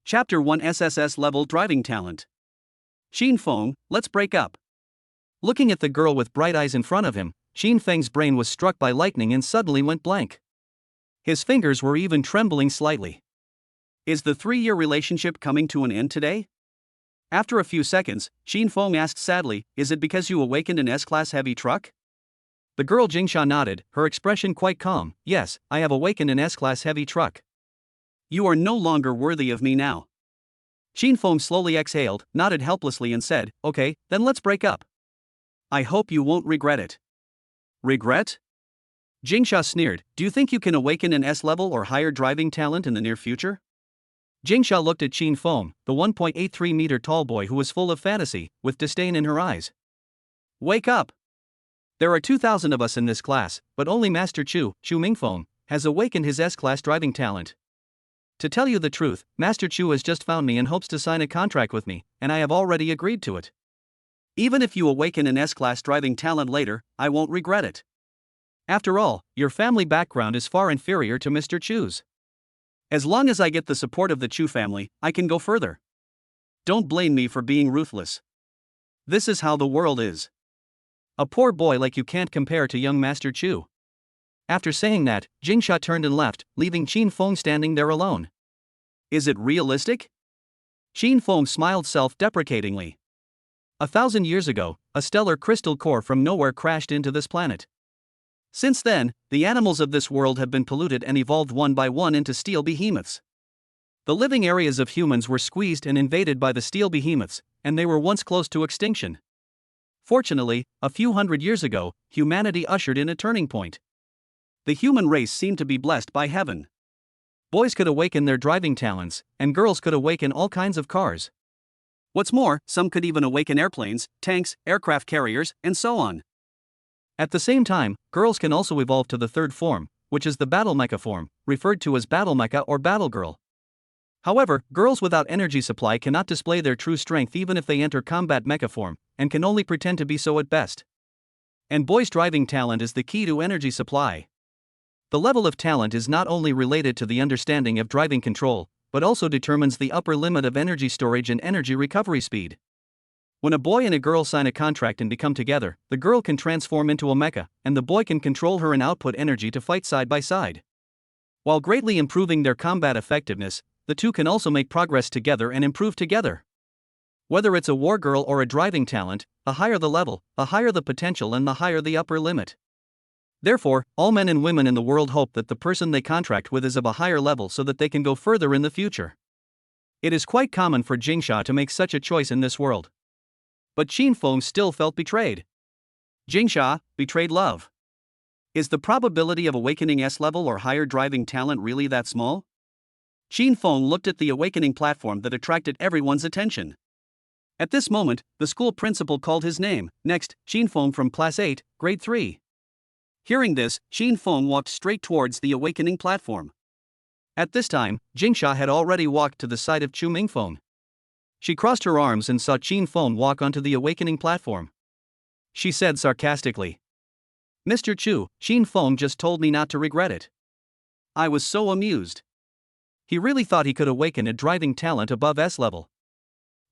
Chapter 1 SSS-level driving talent. Xin Feng, let's break up. Looking at the girl with bright eyes in front of him, Xin Feng's brain was struck by lightning and suddenly went blank. His fingers were even trembling slightly. Is the 3-year relationship coming to an end today? After a few seconds, Xin Feng asked sadly, is it because you awakened an S-class heavy truck? The girl Jingsha nodded, her expression quite calm. Yes, I have awakened an S-class heavy truck. You are no longer worthy of me now. Xin Feng slowly exhaled, nodded helplessly and said, okay, then let's break up. I hope you won't regret it. Regret? Jingsha sneered, do you think you can awaken an S-level or higher driving talent in the near future? Jingsha looked at Xin Feng, the 1.83-meter tall boy who was full of fantasy, with disdain in her eyes. Wake up! There are 2,000 of us in this class, but only Master Chu Mingfeng, has awakened his S-class driving talent. To tell you the truth, Master Chu has just found me and hopes to sign a contract with me, and I have already agreed to it. Even if you awaken an S-class driving talent later, I won't regret it. After all, your family background is far inferior to Mr. Chu's. As long as I get the support of the Chu family, I can go further. Don't blame me for being ruthless. This is how the world is. A poor boy like you can't compare to young Master Chu. After saying that, Jingsha turned and left, leaving Xin Feng standing there alone. Is it realistic? Xin Feng smiled self-deprecatingly. 1,000 years ago, a stellar crystal core from nowhere crashed into this planet. Since then, the animals of this world have been polluted and evolved one by one into steel behemoths. The living areas of humans were squeezed and invaded by the steel behemoths, and they were once close to extinction. Fortunately, a few hundred years ago, humanity ushered in a turning point. The human race seemed to be blessed by heaven. Boys could awaken their driving talents, and girls could awaken all kinds of cars. What's more, some could even awaken airplanes, tanks, aircraft carriers, and so on. At the same time, girls can also evolve to the third form, which is the battle mecha form, referred to as battle mecha or battle girl. However, girls without energy supply cannot display their true strength even if they enter combat mecha form, and can only pretend to be so at best. And boys' driving talent is the key to energy supply. The level of talent is not only related to the understanding of driving control, but also determines the upper limit of energy storage and energy recovery speed. When a boy and a girl sign a contract and become together, the girl can transform into a mecha, and the boy can control her and output energy to fight side by side. While greatly improving their combat effectiveness, the two can also make progress together and improve together. Whether it's a war girl or a driving talent, the higher the level, the higher the potential and the higher the upper limit. Therefore, all men and women in the world hope that the person they contract with is of a higher level so that they can go further in the future. It is quite common for Jingsha to make such a choice in this world. But Xin Feng still felt betrayed. Jingsha, betrayed love. Is the probability of awakening S-level or higher driving talent really that small? Xin Feng looked at the awakening platform that attracted everyone's attention. At this moment, the school principal called his name. Next, Xin Feng from Class 8, Grade 3. Hearing this, Xin Feng walked straight towards the awakening platform. At this time, Jingsha had already walked to the side of Chu Mingfeng. She crossed her arms and saw Xin Feng walk onto the awakening platform. She said sarcastically, Mr. Chu, Xin Feng just told me not to regret it. I was so amused. He really thought he could awaken a driving talent above S-level.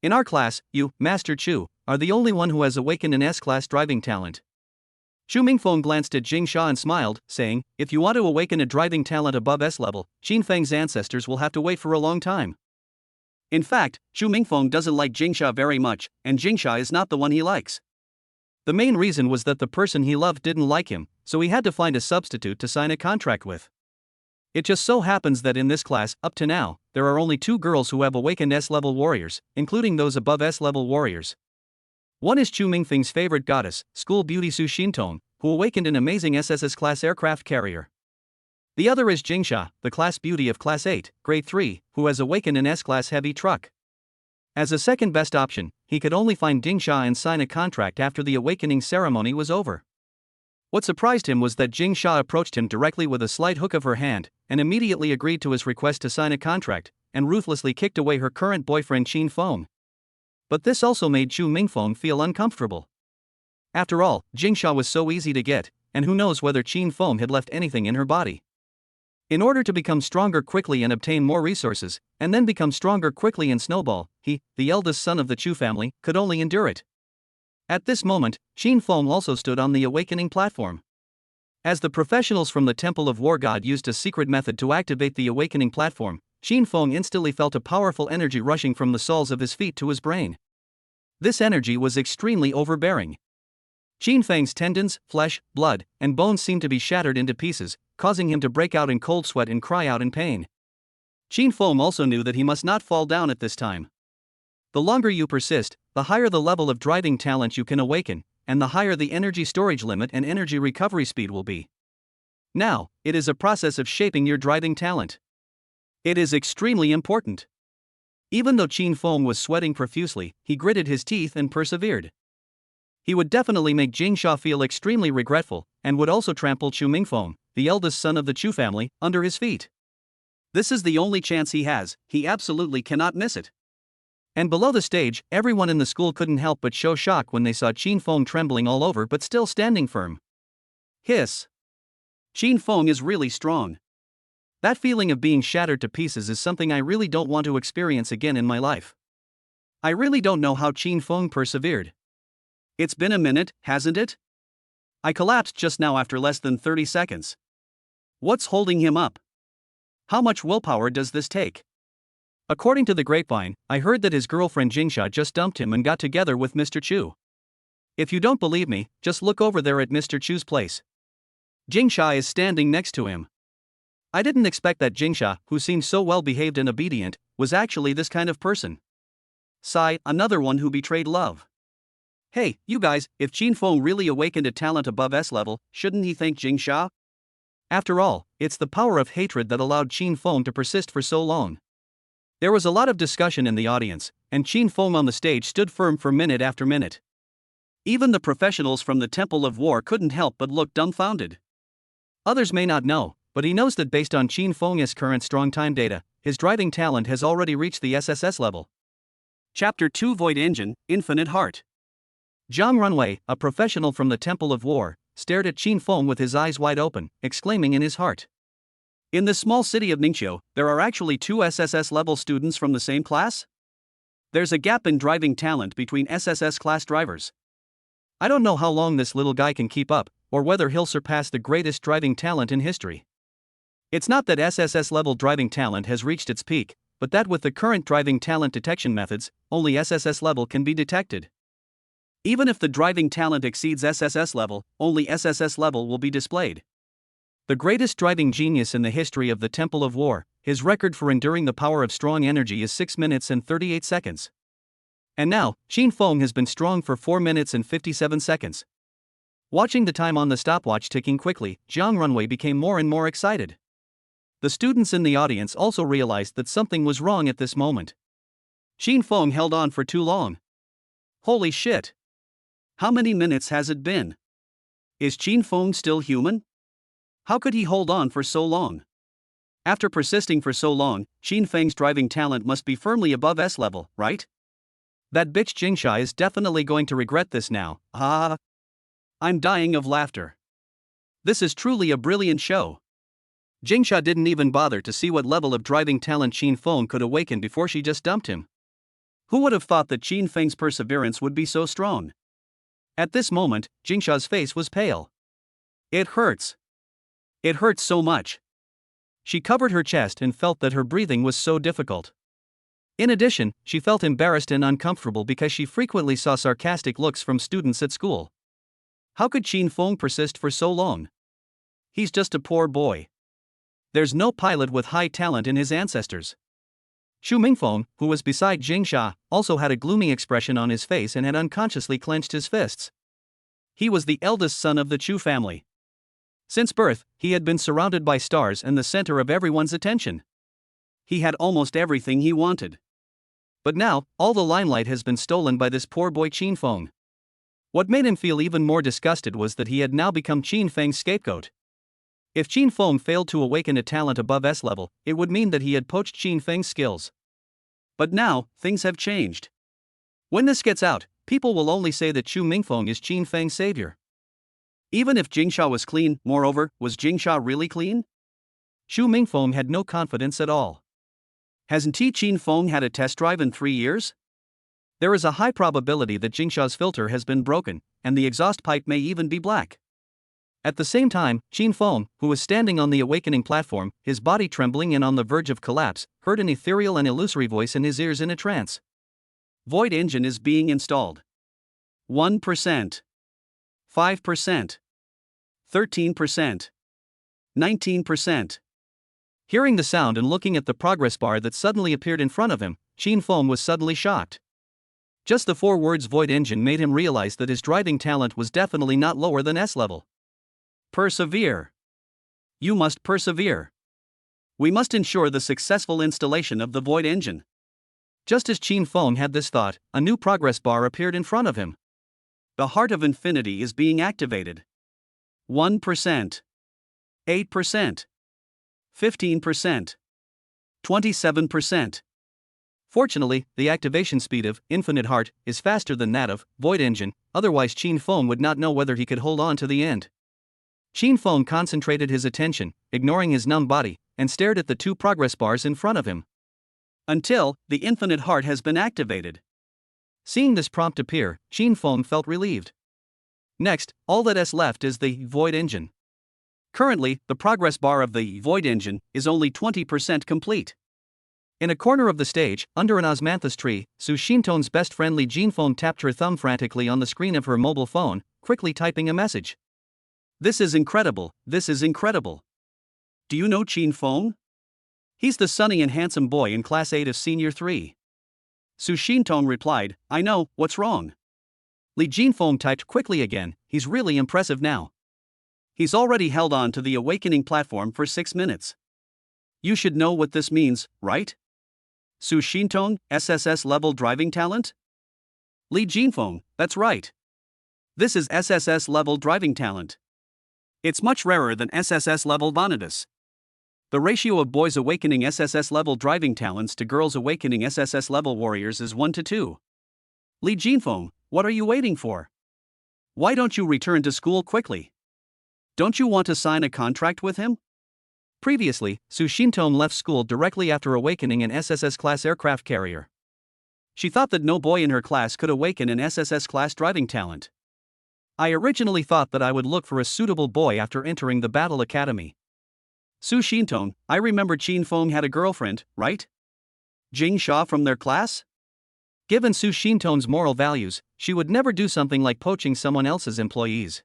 In our class, you, Master Chu, are the only one who has awakened an S-class driving talent. Chu Mingfeng glanced at Jingsha and smiled, saying, if you want to awaken a driving talent above S-level, Xin Feng's ancestors will have to wait for a long time. In fact, Chu Mingfeng doesn't like Jingsha very much, and Jingsha is not the one he likes. The main reason was that the person he loved didn't like him, so he had to find a substitute to sign a contract with. It just so happens that in this class, up to now, there are only 2 girls who have awakened S-level warriors, including those above S-level warriors. One is Chu Mingfeng's favorite goddess, School Beauty Su Xintong, who awakened an amazing SSS-class aircraft carrier. The other is Jingsha, the class beauty of Class 8, Grade 3, who has awakened an S-class heavy truck. As a second best option, he could only find Jingsha and sign a contract after the awakening ceremony was over. What surprised him was that Jingsha approached him directly with a slight hook of her hand, and immediately agreed to his request to sign a contract, and ruthlessly kicked away her current boyfriend Xin Feng. But this also made Chu Mingfeng feel uncomfortable. After all, Jingsha was so easy to get, and who knows whether Xin Feng had left anything in her body. In order to become stronger quickly and obtain more resources, and then become stronger quickly and snowball, he, the eldest son of the Chu family, could only endure it. At this moment, Qin Feng also stood on the awakening platform. As the professionals from the Temple of War God used a secret method to activate the awakening platform, Qin Feng instantly felt a powerful energy rushing from the soles of his feet to his brain. This energy was extremely overbearing. Qin Feng's tendons, flesh, blood, and bones seemed to be shattered into pieces, causing him to break out in cold sweat and cry out in pain. Qin Feng also knew that he must not fall down at this time. The longer you persist, the higher the level of driving talent you can awaken, and the higher the energy storage limit and energy recovery speed will be. Now, it is a process of shaping your driving talent. It is extremely important. Even though Qin Feng was sweating profusely, he gritted his teeth and persevered. He would definitely make Jing Sha feel extremely regretful, and would also trample Chu Mingfeng, the eldest son of the Chu family, under his feet. This is the only chance he has, he absolutely cannot miss it. And below the stage, everyone in the school couldn't help but show shock when they saw Qin Feng trembling all over but still standing firm. Hiss. Qin Feng is really strong. That feeling of being shattered to pieces is something I really don't want to experience again in my life. I really don't know how Qin Feng persevered. It's been a minute, hasn't it? I collapsed just now after less than 30 seconds. What's holding him up? How much willpower does this take? According to the grapevine, I heard that his girlfriend Jingsha just dumped him and got together with Mr. Chu. If you don't believe me, just look over there at Mr. Chu's place. Jingsha is standing next to him. I didn't expect that Jingsha, who seemed so well behaved and obedient, was actually this kind of person. Sigh, another one who betrayed love. Hey, you guys, if Qin Feng really awakened a talent above S-level, shouldn't he thank Jingsha? After all, it's the power of hatred that allowed Qin Feng to persist for so long. There was a lot of discussion in the audience, and Qin Feng on the stage stood firm for minute after minute. Even the professionals from the Temple of War couldn't help but look dumbfounded. Others may not know, but he knows that based on Qin Feng's current strong time data, his driving talent has already reached the SSS level. Chapter 2 Void Engine, Infinite Heart. Zhang Runwei, a professional from the Temple of War, stared at Qin Feng with his eyes wide open, exclaiming in his heart. In this small city of Ningqiu, there are actually 2 SSS-level students from the same class? There's a gap in driving talent between SSS class drivers. I don't know how long this little guy can keep up, or whether he'll surpass the greatest driving talent in history. It's not that SSS-level driving talent has reached its peak, but that with the current driving talent detection methods, only SSS level can be detected. Even if the driving talent exceeds SSS level, only SSS level will be displayed. The greatest driving genius in the history of the Temple of War, his record for enduring the power of strong energy is 6 minutes and 38 seconds. And now, Qin Feng has been strong for 4 minutes and 57 seconds. Watching the time on the stopwatch ticking quickly, Zhang Runwei became more and more excited. The students in the audience also realized that something was wrong at this moment. Qin Feng held on for too long. Holy shit! How many minutes has it been? Is Qin Feng still human? How could he hold on for so long? After persisting for so long, Qin Feng's driving talent must be firmly above S level, right? That bitch Jingsha is definitely going to regret this now, ah! I'm dying of laughter. This is truly a brilliant show. Jingsha didn't even bother to see what level of driving talent Qin Feng could awaken before she just dumped him. Who would have thought that Qin Feng's perseverance would be so strong? At this moment, Jingsha's face was pale. It hurts. It hurts so much. She covered her chest and felt that her breathing was so difficult. In addition, she felt embarrassed and uncomfortable because she frequently saw sarcastic looks from students at school. How could Qin Feng persist for so long? He's just a poor boy. There's no pilot with high talent in his ancestors. Chu Mingfeng, who was beside Jingsha, also had a gloomy expression on his face and had unconsciously clenched his fists. He was the eldest son of the Chu family. Since birth, he had been surrounded by stars and the center of everyone's attention. He had almost everything he wanted. But now, all the limelight has been stolen by this poor boy Qin Feng. What made him feel even more disgusted was that he had now become Qin Feng's scapegoat. If Qin Feng failed to awaken a talent above S level, it would mean that he had poached Qin Feng's skills. But now, things have changed. When this gets out, people will only say that Chu Mingfeng is Qin Feng's savior. Even if Jingsha was clean, moreover, was Jingsha really clean? Xu Mingfeng had no confidence at all. Hasn't Qin Feng had a test drive in 3 years? There is a high probability that Jingsha's filter has been broken, and the exhaust pipe may even be black. At the same time, Qin Feng, who was standing on the awakening platform, his body trembling and on the verge of collapse, heard an ethereal and illusory voice in his ears in a trance. Void engine is being installed. 1%. 5%. 13%. 19%. Hearing the sound and looking at the progress bar that suddenly appeared in front of him, Qin Feng was suddenly shocked. Just the 4 words void engine made him realize that his driving talent was definitely not lower than S-level. Persevere. You must persevere. We must ensure the successful installation of the void engine. Just as Qin Feng had this thought, a new progress bar appeared in front of him. The heart of infinity is being activated. 1%. 8%. 15%. 27%. Fortunately, the activation speed of Infinite Heart is faster than that of Void Engine, otherwise Qin Feng would not know whether he could hold on to the end. Qin Feng concentrated his attention, ignoring his numb body, and stared at the 2 progress bars in front of him. Until the Infinite Heart has been activated. Seeing this prompt appear, Qin Feng felt relieved. Next, all that is left is the Void Engine. Currently, the progress bar of the Void Engine is only 20% complete. In a corner of the stage, under an osmanthus tree, Su Xintong's best friend Li Jinfeng tapped her thumb frantically on the screen of her mobile phone, quickly typing a message. This is incredible, this is incredible. Do you know Qin Feng? He's the sunny and handsome boy in Class 8 of Senior 3. Su Xintong replied, I know, what's wrong? Li Jinfeng typed quickly again, he's really impressive now. He's already held on to the awakening platform for 6 minutes. You should know what this means, right? Su Xintong, SSS-level driving talent? Li Jinfeng, that's right. This is SSS-level driving talent. It's much rarer than SSS-level Vanitas. The ratio of boys awakening SSS-level driving talents to girls awakening SSS-level warriors is 1 to 2. Li Jinfeng, what are you waiting for? Why don't you return to school quickly? Don't you want to sign a contract with him? Previously, Su Xintong left school directly after awakening an SSS-class aircraft carrier. She thought that no boy in her class could awaken an SSS-class driving talent. I originally thought that I would look for a suitable boy after entering the battle academy. Su Xintong, I remember Qin Feng had a girlfriend, right? Jing Sha from their class? Given Su Xintong's moral values, she would never do something like poaching someone else's employees.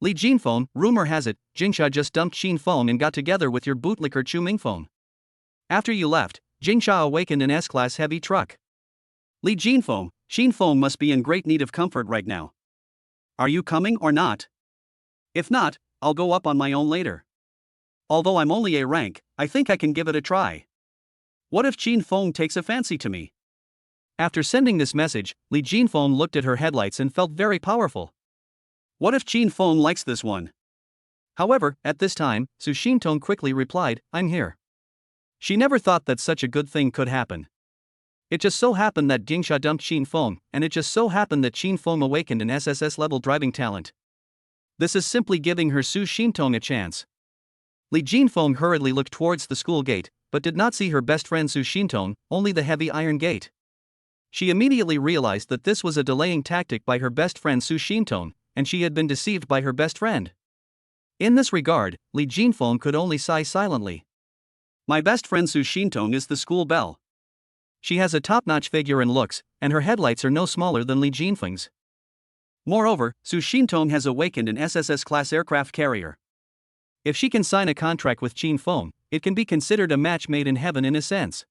Li Jinfeng, rumor has it, Jingsha just dumped Qin Feng and got together with your bootlicker Chu Mingfeng. After you left, Jingsha awakened an S-class heavy truck. Li Jinfeng, Qin Feng must be in great need of comfort right now. Are you coming or not? If not, I'll go up on my own later. Although I'm only A rank, I think I can give it a try. What if Qin Feng takes a fancy to me? After sending this message, Li Jinfeng looked at her headlights and felt very powerful. What if Qin Feng likes this one? However, at this time, Su Xintong quickly replied, I'm here. She never thought that such a good thing could happen. It just so happened that Jingsha dumped Qin Feng, and it just so happened that Qin Feng awakened an SSS-level driving talent. This is simply giving her Su Xintong a chance. Li Jinfeng hurriedly looked towards the school gate, but did not see her best friend Su Xintong, only the heavy iron gate. She immediately realized that this was a delaying tactic by her best friend Su Xintong, and she had been deceived by her best friend. In this regard, Li Jinfeng could only sigh silently. My best friend Su Xintong is the school belle. She has a top-notch figure and looks, and her headlights are no smaller than Li Jinfeng's. Moreover, Su Xintong has awakened an SSS-class aircraft carrier. If she can sign a contract with Qin Feng, it can be considered a match made in heaven in a sense.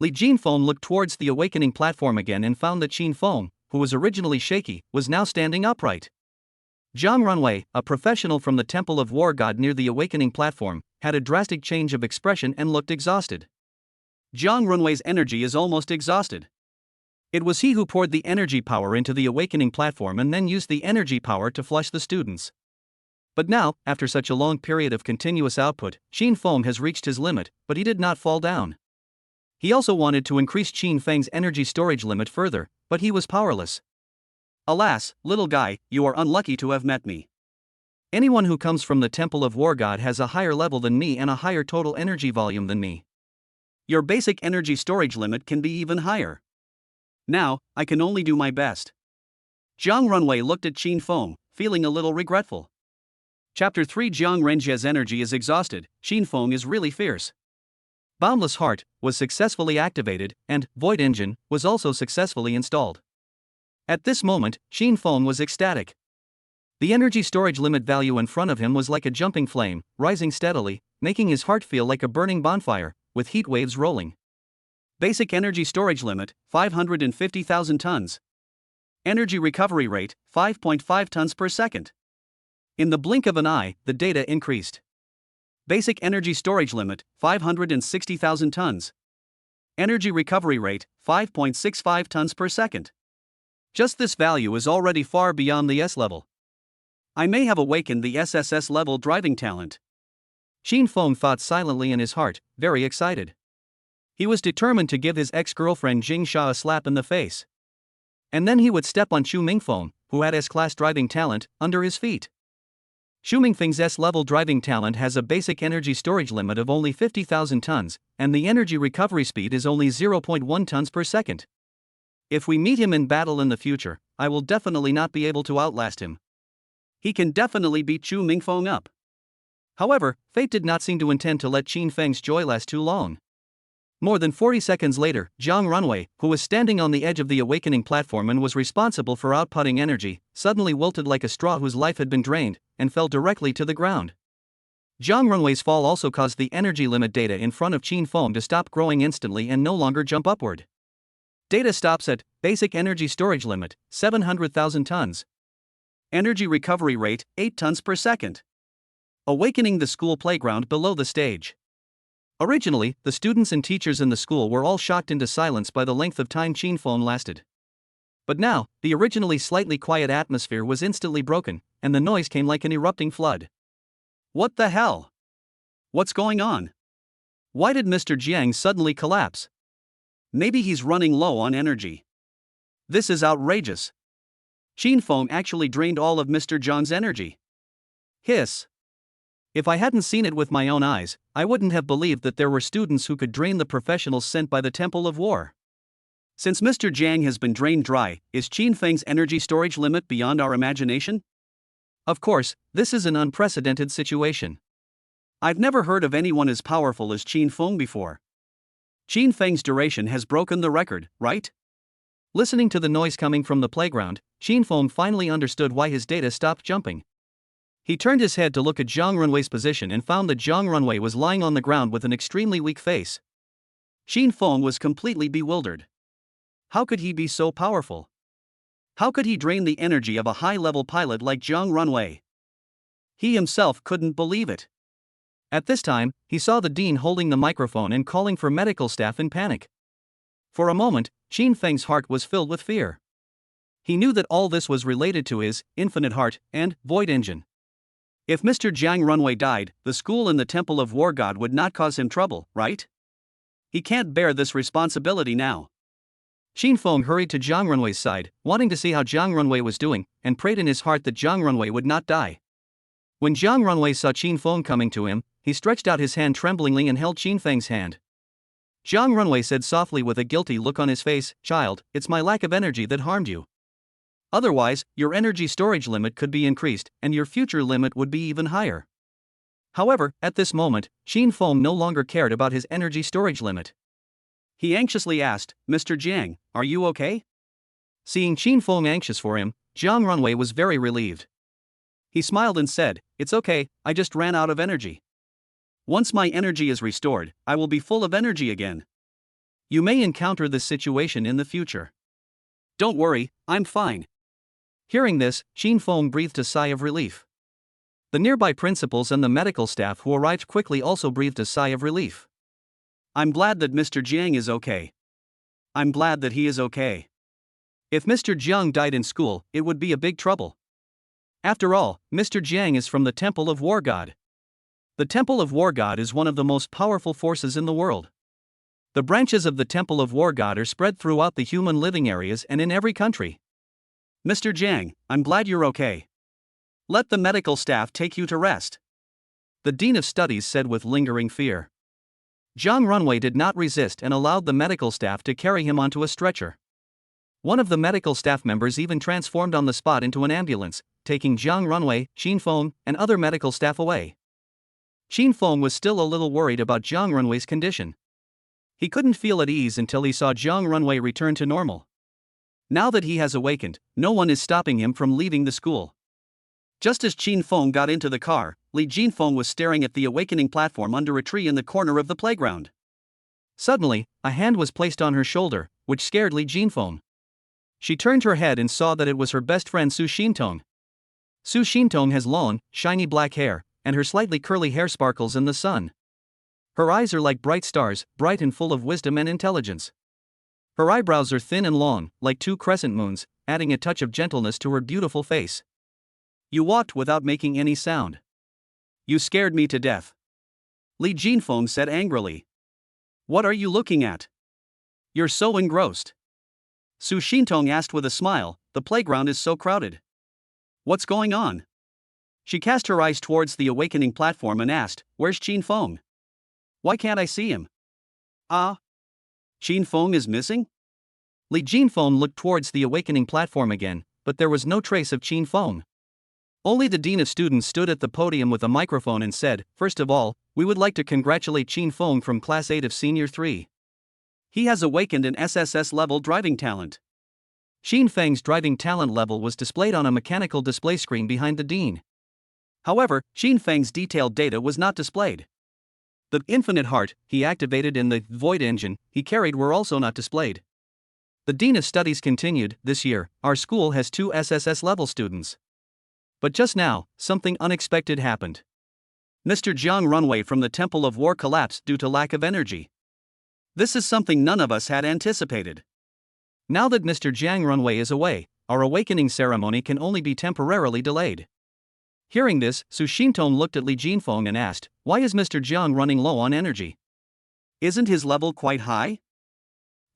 Li Jinfeng looked towards the awakening platform again and found that Qin Feng, who was originally shaky, was now standing upright. Zhang Runwei, a professional from the Temple of War God near the awakening platform, had a drastic change of expression and looked exhausted. Zhang Runwei's energy is almost exhausted. It was he who poured the energy power into the awakening platform and then used the energy power to flush the students. But now, after such a long period of continuous output, Qin Feng has reached his limit, but he did not fall down. He also wanted to increase Qin Feng's energy storage limit further, but he was powerless. Alas, little guy, you are unlucky to have met me. Anyone who comes from the Temple of War God has a higher level than me and a higher total energy volume than me. Your basic energy storage limit can be even higher. Now, I can only do my best. Jiang Runwei looked at Qin Feng, feeling a little regretful. Chapter 3 Jiang Renjie's energy is exhausted, Qin Feng is really fierce. Boundless Heart was successfully activated, and Void Engine was also successfully installed. At this moment, Qin Feng was ecstatic. The energy storage limit value in front of him was like a jumping flame, rising steadily, making his heart feel like a burning bonfire, with heat waves rolling. Basic energy storage limit, 550,000 tons. Energy recovery rate, 5.5 tons per second. In the blink of an eye, the data increased. Basic energy storage limit, 560,000 tons. Energy recovery rate, 5.65 tons per second. Just this value is already far beyond the S level. I may have awakened the SSS-level driving talent. Qin Feng thought silently in his heart, very excited. He was determined to give his ex-girlfriend Jing Sha a slap in the face. And then he would step on Xu Mingfeng, who had S-class driving talent, under his feet. Xu Mingfeng's S-level driving talent has a basic energy storage limit of only 50,000 tons, and the energy recovery speed is only 0.1 tons per second. If we meet him in battle in the future, I will definitely not be able to outlast him. He can definitely beat Xu Mingfeng up. However, fate did not seem to intend to let Qin Feng's joy last too long. More than 40 seconds later, Jiang Runwei, who was standing on the edge of the awakening platform and was responsible for outputting energy, suddenly wilted like a straw whose life had been drained, and fell directly to the ground. Jiang Runwei's fall also caused the energy limit data in front of Qin Feng to stop growing instantly and no longer jump upward. Data stops at basic energy storage limit, 700,000 tons. Energy recovery rate, 8 tons per second. Awakening the school playground below the stage. Originally, the students and teachers in the school were all shocked into silence by the length of time Qin Feng lasted. But now, the originally slightly quiet atmosphere was instantly broken, and the noise came like an erupting flood. What the hell? What's going on? Why did Mr. Jiang suddenly collapse? Maybe he's running low on energy. This is outrageous. Qin Feng actually drained all of Mr. Jiang's energy. Hiss. If I hadn't seen it with my own eyes, I wouldn't have believed that there were students who could drain the professionals sent by the Temple of War. Since Mr. Jiang has been drained dry, is Qin Feng's energy storage limit beyond our imagination? Of course, this is an unprecedented situation. I've never heard of anyone as powerful as Qin Feng before. Qin Feng's duration has broken the record, right? Listening to the noise coming from the playground, Qin Feng finally understood why his data stopped jumping. He turned his head to look at Jiang Runwei's position and found that Jiang Runwei was lying on the ground with an extremely weak face. Qin Feng was completely bewildered. How could he be so powerful? How could he drain the energy of a high-level pilot like Jiang Runwei? He himself couldn't believe it. At this time, he saw the dean holding the microphone and calling for medical staff in panic. For a moment, Qin Feng's heart was filled with fear. He knew that all this was related to his infinite heart and void engine. If Mr. Jiang Runwei died, the school and the Temple of War God would not cause him trouble, right? He can't bear this responsibility now. Qin Feng hurried to Jiang Runwei's side, wanting to see how Jiang Runwei was doing, and prayed in his heart that Jiang Runwei would not die. When Jiang Runwei saw Qin Feng coming to him, he stretched out his hand tremblingly and held Qin Feng's hand. Jiang Runwei said softly with a guilty look on his face, "Child, it's my lack of energy that harmed you. Otherwise, your energy storage limit could be increased, and your future limit would be even higher." However, at this moment, Qin Feng no longer cared about his energy storage limit. He anxiously asked, "Mr. Jiang, are you okay?" Seeing Qin Feng anxious for him, Jiang Runwei was very relieved. He smiled and said, "It's okay, I just ran out of energy. Once my energy is restored, I will be full of energy again. You may encounter this situation in the future. Don't worry, I'm fine." Hearing this, Qin Feng breathed a sigh of relief. The nearby principals and the medical staff who arrived quickly also breathed a sigh of relief. "I'm glad that Mr. Jiang is okay. I'm glad that he is okay. If Mr. Jiang died in school, it would be a big trouble. After all, Mr. Jiang is from the Temple of War God. The Temple of War God is one of the most powerful forces in the world. The branches of the Temple of War God are spread throughout the human living areas and in every country. Mr. Jiang, I'm glad you're okay. Let the medical staff take you to rest, the Dean of Studies said with lingering fear. Jiang Runway did not resist and allowed the medical staff to carry him onto a stretcher. One of the medical staff members even transformed on the spot into an ambulance, taking Jiang Runway, Xin Feng, and other medical staff away. Xin Feng was still a little worried about Jiang Runway's condition. He couldn't feel at ease until he saw Jiang Runway return to normal. Now that he has awakened, no one is stopping him from leaving the school. Just as Xin Feng got into the car, Li Jinfeng was staring at the awakening platform under a tree in the corner of the playground. Suddenly, a hand was placed on her shoulder, which scared Li Jinfeng. She turned her head and saw that it was her best friend Su Xintong. Su Xintong has long, shiny black hair, and her slightly curly hair sparkles in the sun. Her eyes are like bright stars, bright and full of wisdom and intelligence. Her eyebrows are thin and long, like two crescent moons, adding a touch of gentleness to her beautiful face. You walked without making any sound. You scared me to death, Li Jinfeng said angrily. What are you looking at? You're so engrossed. Su Xintong asked with a smile, the playground is so crowded. What's going on? She cast her eyes towards the awakening platform and asked, where's Xin Feng? Why can't I see him? Ah? Xin Feng is missing? Li Jinfeng looked towards the awakening platform again, but there was no trace of Xin Feng. Only the Dean of Students stood at the podium with a microphone and said, first of all, we would like to congratulate Xin Feng from Class 8 of Senior 3. He has awakened an SSS-level driving talent. Xin Feng's driving talent level was displayed on a mechanical display screen behind the Dean. However, Xin Feng's detailed data was not displayed. The infinite heart he activated in the void engine he carried were also not displayed. The Dean of Studies continued, this year, our school has 2 SSS-level students. But just now, something unexpected happened. Mr. Jiang Runway from the Temple of War collapsed due to lack of energy. This is something none of us had anticipated. Now that Mr. Jiang Runway is away, our awakening ceremony can only be temporarily delayed. Hearing this, Su Xintong looked at Li Jinfeng and asked, why is Mr. Jiang running low on energy? Isn't his level quite high?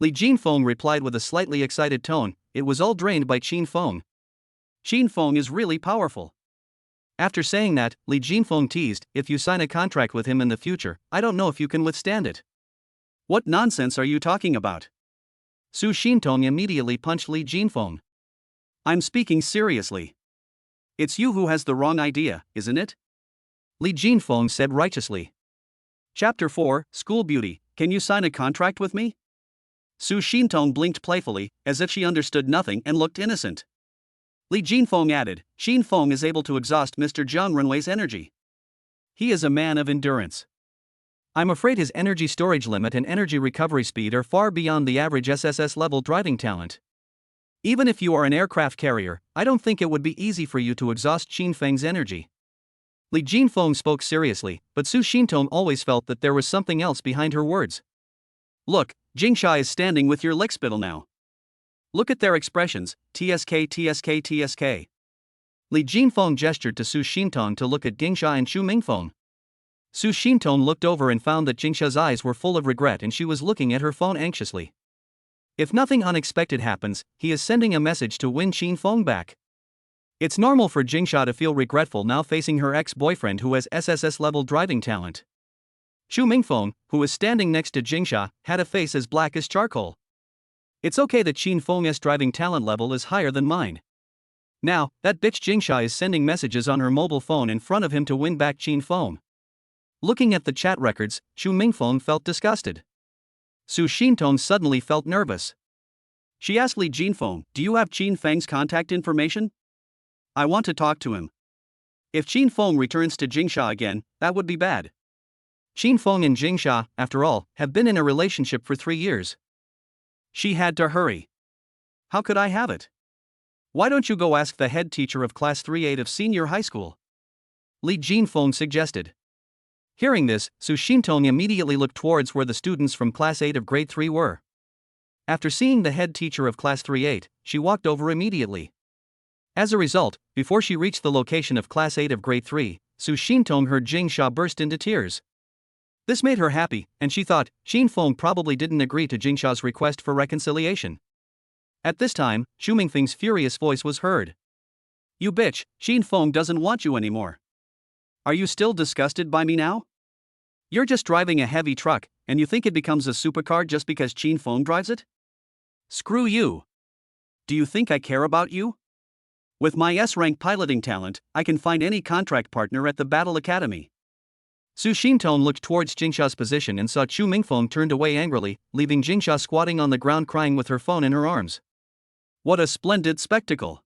Li Jinfeng replied with a slightly excited tone, it was all drained by Xin Feng. Xin Feng is really powerful. After saying that, Li Jinfeng teased, if you sign a contract with him in the future, I don't know if you can withstand it. What nonsense are you talking about? Su Xintong immediately punched Li Jinfeng. I'm speaking seriously. It's you who has the wrong idea, isn't it? Li Jinfeng said righteously. Chapter 4, School Beauty, can you sign a contract with me? Su Xintong blinked playfully, as if she understood nothing and looked innocent. Li Jinfeng added, Xin Feng is able to exhaust Mr. Jiang Runway's energy. He is a man of endurance. I'm afraid his energy storage limit and energy recovery speed are far beyond the average SSS-level driving talent. Even if you are an aircraft carrier, I don't think it would be easy for you to exhaust Xin Feng's energy. Li Jinfeng spoke seriously, but Su Xintong always felt that there was something else behind her words. Look, Jingsha is standing with your lickspittle now. Look at their expressions, TSK TSK TSK. Li Jinfeng gestured to Su Xintong to look at Jingsha and Xu Mingfeng. Su Xintong looked over and found that Jingsha's eyes were full of regret and she was looking at her phone anxiously. If nothing unexpected happens, he is sending a message to win Xin Feng back. It's normal for Jingsha to feel regretful now facing her ex-boyfriend who has SSS-level driving talent. Xu Mingfeng, who was standing next to Jingsha, had a face as black as charcoal. It's okay that Xin Feng's driving talent level is higher than mine. Now, that bitch Jingsha is sending messages on her mobile phone in front of him to win back Xin Feng. Looking at the chat records, Xu Mingfeng felt disgusted. Su Xintong suddenly felt nervous. She asked Li Jinfeng, do you have Xin Feng's contact information? I want to talk to him. If Xin Feng returns to Jingsha again, that would be bad. Xin Feng and Jingsha, after all, have been in a relationship for 3 years. She had to hurry. How could I have it? Why don't you go ask the head teacher of Class 3-8 of senior high school? Li Jinfeng suggested. Hearing this, Su Xintong immediately looked towards where the students from Class 8 of Grade 3 were. After seeing the head teacher of Class 3-8, she walked over immediately. As a result, before she reached the location of Class 8 of Grade 3, Su Xintong heard Jingsha burst into tears. This made her happy, and she thought, Xin Feng probably didn't agree to Jingsha's request for reconciliation. At this time, Xu Mingfeng's furious voice was heard. You bitch, Xin Feng doesn't want you anymore. Are you still disgusted by me now? You're just driving a heavy truck, and you think it becomes a supercar just because Xin Feng drives it? Screw you. Do you think I care about you? With my S-rank piloting talent, I can find any contract partner at the Battle Academy. Su Xintong looked towards Jingsha's position and saw Chu Mingfeng turned away angrily, leaving Jingsha squatting on the ground crying with her phone in her arms. What a splendid spectacle!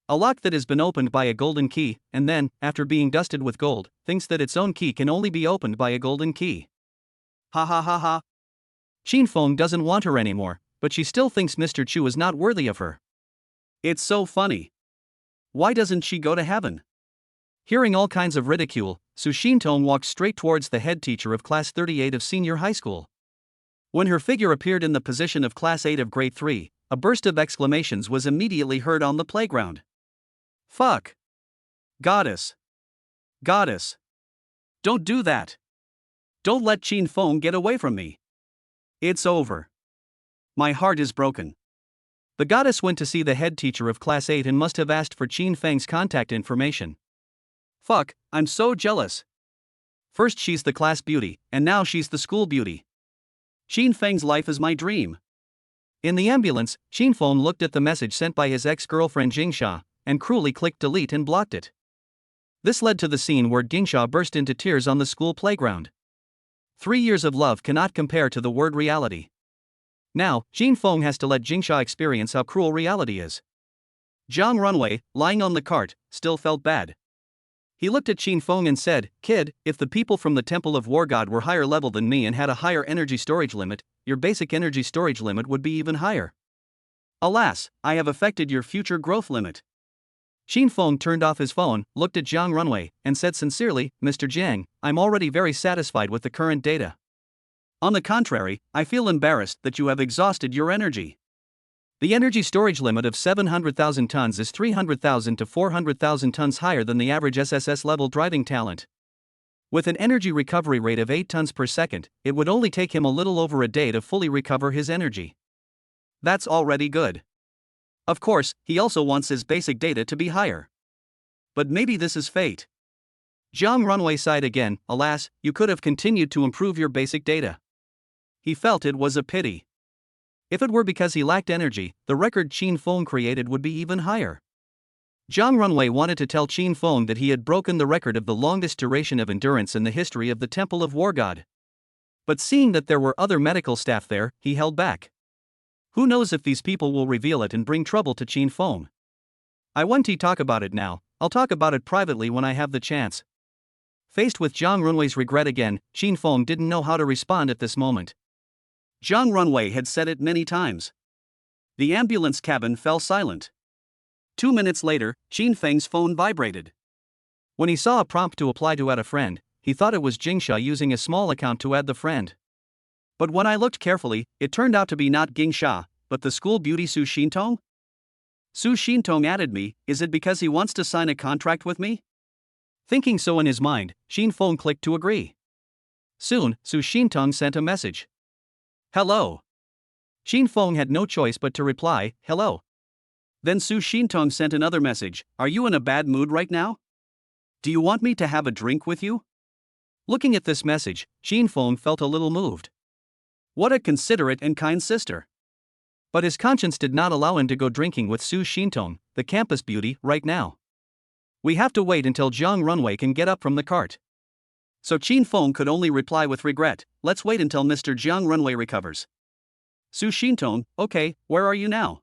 A lock that has been opened by a golden key, and then, after being dusted with gold, thinks that its own key can only be opened by a golden key. Ha ha ha ha. Xin Feng doesn't want her anymore, but she still thinks Mr. Chu is not worthy of her. It's so funny. Why doesn't she go to heaven? Hearing all kinds of ridicule, Su Xintong walked straight towards the head teacher of Class 38 of senior high school. When her figure appeared in the position of Class 8 of Grade 3, a burst of exclamations was immediately heard on the playground. Fuck! Goddess! Goddess! Don't do that! Don't let Xin Feng get away from me! It's over. My heart is broken. The goddess went to see the head teacher of Class 8 and must have asked for Xin Feng's contact information. Fuck, I'm so jealous. First she's the class beauty, and now she's the school beauty. Xin Feng's life is my dream. In the ambulance, Xin Feng looked at the message sent by his ex-girlfriend Jingsha, and cruelly clicked delete and blocked it. This led to the scene where Jingsha burst into tears on the school playground. 3 years of love cannot compare to the word reality. Now, Xin Feng has to let Jingsha experience how cruel reality is. Zhang Runwei, lying on the cart, still felt bad. He looked at Xin Feng and said, "Kid, if the people from the Temple of War God were higher level than me and had a higher energy storage limit, your basic energy storage limit would be even higher. Alas, I have affected your future growth limit." Xin Feng turned off his phone, looked at Zhang Runwei, and said sincerely, "Mr. Jiang, I'm already very satisfied with the current data. On the contrary, I feel embarrassed that you have exhausted your energy. The energy storage limit of 700,000 tons is 300,000 to 400,000 tons higher than the average SSS-level driving talent. With an energy recovery rate of 8 tons per second, it would only take him a little over a day to fully recover his energy. That's already good. Of course, he also wants his basic data to be higher. But maybe this is fate." Zhang Runwei sighed again. "Alas, you could have continued to improve your basic data." He felt it was a pity. If it were because he lacked energy, the record Xin Feng created would be even higher. Zhang Runwei wanted to tell Xin Feng that he had broken the record of the longest duration of endurance in the history of the Temple of War God. But seeing that there were other medical staff there, he held back. Who knows if these people will reveal it and bring trouble to Xin Feng? I won't talk about it now, I'll talk about it privately when I have the chance. Faced with Zhang Runwei's regret again, Xin Feng didn't know how to respond at this moment. Zhang Runwei had said it many times. The ambulance cabin fell silent. 2 minutes later, Xin Feng's phone vibrated. When he saw a prompt to apply to add a friend, he thought it was Jingsha using a small account to add the friend. But when I looked carefully, it turned out to be not Jingsha, but the school beauty Su Xintong? Su Xintong added me, is it because he wants to sign a contract with me? Thinking so in his mind, Xin Feng clicked to agree. Soon, Su Xintong sent a message. Hello. Xin Feng had no choice but to reply, hello. Then Su Xintong sent another message, are you in a bad mood right now? Do you want me to have a drink with you? Looking at this message, Xin Feng felt a little moved. What a considerate and kind sister. But his conscience did not allow him to go drinking with Su Xintong, the campus beauty, right now. We have to wait until Zhang Runwei can get up from the cart. So Xin Feng could only reply with regret, let's wait until Mr. Zhang Runwei recovers. Su Xintong, okay, where are you now?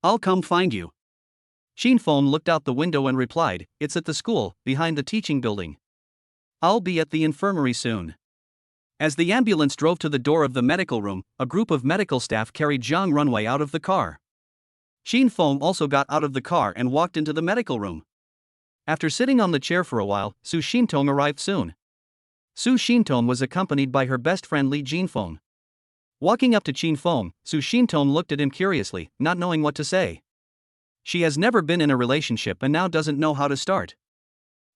I'll come find you. Xin Feng looked out the window and replied, it's at the school, behind the teaching building. I'll be at the infirmary soon. As the ambulance drove to the door of the medical room, a group of medical staff carried Zhang Runwei out of the car. Xin Feng also got out of the car and walked into the medical room. After sitting on the chair for a while, Su Xintong arrived soon. Su Xintong was accompanied by her best friend Li Jinfeng. Walking up to Xin Feng, Su Xintong looked at him curiously, not knowing what to say. She has never been in a relationship and now doesn't know how to start.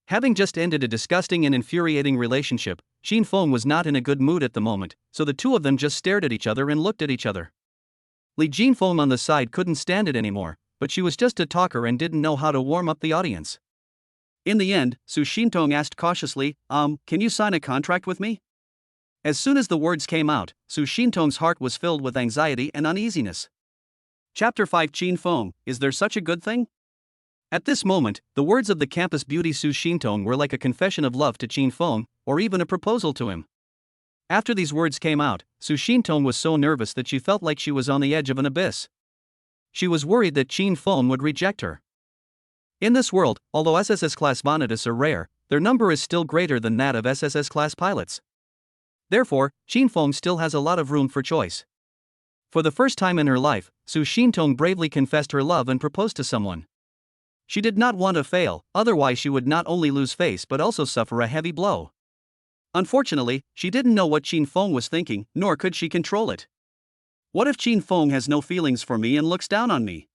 Having just ended a disgusting and infuriating relationship, Xin Feng was not in a good mood at the moment, so the two of them just stared at each other and looked at each other. Li Jinfeng on the side couldn't stand it anymore, but she was just a talker and didn't know how to warm up the audience. In the end, Su Shintong asked cautiously, can you sign a contract with me? As soon as the words came out, Su Shintong's heart was filled with anxiety and uneasiness. Chapter 5 Qin Feng, is there such a good thing? At this moment, the words of the campus beauty Su Shintong were like a confession of love to Qin Feng, or even a proposal to him. After these words came out, Su Shintong was so nervous that she felt like she was on the edge of an abyss. She was worried that Qin Feng would reject her. In this world, although SSS class Vanitas are rare, their number is still greater than that of SSS class pilots. Therefore, Qin Feng still has a lot of room for choice. For the first time in her life, Su Shintong bravely confessed her love and proposed to someone. She did not want to fail, otherwise she would not only lose face but also suffer a heavy blow. Unfortunately, she didn't know what Qin Feng was thinking, nor could she control it. What if Qin Feng has no feelings for me and looks down on me?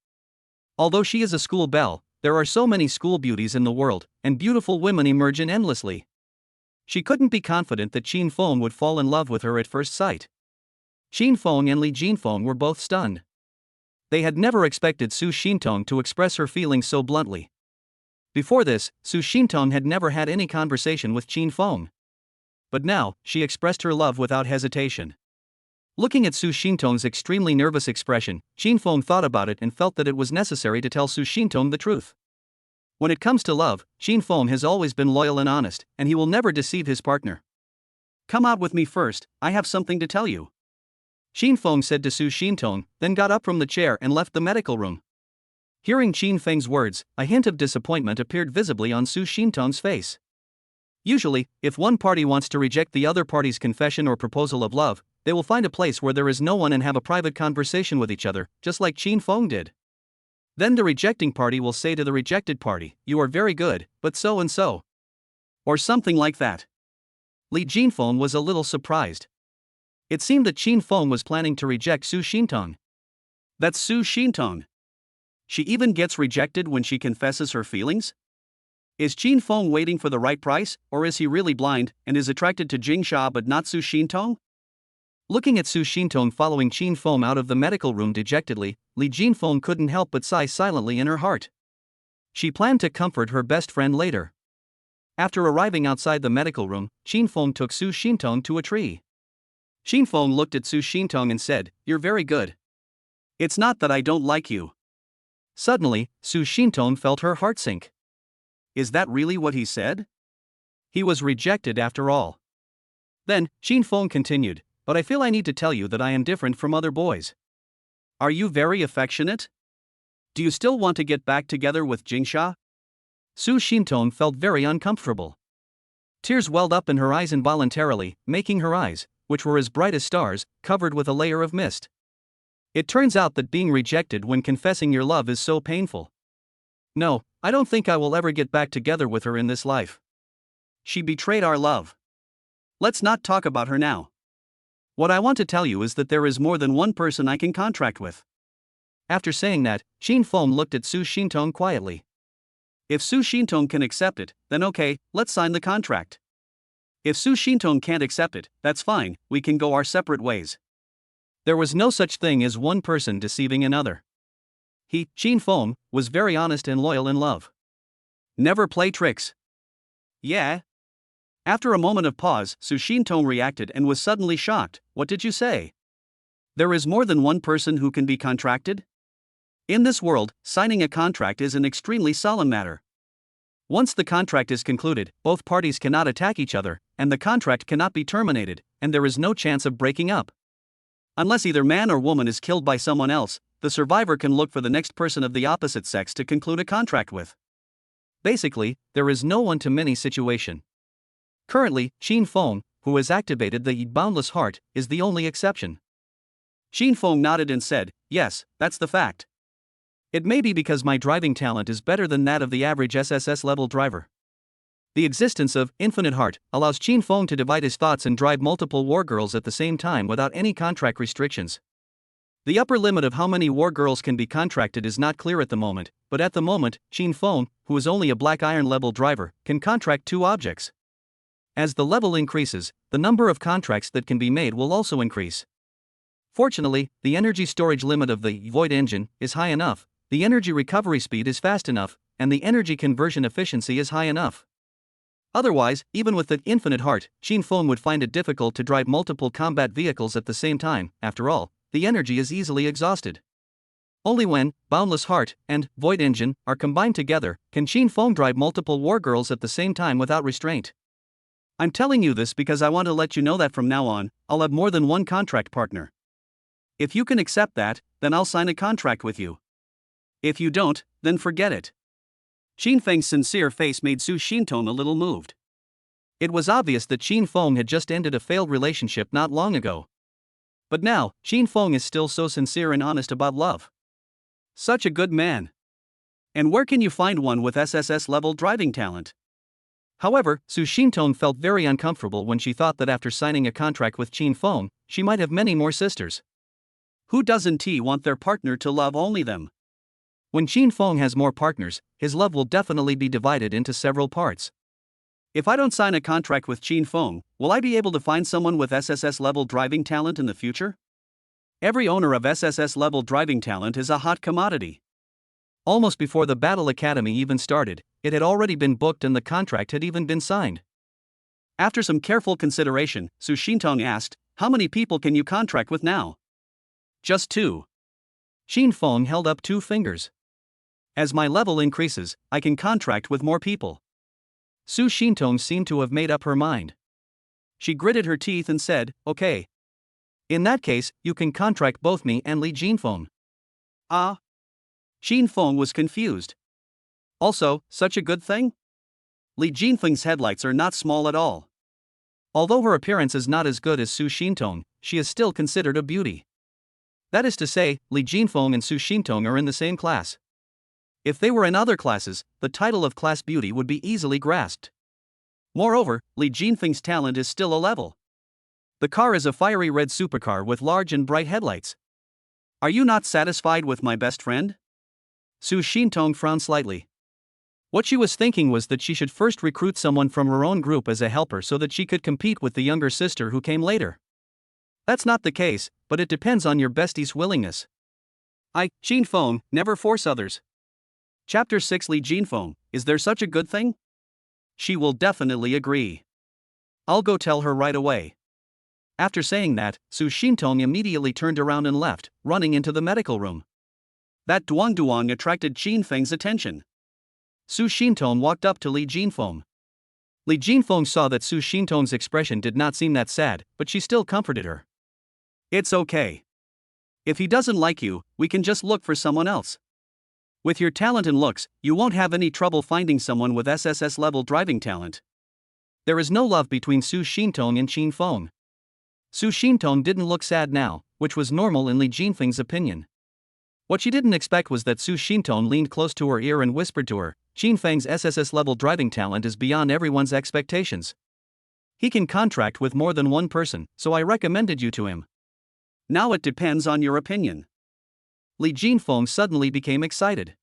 Although she is a school belle, there are so many school beauties in the world, and beautiful women emerge endlessly. She couldn't be confident that Qin Feng would fall in love with her at first sight. Qin Feng and Li Jinfeng were both stunned. They had never expected Su Shintong to express her feelings so bluntly. Before this, Su Shintong had never had any conversation with Qin Feng. But now, she expressed her love without hesitation. Looking at Su Shintong's extremely nervous expression, Qin Feng thought about it and felt that it was necessary to tell Su Shintong the truth. When it comes to love, Qin Feng has always been loyal and honest, and he will never deceive his partner. Come out with me first, I have something to tell you. Qin Feng said to Su Shintong, then got up from the chair and left the medical room. Hearing Qin Feng's words, a hint of disappointment appeared visibly on Su Shintong's face. Usually, if one party wants to reject the other party's confession or proposal of love, they will find a place where there is no one and have a private conversation with each other, just like Qin Feng did. Then the rejecting party will say to the rejected party, "You are very good, but so and so." Or something like that. Li Jinfeng was a little surprised. It seemed that Qin Feng was planning to reject Su Shintong. That's Su Shintong. She even gets rejected when she confesses her feelings? Is Qin Feng waiting for the right price, or is he really blind and is attracted to Jingsha but not Su Shintong? Looking at Su Shintong following Qin Feng out of the medical room dejectedly, Li Jinfeng couldn't help but sigh silently in her heart. She planned to comfort her best friend later. After arriving outside the medical room, Qin Feng took Su Shintong to a tree. Qin Feng looked at Su Shintong and said, "You're very good. It's not that I don't like you." Suddenly, Su Shintong felt her heart sink. Is that really what he said? He was rejected after all. Then, Qin Feng continued, "But I feel I need to tell you that I am different from other boys." Are you very affectionate? Do you still want to get back together with Jingsha? Su Shintong felt very uncomfortable. Tears welled up in her eyes involuntarily, making her eyes, which were as bright as stars, covered with a layer of mist. It turns out that being rejected when confessing your love is so painful. No, I don't think I will ever get back together with her in this life. She betrayed our love. Let's not talk about her now. What I want to tell you is that there is more than one person I can contract with. After saying that, Qin Feng looked at Su Shintong quietly. If Su Shintong can accept it, then okay, let's sign the contract. If Su Shintong can't accept it, that's fine, we can go our separate ways. There was no such thing as one person deceiving another. He, Qin Feng, was very honest and loyal in love. Never play tricks. Yeah? After a moment of pause, Su Shintong reacted and was suddenly shocked. What did you say? There is more than one person who can be contracted? In this world, signing a contract is an extremely solemn matter. Once the contract is concluded, both parties cannot attack each other, and the contract cannot be terminated, and there is no chance of breaking up. Unless either man or woman is killed by someone else, the survivor can look for the next person of the opposite sex to conclude a contract with. Basically, there is no one-to-many situation. Currently, Qin Feng, who has activated the boundless heart, is the only exception. Qin Feng nodded and said, "Yes, that's the fact. It may be because my driving talent is better than that of the average SSS-level driver. The existence of infinite heart allows Qin Feng to divide his thoughts and drive multiple war girls at the same time without any contract restrictions. The upper limit of how many war girls can be contracted is not clear at the moment, but at the moment, Qin Feng, who is only a black iron level driver, can contract 2 objects. As the level increases, the number of contracts that can be made will also increase. Fortunately, the energy storage limit of the Void engine is high enough, the energy recovery speed is fast enough, and the energy conversion efficiency is high enough. Otherwise, even with the infinite heart, Xin Feng would find it difficult to drive multiple combat vehicles at the same time. After all, the energy is easily exhausted. Only when boundless heart and void engine are combined together can Xin Feng drive multiple war girls at the same time without restraint. I'm telling you this because I want to let you know that from now on, I'll have more than one contract partner. If you can accept that, then I'll sign a contract with you. If you don't, then forget it. Xin Feng's sincere face made Su Xintong a little moved. It was obvious that Xin Feng had just ended a failed relationship not long ago. But now, Xin Feng is still so sincere and honest about love. Such a good man. And where can you find one with SSS-level driving talent? However, Su Xintong felt very uncomfortable when she thought that after signing a contract with Xin Feng, she might have many more sisters. Who doesn't want their partner to love only them? When Xin Feng has more partners, his love will definitely be divided into several parts. If I don't sign a contract with Xin Feng, will I be able to find someone with SSS-level driving talent in the future? Every owner of SSS-level driving talent is a hot commodity. Almost before the Battle Academy even started, it had already been booked and the contract had even been signed. After some careful consideration, Su Xintong asked, "How many people can you contract with now?" "Just 2. Xin Feng held up 2 fingers. "As my level increases, I can contract with more people." Su Xintong seemed to have made up her mind. She gritted her teeth and said, "Okay. In that case, you can contract both me and Li Jinfeng." Ah? Xin Feng was confused. Also, such a good thing? Li Jinfeng's headlights are not small at all. Although her appearance is not as good as Su Xintong, she is still considered a beauty. That is to say, Li Jinfeng and Su Xintong are in the same class. If they were in other classes, the title of class beauty would be easily grasped. Moreover, Li Jinfeng's talent is still a level. The car is a fiery red supercar with large and bright headlights. Are you not satisfied with my best friend? Su Xintong frowned slightly. What she was thinking was that she should first recruit someone from her own group as a helper so that she could compete with the younger sister who came later. That's not the case, but it depends on your bestie's willingness. Xin Feng, never force others. Chapter 6 Li Jinfeng, is there such a good thing? She will definitely agree. I'll go tell her right away. After saying that, Su Xintong immediately turned around and left, running into the medical room. That duang attracted Xin Feng's attention. Su Xintong walked up to Li Jinfeng. Li Jinfeng saw that Su Xintong's expression did not seem that sad, but she still comforted her. It's okay. If he doesn't like you, we can just look for someone else. With your talent and looks, you won't have any trouble finding someone with SSS-level driving talent. There is no love between Su Xintong and Xin Feng. Su Xintong didn't look sad now, which was normal in Li Jinfeng's opinion. What she didn't expect was that Su Xintong leaned close to her ear and whispered to her, "Xin Feng's SSS-level driving talent is beyond everyone's expectations. He can contract with more than one person, so I recommended you to him. Now it depends on your opinion." Li Jinfeng suddenly became excited.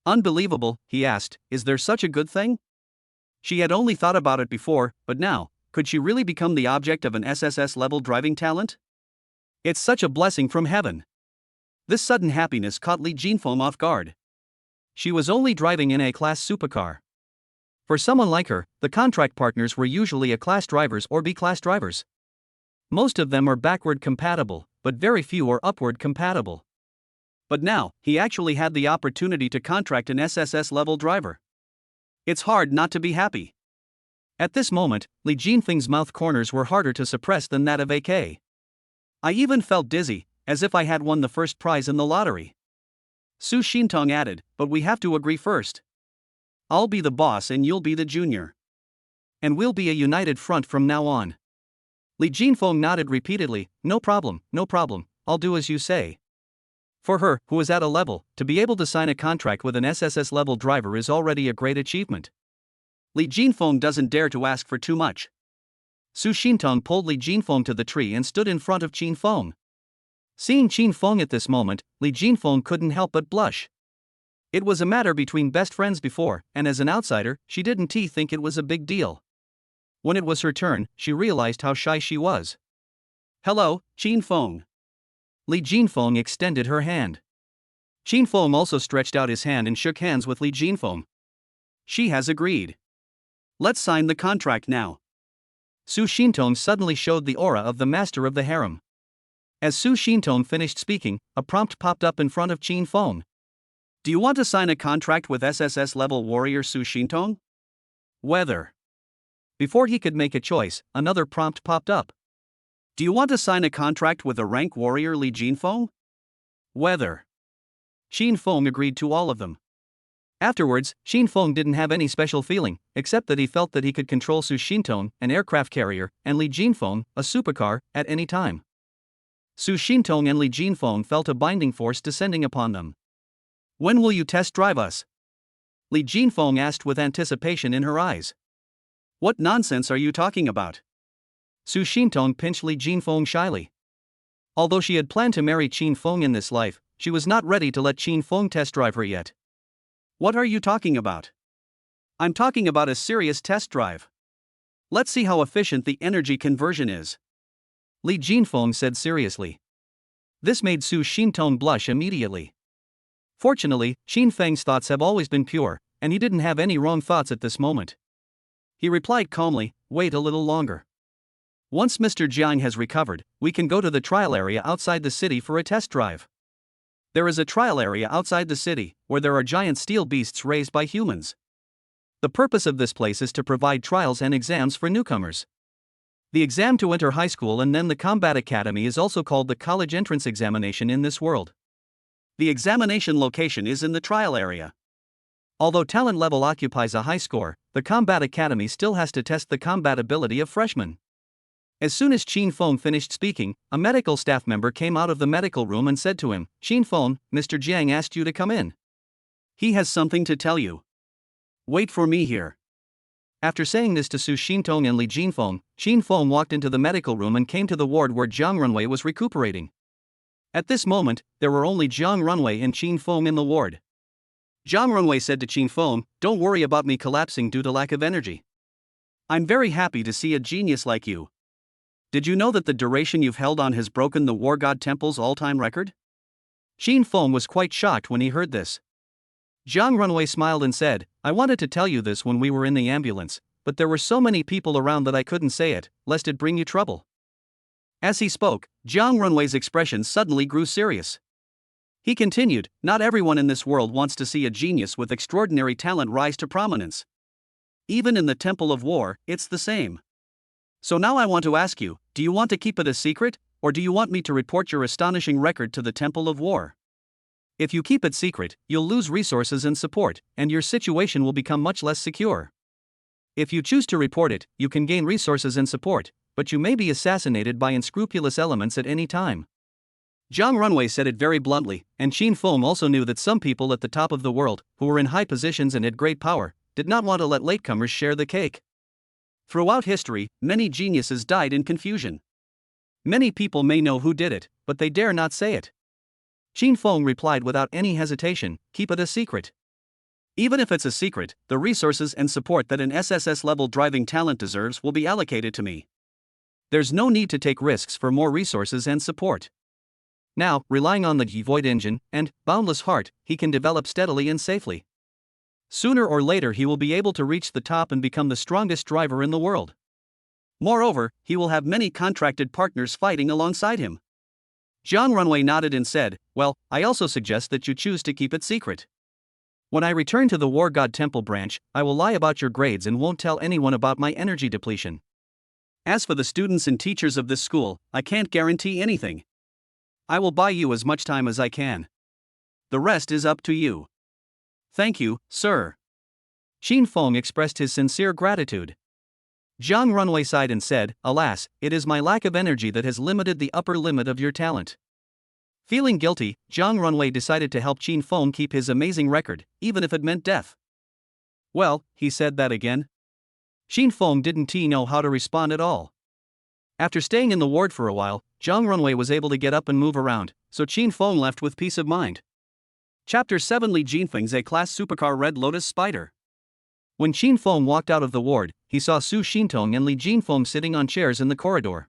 "Unbelievable," he asked, "is there such a good thing?" She had only thought about it before, but now, could she really become the object of an SSS-level driving talent? It's such a blessing from heaven. This sudden happiness caught Li Jinfeng off guard. She was only driving in a class supercar. For someone like her, the contract partners were usually A-class drivers or B-class drivers. Most of them are backward compatible, but very few are upward compatible. But now, he actually had the opportunity to contract an SSS-level driver. It's hard not to be happy. At this moment, Li Jinfeng's mouth corners were harder to suppress than that of AK. I even felt dizzy, as if I had won the first prize in the lottery. Su Xintong added, "But we have to agree first. I'll be the boss and you'll be the junior. And we'll be a united front from now on." Li Jinfeng nodded repeatedly, no problem, I'll do as you say." For her, who is at a level, to be able to sign a contract with an SSS-level driver is already a great achievement. Li Jinfeng doesn't dare to ask for too much. Su Xintong pulled Li Jinfeng to the tree and stood in front of Xin Feng. Seeing Xin Feng at this moment, Li Jinfeng couldn't help but blush. It was a matter between best friends before, and as an outsider, she didn't think it was a big deal. When it was her turn, she realized how shy she was. "Hello, Xin Feng." Li Jinfeng extended her hand. Feng also stretched out his hand and shook hands with Li Feng. She has agreed. Let's sign the contract now. Su Xintong suddenly showed the aura of the master of the harem. As Su Xintong finished speaking, a prompt popped up in front of Feng. Do you want to sign a contract with SSS-level warrior Su Xintong? Whether. Before he could make a choice, another prompt popped up. Do you want to sign a contract with a rank warrior Li Feng? Whether. Feng agreed to all of them. Afterwards, Feng didn't have any special feeling, except that he felt that he could control Su Xintong, an aircraft carrier, and Li Feng, a supercar, at any time. Su Xintong and Li Feng felt a binding force descending upon them. When will you test drive us? Li Feng asked with anticipation in her eyes. What nonsense are you talking about? Su Xintong pinched Li Feng shyly. Although she had planned to marry Feng in this life, she was not ready to let Feng test drive her yet. What are you talking about? I'm talking about a serious test drive. Let's see how efficient the energy conversion is. Li Feng said seriously. This made Su Xintong blush immediately. Fortunately, Feng's thoughts have always been pure, and he didn't have any wrong thoughts at this moment. He replied calmly, wait a little longer. Once Mr. Jiang has recovered, we can go to the trial area outside the city for a test drive. There is a trial area outside the city, where there are giant steel beasts raised by humans. The purpose of this place is to provide trials and exams for newcomers. The exam to enter high school and then the combat academy is also called the college entrance examination in this world. The examination location is in the trial area. Although talent level occupies a high score, the combat academy still has to test the combat ability of freshmen. As soon as Feng finished speaking, a medical staff member came out of the medical room and said to him, Feng, Mr. Jiang asked you to come in. He has something to tell you. Wait for me here. After saying this to Su Xintong and Li Feng walked into the medical room and came to the ward where Jiang Runwei was recuperating. At this moment, there were only Jiang Runwei and Feng in the ward. Jiang Runwei said to Feng, don't worry about me collapsing due to lack of energy. I'm very happy to see a genius like you. Did you know that the duration you've held on has broken the War God Temple's all-time record? Feng was quite shocked when he heard this. Jiang Runwei smiled and said, I wanted to tell you this when we were in the ambulance, but there were so many people around that I couldn't say it, lest it bring you trouble. As he spoke, Jiang Runwei's expression suddenly grew serious. He continued, not everyone in this world wants to see a genius with extraordinary talent rise to prominence. Even in the Temple of War, it's the same. So now I want to ask you, do you want to keep it a secret, or do you want me to report your astonishing record to the Temple of War? If you keep it secret, you'll lose resources and support, and your situation will become much less secure. If you choose to report it, you can gain resources and support, but you may be assassinated by unscrupulous elements at any time. Jiang Runwei said it very bluntly, and Feng also knew that some people at the top of the world, who were in high positions and had great power, did not want to let latecomers share the cake. Throughout history, many geniuses died in confusion. Many people may know who did it, but they dare not say it. Feng replied without any hesitation, keep it a secret. Even if it's a secret, the resources and support that an SSS-level driving talent deserves will be allocated to me. There's no need to take risks for more resources and support. Now, relying on the Void engine and boundless heart, he can develop steadily and safely. Sooner or later he will be able to reach the top and become the strongest driver in the world. Moreover, he will have many contracted partners fighting alongside him. Jiang Runwei nodded and said, well, I also suggest that you choose to keep it secret. When I return to the War God Temple branch, I will lie about your grades and won't tell anyone about my energy depletion. As for the students and teachers of this school, I can't guarantee anything. I will buy you as much time as I can. The rest is up to you. Thank you, sir. Feng expressed his sincere gratitude. Jiang Runwei sighed and said, alas, it is my lack of energy that has limited the upper limit of your talent. Feeling guilty, Jiang Runwei decided to help Feng keep his amazing record, even if it meant death. Well, he said that again. Feng didn't know how to respond at all. After staying in the ward for a while, Jiang Runwei was able to get up and move around, so Feng left with peace of mind. Chapter 7 Li Jinfeng's A-Class Supercar Red Lotus Spider. When Feng walked out of the ward, he saw Su Xintong and Li Feng sitting on chairs in the corridor.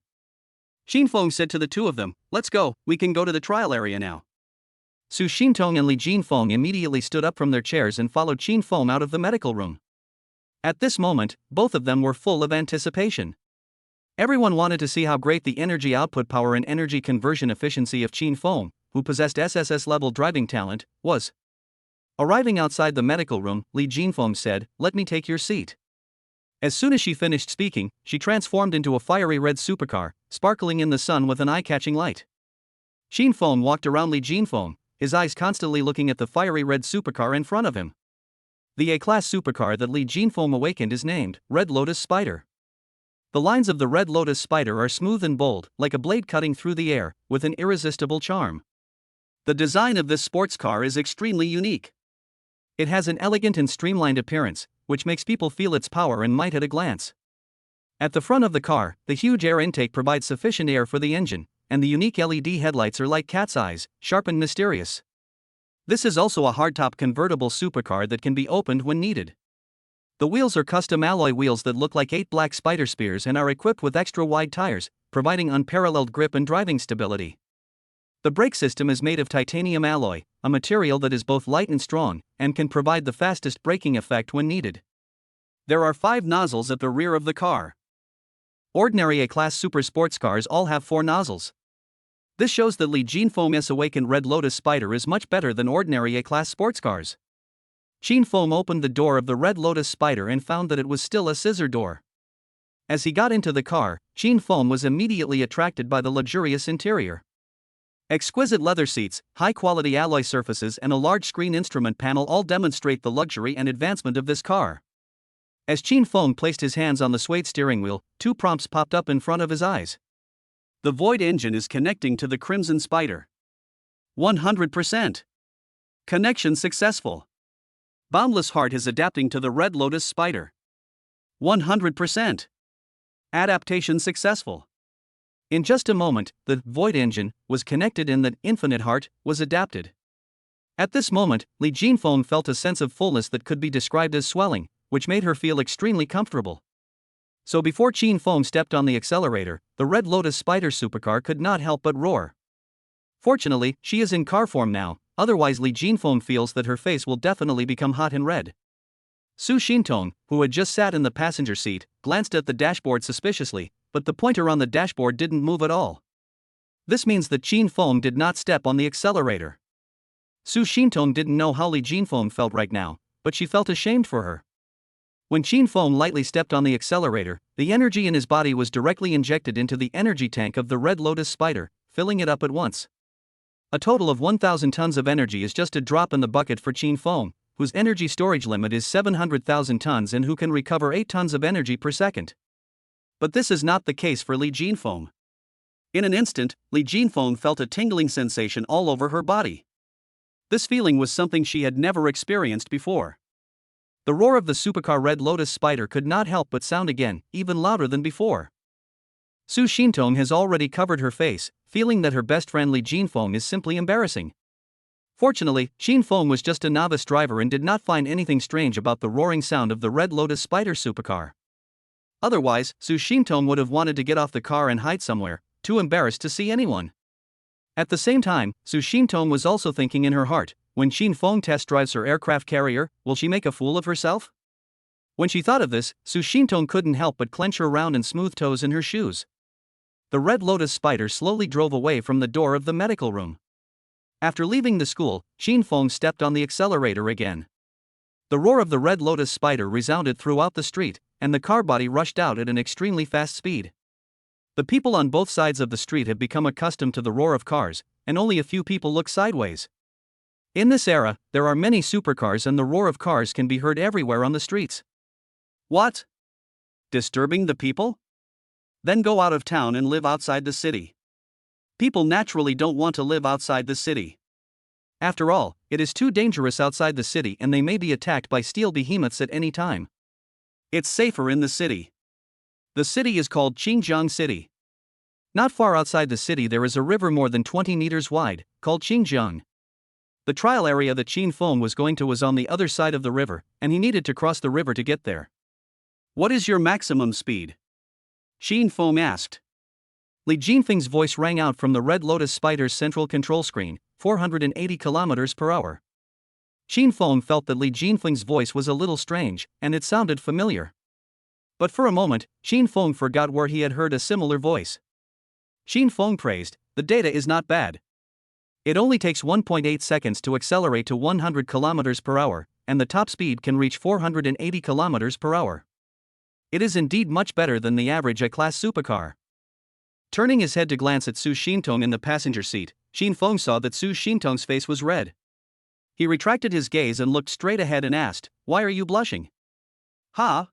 Feng said to the two of them, let's go, we can go to the trial area now. Su Xintong and Li Jinfeng immediately stood up from their chairs and followed Qin Feng out of the medical room. At this moment, both of them were full of anticipation. Everyone wanted to see how great the energy output power and energy conversion efficiency of Qin Feng, who possessed SSS-level driving talent, was. Arriving outside the medical room, Li Jinfeng said, "Let me take your seat." As soon as she finished speaking, she transformed into a fiery red supercar, sparkling in the sun with an eye-catching light. Qin Feng walked around Li Jinfeng, his eyes constantly looking at the fiery red supercar in front of him. The A-class supercar that Li Jinfeng awakened is named Red Lotus Spider. The lines of the Red Lotus Spider are smooth and bold, like a blade cutting through the air, with an irresistible charm. The design of this sports car is extremely unique. It has an elegant and streamlined appearance, which makes people feel its power and might at a glance. At the front of the car, the huge air intake provides sufficient air for the engine, and the unique LED headlights are like cat's eyes, sharp and mysterious. This is also a hardtop convertible supercar that can be opened when needed. The wheels are custom alloy wheels that look like 8 black spider spears and are equipped with extra wide tires, providing unparalleled grip and driving stability. The brake system is made of titanium alloy, a material that is both light and strong, and can provide the fastest braking effect when needed. There are 5 nozzles at the rear of the car. Ordinary A-class super sports cars all have 4 nozzles. This shows that Li Jinfeng's awakened Red Lotus Spider is much better than ordinary A-class sports cars. Qin Feng opened the door of the Red Lotus Spider and found that it was still a scissor door. As he got into the car, Qin Feng was immediately attracted by the luxurious interior. Exquisite leather seats, high-quality alloy surfaces and a large-screen instrument panel all demonstrate the luxury and advancement of this car. As Qin Feng placed his hands on the suede steering wheel, 2 prompts popped up in front of his eyes. The Void engine is connecting to the Crimson Spider. 100%. Connection successful. Boundless Heart is adapting to the Red Lotus Spider. 100%. Adaptation successful. In just a moment, the Void engine was connected and the Infinite Heart was adapted. At this moment, Li Jinfeng felt a sense of fullness that could be described as swelling, which made her feel extremely comfortable. So before Qin Feng stepped on the accelerator, the Red Lotus Spider supercar could not help but roar. Fortunately, she is in car form now, otherwise Li Jinfeng feels that her face will definitely become hot and red. Su Xintong, who had just sat in the passenger seat, glanced at the dashboard suspiciously, but the pointer on the dashboard didn't move at all. This means that Qin Feng did not step on the accelerator. Su Xintong didn't know how Li Jinfeng felt right now, but she felt ashamed for her. When Qin Feng lightly stepped on the accelerator, the energy in his body was directly injected into the energy tank of the Red Lotus Spider, filling it up at once. A total of 1,000 tons of energy is just a drop in the bucket for Qin Feng, whose energy storage limit is 700,000 tons and who can recover 8 tons of energy per second. But this is not the case for Li Jinfeng. In an instant, Li Jinfeng felt a tingling sensation all over her body. This feeling was something she had never experienced before. The roar of the supercar Red Lotus Spider could not help but sound again, even louder than before. Su Xintong has already covered her face, feeling that her best friend Li Jinfeng is simply embarrassing. Fortunately, Qin Feng was just a novice driver and did not find anything strange about the roaring sound of the Red Lotus Spider supercar. Otherwise, Su Xintong would have wanted to get off the car and hide somewhere, too embarrassed to see anyone. At the same time, Su Xintong was also thinking in her heart, when Qin Feng test drives her aircraft carrier, will she make a fool of herself? When she thought of this, Su Xintong couldn't help but clench her round and smooth toes in her shoes. The Red Lotus Spider slowly drove away from the door of the medical room. After leaving the school, Qin Feng stepped on the accelerator again. The roar of the Red Lotus Spider resounded throughout the street, and the car body rushed out at an extremely fast speed. The people on both sides of the street have become accustomed to the roar of cars, and only a few people look sideways. In this era, there are many supercars and the roar of cars can be heard everywhere on the streets. What? Disturbing the people? Then go out of town and live outside the city. People naturally don't want to live outside the city. After all, it is too dangerous outside the city and they may be attacked by steel behemoths at any time. It's safer in the city. The city is called Xinjiang City. Not far outside the city there is a river more than 20 meters wide, called Xinjiang. The trial area that Qin Feng was going to was on the other side of the river, and he needed to cross the river to get there. What is your maximum speed? Qin Feng asked. Li Jinfeng's voice rang out from the Red Lotus Spider's central control screen, 480 kilometers per hour. Xin Feng felt that Li Jinfeng's voice was a little strange, and it sounded familiar. But for a moment, Xin Feng forgot where he had heard a similar voice. Xin Feng praised, "The data is not bad. It only takes 1.8 seconds to accelerate to 100 kilometers per hour, and the top speed can reach 480 kilometers per hour. It is indeed much better than the average A-class supercar." Turning his head to glance at Su Xintong in the passenger seat, Xin Feng saw that Su Xintong's face was red. He retracted his gaze and looked straight ahead and asked, "Why are you blushing?" "Huh?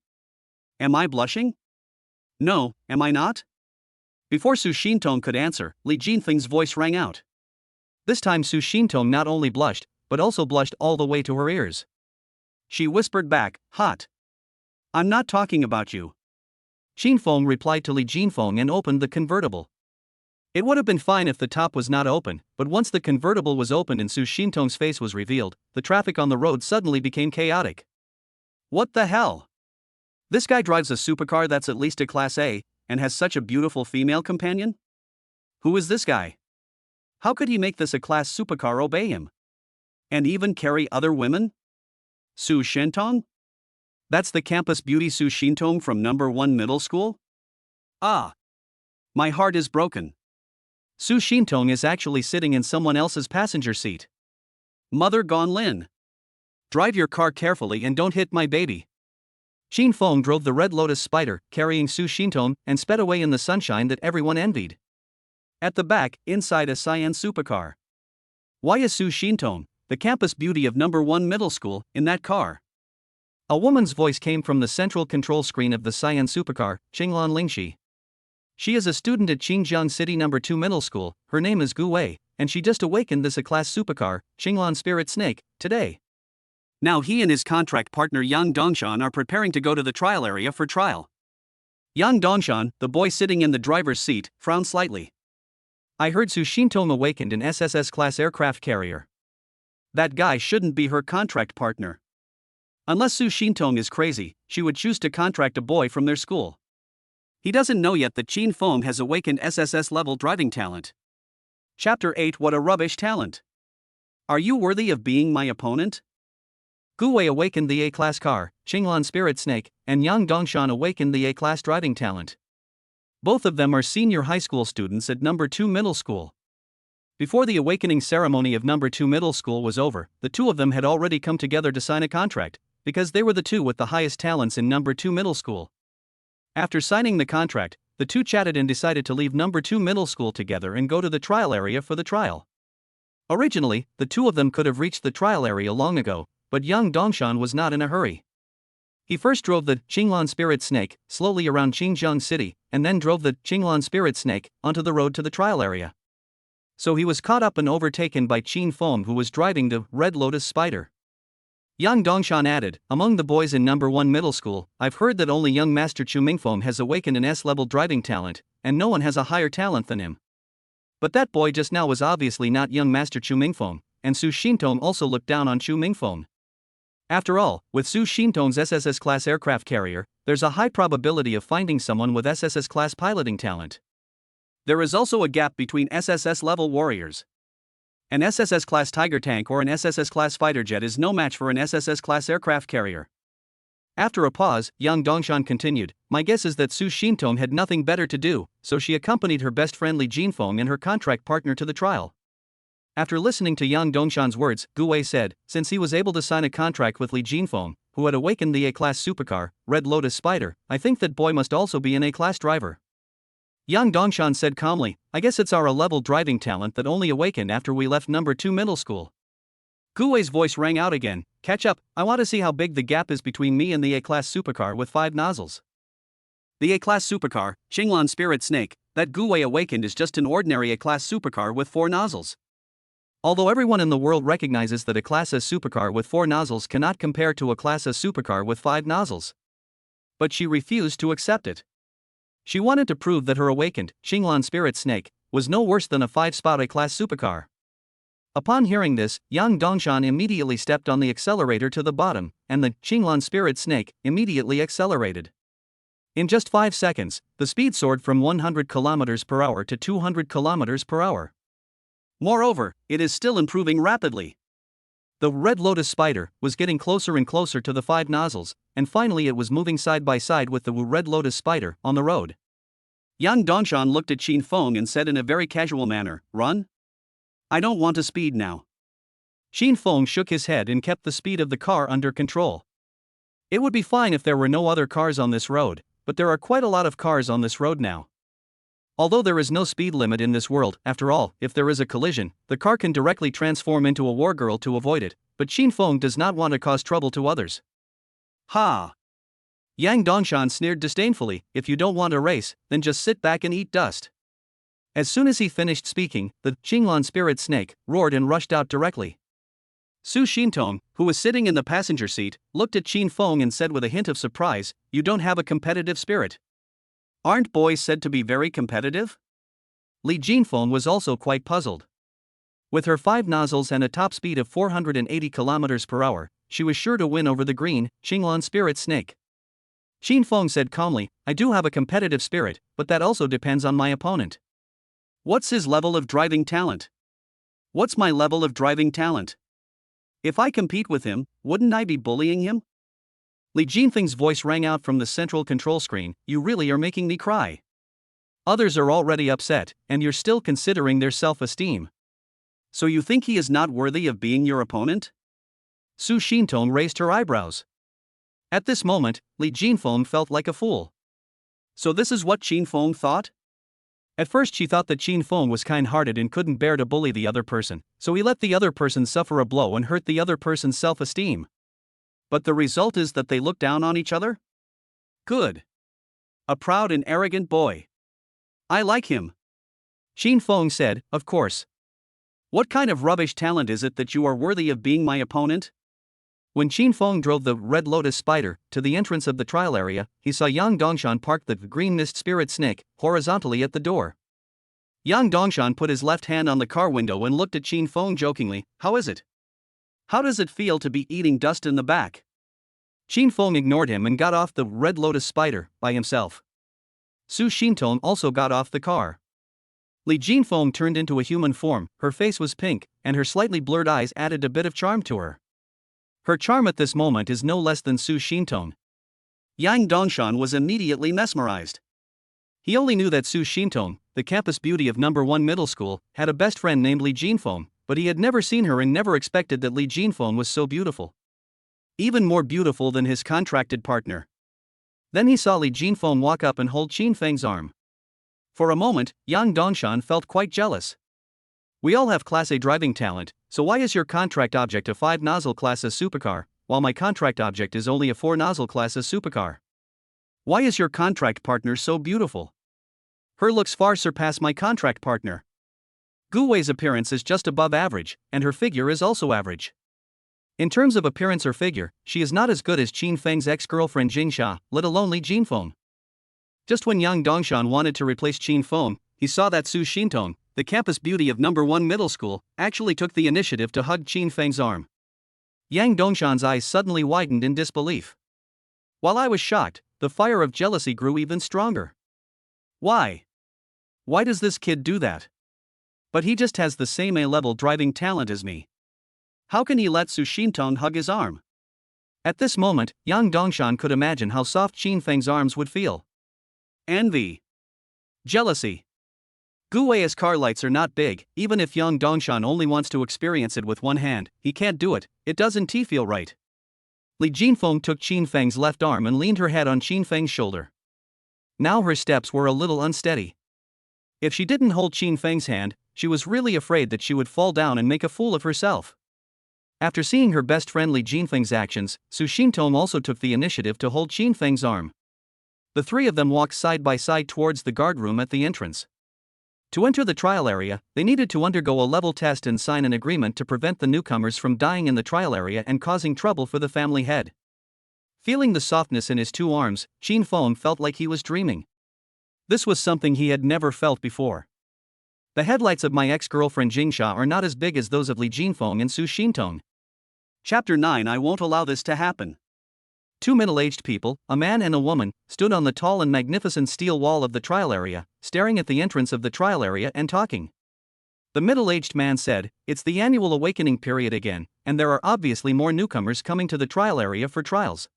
Am I blushing? No, am I not?" Before Su Xintong could answer, Li Jinfeng's voice rang out. This time Su Xintong not only blushed, but also blushed all the way to her ears. She whispered back, "Hot. I'm not talking about you." Xin Feng replied to Li Jinfeng and opened the convertible. It would have been fine if the top was not open, but once the convertible was opened and Su Xintong's face was revealed, the traffic on the road suddenly became chaotic. What the hell? This guy drives a supercar that's at least a Class A, and has such a beautiful female companion? Who is this guy? How could he make this A-class supercar obey him? And even carry other women? Su Xintong? That's the campus beauty Su Xintong from number 1 middle school? Ah. My heart is broken. Su Xintong is actually sitting in someone else's passenger seat. Mother Gone Lin. Drive your car carefully and don't hit my baby. Xin Feng drove the Red Lotus Spider, carrying Su Xintong, and sped away in the sunshine that everyone envied. At the back, inside a cyan supercar. Why is Su Xintong, the campus beauty of number 1 middle school, in that car? A woman's voice came from the central control screen of the cyan supercar, Qinglan Lingxi. She is a student at Xinjiang City number 2 middle school. Her name is Gu Wei, and she just awakened this A-class supercar, Qinglan Spirit Snake, today. Now he and his contract partner Yang Dongshan are preparing to go to the trial area for trial. Yang Dongshan, the boy sitting in the driver's seat, frowned slightly. I heard Su Xintong awakened an SSS-class aircraft carrier. That guy shouldn't be her contract partner. Unless Su Xintong is crazy, she would choose to contract a boy from their school. He doesn't know yet that Xin Feng has awakened SSS-level driving talent. Chapter 8. What a rubbish talent. Are you worthy of being my opponent? Gu Wei awakened the A-class car, Qinglan Spirit Snake, and Yang Dongshan awakened the A-class driving talent. Both of them are senior high school students at number 2 middle school. Before the awakening ceremony of number 2 middle school was over, the two of them had already come together to sign a contract, because they were the two with the highest talents in number 2 middle school. After signing the contract, the two chatted and decided to leave number 2 middle school together and go to the trial area for the trial. Originally, the two of them could have reached the trial area long ago, but Yang Dongshan was not in a hurry. He first drove the Qinglan Spirit Snake slowly around Xinjiang City, and then drove the Qinglan Spirit Snake onto the road to the trial area. So he was caught up and overtaken by Xin Feng, who was driving the Red Lotus Spider. Yang Dongshan added, among the boys in number 1 middle school, I've heard that only young Master Chu Mingfeng has awakened an S-level driving talent, and no one has a higher talent than him. But that boy just now was obviously not young Master Chu Mingfeng, and Su Xintong also looked down on Chu Mingfeng. After all, with Su Xintong's SSS-class aircraft carrier, there's a high probability of finding someone with SSS-class piloting talent. There is also a gap between SSS-level warriors. An SSS-class Tiger tank or an SSS-class fighter jet is no match for an SSS-class aircraft carrier. After a pause, Yang Dongshan continued, my guess is that Su Xintong had nothing better to do, so she accompanied her best friend Li Jinfeng and her contract partner to the trial. After listening to Yang Dongshan's words, Gu Wei said, since he was able to sign a contract with Li Jinfeng, who had awakened the A-class supercar, Red Lotus Spider, I think that boy must also be an A-class driver. Yang Dongshan said calmly, I guess it's our A-level driving talent that only awakened after we left number 2 middle school. Gu Wei's voice rang out again, catch up, I want to see how big the gap is between me and the A-class supercar with 5 nozzles. The A-class supercar, Qinglan Spirit Snake, that Gu Wei awakened is just an ordinary A-class supercar with 4 nozzles. Although everyone in the world recognizes that a Class S supercar with 4 nozzles cannot compare to a Class S supercar with 5 nozzles. But she refused to accept it. She wanted to prove that her awakened, Qinglan Spirit Snake, was no worse than a 5-spout A-class supercar. Upon hearing this, Yang Dongshan immediately stepped on the accelerator to the bottom, and the Qinglan Spirit Snake immediately accelerated. In just 5 seconds, the speed soared from 100 km per hour to 200 km per hour. Moreover, it is still improving rapidly. The Red Lotus spider was getting closer and closer to the 5 nozzles, and finally it was moving side by side with the Red Lotus spider on the road. Yang Dongshan looked at Qin Feng and said in a very casual manner, "Run? I don't want to speed now." Qin Feng shook his head and kept the speed of the car under control. It would be fine if there were no other cars on this road, but there are quite a lot of cars on this road now. Although there is no speed limit in this world, after all, if there is a collision, the car can directly transform into a war girl to avoid it, but Qin Feng does not want to cause trouble to others. Ha! Yang Dongshan sneered disdainfully, "If you don't want a race, then just sit back and eat dust." As soon as he finished speaking, the Qinglan spirit snake roared and rushed out directly. Su Shintong, who was sitting in the passenger seat, looked at Qin Feng and said with a hint of surprise, "You don't have a competitive spirit. Aren't boys said to be very competitive?" Li Jinfeng was also quite puzzled. With her 5 nozzles and a top speed of 480 km per hour, she was sure to win over the green, Qinglan spirit snake. Qin Feng said calmly, "I do have a competitive spirit, but that also depends on my opponent. What's his level of driving talent? What's my level of driving talent? If I compete with him, wouldn't I be bullying him?" Li Jinfeng's voice rang out from the central control screen, "You really are making me cry. Others are already upset, and you're still considering their self-esteem. So you think he is not worthy of being your opponent?" Su Shintong raised her eyebrows. At this moment, Li Jinfeng felt like a fool. So this is what Qin Feng thought? At first she thought that Qin Feng was kind-hearted and couldn't bear to bully the other person, so he let the other person suffer a blow and hurt the other person's self-esteem. But the result is that they look down on each other? Good. A proud and arrogant boy. I like him. Qin Feng said, "Of course. What kind of rubbish talent is it that you are worthy of being my opponent?" When Qin Feng drove the Red Lotus spider to the entrance of the trial area, he saw Yang Dongshan park the green mist spirit snake horizontally at the door. Yang Dongshan put his left hand on the car window and looked at Qin Feng jokingly, "How is it? How does it feel to be eating dust in the back?" Qin Feng ignored him and got off the Red Lotus spider by himself. Su Shintong also got off the car. Li Jinfeng turned into a human form, her face was pink, and her slightly blurred eyes added a bit of charm to her. Her charm at this moment is no less than Su Shintong. Yang Dongshan was immediately mesmerized. He only knew that Su Shintong, the campus beauty of No. 1 middle school, had a best friend named Li Jinfeng, but he had never seen her and never expected that Li Jinfeng was so beautiful. Even more beautiful than his contracted partner. Then he saw Li Jinfeng walk up and hold Qin Feng's arm. For a moment, Yang Dongshan felt quite jealous. "We all have Class A driving talent, so why is your contract object a 5-nozzle Class A supercar, while my contract object is only a 4-nozzle Class A supercar? Why is your contract partner so beautiful? Her looks far surpass my contract partner. Gu Wei's appearance is just above average, and her figure is also average. In terms of appearance or figure, she is not as good as Qin Feng's ex-girlfriend Jingsha, let alone Li Jinfeng." Just when Yang Dongshan wanted to replace Qin Feng, he saw that Su Shintong, the campus beauty of No. 1 middle school, actually took the initiative to hug Qin Feng's arm. Yang Dongshan's eyes suddenly widened in disbelief. While I was shocked, the fire of jealousy grew even stronger. Why? Why does this kid do that? But he just has the same A-level driving talent as me. How can he let Su Shintong hug his arm? At this moment, Yang Dongshan could imagine how soft Qin Feng's arms would feel. Envy. Jealousy. Gu Wei's car lights are not big, even if Yang Dongshan only wants to experience it with one hand, he can't do it, it doesn't feel right. Li Jinfeng took Qin Feng's left arm and leaned her head on Qin Feng's shoulder. Now her steps were a little unsteady. If she didn't hold Qin Feng's hand, she was really afraid that she would fall down and make a fool of herself. After seeing her best friend Li Jinfeng's actions, Su Shintong also took the initiative to hold Qin Feng's arm. The three of them walked side by side towards the guard room at the entrance. To enter the trial area, they needed to undergo a level test and sign an agreement to prevent the newcomers from dying in the trial area and causing trouble for the family head. Feeling the softness in his 2 arms, Qin Feng felt like he was dreaming. This was something he had never felt before. The headlights of my ex-girlfriend Jingsha are not as big as those of Li Jinfeng and Su Shintong. Chapter 9. I won't allow this to happen. 2 middle-aged people, a man and a woman, stood on the tall and magnificent steel wall of the trial area, staring at the entrance of the trial area and talking. The middle-aged man said, "It's the annual awakening period again, and there are obviously more newcomers coming to the trial area for trials."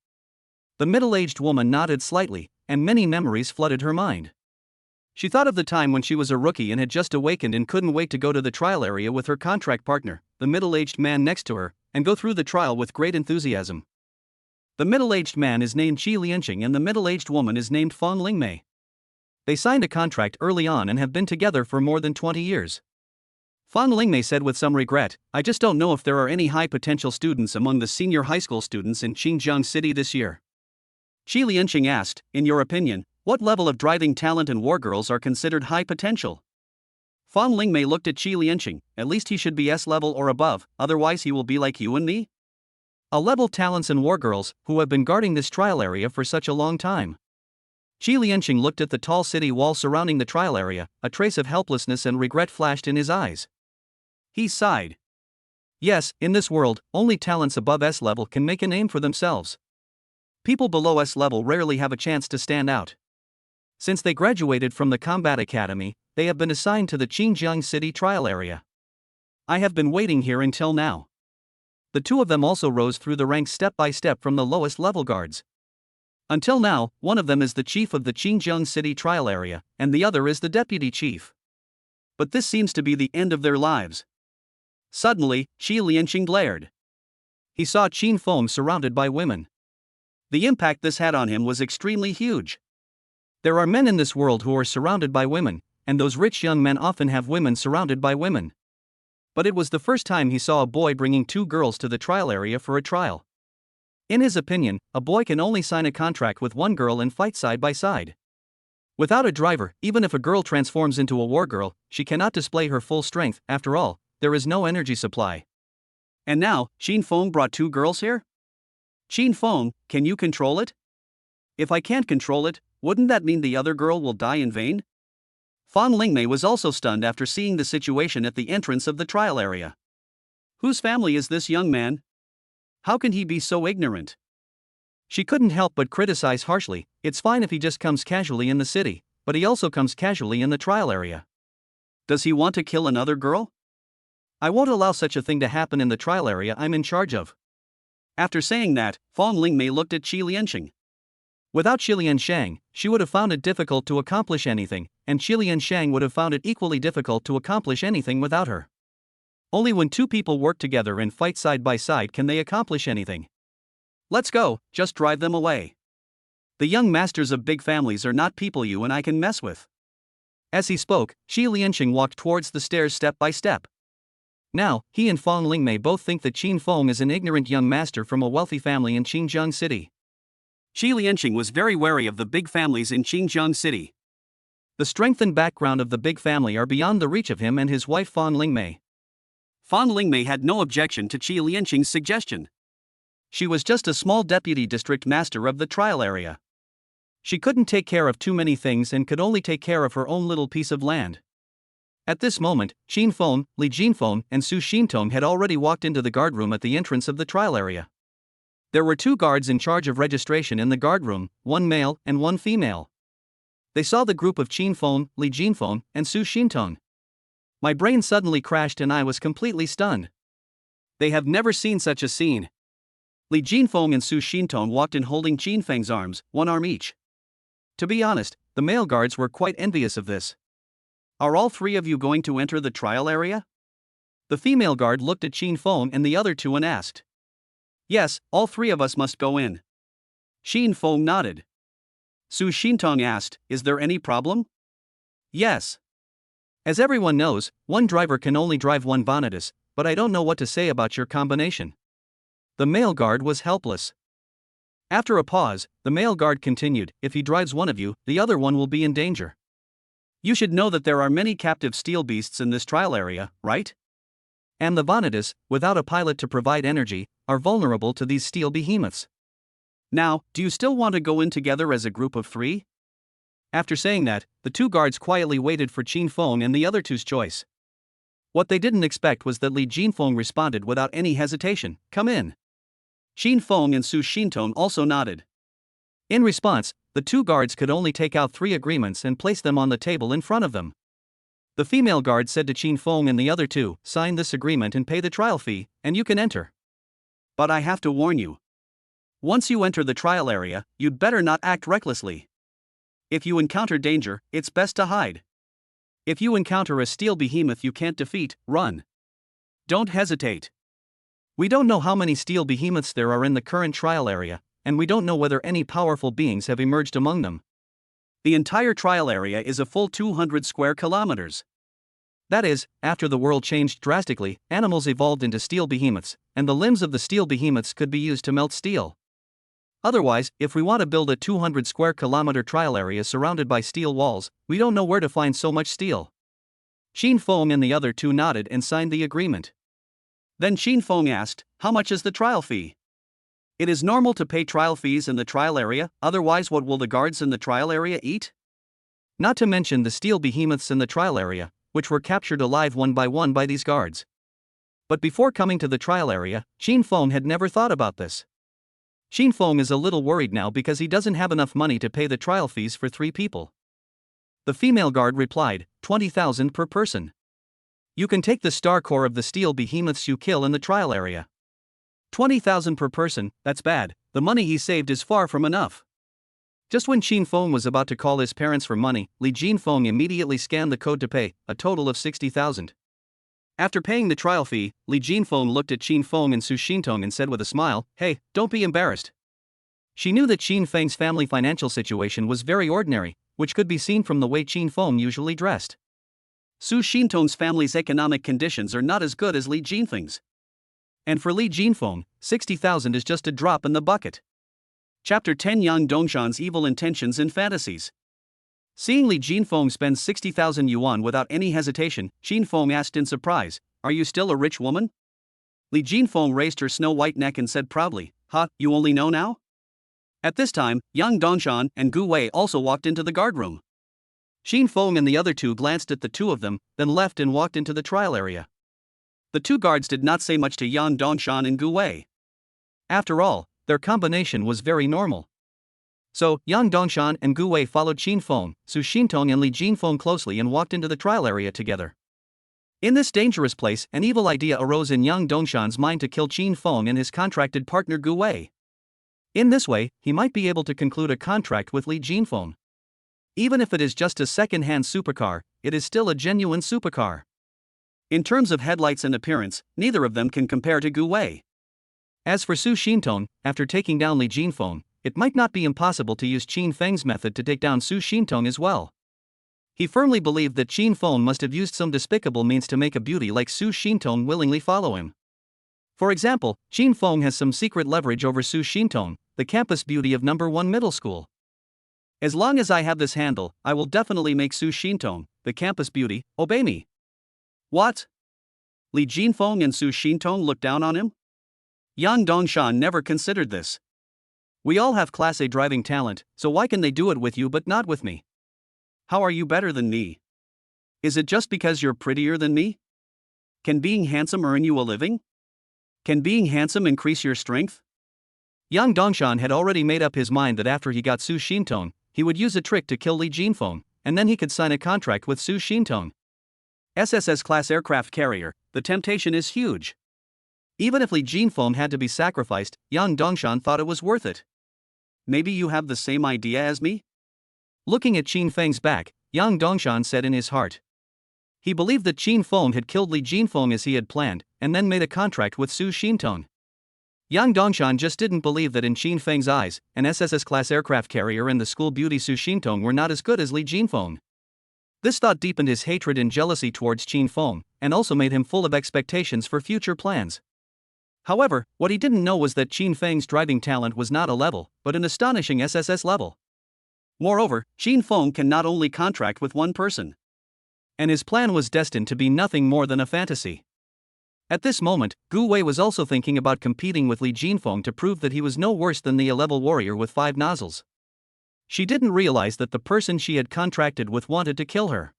The middle-aged woman nodded slightly, and many memories flooded her mind. She thought of the time when she was a rookie and had just awakened and couldn't wait to go to the trial area with her contract partner, the middle-aged man next to her, and go through the trial with great enthusiasm. The middle-aged man is named Qi Lianqing and the middle-aged woman is named Fang Lingmei. They signed a contract early on and have been together for more than 20 years. Fang Lingmei said with some regret, "I just don't know if there are any high-potential students among the senior high school students in Xinjiang City this year." Qi Lianqing asked, "In your opinion, what level of driving talent and war girls are considered high potential?" Fang Lingmei looked at Qi Lianqing, "At least he should be S-level or above, otherwise he will be like you and me? A-level talents and war girls, who have been guarding this trial area for such a long time." Qi Lianqing looked at the tall city wall surrounding the trial area, a trace of helplessness and regret flashed in his eyes. He sighed. Yes, in this world, only talents above S-level can make a name for themselves. People below S-level rarely have a chance to stand out. Since they graduated from the combat academy, they have been assigned to the Xinjiang City trial area. I have been waiting here until now. The two of them also rose through the ranks step by step from the lowest level guards. Until now, one of them is the chief of the Xinjiang City trial area, and the other is the deputy chief. But this seems to be the end of their lives. Suddenly, Qi Lianqing glared. He saw Qin Feng surrounded by women. The impact this had on him was extremely huge. There are men in this world who are surrounded by women, and those rich young men often have women surrounded by women. But it was the first time he saw a boy bringing two girls to the trial area for a trial. In his opinion, a boy can only sign a contract with one girl and fight side by side. Without a driver, even if a girl transforms into a war girl, she cannot display her full strength. After all, there is no energy supply. And now, Qin Feng brought two girls here? Qin Feng, can you control it? If I can't control it, wouldn't that mean the other girl will die in vain? Fang Lingmei was also stunned after seeing the situation at the entrance of the trial area. Whose family is this young man? How can he be so ignorant? She couldn't help but criticize harshly. It's fine if he just comes casually in the city, but he also comes casually in the trial area. Does he want to kill another girl? I won't allow such a thing to happen in the trial area I'm in charge of. After saying that, Fang Lingmei looked at Qi Lianqing. Without Qi Lianshang, she would have found it difficult to accomplish anything, and Qi Lianshang would have found it equally difficult to accomplish anything without her. Only when two people work together and fight side by side can they accomplish anything. Let's go, just drive them away. The young masters of big families are not people you and I can mess with. As he spoke, Qi Lianqing walked towards the stairs step by step. Now, he and Fang Lingmei both think that Qin Feng is an ignorant young master from a wealthy family in Xinjiang City. Qi Lianqing was very wary of the big families in Xinjiang City. The strength and background of the big family are beyond the reach of him and his wife Fang Lingmei. Fang Lingmei had no objection to Qi Lianqing's suggestion. She was just a small deputy district master of the trial area. She couldn't take care of too many things and could only take care of her own little piece of land. At this moment, Qin Feng, Li Jinfeng, and Su Xintong had already walked into the guard room at the entrance of the trial area. There were two guards in charge of registration in the guard room, one male and one female. They saw the group of Qin Feng, Li Jinfeng, and Su Xintong. My brain suddenly crashed and I was completely stunned. They have never seen such a scene. Li Jinfeng and Su Xintong walked in holding Qin Feng's arms, one arm each. To be honest, the male guards were quite envious of this. Are all three of you going to enter the trial area? The female guard looked at Qin Feng and the other two and asked. Yes, all three of us must go in. Qin Feng nodded. Su Xintong asked, is there any problem? Yes. As everyone knows, one driver can only drive one Vanitas, but I don't know what to say about your combination. The male guard was helpless. After a pause, the male guard continued, if he drives one of you, the other one will be in danger. You should know that there are many captive steel beasts in this trial area, right? And the Vanitas, without a pilot to provide energy, are vulnerable to these steel behemoths. Now, do you still want to go in together as a group of three? After saying that, the two guards quietly waited for Qin Feng and the other two's choice. What they didn't expect was that Li Jinfeng responded without any hesitation, come in. Qin Feng and Su Xintong also nodded. In response, the two guards could only take out 3 agreements and place them on the table in front of them. The female guard said to Qin Feng and the other two, "Sign this agreement and pay the trial fee, and you can enter. But I have to warn you. Once you enter the trial area, you'd better not act recklessly. If you encounter danger, it's best to hide. If you encounter a steel behemoth you can't defeat, run. Don't hesitate. We don't know how many steel behemoths there are in the current trial area, and we don't know whether any powerful beings have emerged among them. The entire trial area is a full 200 square kilometers. That is, after the world changed drastically, animals evolved into steel behemoths, and the limbs of the steel behemoths could be used to melt steel. Otherwise, if we want to build a 200 square kilometer trial area surrounded by steel walls, we don't know where to find so much steel." Qin Feng and the other two nodded and signed the agreement. Then Qin Feng asked, "How much is the trial fee?" "It is normal to pay trial fees in the trial area, otherwise what will the guards in the trial area eat? Not to mention the steel behemoths in the trial area, which were captured alive one by these guards." But before coming to the trial area, Qin Feng had never thought about this. Qin Feng is a little worried now because he doesn't have enough money to pay the trial fees for 3 people. The female guard replied, 20,000 per person. You can take the star core of the steel behemoths you kill in the trial area. 20,000 per person, that's bad, the money he saved is far from enough. Just when Qin Feng was about to call his parents for money, Li Jinfeng immediately scanned the code to pay, a total of 60,000. After paying the trial fee, Li Jinfeng looked at Qin Feng and Su Xintong and said with a smile, "Hey, don't be embarrassed." She knew that Qin Feng's family financial situation was very ordinary, which could be seen from the way Qin Feng usually dressed. Su Xintong's family's economic conditions are not as good as Li Jinfeng's. And for Li Jinfeng, 60,000 is just a drop in the bucket. Chapter 10: Yang Dongshan's Evil Intentions and Fantasies. Seeing Li Jinfeng spend 60,000 yuan without any hesitation, Qin Feng asked in surprise, "Are you still a rich woman?" Li Jinfeng raised her snow-white neck and said proudly, "Ha, you only know now?" At this time, Yang Dongshan and Gu Wei also walked into the guardroom. Qin Feng and the other two glanced at the two of them, then left and walked into the trial area. The two guards did not say much to Yang Dongshan and Gu Wei. After all, their combination was very normal. So, Yang Dongshan and Gu Wei followed Qin Feng, Su Xintong and Li Jinfeng closely and walked into the trial area together. In this dangerous place, an evil idea arose in Yang Dongshan's mind to kill Qin Feng and his contracted partner Gu Wei. In this way, he might be able to conclude a contract with Li Jinfeng. Even if it is just a second-hand supercar, it is still a genuine supercar. In terms of headlights and appearance, neither of them can compare to Gu Wei. As for Su Xintong, after taking down Li Jinfeng, it might not be impossible to use Qin Feng's method to take down Su Xintong as well. He firmly believed that Qin Feng must have used some despicable means to make a beauty like Su Xintong willingly follow him. For example, Qin Feng has some secret leverage over Su Xintong, the campus beauty of number 1 middle school. As long as I have this handle, I will definitely make Su Xintong, the campus beauty, obey me. What? Li Jinfeng and Su Xintong looked down on him? Yang Dongshan never considered this. We all have Class A driving talent, so why can they do it with you but not with me? How are you better than me? Is it just because you're prettier than me? Can being handsome earn you a living? Can being handsome increase your strength? Yang Dongshan had already made up his mind that after he got Su Xintong, he would use a trick to kill Li Jinfeng, and then he could sign a contract with Su Xintong. SSS-class aircraft carrier, the temptation is huge. Even if Li Jinfeng had to be sacrificed, Yang Dongshan thought it was worth it. Maybe you have the same idea as me? Looking at Qin Feng's back, Yang Dongshan said in his heart. He believed that Qin Feng had killed Li Jinfeng as he had planned, and then made a contract with Su Xintong. Yang Dongshan just didn't believe that in Qin Feng's eyes, an SSS-class aircraft carrier and the school beauty Su Xintong were not as good as Li Jinfeng. This thought deepened his hatred and jealousy towards Qin Feng, and also made him full of expectations for future plans. However, what he didn't know was that Qin Feng's driving talent was not a level, but an astonishing SSS level. Moreover, Qin Feng can not only contract with one person. And his plan was destined to be nothing more than a fantasy. At this moment, Gu Wei was also thinking about competing with Li Jinfeng to prove that he was no worse than the A-level warrior with 5 nozzles. She didn't realize that the person she had contracted with wanted to kill her.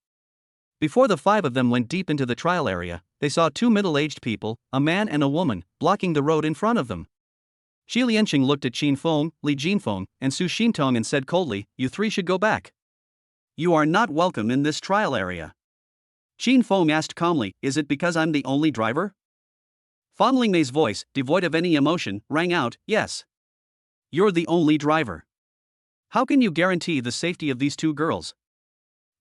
Before the 5 of them went deep into the trial area, they saw 2 middle-aged people, a man and a woman, blocking the road in front of them. Shi Lianqing looked at Qin Feng, Li Jinfeng, and Su Xintong and said coldly, "You 3 should go back. You are not welcome in this trial area." Qin Feng asked calmly, is it because I'm the only driver? Fan Lingmei's voice, devoid of any emotion, rang out, yes. You're the only driver. How can you guarantee the safety of these two girls?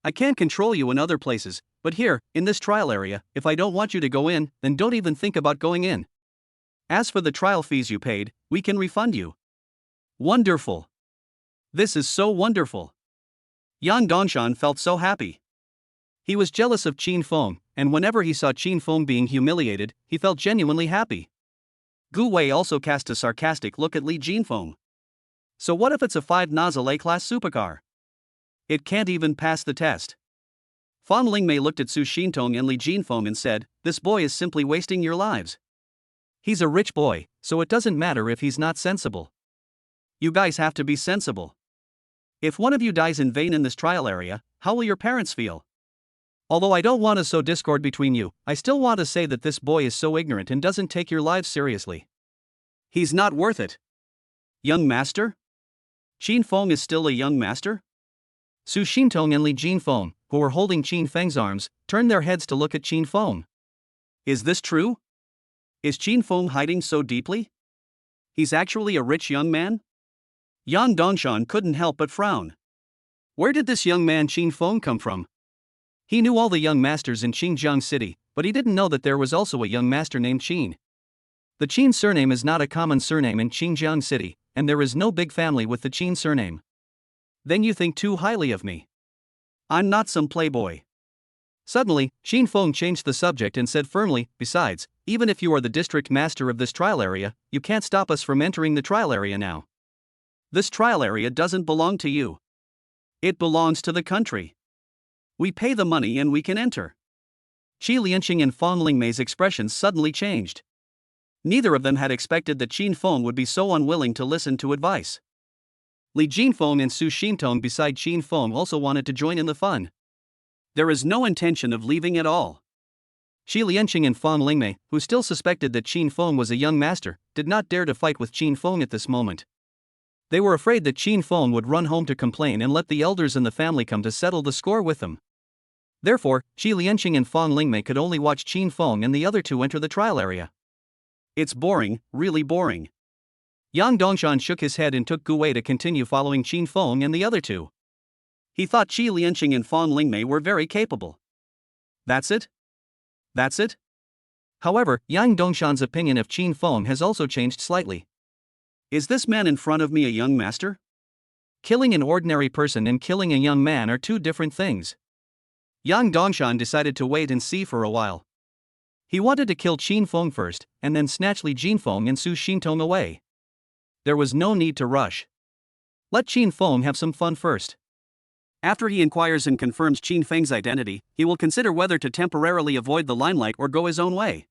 I can't control you in other places, but here, in this trial area, if I don't want you to go in, then don't even think about going in. As for the trial fees you paid, we can refund you. Wonderful. This is so wonderful. Yang Dongshan felt so happy. He was jealous of Qin Feng, and whenever he saw Qin Feng being humiliated, he felt genuinely happy. Gu Wei also cast a sarcastic look at Li Jinfeng. So what if it's a 5 A-class supercar? It can't even pass the test. Fan Lingmei looked at Su Xintong and Li Jinfeng and said, this boy is simply wasting your lives. He's a rich boy, so it doesn't matter if he's not sensible. You guys have to be sensible. If one of you dies in vain in this trial area, how will your parents feel? Although I don't want to sow discord between you, I still want to say that this boy is so ignorant and doesn't take your lives seriously. He's not worth it. Young master? Qin Feng is still a young master? Su Xintong and Li Jinfeng, who were holding Qin Feng's arms, turned their heads to look at Qin Feng. Is this true? Is Qin Feng hiding so deeply? He's actually a rich young man? Yang Dongshan couldn't help but frown. Where did this young man Qin Feng come from? He knew all the young masters in Xinjiang City, but he didn't know that there was also a young master named Qin. The Qin surname is not a common surname in Xinjiang City, and there is no big family with the Qin surname. Then you think too highly of me. I'm not some playboy. Suddenly, Qin Feng changed the subject and said firmly, besides, even if you are the district master of this trial area, you can't stop us from entering the trial area now. This trial area doesn't belong to you. It belongs to the country. We pay the money and we can enter. Qi Lianqing and Fan Lingmei's expressions suddenly changed. Neither of them had expected that Qin Feng would be so unwilling to listen to advice. Li Jinfeng and Su Xintong beside Qin Feng also wanted to join in the fun. There is no intention of leaving at all. Qi Lianqing and Fan Lingmei, who still suspected that Qin Feng was a young master, did not dare to fight with Qin Feng at this moment. They were afraid that Qin Feng would run home to complain and let the elders in the family come to settle the score with them. Therefore, Qi Lianqing and Fan Lingmei could only watch Qin Feng and the other two enter the trial area. It's boring, really boring. Yang Dongshan shook his head and took Gu Wei to continue following Qin Feng and the other two. He thought Qi Lianqing and Fan Lingmei were very capable. That's it? That's it? However, Yang Dongshan's opinion of Qin Feng has also changed slightly. Is this man in front of me a young master? Killing an ordinary person and killing a young man are two different things. Yang Dongshan decided to wait and see for a while. He wanted to kill Qin Feng first, and then snatch Li Jinfeng and Su Xintong away. There was no need to rush. Let Qin Feng have some fun first. After he inquires and confirms Qin Feng's identity, he will consider whether to temporarily avoid the limelight or go his own way.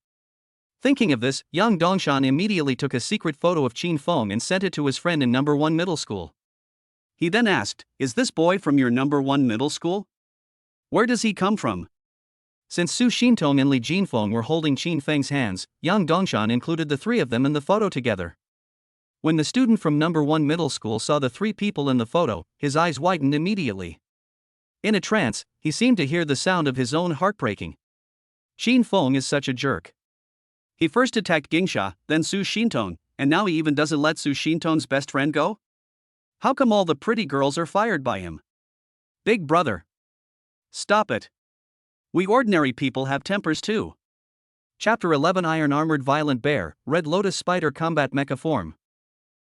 Thinking of this, Yang Dongshan immediately took a secret photo of Qin Feng and sent it to his friend in No. 1 middle school. He then asked, is this boy from your No. 1 middle school? Where does he come from? Since Su Xintong and Li Jinfeng were holding Qin Feng's hands, Yang Dongshan included the three of them in the photo together. When the student from No. 1 middle school saw the three people in the photo, his eyes widened immediately. In a trance, he seemed to hear the sound of his own heart breaking. Qin Feng is such a jerk. He first attacked Gingsha, then Su Xintong, and now he even doesn't let Su Xintong's best friend go? How come all the pretty girls are fired by him? Big brother. Stop it. We ordinary people have tempers too. Chapter 11 Iron Armored Violent Bear, Red Lotus Spider Combat Mecha Form.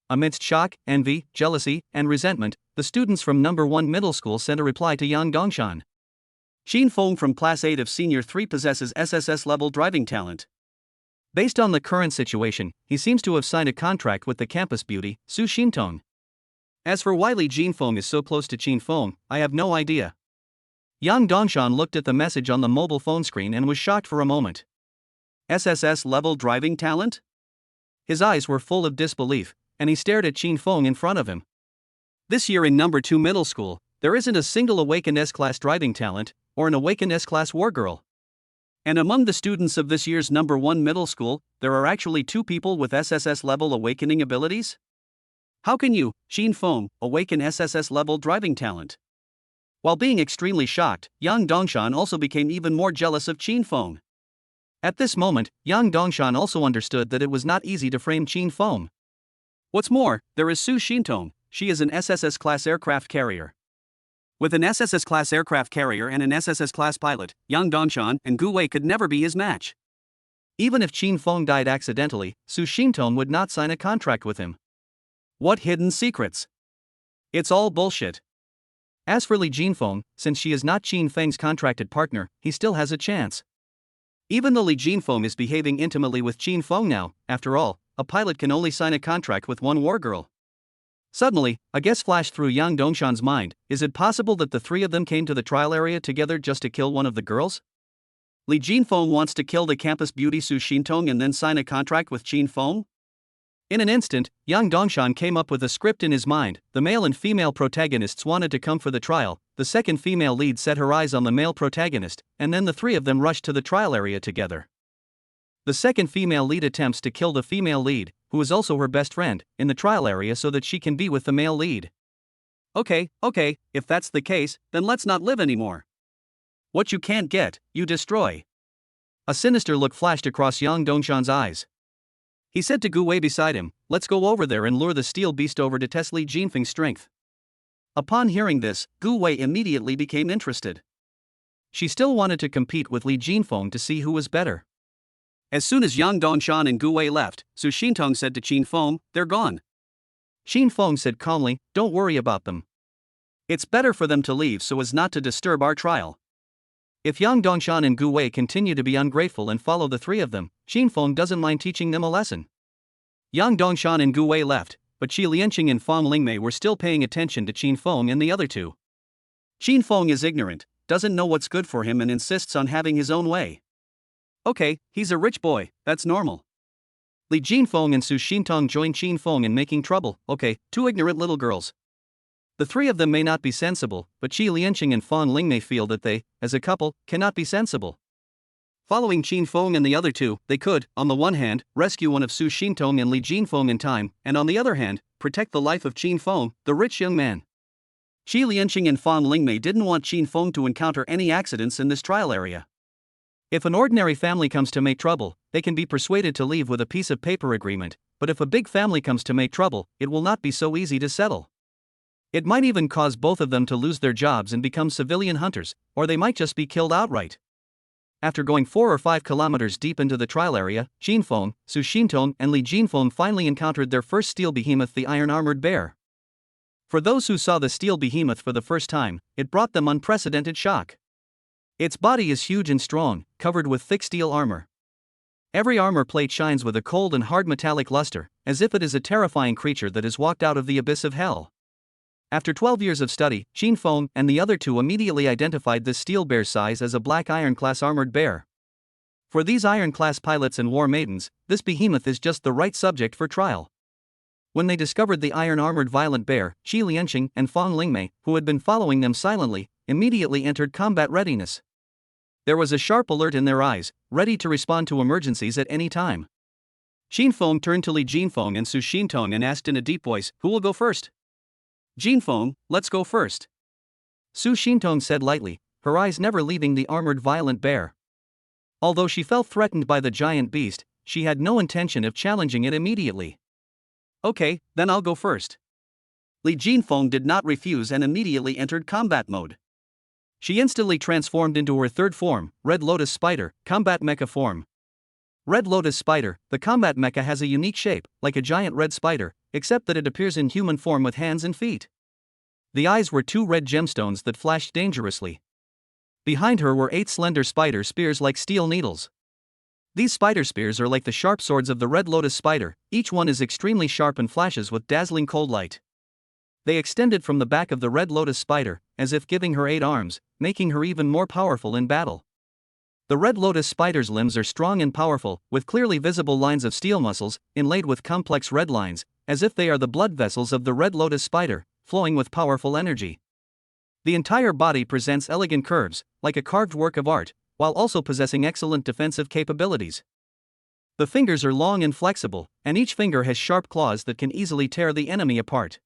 Amidst shock, envy, jealousy, and resentment, the students from No. 1 middle school sent a reply to Yang Dongshan. Qin Feng from Class 8 of Senior 3 possesses SSS-level driving talent. Based on the current situation, he seems to have signed a contract with the campus beauty, Su Xintong. As for why Li Jinfeng is so close to Qin Feng, I have no idea. Yang Dongshan looked at the message on the mobile phone screen and was shocked for a moment. SSS-level driving talent? His eyes were full of disbelief, and he stared at Qin Feng in front of him. This year in No. 2 middle school, there isn't a single awakened S-class driving talent, or an awakened S-class war girl. And among the students of this year's No. 1 middle school, there are actually two people with SSS-level awakening abilities? How can you, Qin Feng, awaken SSS-level driving talent? While being extremely shocked, Yang Dongshan also became even more jealous of Qin Feng. At this moment, Yang Dongshan also understood that it was not easy to frame Qin Feng. What's more, there is Su Shintong, she is an SSS-class aircraft carrier. With an SSS-class aircraft carrier and an SSS-class pilot, Yang Dongshan and Gu Wei could never be his match. Even if Qin Feng died accidentally, Su Shintong would not sign a contract with him. What hidden secrets? It's all bullshit. As for Li Jinfeng, since she is not Qin Feng's contracted partner, he still has a chance. Even though Li Jinfeng is behaving intimately with Qin Feng now, after all, a pilot can only sign a contract with one war girl. Suddenly, a guess flashed through Yang Dongshan's mind. Is it possible that the three of them came to the trial area together just to kill one of the girls? Li Jinfeng wants to kill the campus beauty Su Shintong and then sign a contract with Qin Feng? In an instant, Yang Dongshan came up with a script in his mind. The male and female protagonists wanted to come for the trial, the second female lead set her eyes on the male protagonist, and then the three of them rushed to the trial area together. The second female lead attempts to kill the female lead, who is also her best friend, in the trial area so that she can be with the male lead. Okay, if that's the case, then let's not live anymore. What you can't get, you destroy. A sinister look flashed across Yang Dongshan's eyes. He said to Gu Wei beside him, let's go over there and lure the steel beast over to test Li Jinfeng's strength. Upon hearing this, Gu Wei immediately became interested. She still wanted to compete with Li Jinfeng to see who was better. As soon as Yang Dongshan and Gu Wei left, Su Shintong said to Qin Feng, they're gone. Qin Feng said calmly, don't worry about them. It's better for them to leave so as not to disturb our trial. If Yang Dongshan and Gu Wei continue to be ungrateful and follow the three of them, Qin Feng doesn't mind teaching them a lesson. Yang Dongshan and Gu Wei left, but Shi Lianqing and Fang Lingmei were still paying attention to Qin Feng and the other two. Qin Feng is ignorant, doesn't know what's good for him and insists on having his own way. Okay, he's a rich boy, that's normal. Li Jinfeng and Su Shintong join Qin Feng in making trouble. Okay, two ignorant little girls. The three of them may not be sensible, but Shi Lianqing and Fang Lingmei feel that they, as a couple, cannot be sensible. Following Qin Feng and the other two, they could, on the one hand, rescue one of Su Shintong and Li Jinfeng in time, and on the other hand, protect the life of Qin Feng, the rich young man. Shi Lianqing and Fang Lingmei didn't want Qin Feng to encounter any accidents in this trial area. If an ordinary family comes to make trouble, they can be persuaded to leave with a piece of paper agreement, but if a big family comes to make trouble, it will not be so easy to settle. It might even cause both of them to lose their jobs and become civilian hunters, or they might just be killed outright. After going 4 or 5 kilometers deep into the trial area, Qin Feng, Su Shintong and Li Jinfeng finally encountered their first steel behemoth, the iron-armored bear. For those who saw the steel behemoth for the first time, it brought them unprecedented shock. Its body is huge and strong, covered with thick steel armor. Every armor plate shines with a cold and hard metallic luster, as if it is a terrifying creature that has walked out of the abyss of hell. After 12 years of study, Qin Feng and the other two immediately identified this steel bear's size as a black iron-class armored bear. For these iron-class pilots and war maidens, this behemoth is just the right subject for trial. When they discovered the iron-armored violent bear, Shi Lianqing and Fang Lingmei, who had been following them silently, immediately entered combat readiness. There was a sharp alert in their eyes, ready to respond to emergencies at any time. Qin Feng turned to Li Jinfeng and Su Shintong and asked in a deep voice, who will go first? Jinfeng, let's go first. Su Shintong said lightly, her eyes never leaving the armored violent bear. Although she felt threatened by the giant beast, she had no intention of challenging it immediately. Okay, then I'll go first. Li Jinfeng did not refuse and immediately entered combat mode. She instantly transformed into her third form, Red Lotus Spider, combat mecha form. Red Lotus Spider, the combat mecha has a unique shape, like a giant red spider, except that it appears in human form with hands and feet. The eyes were 2 red gemstones that flashed dangerously. Behind her were 8 slender spider spears like steel needles. These spider spears are like the sharp swords of the Red Lotus Spider, each one is extremely sharp and flashes with dazzling cold light. They extended from the back of the Red Lotus Spider, as if giving her 8 arms, making her even more powerful in battle. The Red Lotus Spider's limbs are strong and powerful, with clearly visible lines of steel muscles, inlaid with complex red lines, as if they are the blood vessels of the Red Lotus Spider, flowing with powerful energy. The entire body presents elegant curves, like a carved work of art, while also possessing excellent defensive capabilities. The fingers are long and flexible, and each finger has sharp claws that can easily tear the enemy apart.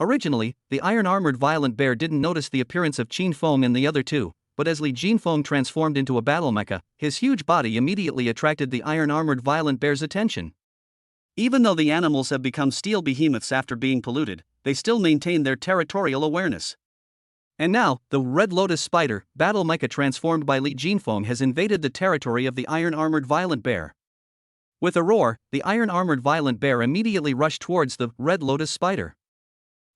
Originally, the iron-armored violent bear didn't notice the appearance of Qin Feng and the other two, but as Li Jinfeng transformed into a battle mecha, his huge body immediately attracted the iron-armored violent bear's attention. Even though the animals have become steel behemoths after being polluted, they still maintain their territorial awareness. And now, the Red Lotus Spider, battle mecha transformed by Li Jinfeng, has invaded the territory of the iron-armored violent bear. With a roar, the iron-armored violent bear immediately rushed towards the Red Lotus Spider.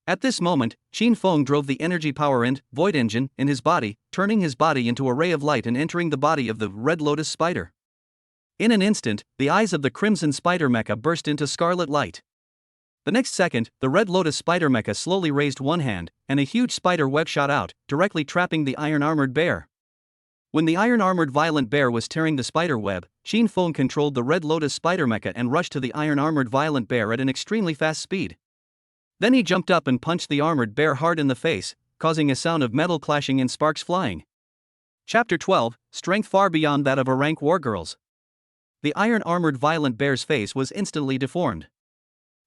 At this moment, Qin Feng drove the energy power and void engine in his body, turning his body into a ray of light and entering the body of the Red Lotus Spider. In an instant, the eyes of the Crimson Spider mecha burst into scarlet light. The next second, the Red Lotus Spider mecha slowly raised one hand, and a huge spider web shot out, directly trapping the iron-armored bear. When the iron-armored violent bear was tearing the spider web, Qin Feng controlled the Red Lotus Spider mecha and rushed to the iron-armored violent bear at an extremely fast speed. Then he jumped up and punched the armored bear hard in the face, causing a sound of metal clashing and sparks flying. Chapter 12, Strength far beyond that of a rank wargirls. The iron-armored violent bear's face was instantly deformed.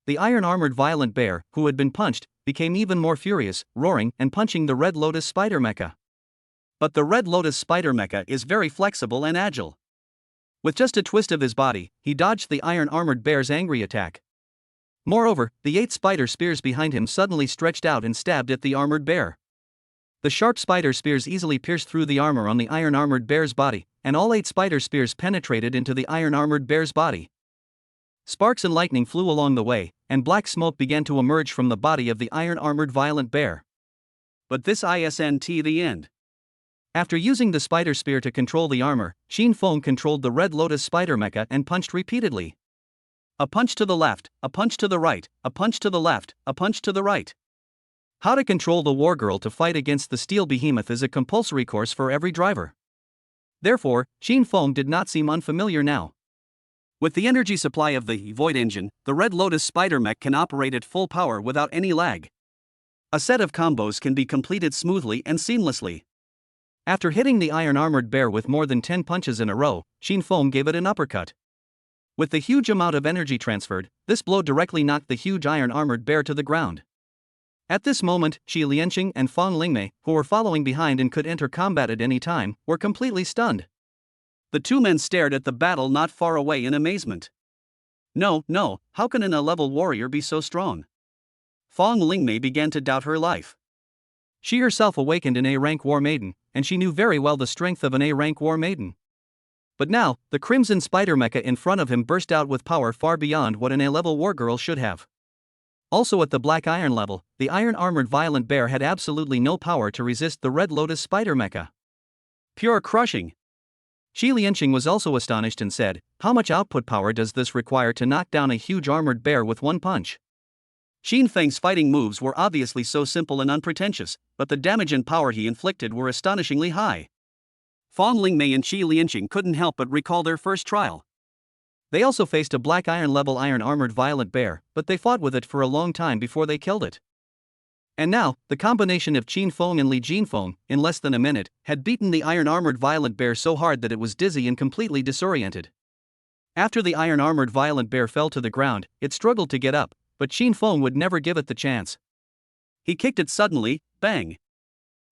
The iron-armored violent bear, who had been punched, became even more furious, roaring and punching the Red Lotus Spider mecha. But the Red Lotus Spider mecha is very flexible and agile. With just a twist of his body, he dodged the iron-armored bear's angry attack. Moreover, the 8 spider spears behind him suddenly stretched out and stabbed at the armored bear. The sharp spider spears easily pierced through the armor on the iron-armored bear's body, and all 8 spider spears penetrated into the iron-armored bear's body. Sparks and lightning flew along the way, and black smoke began to emerge from the body of the iron-armored violent bear. But this isn't the end. After using the spider spear to control the armor, Qin Feng controlled the Red Lotus Spider mecha and punched repeatedly. A punch to the left, a punch to the right, a punch to the left, a punch to the right. How to control the wargirl to fight against the steel behemoth is a compulsory course for every driver. Therefore, Qin Feng did not seem unfamiliar now. With the energy supply of the Void Engine, the Red Lotus Spider mech can operate at full power without any lag. A set of combos can be completed smoothly and seamlessly. After hitting the iron-armored bear with more than 10 punches in a row, Qin Feng gave it an uppercut. With the huge amount of energy transferred, this blow directly knocked the huge iron-armored bear to the ground. At this moment, Xi Lianqing and Fang Lingmei, who were following behind and could enter combat at any time, were completely stunned. The two men stared at the battle not far away in amazement. No, how can an A-level warrior be so strong? Fang Lingmei began to doubt her life. She herself awakened an A-rank war maiden, and she knew very well the strength of an A-rank war maiden. But now, the Crimson Spider mecha in front of him burst out with power far beyond what an A-level wargirl should have. Also at the Black Iron level, the iron-armored violent bear had absolutely no power to resist the Red Lotus Spider mecha. Pure crushing. Xi Lianqing was also astonished and said, "How much output power does this require to knock down a huge armored bear with one punch?" Qin Feng's fighting moves were obviously so simple and unpretentious, but the damage and power he inflicted were astonishingly high. Fang Lingmei and Xi Lianqing couldn't help but recall their first trial. They also faced a Black Iron level iron-armored violent bear, but they fought with it for a long time before they killed it. And now, the combination of Qin Feng and Li Jinfeng, in less than a minute, had beaten the iron-armored violent bear so hard that it was dizzy and completely disoriented. After the iron-armored violent bear fell to the ground, it struggled to get up, but Qin Feng would never give it the chance. He kicked it suddenly, bang!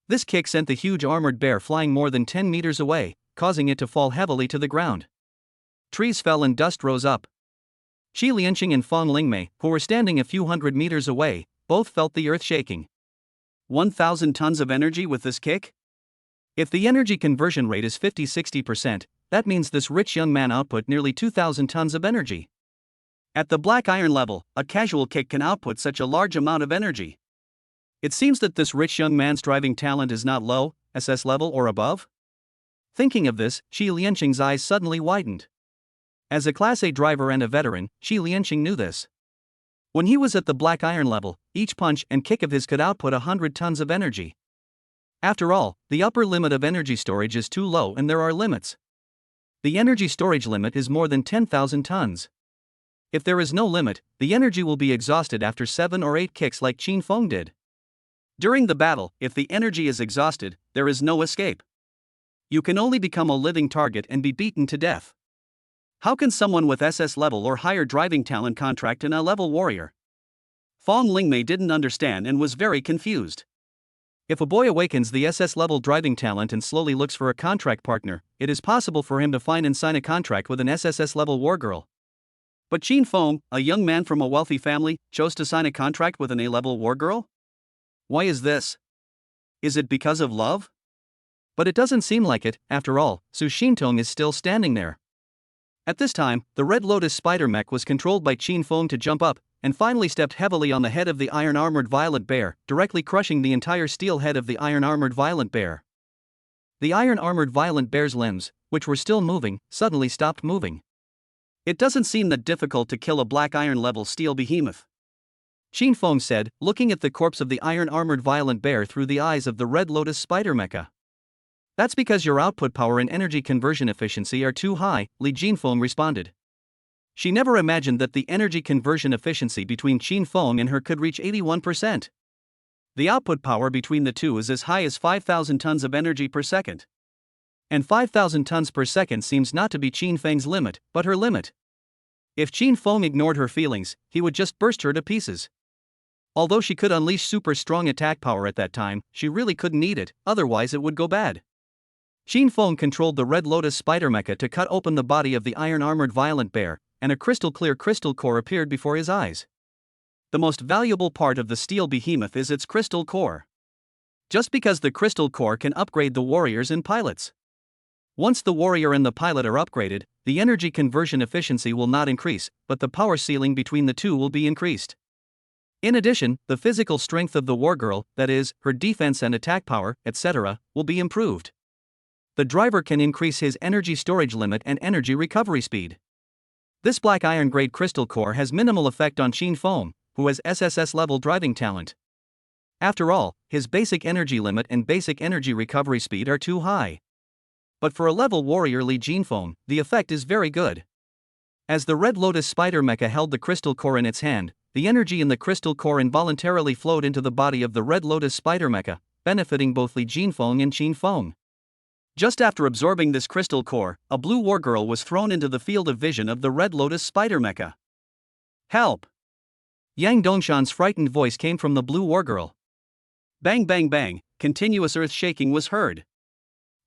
This kick sent the huge armored bear flying more than 10 meters away, causing it to fall heavily to the ground. Trees fell and dust rose up. Xi Lianqing and Fang Lingmei, who were standing a few hundred meters away, both felt the earth shaking. 1,000 tons of energy with this kick? If the energy conversion rate is 50-60%, that means this rich young man output nearly 2,000 tons of energy. At the Black Iron level, a casual kick can output such a large amount of energy. It seems that this rich young man's driving talent is not low, SS level or above? Thinking of this, Xi Lianqing's eyes suddenly widened. As a Class A driver and a veteran, Xi Lianqing knew this. When he was at the Black Iron level, each punch and kick of his could output 100 tons of energy. After all, the upper limit of energy storage is too low and there are limits. The energy storage limit is more than 10,000 tons. If there is no limit, the energy will be exhausted after 7 or 8 kicks like Qin Feng did. During the battle, if the energy is exhausted, there is no escape. You can only become a living target and be beaten to death. How can someone with SS level or higher driving talent contract an A-level warrior? Fong Lingmei didn't understand and was very confused. If a boy awakens the SS-level driving talent and slowly looks for a contract partner, it is possible for him to find and sign a contract with an SSS-level war girl. But Qin Feng, a young man from a wealthy family, chose to sign a contract with an A-level war girl? Why is this? Is it because of love? But it doesn't seem like it. After all, Su Xintong is still standing there. At this time, the Red Lotus spider mech was controlled by Qin Feng to jump up, and finally stepped heavily on the head of the iron-armored Violet Bear, directly crushing the entire steel head of the iron-armored Violet Bear. The iron-armored Violet Bear's limbs, which were still moving, suddenly stopped moving. It doesn't seem that difficult to kill a black iron-level steel behemoth, Qin Feng said, looking at the corpse of the iron-armored Violet Bear through the eyes of the Red Lotus spider mecha. That's because your output power and energy conversion efficiency are too high, Li Jinfeng responded. She never imagined that the energy conversion efficiency between Qin Feng and her could reach 81%. The output power between the two is as high as 5,000 tons of energy per second. And 5,000 tons per second seems not to be Qin Feng's limit, but her limit. If Qin Feng ignored her feelings, he would just burst her to pieces. Although she could unleash super strong attack power at that time, she really couldn't need it, otherwise it would go bad. Qin Feng controlled the Red Lotus spider mecha to cut open the body of the iron-armored Violet Bear, and a crystal-clear crystal core appeared before his eyes. The most valuable part of the steel behemoth is its crystal core. Just because the crystal core can upgrade the warriors and pilots. Once the warrior and the pilot are upgraded, the energy conversion efficiency will not increase, but the power ceiling between the two will be increased. In addition, the physical strength of the wargirl, that is, her defense and attack power, etc., will be improved. The driver can increase his energy storage limit and energy recovery speed. This black iron-grade crystal core has minimal effect on Qin Feng, who has SSS-level driving talent. After all, his basic energy limit and basic energy recovery speed are too high. But for a level warrior Li Jinfeng, the effect is very good. As the Red Lotus spider mecha held the crystal core in its hand, the energy in the crystal core involuntarily flowed into the body of the Red Lotus spider mecha, benefiting both Li Jinfeng and Qin Feng. Just after absorbing this crystal core, a blue wargirl was thrown into the field of vision of the Red Lotus spider mecha. Help! Yang Dongshan's frightened voice came from the blue wargirl. Bang bang bang, continuous earth shaking was heard.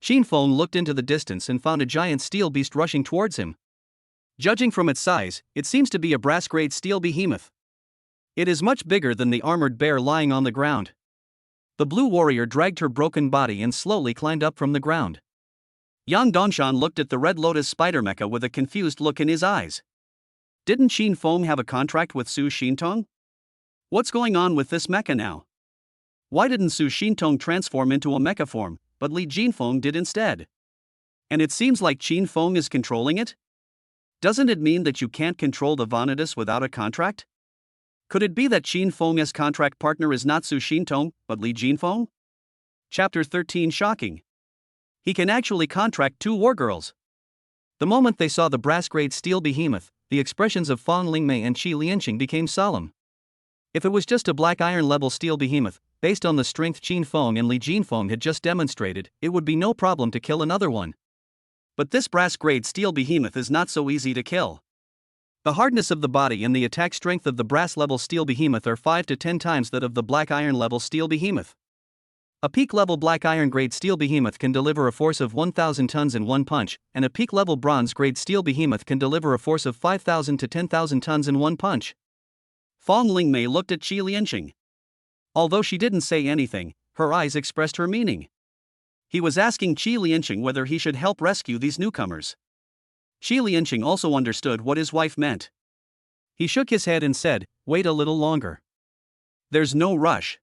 Qin Feng looked into the distance and found a giant steel beast rushing towards him. Judging from its size, it seems to be a brass-grade steel behemoth. It is much bigger than the armored bear lying on the ground. The blue warrior dragged her broken body and slowly climbed up from the ground. Yang Dongshan looked at the Red Lotus spider mecha with a confused look in his eyes. Didn't Qin Feng have a contract with Su Xintong? What's going on with this mecha now? Why didn't Su Xintong transform into a mecha form, but Li Jinfeng did instead? And it seems like Qin Feng is controlling it? Doesn't it mean that you can't control the Vanitas without a contract? Could it be that Qin Feng's contract partner is not Su Xintong, but Li Jinfeng? Chapter 13 Shocking. He can actually contract two wargirls. The moment they saw the brass-grade steel behemoth, the expressions of Fong Lingmei and Qi Lianqing became solemn. If it was just a black iron-level steel behemoth, based on the strength Qin Feng and Li Jinfeng had just demonstrated, it would be no problem to kill another one. But this brass-grade steel behemoth is not so easy to kill. The hardness of the body and the attack strength of the brass-level steel behemoth are 5 to 10 times that of the black iron-level steel behemoth. A peak-level black iron-grade steel behemoth can deliver a force of 1,000 tons in one punch, and a peak-level bronze-grade steel behemoth can deliver a force of 5,000 to 10,000 tons in one punch. Fong Lingmei looked at Qi Lianqing. Although she didn't say anything, her eyes expressed her meaning. He was asking Qi Lianqing whether he should help rescue these newcomers. Qi Lianqing also understood what his wife meant. He shook his head and said, "Wait a little longer. There's no rush.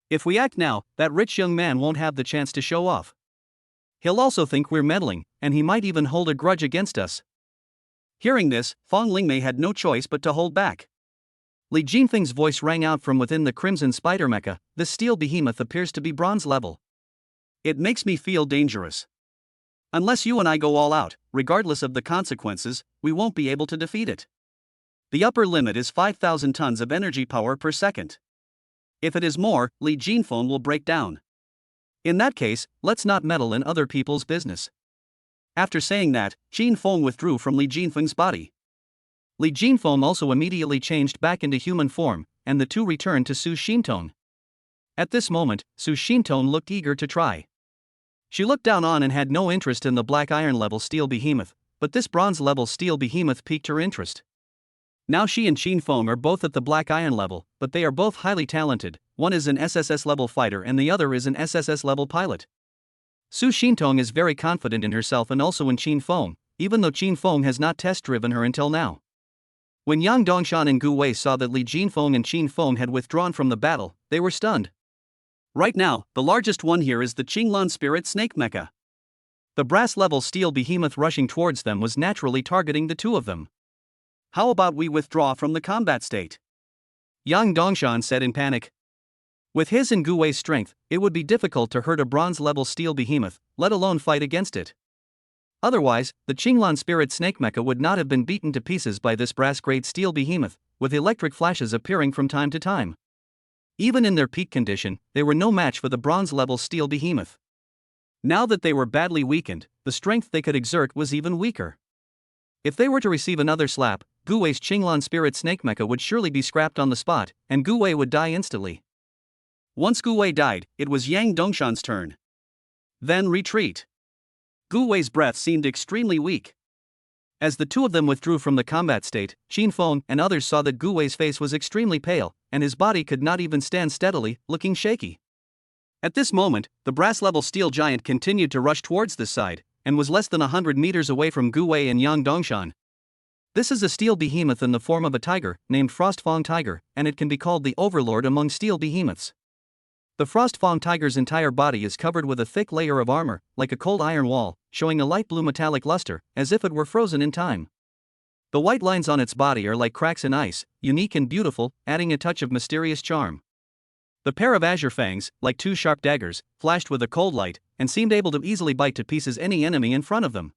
If we act now, that rich young man won't have the chance to show off. He'll also think we're meddling, and he might even hold a grudge against us." Hearing this, Fong Lingmei had no choice but to hold back. Li Jinfeng's voice rang out from within the crimson spider mecha. "This steel behemoth appears to be bronze level. It makes me feel dangerous. Unless you and I go all out, regardless of the consequences, we won't be able to defeat it. The upper limit is 5,000 tons of energy power per second. If it is more, Li Jinfeng will break down. In that case, let's not meddle in other people's business." After saying that, Qin Feng withdrew from Li Jinfeng's body. Li Jinfeng also immediately changed back into human form, and the two returned to Su Shintong. At this moment, Su Shintong looked eager to try. She looked down on and had no interest in the black iron level steel behemoth, but this bronze level steel behemoth piqued her interest. Now she and Qin Feng are both at the black iron level, but they are both highly talented. One is an SSS level fighter and the other is an SSS level pilot. Su Shintong is very confident in herself and also in Qin Feng, even though Qin Feng has not test-driven her until now. When Yang Dongshan and Gu Wei saw that Li Jinfeng and Qin Feng had withdrawn from the battle, they were stunned. Right now, the largest one here is the Qinglan Spirit Snake Mecha. The brass-level steel behemoth rushing towards them was naturally targeting the two of them. How about we withdraw from the combat state? Yang Dongshan said in panic. With his and Gu Wei's strength, it would be difficult to hurt a bronze-level steel behemoth, let alone fight against it. Otherwise, the Qinglan Spirit Snake Mecha would not have been beaten to pieces by this brass-grade steel behemoth, with electric flashes appearing from time to time. Even in their peak condition, they were no match for the bronze-level steel behemoth. Now that they were badly weakened, the strength they could exert was even weaker. If they were to receive another slap, Gu Wei's Qinglan Spirit Snake Mecha would surely be scrapped on the spot, and Gu Wei would die instantly. Once Gu Wei died, it was Yang Dongshan's turn. Then retreat. Gu Wei's breath seemed extremely weak. As the two of them withdrew from the combat state, Qin Feng and others saw that Gu Wei's face was extremely pale, and his body could not even stand steadily, looking shaky. At this moment, the brass-level steel giant continued to rush towards this side, and was less than 100 meters away from Gu Wei and Yang Dongshan. This is a steel behemoth in the form of a tiger, named Frostfang Tiger, and it can be called the overlord among steel behemoths. The Frostfang Tiger's entire body is covered with a thick layer of armor, like a cold iron wall, showing a light blue metallic luster, as if it were frozen in time. The white lines on its body are like cracks in ice, unique and beautiful, adding a touch of mysterious charm. The pair of azure fangs, like two sharp daggers, flashed with a cold light, and seemed able to easily bite to pieces any enemy in front of them.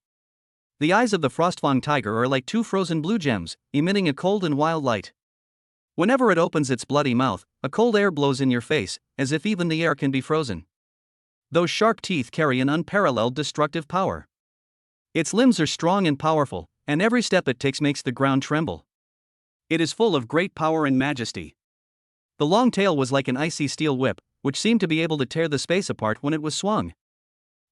The eyes of the Frostfang Tiger are like two frozen blue gems, emitting a cold and wild light. Whenever it opens its bloody mouth, a cold air blows in your face, as if even the air can be frozen. Those sharp teeth carry an unparalleled destructive power. Its limbs are strong and powerful, and every step it takes makes the ground tremble. It is full of great power and majesty. The long tail was like an icy steel whip, which seemed to be able to tear the space apart when it was swung.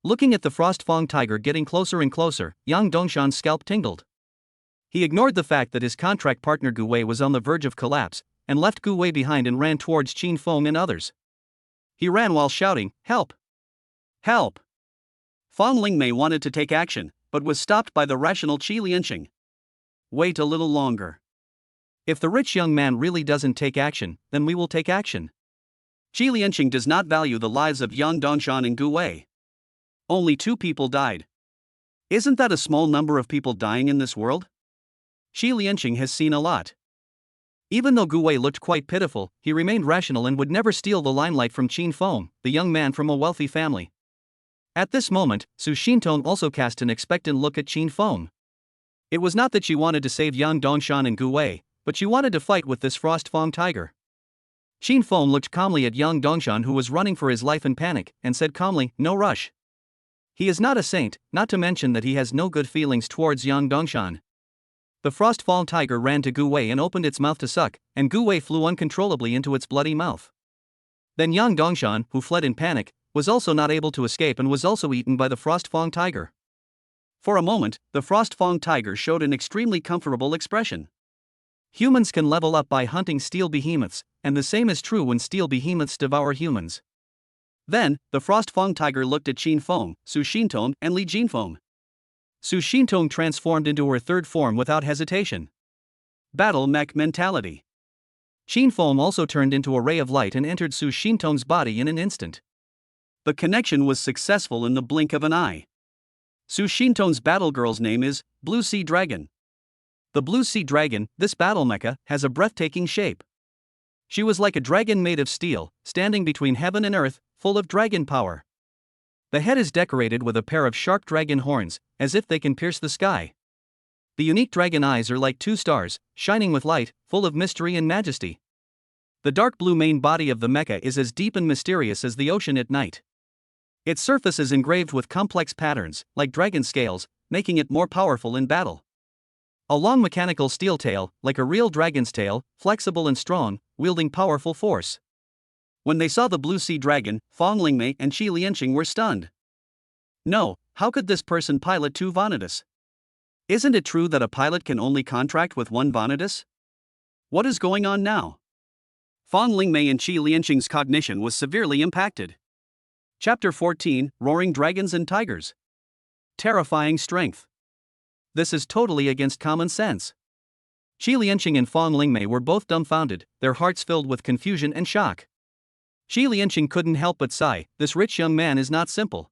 Looking at the Frostfang Tiger getting closer and closer, Yang Dongshan's scalp tingled. He ignored the fact that his contract partner Gu Wei was on the verge of collapse, and left Gu Wei behind and ran towards Qin Feng and others. He ran while shouting, "Help! Help!" Fang Lingmei wanted to take action, but was stopped by the rational Qi Lianqing. Wait a little longer. If the rich young man really doesn't take action, then we will take action. Qi Lianqing does not value the lives of Yang Dongshan and Gu Wei. Only 2 people died. Isn't that a small number of people dying in this world? Qi Lianqing has seen a lot. Even though Gu Wei looked quite pitiful, he remained rational and would never steal the limelight from Qin Feng, the young man from a wealthy family. At this moment, Su Shintong also cast an expectant look at Qin Feng. It was not that she wanted to save Yang Dongshan and Gu Wei, but she wanted to fight with this Frostfang Tiger. Qin Feng looked calmly at Yang Dongshan, who was running for his life in panic, and said calmly, "No rush." He is not a saint, not to mention that he has no good feelings towards Yang Dongshan. The Frostfang Tiger ran to Gu Wei and opened its mouth to suck, and Gu Wei flew uncontrollably into its bloody mouth. Then Yang Dongshan, who fled in panic, was also not able to escape and was also eaten by the Frostfang Tiger. For a moment, the Frostfang Tiger showed an extremely comfortable expression. Humans can level up by hunting steel behemoths, and the same is true when steel behemoths devour humans. Then, the Frostfang Tiger looked at Qin Feng, Su Shintong, and Li Jinfeng. Su Shintong transformed into her third form without hesitation. Battle mech mentality. Qin Feng also turned into a ray of light and entered Su Shintong's body in an instant. The connection was successful in the blink of an eye. Su Shintong's battle girl's name is Blue Sea Dragon. The Blue Sea Dragon, this battle mecha, has a breathtaking shape. She was like a dragon made of steel, standing between heaven and earth, full of dragon power. The head is decorated with a pair of sharp dragon horns, as if they can pierce the sky. The unique dragon eyes are like 2 stars, shining with light, full of mystery and majesty. The dark blue main body of the mecha is as deep and mysterious as the ocean at night. Its surface is engraved with complex patterns, like dragon scales, making it more powerful in battle. A long mechanical steel tail, like a real dragon's tail, flexible and strong, wielding powerful force. When they saw the blue sea dragon, Fong Lingmei and Qi Lianqing were stunned. No, how could this person pilot two Vanitas? Isn't it true that a pilot can only contract with one Vanitas? What is going on now? Fong Lingmei and Qi Lianqing's cognition was severely impacted. Chapter 14, Roaring Dragons and Tigers. Terrifying strength. This is totally against common sense. Qi Lianqing and Fong Lingmei were both dumbfounded, their hearts filled with confusion and shock. Qi Lianqing couldn't help but sigh, this rich young man is not simple.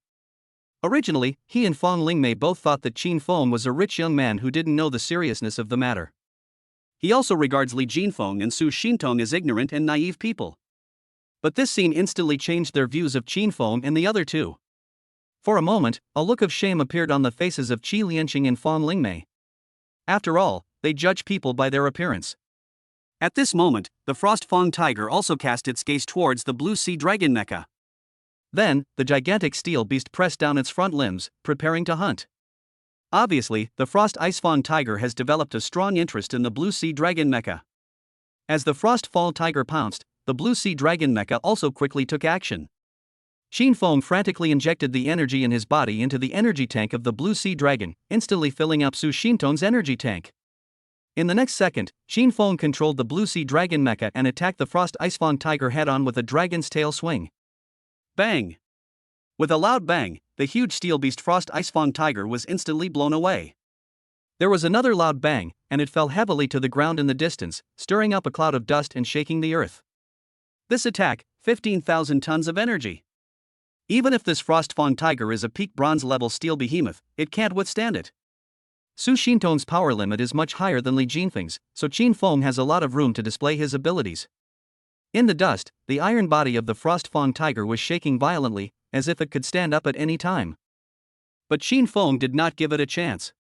Originally, he and Fong Lingmei both thought that Qin Feng was a rich young man who didn't know the seriousness of the matter. He also regards Li Jinfeng and Su Xintong as ignorant and naive people. But this scene instantly changed their views of Qin Feng and the other two. For a moment, a look of shame appeared on the faces of Qi Lianqing and Fong Lingmei. After all, they judge people by their appearance. At this moment, the Frost Fong tiger also cast its gaze towards the blue sea dragon mecha. Then, the gigantic steel beast pressed down its front limbs, preparing to hunt. Obviously, the Frost Ice Fong tiger has developed a strong interest in the blue sea dragon mecha. As the Frost Fall tiger pounced, the blue sea dragon mecha also quickly took action. Qin Feng frantically injected the energy in his body into the energy tank of the blue sea dragon, instantly filling up Su Xintong's energy tank. In the next second, Qin Feng controlled the blue sea dragon mecha and attacked the Frost Ice Fong tiger head-on with a dragon's tail swing. Bang! With a loud bang, the huge steel beast Frost Ice Fong tiger was instantly blown away. There was another loud bang, and it fell heavily to the ground in the distance, stirring up a cloud of dust and shaking the earth. This attack, 15,000 tons of energy. Even if this Frost Fong tiger is a peak bronze-level steel behemoth, it can't withstand it. Su Xintong's power limit is much higher than Li Jinfeng's, so Qin Feng has a lot of room to display his abilities. In the dust, the iron body of the Frost Fong tiger was shaking violently, as if it could stand up at any time. But Qin Feng did not give it a chance.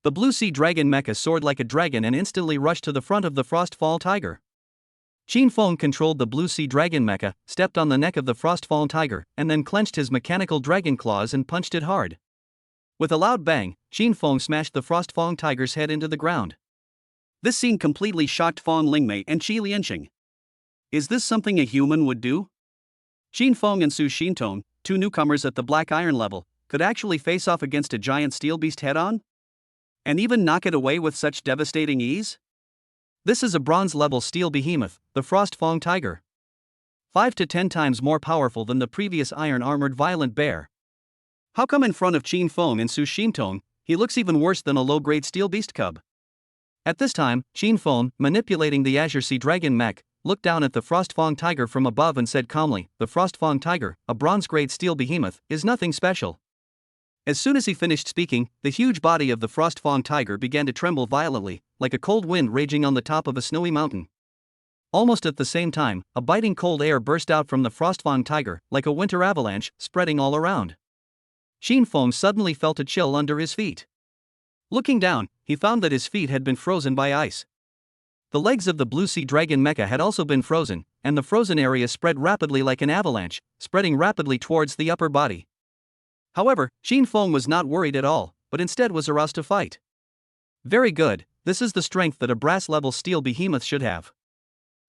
The blue sea dragon mecha soared like a dragon and instantly rushed to the front of the Frost Fall tiger. Qin Feng controlled the blue sea dragon mecha, stepped on the neck of the Frost Fall tiger, and then clenched his mechanical dragon claws and punched it hard. With a loud bang, Qin Feng smashed the Frost Fong tiger's head into the ground. This scene completely shocked Fong Lingmei and Qi Lianqing. Is this something a human would do? Qin Feng and Su Xintong, two newcomers at the black iron level, could actually face off against a giant steel beast head-on? And even knock it away with such devastating ease? This is a bronze-level steel behemoth, the Frost Fong tiger. 5 to 10 times more powerful than the previous iron-armored violent bear. How come in front of Qin Feng and Su Xintong, he looks even worse than a low-grade steel beast cub? At this time, Qin Feng, manipulating the Azure Sea Dragon mech, looked down at the Frost Fong tiger from above and said calmly, "The Frost Fong tiger, a bronze-grade steel behemoth, is nothing special." As soon as he finished speaking, the huge body of the Frost Fong tiger began to tremble violently, like a cold wind raging on the top of a snowy mountain. Almost at the same time, a biting cold air burst out from the Frost Fong tiger, like a winter avalanche, spreading all around. Qin Feng suddenly felt a chill under his feet. Looking down, he found that his feet had been frozen by ice. The legs of the blue sea dragon mecha had also been frozen, and the frozen area spread rapidly like an avalanche, spreading rapidly towards the upper body. However, Qin Feng was not worried at all, but instead was aroused to fight. Very good, this is the strength that a brass-level steel behemoth should have.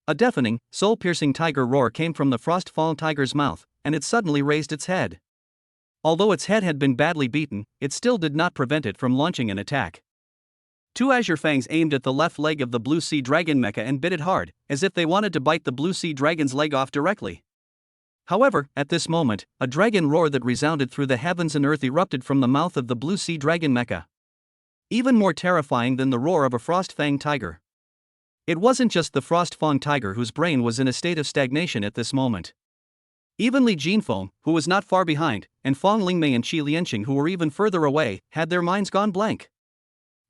A deafening, soul-piercing tiger roar came from the Frost Fong tiger's mouth, and it suddenly raised its head. Although its head had been badly beaten, it still did not prevent it from launching an attack. Two azure fangs aimed at the left leg of the blue sea dragon mecha and bit it hard, as if they wanted to bite the blue sea dragon's leg off directly. However, at this moment, a dragon roar that resounded through the heavens and earth erupted from the mouth of the blue sea dragon mecha. Even more terrifying than the roar of a frost fang tiger. It wasn't just the Frost Fong tiger whose brain was in a state of stagnation at this moment. Even Li Jinfeng, who was not far behind, and Fong Lingmei and Qi Lianqing, who were even further away, had their minds gone blank.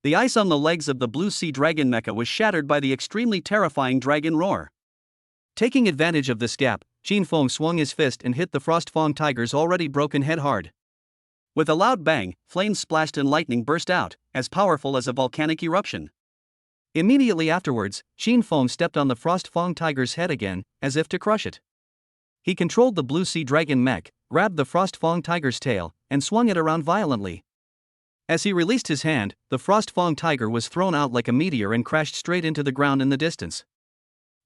The ice on the legs of the blue sea dragon mecha was shattered by the extremely terrifying dragon roar. Taking advantage of this gap, Qin Feng swung his fist and hit the Frost Fong tiger's already broken head hard. With a loud bang, flames splashed and lightning burst out, as powerful as a volcanic eruption. Immediately afterwards, Qin Feng stepped on the Frost Fong tiger's head again, as if to crush it. He controlled the blue sea dragon mech, grabbed the Frost Fong tiger's tail, and swung it around violently. As he released his hand, the Frost Fong tiger was thrown out like a meteor and crashed straight into the ground in the distance.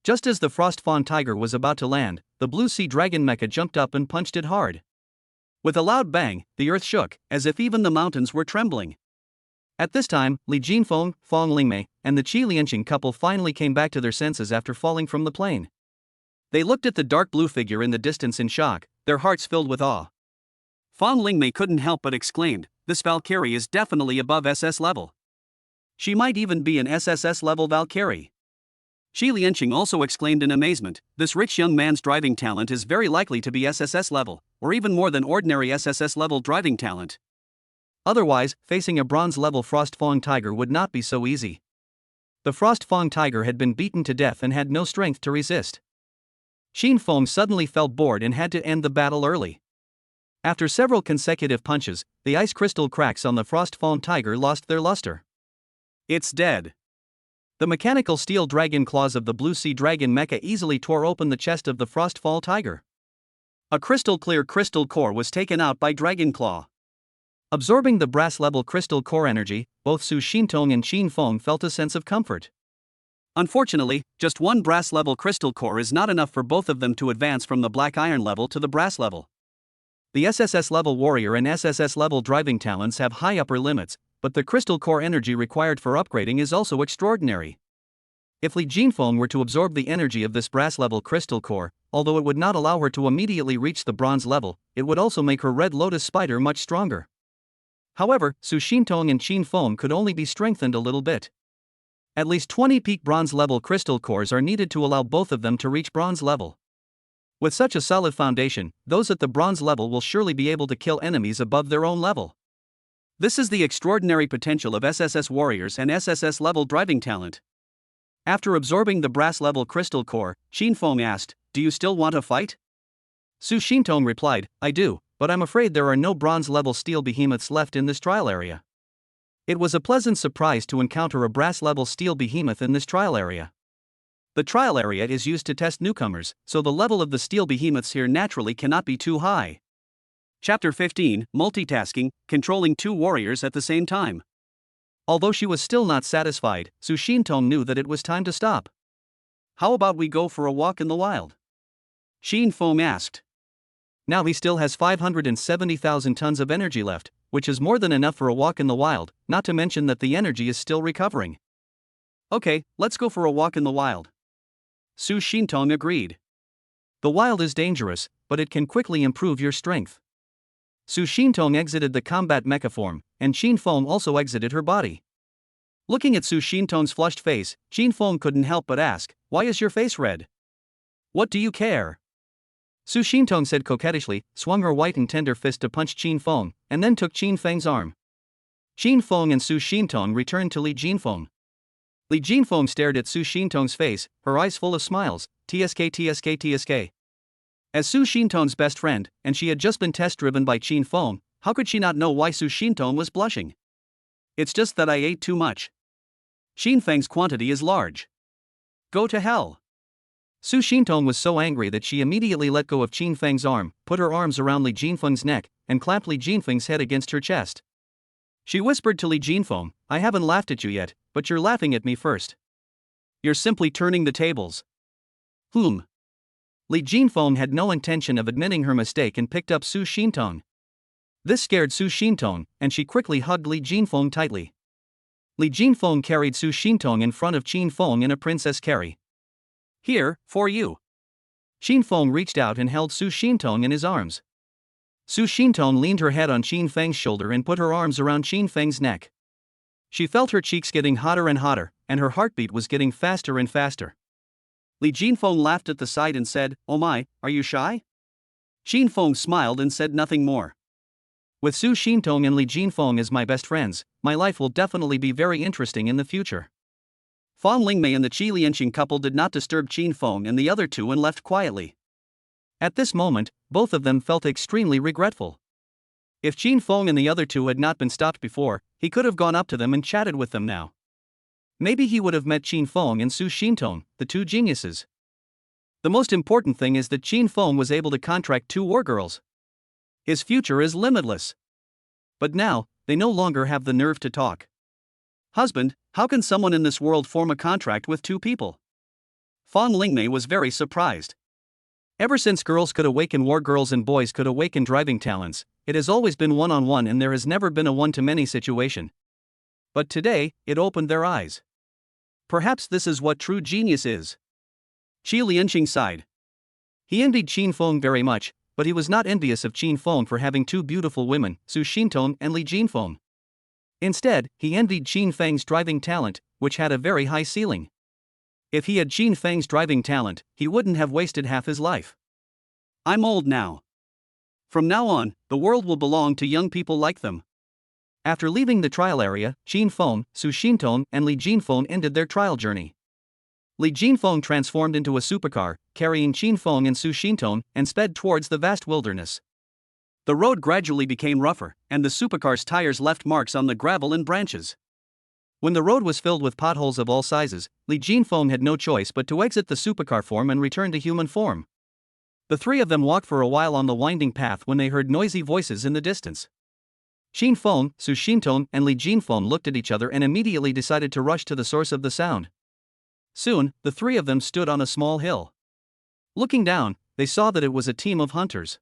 Just as the Frost Fawn tiger was about to land, the Blue Sea Dragon mecha jumped up and punched it hard. With a loud bang, the earth shook, as if even the mountains were trembling. At this time, Li Jinfeng, Fong Lingmei, and the Qi Lianqing couple finally came back to their senses after falling from the plane. They looked at the dark blue figure in the distance in shock, their hearts filled with awe. Fong Lingmei couldn't help but exclaimed, "This Valkyrie is definitely above SS level. She might even be an SSS-level Valkyrie." Qi Lianqing also exclaimed in amazement, "This rich young man's driving talent is very likely to be SSS level, or even more than ordinary SSS-level driving talent. Otherwise, facing a bronze-level Frost Fong tiger would not be so easy." The Frost Fong tiger had been beaten to death and had no strength to resist. Xin Feng suddenly felt bored and had to end the battle early. After several consecutive punches, the ice crystal cracks on the Frost Fong tiger lost their luster. "It's dead." The mechanical steel dragon claws of the Blue Sea Dragon mecha easily tore open the chest of the Frost Fall tiger. A crystal-clear crystal core was taken out by Dragon Claw. Absorbing the brass-level crystal core energy, both Su Xintong and Qin Feng felt a sense of comfort. Unfortunately, just one brass-level crystal core is not enough for both of them to advance from the black iron level to the brass level. The SSS-level warrior and SSS-level driving talents have high upper limits, but the crystal core energy required for upgrading is also extraordinary. If Li Jinfeng were to absorb the energy of this brass-level crystal core, although it would not allow her to immediately reach the bronze level, it would also make her Red Lotus spider much stronger. However, Su Xintong and Qin Feng could only be strengthened a little bit. At least 20 peak bronze-level crystal cores are needed to allow both of them to reach bronze level. With such a solid foundation, those at the bronze level will surely be able to kill enemies above their own level. This is the extraordinary potential of SSS warriors and SSS level driving talent. After absorbing the brass level crystal core, Qin Feng asked, "Do you still want to fight?" Su Xintong replied, "I do, but I'm afraid there are no bronze level steel behemoths left in this trial area." It was a pleasant surprise to encounter a brass level steel behemoth in this trial area. The trial area is used to test newcomers, so the level of the steel behemoths here naturally cannot be too high. Chapter 15, Multitasking, Controlling Two Warriors at the Same Time. Although she was still not satisfied, Su Xintong knew that it was time to stop. "How about we go for a walk in the wild?" Qin Feng asked. Now he still has 570,000 tons of energy left, which is more than enough for a walk in the wild, not to mention that the energy is still recovering. "Okay, let's go for a walk in the wild." Su Xintong agreed. The wild is dangerous, but it can quickly improve your strength. Su Xintong exited the combat mecha form, and Qin Feng also exited her body. Looking at Su Xintong's flushed face, Qin Feng couldn't help but ask, "Why is your face red? What do you care?" Su Xintong said coquettishly, swung her white and tender fist to punch Qin Feng, and then took Qin Feng's arm. Qin Feng and Su Xintong returned to Li Jinfeng. Li Jinfeng stared at Su Xintong's face, her eyes full of smiles, tsk. As Su Xintong's best friend, and she had just been test-driven by Qin Feng, how could she not know why Su Xintong was blushing? "It's just that I ate too much. Qin Feng's quantity is large. Go to hell." Su Xintong was so angry that she immediately let go of Qin Feng's arm, put her arms around Li Jinfeng's neck, and clamped Li Jinfeng's head against her chest. She whispered to Li Jinfeng, "I haven't laughed at you yet, but you're laughing at me first. You're simply turning the tables." Li Jinfeng had no intention of admitting her mistake and picked up Su Xintong. This scared Su Xintong, and she quickly hugged Li Jinfeng tightly. Li Jinfeng carried Su Xintong in front of Qin Feng in a princess carry. "Here, for you." Qin Feng reached out and held Su Xintong in his arms. Su Xintong leaned her head on Qin Feng's shoulder and put her arms around Qin Feng's neck. She felt her cheeks getting hotter and hotter, and her heartbeat was getting faster and faster. Li Jinfeng laughed at the sight and said, "Oh my, are you shy?" Qin Feng smiled and said nothing more. "With Su Xintong and Li Jinfeng as my best friends, my life will definitely be very interesting in the future." Fong Lingmei and the Qi Lianqing couple did not disturb Qin Feng and the other two and left quietly. At this moment, both of them felt extremely regretful. If Qin Feng and the other two had not been stopped before, he could have gone up to them and chatted with them now. Maybe he would have met Qin Feng and Su Xintong, the two geniuses. The most important thing is that Qin Feng was able to contract two war girls. His future is limitless. But now, they no longer have the nerve to talk. Husband, how can someone in this world form a contract with two people? Fong Lingmei was very surprised. Ever since girls could awaken war, girls and boys could awaken driving talents, it has always been one-on-one and there has never been a one-to-many situation. But today, it opened their eyes. Perhaps this is what true genius is. Qi Lianqing sighed. He envied Qin Feng very much, but he was not envious of Qin Feng for having two beautiful women, Su Xintong and Li Jinfeng. Instead, he envied Qin Feng's driving talent, which had a very high ceiling. If he had Qin Feng's driving talent, he wouldn't have wasted half his life. I'm old now. From now on, the world will belong to young people like them. After leaving the trial area, Qin Feng, Su Xintong, and Li Jinfeng ended their trial journey. Li Jinfeng transformed into a supercar, carrying Qin Feng and Su Xintong, and sped towards the vast wilderness. The road gradually became rougher, and the supercar's tires left marks on the gravel and branches. When the road was filled with potholes of all sizes, Li Jinfeng had no choice but to exit the supercar form and return to human form. The three of them walked for a while on the winding path when they heard noisy voices in the distance. Qin Feng, Su Xintong, and Li Jinfeng looked at each other and immediately decided to rush to the source of the sound. Soon, the three of them stood on a small hill. Looking down, they saw that it was a team of hunters.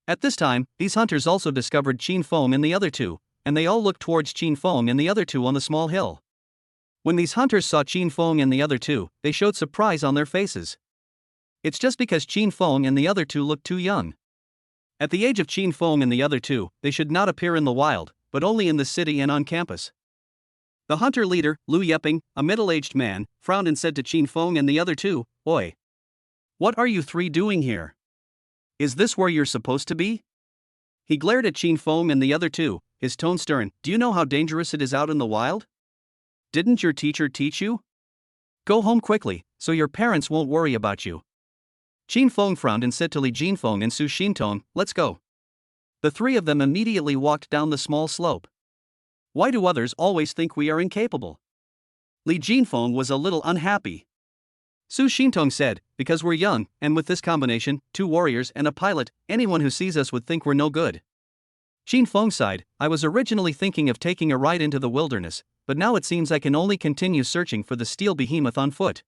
At this time, these hunters also discovered Qin Feng and the other two, and they all looked towards Qin Feng and the other two on the small hill. When these hunters saw Qin Feng and the other two, they showed surprise on their faces. It's just because Qin Feng and the other two looked too young. At the age of Qin Feng and the other two, they should not appear in the wild, but only in the city and on campus. The hunter leader, Lu Yeping, a middle-aged man, frowned and said to Qin Feng and the other two, "Oi! What are you three doing here? Is this where you're supposed to be?" He glared at Qin Feng and the other two, his tone stern. "Do you know how dangerous it is out in the wild? Didn't your teacher teach you? Go home quickly, so your parents won't worry about you." Qin Feng frowned and said to Li Jinfeng and Su Xintong, "Let's go." The three of them immediately walked down the small slope. Why do others always think we are incapable? Li Jinfeng was a little unhappy. Su Xintong said, "Because we're young, and with this combination, two warriors and a pilot, anyone who sees us would think we're no good." Qin Feng sighed, "I was originally thinking of taking a ride into the wilderness, but now it seems I can only continue searching for the steel behemoth on foot.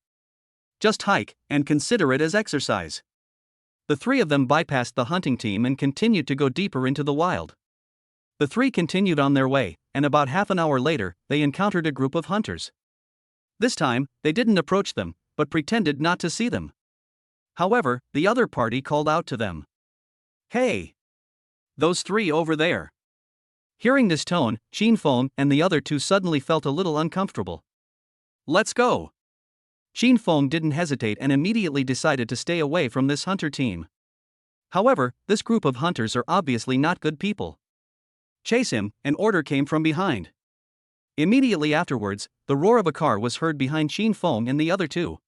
Just hike, and consider it as exercise." The three of them bypassed the hunting team and continued to go deeper into the wild. The three continued on their way, and about half an hour later, they encountered a group of hunters. This time, they didn't approach them, but pretended not to see them. However, the other party called out to them, "Hey! Those three over there." Hearing this tone, Qin Feng and the other two suddenly felt a little uncomfortable. "Let's go." Qin Feng didn't hesitate and immediately decided to stay away from this hunter team. However, this group of hunters are obviously not good people. "Chase him," an order came from behind. Immediately afterwards, the roar of a car was heard behind Qin Feng and the other two.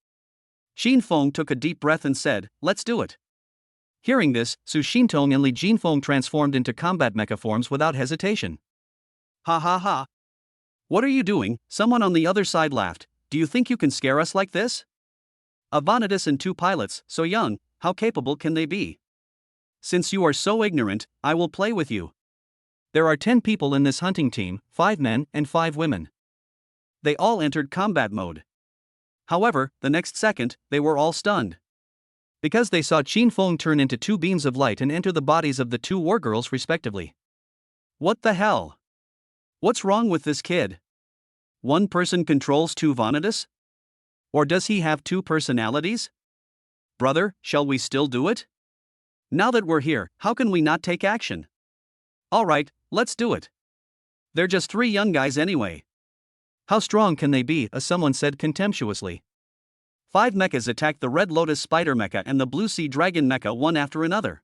Qin Feng took a deep breath and said, "Let's do it." Hearing this, Su Xintong and Li Jinfeng transformed into combat mecha forms without hesitation. "Ha ha ha! What are you doing?" Someone on the other side laughed. "Do you think you can scare us like this? A Vanitas and two pilots, so young, how capable can they be? Since you are so ignorant, I will play with you. There are 10 people in this hunting team, 5 men and 5 women." They all entered combat mode. However, the next second, they were all stunned. Because they saw Qin Feng turn into 2 beams of light and enter the bodies of the 2 wargirls respectively. What the hell? What's wrong with this kid? One person controls 2 Vanitas? Or does he have 2 personalities? Brother, shall we still do it? Now that we're here, how can we not take action? Alright, let's do it. They're just 3 young guys anyway. How strong can they be? Someone said contemptuously. 5 mechas attacked the Red Lotus Spider Mecha and the Blue Sea Dragon Mecha one after another.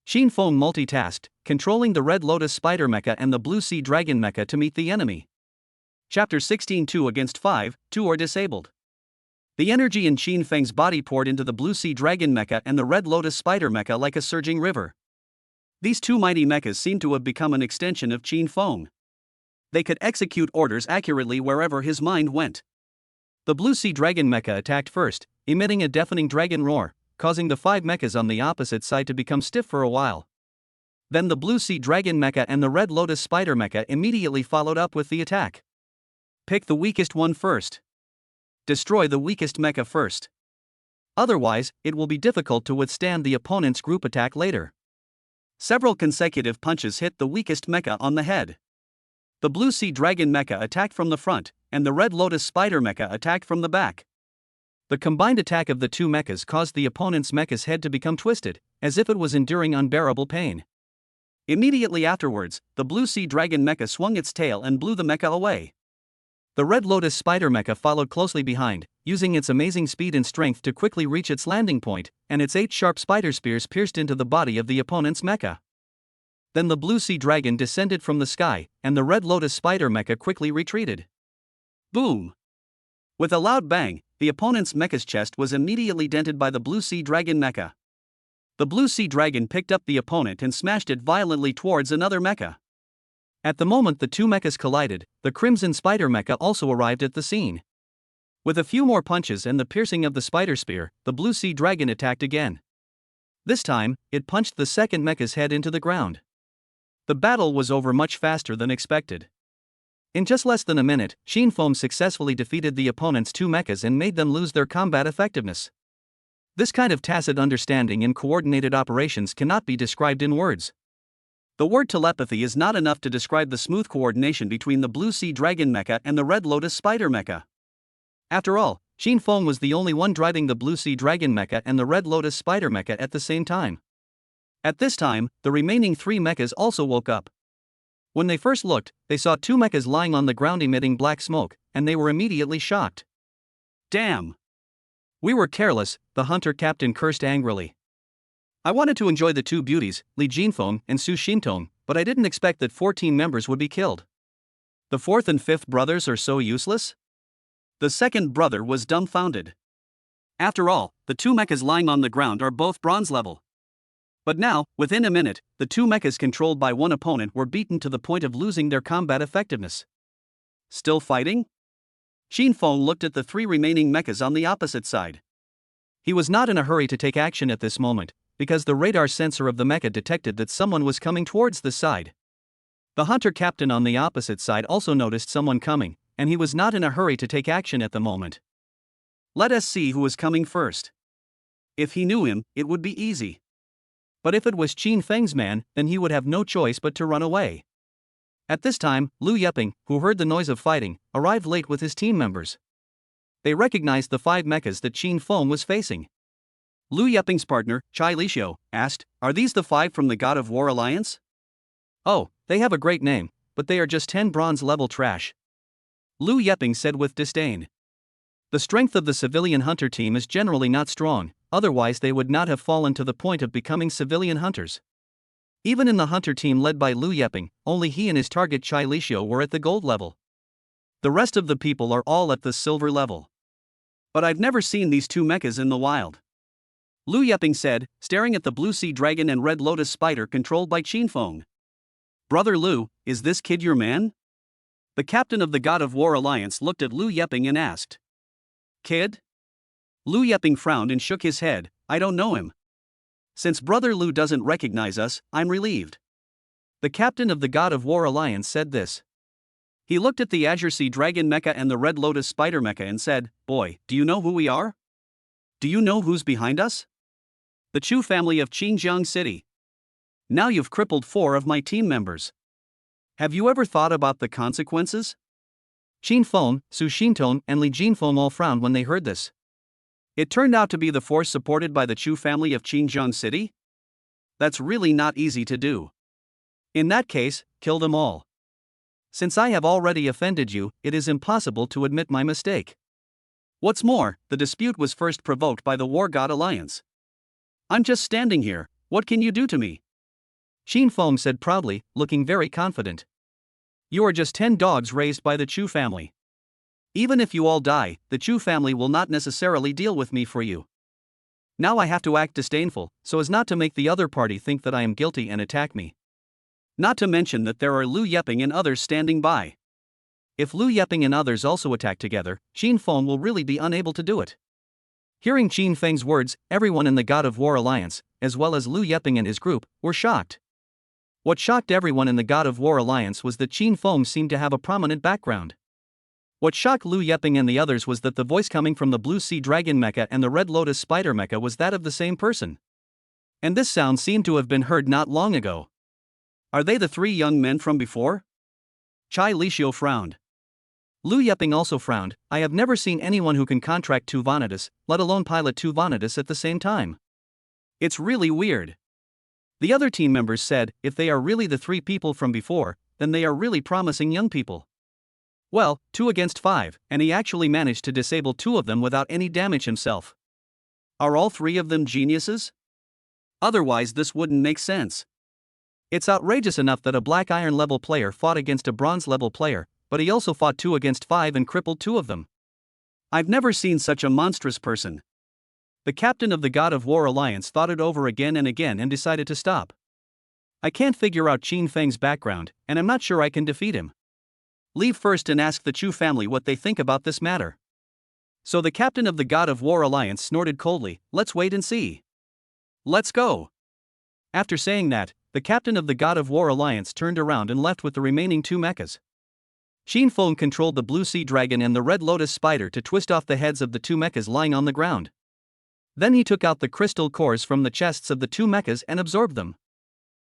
Qin Feng multitasked, controlling the Red Lotus Spider Mecha and the Blue Sea Dragon Mecha to meet the enemy. Chapter 16 2 against 5, 2 are disabled. The energy in Qin Feng's body poured into the Blue Sea Dragon Mecha and the Red Lotus Spider Mecha like a surging river. These 2 mighty mechas seemed to have become an extension of Qin Feng. They could execute orders accurately wherever his mind went. The Blue Sea Dragon Mecha attacked first, emitting a deafening dragon roar, causing the 5 mechas on the opposite side to become stiff for a while. Then the Blue Sea Dragon Mecha and the Red Lotus Spider Mecha immediately followed up with the attack. Pick the weakest one first. Destroy the weakest mecha first. Otherwise, it will be difficult to withstand the opponent's group attack later. Several consecutive punches hit the weakest mecha on the head. The Blue Sea Dragon Mecha attacked from the front, and the Red Lotus Spider Mecha attacked from the back. The combined attack of the two mechas caused the opponent's mecha's head to become twisted, as if it was enduring unbearable pain. Immediately afterwards, the Blue Sea Dragon Mecha swung its tail and blew the mecha away. The Red Lotus Spider Mecha followed closely behind, using its amazing speed and strength to quickly reach its landing point, and its 8 sharp spider spears pierced into the body of the opponent's mecha. Then the Blue Sea Dragon descended from the sky, and the Red Lotus Spider Mecha quickly retreated. Boom! With a loud bang, the opponent's mecha's chest was immediately dented by the Blue Sea Dragon Mecha. The Blue Sea Dragon picked up the opponent and smashed it violently towards another mecha. At the moment the two mechas collided, the Crimson Spider Mecha also arrived at the scene. With a few more punches and the piercing of the spider spear, the Blue Sea Dragon attacked again. This time, it punched the second mecha's head into the ground. The battle was over much faster than expected. In just less than a minute, Shinfoam successfully defeated the opponent's two mechas and made them lose their combat effectiveness. This kind of tacit understanding in coordinated operations cannot be described in words. The word telepathy is not enough to describe the smooth coordination between the Blue Sea Dragon Mecha and the Red Lotus Spider Mecha. After all, Shinfoam was the only one driving the Blue Sea Dragon Mecha and the Red Lotus Spider Mecha at the same time. At this time, the remaining 3 mechas also woke up. When they first looked, they saw 2 mechas lying on the ground emitting black smoke, and they were immediately shocked. Damn! We were careless, the hunter captain cursed angrily. I wanted to enjoy the 2 beauties, Li Jinfeng and Su Shintong, but I didn't expect that 14 members would be killed. The 4th and 5th brothers are so useless? The second brother was dumbfounded. After all, the 2 mechas lying on the ground are both bronze level. But now, within a minute, the 2 mechas controlled by one opponent were beaten to the point of losing their combat effectiveness. Still fighting? Shinfoam looked at the 3 remaining mechas on the opposite side. He was not in a hurry to take action at this moment, because the radar sensor of the mecha detected that someone was coming towards the side. The hunter captain on the opposite side also noticed someone coming, and he was not in a hurry to take action at the moment. Let us see who was coming first. If he knew him, it would be easy. But if it was Qin Feng's man, then he would have no choice but to run away. At this time, Lu Yeping, who heard the noise of fighting, arrived late with his team members. They recognized the 5 mechas that Shinfoam was facing. Lu Yeping's partner, Chai Lishio, asked, "Are these the 5 from the God of War Alliance?" "Oh, they have a great name, but they are just 10 bronze level trash," Lu Yeping said with disdain. The strength of the civilian hunter team is generally not strong, otherwise they would not have fallen to the point of becoming civilian hunters. Even in the hunter team led by Lu Yeping, only he and his target Chai Lishio were at the gold level. The rest of the people are all at the silver level. But I've never seen these 2 mechas in the wild, Lu Yeping said, staring at the Blue Sea Dragon and Red Lotus Spider controlled by Shinfoam. "Brother Lu, is this kid your man?" The captain of the God of War Alliance looked at Lu Yeping and asked. "Kid?" Lu Yeping frowned and shook his head, "I don't know him. Since Brother Lu doesn't recognize us, I'm relieved." The captain of the God of War Alliance said this. He looked at the Azure Sea Dragon Mecha and the Red Lotus Spider Mecha and said, "Boy, do you know who we are? Do you know who's behind us? The Chu family of Qinjiang City. Now you've crippled 4 of my team members. Have you ever thought about the consequences?" Shinfoam, Su Shintong, and Li Jinfeng all frowned when they heard this. It turned out to be the force supported by the Chu family of Qinjiang City? That's really not easy to do. In that case, kill them all. Since I have already offended you, it is impossible to admit my mistake. What's more, the dispute was first provoked by the War God Alliance. I'm just standing here, what can you do to me? Shinfoam said proudly, looking very confident. You are just 10 dogs raised by the Chu family. Even if you all die, the Chu family will not necessarily deal with me for you. Now I have to act disdainful, so as not to make the other party think that I am guilty and attack me. Not to mention that there are Lu Yeping and others standing by. If Lu Yeping and others also attack together, Shinfoam will really be unable to do it. Hearing Qin Feng's words, everyone in the God of War Alliance, as well as Lu Yeping and his group, were shocked. What shocked everyone in the God of War alliance was that Qin Feng seemed to have a prominent background. What shocked Lu Yeping and the others was that the voice coming from the Blue Sea Dragon mecha and the Red Lotus Spider mecha was that of the same person. And this sound seemed to have been heard not long ago. Are they the three young men from before? Chai Lishio frowned. Lu Yeping also frowned. I have never seen anyone who can contract two Vanitas, let alone pilot two Vanitas at the same time. It's really weird. The other team members said, if they are really the three people from before, then they are really promising young people. Well, 2 against 5, and he actually managed to disable 2 of them without any damage himself. Are all 3 of them geniuses? Otherwise this wouldn't make sense. It's outrageous enough that a black iron level player fought against a bronze level player, but he also fought 2 against 5 and crippled 2 of them. I've never seen such a monstrous person. The captain of the God of War Alliance thought it over again and again and decided to stop. I can't figure out Qin Feng's background, and I'm not sure I can defeat him. Leave first and ask the Chu family what they think about this matter. So the captain of the God of War Alliance snorted coldly, let's wait and see. Let's go. After saying that, the captain of the God of War Alliance turned around and left with the remaining 2 mechas. Qin Feng controlled the Blue Sea Dragon and the Red Lotus Spider to twist off the heads of the 2 mechas lying on the ground. Then he took out the crystal cores from the chests of the 2 mechas and absorbed them.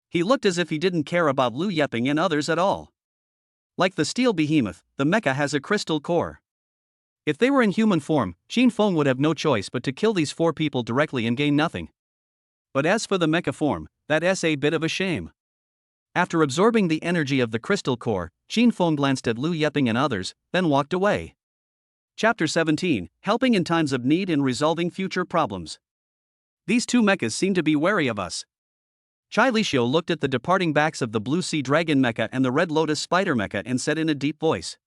He looked as if he didn't care about Lu Yeping and others at all. Like the steel behemoth, the mecha has a crystal core. If they were in human form, Qin Feng would have no choice but to kill these 4 people directly and gain nothing. But as for the mecha form, that's a bit of a shame. After absorbing the energy of the crystal core, Qin Feng glanced at Lu Yeping and others, then walked away. Chapter 17, Helping in Times of Need and Resolving Future Problems. These 2 mechas seem to be wary of us. Chai Lishio looked at the departing backs of the Blue Sea Dragon mecha and the Red Lotus Spider mecha and said in a deep voice.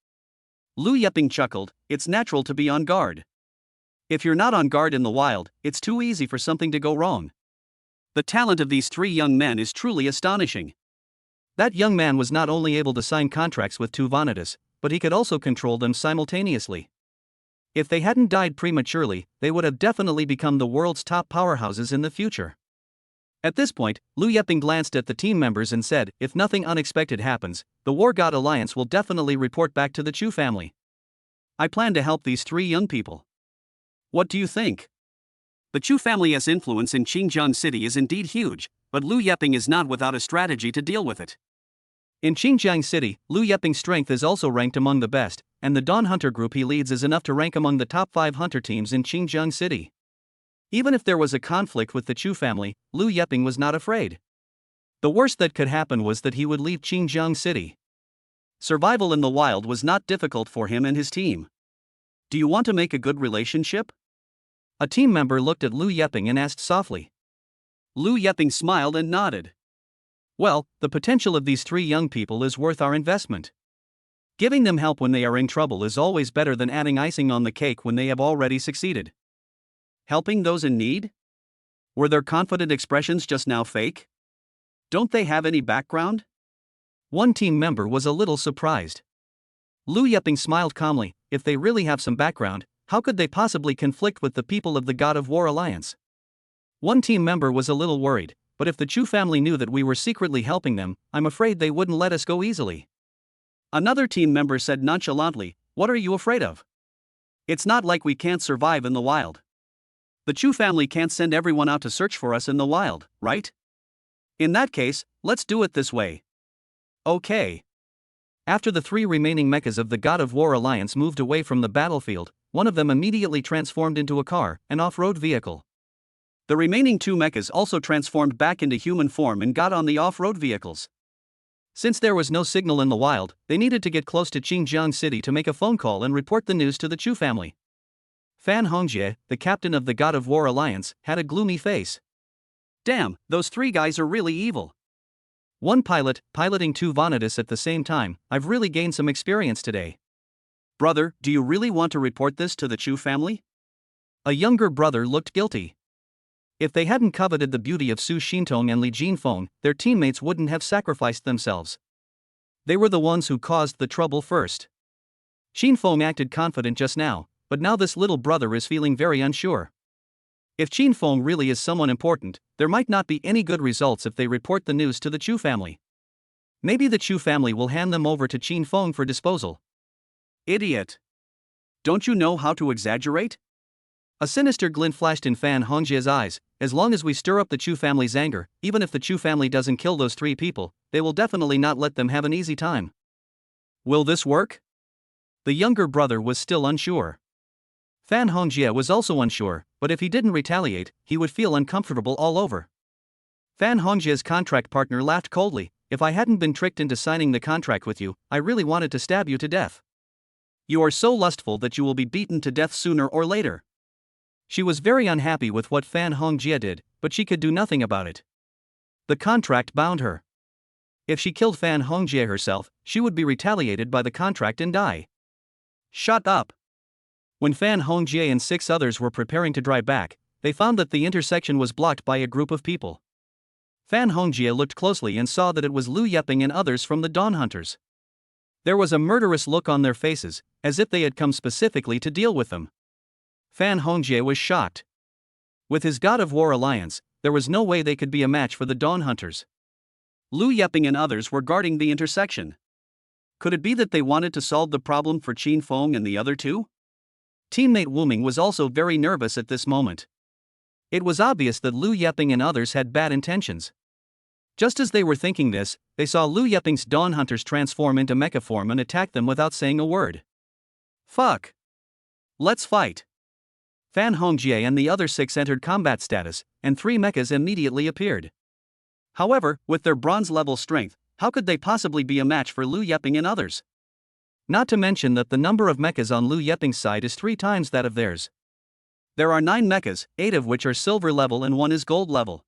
Lu Yeping chuckled, it's natural to be on guard. If you're not on guard in the wild, it's too easy for something to go wrong. The talent of these 3 young men is truly astonishing. That young man was not only able to sign contracts with 2 Vanitas, but he could also control them simultaneously. If they hadn't died prematurely, they would have definitely become the world's top powerhouses in the future. At this point, Lu Yeping glanced at the team members and said, if nothing unexpected happens, the War God Alliance will definitely report back to the Chu family. I plan to help these 3 young people. What do you think? The Chu family's influence in Xinjiang City is indeed huge, but Lu Yeping is not without a strategy to deal with it. In Xinjiang City, Lu Yeping's strength is also ranked among the best, and the Dawn Hunter group he leads is enough to rank among the top 5 hunter teams in Xinjiang City. Even if there was a conflict with the Chu family, Lu Yeping was not afraid. The worst that could happen was that he would leave Xinjiang City. Survival in the wild was not difficult for him and his team. Do you want to make a good relationship? A team member looked at Lu Yeping and asked softly. Lu Yeping smiled and nodded. Well, the potential of these 3 young people is worth our investment. Giving them help when they are in trouble is always better than adding icing on the cake when they have already succeeded. Helping those in need? Were their confident expressions just now fake? Don't they have any background? One team member was a little surprised. Lu Yeping smiled calmly, if they really have some background, how could they possibly conflict with the people of the God of War Alliance? One team member was a little worried, but if the Chu family knew that we were secretly helping them, I'm afraid they wouldn't let us go easily. Another team member said nonchalantly, what are you afraid of? It's not like we can't survive in the wild. The Chu family can't send everyone out to search for us in the wild, right? In that case, let's do it this way. Okay. After the 3 remaining mechas of the God of War Alliance moved away from the battlefield, one of them immediately transformed into a car, an off-road vehicle. The remaining 2 mechas also transformed back into human form and got on the off-road vehicles. Since there was no signal in the wild, they needed to get close to Xinjiang City to make a phone call and report the news to the Chu family. Fan Hongjie, the captain of the God of War Alliance, had a gloomy face. Damn, those 3 guys are really evil. One pilot, piloting 2 Vanitas at the same time, I've really gained some experience today. Brother, do you really want to report this to the Chu family? A younger brother looked guilty. If they hadn't coveted the beauty of Su Xintong and Li Jinfeng, their teammates wouldn't have sacrificed themselves. They were the ones who caused the trouble first. Xinfeng acted confident just now, but now this little brother is feeling very unsure. If Qin Feng really is someone important, there might not be any good results if they report the news to the Chu family. Maybe the Chu family will hand them over to Qin Feng for disposal. Idiot. Don't you know how to exaggerate? A sinister glint flashed in Fan Hongjie's eyes. As long as we stir up the Chu family's anger, even if the Chu family doesn't kill those 3 people, they will definitely not let them have an easy time. Will this work? The younger brother was still unsure. Fan Hongjie was also unsure, but if he didn't retaliate, he would feel uncomfortable all over. Fan Hongjie's contract partner laughed coldly. If I hadn't been tricked into signing the contract with you, I really wanted to stab you to death. You are so lustful that you will be beaten to death sooner or later. She was very unhappy with what Fan Hongjie did, but she could do nothing about it. The contract bound her. If she killed Fan Hongjie herself, she would be retaliated by the contract and die. Shut up. When Fan Hongjie and 6 others were preparing to drive back, they found that the intersection was blocked by a group of people. Fan Hongjie looked closely and saw that it was Lu Yeping and others from the Dawn Hunters. There was a murderous look on their faces, as if they had come specifically to deal with them. Fan Hongjie was shocked. With his God of War alliance, there was no way they could be a match for the Dawn Hunters. Lu Yeping and others were guarding the intersection. Could it be that they wanted to solve the problem for Qin Feng and the other 2? Teammate Wu Ming was also very nervous at this moment. It was obvious that Lu Yeping and others had bad intentions. Just as they were thinking this, they saw Lu Yeping's Dawn Hunters transform into mecha form and attack them without saying a word. Fuck. Let's fight. Fan Hongjie and the other 6 entered combat status, and 3 mechas immediately appeared. However, with their bronze-level strength, how could they possibly be a match for Lu Yeping and others? Not to mention that the number of mechas on Lu Yeping's side is 3 times that of theirs. There are 9 mechas, 8 of which are silver level and 1 is gold level.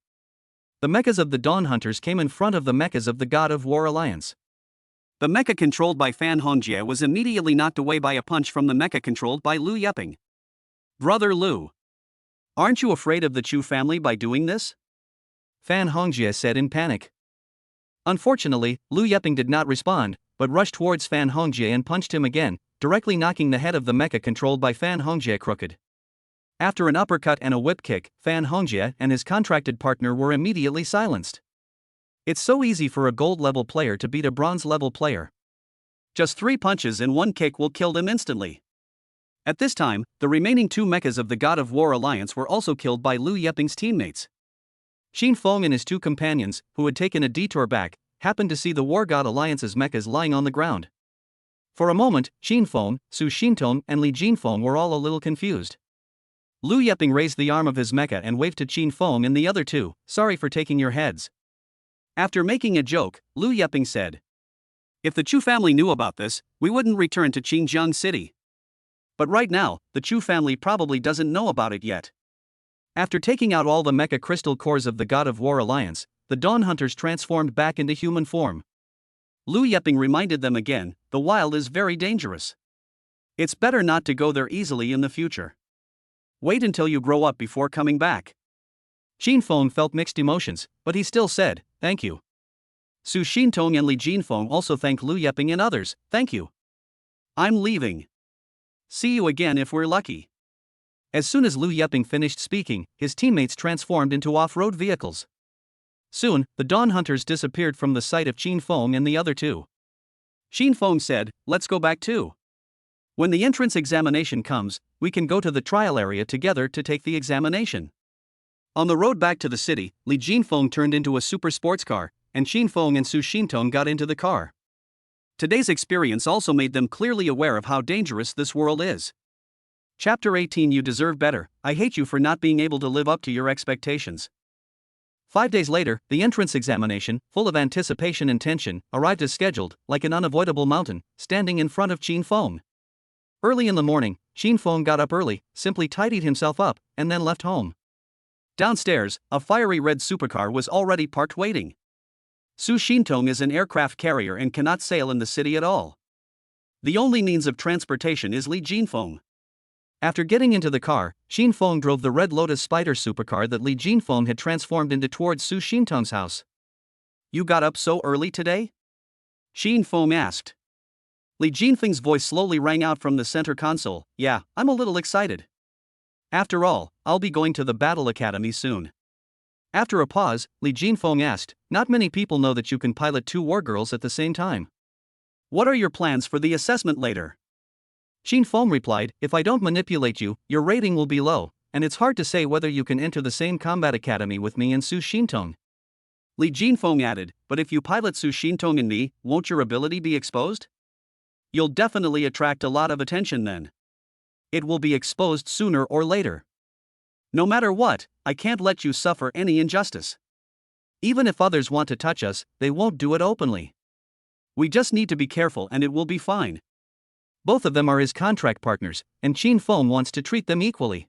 The mechas of the Dawn Hunters came in front of the mechas of the God of War Alliance. The mecha controlled by Fan Hongjie was immediately knocked away by a punch from the mecha controlled by Lu Yeping. Brother Lu. Aren't you afraid of the Chu family by doing this? Fan Hongjie said in panic. Unfortunately, Lu Yeping did not respond, but rushed towards Fan Hongjie and punched him again, directly knocking the head of the mecha controlled by Fan Hongjie crooked. After an uppercut and a whip kick, Fan Hongjie and his contracted partner were immediately silenced. It's so easy for a gold-level player to beat a bronze-level player. Just 3 punches and 1 kick will kill them instantly. At this time, the remaining 2 mechas of the God of War Alliance were also killed by Lu Yeping's teammates. Qin Feng and his 2 companions, who had taken a detour back, happened to see the War God Alliance's mechas lying on the ground. For a moment, Qin Feng, Su Xintong and Li Jinfeng were all a little confused. Lu Yeping raised the arm of his mecha and waved to Qin Feng and the other 2, "Sorry for taking your heads." After making a joke, Lu Yeping said, "If the Chu family knew about this, we wouldn't return to Qinjiang City. But right now, the Chu family probably doesn't know about it yet." After taking out all the mecha crystal cores of the God of War Alliance, the Dawn Hunters transformed back into human form. Lu Yeping reminded them again, the wild is very dangerous. It's better not to go there easily in the future. Wait until you grow up before coming back. Qin Feng felt mixed emotions, but he still said, "Thank you." Su Xintong and Li Jinfeng also thanked Lu Yeping and others, "Thank you. I'm leaving. See you again if we're lucky." As soon as Lu Yeping finished speaking, his teammates transformed into off-road vehicles. Soon, the Dawn Hunters disappeared from the sight of Qin Feng and the other 2. Qin Feng said, "Let's go back too. When the entrance examination comes, we can go to the trial area together to take the examination." On the road back to the city, Li Jinfeng turned into a super sports car, and Qin Feng and Su Xintong got into the car. Today's experience also made them clearly aware of how dangerous this world is. Chapter 18 You deserve better, I hate you for not being able to live up to your expectations. 5 days later, the entrance examination, full of anticipation and tension, arrived as scheduled, like an unavoidable mountain, standing in front of Qin Feng. Early in the morning, Qin Feng got up early, simply tidied himself up, and then left home. Downstairs, a fiery red supercar was already parked waiting. Su Xintong is an aircraft carrier and cannot sail in the city at all. The only means of transportation is Li Jinfeng. After getting into the car, Qin Feng drove the Red Lotus Spider supercar that Li Jinfeng had transformed into towards Su Xintong's house. "You got up so early today?" Qin Feng asked. Li Jinfeng's voice slowly rang out from the center console. "Yeah, I'm a little excited. After all, I'll be going to the Battle Academy soon." After a pause, Li Jinfeng asked, "Not many people know that you can pilot two war girls at the same time. What are your plans for the assessment later?" Xin Feng replied, "If I don't manipulate you, your rating will be low, and it's hard to say whether you can enter the same combat academy with me and Su Xintong." Li Jinfeng added, "But if you pilot Su Xintong and me, won't your ability be exposed? You'll definitely attract a lot of attention then. It will be exposed sooner or later. No matter what, I can't let you suffer any injustice. Even if others want to touch us, they won't do it openly. We just need to be careful and it will be fine." Both of them are his contract partners, and Qin Feng wants to treat them equally.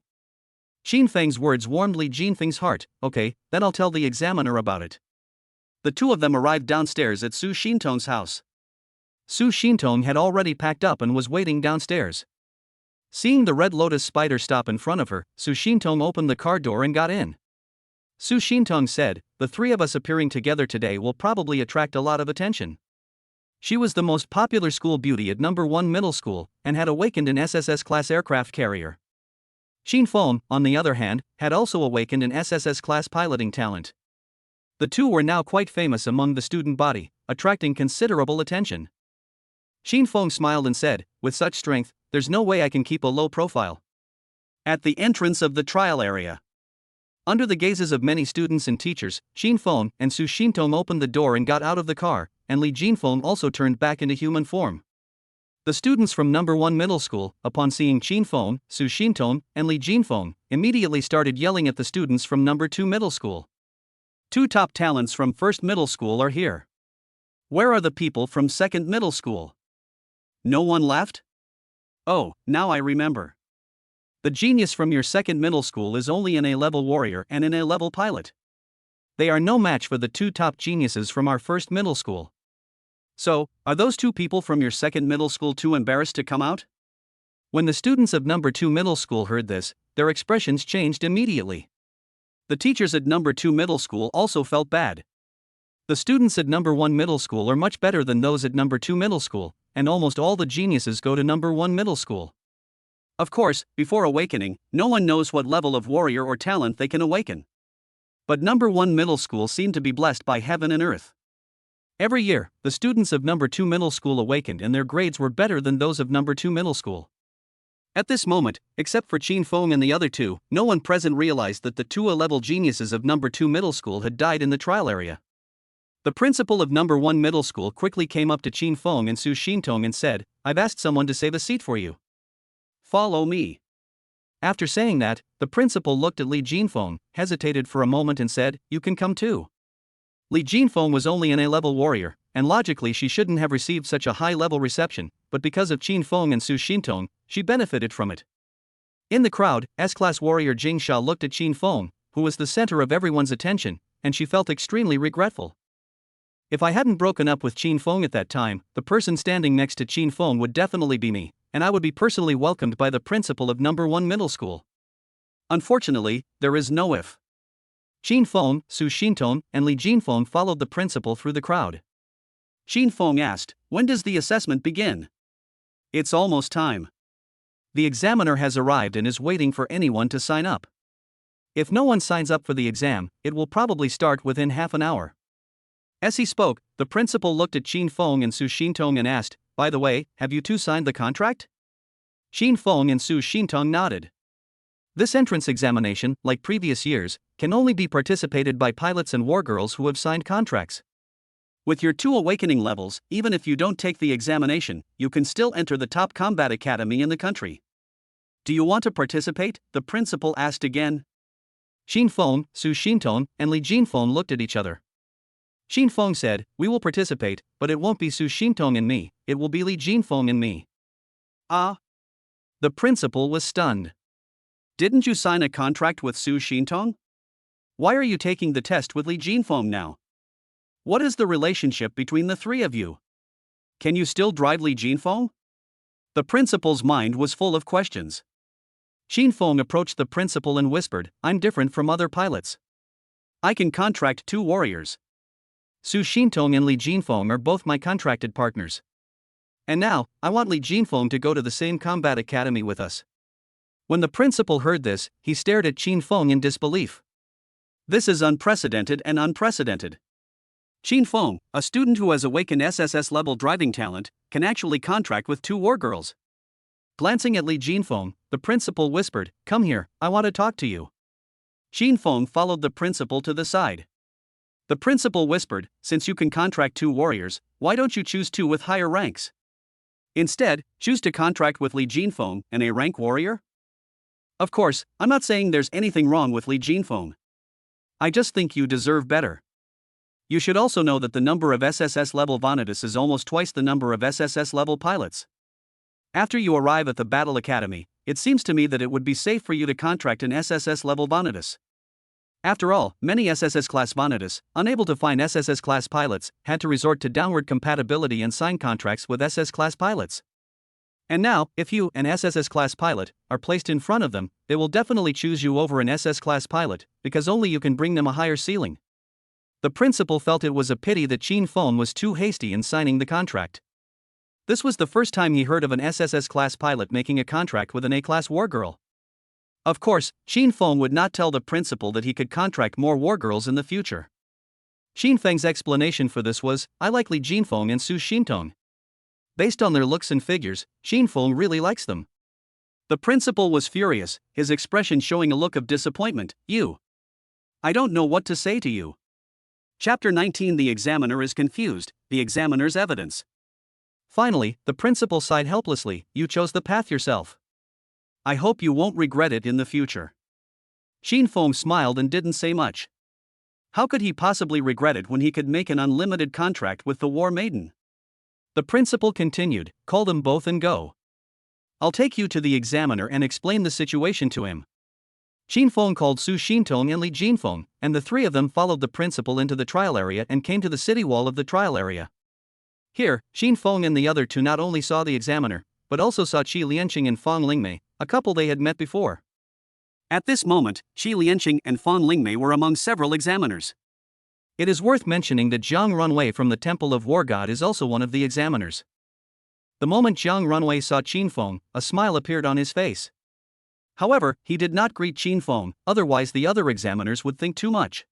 Qin Feng's words warmed Li Jinfeng's heart. "Okay, then I'll tell the examiner about it." The two of them arrived downstairs at Su Xintong's house. Su Xintong had already packed up and was waiting downstairs. Seeing the Red Lotus spider stop in front of her, Su Xintong opened the car door and got in. Su Xintong said, "The three of us appearing together today will probably attract a lot of attention." She was the most popular school beauty at number 1 middle school, and had awakened an SSS-class aircraft carrier. Xin Feng, on the other hand, had also awakened an SSS-class piloting talent. The two were now quite famous among the student body, attracting considerable attention. Xin Feng smiled and said, "With such strength, there's no way I can keep a low profile." At the entrance of the trial area, under the gazes of many students and teachers, Xin Feng and Su Xintong opened the door and got out of the car, and Li Jinfeng also turned back into human form. The students from number 1 middle school, upon seeing Qin Feng, Su Xintong, and Li Jinfeng, immediately started yelling at the students from number 2 middle school. "Two top talents from 1st middle school are here. Where are the people from 2nd middle school? No one left? Oh, now I remember. The genius from your 2nd middle school is only an A-level warrior and an A-level pilot. They are no match for the two top geniuses from our 1st middle school. So, are those two people from your 2nd middle school too embarrassed to come out?" When the students of number 2 middle school heard this, their expressions changed immediately. The teachers at number 2 middle school also felt bad. The students at number 1 middle school are much better than those at number 2 middle school, and almost all the geniuses go to number 1 middle school. Of course, before awakening, no one knows what level of warrior or talent they can awaken. But number 1 middle school seemed to be blessed by heaven and earth. Every year, the students of number 2 middle school awakened and their grades were better than those of number 2 middle school. At this moment, except for Qin Feng and the other two, no one present realized that the two A-level geniuses of number 2 middle school had died in the trial area. The principal of number 1 middle school quickly came up to Qin Feng and Su Xintong and said, "I've asked someone to save a seat for you. Follow me." After saying that, the principal looked at Li Jinfeng, hesitated for a moment and said, "You can come too." Li Jinfeng was only an A-level warrior, and logically she shouldn't have received such a high-level reception, but because of Qin Feng and Su Xintong, she benefited from it. In the crowd, S-class warrior Jing Sha looked at Qin Feng, who was the center of everyone's attention, and she felt extremely regretful. If I hadn't broken up with Qin Feng at that time, the person standing next to Qin Feng would definitely be me, and I would be personally welcomed by the principal of number 1 middle school. Unfortunately, there is no if. Qin Feng, Su Xintong, and Li Jinfeng followed the principal through the crowd. Qin Feng asked, "When does the assessment begin?" "It's almost time. The examiner has arrived and is waiting for anyone to sign up. If no one signs up for the exam, it will probably start within half an hour." As he spoke, the principal looked at Qin Feng and Su Xintong and asked, "By the way, have you two signed the contract?" Qin Feng and Su Xintong nodded. This entrance examination, like previous years, can only be participated by pilots and wargirls who have signed contracts. With your 2 awakening levels, even if you don't take the examination, you can still enter the top combat academy in the country. "Do you want to participate?" the principal asked again. Qin Feng, Su Xintong, and Li Jinfeng looked at each other. Qin Feng said, "We will participate, but it won't be Su Xintong and me, it will be Li Jinfeng and me." "Ah?" The principal was stunned. "Didn't you sign a contract with Su Xintong? Why are you taking the test with Li Jinfeng now? What is the relationship between the three of you? Can you still drive Li Jinfeng?" The principal's mind was full of questions. Qin Feng approached the principal and whispered, "I'm different from other pilots. I can contract 2 warriors. Su Xintong and Li Jinfeng are both my contracted partners. And now, I want Li Jinfeng to go to the same combat academy with us." When the principal heard this, he stared at Qin Feng in disbelief. This is unprecedented and unprecedented. Qin Feng, a student who has awakened SSS-level driving talent, can actually contract with two war girls. Glancing at Li Jinfeng, the principal whispered, "Come here, I want to talk to you." Qin Feng followed the principal to the side. The principal whispered, "Since you can contract two warriors, why don't you choose two with higher ranks? Instead, choose to contract with Li Jinfeng, an A-rank warrior?" Of course, I'm not saying there's anything wrong with Li Jinfeng. I just think you deserve better. You should also know that the number of SSS-level Vanitas is almost twice the number of SSS-level pilots. After you arrive at the Battle Academy, it seems to me that it would be safe for you to contract an SSS-level Vanitas. After all, many SSS-class Vanitas, unable to find SSS-class pilots, had to resort to downward compatibility and sign contracts with SS-class pilots. And now, if you, an SSS-class pilot, are placed in front of them, they will definitely choose you over an SS-class pilot, because only you can bring them a higher ceiling. The principal felt it was a pity that Qin Feng was too hasty in signing the contract. This was the first time he heard of an SSS-class pilot making a contract with an A-class war girl. Of course, Qin Feng would not tell the principal that he could contract more war girls in the future. Qin Feng's explanation for this was, "I like Li Jinfeng and Su Xintong. Based on their looks and figures, Qin Feng really likes them." The principal was furious, his expression showing a look of disappointment. I don't know what to say to you." Chapter 19. The examiner is confused, the examiner's evidence. Finally, the principal sighed helplessly, "You chose the path yourself. I hope you won't regret it in the future." Qin Feng smiled and didn't say much. How could he possibly regret it when he could make an unlimited contract with the War Maiden? The principal continued, "Call them both and go. I'll take you to the examiner and explain the situation to him." Qin Feng called Su Xintong and Li Jinfeng, and the three of them followed the principal into the trial area and came to the city wall of the trial area. Here, Qin Feng and the other two not only saw the examiner, but also saw Qi Lianqing and Fang Lingmei, a couple they had met before. At this moment, Qi Lianqing and Fang Lingmei were among several examiners. It is worth mentioning that Zhang Runwei from the Temple of War God is also one of the examiners. The moment Zhang Runwei saw Qin Feng, a smile appeared on his face. However, he did not greet Qin Feng, otherwise the other examiners would think too much.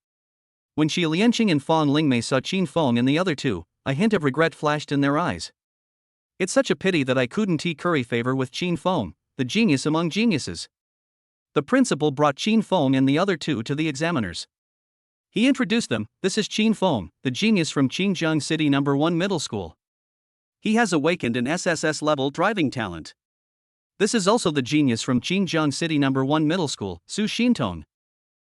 When Qi Lianqing and Fang Lingmei saw Qin Feng and the other two, a hint of regret flashed in their eyes. "It's such a pity that I couldn't curry favor with Qin Feng, the genius among geniuses." The principal brought Qin Feng and the other two to the examiners. He introduced them. "This is Qin Feng, the genius from Qinjiang City No. 1 Middle School. He has awakened an SSS-level driving talent. This is also the genius from Qinjiang City No. 1 Middle School, Su Xintong.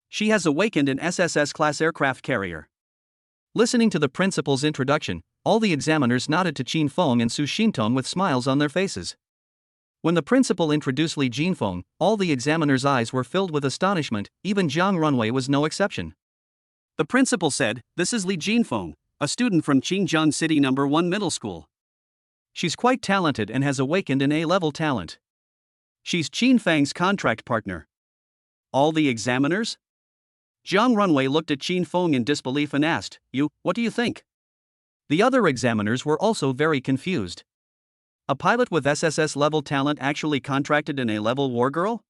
She has awakened an SSS-class aircraft carrier." Listening to the principal's introduction, all the examiners nodded to Qin Feng and Su Xintong with smiles on their faces. When the principal introduced Li Jinfeng, all the examiners' eyes were filled with astonishment, even Zhang Runwei was no exception. The principal said, "This is Li Jinfeng, a student from Qinjiang City No. 1 Middle School. She's quite talented and has awakened an A-level talent. She's Qin Feng's contract partner." All the examiners? Zhang Runwei looked at Qin Feng in disbelief and asked, What do you think?" The other examiners were also very confused. A pilot with SSS-level talent actually contracted an A-level war girl?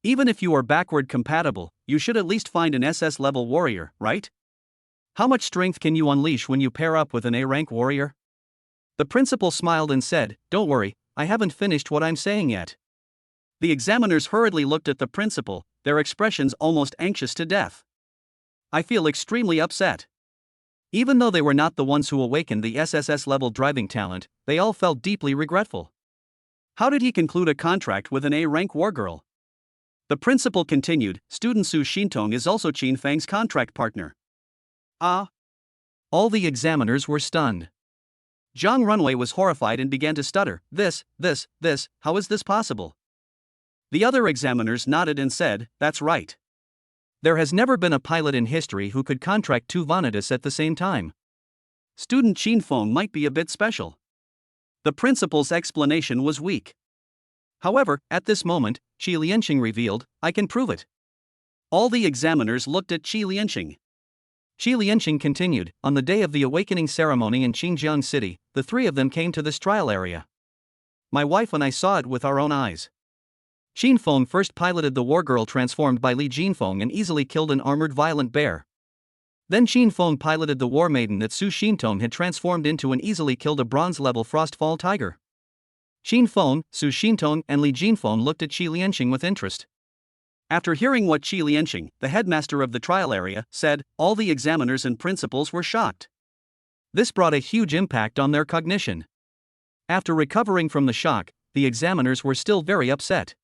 Even if you are backward compatible, you should at least find an SS-level warrior, right? How much strength can you unleash when you pair up with an A-rank warrior? The principal smiled and said, "Don't worry, I haven't finished what I'm saying yet." The examiners hurriedly looked at the principal, their expressions almost anxious to death. "I feel extremely upset." Even though they were not the ones who awakened the SSS-level driving talent, they all felt deeply regretful. How did he conclude a contract with an A-rank war girl? The principal continued, "Student Su Xintong is also Qin Feng's contract partner." Ah! All the examiners were stunned. Zhang Runwei was horrified and began to stutter, This, how is this possible?" The other examiners nodded and said, "That's right. There has never been a pilot in history who could contract two Vanitas at the same time. Student Qin Feng might be a bit special." The principal's explanation was weak. However, at this moment, Qi Lianqing revealed, "I can prove it." All the examiners looked at Qi Lianqing. Qi Lianqing continued, "On the day of the awakening ceremony in Qinjiang City, the three of them came to this trial area. My wife and I saw it with our own eyes. Xin Feng first piloted the war girl transformed by Li Jinfeng and easily killed an armored violent bear. Then Xin Feng piloted the war maiden that Su Xintong had transformed into and easily killed a bronze-level frostfall tiger. Xin Feng, Su Xintong, and Li Jinfeng looked at Qi Lianqing with interest. After hearing what Qi Lianqing, the headmaster of the trial area, said, all the examiners and principals were shocked. This brought a huge impact on their cognition. After recovering from the shock, the examiners were still very upset.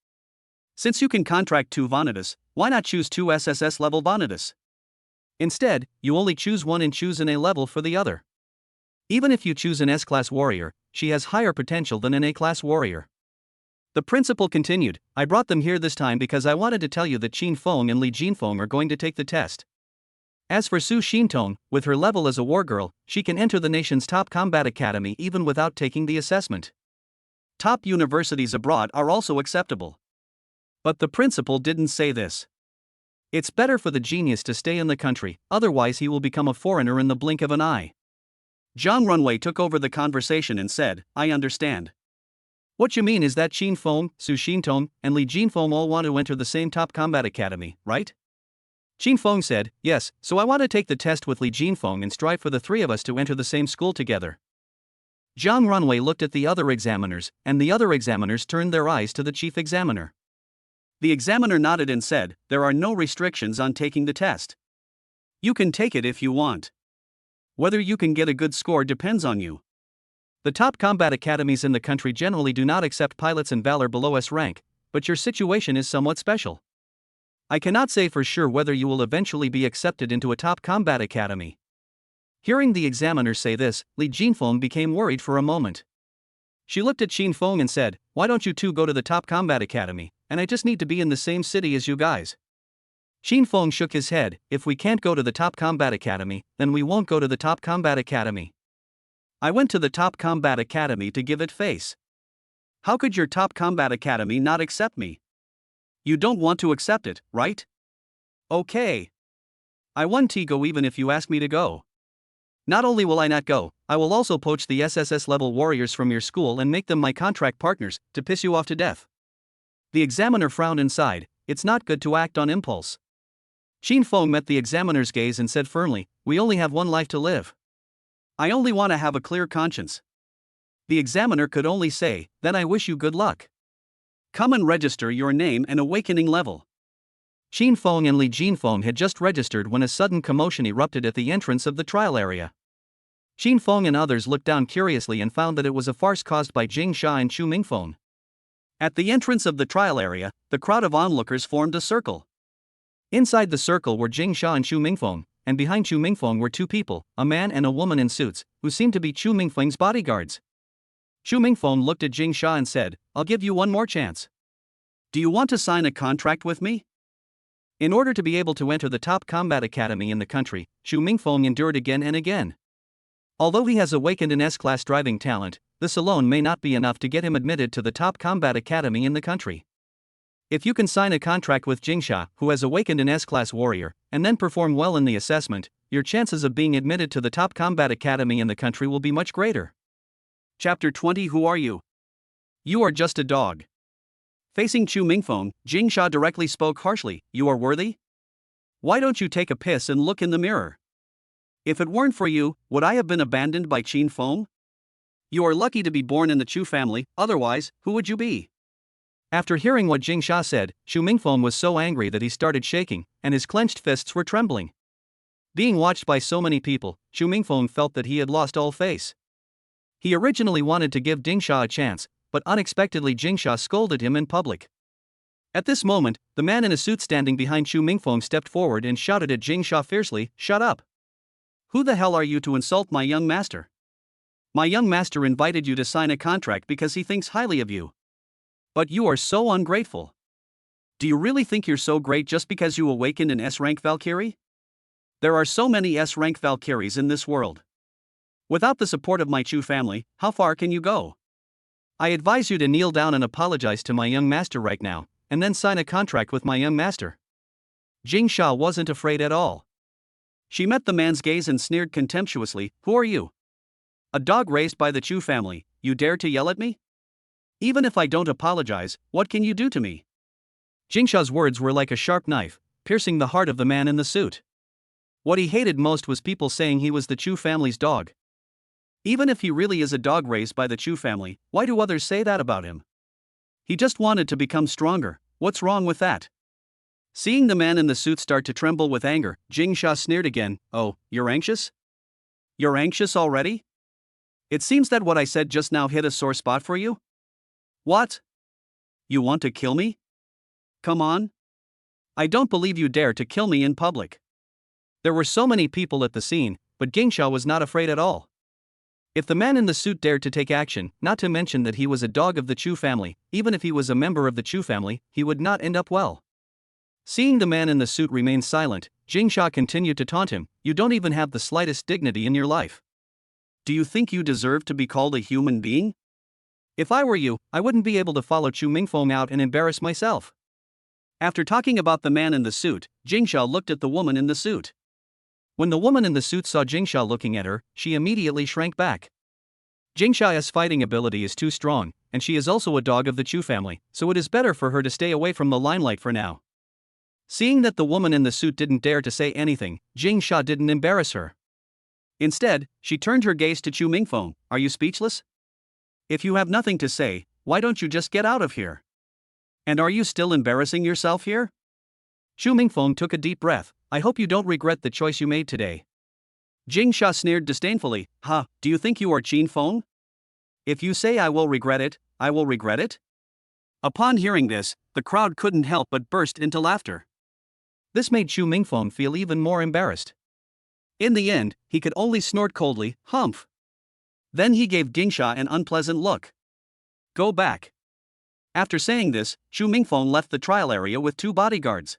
Since you can contract 2 Vanitas, why not choose 2 SSS-level Vanitas? Instead, you only choose one and choose an A-level for the other. Even if you choose an S-class warrior, she has higher potential than an A-class warrior. The principal continued, I brought them here this time because I wanted to tell you that Qin Feng and Li Jinfeng are going to take the test. As for Su Xintong, with her level as a war girl, she can enter the nation's top combat academy even without taking the assessment. Top universities abroad are also acceptable. But the principal didn't say this. It's better for the genius to stay in the country, otherwise he will become a foreigner in the blink of an eye. Zhang Runwei took over the conversation and said, I understand. What you mean is that Qin Feng, Su Xintong, and Li Jinfeng all want to enter the same top combat academy, right? Qin Feng said, yes, so I want to take the test with Li Jinfeng and strive for the 3 of us to enter the same school together. Zhang Runwei looked at the other examiners, and the other examiners turned their eyes to the chief examiner. The examiner nodded and said, there are no restrictions on taking the test. You can take it if you want. Whether you can get a good score depends on you. The top combat academies in the country generally do not accept pilots in valor below S rank, but your situation is somewhat special. I cannot say for sure whether you will eventually be accepted into a top combat academy. Hearing the examiner say this, Li Jinfeng became worried for a moment. She looked at Qin Feng and said, why don't you two go to the top combat academy, and I just need to be in the same city as you guys. Qin Feng shook his head, if we can't go to the top combat academy, then we won't go to the top combat academy. I went to the top combat academy to give it face. How could your top combat academy not accept me? You don't want to accept it, right? Okay. I won't go even if you ask me to go. Not only will I not go, I will also poach the SSS-level warriors from your school and make them my contract partners, to piss you off to death. The examiner frowned and sighed, it's not good to act on impulse. Qin Feng met the examiner's gaze and said firmly, we only have one life to live. I only want to have a clear conscience. The examiner could only say, then I wish you good luck. Come and register your name and awakening level. Qin Feng and Li Jinfeng had just registered when a sudden commotion erupted at the entrance of the trial area. Qin Feng and others looked down curiously and found that it was a farce caused by Jing Sha and Chu Mingfeng. At the entrance of the trial area, the crowd of onlookers formed a circle. Inside the circle were Jing Sha and Chu Mingfeng, and behind Chu Mingfeng were 2 people, a man and a woman in suits, who seemed to be Chu Mingfeng's bodyguards. Chu Mingfeng looked at Jing Sha and said, I'll give you one more chance. Do you want to sign a contract with me? In order to be able to enter the top combat academy in the country, Chu Mingfeng endured again and again. Although he has awakened an S-class driving talent, this alone may not be enough to get him admitted to the top combat academy in the country. If you can sign a contract with Jingsha, who has awakened an S-class warrior, and then perform well in the assessment, your chances of being admitted to the top combat academy in the country will be much greater. Chapter 20 Who are you? You are just a dog. Facing Chu Mingfeng, Jingsha directly spoke harshly, you are worthy? Why don't you take a piss and look in the mirror? If it weren't for you, would I have been abandoned by Qin Feng? You are lucky to be born in the Chu family, otherwise, who would you be? After hearing what Jingsha said, Chu Mingfeng was so angry that he started shaking, and his clenched fists were trembling. Being watched by so many people, Chu Mingfeng felt that he had lost all face. He originally wanted to give Jingsha a chance, but unexpectedly Jingsha scolded him in public. At this moment, the man in a suit standing behind Chu Mingfeng stepped forward and shouted at Jingsha fiercely, "Shut up! Who the hell are you to insult my young master? My young master invited you to sign a contract because he thinks highly of you. But you are so ungrateful. Do you really think you're so great just because you awakened an S-rank Valkyrie? There are so many S-rank Valkyries in this world. Without the support of my Chu family, how far can you go? I advise you to kneel down and apologize to my young master right now, and then sign a contract with my young master." Jingsha wasn't afraid at all. She met the man's gaze and sneered contemptuously, "Who are you? A dog raised by the Chu family, you dare to yell at me? Even if I don't apologize, what can you do to me? Jingsha's words were like a sharp knife, piercing the heart of the man in the suit. What he hated most was people saying he was the Chu family's dog. Even if he really is a dog raised by the Chu family, why do others say that about him? He just wanted to become stronger. What's wrong with that? Seeing the man in the suit start to tremble with anger, Jingsha sneered again. Oh, you're anxious? You're anxious already? It seems that what I said just now hit a sore spot for you? What? You want to kill me? Come on? I don't believe you dare to kill me in public. There were so many people at the scene, but Jingsha was not afraid at all. If the man in the suit dared to take action, not to mention that he was a dog of the Chu family, even if he was a member of the Chu family, he would not end up well. Seeing the man in the suit remain silent, Jingsha continued to taunt him. You don't even have the slightest dignity in your life. Do you think you deserve to be called a human being? If I were you, I wouldn't be able to follow Chu Mingfeng out and embarrass myself. After talking about the man in the suit, Jingsha looked at the woman in the suit. When the woman in the suit saw Jingsha looking at her, she immediately shrank back. Jingsha's fighting ability is too strong, and she is also a dog of the Chu family, so it is better for her to stay away from the limelight for now. Seeing that the woman in the suit didn't dare to say anything, Jingsha didn't embarrass her. Instead, she turned her gaze to Chu Mingfeng. Are you speechless? If you have nothing to say, why don't you just get out of here? And are you still embarrassing yourself here? Chu Mingfeng took a deep breath. I hope you don't regret the choice you made today. Jingsha sneered disdainfully. Ha, do you think you are Qin Feng? If you say I will regret it, I will regret it? Upon hearing this, the crowd couldn't help but burst into laughter. This made Chu Mingfeng feel even more embarrassed. In the end, he could only snort coldly, humph. Then he gave Jingsha an unpleasant look. Go back. After saying this, Chu Mingfeng left the trial area with 2 bodyguards.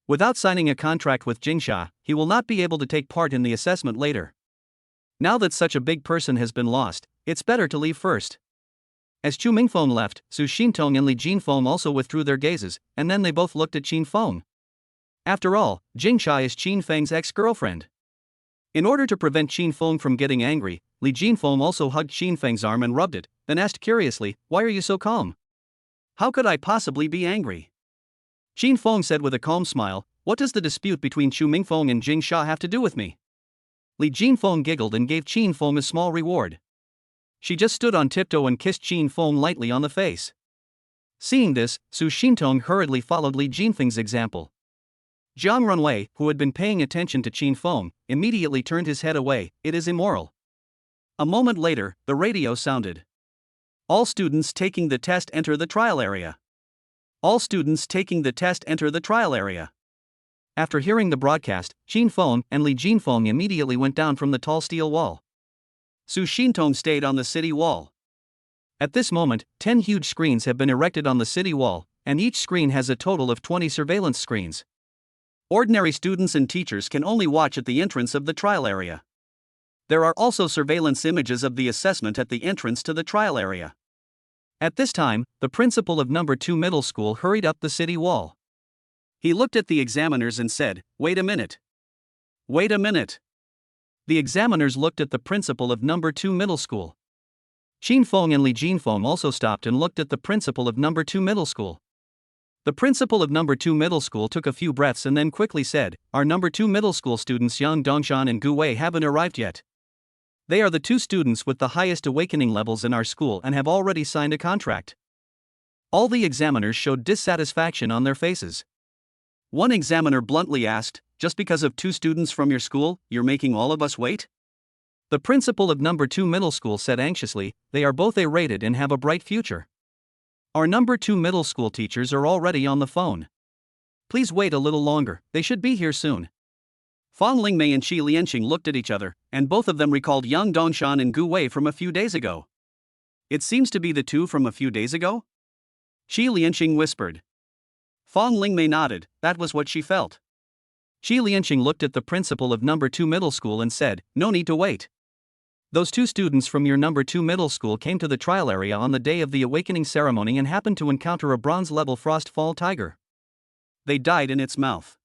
Without signing a contract with Jingsha, he will not be able to take part in the assessment later. Now that such a big person has been lost, it's better to leave first. As Chu Mingfeng left, Su Xintong and Li Jinfeng also withdrew their gazes, and then they both looked at Qin Feng. After all, Jingsha is Qin Feng's ex-girlfriend. In order to prevent Qin Feng from getting angry, Li Jinfeng also hugged Qin Feng's arm and rubbed it, then asked curiously, "Why are you so calm? How could I possibly be angry?" Qin Feng said with a calm smile, "What does the dispute between Chu Mingfeng and Jingsha have to do with me?" Li Jinfeng giggled and gave Qin Feng a small reward. She just stood on tiptoe and kissed Qin Feng lightly on the face. Seeing this, Su Xintong hurriedly followed Li Jinfeng's example. Jiang Runwei, who had been paying attention to Qin Feng, immediately turned his head away. It is immoral. A moment later, the radio sounded. All students taking the test enter the trial area. All students taking the test enter the trial area. After hearing the broadcast, Qin Feng and Li Jinfeng immediately went down from the tall steel wall. Su Xintong stayed on the city wall. At this moment, 10 huge screens have been erected on the city wall, and each screen has a total of 20 surveillance screens. Ordinary students and teachers can only watch at the entrance of the trial area. There are also surveillance images of the assessment at the entrance to the trial area. At this time, the principal of number 2 middle school hurried up the city wall. He looked at the examiners and said, "Wait a minute. Wait a minute." The examiners looked at the principal of number 2 middle school. Qin Feng and Li Jinfeng also stopped and looked at the principal of number 2 middle school. The principal of number 2 middle school took a few breaths and then quickly said, "Our number 2 middle school students Yang Dongshan and Gu Wei haven't arrived yet. They are the 2 students with the highest awakening levels in our school and have already signed a contract." All the examiners showed dissatisfaction on their faces. One examiner bluntly asked, "Just because of 2 students from your school, you're making all of us wait?" The principal of number 2 middle school said anxiously, "They are both A-rated and have a bright future. Our number 2 middle school teachers are already on the phone. Please wait a little longer, they should be here soon." Fang Lingmei and Shi Lianqing looked at each other, and both of them recalled Yang Dongshan and Gu Wei from a few days ago. "It seems to be the 2 from a few days ago?" Shi Lianqing whispered. Fang Lingmei nodded, that was what she felt. Shi Lianqing looked at the principal of number 2 middle school and said, "No need to wait. Those 2 students from your number 2 middle school came to the trial area on the day of the awakening ceremony and happened to encounter a bronze-level frost fall tiger. They died in its mouth."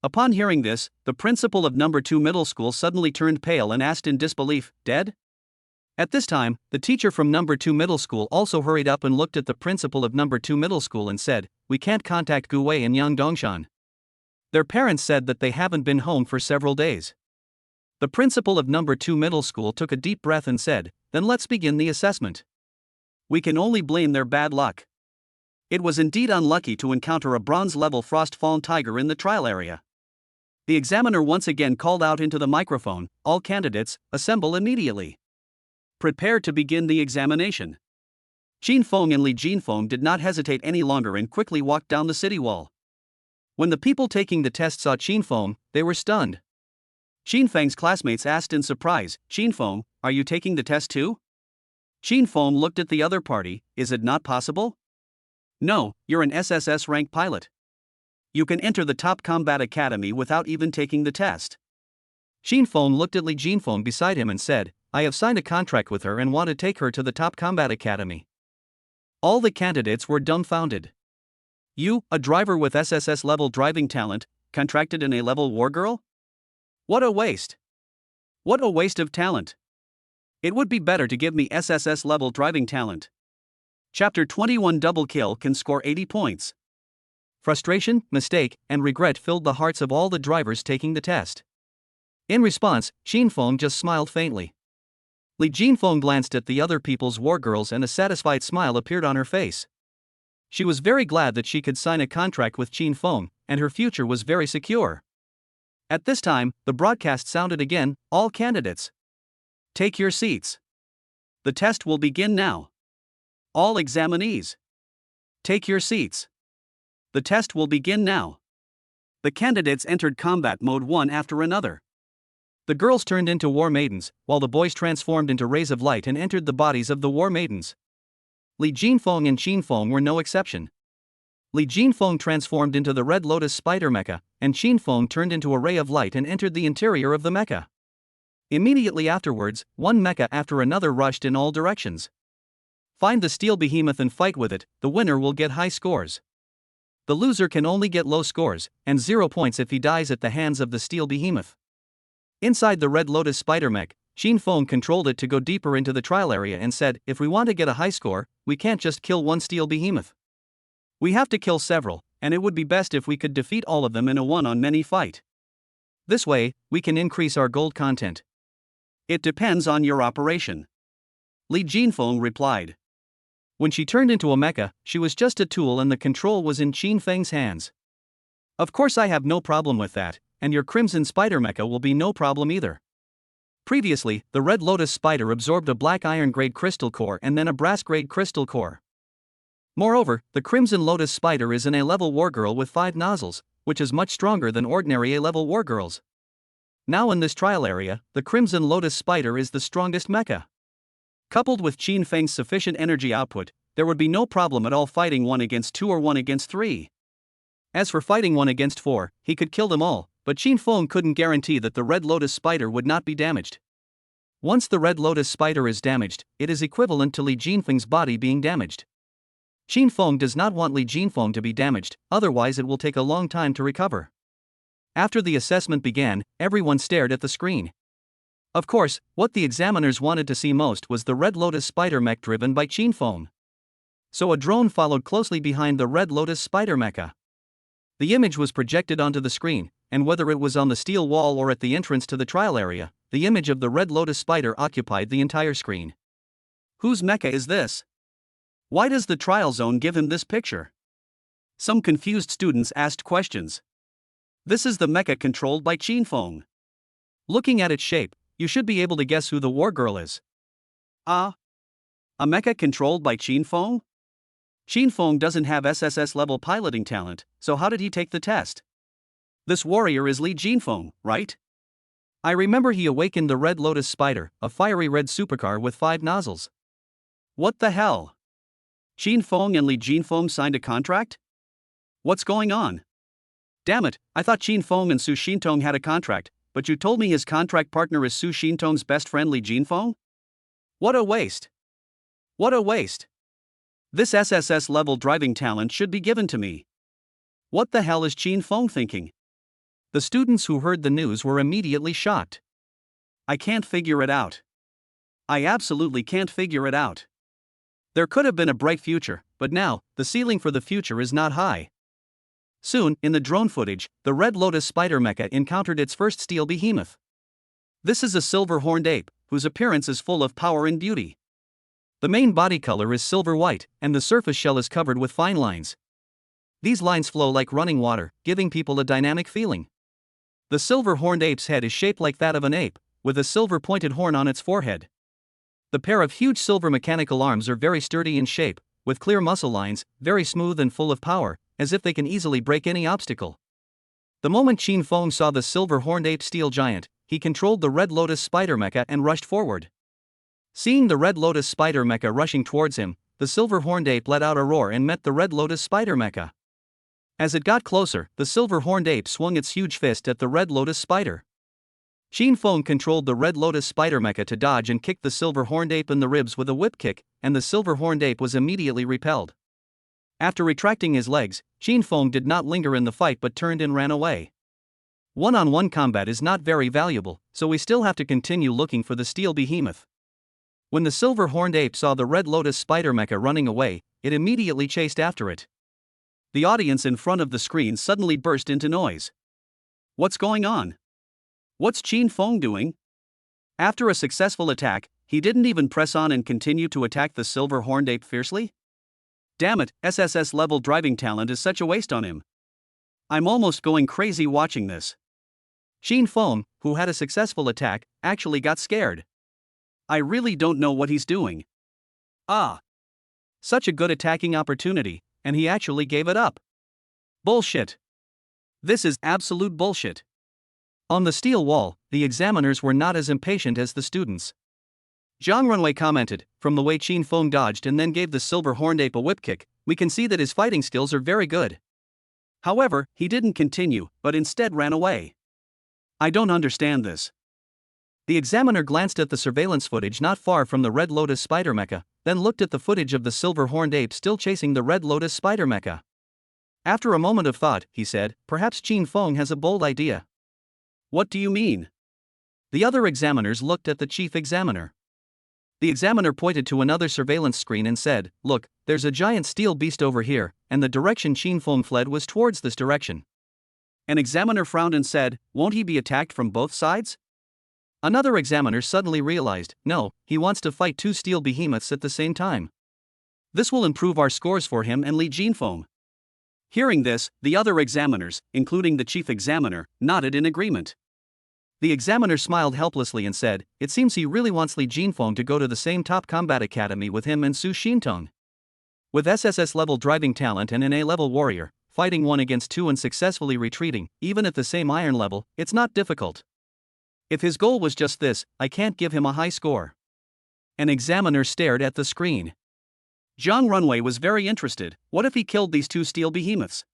Upon hearing this, the principal of number 2 middle school suddenly turned pale and asked in disbelief, "Dead? At this time, the teacher from number 2 middle school also hurried up and looked at the principal of number 2 middle school and said, "We can't contact Gu Wei and Yang Dongshan. Their parents said that they haven't been home for several days." The principal of number 2 middle school took a deep breath and said, "Then let's begin the assessment. We can only blame their bad luck." It was indeed unlucky to encounter a bronze-level frost-fallen tiger in the trial area. The examiner once again called out into the microphone, "All candidates, assemble immediately. Prepare to begin the examination." Qin Feng and Li Jinfeng did not hesitate any longer and quickly walked down the city wall. When the people taking the test saw Qin Feng, they were stunned. Qin Feng's classmates asked in surprise, "Qin Feng, are you taking the test too?" Qin Feng looked at the other party, "Is it not possible?" "No, you're an SSS rank pilot. You can enter the top combat academy without even taking the test." Qin Feng looked at Li Jinfeng beside him and said, "I have signed a contract with her and want to take her to the top combat academy." All the candidates were dumbfounded. "You, a driver with SSS-level driving talent, contracted an A-level war girl? What a waste! What a waste of talent! It would be better to give me SSS-level driving talent." Chapter 21 Double Kill can score 80 points. Frustration, mistake, and regret filled the hearts of all the drivers taking the test. In response, Qin Feng just smiled faintly. Li Jinfeng glanced at the other people's war girls and a satisfied smile appeared on her face. She was very glad that she could sign a contract with Qin Feng, and her future was very secure. At this time, the broadcast sounded again, "All candidates, take your seats. The test will begin now. All examinees, take your seats. The test will begin now." The candidates entered combat mode one after another. The girls turned into war maidens, while the boys transformed into rays of light and entered the bodies of the war maidens. Li Jinfeng and Qin Feng were no exception. Li Jinfeng transformed into the Red Lotus spider mecha, and Qin Feng turned into a ray of light and entered the interior of the mecha. Immediately afterwards, one mecha after another rushed in all directions. Find the steel behemoth and fight with it, the winner will get high scores. The loser can only get low scores, and 0 points if he dies at the hands of the steel behemoth. Inside the Red Lotus spider mech, Qin Feng controlled it to go deeper into the trial area and said, "If we want to get a high score, we can't just kill one steel behemoth. We have to kill several, and it would be best if we could defeat all of them in a one-on-many fight. This way, we can increase our gold content." "It depends on your operation," Li Jinfeng replied. When she turned into a mecha, she was just a tool and the control was in Qin Feng's hands. "Of course I have no problem with that, and your Crimson Spider mecha will be no problem either." Previously, the Red Lotus Spider absorbed a black iron grade crystal core and then a brass grade crystal core. Moreover, the Crimson Lotus Spider is an A-level wargirl with 5 nozzles, which is much stronger than ordinary A-level wargirls. Now in this trial area, the Crimson Lotus Spider is the strongest mecha. Coupled with Qin Feng's sufficient energy output, there would be no problem at all fighting 1 against 2 or 1 against 3. As for fighting 1 against 4, he could kill them all, but Qin Feng couldn't guarantee that the Red Lotus Spider would not be damaged. Once the Red Lotus Spider is damaged, it is equivalent to Li Jinfeng's body being damaged. Qin Feng does not want Li Jinfeng to be damaged, otherwise it will take a long time to recover. After the assessment began, everyone stared at the screen. Of course, what the examiners wanted to see most was the Red Lotus Spider mech driven by Qin Feng. So a drone followed closely behind the Red Lotus Spider mecha. The image was projected onto the screen, and whether it was on the steel wall or at the entrance to the trial area, the image of the Red Lotus Spider occupied the entire screen. Whose mecha is this? Why does the trial zone give him this picture? Some confused students asked questions. This is the mecha controlled by Qin Feng. Looking at its shape, you should be able to guess who the war girl is. A mecha controlled by Qin Feng? Qin Feng doesn't have SSS-level piloting talent, so how did he take the test? This warrior is Li Jinfeng, right? I remember he awakened the Red Lotus Spider, a fiery red supercar with 5 nozzles. What the hell? Qin Feng and Li Jinfeng signed a contract? What's going on? Damn it, I thought Qin Feng and Su Xintong had a contract, but you told me his contract partner is Su Xintong's best friend Li Jinfeng? What a waste! What a waste! This SSS-level driving talent should be given to me. What the hell is Qin Feng thinking? The students who heard the news were immediately shocked. I can't figure it out. I absolutely can't figure it out. There could have been a bright future, but now, the ceiling for the future is not high. Soon, in the drone footage, the Red Lotus spider mecha encountered its first steel behemoth. This is a silver-horned ape, whose appearance is full of power and beauty. The main body color is silver-white, and the surface shell is covered with fine lines. These lines flow like running water, giving people a dynamic feeling. The silver-horned ape's head is shaped like that of an ape, with a silver-pointed horn on its forehead. The pair of huge silver mechanical arms are very sturdy in shape, with clear muscle lines, very smooth and full of power, as if they can easily break any obstacle. The moment Qin Feng saw the silver-horned ape steel giant, he controlled the Red Lotus spider mecha and rushed forward. Seeing the Red Lotus spider mecha rushing towards him, the silver-horned ape let out a roar and met the Red Lotus spider mecha. As it got closer, the silver-horned ape swung its huge fist at the Red Lotus spider. Qin Feng controlled the Red Lotus spider mecha to dodge and kick the silver-horned ape in the ribs with a whip kick, and the silver-horned ape was immediately repelled. After retracting his legs, Qin Feng did not linger in the fight but turned and ran away. One-on-one combat is not very valuable, so we still have to continue looking for the steel behemoth. When the silver-horned ape saw the Red Lotus spider mecha running away, it immediately chased after it. The audience in front of the screen suddenly burst into noise. What's going on? What's Qin Feng doing? After a successful attack, he didn't even press on and continue to attack the silver-horned ape fiercely? Damn it, SSS-level driving talent is such a waste on him. I'm almost going crazy watching this. Qin Feng, who had a successful attack, actually got scared. I really don't know what he's doing. Such a good attacking opportunity, and he actually gave it up. Bullshit. This is absolute bullshit. On the steel wall, the examiners were not as impatient as the students. Zhang Runwei commented, from the way Qin Feng dodged and then gave the silver-horned ape a whip kick, we can see that his fighting skills are very good. However, he didn't continue, but instead ran away. I don't understand this. The examiner glanced at the surveillance footage not far from the Red Lotus spider mecha, then looked at the footage of the silver-horned ape still chasing the Red Lotus spider mecha. After a moment of thought, he said, perhaps Qin Feng has a bold idea. What do you mean? The other examiners looked at the chief examiner. The examiner pointed to another surveillance screen and said, look, there's a giant steel beast over here, and the direction Qin Feng fled was towards this direction. An examiner frowned and said, won't he be attacked from both sides? Another examiner suddenly realized, no, he wants to fight two steel behemoths at the same time. This will improve our scores for him and Li Jinfeng. Hearing this, the other examiners, including the chief examiner, nodded in agreement. The examiner smiled helplessly and said, it seems he really wants Li Jinfeng to go to the same top combat academy with him and Su Xintong. With SSS-level driving talent and an A-level warrior, fighting 1 against 2 and successfully retreating, even at the same iron level, it's not difficult. If his goal was just this, I can't give him a high score. An examiner stared at the screen. Zhang Runwei was very interested, what if he killed these two steel behemoths?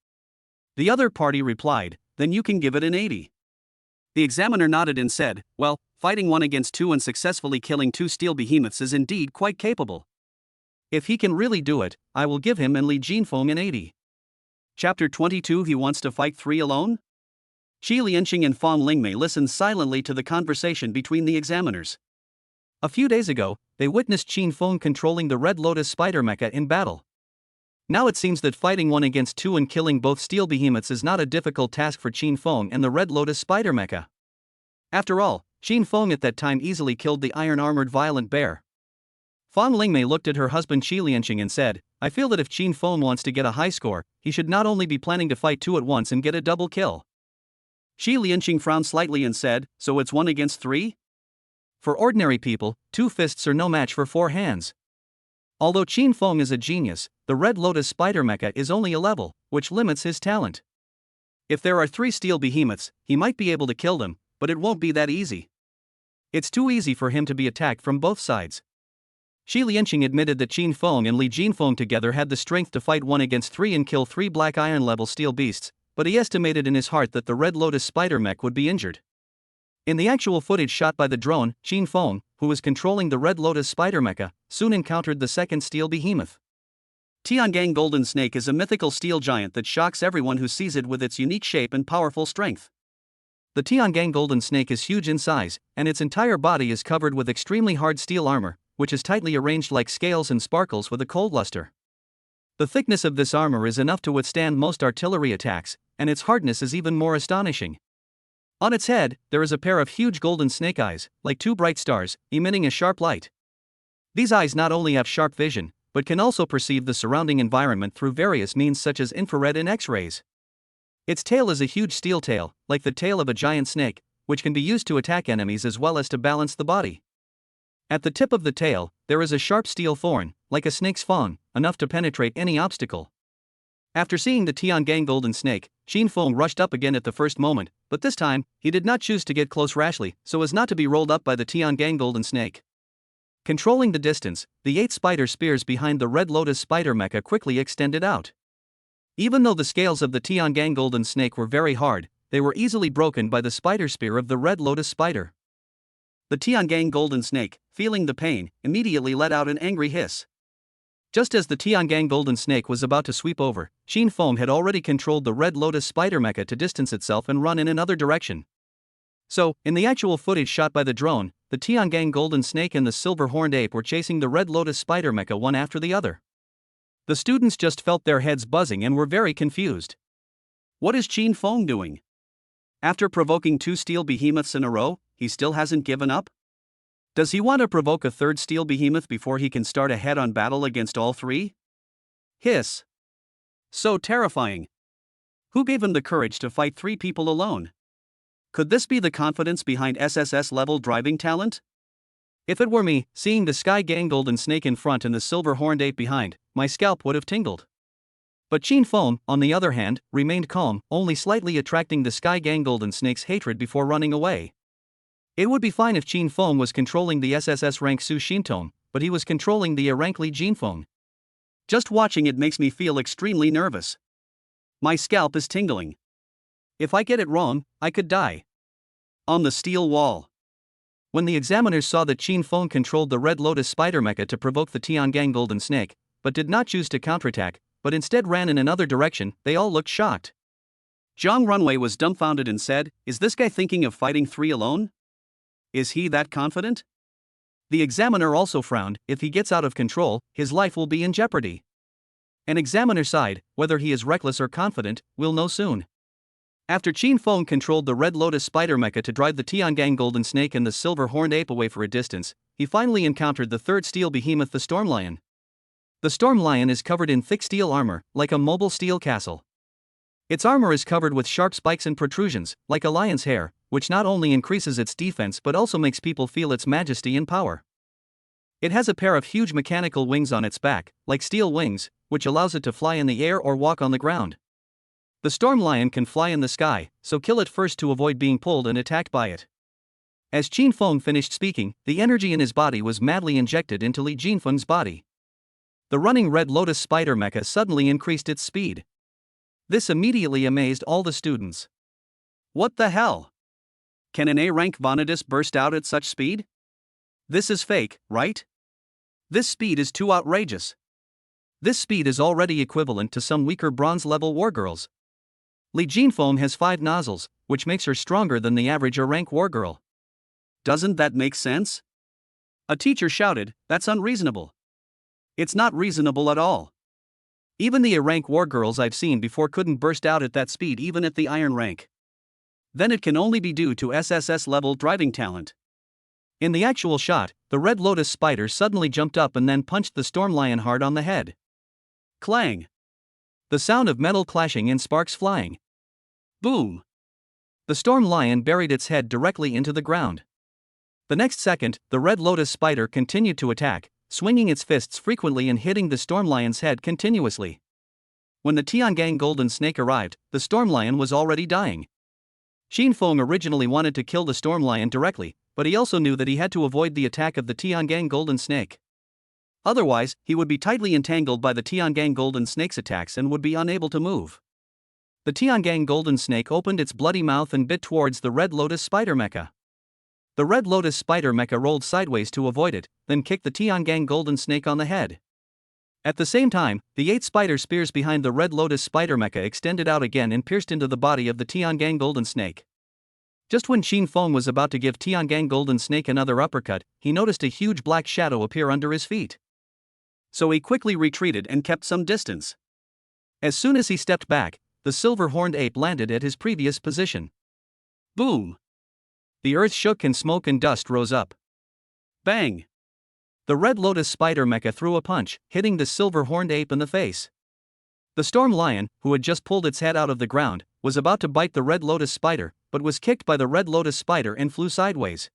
The other party replied, then you can give it an 80. The examiner nodded and said, well, fighting 1 against 2 and successfully killing 2 steel behemoths is indeed quite capable. If he can really do it, I will give him and Li Jinfeng an 80. Chapter 22. He wants to fight 3 alone? Xi Lianqing and Fang Lingmei listened silently to the conversation between the examiners. A few days ago, they witnessed Qin Feng controlling the Red Lotus spider mecha in battle. Now it seems that fighting 1 against 2 and killing both steel behemoths is not a difficult task for Qin Feng and the Red Lotus spider mecha. After all, Qin Feng at that time easily killed the iron-armored violent bear. Fang Lingmei looked at her husband Xi Lianqing and said, I feel that if Qin Feng wants to get a high score, he should not only be planning to fight 2 at once and get a double kill. Xi Lianqing frowned slightly and said, so it's 1 against 3? For ordinary people, 2 fists are no match for 4 hands. Although Qin Feng is a genius, the Red Lotus spider mecha is only a level, which limits his talent. If there are 3 steel behemoths, he might be able to kill them, but it won't be that easy. It's too easy for him to be attacked from both sides. Xi Lianqing admitted that Qin Feng and Li Jinfeng together had the strength to fight 1 against 3 and kill 3 black iron level steel beasts, but he estimated in his heart that the Red Lotus spider mech would be injured. In the actual footage shot by the drone, Qin Feng, who was controlling the Red Lotus spider mecha, soon encountered the second steel behemoth. Tiangang Golden Snake is a mythical steel giant that shocks everyone who sees it with its unique shape and powerful strength. The Tiangang golden snake is huge in size, and its entire body is covered with extremely hard steel armor, which is tightly arranged like scales and sparkles with a cold luster. The thickness of this armor is enough to withstand most artillery attacks, and its hardness is even more astonishing. On its head, there is a pair of huge golden snake eyes, like two bright stars, emitting a sharp light. These eyes not only have sharp vision, but can also perceive the surrounding environment through various means such as infrared and X-rays. Its tail is a huge steel tail, like the tail of a giant snake, which can be used to attack enemies as well as to balance the body. At the tip of the tail, there is a sharp steel thorn, like a snake's fang, enough to penetrate any obstacle. After seeing the Tiangang golden snake, Xin Feng rushed up again at the first moment, but this time, he did not choose to get close rashly, so as not to be rolled up by the Tiangang golden snake. Controlling the distance, the 8 spider spears behind the Red Lotus spider mecha quickly extended out. Even though the scales of the Tiangang golden snake were very hard, they were easily broken by the spider spear of the Red Lotus spider. The Tiangang golden snake, feeling the pain, immediately let out an angry hiss. Just as the Tiangang golden snake was about to sweep over, Xin Feng had already controlled the Red Lotus spider mecha to distance itself and run in another direction. So, in the actual footage shot by the drone, the Tiangang golden snake and the silver horned ape were chasing the Red Lotus spider mecha one after the other. The students just felt their heads buzzing and were very confused. What is Xin Feng doing? After provoking 2 steel behemoths in a row, he still hasn't given up? Does he want to provoke a 3rd steel behemoth before he can start a head-on battle against all 3? Hiss. So terrifying. Who gave him the courage to fight 3 people alone? Could this be the confidence behind SSS-level driving talent? If it were me, seeing the Sky Gang golden snake in front and the silver horned ape behind, my scalp would have tingled. But Xin Feng, on the other hand, remained calm, only slightly attracting the Sky Gang golden snake's hatred before running away. It would be fine if Xin Feng was controlling the SSS rank Su Xintong, but he was controlling the A rank Li Jinfeng. Just watching it makes me feel extremely nervous. My scalp is tingling. If I get it wrong, I could die. On the steel wall. When the examiners saw that Xin Feng controlled the Red Lotus spider mecha to provoke the Tiangang golden snake, but did not choose to counterattack, but instead ran in another direction, they all looked shocked. Zhang Runwei was dumbfounded and said, "Is this guy thinking of fighting 3 alone? Is he that confident?" The examiner also frowned. If he gets out of control, his life will be in jeopardy. An examiner sighed. Whether he is reckless or confident, we'll know soon. After Xin Feng controlled the Red Lotus spider mecha to drive the Tiangang golden snake and the silver horned ape away for a distance, he finally encountered the 3rd steel behemoth, the Storm Lion. The Storm Lion is covered in thick steel armor, like a mobile steel castle. Its armor is covered with sharp spikes and protrusions, like a lion's hair, which not only increases its defense but also makes people feel its majesty and power. It has a pair of huge mechanical wings on its back, like steel wings, which allows it to fly in the air or walk on the ground. The Storm Lion can fly in the sky, so kill it first to avoid being pulled and attacked by it. As Xin Feng finished speaking, the energy in his body was madly injected into Li Jinfeng's body. The running Red Lotus spider mecha suddenly increased its speed. This immediately amazed all the students. What the hell? Can an A-rank Vanadis burst out at such speed? This is fake, right? This speed is too outrageous. This speed is already equivalent to some weaker bronze-level wargirls. Li Jinfeng has 5 nozzles, which makes her stronger than the average A-rank wargirl. Doesn't that make sense? A teacher shouted, "That's unreasonable." It's not reasonable at all. Even the A-rank wargirls I've seen before couldn't burst out at that speed even at the iron rank. Then it can only be due to SSS-level driving talent. In the actual shot, the Red Lotus spider suddenly jumped up and then punched the Storm Lion hard on the head. Clang! The sound of metal clashing and sparks flying. Boom! The Storm Lion buried its head directly into the ground. The next second, the Red Lotus spider continued to attack, swinging its fists frequently and hitting the Storm Lion's head continuously. When the Tiangang golden snake arrived, the Storm Lion was already dying. Xin Feng originally wanted to kill the Storm Lion directly, but he also knew that he had to avoid the attack of the Tiangang golden snake. Otherwise, he would be tightly entangled by the Tiangang golden snake's attacks and would be unable to move. The Tiangang golden snake opened its bloody mouth and bit towards the Red Lotus spider mecha. The Red Lotus spider mecha rolled sideways to avoid it, then kicked the Tiangang golden snake on the head. At the same time, the 8 spider spears behind the Red Lotus spider mecha extended out again and pierced into the body of the Tiangang golden snake. Just when Qin Feng was about to give Tiangang Golden Snake another uppercut, he noticed a huge black shadow appear under his feet. So he quickly retreated and kept some distance. As soon as he stepped back, the silver-horned ape landed at his previous position. Boom! The earth shook and smoke and dust rose up. Bang! The Red Lotus spider mecha threw a punch, hitting the silver-horned ape in the face. The storm lion, who had just pulled its head out of the ground, was about to bite the Red Lotus spider, but was kicked by the Red Lotus spider and flew sideways.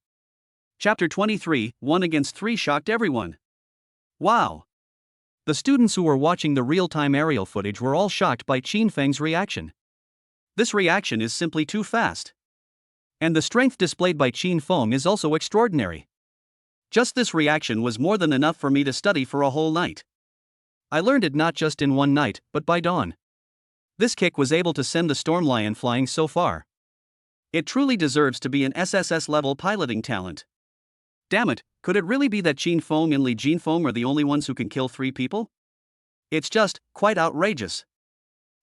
Chapter 23, 1 against 3 shocked everyone. Wow! The students who were watching the real-time aerial footage were all shocked by Qin Feng's reaction. This reaction is simply too fast. And the strength displayed by Qin Feng is also extraordinary. Just this reaction was more than enough for me to study for a whole night. I learned it not just in one night, but by dawn. This kick was able to send the storm lion flying so far. It truly deserves to be an SSS-level piloting talent. Damn it, could it really be that Qin Feng and Li Jinfeng are the only ones who can kill 3 people? It's just, quite outrageous.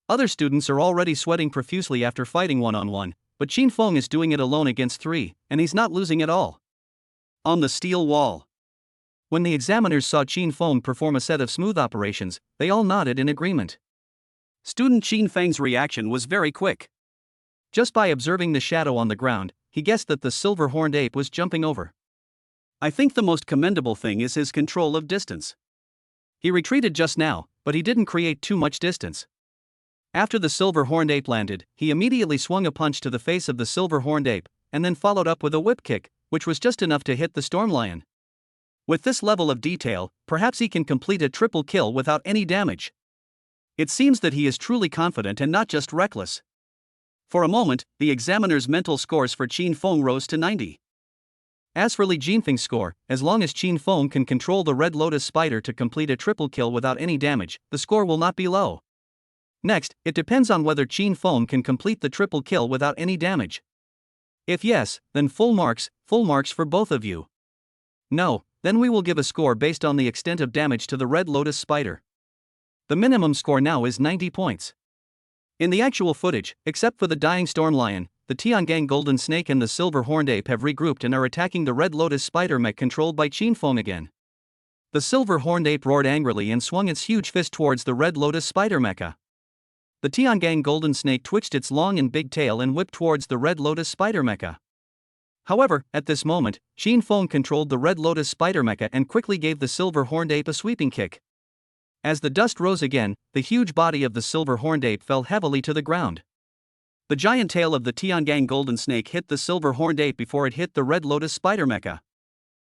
Other students are already sweating profusely after fighting one-on-one, but Qin Feng is doing it alone against 3, and he's not losing at all. On the steel wall. When the examiners saw Qin Feng perform a set of smooth operations, they all nodded in agreement. Student Qin Feng's reaction was very quick. Just by observing the shadow on the ground, he guessed that the silver-horned ape was jumping over. I think the most commendable thing is his control of distance. He retreated just now, but he didn't create too much distance. After the silver-horned ape landed, he immediately swung a punch to the face of the silver-horned ape, and then followed up with a whip kick, which was just enough to hit the storm lion. With this level of detail, perhaps he can complete a triple kill without any damage. It seems that he is truly confident and not just reckless. For a moment, the examiner's mental scores for Qin Feng rose to 90. As for Li Jinfeng's score, as long as Qin Feng can control the Red Lotus spider to complete a triple kill without any damage, the score will not be low. Next, it depends on whether Qin Feng can complete the triple kill without any damage. If yes, then full marks for both of you. No, then we will give a score based on the extent of damage to the Red Lotus spider. The minimum score now is 90 points. In the actual footage, except for the dying storm lion, the Tiangang Golden Snake and the silver-horned ape have regrouped and are attacking the Red Lotus spider mech controlled by Qin Feng again. The silver-horned ape roared angrily and swung its huge fist towards the Red Lotus spider mecha. The Tiangang Golden Snake twitched its long and big tail and whipped towards the Red Lotus spider mecha. However, at this moment, Qin Feng controlled the Red Lotus spider mecha and quickly gave the silver-horned ape a sweeping kick. As the dust rose again, the huge body of the silver-horned ape fell heavily to the ground. The giant tail of the Tiangang Golden Snake hit the silver-horned ape before it hit the Red Lotus spider mecha.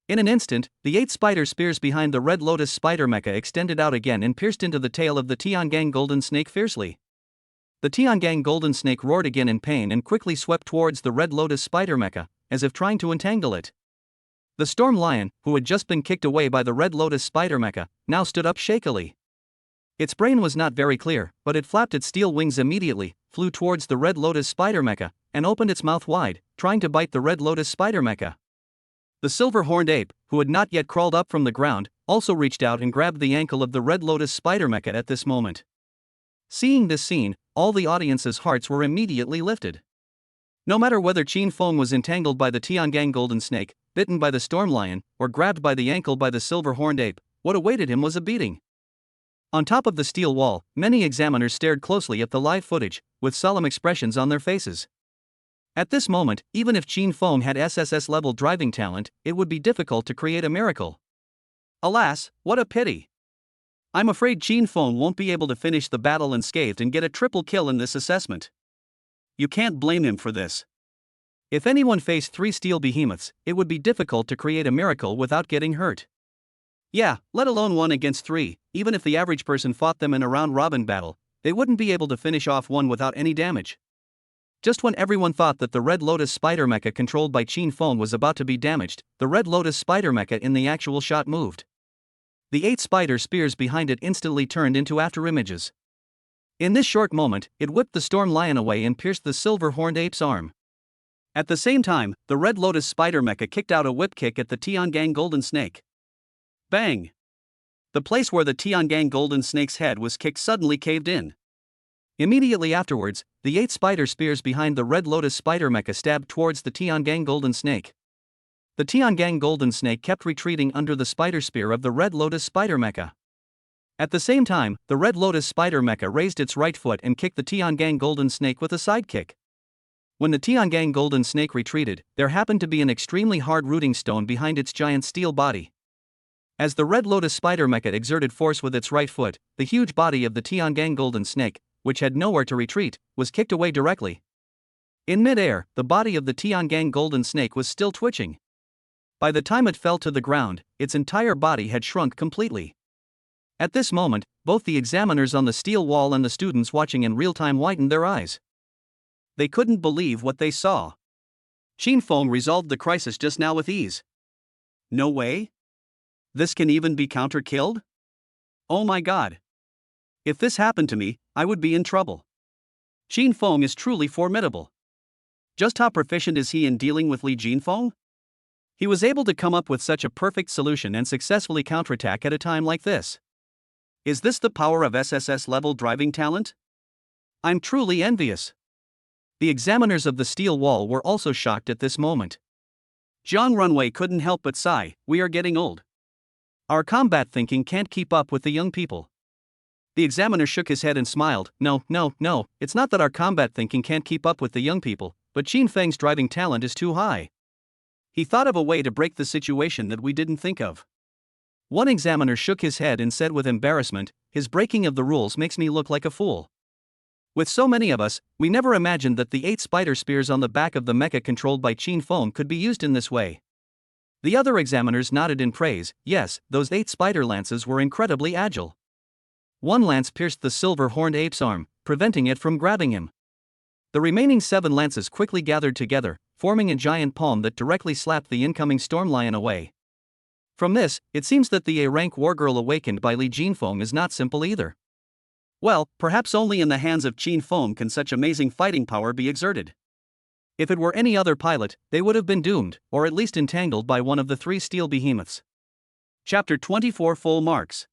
In an instant, the 8 spider spears behind the Red Lotus spider mecha extended out again and pierced into the tail of the Tiangang Golden Snake fiercely. The Tiangang Golden Snake roared again in pain and quickly swept towards the Red Lotus spider mecha, as if trying to entangle it. The storm lion, who had just been kicked away by the Red Lotus spider mecha, now stood up shakily. Its brain was not very clear, but it flapped its steel wings immediately, flew towards the Red Lotus spider mecha, and opened its mouth wide, trying to bite the Red Lotus spider mecha. The silver-horned ape, who had not yet crawled up from the ground, also reached out and grabbed the ankle of the Red Lotus spider mecha at this moment. Seeing this scene, all the audience's hearts were immediately lifted. No matter whether Qin Feng was entangled by the Tiangang Golden Snake, bitten by the storm lion, or grabbed by the ankle by the silver-horned ape, what awaited him was a beating. On top of the steel wall, many examiners stared closely at the live footage, with solemn expressions on their faces. At this moment, even if Qin Feng had SSS-level driving talent, it would be difficult to create a miracle. Alas, what a pity. I'm afraid Qin Feng won't be able to finish the battle unscathed and get a triple kill in this assessment. You can't blame him for this. If anyone faced 3 steel behemoths, it would be difficult to create a miracle without getting hurt. Yeah, let alone 1 against 3, even if the average person fought them in a round-robin battle, they wouldn't be able to finish off one without any damage. Just when everyone thought that the Red Lotus spider mecha controlled by Qin Feng was about to be damaged, the Red Lotus spider mecha in the actual shot moved. The 8 spider spears behind it instantly turned into afterimages. In this short moment, it whipped the storm lion away and pierced the silver-horned ape's arm. At the same time, the Red Lotus spider mecha kicked out a whip kick at the Tiangang Golden Snake. Bang! The place where the Tiangang Golden Snake's head was kicked suddenly caved in. Immediately afterwards, the 8 spider spears behind the Red Lotus spider mecha stabbed towards the Tiangang golden snake. The Tiangang golden snake kept retreating under the spider spear of the Red Lotus spider mecha. At the same time, the Red Lotus spider mecha raised its right foot and kicked the Tiangang golden snake with a side kick. When the Tiangang golden snake retreated, there happened to be an extremely hard rooting stone behind its giant steel body. As the Red Lotus spider mecha exerted force with its right foot, the huge body of the Tiangang golden snake, which had nowhere to retreat, was kicked away directly. In mid-air, the body of the Tiangang golden snake was still twitching. By the time it fell to the ground, its entire body had shrunk completely. At this moment, both the examiners on the steel wall and the students watching in real time widened their eyes. They couldn't believe what they saw. Qin Feng resolved the crisis just now with ease. No way? This can even be counter-killed? Oh my god. If this happened to me, I would be in trouble. Qin Feng is truly formidable. Just how proficient is he in dealing with Li Jinfeng? He was able to come up with such a perfect solution and successfully counterattack at a time like this. Is this the power of SSS-level driving talent? I'm truly envious. The examiners of the steel wall were also shocked at this moment. Zhang Runwei couldn't help but sigh, we are getting old. Our combat thinking can't keep up with the young people. The examiner shook his head and smiled, no, it's not that our combat thinking can't keep up with the young people, but Qin Feng's driving talent is too high. He thought of a way to break the situation that we didn't think of. One examiner shook his head and said with embarrassment, his breaking of the rules makes me look like a fool. With so many of us, we never imagined that the 8 spider spears on the back of the mecha controlled by Qin Feng could be used in this way. The other examiners nodded in praise, yes, those 8 spider lances were incredibly agile. One lance pierced the silver-horned ape's arm, preventing it from grabbing him. The remaining 7 lances quickly gathered together, forming a giant palm that directly slapped the incoming storm lion away. From this, it seems that the A-rank wargirl awakened by Li Jinfeng is not simple either. Well, perhaps only in the hands of Qin Feng can such amazing fighting power be exerted. If it were any other pilot, they would have been doomed, or at least entangled by one of the 3 steel behemoths. Chapter 24 Full Marks.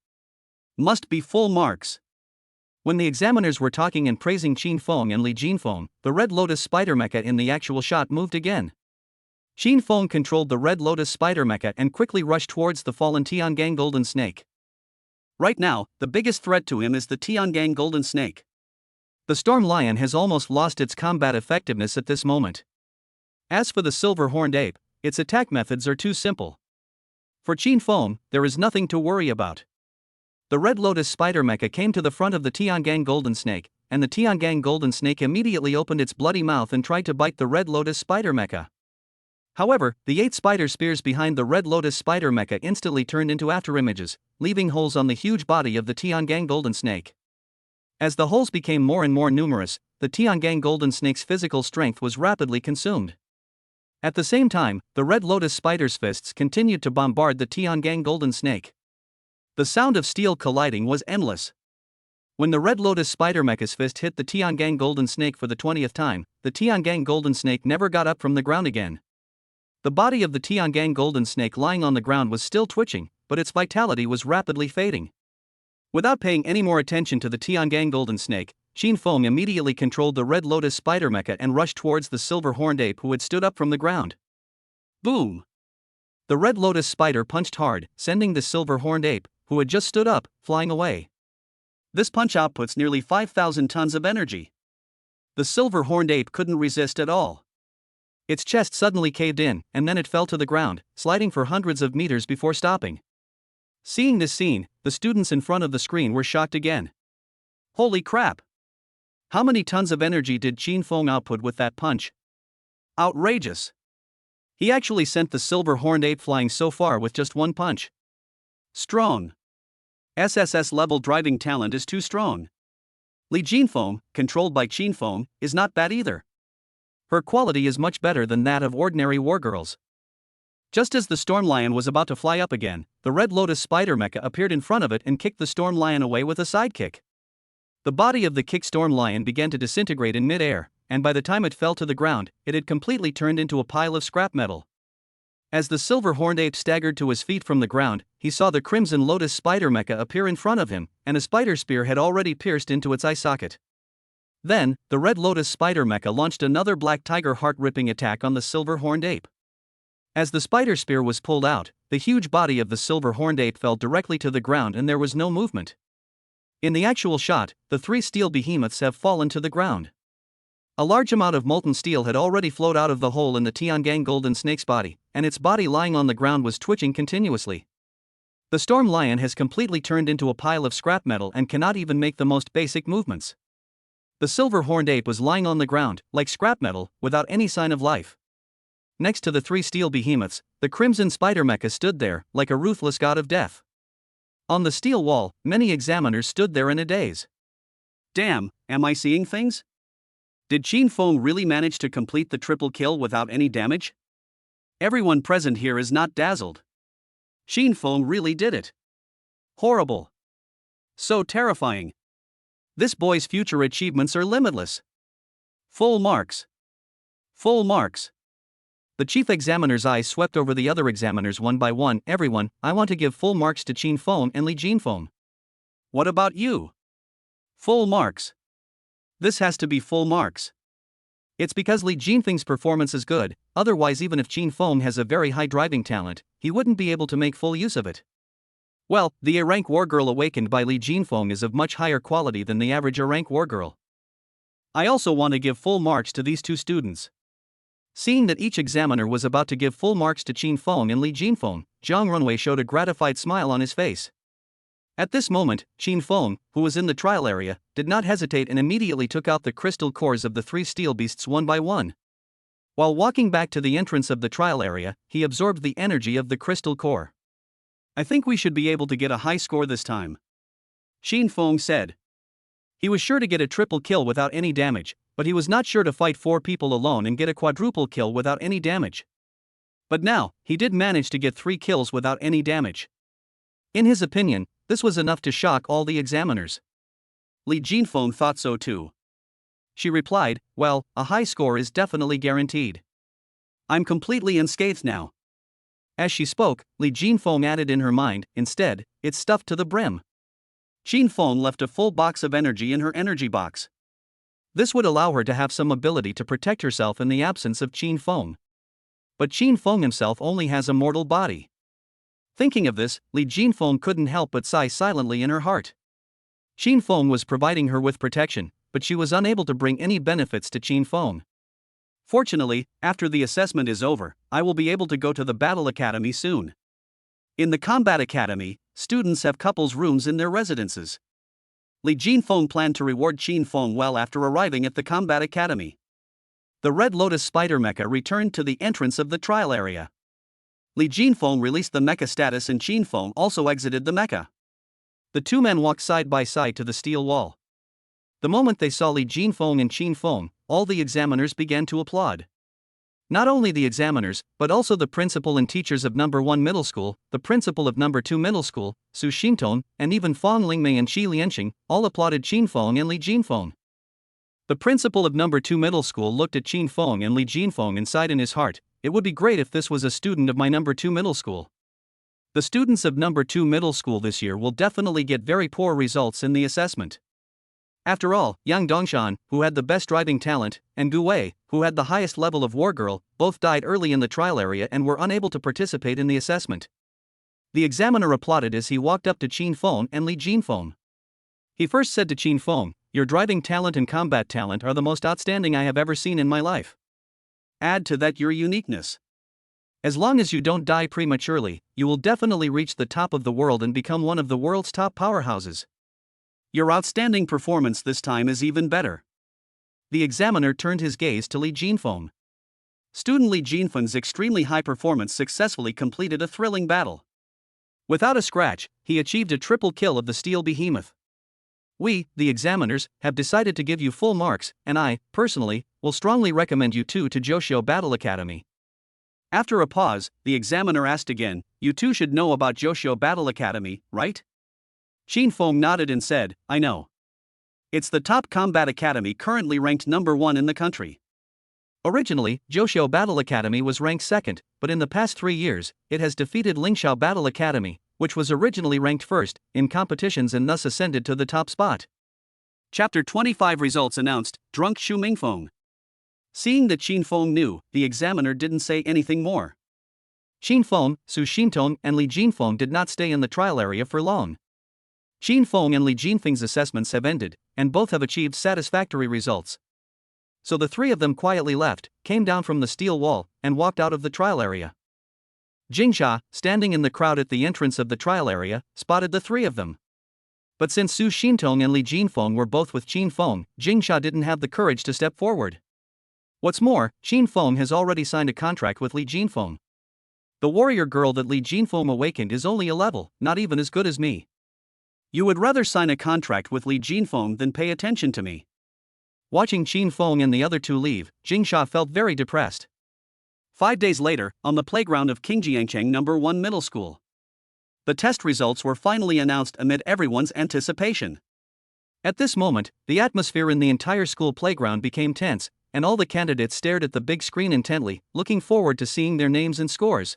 Must be full marks. When the examiners were talking and praising Qin Feng and Li Jinfeng, the Red Lotus spider mecha in the actual shot moved again. Qin Feng controlled the Red Lotus spider mecha and quickly rushed towards the fallen Tiangang golden snake. Right now, the biggest threat to him is the Tiangang golden snake. The storm lion has almost lost its combat effectiveness at this moment. As for the silver-horned ape, its attack methods are too simple. For Qin Feng, there is nothing to worry about. The Red Lotus spider mecha came to the front of the Tiangang golden snake, and the Tiangang golden snake immediately opened its bloody mouth and tried to bite the Red Lotus spider mecha. However, the 8 spider spears behind the Red Lotus spider mecha instantly turned into afterimages, leaving holes on the huge body of the Tiangang golden snake. As the holes became more and more numerous, the Tiangang golden snake's physical strength was rapidly consumed. At the same time, the Red Lotus spider's fists continued to bombard the Tiangang golden snake. The sound of steel colliding was endless. When the Red Lotus spider mecha's fist hit the Tiangang golden snake for the 20th time, the Tiangang golden snake never got up from the ground again. The body of the Tiangang golden snake lying on the ground was still twitching, but its vitality was rapidly fading. Without paying any more attention to the Tiangang golden snake, Qin Feng immediately controlled the Red Lotus spider mecha and rushed towards the silver-horned ape who had stood up from the ground. Boom! The Red Lotus spider punched hard, sending the silver-horned ape, who had just stood up, flying away. This punch outputs nearly 5,000 tons of energy. The silver-horned ape couldn't resist at all. Its chest suddenly caved in, and then it fell to the ground, sliding for hundreds of meters before stopping. Seeing this scene, the students in front of the screen were shocked again. Holy crap! How many tons of energy did Qin Feng output with that punch? Outrageous! He actually sent the silver-horned ape flying so far with just one punch. Strong. SSS-level driving talent is too strong. Li Jinfeng, controlled by Qin Feng, is not bad either. Her quality is much better than that of ordinary wargirls. Just as the storm lion was about to fly up again, the Red Lotus spider mecha appeared in front of it and kicked the storm lion away with a sidekick. The body of the kicked storm lion began to disintegrate in mid-air, and by the time it fell to the ground, it had completely turned into a pile of scrap metal. As the silver-horned ape staggered to his feet from the ground, he saw the Crimson Lotus spider mecha appear in front of him, and a spider spear had already pierced into its eye socket. Then, the Red Lotus spider mecha launched another black tiger heart-ripping attack on the silver-horned ape. As the spider spear was pulled out, the huge body of the silver-horned ape fell directly to the ground and there was no movement. In the actual shot, the three steel behemoths have fallen to the ground. A large amount of molten steel had already flowed out of the hole in the Tiangang golden snake's body, and its body lying on the ground was twitching continuously. The storm lion has completely turned into a pile of scrap metal and cannot even make the most basic movements. The silver-horned ape was lying on the ground, like scrap metal, without any sign of life. Next to the three steel behemoths, the crimson spider mecha stood there, like a ruthless god of death. On the steel wall, many examiners stood there in a daze. Damn, am I seeing things? Did Qin Feng really manage to complete the triple kill without any damage? Everyone present here is not dazzled. Qin Feng really did it. Horrible. So terrifying. This boy's future achievements are limitless. Full marks. Full marks. The chief examiner's eyes swept over the other examiners one by one. Everyone, I want to give full marks to Qin Feng and Li Jinfeng. What about you? Full marks. This has to be full marks. It's because Li Jinfeng's performance is good, otherwise even if Qin Feng has a very high driving talent, he wouldn't be able to make full use of it. Well, the A-rank wargirl awakened by Li Jinfeng is of much higher quality than the average A-rank wargirl. I also want to give full marks to these two students. Seeing that each examiner was about to give full marks to Qin Feng and Li Jinfeng, Zhang Runwei showed a gratified smile on his face. At this moment, Qin Feng, who was in the trial area, did not hesitate and immediately took out the crystal cores of the three steel beasts one by one. While walking back to the entrance of the trial area, he absorbed the energy of the crystal core. I think we should be able to get a high score this time, Qin Feng said. He was sure to get a triple kill without any damage, but he was not sure to fight 4 people alone and get a quadruple kill without any damage. But now, he did manage to get 3 kills without any damage. In his opinion, this was enough to shock all the examiners. Li Jinfeng thought so too. She replied, well, a high score is definitely guaranteed. I'm completely unscathed now. As she spoke, Li Jinfeng added in her mind, instead, it's stuffed to the brim. Qin Feng left a full box of energy in her energy box. This would allow her to have some ability to protect herself in the absence of Qin Feng. But Qin Feng himself only has a mortal body. Thinking of this, Li Jinfeng couldn't help but sigh silently in her heart. Qin Feng was providing her with protection, but she was unable to bring any benefits to Qin Feng. Fortunately, after the assessment is over, I will be able to go to the Battle Academy soon. In the Combat Academy, students have couples' rooms in their residences. Li Jinfeng planned to reward Qin Feng well after arriving at the Combat Academy. The Red Lotus spider mecha returned to the entrance of the trial area. Li Jinfeng released the mecha status and Qin Feng also exited the mecha. The two men walked side by side to the steel wall. The moment they saw Li Jinfeng and Qin Feng, all the examiners began to applaud. Not only the examiners, but also the principal and teachers of number 1 middle school, the principal of number 2 middle school, Su Xington, and even Fang Lingmei and Qi Lianxing, all applauded Qin Feng and Li Jinfeng. The principal of number 2 middle school looked at Qin Feng and Li Jinfeng and sighed in his heart, it would be great if this was a student of my number 2 middle school. The students of number 2 middle school this year will definitely get very poor results in the assessment. After all, Yang Dongshan, who had the best driving talent, and Gu Wei, who had the highest level of wargirl, both died early in the trial area and were unable to participate in the assessment. The examiner applauded as he walked up to Qin Feng and Li Jinfeng. He first said to Qin Feng, your driving talent and combat talent are the most outstanding I have ever seen in my life. Add to that your uniqueness. As long as you don't die prematurely, you will definitely reach the top of the world and become one of the world's top powerhouses. Your outstanding performance this time is even better. The examiner turned his gaze to Li Jinfeng. Student Li Jinfeng's extremely high performance successfully completed a thrilling battle. Without a scratch, he achieved a triple kill of the steel behemoth. We, the examiners, have decided to give you full marks, and I, personally, will strongly recommend you two to Joshio Battle Academy. After a pause, the examiner asked again, you two should know about Joshio Battle Academy, right? Qin Feng nodded and said, I know. It's the top combat academy currently ranked number 1 in the country. Originally, Joshio Battle Academy was ranked 2nd, but in the past 3 years, it has defeated Lingxiao Battle Academy, which was originally ranked 1st, in competitions and thus ascended to the top spot. Chapter 25 results announced, drunk Xu Mingfeng. Seeing that Qin Feng knew, the examiner didn't say anything more. Qin Feng, Su Xintong, and Li Jinfeng did not stay in the trial area for long. Qin Feng and Li Jinfeng's assessments have ended, and both have achieved satisfactory results. So the three of them quietly left, came down from the steel wall, and walked out of the trial area. Jingsha, standing in the crowd at the entrance of the trial area, spotted the three of them. But since Su Xintong and Li Jinfeng were both with Qin Feng, Jingsha didn't have the courage to step forward. What's more, Qin Feng has already signed a contract with Li Jinfeng. The warrior girl that Li Jinfeng awakened is only a level, not even as good as me. You would rather sign a contract with Li Jinfeng than pay attention to me. Watching Qin Feng and the other two leave, Jingsha felt very depressed. 5 days later, on the playground of Qingjiangcheng No. 1 Middle School. The test results were finally announced amid everyone's anticipation. At this moment, the atmosphere in the entire school playground became tense, and all the candidates stared at the big screen intently, looking forward to seeing their names and scores.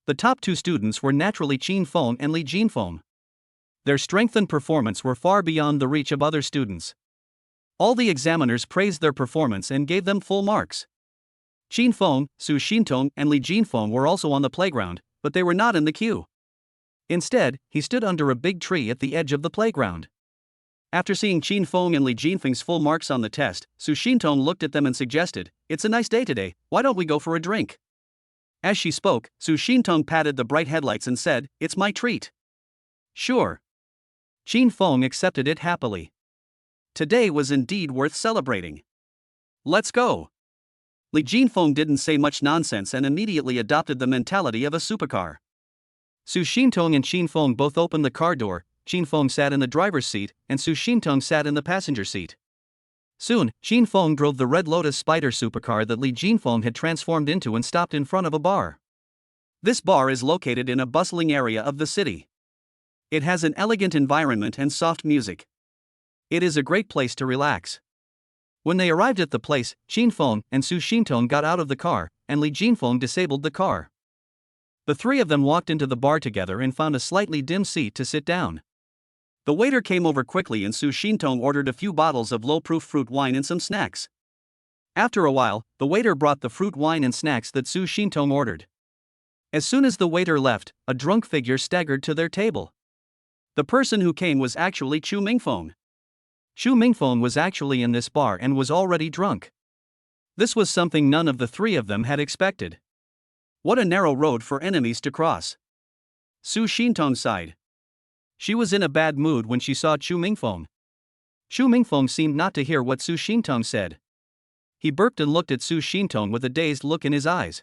The top two students were naturally Qin Feng and Li Jinfeng. Their strength and performance were far beyond the reach of other students. All the examiners praised their performance and gave them full marks. Qin Feng, Su Xintong, and Li Jinfeng were also on the playground, but they were not in the queue. Instead, he stood under a big tree at the edge of the playground. After seeing Qin Feng and Li Jinfeng's full marks on the test, Su Xintong looked at them and suggested, "It's a nice day today, why don't we go for a drink?" As she spoke, Su Xintong patted the bright headlights and said, "It's my treat." Sure. Qin Feng accepted it happily. Today was indeed worth celebrating. Let's go. Li Jinfeng didn't say much nonsense and immediately adopted the mentality of a supercar. Su Xintong and Qin Feng both opened the car door. Qin Feng sat in the driver's seat, and Su Xintong sat in the passenger seat. Soon, Qin Feng drove the Red Lotus Spider supercar that Li Jinfeng had transformed into and stopped in front of a bar. This bar is located in a bustling area of the city. It has an elegant environment and soft music. It is a great place to relax. When they arrived at the place, Qin Feng and Su Xintong got out of the car, and Li Jinfeng disabled the car. The three of them walked into the bar together and found a slightly dim seat to sit down. The waiter came over quickly and Su Xintong ordered a few bottles of low-proof fruit wine and some snacks. After a while, the waiter brought the fruit wine and snacks that Su Xintong ordered. As soon as the waiter left, a drunk figure staggered to their table. The person who came was actually Xu Mingfeng. Xu Mingfeng was actually in this bar and was already drunk. This was something none of the three of them had expected. What a narrow road for enemies to cross. Su Xintong sighed. She was in a bad mood when she saw Xu Mingfeng. Xu Mingfeng seemed not to hear what Su Xintong said. He burped and looked at Su Xintong with a dazed look in his eyes.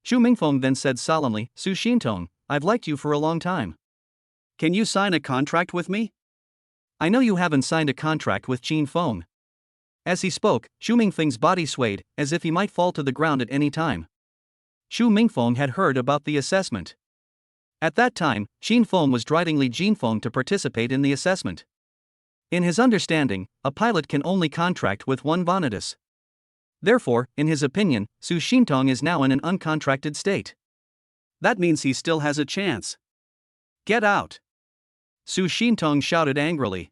Xu Mingfeng then said solemnly, "Su Xintong, I've liked you for a long time. Can you sign a contract with me?" "I know you haven't signed a contract with Qin Feng." As he spoke, Xu Mingfeng's body swayed, as if he might fall to the ground at any time. Xu Mingfeng had heard about the assessment. At that time, Qin Feng was driving Li Jinfeng to participate in the assessment. In his understanding, a pilot can only contract with one Vanitas. Therefore, in his opinion, Su Xintong is now in an uncontracted state. That means he still has a chance. Get out! Su Xintong shouted angrily.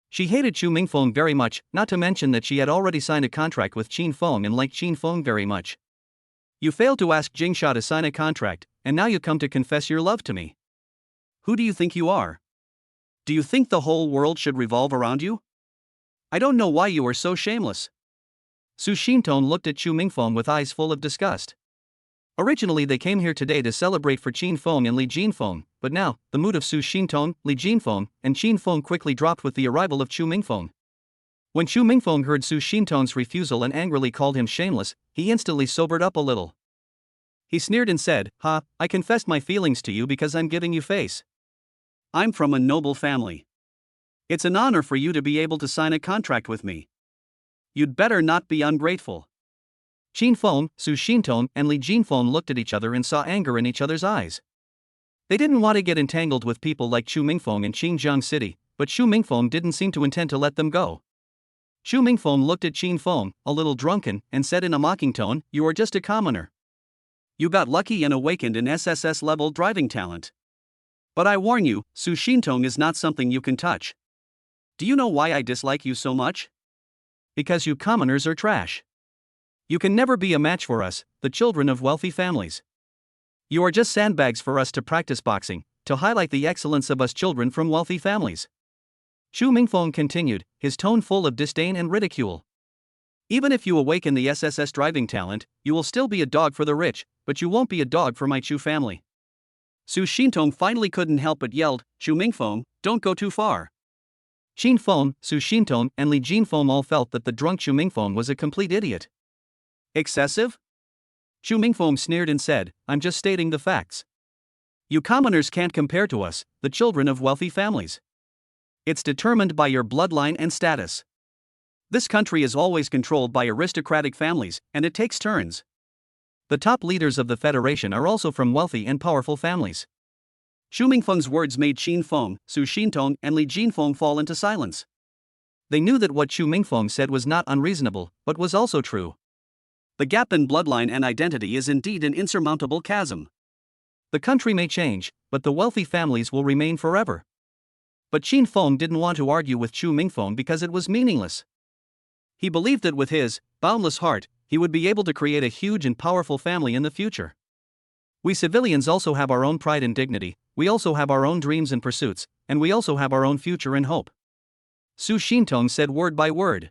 She hated Xu Mingfeng very much, not to mention that she had already signed a contract with Qin Feng and liked Qin Feng very much. You failed to ask Jingsha to sign a contract, and now you come to confess your love to me. Who do you think you are? Do you think the whole world should revolve around you? I don't know why you are so shameless. Su Xintong looked at Xu Mingfeng with eyes full of disgust. Originally they came here today to celebrate for Qin Feng and Li Jinfeng, but now, the mood of Su Xintong, Li Jinfeng, and Qin Feng quickly dropped with the arrival of Xu Mingfeng. When Xu Mingfeng heard Su Xintong's refusal and angrily called him shameless, he instantly sobered up a little. He sneered and said, "Ha, I confessed my feelings to you because I'm giving you face. I'm from a noble family. It's an honor for you to be able to sign a contract with me. You'd better not be ungrateful." Qin Feng, Su Xintong, and Li Jinfeng looked at each other and saw anger in each other's eyes. They didn't want to get entangled with people like Xu Mingfeng in Xinjiang City, but Xu Mingfeng didn't seem to intend to let them go. Xu Mingfeng looked at Qin Feng, a little drunken, and said in a mocking tone, "You are just a commoner. You got lucky and awakened an SSS-level driving talent. But I warn you, Su Xintong is not something you can touch. Do you know why I dislike you so much? Because you commoners are trash. You can never be a match for us, the children of wealthy families. You are just sandbags for us to practice boxing, to highlight the excellence of us children from wealthy families. Xu Mingfeng continued, his tone full of disdain and ridicule. Even if you awaken the SSS driving talent, you will still be a dog for the rich, but you won't be a dog for my Chu family. Su Xintong finally couldn't help but yelled, Xu Mingfeng, don't go too far. Xin Feng, Su Xintong, and Li Jinfeng all felt that the drunk Xu Mingfeng was a complete idiot. Excessive? Xu Mingfeng sneered and said, I'm just stating the facts. You commoners can't compare to us, the children of wealthy families. It's determined by your bloodline and status. This country is always controlled by aristocratic families, and it takes turns. The top leaders of the Federation are also from wealthy and powerful families. Xu Mingfeng's words made Xin Feng, Su Xintong, and Li Jinfeng fall into silence. They knew that what Xu Mingfeng said was not unreasonable, but was also true. The gap in bloodline and identity is indeed an insurmountable chasm. The country may change, but the wealthy families will remain forever. But Xin Feng didn't want to argue with Xu Mingfeng because it was meaningless. He believed that with his boundless heart, he would be able to create a huge and powerful family in the future. We civilians also have our own pride and dignity, we also have our own dreams and pursuits, and we also have our own future and hope. Su Xintong said word by word.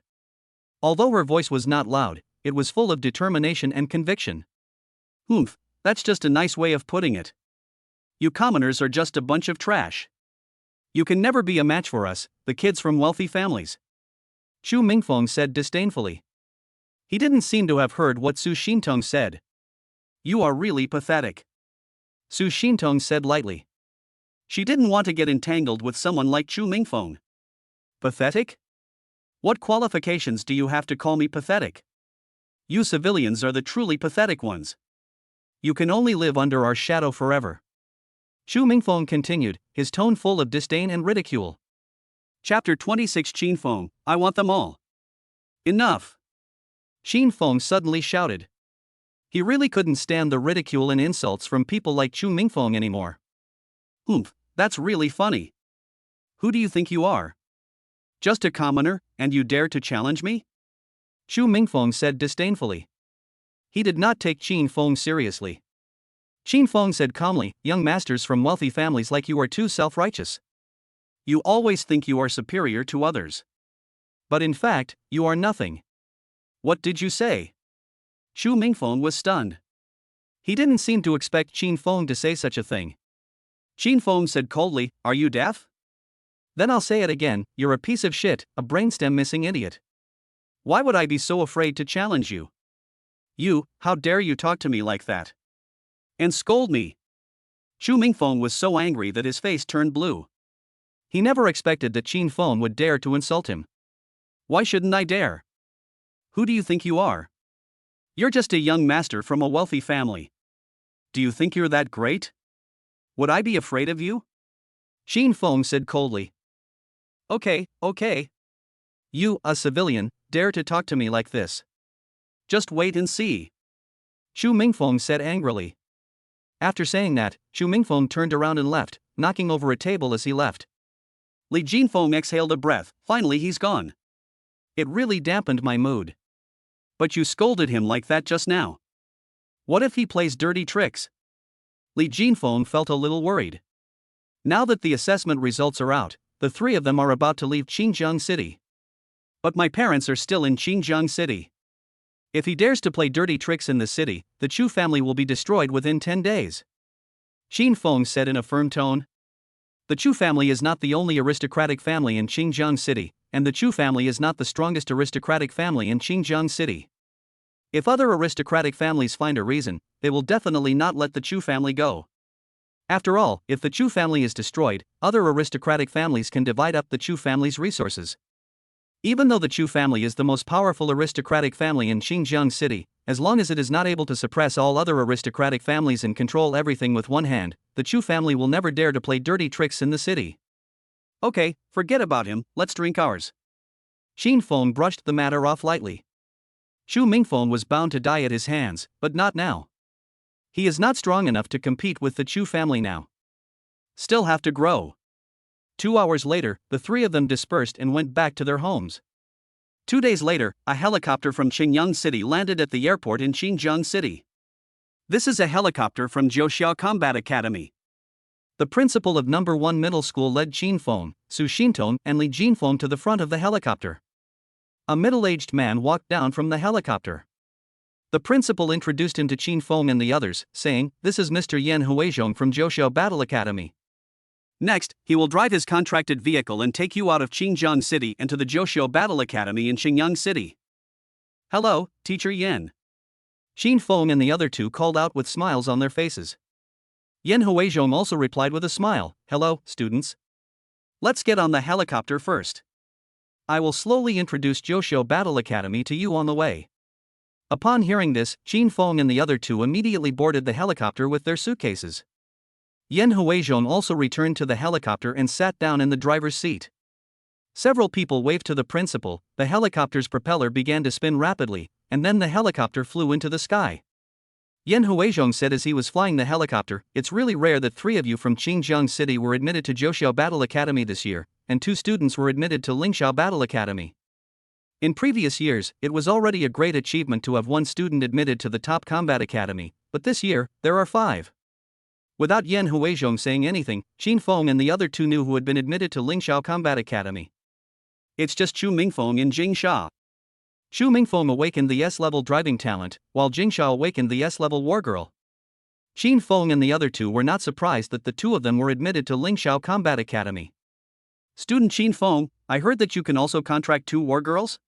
Although her voice was not loud, it was full of determination and conviction. Oomph, that's just a nice way of putting it. You commoners are just a bunch of trash. You can never be a match for us, the kids from wealthy families. Xu Mingfeng said disdainfully. He didn't seem to have heard what Su Xintong said. You are really pathetic. Su Xintong said lightly. She didn't want to get entangled with someone like Xu Mingfeng. Pathetic? What qualifications do you have to call me pathetic? You civilians are the truly pathetic ones. You can only live under our shadow forever. Xu Mingfeng continued, his tone full of disdain and ridicule. Chapter 26 Xin Feng, I want them all. Enough! Xin Feng suddenly shouted. He really couldn't stand the ridicule and insults from people like Xu Mingfeng anymore. That's really funny. Who do you think you are? Just a commoner, and you dare to challenge me? Xu Mingfeng said disdainfully. He did not take Xin Feng seriously. Xin Feng said calmly, young masters from wealthy families like you are too self-righteous. You always think you are superior to others. But in fact, you are nothing. What did you say? Xu Mingfeng was stunned. He didn't seem to expect Xin Feng to say such a thing. Xin Feng said coldly, are you deaf? Then I'll say it again, you're a piece of shit, a brainstem missing idiot. Why would I be so afraid to challenge you? You, how dare you talk to me like that? And scold me. Xu Mingfeng was so angry that his face turned blue. He never expected that Xin Feng would dare to insult him. Why shouldn't I dare? Who do you think you are? You're just a young master from a wealthy family. Do you think you're that great? Would I be afraid of you? Xin Feng said coldly. Okay. You, a civilian, dare to talk to me like this. Just wait and see. Xu Mingfeng said angrily. After saying that, Xu Mingfeng turned around and left, knocking over a table as he left. Li Jinfeng exhaled a breath, finally he's gone. It really dampened my mood. But you scolded him like that just now. What if he plays dirty tricks? Li Jinfeng felt a little worried. Now that the assessment results are out, the three of them are about to leave Xinjiang City. But my parents are still in Xinjiang City. If he dares to play dirty tricks in the city, the Chu family will be destroyed within 10 days. Xin Feng said in a firm tone. The Chu family is not the only aristocratic family in Xinjiang City, and the Chu family is not the strongest aristocratic family in Xinjiang City. If other aristocratic families find a reason, they will definitely not let the Chu family go. After all, if the Chu family is destroyed, other aristocratic families can divide up the Chu family's resources. Even though the Chu family is the most powerful aristocratic family in Xinjiang City, as long as it is not able to suppress all other aristocratic families and control everything with one hand, the Chu family will never dare to play dirty tricks in the city. Okay, forget about him, let's drink ours. Xin Feng brushed the matter off lightly. Xu Mingfeng was bound to die at his hands, but not now. He is not strong enough to compete with the Chu family now. Still have to grow. 2 hours later, the three of them dispersed and went back to their homes. 2 days later, a helicopter from Qingyang City landed at the airport in Xinjiang City. This is a helicopter from Zhoushiao Combat Academy. The principal of No. 1 Middle School led Qin Feng, Su Xintong, and Li Jinfeng to the front of the helicopter. A middle-aged man walked down from the helicopter. The principal introduced him to Qin Feng and the others, saying, "This is Mr. Yan Huizhong from Zhoushiao Battle Academy. Next, he will drive his contracted vehicle and take you out of Xinjiang City and to the Zhoushiao Battle Academy in Xinjiang City." "Hello, Teacher Yan." Qin Feng and the other two called out with smiles on their faces. Yan Huizhong also replied with a smile, "Hello, students. Let's get on the helicopter first. I will slowly introduce Zhoushiao Battle Academy to you on the way." Upon hearing this, Qin Feng and the other two immediately boarded the helicopter with their suitcases. Yan Huizhong also returned to the helicopter and sat down in the driver's seat. Several people waved to the principal, the helicopter's propeller began to spin rapidly, and then the helicopter flew into the sky. Yan Huizhong said as he was flying the helicopter, "It's really rare that 3 of you from Xinjiang City were admitted to Zhoushiao Battle Academy this year, and 2 students were admitted to Lingxiao Battle Academy. In previous years, it was already a great achievement to have 1 student admitted to the top combat academy, but this year, there are 5. Without Yan Huizhong saying anything, Qin Feng and the other 2 knew who had been admitted to Lingxiao Combat Academy. It's just Chu Mingfeng and Jing Sha. Chu Mingfeng awakened the S-level driving talent, while Jing Sha awakened the S-level wargirl. Qin Feng and the other 2 were not surprised that the 2 of them were admitted to Lingxiao Combat Academy. "Student Qin Feng, I heard that you can also contract 2 wargirls?"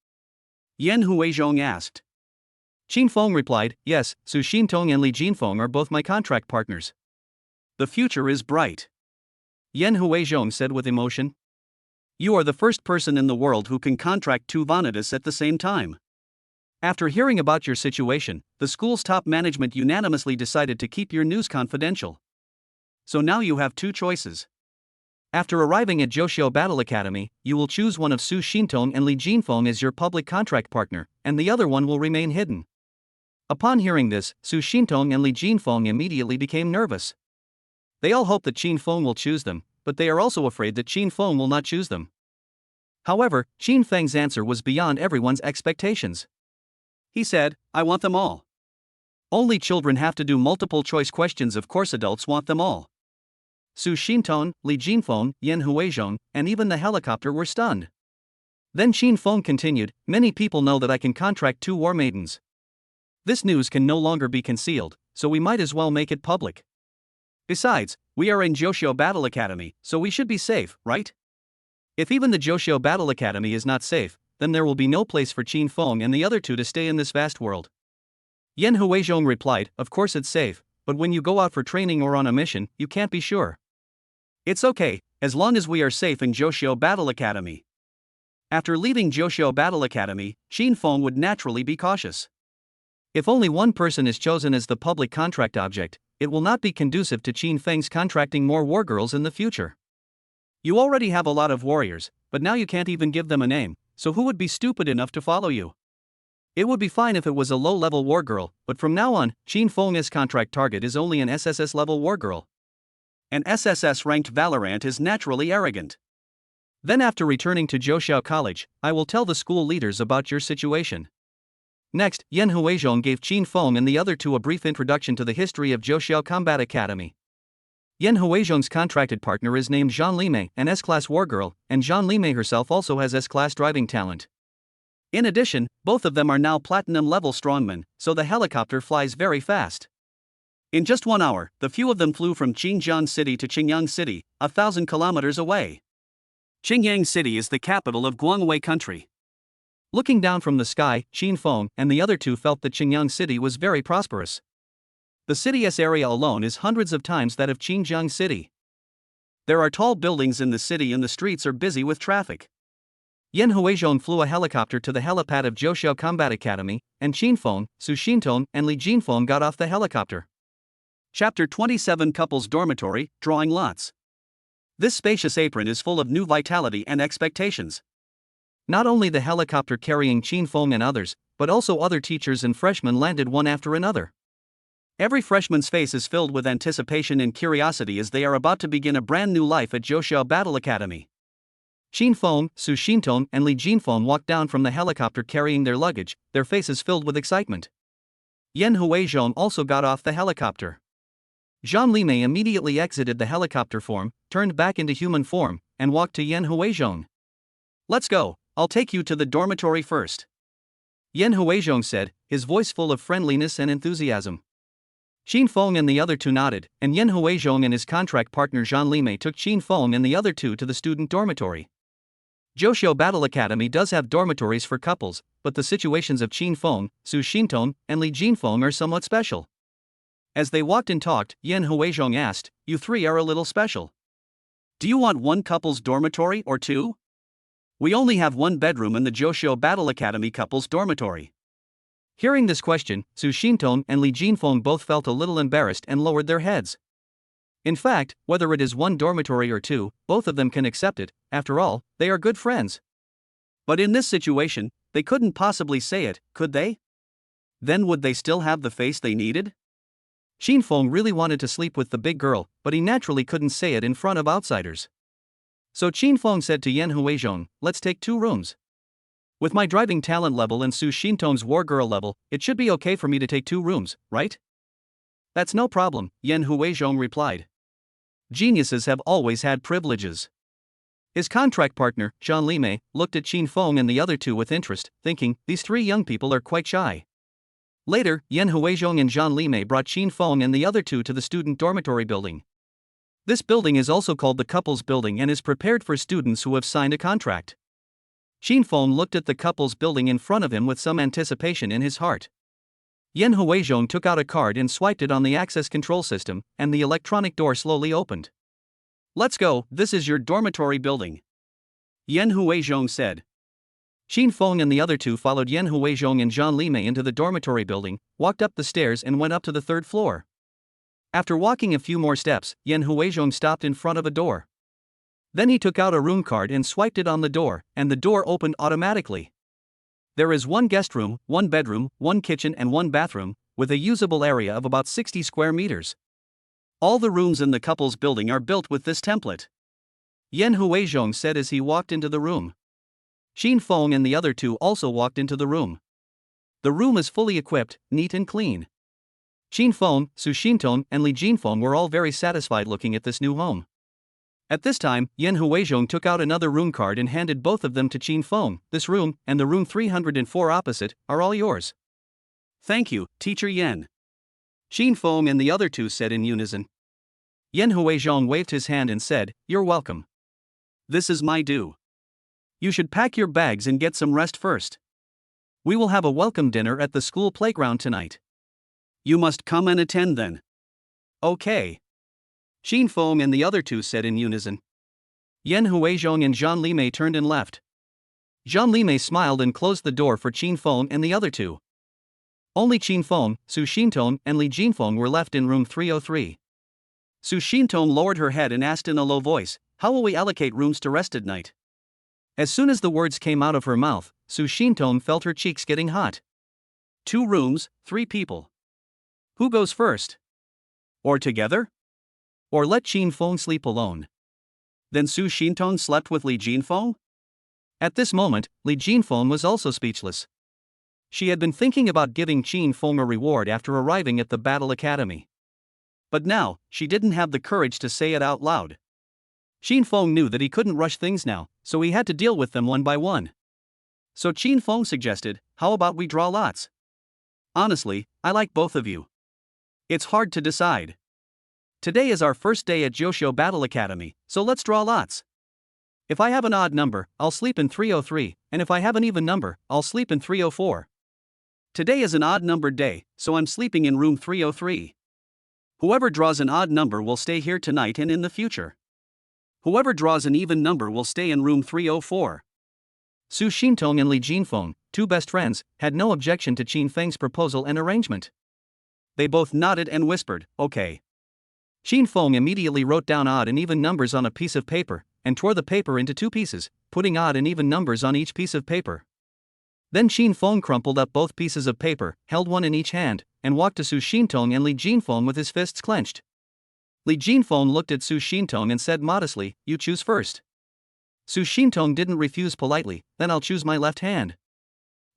Yan Huizhong asked. Qin Feng replied, "Yes, Su Xintong and Li Jinfeng are both my contract partners. The future is bright." Yan Huizhong said with emotion. "You are the first person in the world who can contract 2 vanitas at the same time." After hearing about your situation, the school's top management unanimously decided to keep your news confidential. So now you have 2 choices. After arriving at Zhoushiao Battle Academy, you will choose one of Su Xintong and Li Jinfeng as your public contract partner, and the other one will remain hidden. Upon hearing this, Su Xintong and Li Jinfeng immediately became nervous. They all hope that Qin Feng will choose them, but they are also afraid that Qin Feng will not choose them. However, Qin Feng's answer was beyond everyone's expectations. He said, "I want them all. Only children have to do multiple choice questions, of course adults want them all." Su Xintong, Li Jinfeng, Yan Huizhong, and even the helicopter were stunned. Then Qin Feng continued, "Many people know that I can contract 2 war maidens. This news can no longer be concealed, so we might as well make it public. Besides, we are in Zhoushiao Battle Academy, so we should be safe, right? If even the Zhoushiao Battle Academy is not safe, then there will be no place for Qin Feng and the other 2 to stay in this vast world." Yan Huizhong replied, "Of course it's safe, but when you go out for training or on a mission, you can't be sure. It's okay, as long as we are safe in Zhoushiao Battle Academy." After leaving Zhoushiao Battle Academy, Qin Feng would naturally be cautious. If only one person is chosen as the public contract object, it will not be conducive to Qin Feng's contracting more wargirls in the future. You already have a lot of warriors, but now you can't even give them a name, so who would be stupid enough to follow you? It would be fine if it was a low-level wargirl, but from now on, Qin Feng's contract target is only an SSS-level wargirl. An SSS-ranked Valorant is naturally arrogant. Then after returning to Zhoushiao College, I will tell the school leaders about your situation." Next, Yan Huizhong gave Qin Feng and the other 2 a brief introduction to the history of Zhoushiao Combat Academy. Yan Huizhong's contracted partner is named Zhang Limei, an S-class wargirl, and Zhang Limei herself also has S-class driving talent. In addition, both of them are now platinum-level strongmen, so the helicopter flies very fast. In just 1 hour, the few of them flew from Xinjiang City to Qingyang City, 1,000 kilometers away. Qingyang City is the capital of Guangwei Country. Looking down from the sky, Qin Feng and the other 2 felt that Qingyang City was very prosperous. The city's area alone is hundreds of times that of Xinjiang City. There are tall buildings in the city and the streets are busy with traffic. Yan Huizhong flew a helicopter to the helipad of Zhoushiao Combat Academy, and Qin Feng, Su Xintong, and Li Jinfeng got off the helicopter. Chapter 27 Couples Dormitory, Drawing Lots. This spacious apron is full of new vitality and expectations. Not only the helicopter carrying Qin Feng and others, but also other teachers and freshmen landed one after another. Every freshman's face is filled with anticipation and curiosity as they are about to begin a brand new life at Joshua Battle Academy. Shin Feng, Su Shintong, and Li Jinfeng walked down from the helicopter carrying their luggage, their faces filled with excitement. Yan Huizhong also got off the helicopter. Zhang Limei immediately exited the helicopter form, turned back into human form, and walked to Yan Huizhong. "Let's go, I'll take you to the dormitory first," Yan Huizhong said, his voice full of friendliness and enthusiasm. Shin Feng and the other two nodded, and Yan Huizhong and his contract partner Zhang Limei took Shin Feng and the other two to the student dormitory. Joshua Battle Academy does have dormitories for couples, but the situations of Shin Feng, Su Shintong, and Li Jinfeng are somewhat special. As they walked and talked, Yan Huizhong asked, "You three are a little special. Do you want one couple's dormitory or two? We only have one bedroom in the Joshua Battle Academy couple's dormitory." Hearing this question, Su Shintong and Li Jinfeng both felt a little embarrassed and lowered their heads. In fact, whether it is one dormitory or two, both of them can accept it, after all, they are good friends. But in this situation, they couldn't possibly say it, could they? Then would they still have the face they needed? Shin Feng really wanted to sleep with the big girl, but he naturally couldn't say it in front of outsiders. So Shin Feng said to Yan Huizhong, "Let's take 2 rooms. With my driving talent level and Su Shintong's war girl level, it should be okay for me to take 2 rooms, right?" "That's no problem," Yan Huizhong replied. Geniuses have always had privileges. His contract partner, Zhang Limei, looked at Shin Feng and the other two with interest, thinking, these 3 young people are quite shy. Later, Yan Huizhong and Zhang Limei brought Shin Feng and the other two to the student dormitory building. This building is also called the couples building and is prepared for students who have signed a contract. Shin Feng looked at the couples building in front of him with some anticipation in his heart. Yan Huizhong took out a card and swiped it on the access control system, and the electronic door slowly opened. "Let's go, this is your dormitory building," Yan Huizhong said. Shin Feng and the other two followed Yan Huizhong and Zhang Limei into the dormitory building, walked up the stairs and went up to the 3rd floor. After walking a few more steps, Yan Huizhong stopped in front of a door. Then he took out a room card and swiped it on the door, and the door opened automatically. There is 1 guest room, 1 bedroom, 1 kitchen and 1 bathroom, with a usable area of about 60 square meters. All the rooms in the couple's building are built with this template, Yan Huizhong said as he walked into the room. Shin Feng and the other two also walked into the room. The room is fully equipped, neat and clean. Shin Feng, Su Shintong, and Li Jinfeng were all very satisfied looking at this new home. At this time, Yan Huizhong took out another room card and handed both of them to Shin Feng. "This room, and the room 304 opposite, are all yours." "Thank you, Teacher Yan," Shin Feng and the other two said in unison. Yan Huizhong waved his hand and said, "You're welcome. This is my due. You should pack your bags and get some rest first. We will have a welcome dinner at the school playground tonight. You must come and attend then." "Okay," Shin Feng and the other two said in unison. Yan Huizhong and Zhang Limei turned and left. Zhang Limei smiled and closed the door for Shin Feng and the other two. Only Shin Feng, Su Shintong, and Li Jinfeng were left in room 303. Su Shintong lowered her head and asked in a low voice, "How will we allocate rooms to rest at night?" As soon as the words came out of her mouth, Su Shintong felt her cheeks getting hot. 2 rooms, 3 people. Who goes first? Or together? Or let Shin Feng sleep alone? Then Su Shintong slept with Li Jinfeng? At this moment, Li Jinfeng was also speechless. She had been thinking about giving Shin Feng a reward after arriving at the Battle Academy. But now, she didn't have the courage to say it out loud. Shin Feng knew that he couldn't rush things now, so he had to deal with them one by one. So Shin Feng suggested, "How about we draw lots? Honestly, I like both of you. It's hard to decide. Today is our first day at Joshua Battle Academy, so let's draw lots. If I have an odd number, I'll sleep in 303, and if I have an even number, I'll sleep in 304. Today is an odd numbered day, so I'm sleeping in room 303. Whoever draws an odd number will stay here tonight and in the future. Whoever draws an even number will stay in room 304. Su Shintong and Li Jinfeng, 2 best friends, had no objection to Shin Feng's proposal and arrangement. They both nodded and whispered, "Okay." Shin Feng immediately wrote down odd and even numbers on a piece of paper, and tore the paper into 2 pieces, putting odd and even numbers on each piece of paper. Then Shin Feng crumpled up both pieces of paper, held one in each hand, and walked to Su Shintong and Li Jinfeng with his fists clenched. Li Jinfeng looked at Su Shintong and said modestly, "You choose first." Su Shintong didn't refuse politely, "Then I'll choose my left hand."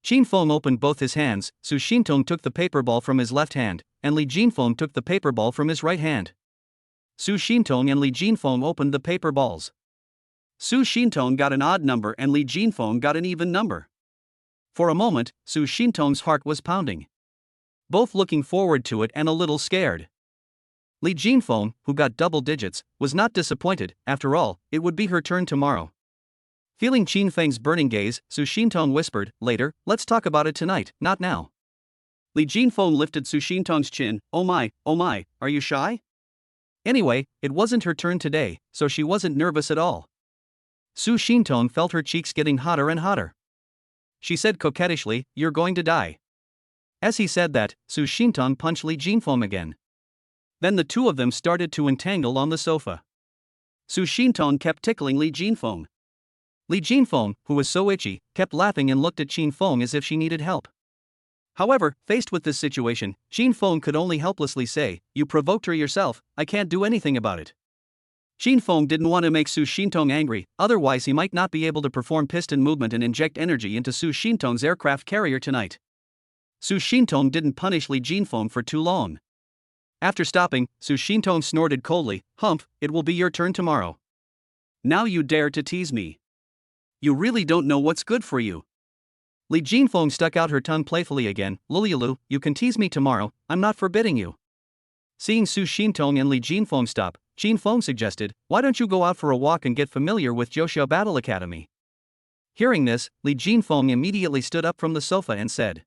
Jinfeng opened both his hands. Su Shintong took the paper ball from his left hand, and Li Jinfeng took the paper ball from his right hand. Su Shintong and Li Jinfeng opened the paper balls. Su Shintong got an odd number and Li Jinfeng got an even number. For a moment, Su Shintong's heart was pounding. Both looking forward to it and a little scared. Li Jinfeng, who got double digits, was not disappointed. After all, it would be her turn tomorrow. Feeling Qin Feng's burning gaze, Su Shintong whispered, "Later, let's talk about it tonight, not now." Li Jinfeng lifted Su Shintong's chin. Oh my, are you shy?" Anyway, it wasn't her turn today, so she wasn't nervous at all. Su Shintong felt her cheeks getting hotter and hotter. She said coquettishly, "You're going to die." As he said that, Su Shintong punched Li Jinfeng again. Then the two of them started to entangle on the sofa. Su Shintong kept tickling Li Jinfeng. Li Jinfeng, who was so itchy, kept laughing and looked at Qin Feng as if she needed help. However, faced with this situation, Qin Feng could only helplessly say, "You provoked her yourself, I can't do anything about it." Qin Feng didn't want to make Su Shintong angry, otherwise he might not be able to perform piston movement and inject energy into Su Shintong's aircraft carrier tonight. Su Shintong didn't punish Li Jinfeng for too long. After stopping, Su Shintong snorted coldly, "Humph, it will be your turn tomorrow. Now you dare to tease me. You really don't know what's good for you." Li Jinfeng stuck out her tongue playfully again. "Lulu, you can tease me tomorrow, I'm not forbidding you." Seeing Su Shintong and Li Jinfeng stop, Qin Feng suggested, "Why don't you go out for a walk and get familiar with Joshua Battle Academy?" Hearing this, Li Jinfeng immediately stood up from the sofa and said,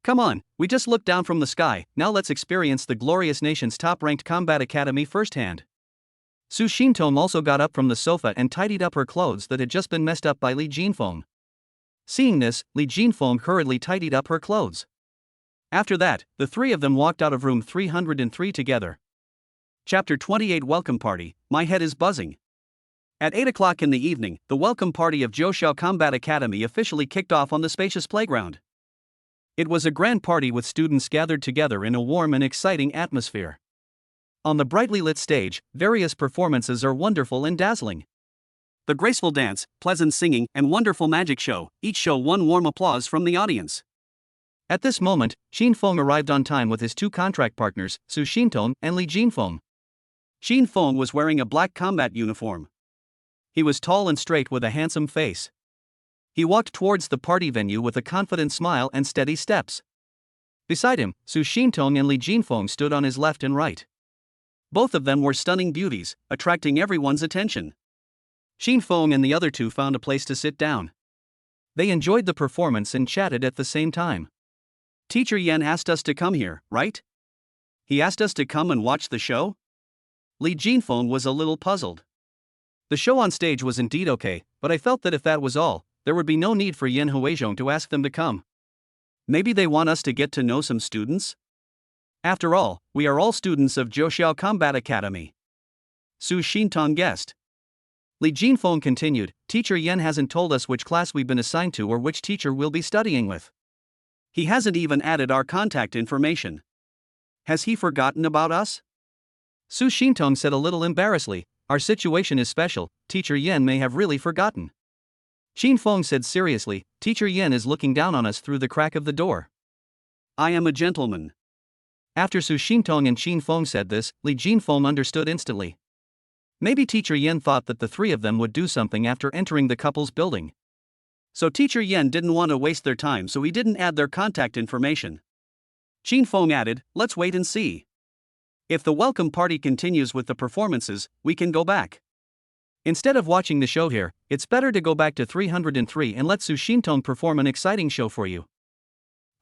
"Come on, we just looked down from the sky, now let's experience the glorious nation's top-ranked combat academy firsthand." Su Shintong also got up from the sofa and tidied up her clothes that had just been messed up by Li Jinfeng. Seeing this, Li Jinfeng hurriedly tidied up her clothes. After that, the three of them walked out of room 303 together. Chapter 28 Welcome Party. My head is buzzing. At 8 o'clock in the evening, the welcome party of Joshua Combat Academy officially kicked off on the spacious playground. It was a grand party with students gathered together in a warm and exciting atmosphere. On the brightly lit stage, various performances are wonderful and dazzling. The graceful dance, pleasant singing, and wonderful magic show, each show won warm applause from the audience. At this moment, Qin Feng arrived on time with his two contract partners, Su Shintong and Li Jinfeng. Qin Feng was wearing a black combat uniform. He was tall and straight with a handsome face. He walked towards the party venue with a confident smile and steady steps. Beside him, Su Shintong and Li Jinfeng stood on his left and right. Both of them were stunning beauties, attracting everyone's attention. Qin Feng and the other two found a place to sit down. They enjoyed the performance and chatted at the same time. "Teacher Yan asked us to come here, right? He asked us to come and watch the show?" Li Jinfeng was a little puzzled. The show on stage was indeed okay, but I felt that if that was all, there would be no need for Yan Huizhong to ask them to come. Maybe they want us to get to know some students? After all, we are all students of Joshua Combat Academy. Su Shintong guessed. Li Jinfeng continued, "Teacher Yan hasn't told us which class we've been assigned to or which teacher we'll be studying with. He hasn't even added our contact information. Has he forgotten about us?" Su Shintong said a little embarrassedly, "Our situation is special, Teacher Yan may have really forgotten." Qin Feng said seriously, "Teacher Yan is looking down on us through the crack of the door. I am a gentleman." After Su Shintong and Qin Feng said this, Li Jinfeng understood instantly. Maybe Teacher Yan thought that the three of them would do something after entering the couple's building. So Teacher Yan didn't want to waste their time, so he didn't add their contact information. Qin Feng added, "Let's wait and see. If the welcome party continues with the performances, we can go back. Instead of watching the show here, it's better to go back to 303 and let Su Shintong perform an exciting show for you."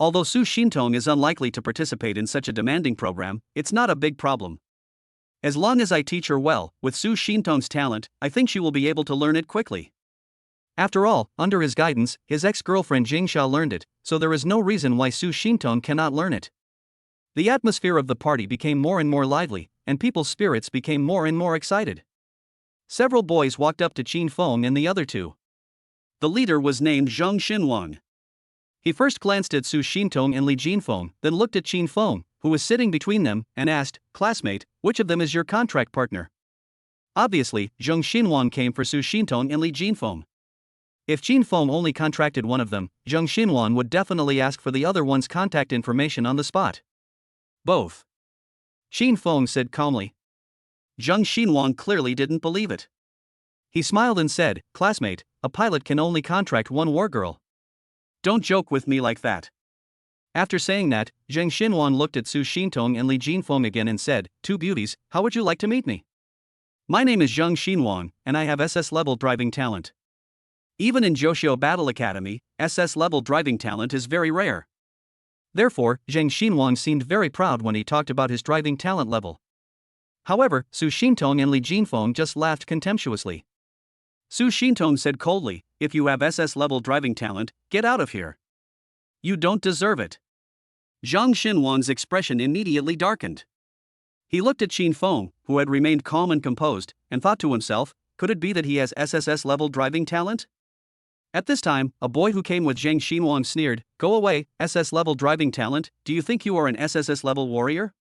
Although Su Shintong is unlikely to participate in such a demanding program, it's not a big problem. As long as I teach her well, with Su Shintong's talent, I think she will be able to learn it quickly. After all, under his guidance, his ex-girlfriend Jingsha learned it, so there is no reason why Su Shintong cannot learn it. The atmosphere of the party became more and more lively, and people's spirits became more and more excited. Several boys walked up to Qin Feng and the other two. The leader was named Zheng Xinwang. He first glanced at Su Xintong and Li Jinfeng, then looked at Qin Feng, who was sitting between them, and asked, "Classmate, which of them is your contract partner?" Obviously, Zheng Xinhuang came for Su Xintong and Li Jinfeng. If Qin Feng only contracted one of them, Zheng Xinhuang would definitely ask for the other one's contact information on the spot. Both. Qin Feng said calmly. Zheng Xinhuang clearly didn't believe it. He smiled and said, "Classmate, a pilot can only contract one war girl. Don't joke with me like that." After saying that, Zheng Xinhuang looked at Su Xintong and Li Jinfeng again and said, "Two beauties, how would you like to meet me? My name is Zheng Xinhuang, and I have SS-level driving talent. Even in Joshio Battle Academy, SS-level driving talent is very rare." Therefore, Zheng Xinhuang seemed very proud when he talked about his driving talent level. However, Su Xintong and Li Jinfeng just laughed contemptuously. Su Xintong said coldly, "If you have SS-level driving talent, get out of here. You don't deserve it." Zhang Xinhuang's expression immediately darkened. He looked at Qin Feng, who had remained calm and composed, and thought to himself, could it be that he has SSS-level driving talent? At this time, a boy who came with Zheng Xinhuang sneered, "Go away, SS-level driving talent, do you think you are an SSS-level warrior?"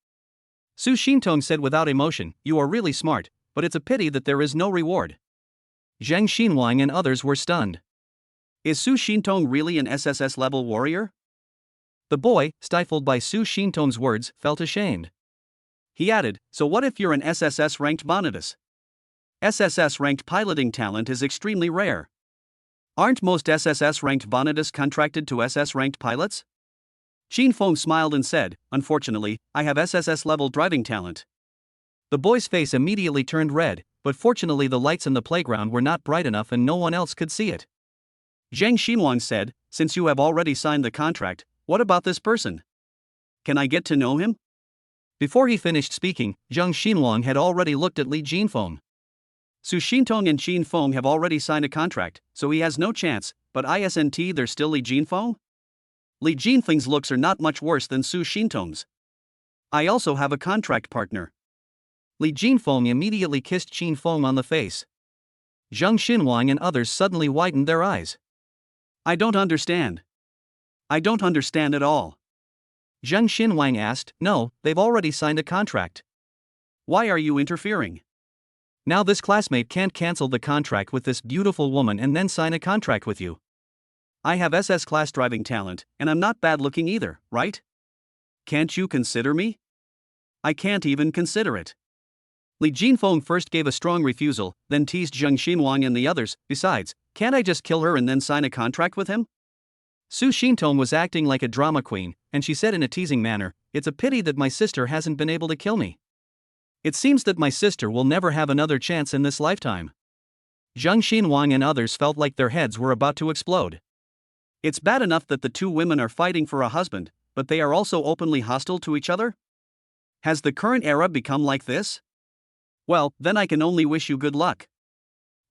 Su Xintong said without emotion, "You are really smart, but it's a pity that there is no reward." Zheng Xinhuang and others were stunned. Is Su Xintong really an SSS-level warrior? The boy, stifled by Su Xintong's words, felt ashamed. He added, "So what if you're an SSS-ranked Bonitas? SSS-ranked piloting talent is extremely rare. Aren't most SSS-ranked Bonitas contracted to SS-ranked pilots?" Qin Feng smiled and said, "Unfortunately, I have SSS-level driving talent." The boy's face immediately turned red, but fortunately the lights in the playground were not bright enough and no one else could see it. Zheng Xinhuang said, "Since you have already signed the contract, what about this person? Can I get to know him?" Before he finished speaking, Zheng Xinhuang had already looked at Li Jinfeng. Su Xintong and Qin Feng have already signed a contract, so he has no chance, but isn't there still Li Jinfeng? Li Jinfeng's looks are not much worse than Su Xintong's. I also have a contract partner. Li Jinfeng immediately kissed Qin Feng on the face. Zheng Xinhuang and others suddenly widened their eyes. I don't understand. I don't understand at all. Zheng Xinhuang asked, "No, they've already signed a contract. Why are you interfering? Now this classmate can't cancel the contract with this beautiful woman and then sign a contract with you. I have SS class driving talent, and I'm not bad looking either, right? Can't you consider me? I can't even consider it." Li Jinfeng first gave a strong refusal, then teased Zheng Xinhuang and the others, "Besides, can't I just kill her and then sign a contract with him?" Su Xintong was acting like a drama queen, and she said in a teasing manner, "It's a pity that my sister hasn't been able to kill me. It seems that my sister will never have another chance in this lifetime." Zheng Xinhuang and others felt like their heads were about to explode. It's bad enough that the two women are fighting for a husband, but they are also openly hostile to each other? Has the current era become like this? Well, then I can only wish you good luck.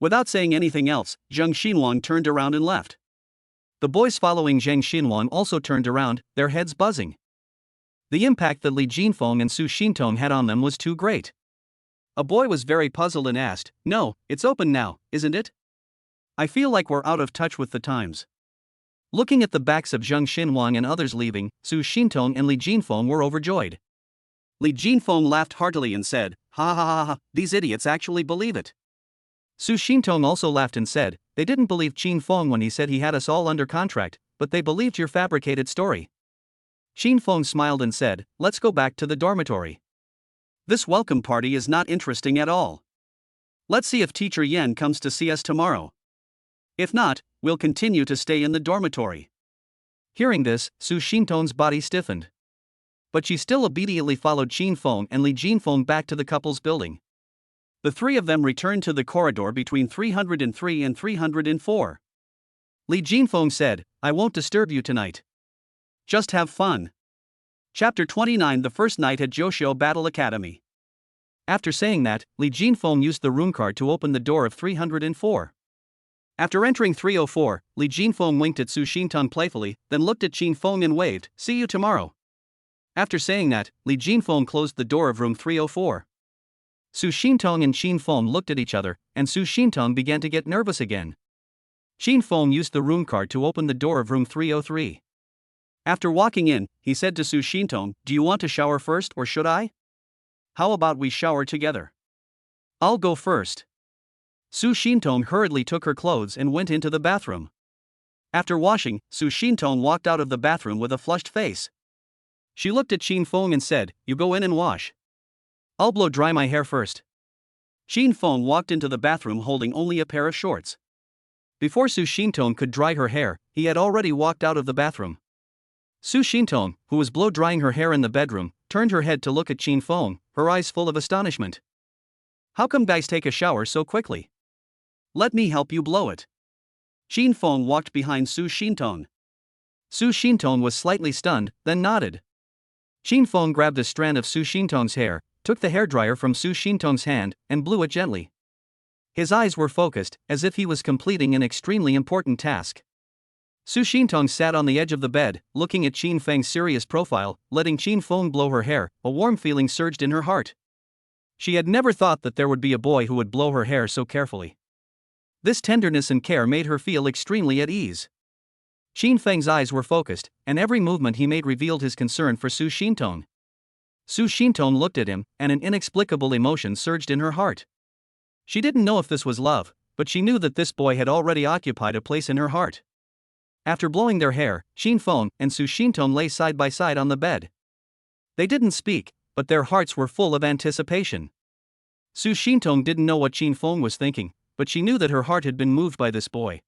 Without saying anything else, Zheng Xinhuang turned around and left. The boys following Zheng Xinhuang also turned around, their heads buzzing. The impact that Li Jinfeng and Su Xintong had on them was too great. A boy was very puzzled and asked, "No, it's open now, isn't it? I feel like we're out of touch with the times." Looking at the backs of Zheng Xinhuang and others leaving, Su Xintong and Li Jinfeng were overjoyed. Li Jinfeng laughed heartily and said, "Ha ha ha ha, these idiots actually believe it." Su Xintong also laughed and said, "They didn't believe Qin Feng when he said he had us all under contract, but they believed your fabricated story." Qin Feng smiled and said, "Let's go back to the dormitory. This welcome party is not interesting at all. Let's see if Teacher Yen comes to see us tomorrow. If not, we'll continue to stay in the dormitory." Hearing this, Su Xintong's body stiffened. But she still obediently followed Qin Feng and Li Jinfeng back to the couple's building. The three of them returned to the corridor between 303 and 304. Li Jinfeng said, "I won't disturb you tonight. Just have fun." Chapter 29, The First Night at Joshio Battle Academy. After saying that, Li Jinfeng used the room card to open the door of 304. After entering 304, Li Jinfeng winked at Su Xintong playfully, then looked at Qin Feng and waved, "See you tomorrow." After saying that, Li Jinfeng closed the door of room 304. Su Xintong and Qin Feng looked at each other, and Su Xintong began to get nervous again. Qin Feng used the room card to open the door of room 303. After walking in, he said to Su Shintong, "Do you want to shower first or should I? How about we shower together? I'll go first." Su Shintong hurriedly took her clothes and went into the bathroom. After washing, Su Shintong walked out of the bathroom with a flushed face. She looked at Shin Feng and said, "You go in and wash. I'll blow dry my hair first." Shin Feng walked into the bathroom holding only a pair of shorts. Before Su Shintong could dry her hair, he had already walked out of the bathroom. Su Shintong, who was blow drying her hair in the bedroom, turned her head to look at Shin Feng, her eyes full of astonishment. "How come guys take a shower so quickly? Let me help you blow it." Shin Feng walked behind Su Shintong. Su Shintong was slightly stunned, then nodded. Shin Feng grabbed a strand of Su Shintong's hair, took the hairdryer from Su Shintong's hand, and blew it gently. His eyes were focused, as if he was completing an extremely important task. Su Shintong sat on the edge of the bed, looking at Shin Feng's serious profile, letting Shin Feng blow her hair. A warm feeling surged in her heart. She had never thought that there would be a boy who would blow her hair so carefully. This tenderness and care made her feel extremely at ease. Shin Feng's eyes were focused, and every movement he made revealed his concern for Su Shintong. Su Shintong looked at him, and an inexplicable emotion surged in her heart. She didn't know if this was love, but she knew that this boy had already occupied a place in her heart. After blowing their hair, Shin Feng and Su Shintong lay side by side on the bed. They didn't speak, but their hearts were full of anticipation. Su Shintong didn't know what Shin Feng was thinking, but she knew that her heart had been moved by this boy.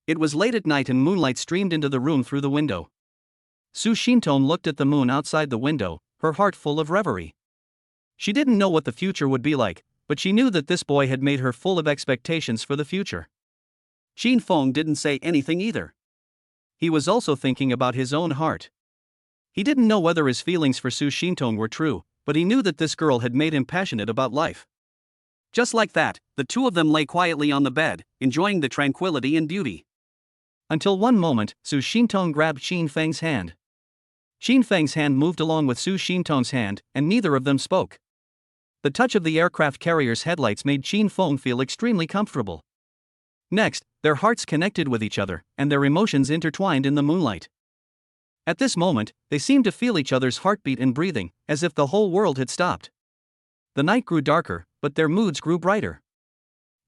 It was late at night and moonlight streamed into the room through the window. Su Shintong looked at the moon outside the window, her heart full of reverie. She didn't know what the future would be like, but she knew that this boy had made her full of expectations for the future. Shin Feng didn't say anything either. He was also thinking about his own heart. He didn't know whether his feelings for Su Shintong were true, but he knew that this girl had made him passionate about life. Just like that, the two of them lay quietly on the bed, enjoying the tranquility and beauty. Until one moment, Su Shintong grabbed Shin Feng's hand. Shin Feng's hand moved along with Su Shintong's hand, and neither of them spoke. The touch of the aircraft carrier's headlights made Shin Feng feel extremely comfortable. Next, their hearts connected with each other, and their emotions intertwined in the moonlight. At this moment, they seemed to feel each other's heartbeat and breathing, as if the whole world had stopped. The night grew darker, but their moods grew brighter.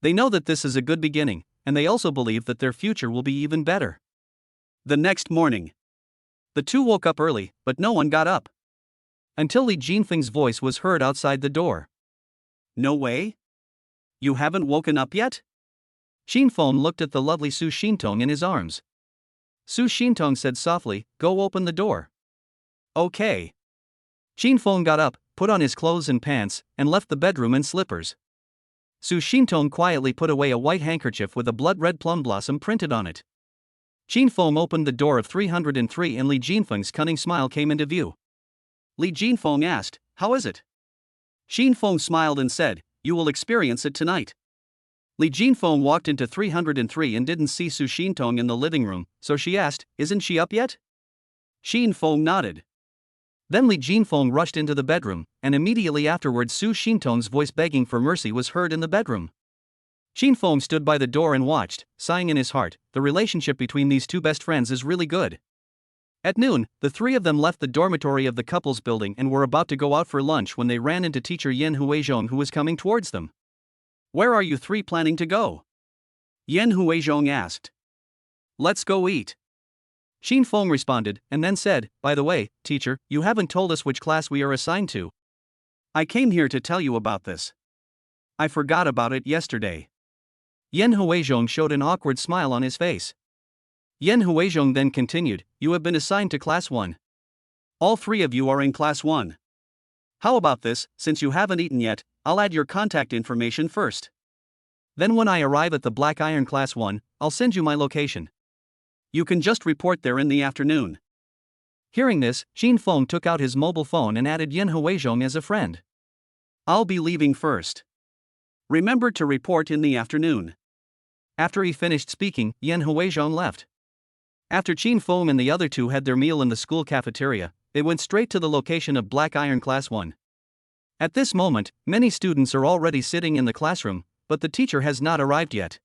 They know that this is a good beginning, and they also believe that their future will be even better. The next morning, the two woke up early, but no one got up. Until Li Jinfeng's voice was heard outside the door. "No way? You haven't woken up yet?" Shin Feng looked at the lovely Su Shintong in his arms. Su Shintong said softly, "Go open the door." "Okay." Shin Feng got up, put on his clothes and pants, and left the bedroom in slippers. Su Shintong quietly put away a white handkerchief with a blood-red plum blossom printed on it. Shin Feng opened the door of 303 and Li Jinfeng's cunning smile came into view. Li Jinfeng asked, "How is it?" Shin Feng smiled and said, "You will experience it tonight." Li Jinfeng walked into 303 and didn't see Su Shintong in the living room, so she asked, "Isn't she up yet?" Shin Feng nodded. Then Li Jinfeng rushed into the bedroom, and immediately afterwards Su Shintong's voice begging for mercy was heard in the bedroom. Shin Feng stood by the door and watched, sighing in his heart. The relationship between these two best friends is really good. At noon, the three of them left the dormitory of the couple's building and were about to go out for lunch when they ran into teacher Yen Huizhong, who was coming towards them. "Where are you three planning to go?" Yen Huizhong asked. "Let's go eat." Shin Feng responded, and then said, "By the way, teacher, you haven't told us which class we are assigned to." "I came here to tell you about this. I forgot about it yesterday." Yen Huizhong showed an awkward smile on his face. Yen Huizhong then continued, "You have been assigned to class 1. All three of you are in class 1. How about this, since you haven't eaten yet, I'll add your contact information first. Then when I arrive at the Black Iron class 1, I'll send you my location. You can just report there in the afternoon." Hearing this, Shin Feng took out his mobile phone and added Yen Huizhong as a friend. "I'll be leaving first. Remember to report in the afternoon." After he finished speaking, Yen Huizhong left. After Shin Feng and the other two had their meal in the school cafeteria, they went straight to the location of Black Iron Class 1. At this moment, many students are already sitting in the classroom, but the teacher has not arrived yet.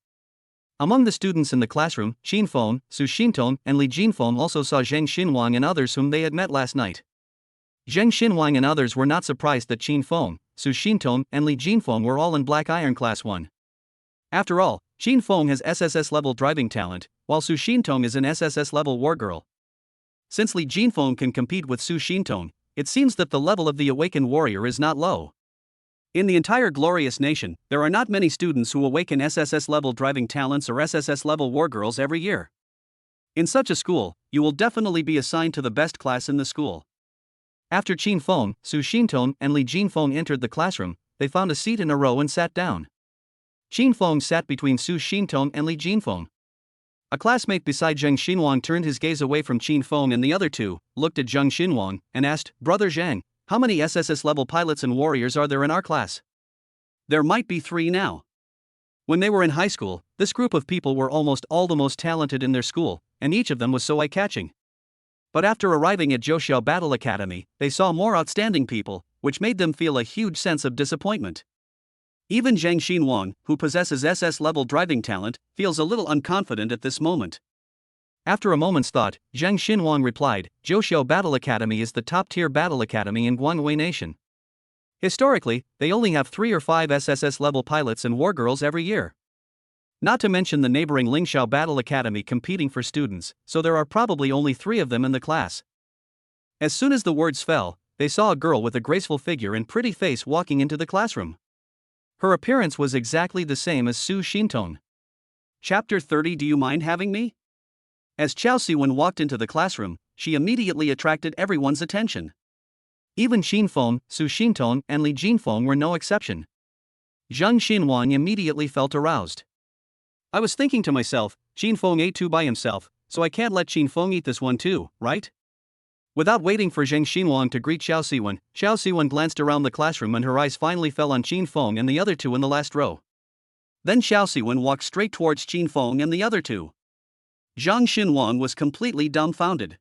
Among the students in the classroom, Qin Feng, Su Xintong, and Li Jinfeng also saw Zheng Xinwang and others whom they had met last night. Zheng Xinwang and others were not surprised that Qin Feng, Su Xintong, and Li Jinfeng were all in Black Iron Class 1. After all, Qin Feng has SSS-level driving talent, while Su Xintong is an SSS-level war girl. Since Li Jinfeng can compete with Su Xintong, it seems that the level of the awakened warrior is not low. In the entire glorious nation, there are not many students who awaken SSS-level driving talents or SSS-level war girls every year. In such a school, you will definitely be assigned to the best class in the school. After Qin Feng, Su Xintong, and Li Jinfeng entered the classroom, they found a seat in a row and sat down. Qin Feng sat between Su Xintong and Li Jinfeng. A classmate beside Zheng Xinwang turned his gaze away from Qin Feng and the other two, looked at Zheng Xinwang, and asked, "Brother Zhang, how many SSS-level pilots and warriors are there in our class?" "There might be 3 now." When they were in high school, this group of people were almost all the most talented in their school, and each of them was so eye-catching. But after arriving at Zhouxiao Battle Academy, they saw more outstanding people, which made them feel a huge sense of disappointment. Even Zheng Xinwang, who possesses SS-level driving talent, feels a little unconfident at this moment. After a moment's thought, Zheng Xinwang replied, "Zhouxiao Battle Academy is the top-tier battle academy in Guangwei Nation. Historically, they only have 3 or 5 SSS-level pilots and wargirls every year. Not to mention the neighboring Lingxiao Battle Academy competing for students, so there are probably only 3 of them in the class." As soon as the words fell, they saw a girl with a graceful figure and pretty face walking into the classroom. Her appearance was exactly the same as Su Xintong. Chapter 30. Do you mind having me? As Chao Siwen walked into the classroom, she immediately attracted everyone's attention. Even Qin Feng, Su Xintong, and Li Jinfeng were no exception. Zheng Xinwang immediately felt aroused. "I was thinking to myself, Qin Feng ate 2 by himself, so I can't let Qin Feng eat this one too, right?" Without waiting for Zheng Xinwang to greet Chao Siwen glanced around the classroom and her eyes finally fell on Qin Feng and the other 2 in the last row. Then Chao Siwen walked straight towards Qin Feng and the other 2. Zheng Xinwang was completely dumbfounded.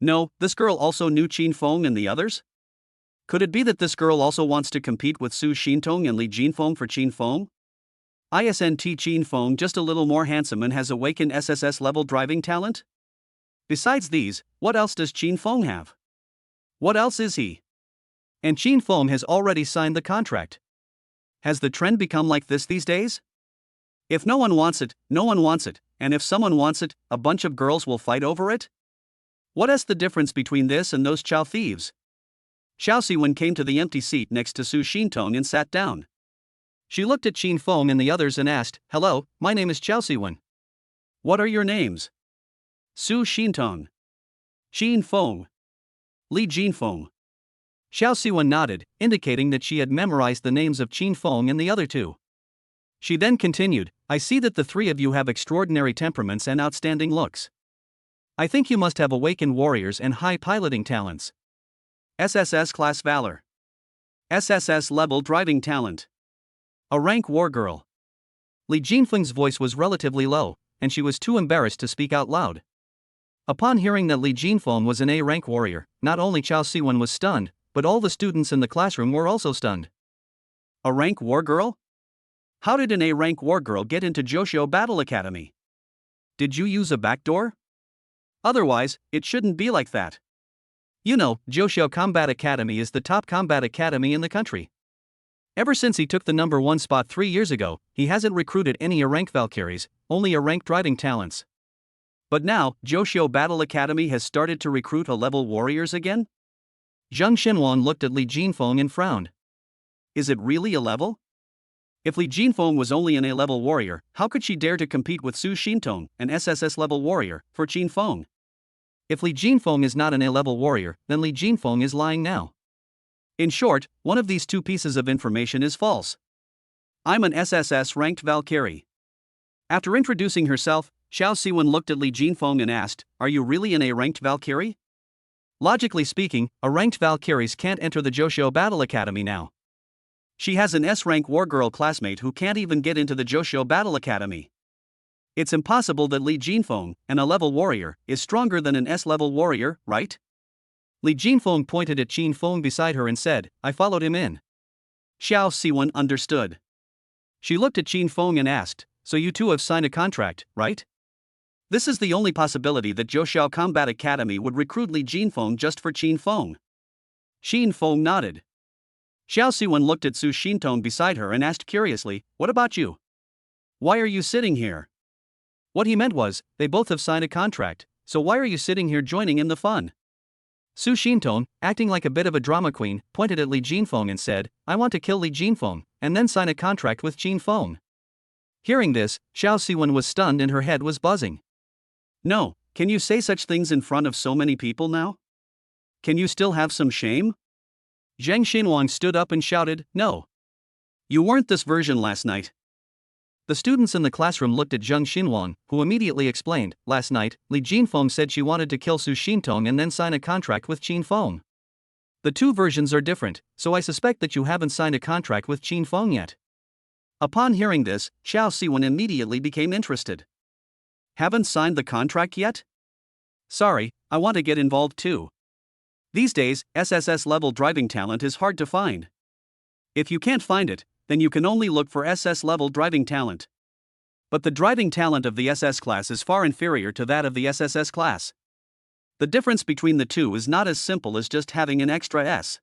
No, this girl also knew Qin Feng and the others? Could it be that this girl also wants to compete with Su Xintong and Li Jinfeng for Qin Feng? Isn't Qin Feng just a little more handsome and has awakened SSS-level driving talent? Besides these, what else does Qin Feng have? What else is he? And Qin Feng has already signed the contract. Has the trend become like this these days? If no one wants it, no one wants it, and if someone wants it, a bunch of girls will fight over it? What is the difference between this and those Chao thieves? Chao Siwen came to the empty seat next to Su Xintong and sat down. She looked at Qin Feng and the others and asked, "Hello, my name is Chao Siwen. What are your names?" "Su Xintong." "Qin Feng." "Li Jinfeng." Chao Siwen nodded, indicating that she had memorized the names of Qin Feng and the other 2. She then continued, "I see that the 3 of you have extraordinary temperaments and outstanding looks. I think you must have awakened warriors and high piloting talents. SSS class valor. SSS-level driving talent. A rank war girl." Li Jinfeng's voice was relatively low, and she was too embarrassed to speak out loud. Upon hearing that Li Jinfeng was an A-rank warrior, not only Chao Siwen was stunned, but all the students in the classroom were also stunned. A rank war girl? How did an A-rank war girl get into Zhouxiao Battle Academy? Did you use a backdoor? Otherwise, it shouldn't be like that. You know, Zhouxiao Combat Academy is the top combat academy in the country. Ever since he took the number 1 spot 3 years ago, he hasn't recruited any A-rank Valkyries, only A-rank driving talents. But now, Zhouxiao Battle Academy has started to recruit A-level warriors again? Zheng Xinwang looked at Li Jinfeng and frowned. Is it really a level? If Li Jinfeng was only an A-level warrior, how could she dare to compete with Su Xintong, an SSS-level warrior, for Qin Feng? If Li Jinfeng is not an A-level warrior, then Li Jinfeng is lying now. In short, one of these 2 pieces of information is false. I'm an SSS-ranked Valkyrie. After introducing herself, Chao Siwen looked at Li Jinfeng and asked, "Are you really an A-ranked Valkyrie?" Logically speaking, A-ranked Valkyries can't enter the Zhouxiao Battle Academy now. She has an S-rank wargirl classmate who can't even get into the Zhouxiao Battle Academy. It's impossible that Li Jinfeng, an A-level warrior, is stronger than an S-level warrior, right? Li Jinfeng pointed at Qin Feng beside her and said, "I followed him in." Chao Siwen understood. She looked at Qin Feng and asked, So you two have signed a contract, right? This is the only possibility that Joshua Combat Academy would recruit Li Jinfeng just for Qin Feng. Qin Feng nodded. Xiao Siwen looked at Su Shintong beside her and asked curiously, "What about you? Why are you sitting here?" What he meant was, they both have signed a contract, so why are you sitting here joining in the fun? Su Shintong, acting like a bit of a drama queen, pointed at Li Jinfeng and said, "I want to kill Li Jinfeng, and then sign a contract with Qin Feng." Hearing this, Xiao Siwen was stunned and her head was buzzing. No, can you say such things in front of so many people now? Can you still have some shame? Zheng Xinhuang stood up and shouted, "No. You weren't this version last night." The students in the classroom looked at Zheng Xinhuang, who immediately explained, "Last night, Li Jinfeng said she wanted to kill Su Shintong and then sign a contract with Qin Feng. The two versions are different, so I suspect that you haven't signed a contract with Qin Feng yet." Upon hearing this, Xiao Siwen immediately became interested. Haven't signed the contract yet? Sorry, I want to get involved too. These days, SSS-level driving talent is hard to find. If you can't find it, then you can only look for SS-level driving talent. But the driving talent of the SS class is far inferior to that of the SSS class. The difference between the two is not as simple as just having an extra S.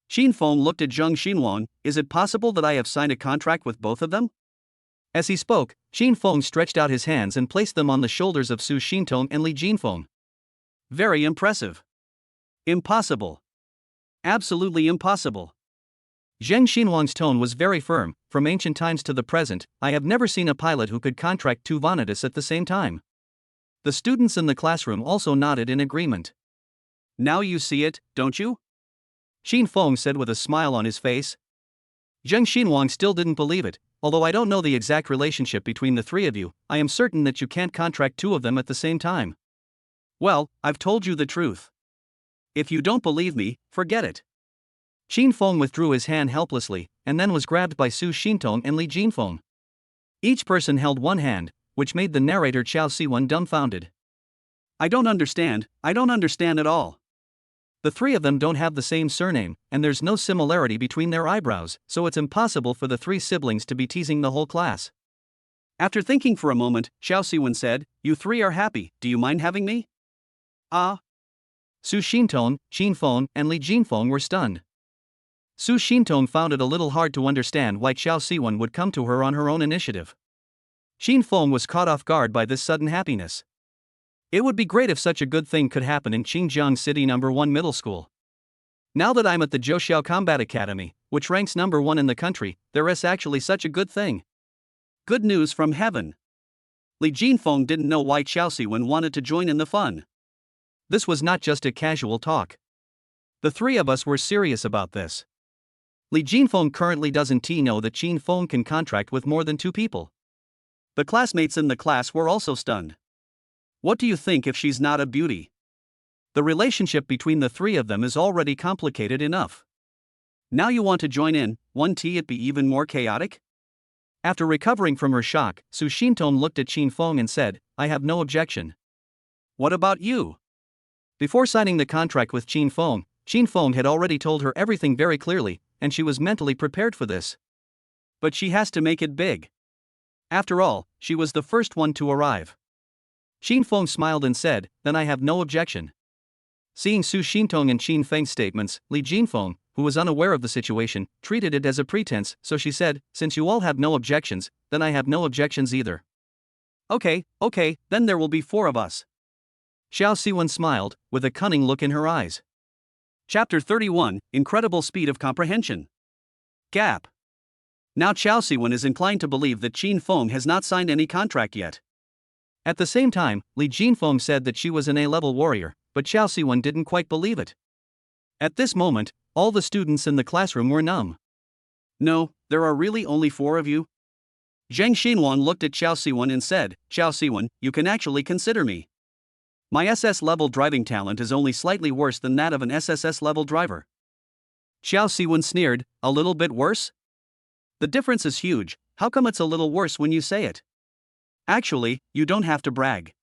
Qin Feng looked at Zheng Xinhuang, "Is it possible that I have signed a contract with both of them?" As he spoke, Qin Feng stretched out his hands and placed them on the shoulders of Su Shintong and Li Jinfeng. Very impressive. Impossible. Absolutely impossible. Zheng Xinhuang's tone was very firm. From ancient times to the present, I have never seen a pilot who could contract two Vanitas at the same time. The students in the classroom also nodded in agreement. Now you see it, don't you? Qin Feng said with a smile on his face. Zheng Xinhuang still didn't believe it. Although I don't know the exact relationship between the three of you, I am certain that you can't contract two of them at the same time. Well, I've told you the truth. If you don't believe me, forget it. Qin Feng withdrew his hand helplessly, and then was grabbed by Su Shintong and Li Jinfeng. Each person held one hand, which made the narrator Xiao Siwen dumbfounded. I don't understand at all. The three of them don't have the same surname, and there's no similarity between their eyebrows, so it's impossible for the three siblings to be teasing the whole class. After thinking for a moment, Xiao Siwen said, "You three are happy, do you mind having me?" Ah. Su Shintong, Qin Feng, and Li Jinfeng were stunned. Su Shintong found it a little hard to understand why Xiao Siwen would come to her on her own initiative. Qin Feng was caught off guard by this sudden happiness. It would be great if such a good thing could happen in Xinjiang City No. 1 Middle School. Now that I'm at the Joshua Combat Academy, which ranks No. 1 in the country, there is actually such a good thing. Good news from heaven. Li Jinfeng didn't know why Xiao Siwen wanted to join in the fun. This was not just a casual talk. The three of us were serious about this. Li Jinfeng currently doesn't know that Qin Feng can contract with more than two people. The classmates in the class were also stunned. What do you think if she's not a beauty? The relationship between the three of them is already complicated enough. Now you want to join in, won't it be even more chaotic? After recovering from her shock, Su Shintong looked at Qin Feng and said, "I have no objection." What about you? Before signing the contract with Qin Feng had already told her everything very clearly, and she was mentally prepared for this. But she has to make it big. After all, she was the first one to arrive. Qin Feng smiled and said, "Then I have no objection." Seeing Su Shintong and Qin Feng's statements, Li Jinfeng, who was unaware of the situation, treated it as a pretense, so she said, "Since you all have no objections, then I have no objections either." Okay, then there will be four of us. Xiao Siwen smiled, with a cunning look in her eyes. Chapter 31, Incredible Speed of Comprehension. Gap. Now Xiao Siwen is inclined to believe that Qin Feng has not signed any contract yet. At the same time, Li Jinfeng said that she was an A-level warrior, but Xiao Siwen didn't quite believe it. At this moment, all the students in the classroom were numb. No, there are really only four of you? Zheng Xinhuang looked at Xiao Siwen and said, "Xiao Siwen, you can actually consider me. My SS-level driving talent is only slightly worse than that of an SSS-level driver." Xiao Siwen sneered, "A little bit worse? The difference is huge, how come it's a little worse when you say it? Actually, you don't have to brag.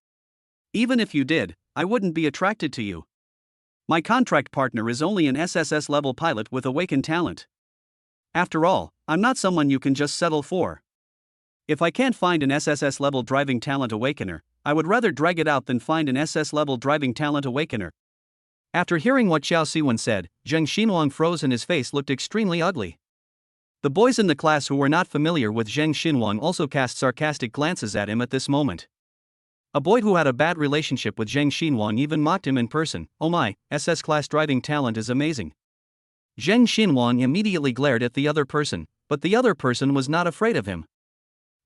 Even if you did, I wouldn't be attracted to you. My contract partner is only an SSS-level pilot with awakened talent. After all, I'm not someone you can just settle for." If I can't find an SSS-level driving talent awakener, I would rather drag it out than find an SS-level driving talent awakener. After hearing what Xiao Siwen said, Zheng Xinhuang froze and his face looked extremely ugly. The boys in the class who were not familiar with Zheng Xinhuang also cast sarcastic glances at him at this moment. A boy who had a bad relationship with Zheng Xinhuang even mocked him in person. "Oh my, SS-class driving talent is amazing." Zheng Xinhuang immediately glared at the other person, but the other person was not afraid of him.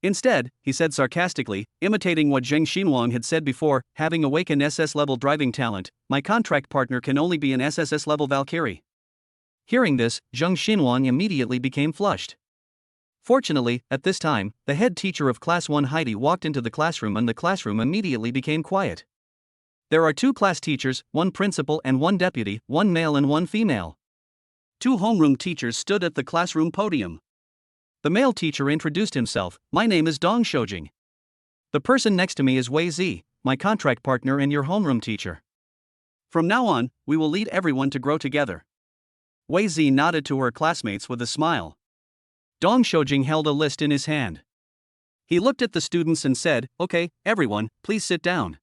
Instead, he said sarcastically, imitating what Zheng Xinhuang had said before, "Having awakened SS-level driving talent, my contract partner can only be an SSS-level Valkyrie." Hearing this, Zheng Xinhuang immediately became flushed. Fortunately, at this time, the head teacher of Class 1 Heidi walked into the classroom and the classroom immediately became quiet. There are 2 class teachers, 1 principal and 1 deputy, 1 male and 1 female. 2 homeroom teachers stood at the classroom podium. The male teacher introduced himself, "My name is Dong Shoujing. The person next to me is Wei Zi, my contract partner and your homeroom teacher. From now on, we will lead everyone to grow together." Wei Zi nodded to her classmates with a smile. Dong Shoujing held a list in his hand. He looked at the students and said, "Okay, everyone, please sit down.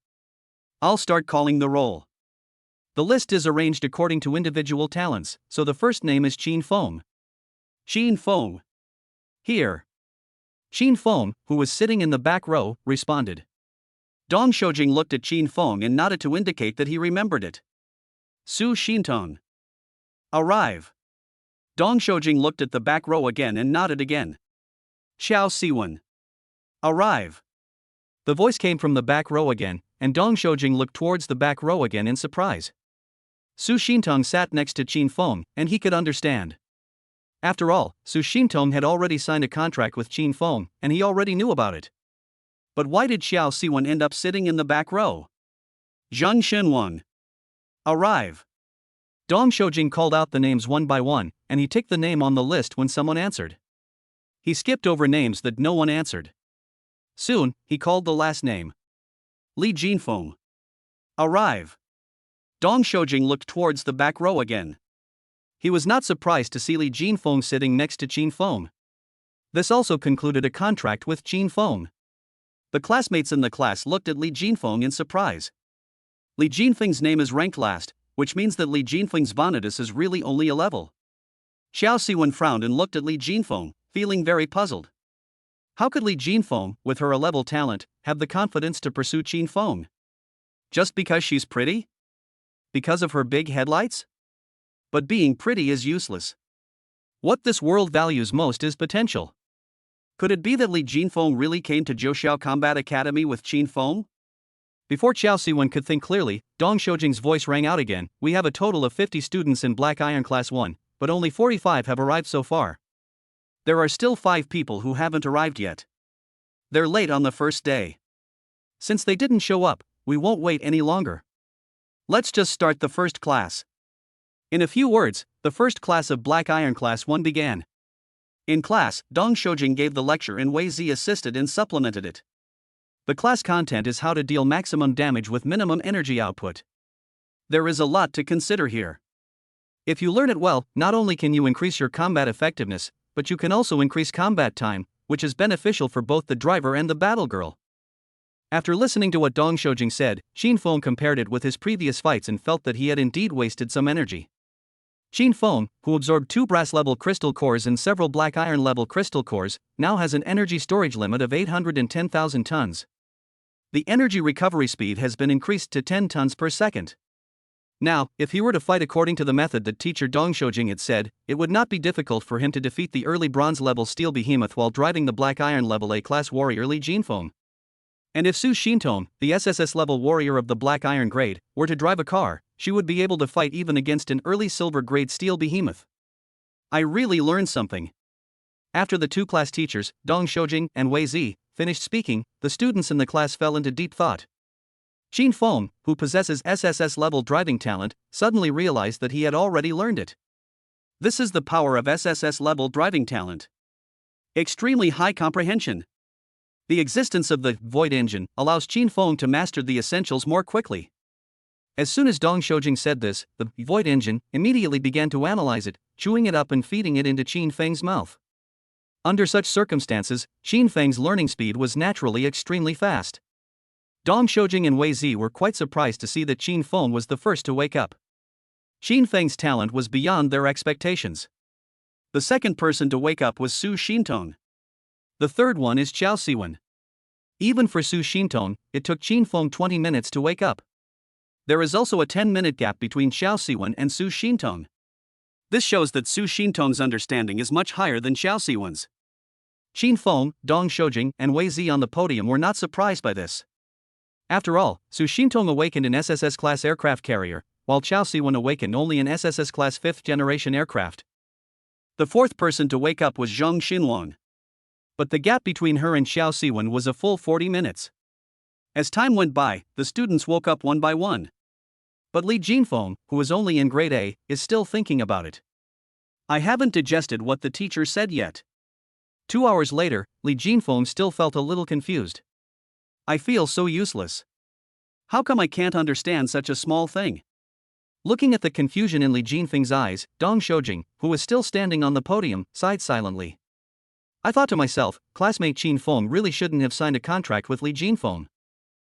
I'll start calling the roll." The list is arranged according to individual talents, so the first name is Qin Feng. Qin Feng. Here. Qin Feng, who was sitting in the back row, responded. Dong Shoujing looked at Qin Feng and nodded to indicate that he remembered it. Su Xintong. Arrive. Dong Shoujing looked at the back row again and nodded again. Xiao Siwen. Arrive. The voice came from the back row again, and Dong Shoujing looked towards the back row again in surprise. Su Xintong sat next to Qin Feng, and he could understand. After all, Su Xintong had already signed a contract with Qin Feng, and he already knew about it. But why did Xiao Siwen end up sitting in the back row? Zheng Xinhuang. Arrive. Dong Shoujing called out the names one by one, and he ticked the name on the list when someone answered. He skipped over names that no one answered. Soon, he called the last name. Li Jinfeng. Arrive. Dong Shoujing looked towards the back row again. He was not surprised to see Li Jinfeng sitting next to Qin Feng. This also concluded a contract with Qin Feng. The classmates in the class looked at Li Jinfeng in surprise. Li Jinfeng's name is ranked last, which means that Li Jinfeng's Vanitas is really only a level. Xiao Siwen frowned and looked at Li Jinfeng, feeling very puzzled. How could Li Jinfeng, with her A-level talent, have the confidence to pursue Qin Feng? Just because she's pretty? Because of her big headlights? But being pretty is useless. What this world values most is potential. Could it be that Li Jinfeng really came to Zhouxiao Combat Academy with Qin Feng? Before Xiao Siwen could think clearly, Dong Shoujing's voice rang out again. "We have a total of 50 students in Black Iron Class 1, but only 45 have arrived so far. There are still 5 people who haven't arrived yet. They're late on the first day. Since they didn't show up, we won't wait any longer. Let's just start the first class." In a few words, the first class of Black Iron Class 1 began. In class, Dong Shoujing gave the lecture and Wei Zi assisted and supplemented it. The class content is how to deal maximum damage with minimum energy output. There is a lot to consider here. If you learn it well, not only can you increase your combat effectiveness, but you can also increase combat time, which is beneficial for both the driver and the battle girl. After listening to what Dong Shoujing said, Qin Feng compared it with his previous fights and felt that he had indeed wasted some energy. Qin Feng, who absorbed 2 brass-level crystal cores and several black iron-level crystal cores, now has an energy storage limit of 810,000 tons. The energy recovery speed has been increased to 10 tons per second. Now, if he were to fight according to the method that teacher Dong Shoujing had said, it would not be difficult for him to defeat the early bronze-level steel behemoth while driving the black iron-level A-class warrior Li Jinfeng. And if Su Xintong, the SSS-level warrior of the black iron grade, were to drive a car, she would be able to fight even against an early silver-grade steel behemoth. I really learned something. After the 2 class teachers, Dong Shoujing and Wei Zi, finished speaking, the students in the class fell into deep thought. Qin Feng, who possesses SSS-level driving talent, suddenly realized that he had already learned it. This is the power of SSS-level driving talent. Extremely high comprehension. The existence of the Void Engine allows Qin Feng to master the essentials more quickly. As soon as Dong Shoujing said this, the Void Engine immediately began to analyze it, chewing it up and feeding it into Qin Feng's mouth. Under such circumstances, Xin Feng's learning speed was naturally extremely fast. Dong Shoujing and Wei Zi were quite surprised to see that Xin Feng was the first to wake up. Xin Feng's talent was beyond their expectations. The second person to wake up was Su Xintong. The third one is Qiao Siwen. Even for Su Xintong, it took Xin Feng 20 minutes to wake up. There is also a 10-minute gap between Qiao Siwen and Su Xintong. This shows that Su Xintong's understanding is much higher than Qiao Siwen's. Xin Feng, Dong Shoujing, and Wei Zi on the podium were not surprised by this. After all, Su Xintong awakened an SSS-class aircraft carrier, while Qiao Siwen awakened only an SSS-class 5th-generation aircraft. The fourth person to wake up was Zhang Xinluang. But the gap between her and Qiao Siwen was a full 40 minutes. As time went by, the students woke up one by one. But Li Jinfeng, who is only in grade A, is still thinking about it. I haven't digested what the teacher said yet. 2 hours later, Li Jinfeng still felt a little confused. I feel so useless. How come I can't understand such a small thing? Looking at the confusion in Li Jinfeng's eyes, Dong Shoujing, who was still standing on the podium, sighed silently. I thought to myself, classmate Xin Feng really shouldn't have signed a contract with Li Jinfeng.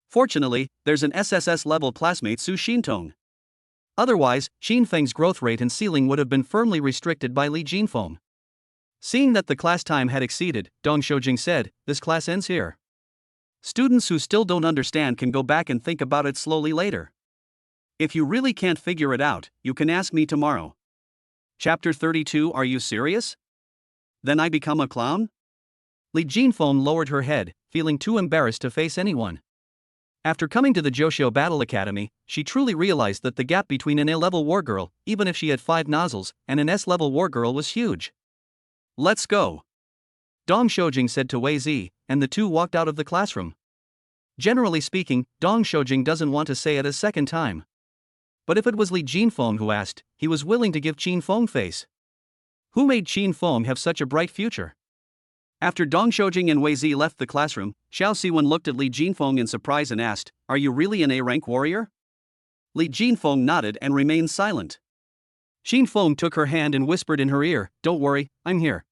Fortunately, there's an SSS-level classmate Su Xintong. Otherwise, Xin Feng's growth rate and ceiling would have been firmly restricted by Li Jinfeng. Seeing that the class time had exceeded, Dong Shoujing said, "This class ends here. Students who still don't understand can go back and think about it slowly later. If you really can't figure it out, you can ask me tomorrow." Chapter 32. Are you serious? Then I become a clown? Li Jinfeng lowered her head, feeling too embarrassed to face anyone. After coming to the Joshio Battle Academy, she truly realized that the gap between an A-level wargirl, even if she had 5 nozzles, and an S-level wargirl was huge. Let's go. Dong Shoujing said to Wei Zi, and the two walked out of the classroom. Generally speaking, Dong Shoujing doesn't want to say it a second time. But if it was Li Jinfeng who asked, he was willing to give Xin Feng face. Who made Xin Feng have such a bright future? After Dong Shoujing and Wei Zi left the classroom, Qiao Siwen looked at Li Jinfeng in surprise and asked, "Are you really an A-rank warrior?" Li Jinfeng nodded and remained silent. Xin Feng took her hand and whispered in her ear, "Don't worry, I'm here.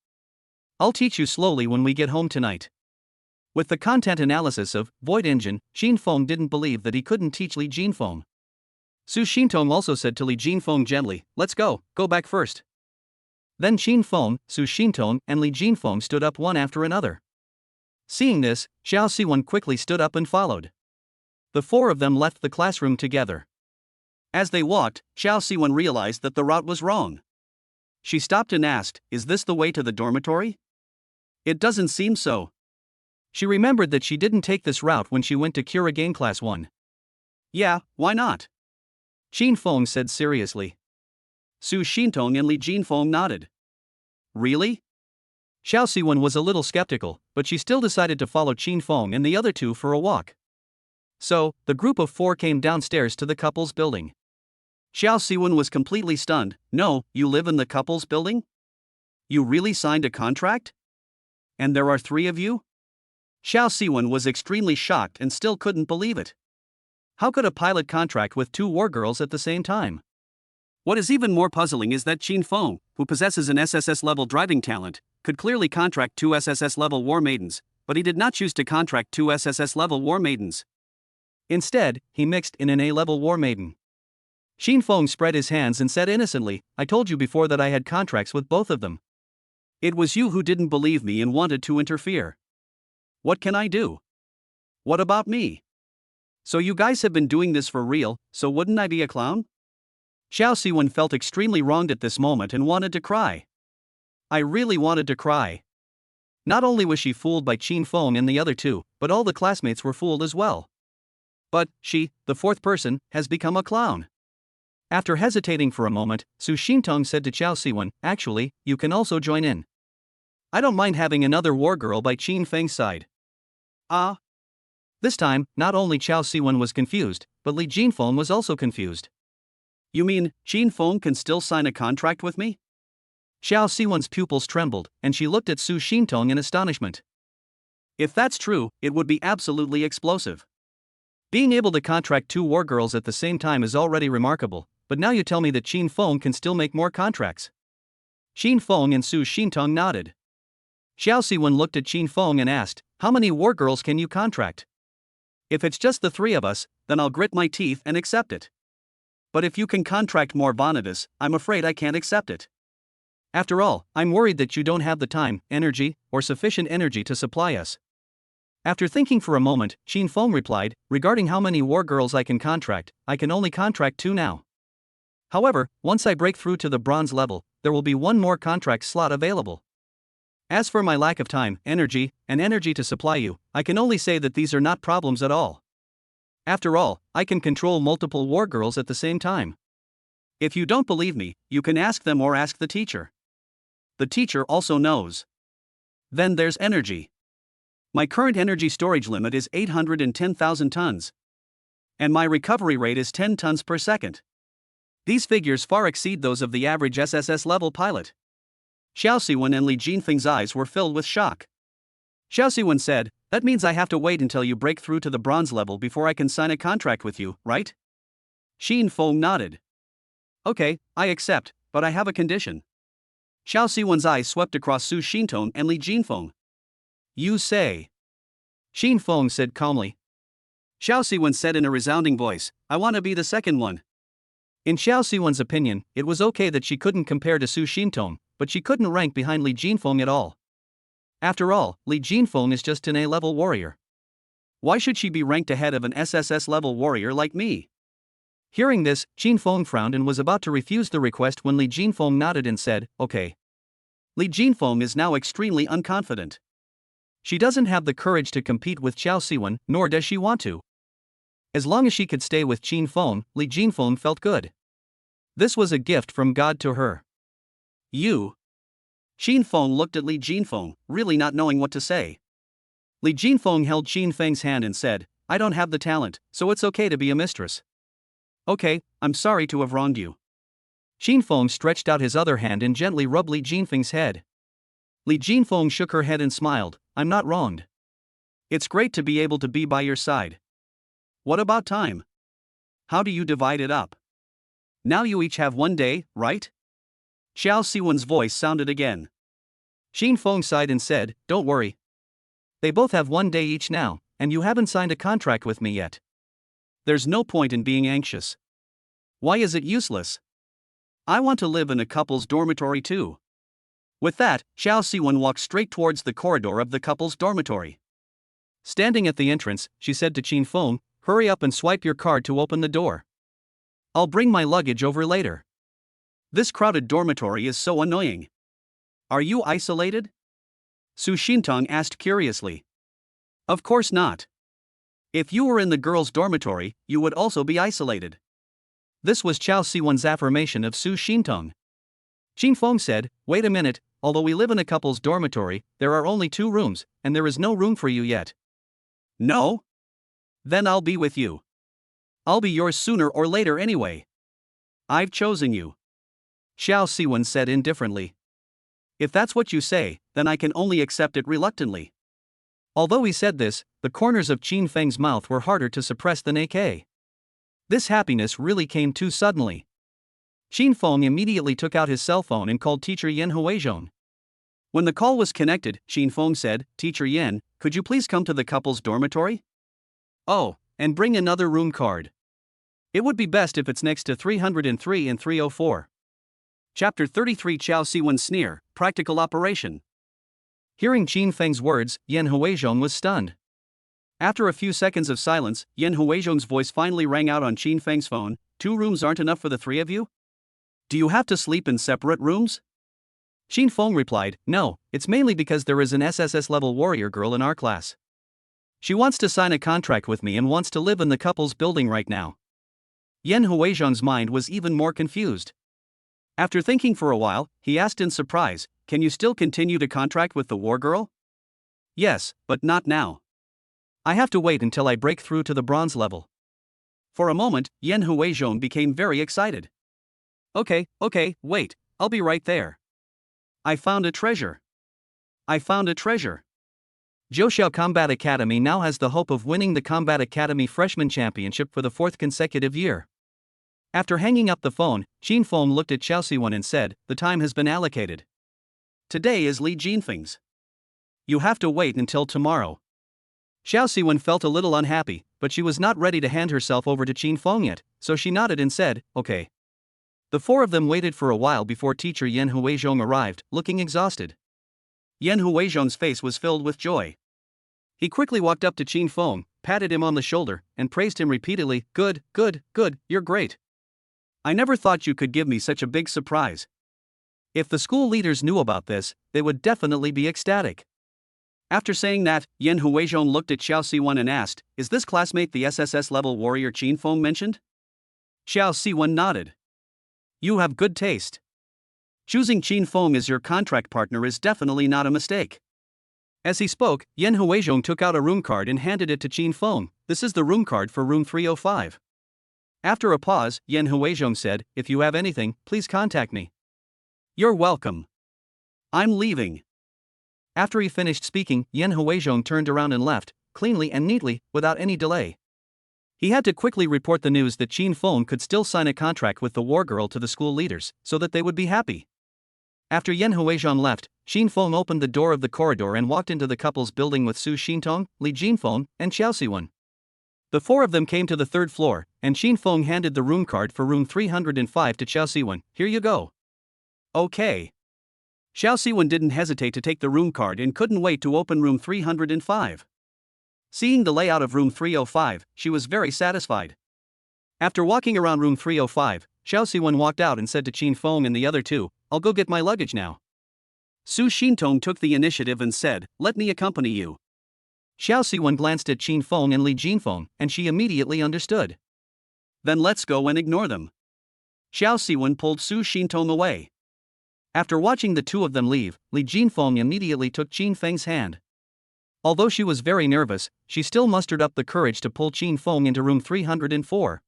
I'll teach you slowly when we get home tonight." With the content analysis of Void Engine, Xin Feng didn't believe that he couldn't teach Li Jinfeng. Su Xintong also said to Li Jinfeng gently, "Let's go back first." Then Xin Feng, Su Xintong, and Li Jinfeng stood up one after another. Seeing this, Qiao Siwen quickly stood up and followed. The four of them left the classroom together. As they walked, Qiao Siwen realized that the route was wrong. She stopped and asked, "Is this the way to the dormitory?" "It doesn't seem so." She remembered that she didn't take this route when she went to Kurigane Class 1. "Yeah, why not?" Xin Feng said seriously. Su Xintong and Li Jinfeng nodded. "Really?" Qiao Siwen was a little skeptical, but she still decided to follow Xin Feng and the other two for a walk. So, the group of 4 came downstairs to the couple's building. Qiao Siwen was completely stunned. "No, you live in the couple's building? You really signed a contract? And there are 3 of you?" Qiao Siwen was extremely shocked and still couldn't believe it. How could a pilot contract with 2 wargirls at the same time? What is even more puzzling is that Xin Feng, who possesses an SSS-level driving talent, could clearly contract 2 SSS-level war maidens, but he did not choose to contract 2 SSS-level war maidens. Instead, he mixed in an A-level war maiden. Xin Feng spread his hands and said innocently, "I told you before that I had contracts with both of them. It was you who didn't believe me and wanted to interfere. What can I do? What about me? So you guys have been doing this for real, so wouldn't I be a clown?" Qiao Siwen felt extremely wronged at this moment and wanted to cry. I really wanted to cry. Not only was she fooled by Xin Feng and the other two, but all the classmates were fooled as well. But she, the fourth person, has become a clown. After hesitating for a moment, Su Xintong said to Qiao Siwen, "Actually, you can also join in. I don't mind having another wargirl by Xin Feng's side." Ah. This time, not only Qiao Siwen was confused, but Li Jinfeng was also confused. "You mean, Xin Feng can still sign a contract with me?" Qiao Siwen's pupils trembled, and she looked at Su Xintong in astonishment. If that's true, it would be absolutely explosive. Being able to contract 2 wargirls at the same time is already remarkable, but now you tell me that Xin Feng can still make more contracts. Xin Feng and Su Xintong nodded. Xiao Siwen looked at Qin Feng and asked, "How many war girls can you contract? If it's just the three of us, then I'll grit my teeth and accept it. But if you can contract more Vanitas, I'm afraid I can't accept it. After all, I'm worried that you don't have the time, energy, or sufficient energy to supply us." After thinking for a moment, Qin Feng replied, "Regarding how many war girls I can contract, I can only contract 2 now. However, once I break through to the bronze level, there will be 1 more contract slot available. As for my lack of time, energy, and energy to supply you, I can only say that these are not problems at all. After all, I can control multiple war girls at the same time. If you don't believe me, you can ask them or ask the teacher. The teacher also knows. Then there's energy. My current energy storage limit is 810,000 tons. And my recovery rate is 10 tons per second. These figures far exceed those of the average SSS-level pilot." Xiao Siwen and Li Jinfeng's eyes were filled with shock. Xiao Siwen said, "That means I have to wait until you break through to the bronze level before I can sign a contract with you, right?" Qin Feng nodded. "Okay, I accept, but I have a condition." Xiao Siwen's eyes swept across Su Xintong and Li Jinfeng. "You say?" Qin Feng said calmly. Xiao Siwen said in a resounding voice, "I want to be the second one." In Xiao Siwen's opinion, it was okay that she couldn't compare to Su Xintong, but she couldn't rank behind Li Jinfeng at all. After all, Li Jinfeng is just an A-level warrior. Why should she be ranked ahead of an SSS-level warrior like me? Hearing this, Qin Feng frowned and was about to refuse the request when Li Jinfeng nodded and said, "Okay." Li Jinfeng is now extremely unconfident. She doesn't have the courage to compete with Xiao Siwen, nor does she want to. As long as she could stay with Qin Feng, Li Jinfeng felt good. This was a gift from God to her. "You?" Qin Feng looked at Li Jinfeng, really not knowing what to say. Li Jinfeng held Qin Feng's hand and said, "I don't have the talent, so it's okay to be a mistress." "Okay, I'm sorry to have wronged you." Qin Feng stretched out his other hand and gently rubbed Li Jinfeng's head. Li Jinfeng shook her head and smiled, "I'm not wronged. It's great to be able to be by your side. What about time? How do you divide it up? Now you each have 1 day, right?" Xiao Siwen's voice sounded again. Qin Feng sighed and said, "Don't worry. They both have 1 day each now, and you haven't signed a contract with me yet. There's no point in being anxious. Why is it useless? I want to live in a couple's dormitory too." With that, Xiao Siwen walked straight towards the corridor of the couple's dormitory. Standing at the entrance, she said to Qin Feng, "Hurry up and swipe your card to open the door. I'll bring my luggage over later. This crowded dormitory is so annoying." "Are you isolated?" Su Xintong asked curiously. "Of course not. If you were in the girls' dormitory, you would also be isolated." This was Xiao Siwen's affirmation of Su Xintong. Qin Feng said, "Wait a minute, although we live in a couple's dormitory, there are only 2 rooms, and there is no room for you yet." "No? Then I'll be with you. I'll be yours sooner or later anyway. I've chosen you." Xiao Siwen said indifferently. "If that's what you say, then I can only accept it reluctantly." Although he said this, the corners of Qin Feng's mouth were harder to suppress than AK. This happiness really came too suddenly. Qin Feng immediately took out his cell phone and called Teacher Yen Huizhong. When the call was connected, Qin Feng said, "Teacher Yen, could you please come to the couple's dormitory? Oh, and bring another room card. It would be best if it's next to 303 and 304. Chapter 33 Xiao Siwen's sneer, practical operation. Hearing Qin Feng's words, Yen Huizhong was stunned. After a few seconds of silence, Yen Huizhong's voice finally rang out on Qin Feng's phone, "2 rooms aren't enough for the 3 of you? Do you have to sleep in separate rooms?" Qin Feng replied, "No, it's mainly because there is an SSS-level warrior girl in our class. She wants to sign a contract with me and wants to live in the couple's building right now." Yen Huizhong's mind was even more confused. After thinking for a while, he asked in surprise, "Can you still continue to contract with the war girl?" "Yes, but not now. I have to wait until I break through to the bronze level." For a moment, Yen Huizhong became very excited. Okay, wait, I'll be right there. I found a treasure. I found a treasure. Zhouxiao Combat Academy now has the hope of winning the Combat Academy Freshman Championship for the 4th consecutive year. After hanging up the phone, Qin Feng looked at Xiao Siwen and said, "The time has been allocated. Today is Li Jinfeng's. You have to wait until tomorrow. Xiao Siwen felt a little unhappy, but she was not ready to hand herself over to Qin Feng yet, so she nodded and said, okay. The four of them waited for a while before teacher Yan Huizhong arrived, looking exhausted. Yan Huizhong's face was filled with joy. He quickly walked up to Qin Feng, patted him on the shoulder, and praised him repeatedly. Good, good, good, you're great. I never thought you could give me such a big surprise. If the school leaders knew about this, they would definitely be ecstatic. After saying that, Yan Huizhong looked at Xiao Siwen and asked, is this classmate the SSS-level warrior Qin Feng mentioned? Xiao Siwen nodded. You have good taste. Choosing Qin Feng as your contract partner is definitely not a mistake. As he spoke, Yan Huizhong took out a room card and handed it to Qin Feng. This is the room card for room 305. After a pause, Yan Huizhong said, if you have anything, please contact me. You're welcome. I'm leaving. After he finished speaking, Yan Huizhong turned around and left, cleanly and neatly, without any delay. He had to quickly report the news that Qin Feng could still sign a contract with the war girl to the school leaders, so that they would be happy. After Yan Huizhong left, Qin Feng opened the door of the corridor and walked into the couple's building with Su Xintong, Li Jinfeng, and Xiao Siwen. The four of them came to the third floor, and Qin Feng handed the room card for room 305 to Xiao Siwen. Here you go. Okay. Xiao Siwen didn't hesitate to take the room card and couldn't wait to open room 305. Seeing the layout of room 305, she was very satisfied. After walking around room 305, Xiao Siwen walked out and said to Qin Feng and the other two, I'll go get my luggage now. Su Xintong took the initiative and said, let me accompany you. Xiao Siwen glanced at Qin Feng and Li Jinfeng, and she immediately understood. Then let's go and ignore them. Xiao Siwen pulled Su Xintong away. After watching the two of them leave, Li Jinfeng immediately took Qin Feng's hand. Although she was very nervous, she still mustered up the courage to pull Qin Feng into room 304.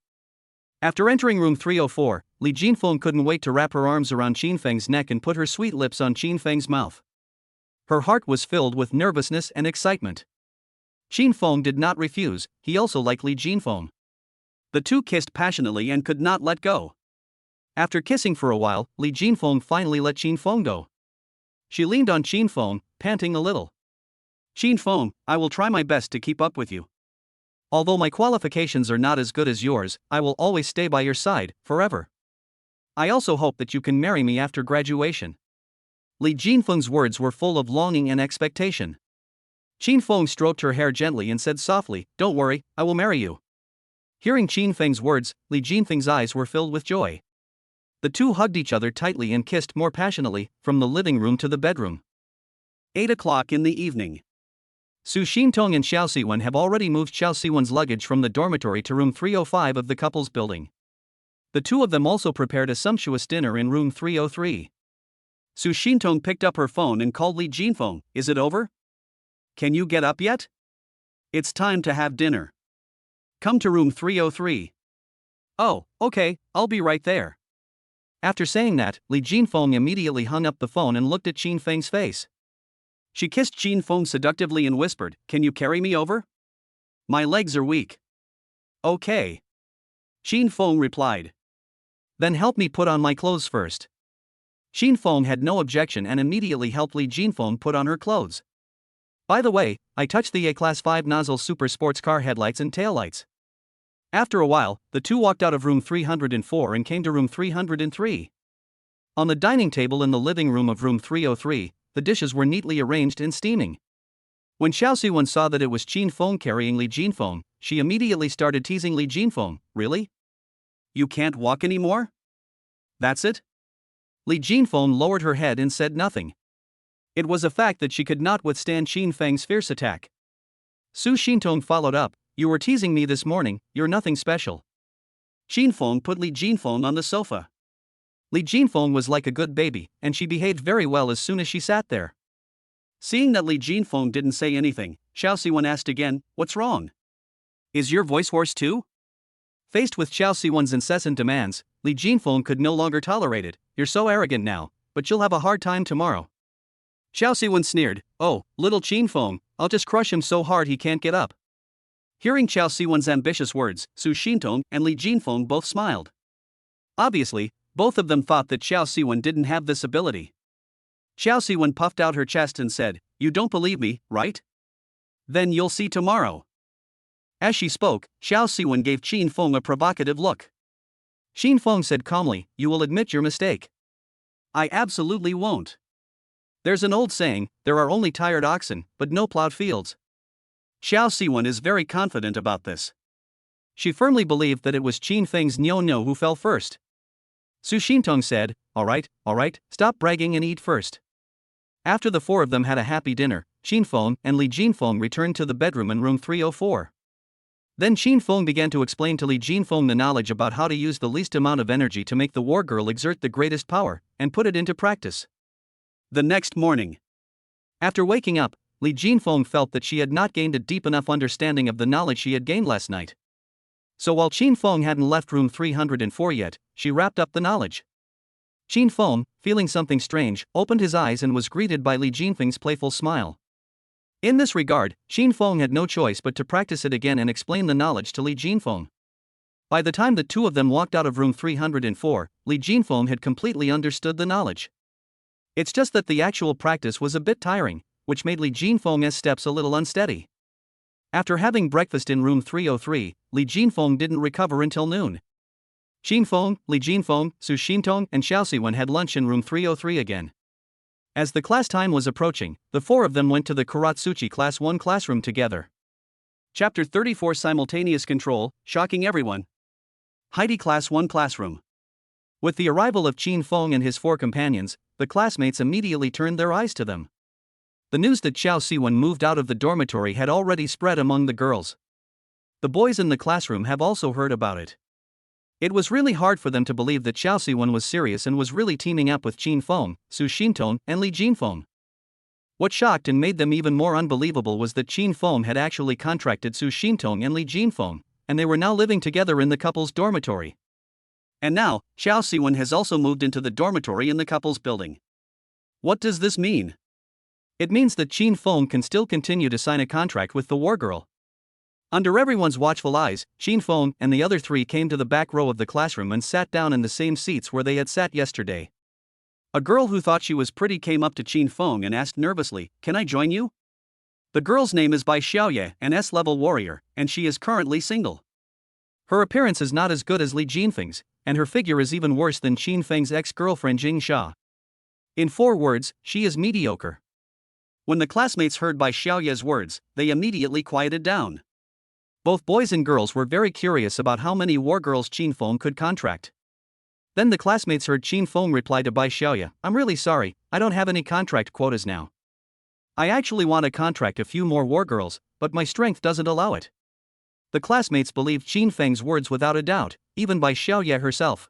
After entering room 304, Li Jinfeng couldn't wait to wrap her arms around Qin Feng's neck and put her sweet lips on Qin Feng's mouth. Her heart was filled with nervousness and excitement. Qin Feng did not refuse, he also liked Li Jinfeng. The two kissed passionately and could not let go. After kissing for a while, Li Jinfeng finally let Qin Feng go. She leaned on Qin Feng, panting a little. Qin Feng, I will try my best to keep up with you. Although my qualifications are not as good as yours, I will always stay by your side, forever. I also hope that you can marry me after graduation. Li Jinfeng's words were full of longing and expectation. Qin Feng stroked her hair gently and said softly, don't worry, I will marry you. Hearing Qin Feng's words, Li Jinfeng's eyes were filled with joy. The two hugged each other tightly and kissed more passionately, from the living room to the bedroom. 8 o'clock in the evening. Su Xintong and Xiao Siwen have already moved Xiao Siwen's luggage from the dormitory to room 305 of the couple's building. The two of them also prepared a sumptuous dinner in room 303. Su Xintong picked up her phone and called Li Jinfeng. Is it over? Can you get up yet? It's time to have dinner. Come to room 303. Oh, okay, I'll be right there. After saying that, Li Jinfeng immediately hung up the phone and looked at Qin Feng's face. She kissed Qin Feng seductively and whispered, can you carry me over? My legs are weak. Okay. Qin Feng replied. Then help me put on my clothes first. Qin Feng had no objection and immediately helped Li Jinfeng put on her clothes. By the way, I touched the A-Class 5 nozzle super sports car headlights and taillights. After a while, the two walked out of room 304 and came to room 303. On the dining table in the living room of room 303, the dishes were neatly arranged and steaming. When Xiao Siwen saw that it was Qin Feng carrying Li Jinfeng, she immediately started teasing Li Jinfeng. Really? You can't walk anymore? That's it? Li Jinfeng lowered her head and said nothing. It was a fact that she could not withstand Qin Feng's fierce attack. Su Xintong followed up, you were teasing me this morning, you're nothing special. Qin Feng put Li Jinfeng on the sofa. Li Jinfeng was like a good baby, and she behaved very well as soon as she sat there. Seeing that Li Jinfeng didn't say anything, Xiao Siwen asked again, what's wrong? Is your voice hoarse too? Faced with Xiao Siwen's incessant demands, Li Jinfeng could no longer tolerate it. You're so arrogant now, but you'll have a hard time tomorrow. Xiao Siwen sneered, oh, little Qin Feng, I'll just crush him so hard he can't get up. Hearing Xiao Siwen's ambitious words, Su Xintong and Li Jinfeng both smiled. Obviously, both of them thought that Xiao Siwen didn't have this ability. Xiao Siwen puffed out her chest and said, You don't believe me, right? Then you'll see tomorrow. As she spoke, Xiao Siwen gave Qin Feng a provocative look. Qin Feng said calmly, you will admit your mistake. I absolutely won't. There's an old saying, there are only tired oxen, but no plowed fields. Xiao Siwen is very confident about this. She firmly believed that it was Qin Feng's Nyo who fell first. Su Xintong said, all right, stop bragging and eat first. After the four of them had a happy dinner, Qin Feng and Li Jinfeng returned to the bedroom in room 304. Then Qin Feng began to explain to Li Jinfeng the knowledge about how to use the least amount of energy to make the war girl exert the greatest power, and put it into practice. The next morning, after waking up, Li Jinfeng felt that she had not gained a deep enough understanding of the knowledge she had gained last night. So while Qin Feng hadn't left room 304 yet, she wrapped up the knowledge. Qin Feng, feeling something strange, opened his eyes and was greeted by Li Jinfeng's playful smile. In this regard, Qin Feng had no choice but to practice it again and explain the knowledge to Li Jinfeng. By the time the two of them walked out of room 304, Li Jinfeng had completely understood the knowledge. It's just that the actual practice was a bit tiring, which made Li Jinfeng's steps a little unsteady. After having breakfast in room 303, Li Jinfeng didn't recover until noon. Qin Feng, Li Jinfeng, Su Xintong, and Xiao Siwen had lunch in room 303 again. As the class time was approaching, the four of them went to the Kuratsuchi Class 1 classroom together. Chapter 34 Simultaneous Control, Shocking Everyone. Heidi Class 1 Classroom. With the arrival of Qin Feng and his four companions, the classmates immediately turned their eyes to them. The news that Xiao Siwen moved out of the dormitory had already spread among the girls. The boys in the classroom have also heard about it. It was really hard for them to believe that Xiao Siwen was serious and was really teaming up with Qin Feng, Su Xintong, and Li Jinfeng. What shocked and made them even more unbelievable was that Qin Feng had actually contracted Su Xintong and Li Jinfeng, and they were now living together in the couple's dormitory. And now, Xiao Siwen has also moved into the dormitory in the couple's building. What does this mean? It means that Qin Feng can still continue to sign a contract with the war girl. Under everyone's watchful eyes, Qin Feng and the other three came to the back row of the classroom and sat down in the same seats where they had sat yesterday. A girl who thought she was pretty came up to Qin Feng and asked nervously, "Can I join you?" The girl's name is Bai Xiaoye, an S-level warrior, and she is currently single. Her appearance is not as good as Li Jinfeng's, and her figure is even worse than Qin Feng's ex-girlfriend Jing Xia. In 4 words, she is mediocre. When the classmates heard Bai Xiaoye's words, they immediately quieted down. Both boys and girls were very curious about how many war girls Qin Feng could contract. Then the classmates heard Qin Feng reply to Bai Xiaoye, "I'm really sorry, I don't have any contract quotas now. I actually want to contract a few more war girls, but my strength doesn't allow it." The classmates believed Qin Feng's words without a doubt, even Bai Xiaoye herself.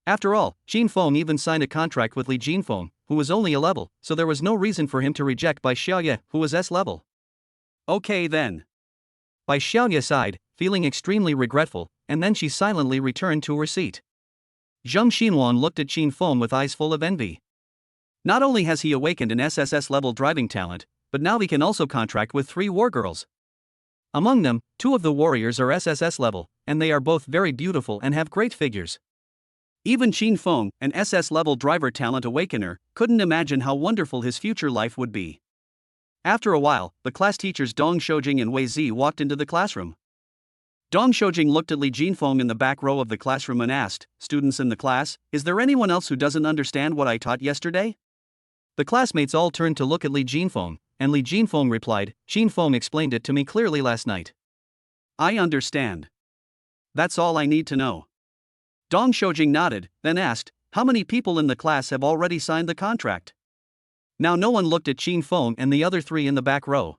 After all, Qin Feng even signed a contract with Li Jinfeng, who was only a level, so there was no reason for him to reject Bai Xiaoye, who was S-level. Okay then. Bai Xiaoye sighed, feeling extremely regretful, and then she silently returned to her seat. Zheng Xinhuan looked at Qin Feng with eyes full of envy. Not only has he awakened an SSS-level driving talent, but now he can also contract with 3 war girls. Among them, 2 of the warriors are SSS level, and they are both very beautiful and have great figures. Even Qin Feng, an SS-level driver talent awakener, couldn't imagine how wonderful his future life would be. After a while, the class teachers Dong Shoujing and Wei Zi walked into the classroom. Dong Shoujing looked at Li Jinfeng in the back row of the classroom and asked, "Students in the class, is there anyone else who doesn't understand what I taught yesterday?" The classmates all turned to look at Li Jinfeng, and Li Jinfeng replied, "Qin Feng explained it to me clearly last night. I understand. That's all I need to know." Dong Shoujing nodded, then asked, "How many people in the class have already signed the contract?" Now no one looked at Qin Feng and the other 3 in the back row.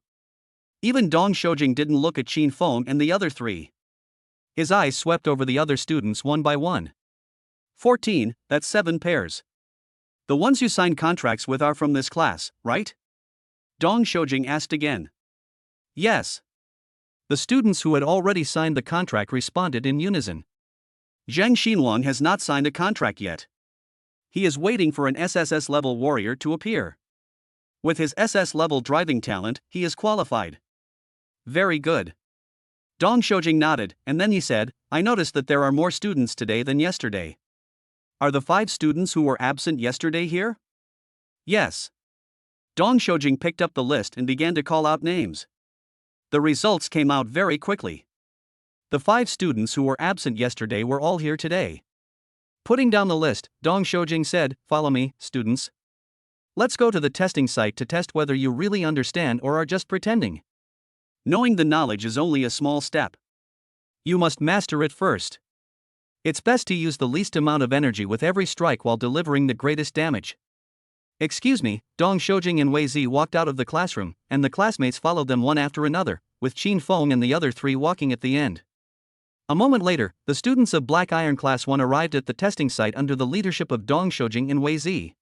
Even Dong Shoujing didn't look at Qin Feng and the other 3. His eyes swept over the other students one by one. 14, that's 7 pairs. The ones you signed contracts with are from this class, right? Dong Shoujing asked again. Yes. The students who had already signed the contract responded in unison. Zheng Xinhuang has not signed a contract yet. He is waiting for an SSS-level warrior to appear. With his SS-level driving talent, he is qualified. Very good. Dong Shoujing nodded, and then he said, "I noticed that there are more students today than yesterday. Are the 5 students who were absent yesterday here?" Yes. Dong Shoujing picked up the list and began to call out names. The results came out very quickly. The 5 students who were absent yesterday were all here today. Putting down the list, Dong Shoujing said, "Follow me, students. Let's go to the testing site to test whether you really understand or are just pretending. Knowing the knowledge is only a small step. You must master it first. It's best to use the least amount of energy with every strike while delivering the greatest damage." "Excuse me." Dong Shoujing and Wei Zi walked out of the classroom, and the classmates followed them one after another, with Qin Feng and the other 3 walking at the end. A moment later, the students of Black Iron Class 1 arrived at the testing site under the leadership of Dong Shoujing and Wei Zi.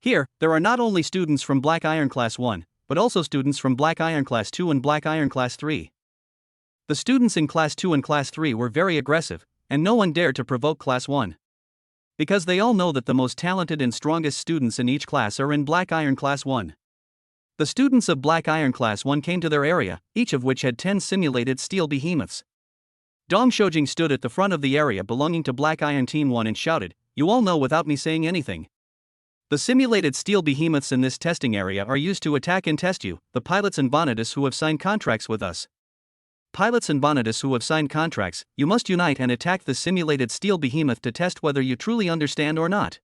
Here, there are not only students from Black Iron Class 1, but also students from Black Iron Class 2 and Black Iron Class 3. The students in Class 2 and Class 3 were very aggressive, and no one dared to provoke Class 1. Because they all know that the most talented and strongest students in each class are in Black Iron Class 1. The students of Black Iron Class 1 came to their area, each of which had 10 simulated steel behemoths. Dong Shoujing stood at the front of the area belonging to Black Iron Team 1 and shouted, "You all know without me saying anything. The simulated steel behemoths in this testing area are used to attack and test you, the pilots and Bonitas who have signed contracts with us. Pilots and Bonitas who have signed contracts, you must unite and attack the simulated steel behemoth to test whether you truly understand or not."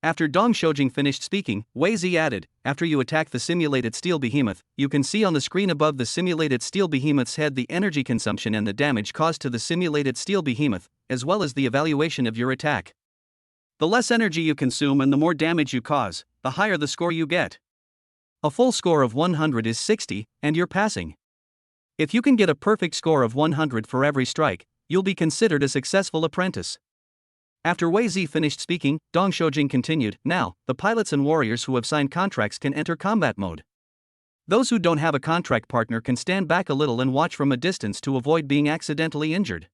After Dong Shoujing finished speaking, Wei Zi added, "After you attack the simulated steel behemoth, you can see on the screen above the simulated steel behemoth's head the energy consumption and the damage caused to the simulated steel behemoth, as well as the evaluation of your attack. The less energy you consume and the more damage you cause, the higher the score you get. A full score of 100 is 60, and you're passing. If you can get a perfect score of 100 for every strike, you'll be considered a successful apprentice." After Wei Zi finished speaking, Dong Shoujing continued, "Now, the pilots and warriors who have signed contracts can enter combat mode. Those who don't have a contract partner can stand back a little and watch from a distance to avoid being accidentally injured."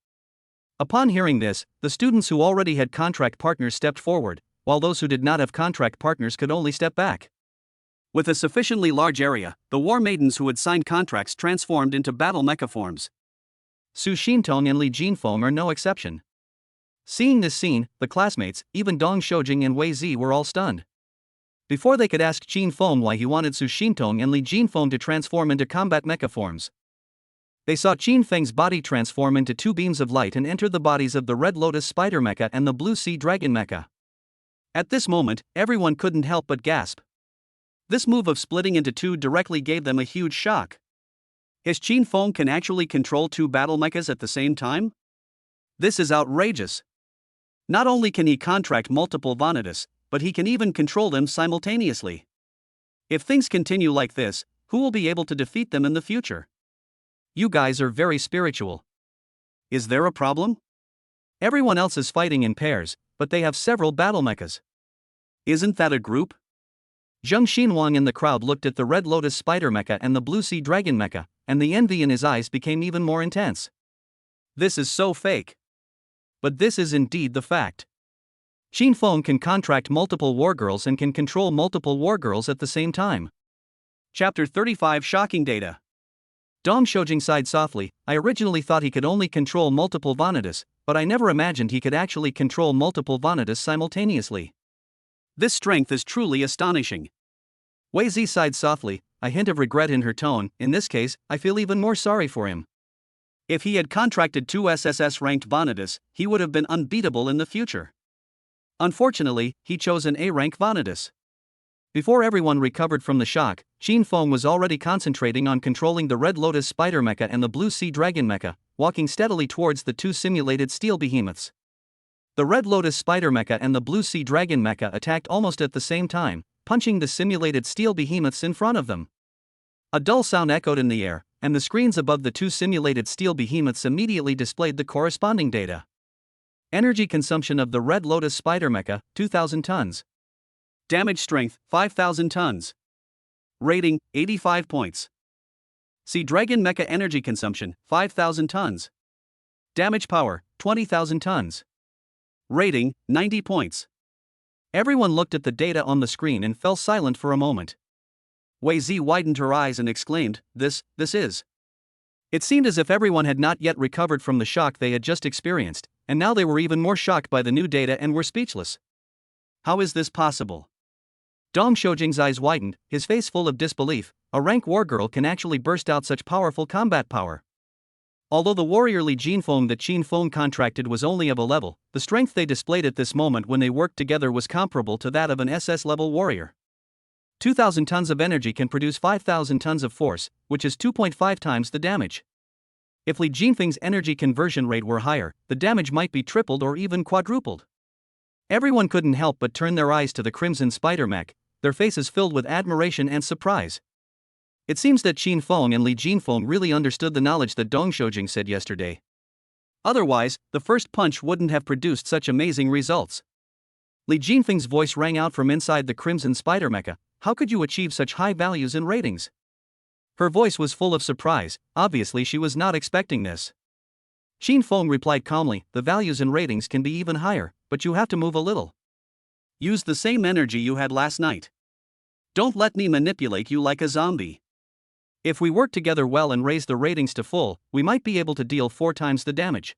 Upon hearing this, the students who already had contract partners stepped forward, while those who did not have contract partners could only step back. With a sufficiently large area, the war maidens who had signed contracts transformed into battle mecha forms. Su Xintong and Li Jinfeng are no exception. Seeing this scene, the classmates, even Dong Shoujing and Wei Zi were all stunned. Before they could ask Qin Feng why he wanted Su Xintong and Li Jinfeng to transform into combat mecha forms, they saw Qin Feng's body transform into 2 beams of light and enter the bodies of the Red Lotus Spider Mecha and the Blue Sea Dragon Mecha. At this moment, everyone couldn't help but gasp. This move of splitting into 2 directly gave them a huge shock. His Qin Feng can actually control 2 battle mechas at the same time? This is outrageous. Not only can he contract multiple Vanitas, but he can even control them simultaneously. If things continue like this, who will be able to defeat them in the future? You guys are very spiritual. Is there a problem? Everyone else is fighting in pairs, but they have several battle mechas. Isn't that a group? Zheng Xinwang in the crowd looked at the Red Lotus Spider Mecha and the Blue Sea Dragon Mecha, and the envy in his eyes became even more intense. This is so fake. But this is indeed the fact. Qin Feng can contract multiple wargirls and can control multiple wargirls at the same time. Chapter 35 Shocking Data. Dong Shoujing sighed softly. "I originally thought he could only control multiple Vanitas, but I never imagined he could actually control multiple Vanitas simultaneously. This strength is truly astonishing." Wei Zi sighed softly, a hint of regret in her tone. "In this case, I feel even more sorry for him. If he had contracted 2 SSS-ranked Vanitas, he would have been unbeatable in the future. Unfortunately, he chose an A-rank Vanitas." Before everyone recovered from the shock, Qin Feng was already concentrating on controlling the Red Lotus Spider Mecha and the Blue Sea Dragon Mecha, walking steadily towards the 2 simulated steel behemoths. The Red Lotus Spider Mecha and the Blue Sea Dragon Mecha attacked almost at the same time, punching the simulated steel behemoths in front of them. A dull sound echoed in the air, and the screens above the 2 simulated steel behemoths immediately displayed the corresponding data. Energy consumption of the Red Lotus Spider Mecha, 2,000 tons. Damage strength, 5,000 tons. Rating, 85 points. Sea Dragon Mecha energy consumption, 5,000 tons. Damage power, 20,000 tons. Rating, 90 points. Everyone looked at the data on the screen and fell silent for a moment. Wei Zi widened her eyes and exclaimed, This is. It seemed as if everyone had not yet recovered from the shock they had just experienced, and now they were even more shocked by the new data and were speechless. How is this possible? Dong Shoujing's eyes widened, his face full of disbelief. A rank war girl can actually burst out such powerful combat power. Although the warrior Li Jinfeng that Qin Feng contracted was only of a level, the strength they displayed at this moment when they worked together was comparable to that of an SS-level warrior. 2,000 tons of energy can produce 5,000 tons of force, which is 2.5 times the damage. If Li Jinfeng's energy conversion rate were higher, the damage might be tripled or even quadrupled. Everyone couldn't help but turn their eyes to the crimson spider mech, their faces filled with admiration and surprise. It seems that Qin Feng and Li Jinfeng really understood the knowledge that Dong Shoujing said yesterday. Otherwise, the first punch wouldn't have produced such amazing results. Li Jinfeng's voice rang out from inside the crimson spider mecha. How could you achieve such high values in ratings? Her voice was full of surprise, obviously she was not expecting this. Qin Feng replied calmly, the values in ratings can be even higher, but you have to move a little. Use the same energy you had last night. Don't let me manipulate you like a zombie. If we work together well and raise the ratings to full, we might be able to deal 4 times the damage.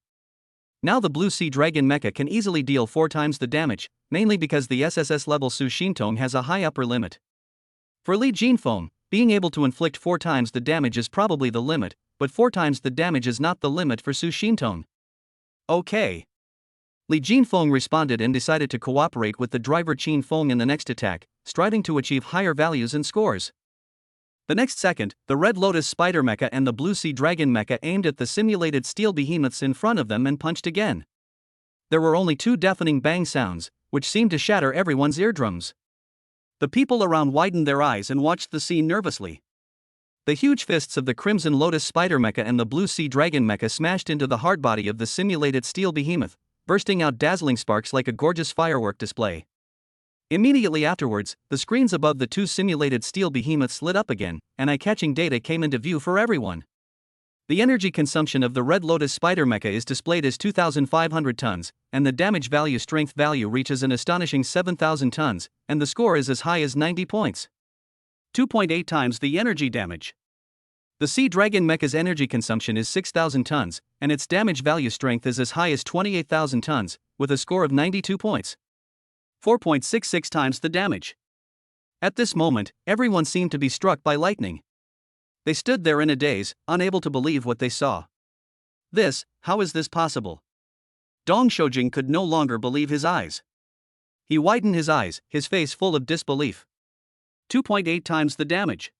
Now the Blue Sea Dragon Mecha can easily deal 4 times the damage, mainly because the SSS-level Su Xintong has a high upper limit. For Li Jinfeng, being able to inflict 4 times the damage is probably the limit, but 4 times the damage is not the limit for Su Xintong. Okay. Li Jinfeng responded and decided to cooperate with the driver Qin Feng in the next attack, striving to achieve higher values and scores. The next second, the Red Lotus Spider Mecha and the Blue Sea Dragon Mecha aimed at the simulated steel behemoths in front of them and punched again. There were only 2 deafening bang sounds, which seemed to shatter everyone's eardrums. The people around widened their eyes and watched the scene nervously. The huge fists of the Crimson Lotus Spider Mecha and the Blue Sea Dragon Mecha smashed into the hard body of the simulated steel behemoth, bursting out dazzling sparks like a gorgeous firework display. Immediately afterwards, the screens above the 2 simulated steel behemoths lit up again, and eye-catching data came into view for everyone. The energy consumption of the Red Lotus Spider Mecha is displayed as 2,500 tons, and the damage value strength value reaches an astonishing 7,000 tons, and the score is as high as 90 points. 2.8 times the energy damage. The Sea Dragon Mecha's energy consumption is 6,000 tons, and its damage value strength is as high as 28,000 tons, with a score of 92 points. 4.66 times the damage. At this moment, everyone seemed to be struck by lightning. They stood there in a daze, unable to believe what they saw. How is this possible? Dong Shoujing could no longer believe his eyes. He widened his eyes, his face full of disbelief. 2.8 times the damage.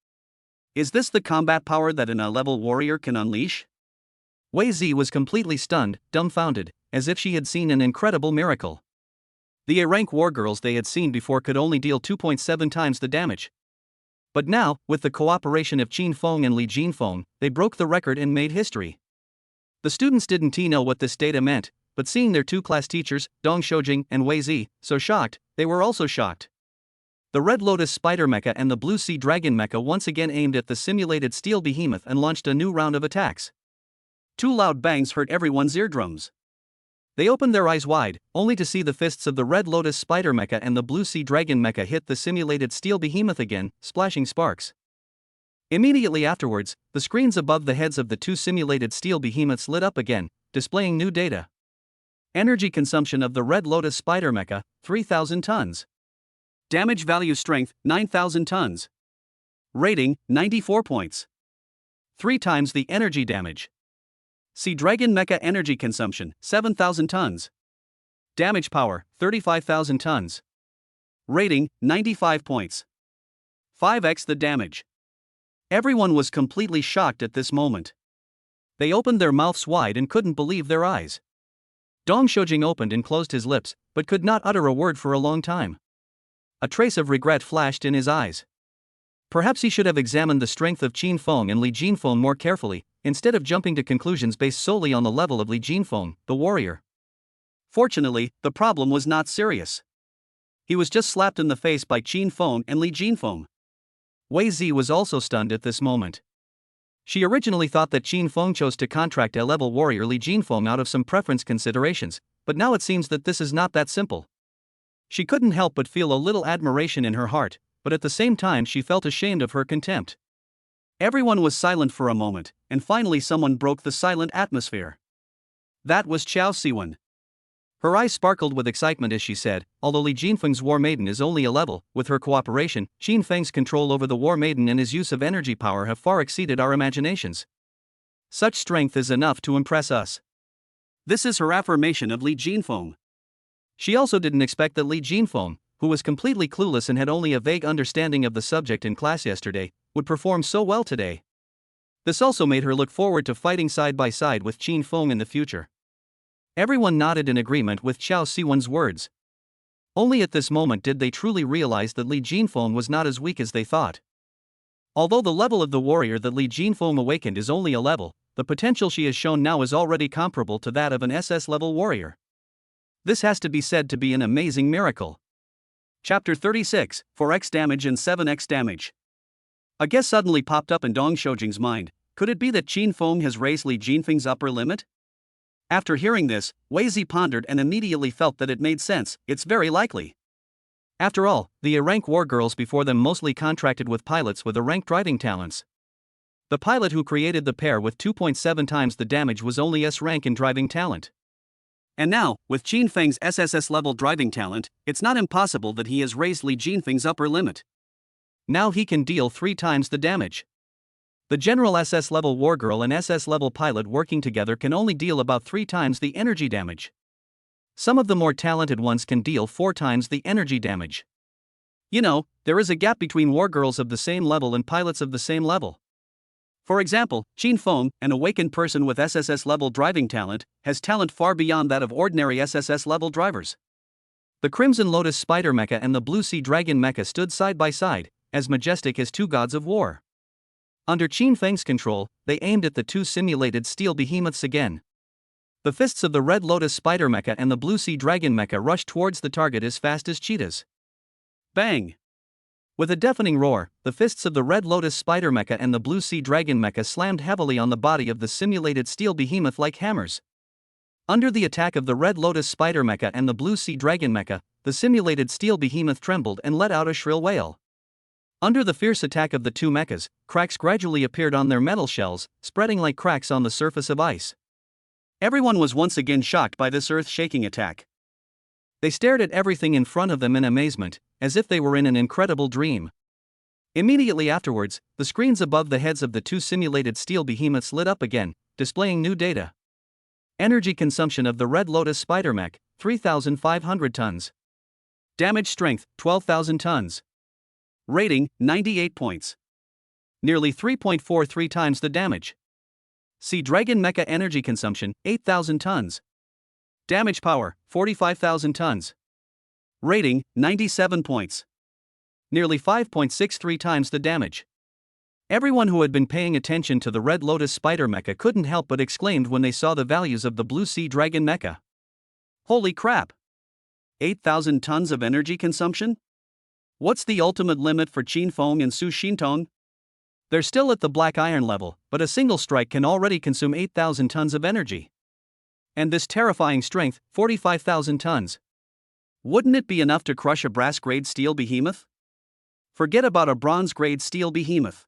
Is this the combat power that an A-level warrior can unleash? Wei Zi was completely stunned, dumbfounded, as if she had seen an incredible miracle. The A-rank wargirls they had seen before could only deal 2.7 times the damage. But now, with the cooperation of Qin Feng and Li Jinfeng, they broke the record and made history. The students didn't know what this data meant, but seeing their 2 class teachers, Dong Shoujing and Wei Zi, so shocked, they were also shocked. The Red Lotus Spider Mecha and the Blue Sea Dragon Mecha once again aimed at the simulated steel behemoth and launched a new round of attacks. 2 loud bangs hurt everyone's eardrums. They opened their eyes wide, only to see the fists of the Red Lotus Spider Mecha and the Blue Sea Dragon Mecha hit the simulated steel behemoth again, splashing sparks. Immediately afterwards, the screens above the heads of the 2 simulated steel behemoths lit up again, displaying new data. Energy consumption of the Red Lotus Spider Mecha, 3,000 tons. Damage value strength, 9,000 tons. Rating, 94 points. 3 times the energy damage. Sea Dragon Mecha energy consumption, 7,000 tons. Damage power, 35,000 tons. Rating, 95 points. 5x the damage. Everyone was completely shocked at this moment. They opened their mouths wide and couldn't believe their eyes. Dong Shoujing opened and closed his lips, but could not utter a word for a long time. A trace of regret flashed in his eyes. Perhaps he should have examined the strength of Qin Feng and Li Jinfeng more carefully, instead of jumping to conclusions based solely on the level of Li Jinfeng, the warrior. Fortunately, the problem was not serious. He was just slapped in the face by Qin Feng and Li Jinfeng. Wei Zi was also stunned at this moment. She originally thought that Qin Feng chose to contract A-level warrior Li Jinfeng out of some preference considerations, but now it seems that this is not that simple. She couldn't help but feel a little admiration in her heart, but at the same time she felt ashamed of her contempt. Everyone was silent for a moment, and finally someone broke the silent atmosphere. That was Chao Siwen. Her eyes sparkled with excitement as she said, although Li Jinfeng's War Maiden is only a level, with her cooperation, Qin Feng's control over the War Maiden and his use of energy power have far exceeded our imaginations. Such strength is enough to impress us. This is her affirmation of Li Jinfeng. She also didn't expect that Li Jinfeng, who was completely clueless and had only a vague understanding of the subject in class yesterday, would perform so well today. This also made her look forward to fighting side by side with Qin Feng in the future. Everyone nodded in agreement with Qiao Siwen's words. Only at this moment did they truly realize that Li Jinfeng was not as weak as they thought. Although the level of the warrior that Li Jinfeng awakened is only a level, the potential she has shown now is already comparable to that of an SS-level warrior. This has to be said to be an amazing miracle. Chapter 36, 4x damage and 7x damage. A guess suddenly popped up in Dong Shoujing's mind. Could it be that Qin Feng has raised Li Jinfeng's upper limit? After hearing this, Wei Zi pondered and immediately felt that it made sense. It's very likely. After all, the A-rank war girls before them mostly contracted with pilots with A-rank driving talents. The pilot who created the pair with 2.7 times the damage was only S-rank in driving talent. And now, with Qin Feng's SSS-level driving talent, it's not impossible that he has raised Li Jinfeng's upper limit. Now he can deal 3 times the damage. The general SS-level wargirl and SS-level pilot working together can only deal about 3 times the energy damage. Some of the more talented ones can deal 4 times the energy damage. You know, there is a gap between wargirls of the same level and pilots of the same level. For example, Qin Feng, an awakened person with SSS-level driving talent, has talent far beyond that of ordinary SSS-level drivers. The Crimson Lotus Spider Mecha and the Blue Sea Dragon Mecha stood side by side, as majestic as 2 gods of war. Under Qin Feng's control, they aimed at the 2 simulated steel behemoths again. The fists of the Red Lotus Spider Mecha and the Blue Sea Dragon Mecha rushed towards the target as fast as cheetahs. Bang! With a deafening roar, the fists of the Red Lotus Spider Mecha and the Blue Sea Dragon Mecha slammed heavily on the body of the simulated steel behemoth like hammers. Under the attack of the Red Lotus Spider Mecha and the Blue Sea Dragon Mecha, the simulated steel behemoth trembled and let out a shrill wail. Under the fierce attack of the 2 mechas, cracks gradually appeared on their metal shells, spreading like cracks on the surface of ice. Everyone was once again shocked by this earth-shaking attack. They stared at everything in front of them in amazement, as if they were in an incredible dream. Immediately afterwards, the screens above the heads of the 2 simulated steel behemoths lit up again, displaying new data. Energy consumption of the Red Lotus Spider Mech, 3,500 tons. Damage strength, 12,000 tons. Rating, 98 points. Nearly 3.43 times the damage. Sea Dragon Mecha energy consumption, 8,000 tons. Damage power, 45,000 tons. Rating, 97 points. Nearly 5.63 times the damage. Everyone who had been paying attention to the Red Lotus Spider Mecha couldn't help but exclaimed when they saw the values of the Blue Sea Dragon Mecha. Holy crap! 8,000 tons of energy consumption? What's the ultimate limit for Qin Feng and Su Xintong? They're still at the black iron level, but a single strike can already consume 8,000 tons of energy. And this terrifying strength, 45,000 tons. Wouldn't it be enough to crush a brass-grade steel behemoth? Forget about a bronze-grade steel behemoth.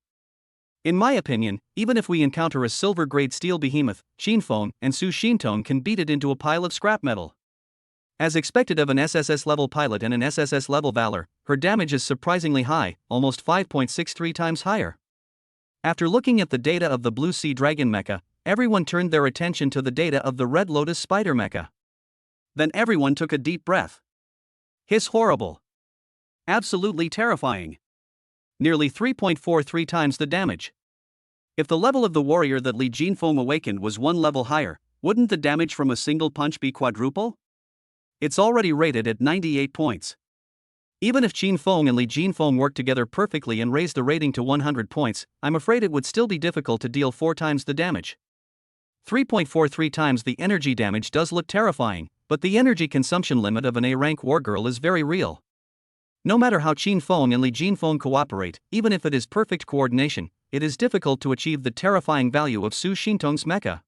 In my opinion, even if we encounter a silver-grade steel behemoth, Qin Feng and Su Xintong can beat it into a pile of scrap metal. As expected of an SSS-level pilot and an SSS-level Valor, her damage is surprisingly high, almost 5.63 times higher. After looking at the data of the Blue Sea Dragon Mecha, everyone turned their attention to the data of the Red Lotus Spider Mecha. Then everyone took a deep breath. Hiss horrible. Absolutely terrifying. Nearly 3.43 times the damage. If the level of the warrior that Li Jinfeng awakened was 1 level higher, wouldn't the damage from a single punch be quadruple? It's already rated at 98 points. Even if Qin Feng and Li Jinfeng worked together perfectly and raised the rating to 100 points, I'm afraid it would still be difficult to deal 4 times the damage. 3.43 times the energy damage does look terrifying, but the energy consumption limit of an A-rank wargirl is very real. No matter how Qin Feng and Li Jinfeng cooperate, even if it is perfect coordination, it is difficult to achieve the terrifying value of Su Xintong's mecha.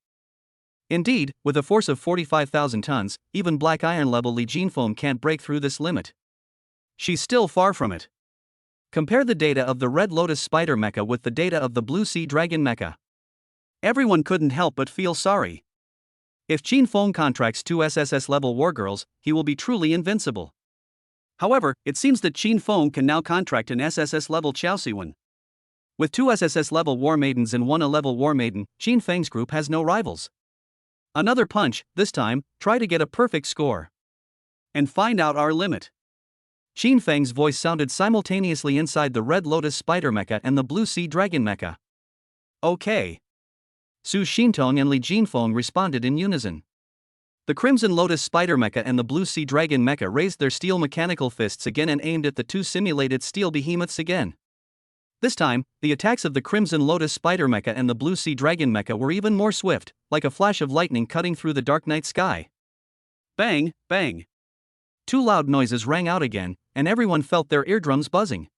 Indeed, with a force of 45,000 tons, even black iron level Li Jinfeng can't break through this limit. She's still far from it. Compare the data of the Red Lotus Spider Mecha with the data of the Blue Sea Dragon Mecha. Everyone couldn't help but feel sorry. If Qin Feng contracts 2 SSS-level wargirls, he will be truly invincible. However, it seems that Qin Feng can now contract an SSS-level Chaosiwen. With 2 SSS-level war maidens and 1 A-level war maiden, Qin Feng's group has no rivals. Another punch, this time, try to get a perfect score. And find out our limit. Qin Feng's voice sounded simultaneously inside the Red Lotus Spider Mecha and the Blue Sea Dragon Mecha. Okay. Su Xintong and Li Jinfeng responded in unison. The Crimson Lotus Spider Mecha and the Blue Sea Dragon Mecha raised their steel mechanical fists again and aimed at the two simulated steel behemoths again. This time, the attacks of the Crimson Lotus Spider Mecha and the Blue Sea Dragon Mecha were even more swift, like a flash of lightning cutting through the dark night sky. Bang, bang. Two loud noises rang out again, and everyone felt their eardrums buzzing.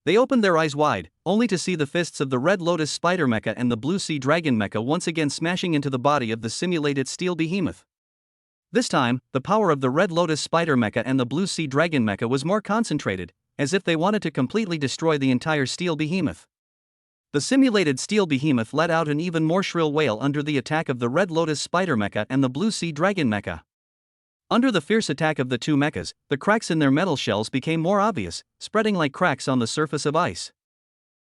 They opened their eyes wide, only to see the fists of the Red Lotus Spider Mecha and the Blue Sea Dragon Mecha once again smashing into the body of the simulated steel behemoth. This time, the power of the Red Lotus Spider Mecha and the Blue Sea Dragon Mecha was more concentrated, as if they wanted to completely destroy the entire steel behemoth. The simulated steel behemoth let out an even more shrill wail under the attack of the Red Lotus Spider Mecha and the Blue Sea Dragon Mecha. Under the fierce attack of the two mechas, the cracks in their metal shells became more obvious, spreading like cracks on the surface of ice.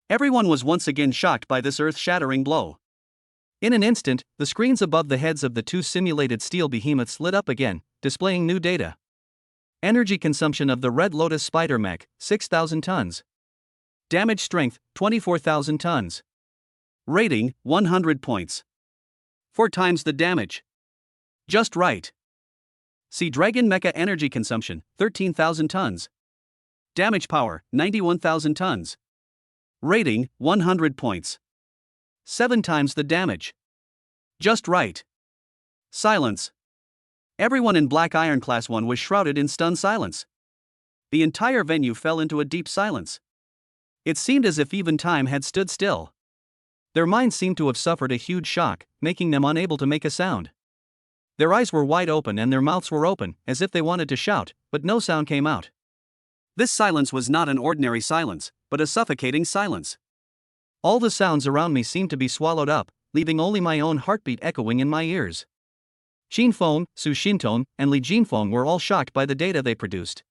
Everyone was once again shocked by this earth-shattering blow. In an instant, the screens above the heads of the two simulated steel behemoths lit up again, displaying new data. Energy consumption of the Red Lotus Spider Mech, 6,000 tons. Damage strength, 24,000 tons. Rating, 100 points. 4 times the damage. Just right. Sea Dragon Mecha energy consumption, 13,000 tons. Damage power, 91,000 tons. Rating, 100 points. 7 times the damage. Just right. Silence. Everyone in Black Iron Class 1 was shrouded in stunned silence. The entire venue fell into a deep silence. It seemed as if even time had stood still. Their minds seemed to have suffered a huge shock, making them unable to make a sound. Their eyes were wide open and their mouths were open, as if they wanted to shout, but no sound came out. This silence was not an ordinary silence, but a suffocating silence. All the sounds around me seemed to be swallowed up, leaving only my own heartbeat echoing in my ears. Qin Feng, Su Xintong, and Li Jinfeng were all shocked by the data they produced.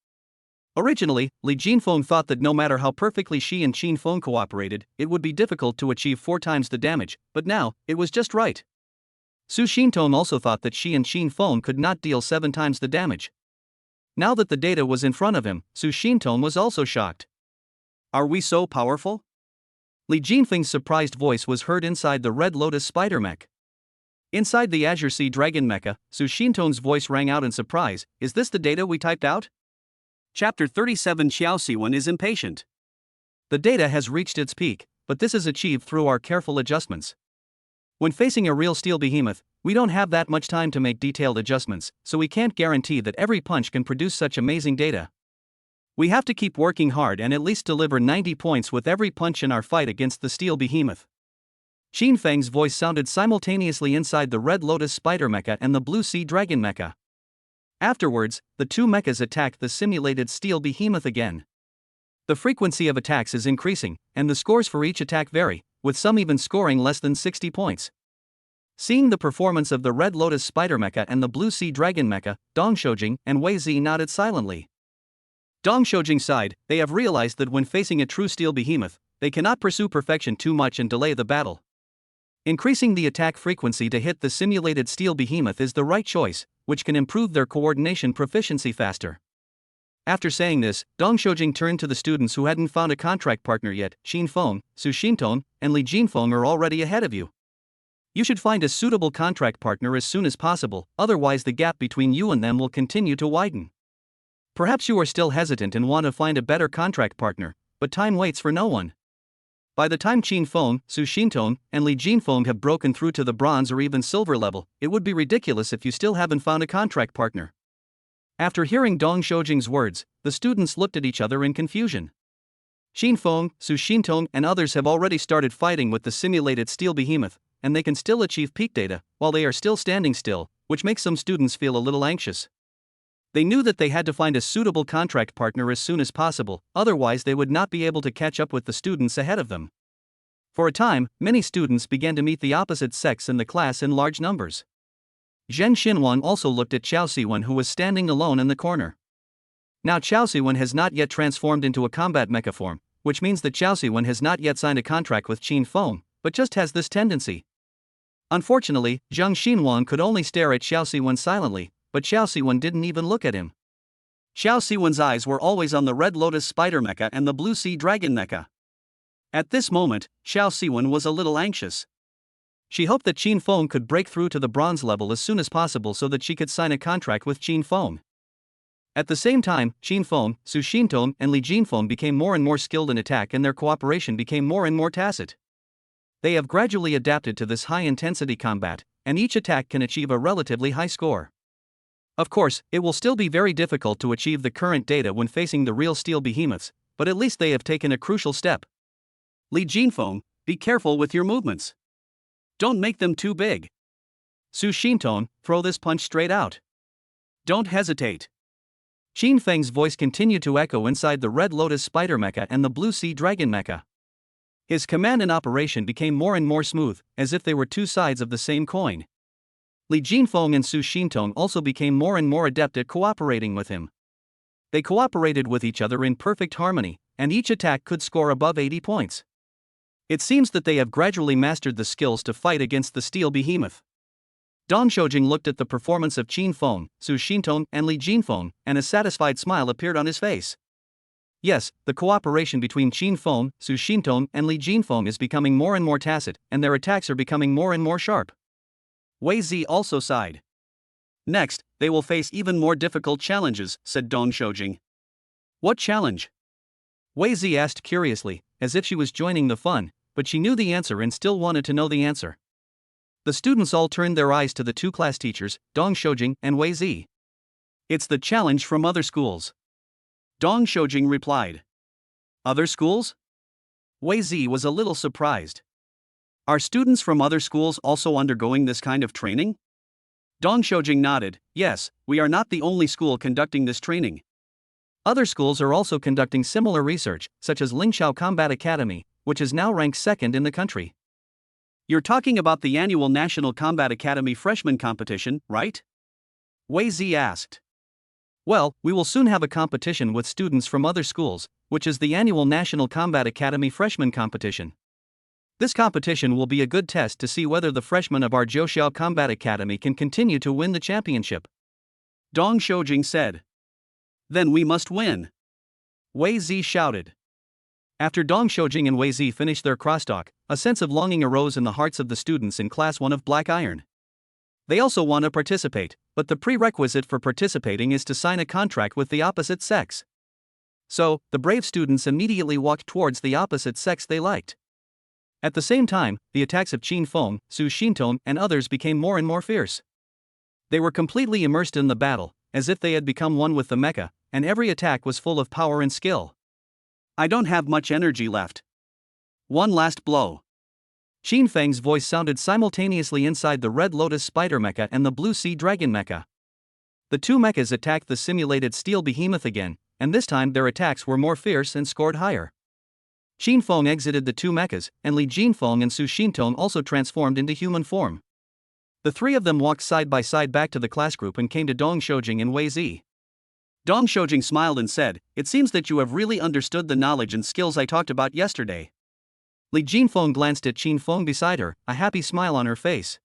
Originally, Li Jinfeng thought that no matter how perfectly she and Qin Feng cooperated, it would be difficult to achieve 4 times the damage, but now, it was just right. Su Xintong also thought that she and Qin Feng could not deal 7 times the damage. Now that the data was in front of him, Su Xintong was also shocked. Are we so powerful? Li Jinfeng's surprised voice was heard inside the Red Lotus Spider Mech. Inside the Azure Sea Dragon Mecha, Su Xintong's voice rang out in surprise. Is this the data we typed out? Chapter 37 Xiao Siwen is impatient. The data has reached its peak, but this is achieved through our careful adjustments. When facing a real steel behemoth, we don't have that much time to make detailed adjustments, so we can't guarantee that every punch can produce such amazing data. We have to keep working hard and at least deliver 90 points with every punch in our fight against the steel behemoth. Qin Feng's voice sounded simultaneously inside the Red Lotus Spider Mecha and the Blue Sea Dragon Mecha. Afterwards, the two mechas attacked the simulated steel behemoth again. The frequency of attacks is increasing, and the scores for each attack vary, with some even scoring less than 60 points. Seeing the performance of the Red Lotus Spider Mecha and the Blue Sea Dragon Mecha, Dong Shoujing and Wei Zi nodded silently. Dong Shoujing sighed. They have realized that when facing a true steel behemoth, they cannot pursue perfection too much and delay the battle. Increasing the attack frequency to hit the simulated steel behemoth is the right choice, which can improve their coordination proficiency faster. After saying this, Dong Shoujing turned to the students who hadn't found a contract partner yet. Qin Feng, Su Xintong, and Li Jinfeng are already ahead of you. You should find a suitable contract partner as soon as possible, otherwise the gap between you and them will continue to widen. Perhaps you are still hesitant and want to find a better contract partner, but time waits for no one. By the time Qin Feng, Su Xintong, and Li Jinfeng have broken through to the bronze or even silver level, it would be ridiculous if you still haven't found a contract partner. After hearing Dong Shoujing's words, the students looked at each other in confusion. Qin Feng, Su Xintong, and others have already started fighting with the simulated steel behemoth, and they can still achieve peak data, while they are still standing still, which makes some students feel a little anxious. They knew that they had to find a suitable contract partner as soon as possible, otherwise they would not be able to catch up with the students ahead of them. For a time, many students began to meet the opposite sex in the class in large numbers. Zhen Xinhuang also looked at Qiao Siwen, who was standing alone in the corner. Now Qiao Siwen has not yet transformed into a combat mecha form, which means that Qiao Siwen has not yet signed a contract with Qin Feng, but just has this tendency. Unfortunately, Zheng Xinhuang could only stare at Qiao Siwen silently, but Qiao Siwen didn't even look at him. Qiao Siwen's eyes were always on the Red Lotus Spider Mecha and the Blue Sea Dragon Mecha. At this moment, Qiao Siwen was a little anxious. She hoped that Qin Feng could break through to the bronze level as soon as possible so that she could sign a contract with Qin Feng. At the same time, Qin Feng, Su Xintong, and Li Jinfeng became more and more skilled in attack, and their cooperation became more and more tacit. They have gradually adapted to this high-intensity combat, and each attack can achieve a relatively high score. Of course, it will still be very difficult to achieve the current data when facing the real steel behemoths, but at least they have taken a crucial step. Li Jinfeng, be careful with your movements. Don't make them too big. Su Xintong, throw this punch straight out. Don't hesitate. Qin Feng's voice continued to echo inside the Red Lotus Spider Mecha and the Blue Sea Dragon Mecha. His command and operation became more and more smooth, as if they were two sides of the same coin. Li Jinfeng and Su Xintong also became more and more adept at cooperating with him. They cooperated with each other in perfect harmony, and each attack could score above 80 points. It seems that they have gradually mastered the skills to fight against the steel behemoth. Dong Shoujing looked at the performance of Qin Feng, Su Xintong, and Li Jinfeng, and a satisfied smile appeared on his face. Yes, the cooperation between Qin Feng, Su Xintong, and Li Jinfeng is becoming more and more tacit, and their attacks are becoming more and more sharp. Wei Zi also sighed. Next, they will face even more difficult challenges, said Dong Shoujing. What challenge? Wei Zi asked curiously, as if she was joining the fun, but she knew the answer and still wanted to know the answer. The students all turned their eyes to the two class teachers, Dong Shoujing and Wei Zi. It's the challenge from other schools. Dong Shoujing replied. Other schools? Wei Zi was a little surprised. Are students from other schools also undergoing this kind of training? Dong Shoujing nodded. Yes, we are not the only school conducting this training. Other schools are also conducting similar research, such as Lingxiao Combat Academy, which is now ranked second in the country. You're talking about the annual National Combat Academy freshman competition, right? Wei Zi asked. Well, we will soon have a competition with students from other schools, which is the annual National Combat Academy freshman competition. This competition will be a good test to see whether the freshmen of our Zhouxiao Combat Academy can continue to win the championship. Dong Shoujing said. Then we must win. Wei Zi shouted. After Dong Shoujing and Wei Zi finished their crosstalk, a sense of longing arose in the hearts of the students in Class 1 of Black Iron. They also want to participate, but the prerequisite for participating is to sign a contract with the opposite sex. So, the brave students immediately walked towards the opposite sex they liked. At the same time, the attacks of Qin Feng, Su Xintong, and others became more and more fierce. They were completely immersed in the battle, as if they had become one with the mecha, and every attack was full of power and skill. I don't have much energy left. One last blow. Qin Feng's voice sounded simultaneously inside the Red Lotus Spider Mecha and the Blue Sea Dragon Mecha. The two mechas attacked the simulated steel behemoth again, and this time their attacks were more fierce and scored higher. Qin Feng exited the two mechas, and Li Jinfeng and Su Xintong also transformed into human form. The three of them walked side by side back to the class group and came to Dong Shoujing and Wei Zi. Dong Shoujing smiled and said, "It seems that you have really understood the knowledge and skills I talked about yesterday." Li Jinfeng glanced at Qin Feng beside her, a happy smile on her face.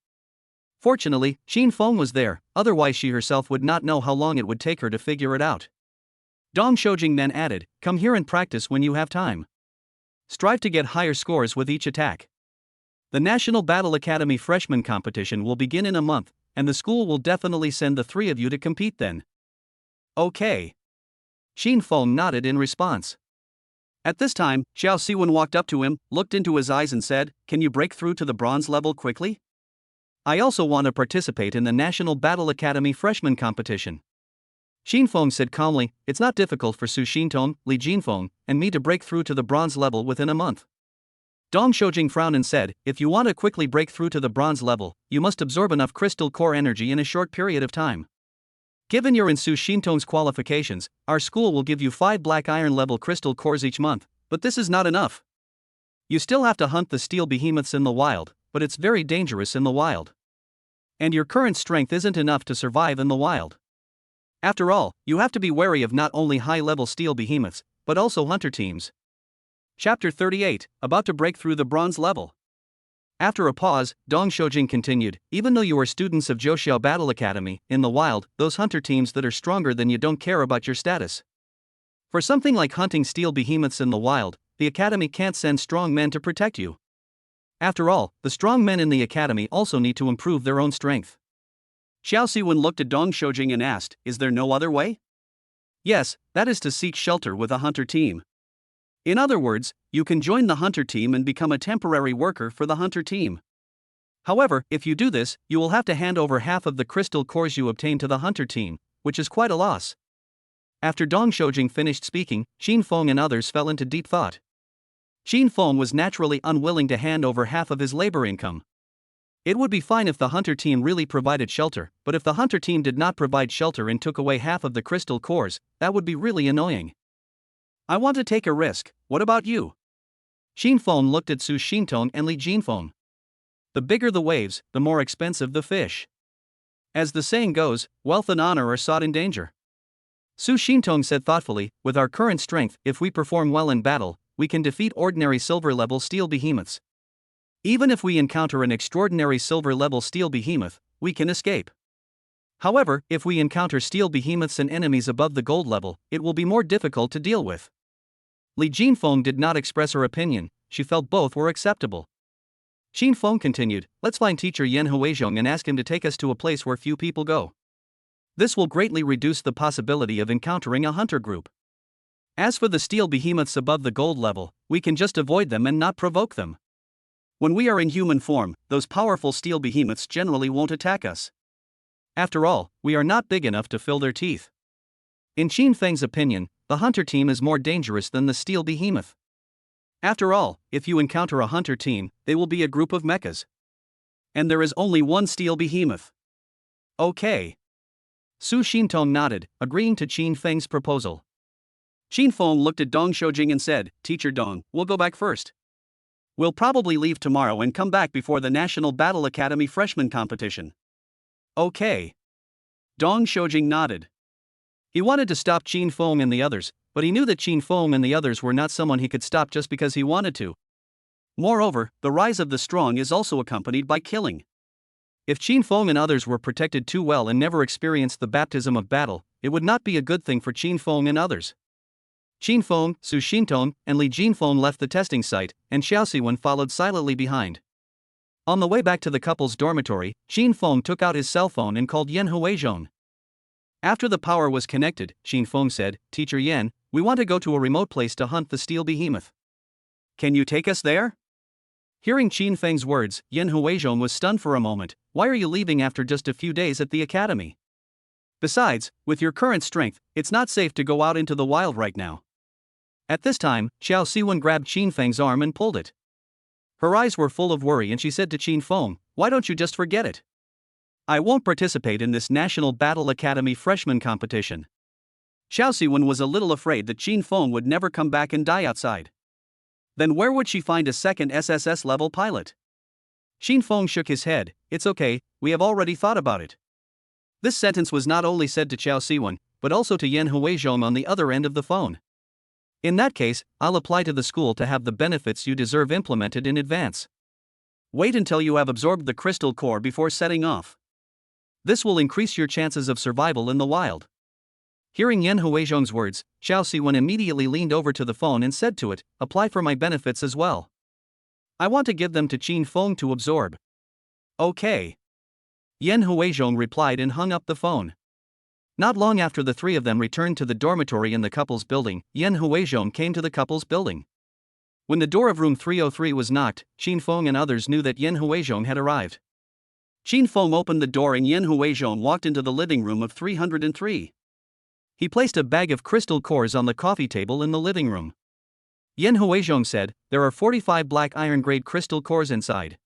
Fortunately, Qin Feng was there, otherwise she herself would not know how long it would take her to figure it out. Dong Shoujing then added, "Come here and practice when you have time. Strive to get higher scores with each attack. The National Battle Academy freshman competition will begin in a month, and the school will definitely send the three of you to compete then." Okay. Qin Feng nodded in response. At this time, Qiao Siwen walked up to him, looked into his eyes and said, "Can you break through to the bronze level quickly? I also want to participate in the National Battle Academy freshman competition." Qin Feng said calmly, "It's not difficult for Su Xintong, Li Jinfeng, and me to break through to the bronze level within a month." Dong Shoujing frowned and said, "If you want to quickly break through to the bronze level, you must absorb enough crystal core energy in a short period of time. Given your and Su Xintong's qualifications, our school will give you 5 black iron level crystal cores each month, but this is not enough. You still have to hunt the steel behemoths in the wild, but it's very dangerous in the wild. And your current strength isn't enough to survive in the wild. After all, you have to be wary of not only high-level steel behemoths, but also hunter teams. Chapter 38, about to break through the bronze level. After a pause, Dong Shoujing continued, even though you are students of Joxiao Battle Academy, in the wild, those hunter teams that are stronger than you don't care about your status. For something like hunting steel behemoths in the wild, the academy can't send strong men to protect you. After all, the strong men in the academy also need to improve their own strength. Xiao Siwen looked at Dong Shoujing and asked, is there no other way? Yes, that is to seek shelter with a hunter team. In other words, you can join the hunter team and become a temporary worker for the hunter team. However, if you do this, you will have to hand over half of the crystal cores you obtain to the hunter team, which is quite a loss. After Dong Shoujing finished speaking, Xin Feng and others fell into deep thought. Xin Feng was naturally unwilling to hand over half of his labor income. It would be fine if the hunter team really provided shelter, but if the hunter team did not provide shelter and took away half of the crystal cores, that would be really annoying. I want to take a risk, what about you? Xin Feng looked at Su Xintong and Li Jinfeng. The bigger the waves, the more expensive the fish. As the saying goes, wealth and honor are sought in danger. Su Xintong said thoughtfully, with our current strength, if we perform well in battle, we can defeat ordinary silver-level steel behemoths. Even if we encounter an extraordinary silver-level steel behemoth, we can escape. However, if we encounter steel behemoths and enemies above the gold level, it will be more difficult to deal with. Li Jinfeng did not express her opinion, she felt both were acceptable. Xin Feng continued, let's find teacher Yan Huizhong and ask him to take us to a place where few people go. This will greatly reduce the possibility of encountering a hunter group. As for the steel behemoths above the gold level, we can just avoid them and not provoke them. When we are in human form, those powerful steel behemoths generally won't attack us. After all, we are not big enough to fill their teeth. In Qin Feng's opinion, the hunter team is more dangerous than the steel behemoth. After all, if you encounter a hunter team, they will be a group of mechas. And there is only one steel behemoth. Okay. Su Xintong nodded, agreeing to Qin Feng's proposal. Qin Feng looked at Dong Shoujing and said, Teacher Dong, we'll go back first. We'll probably leave tomorrow and come back before the National Battle Academy freshman competition. Okay. Dong Shoujing nodded. He wanted to stop Qin Feng and the others, but he knew that Qin Feng and the others were not someone he could stop just because he wanted to. Moreover, the rise of the strong is also accompanied by killing. If Qin Feng and others were protected too well and never experienced the baptism of battle, it would not be a good thing for Qin Feng and others. Qin Feng, Su Xintong, and Li Jinfeng left the testing site, and Xiao Siwen followed silently behind. On the way back to the couple's dormitory, Qin Feng took out his cell phone and called Yan Huizhong. After the power was connected, Qin Feng said, Teacher Yan, we want to go to a remote place to hunt the steel behemoth. Can you take us there? Hearing Qin Feng's words, Yan Huizhong was stunned for a moment. Why are you leaving after just a few days at the academy? Besides, with your current strength, it's not safe to go out into the wild right now. At this time, Xiao Siwen grabbed Qin Feng's arm and pulled it. Her eyes were full of worry and she said to Qin Feng, why don't you just forget it? I won't participate in this National Battle Academy freshman competition. Xiao Siwen was a little afraid that Qin Feng would never come back and die outside. Then where would she find a second SSS-level pilot? Qin Feng shook his head, it's okay, we have already thought about it. This sentence was not only said to Xiao Siwen, but also to Yan Huizhong on the other end of the phone. In that case, I'll apply to the school to have the benefits you deserve implemented in advance. Wait until you have absorbed the crystal core before setting off. This will increase your chances of survival in the wild. Hearing Yan Huizhong's words, Xiao Siwen immediately leaned over to the phone and said to it, apply for my benefits as well. I want to give them to Qin Feng to absorb. Okay. Yan Huizhong replied and hung up the phone. Not long after the three of them returned to the dormitory in the couple's building, Yan Huizhong came to the couple's building. When the door of room 303 was knocked, Qin Feng and others knew that Yan Huizhong had arrived. Qin Feng opened the door and Yan Huizhong walked into the living room of 303. He placed a bag of crystal cores on the coffee table in the living room. Yan Huizhong said, there are 45 black iron-grade crystal cores inside.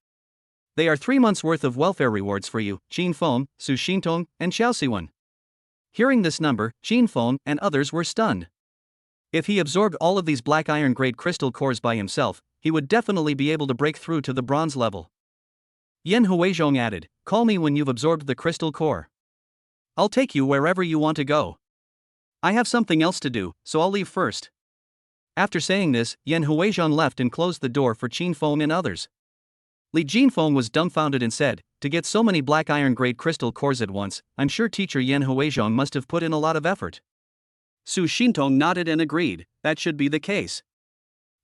They are 3 months' worth of welfare rewards for you, Qin Feng, Su Xintong, and Xiao Siwen. Hearing this number, Qin Feng and others were stunned. If he absorbed all of these black iron-grade crystal cores by himself, he would definitely be able to break through to the bronze level. Yan Huizhong added, call me when you've absorbed the crystal core. I'll take you wherever you want to go. I have something else to do, so I'll leave first. After saying this, Yan Huizhong left and closed the door for Qin Feng and others. Li Jinfeng was dumbfounded and said, to get so many black iron grade crystal cores at once, I'm sure teacher Yan Huizhong must have put in a lot of effort. Su Xintong nodded and agreed, that should be the case.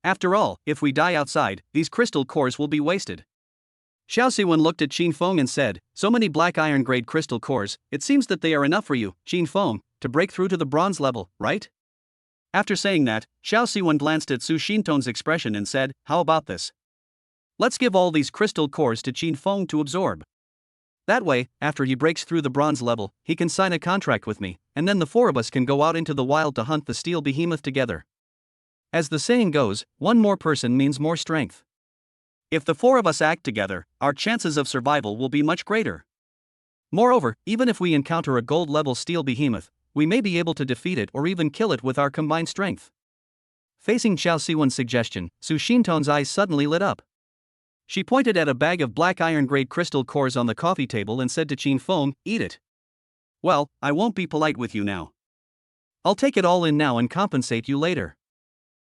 After all, if we die outside, these crystal cores will be wasted. Xiao Siwen looked at Qin Feng and said, so many black iron grade crystal cores, it seems that they are enough for you, Qin Feng, to break through to the bronze level, right? After saying that, Xiao Siwen glanced at Su Xintong's expression and said, how about this? Let's give all these crystal cores to Qin Feng to absorb. That way, after he breaks through the bronze level, he can sign a contract with me, and then the four of us can go out into the wild to hunt the steel behemoth together. As the saying goes, one more person means more strength. If the four of us act together, our chances of survival will be much greater. Moreover, even if we encounter a gold-level steel behemoth, we may be able to defeat it or even kill it with our combined strength. Facing Xiao Siwen's suggestion, Su Xintong's eyes suddenly lit up. She pointed at a bag of black iron-grade crystal cores on the coffee table and said to Qin Feng, eat it. Well, I won't be polite with you now. I'll take it all in now and compensate you later.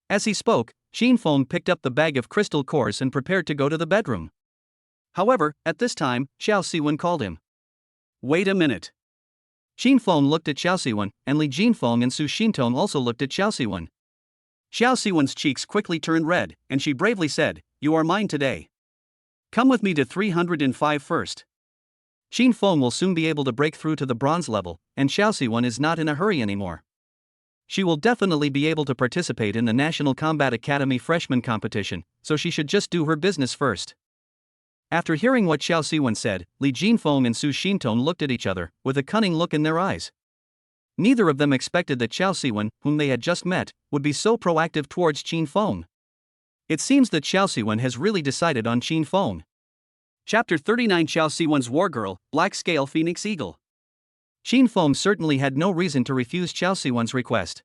As he spoke, Qin Feng picked up the bag of crystal cores and prepared to go to the bedroom. However, at this time, Xiao Siwen called him. Wait a minute. Qin Feng looked at Xiao Siwen, and Li Jinfeng and Su Xintong also looked at Xiao Siwen. Xiao Siwen's cheeks quickly turned red, and she bravely said, you are mine today. Come with me to 305 first. Qin Feng will soon be able to break through to the bronze level, and Xiao Siwen is not in a hurry anymore. She will definitely be able to participate in the National Combat Academy freshman competition, so she should just do her business first. After hearing what Xiao Siwen said, Li Jinfeng and Su Xintong looked at each other, with a cunning look in their eyes. Neither of them expected that Xiao Siwen, whom they had just met, would be so proactive towards Qin Feng. It seems that Xiao Siwen has really decided on Qin Feng. Chapter 39 Xiao Siwen's War Girl, Black Scale Phoenix Eagle. Qin Feng certainly had no reason to refuse Xiao Siwen's request.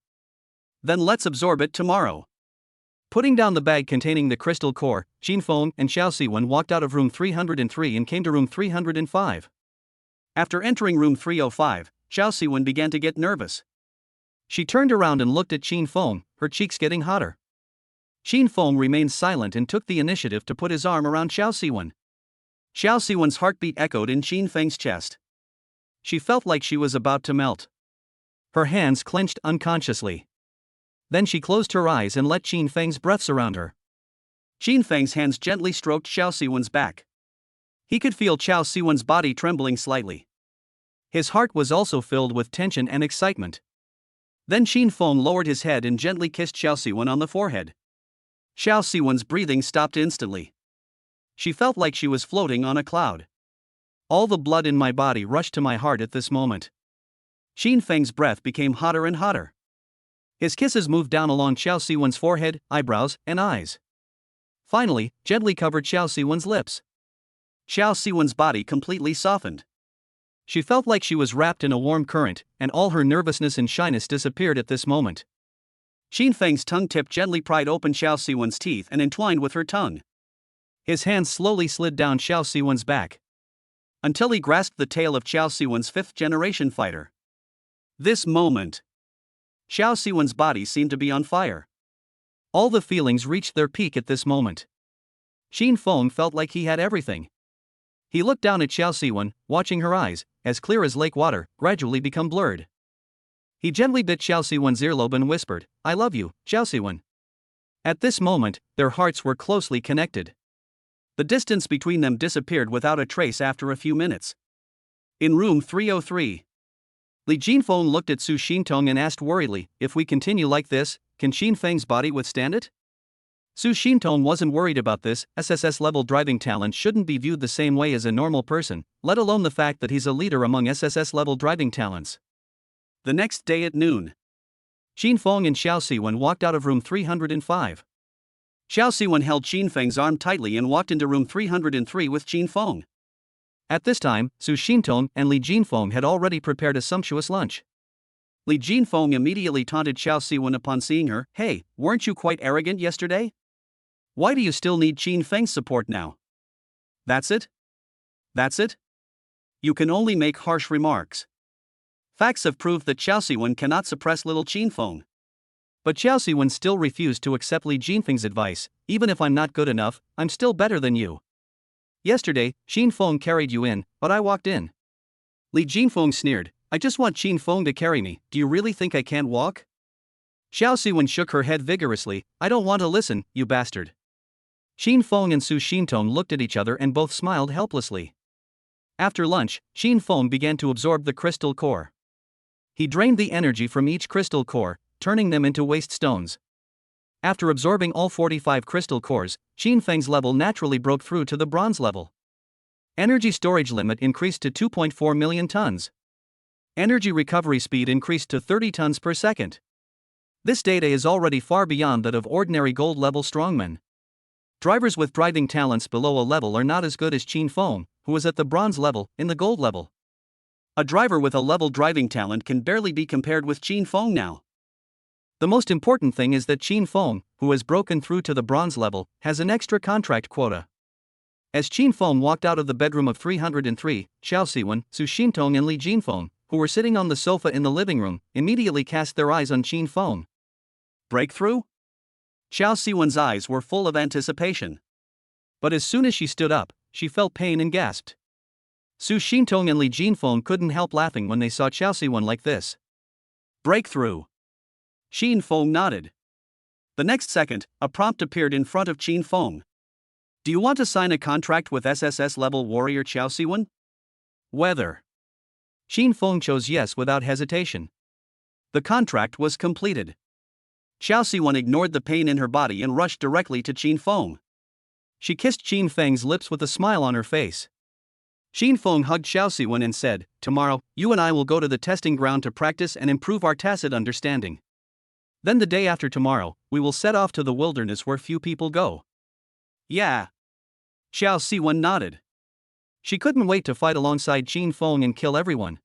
Then let's absorb it tomorrow. Putting down the bag containing the crystal core, Qin Feng and Xiao Siwen walked out of room 303 and came to room 305. After entering room 305, Xiao Siwen began to get nervous. She turned around and looked at Qin Feng, her cheeks getting hotter. Qin Feng remained silent and took the initiative to put his arm around Xiao Siwen. Xiao Siwen's heartbeat echoed in Qin Feng's chest. She felt like she was about to melt. Her hands clenched unconsciously. Then she closed her eyes and let Qin Feng's breath surround her. Qin Feng's hands gently stroked Xiao Siwen's back. He could feel Xiao Siwen's body trembling slightly. His heart was also filled with tension and excitement. Then Qin Feng lowered his head and gently kissed Xiao Siwen on the forehead. Xiao Siwen's breathing stopped instantly. She felt like she was floating on a cloud. All the blood in my body rushed to my heart at this moment. Qin Feng's breath became hotter and hotter. His kisses moved down along Xiao Siwen's forehead, eyebrows, and eyes. Finally, gently covered Xiao Siwen's lips. Xiao Siwen's body completely softened. She felt like she was wrapped in a warm current, and all her nervousness and shyness disappeared at this moment. Qin Feng's tongue tip gently pried open Xiao Siwen's teeth and entwined with her tongue. His hands slowly slid down Xiao Siwen's back, until he grasped the tail of Xiao Siwen's fifth-generation fighter. This moment, Xiao Siwen's body seemed to be on fire. All the feelings reached their peak at this moment. Qin Feng felt like he had everything. He looked down at Xiao Siwen, watching her eyes, as clear as lake water, gradually become blurred. He gently bit Xiao Siwen's earlobe and whispered, I love you, Xiao Siwen. At this moment, their hearts were closely connected. The distance between them disappeared without a trace after a few minutes. In room 303, Li Jinfeng looked at Su Xintong and asked worriedly, if we continue like this, can Qin Feng's body withstand it? Su Xintong wasn't worried about this. SSS-level driving talent shouldn't be viewed the same way as a normal person, let alone the fact that he's a leader among SSS-level driving talents. The next day at noon, Qin Feng and Xiao Siwen walked out of room 305. Xiao Siwen held Qin Feng's arm tightly and walked into room 303 with Qin Feng. At this time, Su Xintong and Li Jinfeng had already prepared a sumptuous lunch. Li Jinfeng immediately taunted Xiao Siwen upon seeing her, hey, weren't you quite arrogant yesterday? Why do you still need Qin Feng's support now? That's it? That's it? You can only make harsh remarks. Facts have proved that Xiao Siwen cannot suppress little Qinfeng. But Xiao Siwen still refused to accept Li Jinfeng's advice. Even if I'm not good enough, I'm still better than you. Yesterday, Qinfeng carried you in, but I walked in. Li Jinfeng sneered, I just want Qinfeng to carry me, do you really think I can't walk? Xiao Siwen shook her head vigorously, I don't want to listen, you bastard. Qinfeng and Su Xintong looked at each other and both smiled helplessly. After lunch, Qinfeng began to absorb the crystal core. He drained the energy from each crystal core, turning them into waste stones. After absorbing all 45 crystal cores, Qinfeng's level naturally broke through to the bronze level. Energy storage limit increased to 2.4 million tons. Energy recovery speed increased to 30 tons per second. This data is already far beyond that of ordinary gold level strongmen. Drivers with driving talents below a level are not as good as Qinfeng, who is at the bronze level, in the gold level. A driver with a level driving talent can barely be compared with Qinfeng now. The most important thing is that Qinfeng, who has broken through to the bronze level, has an extra contract quota. As Qinfeng walked out of the bedroom of 303, Xiao Siwen, Su Xintong and Li Jinfeng, who were sitting on the sofa in the living room, immediately cast their eyes on Qinfeng. Breakthrough? Xiao Siwen's eyes were full of anticipation. But as soon as she stood up, she felt pain and gasped. Su Xintong and Li Jinfeng couldn't help laughing when they saw Xiao Siwen like this. Breakthrough. Qinfeng nodded. The next second, a prompt appeared in front of Qinfeng. Do you want to sign a contract with SSS-level warrior Xiao Siwen? Whether. Qinfeng chose yes without hesitation. The contract was completed. Xiao Siwen ignored the pain in her body and rushed directly to Qinfeng. She kissed Qinfeng's lips with a smile on her face. Qinfeng hugged Xiao Siwen and said, Tomorrow, you and I will go to the testing ground to practice and improve our tacit understanding. Then the day after tomorrow, we will set off to the wilderness where few people go. Yeah. Xiao Siwen nodded. She couldn't wait to fight alongside Qinfeng and kill everyone.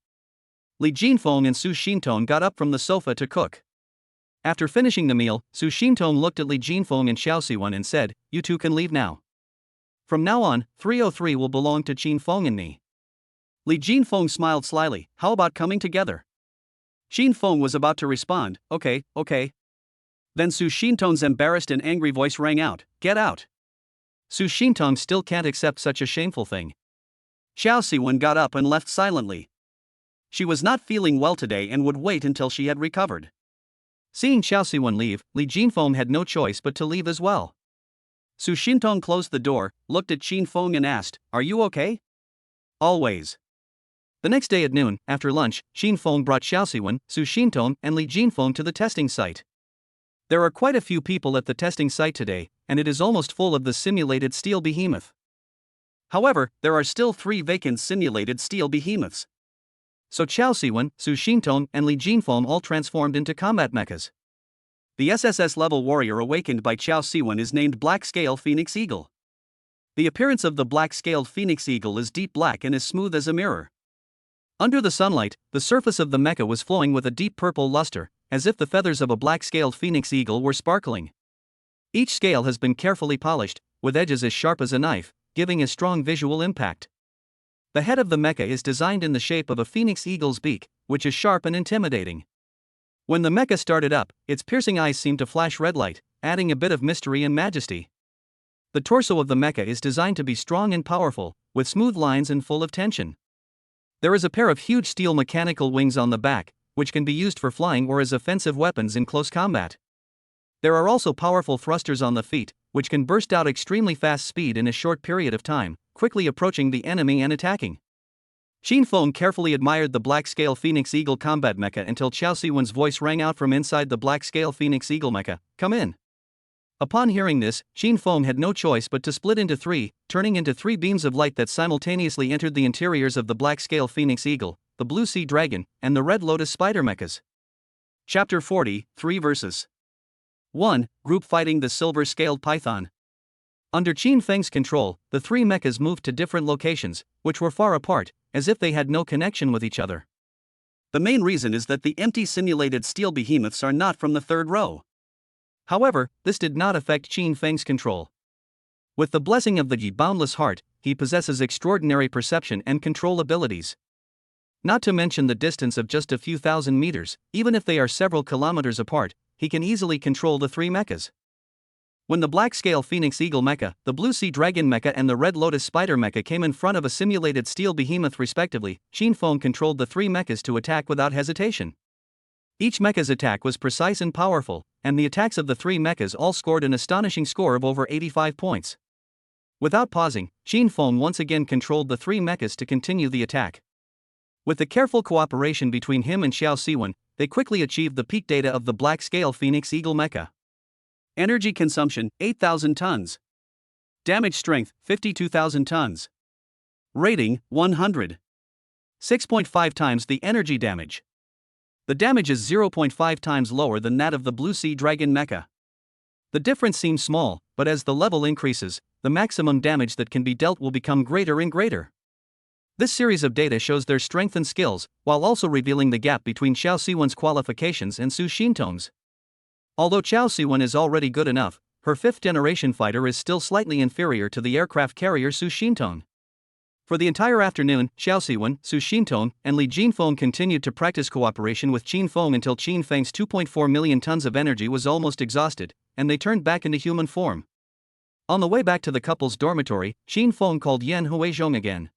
Li Jinfeng and Su Xintong got up from the sofa to cook. After finishing the meal, Su Xintong looked at Li Jinfeng and Xiao Siwen and said, You two can leave now. From now on, 303 will belong to Qinfeng and me. Li Jinfeng smiled slyly, how about coming together? Qinfeng was about to respond, okay. Then Su Xintong's embarrassed and angry voice rang out, get out. Su Xintong still can't accept such a shameful thing. Xiao Siwen got up and left silently. She was not feeling well today and would wait until she had recovered. Seeing Xiao Siwen leave, Li Jinfeng had no choice but to leave as well. Su Xintong closed the door, looked at Qinfeng and asked, Are you okay? Always. The next day at noon, after lunch, Qinfeng brought Xiao Siwen, Su Xintong, and Li Jinfeng to the testing site. There are quite a few people at the testing site today, and it is almost full of the simulated steel behemoth. However, there are still 3 vacant simulated steel behemoths. So Xiao Siwen, Su Xintong, and Li Jinfeng all transformed into combat mechas. The SSS-level warrior awakened by Xiao Siwen is named Black Scale Phoenix Eagle. The appearance of the black-scaled Phoenix Eagle is deep black and as smooth as a mirror. Under the sunlight, the surface of the mecha was flowing with a deep purple luster, as if the feathers of a black-scaled Phoenix Eagle were sparkling. Each scale has been carefully polished, with edges as sharp as a knife, giving a strong visual impact. The head of the mecha is designed in the shape of a Phoenix Eagle's beak, which is sharp and intimidating. When the mecha started up, its piercing eyes seemed to flash red light, adding a bit of mystery and majesty. The torso of the mecha is designed to be strong and powerful, with smooth lines and full of tension. There is a pair of huge steel mechanical wings on the back, which can be used for flying or as offensive weapons in close combat. There are also powerful thrusters on the feet, which can burst out extremely fast speed in a short period of time, quickly approaching the enemy and attacking. Qinfeng carefully admired the black-scale Phoenix Eagle combat mecha until Xiao Siwen's voice rang out from inside the black-scale Phoenix Eagle mecha, come in. Upon hearing this, Qinfeng had no choice but to split into 3, turning into 3 beams of light that simultaneously entered the interiors of the black-scale Phoenix Eagle, the Blue Sea Dragon, and the Red Lotus Spider mechas. Chapter 40, 3 verses. 1. Group fighting the Silver-Scaled Python. Under Qinfeng's control, the 3 mechas moved to different locations, which were far apart, as if they had no connection with each other. The main reason is that the empty simulated steel behemoths are not from the 3rd row. However, this did not affect Qinfeng's control. With the blessing of the Yi boundless heart, he possesses extraordinary perception and control abilities. Not to mention the distance of just a few thousand meters, even if they are several kilometers apart, he can easily control the three mechas. When the Black Scale Phoenix Eagle mecha, the Blue Sea Dragon mecha and the Red Lotus Spider mecha came in front of a simulated Steel Behemoth respectively, Shinfeng controlled the three mechas to attack without hesitation. Each mecha's attack was precise and powerful, and the attacks of the three mechas all scored an astonishing score of over 85 points. Without pausing, Shinfeng once again controlled the three mechas to continue the attack. With the careful cooperation between him and Xiao Siwen, they quickly achieved the peak data of the Black Scale Phoenix Eagle mecha. Energy consumption, 8,000 tons. Damage strength, 52,000 tons. Rating, 100. 6.5 times the energy damage. The damage is 0.5 times lower than that of the Blue Sea Dragon mecha. The difference seems small, but as the level increases, the maximum damage that can be dealt will become greater and greater. This series of data shows their strength and skills, while also revealing the gap between Xiao Siwen's qualifications and Su Xintong's. Although Xiao Siwen is already good enough, her fifth-generation fighter is still slightly inferior to the aircraft carrier Su Xintong. For the entire afternoon, Xiao Siwen, Su Xintong, and Li Jinfeng continued to practice cooperation with Qin Feng until Qin Feng's 2.4 million tons of energy was almost exhausted, and they turned back into human form. On the way back to the couple's dormitory, Qin Feng called Yan Huizhong again.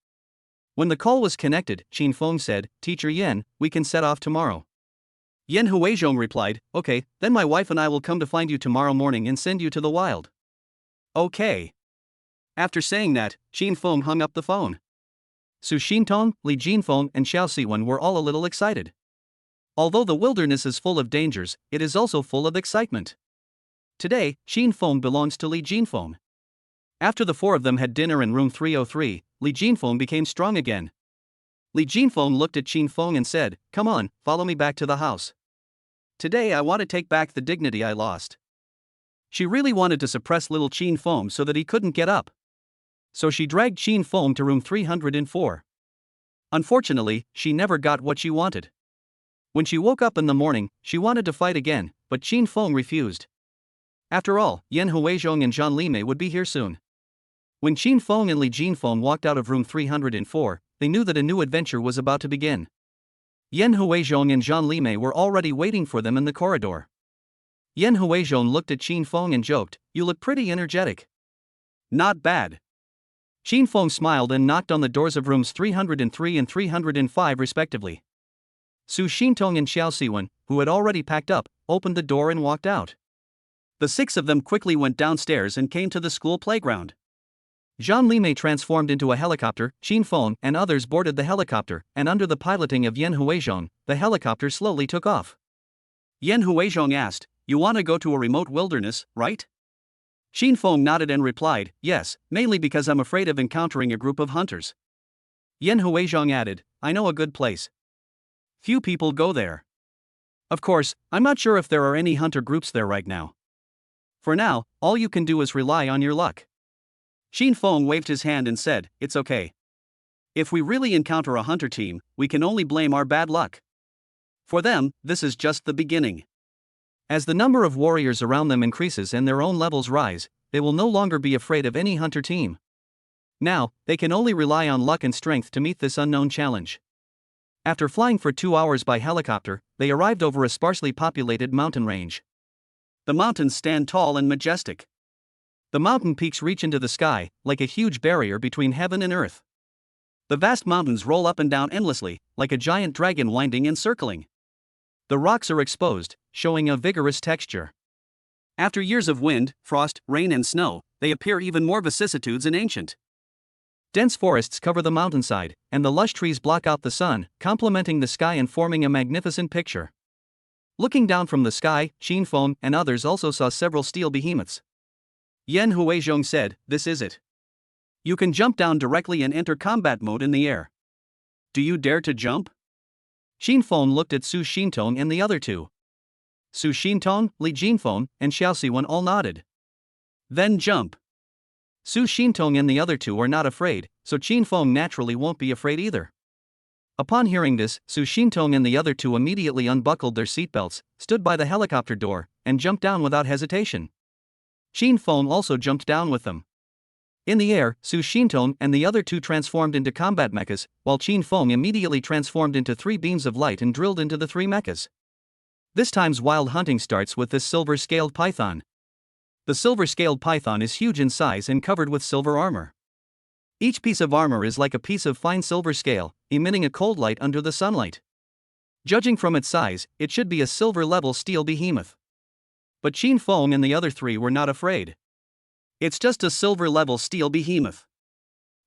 When the call was connected, Qin Feng said, "Teacher Yan, we can set off tomorrow." Yan Huizhong replied, "Okay, then my wife and I will come to find you tomorrow morning and send you to the wild." "Okay." After saying that, Qin Feng hung up the phone. Su Xintong, Li Jinfeng, and Xiao Siwen were all a little excited. Although the wilderness is full of dangers, it is also full of excitement. Today, Qin Feng belongs to Li Jinfeng. After the four of them had dinner in room 303, Li Jinfeng became strong again. Li Jinfeng looked at Qin Feng and said, "Come on, follow me back to the house. Today I want to take back the dignity I lost." She really wanted to suppress little Qin Feng so that he couldn't get up. So she dragged Qin Feng to room 304. Unfortunately, she never got what she wanted. When she woke up in the morning, she wanted to fight again, but Qin Feng refused. After all, Yan Huizhong and Zhang Limei would be here soon. When Qin Feng and Li Jinfeng walked out of room 304, they knew that a new adventure was about to begin. Yan Huizhong and Zhang Limei were already waiting for them in the corridor. Yan Huizhong looked at Qin Feng and joked, "You look pretty energetic." "Not bad." Qin Feng smiled and knocked on the doors of rooms 303 and 305 respectively. Su Xintong and Xiao Siwen, who had already packed up, opened the door and walked out. The six of them quickly went downstairs and came to the school playground. Zhang Limei transformed into a helicopter, Qin Feng and others boarded the helicopter, and under the piloting of Yan Huizhong, the helicopter slowly took off. Yan Huizhong asked, "You want to go to a remote wilderness, right?" Qin Feng nodded and replied, "Yes, mainly because I'm afraid of encountering a group of hunters." Yan Huizhong added, "I know a good place. Few people go there. Of course, I'm not sure if there are any hunter groups there right now. For now, all you can do is rely on your luck." Qin Feng waved his hand and said, "It's okay. If we really encounter a hunter team, we can only blame our bad luck. For them, this is just the beginning. As the number of warriors around them increases and their own levels rise, they will no longer be afraid of any hunter team. Now, they can only rely on luck and strength to meet this unknown challenge." After flying for 2 hours by helicopter, they arrived over a sparsely populated mountain range. The mountains stand tall and majestic. The mountain peaks reach into the sky, like a huge barrier between heaven and earth. The vast mountains roll up and down endlessly, like a giant dragon winding and circling. The rocks are exposed, showing a vigorous texture. After years of wind, frost, rain and snow, they appear even more vicissitudes and ancient. Dense forests cover the mountainside, and the lush trees block out the sun, complementing the sky and forming a magnificent picture. Looking down from the sky, Qin Feng and others also saw several steel behemoths. Yan Huizhong said, "This is it. You can jump down directly and enter combat mode in the air. Do you dare to jump?" Qin Feng looked at Su Xintong and the other two. Su Xintong, Li Jinfeng, and Xiao Siwen all nodded. "Then jump." Su Xintong and the other two are not afraid, so Qin Feng naturally won't be afraid either. Upon hearing this, Su Xintong and the other two immediately unbuckled their seatbelts, stood by the helicopter door, and jumped down without hesitation. Qin Feng also jumped down with them. In the air, Su Shintong and the other two transformed into combat mechas, while Qin Feng immediately transformed into 3 beams of light and drilled into the 3 mechas. This time's wild hunting starts with this silver-scaled python. The silver-scaled python is huge in size and covered with silver armor. Each piece of armor is like a piece of fine silver scale, emitting a cold light under the sunlight. Judging from its size, it should be a silver-level steel behemoth. But Qin Feng and the other 3 were not afraid. It's just a silver-level steel behemoth.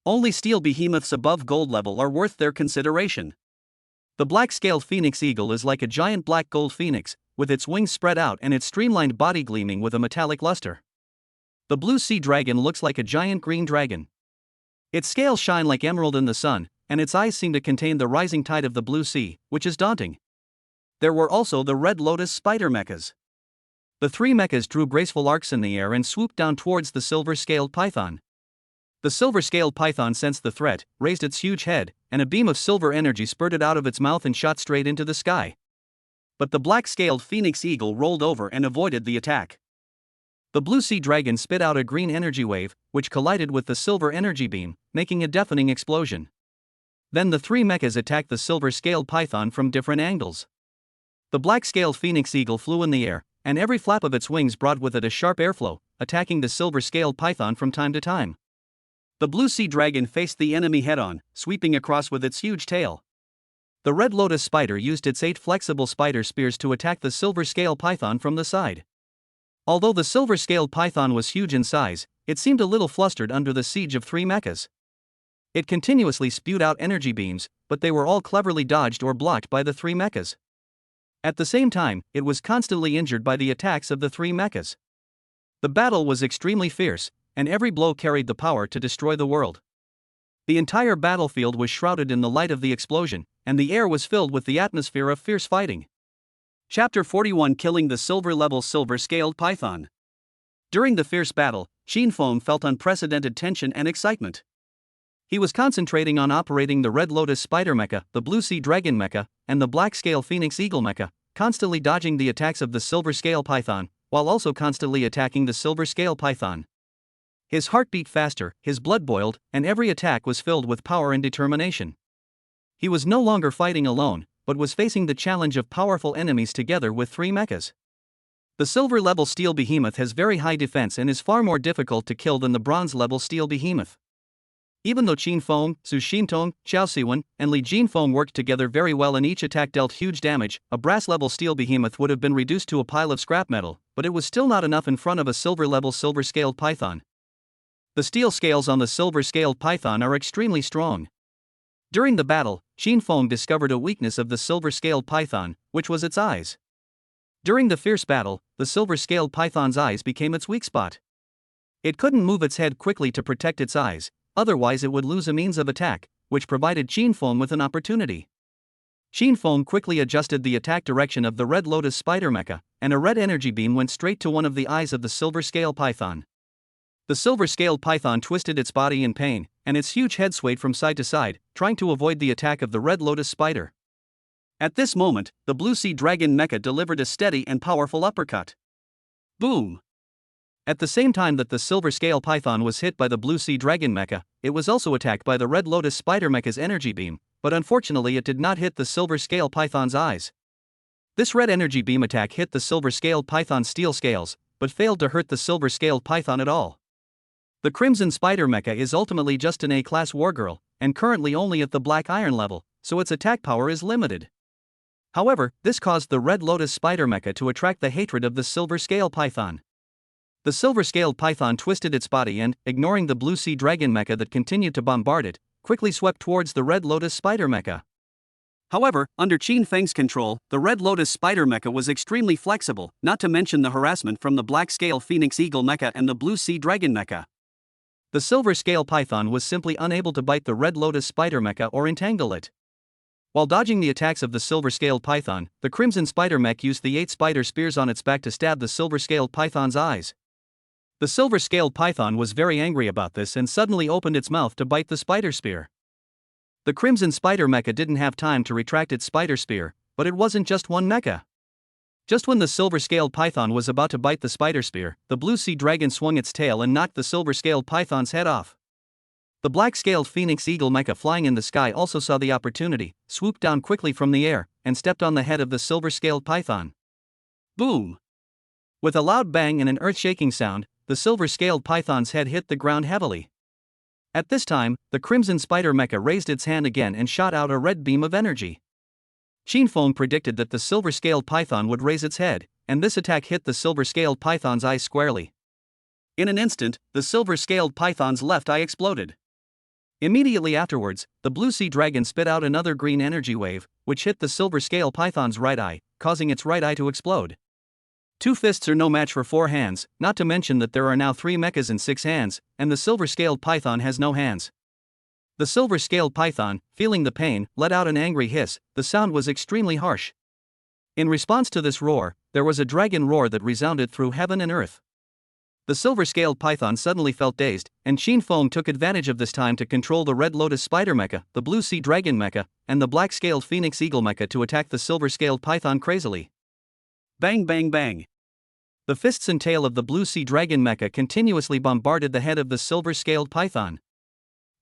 Only steel behemoths above gold level are worth their consideration. The black-scaled phoenix eagle is like a giant black gold phoenix, with its wings spread out and its streamlined body gleaming with a metallic luster. The blue sea dragon looks like a giant green dragon. Its scales shine like emerald in the sun, and its eyes seem to contain the rising tide of the blue sea, which is daunting. There were also the red lotus spider mechas. The 3 mechas drew graceful arcs in the air and swooped down towards the silver-scaled python. The silver-scaled python sensed the threat, raised its huge head, and a beam of silver energy spurted out of its mouth and shot straight into the sky. But the black-scaled phoenix eagle rolled over and avoided the attack. The blue sea dragon spit out a green energy wave, which collided with the silver energy beam, making a deafening explosion. Then the 3 mechas attacked the silver-scaled python from different angles. The black-scaled phoenix eagle flew in the air, and every flap of its wings brought with it a sharp airflow, attacking the silver-scaled python from time to time. The blue sea dragon faced the enemy head-on, sweeping across with its huge tail. The red lotus spider used its 8 flexible spider spears to attack the silver-scaled python from the side. Although the silver-scaled python was huge in size, it seemed a little flustered under the siege of 3 mechas. It continuously spewed out energy beams, but they were all cleverly dodged or blocked by the 3 mechas. At the same time, it was constantly injured by the attacks of the 3 mechas. The battle was extremely fierce, and every blow carried the power to destroy the world. The entire battlefield was shrouded in the light of the explosion, and the air was filled with the atmosphere of fierce fighting. Chapter 41: Killing the Silver-Level Silver-Scaled Python. During the fierce battle, Qin Feng felt unprecedented tension and excitement. He was concentrating on operating the Red Lotus Spider Mecha, the Blue Sea Dragon Mecha, and the Black Scale Phoenix Eagle Mecha, constantly dodging the attacks of the Silver Scale Python, while also constantly attacking the Silver Scale Python. His heart beat faster, his blood boiled, and every attack was filled with power and determination. He was no longer fighting alone, but was facing the challenge of powerful enemies together with 3 mechas. The silver-level steel behemoth has very high defense and is far more difficult to kill than the bronze-level steel behemoth. Even though Qin Feng, Su Shintong, Xiao Siwen, and Li Jinfeng worked together very well and each attack dealt huge damage, a brass-level steel behemoth would have been reduced to a pile of scrap metal, but it was still not enough in front of a silver-level silver-scaled python. The steel scales on the silver-scaled python are extremely strong. During the battle, Qin Feng discovered a weakness of the silver-scaled python, which was its eyes. During the fierce battle, the silver-scaled python's eyes became its weak spot. It couldn't move its head quickly to protect its eyes, otherwise it would lose a means of attack, which provided Qin Feng with an opportunity. Qin Feng quickly adjusted the attack direction of the Red Lotus Spider Mecha, and a red energy beam went straight to one of the eyes of the silver-scaled python. The silver-scaled python twisted its body in pain, and its huge head swayed from side to side, trying to avoid the attack of the Red Lotus Spider. At this moment, the Blue Sea Dragon Mecha delivered a steady and powerful uppercut. Boom! At the same time that the silver-scaled python was hit by the Blue Sea Dragon Mecha, it was also attacked by the Red Lotus Spider Mecha's energy beam, but unfortunately it did not hit the silver-scaled python's eyes. This red energy beam attack hit the silver-scaled python's steel scales, but failed to hurt the silver-scaled python at all. The Crimson Spider Mecha is ultimately just an A-class wargirl, and currently only at the Black Iron level, so its attack power is limited. However, this caused the Red Lotus Spider Mecha to attract the hatred of the silver-scaled python. The silver-scaled python twisted its body and, ignoring the Blue Sea Dragon Mecha that continued to bombard it, quickly swept towards the Red Lotus Spider Mecha. However, under Qin Feng's control, the Red Lotus Spider Mecha was extremely flexible, not to mention the harassment from the Black Scale Phoenix Eagle Mecha and the Blue Sea Dragon Mecha. The Silver Scale Python was simply unable to bite the Red Lotus Spider Mecha or entangle it. While dodging the attacks of the Silver-Scaled Python, the Crimson Spider Mech used the 8 spider spears on its back to stab the Silver-Scaled Python's eyes. The Silver-Scaled Python was very angry about this and suddenly opened its mouth to bite the spider spear. The Crimson Spider Mecha didn't have time to retract its spider spear, but it wasn't just one mecha. Just when the silver-scaled python was about to bite the spider spear, the blue sea dragon swung its tail and knocked the silver-scaled python's head off. The black-scaled phoenix eagle mecha flying in the sky also saw the opportunity, swooped down quickly from the air, and stepped on the head of the silver-scaled python. Boom! With a loud bang and an earth-shaking sound, the silver-scaled python's head hit the ground heavily. At this time, the crimson spider mecha raised its hand again and shot out a red beam of energy. Shinfeng predicted that the silver-scaled python would raise its head, and this attack hit the silver-scaled python's eye squarely. In an instant, the silver-scaled python's left eye exploded. Immediately afterwards, the blue sea dragon spit out another green energy wave, which hit the silver-scaled python's right eye, causing its right eye to explode. 2 fists are no match for 4 hands, not to mention that there are now 3 mechas and 6 hands, and the silver-scaled python has no hands. The silver-scaled python, feeling the pain, let out an angry hiss. The sound was extremely harsh. In response to this roar, there was a dragon roar that resounded through heaven and earth. The silver-scaled python suddenly felt dazed, and Shinfeng took advantage of this time to control the red lotus spider mecha, the blue sea dragon mecha, and the black-scaled phoenix eagle mecha to attack the silver-scaled python crazily. Bang bang bang. The fists and tail of the blue sea dragon mecha continuously bombarded the head of the silver-scaled python.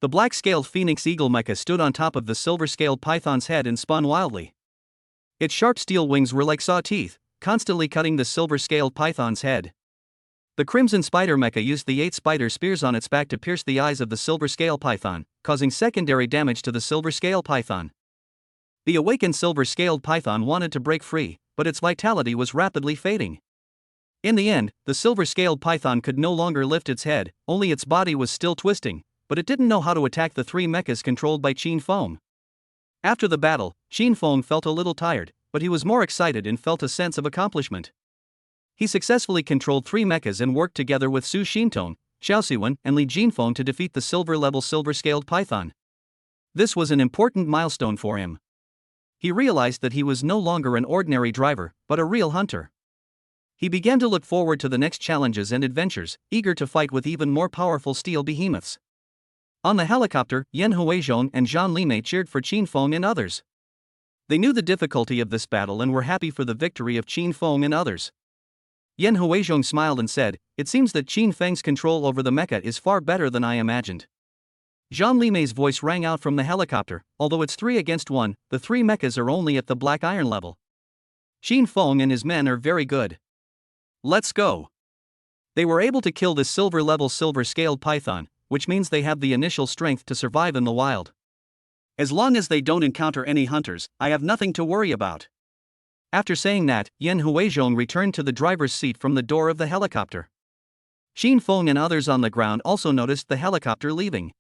The black-scaled phoenix eagle mecha stood on top of the silver-scaled python's head and spun wildly. Its sharp steel wings were like saw teeth, constantly cutting the silver-scaled python's head. The crimson spider mecha used the 8 spider spears on its back to pierce the eyes of the silver-scaled python, causing secondary damage to the silver-scaled python. The awakened silver-scaled python wanted to break free, but its vitality was rapidly fading. In the end, the silver-scaled python could no longer lift its head, only its body was still twisting, but it didn't know how to attack the 3 mechas controlled by Shinfeng. After the battle, Shinfeng felt a little tired, but he was more excited and felt a sense of accomplishment. He successfully controlled 3 mechas and worked together with Su Shintong, Xiao Siwen, and Li Jinfeng to defeat the silver-level silver-scaled python. This was an important milestone for him. He realized that he was no longer an ordinary driver, but a real hunter. He began to look forward to the next challenges and adventures, eager to fight with even more powerful steel behemoths. On the helicopter, Yan Huizhong and Zhang Limei cheered for Qinfeng and others. They knew the difficulty of this battle and were happy for the victory of Qinfeng and others. Yan Huizhong smiled and said, "It seems that Qin Feng's control over the mecha is far better than I imagined." Zhang Limei's voice rang out from the helicopter, "Although it's 3 against 1, the 3 mechas are only at the black iron level. Qinfeng and his men are very good. Let's go." They were able to kill this silver-level silver-scaled python, which means they have the initial strength to survive in the wild. As long as they don't encounter any hunters, I have nothing to worry about. After saying that, Yan Huizhong returned to the driver's seat from the door of the helicopter. Shinfeng and others on the ground also noticed the helicopter leaving.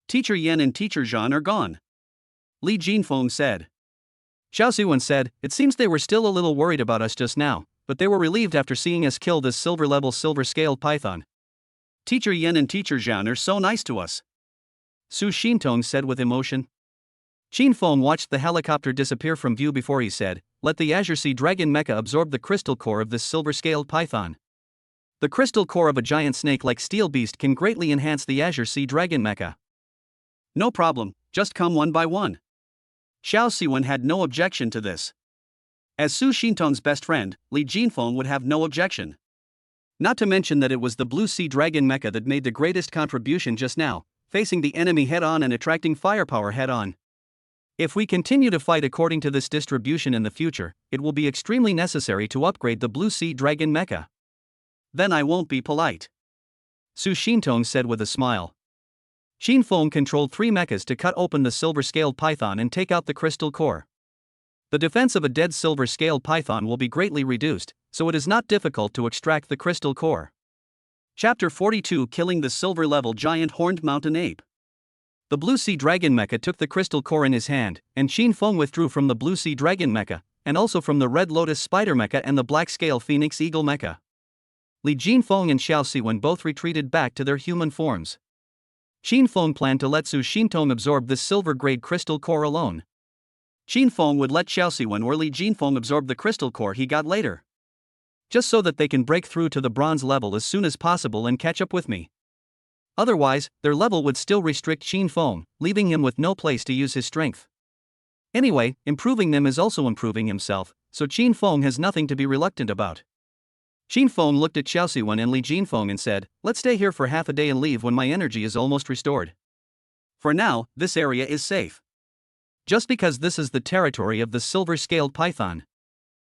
Teacher Yan and Teacher Zhan are gone, Li Jinfeng said. Xiao Siwen said, "It seems they were still a little worried about us just now, but they were relieved after seeing us kill this silver-level silver-scaled python. Teacher Yan and Teacher Zhan are so nice to us," Su Shintong said with emotion. Shinfeng watched the helicopter disappear from view before he said, "Let the Azure Sea Dragon mecha absorb the crystal core of this silver-scaled python. The crystal core of a giant snake-like steel beast can greatly enhance the Azure Sea Dragon mecha." "No problem, just come one by one." Xiao Siwen had no objection to this. As Su Shintong's best friend, Li Jinfeng would have no objection. Not to mention that it was the Blue Sea Dragon mecha that made the greatest contribution just now, facing the enemy head-on and attracting firepower head-on. If we continue to fight according to this distribution in the future, it will be extremely necessary to upgrade the Blue Sea Dragon mecha. Then I won't be polite, Su Shintong said with a smile. Shinfeng controlled 3 mechas to cut open the silver-scaled python and take out the crystal core. The defense of a dead silver-scaled python will be greatly reduced, so it is not difficult to extract the crystal core. Chapter 42: Killing the Silver-Level Giant Horned Mountain Ape. The Blue Sea Dragon mecha took the crystal core in his hand, and Shinfeng withdrew from the Blue Sea Dragon mecha, and also from the Red Lotus Spider mecha and the Black Scale Phoenix Eagle mecha. Li Jinfeng and Xiao Siwen both retreated back to their human forms. Shinfeng planned to let Su Shintong absorb this silver-grade crystal core alone. Shinfeng would let Xiao Siwen or Li Jinfeng absorb the crystal core he got later, just so that they can break through to the bronze level as soon as possible and catch up with me. Otherwise, their level would still restrict Shinfeng, leaving him with no place to use his strength. Anyway, improving them is also improving himself, so Qin Feng has nothing to be reluctant about. Qin Feng looked at Xiao Siwen and Li Jinfeng and said, "Let's stay here for half a day and leave when my energy is almost restored. For now, this area is safe. Just because this is the territory of the silver-scaled python.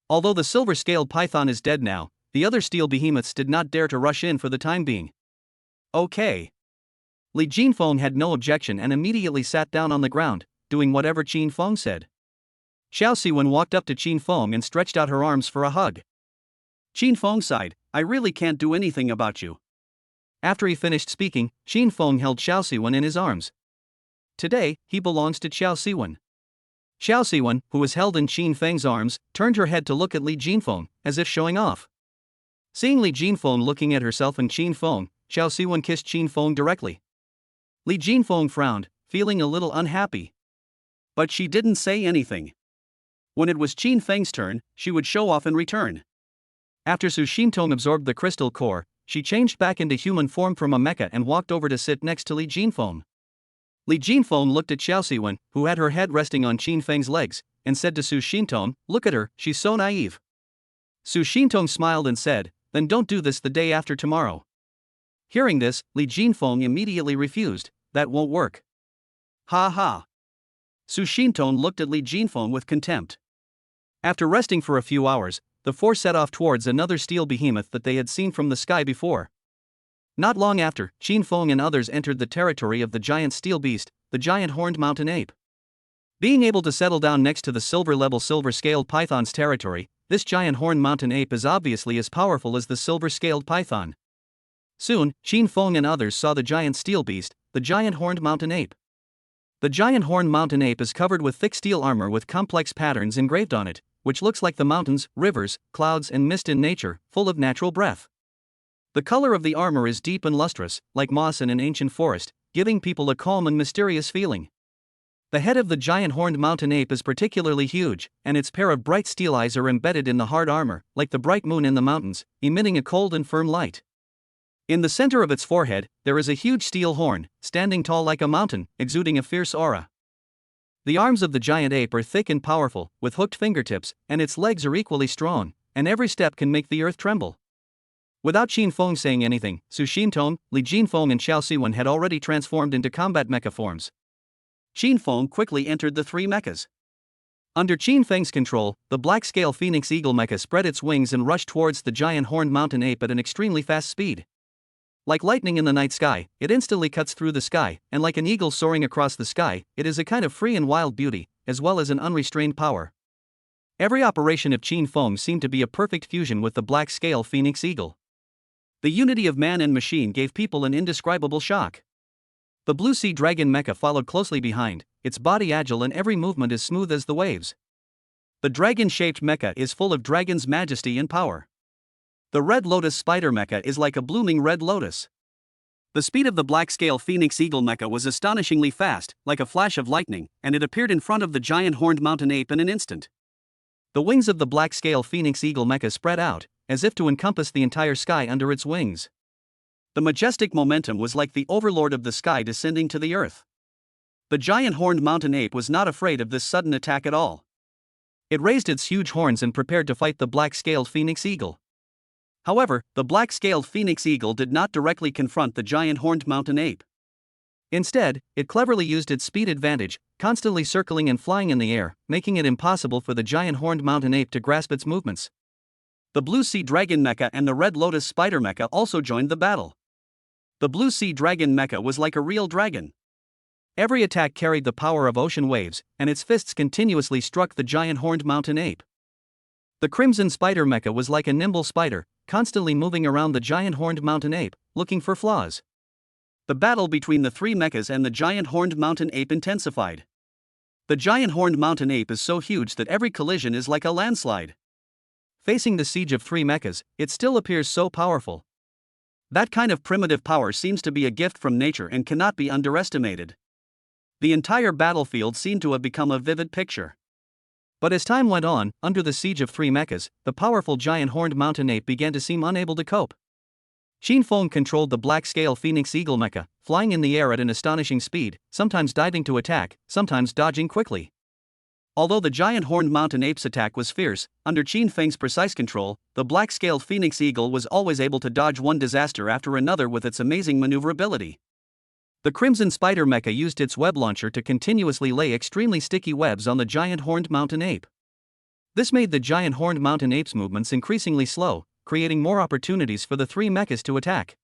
Although the silver-scaled python is dead now, the other steel behemoths did not dare to rush in for the time being." Okay. Li Jinfeng had no objection and immediately sat down on the ground, doing whatever Qin Feng said. Xiao Siwen walked up to Qin Feng and stretched out her arms for a hug. Qin Feng sighed, "I really can't do anything about you." After he finished speaking, Qin Feng held Xiao Siwen in his arms. Today, he belongs to Xiao Siwen. Xiao Siwen, who was held in Qin Feng's arms, turned her head to look at Li Jinfeng, as if showing off. Seeing Li Jinfeng looking at herself and Qin Feng, Xiao Siwen kissed Qin Feng directly. Li Jinfeng frowned, feeling a little unhappy. But she didn't say anything. When it was Qin Feng's turn, she would show off in return. After Su Xintong absorbed the crystal core, she changed back into human form from a mecha and walked over to sit next to Li Jinfeng. Li Jinfeng looked at Xiao Siwen, who had her head resting on Qin Feng's legs, and said to Su Xintong, "Look at her, she's so naive." Su Xintong smiled and said, "Then don't do this the day after tomorrow." Hearing this, Li Jinfeng immediately refused, "That won't work." Ha ha. Su Xintong looked at Li Jinfeng with contempt. After resting for a few hours, the four set off towards another steel behemoth that they had seen from the sky before. Not long after, Qin Feng and others entered the territory of the giant steel beast, the giant horned mountain ape. Being able to settle down next to the silver-level silver-scaled python's territory, this giant horned mountain ape is obviously as powerful as the silver-scaled python. Soon, Qin Feng and others saw the giant steel beast, the giant horned mountain ape. The giant horned mountain ape is covered with thick steel armor with complex patterns engraved on it, which looks like the mountains, rivers, clouds and mist in nature, full of natural breath. The color of the armor is deep and lustrous, like moss in an ancient forest, giving people a calm and mysterious feeling. The head of the giant horned mountain ape is particularly huge, and its pair of bright steel eyes are embedded in the hard armor, like the bright moon in the mountains, emitting a cold and firm light. In the center of its forehead, there is a huge steel horn, standing tall like a mountain, exuding a fierce aura. The arms of the giant ape are thick and powerful, with hooked fingertips, and its legs are equally strong, and every step can make the earth tremble. Without Qin Feng saying anything, Su Xintong, Li Jinfeng and Xiao Siwen had already transformed into combat mecha forms. Qin Feng quickly entered the three mechas. Under Qin Feng's control, the black-scale phoenix eagle mecha spread its wings and rushed towards the giant horned mountain ape at an extremely fast speed. Like lightning in the night sky, it instantly cuts through the sky, and like an eagle soaring across the sky, it is a kind of free and wild beauty, as well as an unrestrained power. Every operation of Qin Feng seemed to be a perfect fusion with the black-scale phoenix eagle. The unity of man and machine gave people an indescribable shock. The blue sea dragon mecha followed closely behind, its body agile and every movement as smooth as the waves. The dragon-shaped mecha is full of dragon's majesty and power. The red lotus spider mecha is like a blooming red lotus. The speed of the black-scale phoenix eagle mecha was astonishingly fast, like a flash of lightning, and it appeared in front of the giant horned mountain ape in an instant. The wings of the black-scale phoenix eagle mecha spread out, as if to encompass the entire sky under its wings. The majestic momentum was like the overlord of the sky descending to the earth. The giant horned mountain ape was not afraid of this sudden attack at all. It raised its huge horns and prepared to fight the black-scaled phoenix eagle. However, the black-scaled phoenix eagle did not directly confront the giant horned mountain ape. Instead, it cleverly used its speed advantage, constantly circling and flying in the air, making it impossible for the giant horned mountain ape to grasp its movements. The blue sea dragon mecha and the red lotus spider mecha also joined the battle. The blue sea dragon mecha was like a real dragon. Every attack carried the power of ocean waves, and its fists continuously struck the giant horned mountain ape. The crimson spider mecha was like a nimble spider, constantly moving around the giant horned mountain ape, looking for flaws. The battle between the three mechas and the giant horned mountain ape intensified. The giant horned mountain ape is so huge that every collision is like a landslide. Facing the siege of three mechas, it still appears so powerful. That kind of primitive power seems to be a gift from nature and cannot be underestimated. The entire battlefield seemed to have become a vivid picture. But as time went on, under the siege of three mechas, the powerful giant horned mountain ape began to seem unable to cope. Qin Feng controlled the black-scale phoenix eagle mecha, flying in the air at an astonishing speed, sometimes diving to attack, sometimes dodging quickly. Although the giant horned mountain ape's attack was fierce, under Qin Feng's precise control, the black-scaled phoenix eagle was always able to dodge one disaster after another with its amazing maneuverability. The crimson spider mecha used its web launcher to continuously lay extremely sticky webs on the giant horned mountain ape. This made the giant horned mountain ape's movements increasingly slow, creating more opportunities for the three mechas to attack.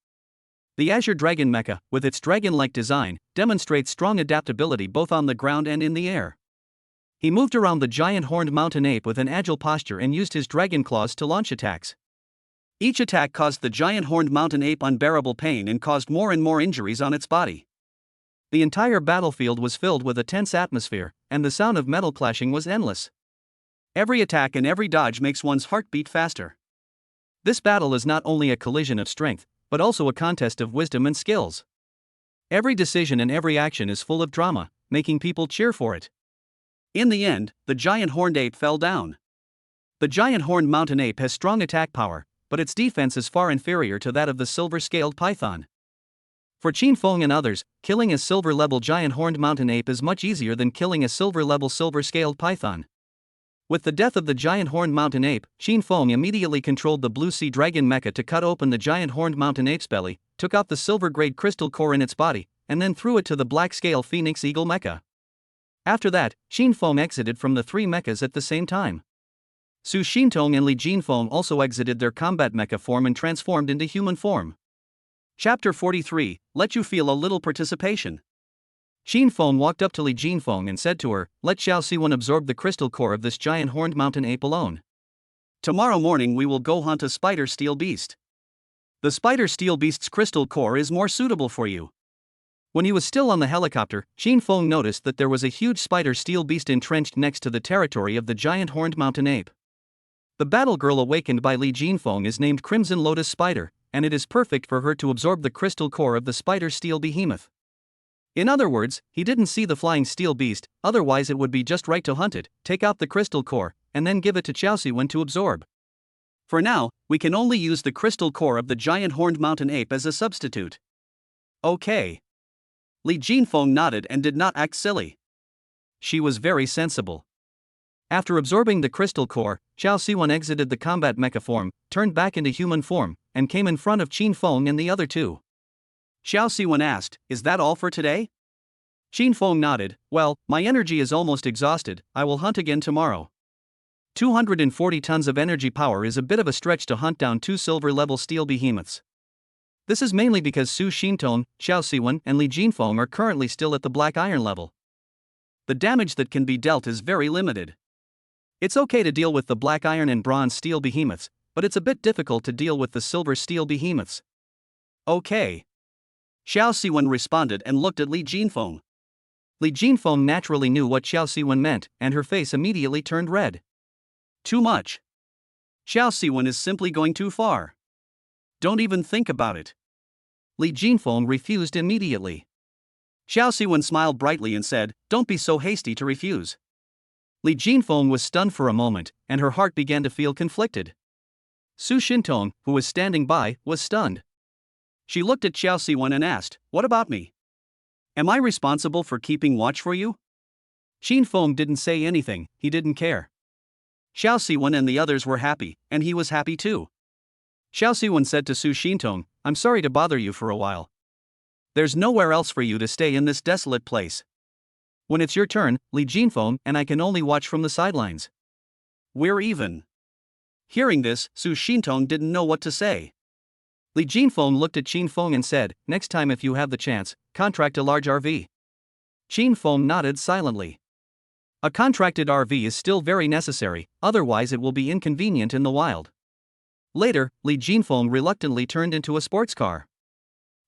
The Azure Dragon mecha, with its dragon-like design, demonstrates strong adaptability both on the ground and in the air. He moved around the giant horned mountain ape with an agile posture and used his dragon claws to launch attacks. Each attack caused the giant horned mountain ape unbearable pain and caused more and more injuries on its body. The entire battlefield was filled with a tense atmosphere, and the sound of metal clashing was endless. Every attack and every dodge makes one's heart beat faster. This battle is not only a collision of strength, but also a contest of wisdom and skills. Every decision and every action is full of drama, making people cheer for it. In the end, the giant horned ape fell down. The giant horned mountain ape has strong attack power, but its defense is far inferior to that of the silver-scaled python. For Qin Feng and others, killing a silver-level giant horned mountain ape is much easier than killing a silver-level silver-scaled python. With the death of the giant horned mountain ape, Qin Feng immediately controlled the blue sea dragon mecha to cut open the giant horned mountain ape's belly, took out the silver-grade crystal core in its body, and then threw it to the black-scale phoenix eagle mecha. After that, Qin Feng exited from the three mechas at the same time. Su Shintong and Li Jinfeng also exited their combat mecha form and transformed into human form. Chapter 43, Let You Feel a Little Participation. Qin Feng walked up to Li Jinfeng and said to her, "Let Xiao Siwen absorb the crystal core of this giant horned mountain ape alone. Tomorrow morning we will go hunt a spider steel beast. The spider steel beast's crystal core is more suitable for you." When he was still on the helicopter, Qin Feng noticed that there was a huge spider steel beast entrenched next to the territory of the giant horned mountain ape. The battle girl awakened by Li Jinfeng is named Crimson Lotus Spider, and it is perfect for her to absorb the crystal core of the spider steel behemoth. In other words, he didn't see the flying steel beast, otherwise it would be just right to hunt it, take out the crystal core, and then give it to Xiao Siwen to absorb. For now, we can only use the crystal core of the giant horned mountain ape as a substitute. Okay. Li Jinfeng nodded and did not act silly. She was very sensible. After absorbing the crystal core, Xiao Siwen exited the combat mecha form, turned back into human form, and came in front of Qin Feng and the other two. Xiao Siwen asked, "Is that all for today?" Qin Feng nodded, "Well, my energy is almost exhausted, I will hunt again tomorrow." 240 tons of energy power is a bit of a stretch to hunt down two silver-level steel behemoths. This is mainly because Su Shintong, Xiao Siwen, and Li Jinfeng are currently still at the black iron level. The damage that can be dealt is very limited. It's okay to deal with the black iron and bronze steel behemoths, but it's a bit difficult to deal with the silver steel behemoths. Okay. Xiao Siwen responded and looked at Li Jinfeng. Li Jinfeng naturally knew what Xiao Siwen meant, and her face immediately turned red. Too much. Xiao Siwen is simply going too far. Don't even think about it. Li Jinfeng refused immediately. Xiao Siwen smiled brightly and said, "Don't be so hasty to refuse." Li Jinfeng was stunned for a moment, and her heart began to feel conflicted. Su Shintong, who was standing by, was stunned. She looked at Xiao Siwen and asked, "What about me? Am I responsible for keeping watch for you?" Qin Feng didn't say anything, he didn't care. Xiao Siwen and the others were happy, and he was happy too. Xiao Siwen said to Su Shintong, "I'm sorry to bother you for a while. There's nowhere else for you to stay in this desolate place. When it's your turn, Li Jinfeng and I can only watch from the sidelines. We're even." Hearing this, Su Shintong didn't know what to say. Li Jinfeng looked at Qin Feng and said, "Next time if you have the chance, contract a large RV." Qin Feng nodded silently. A contracted RV is still very necessary, otherwise it will be inconvenient in the wild. Later, Li Jinfeng reluctantly turned into a sports car.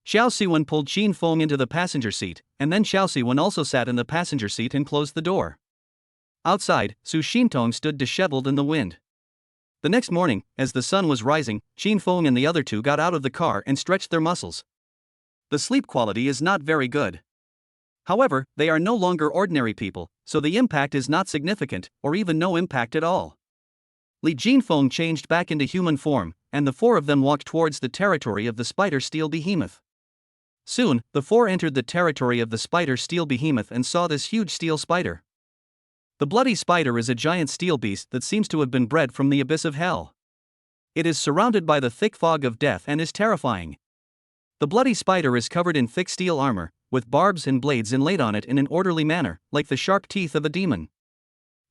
Xiao Siwen pulled Qin Feng into the passenger seat, and then Xiao Siwen also sat in the passenger seat and closed the door. Outside, Su Shintong stood disheveled in the wind. The next morning, as the sun was rising, Qin Feng and the other two got out of the car and stretched their muscles. The sleep quality is not very good. However, they are no longer ordinary people, so the impact is not significant, or even no impact at all. Li Jinfeng changed back into human form, and the four of them walked towards the territory of the spider steel behemoth. Soon, the four entered the territory of the spider steel behemoth and saw this huge steel spider. The bloody spider is a giant steel beast that seems to have been bred from the abyss of hell. It is surrounded by the thick fog of death and is terrifying. The bloody spider is covered in thick steel armor, with barbs and blades inlaid on it in an orderly manner, like the sharp teeth of a demon.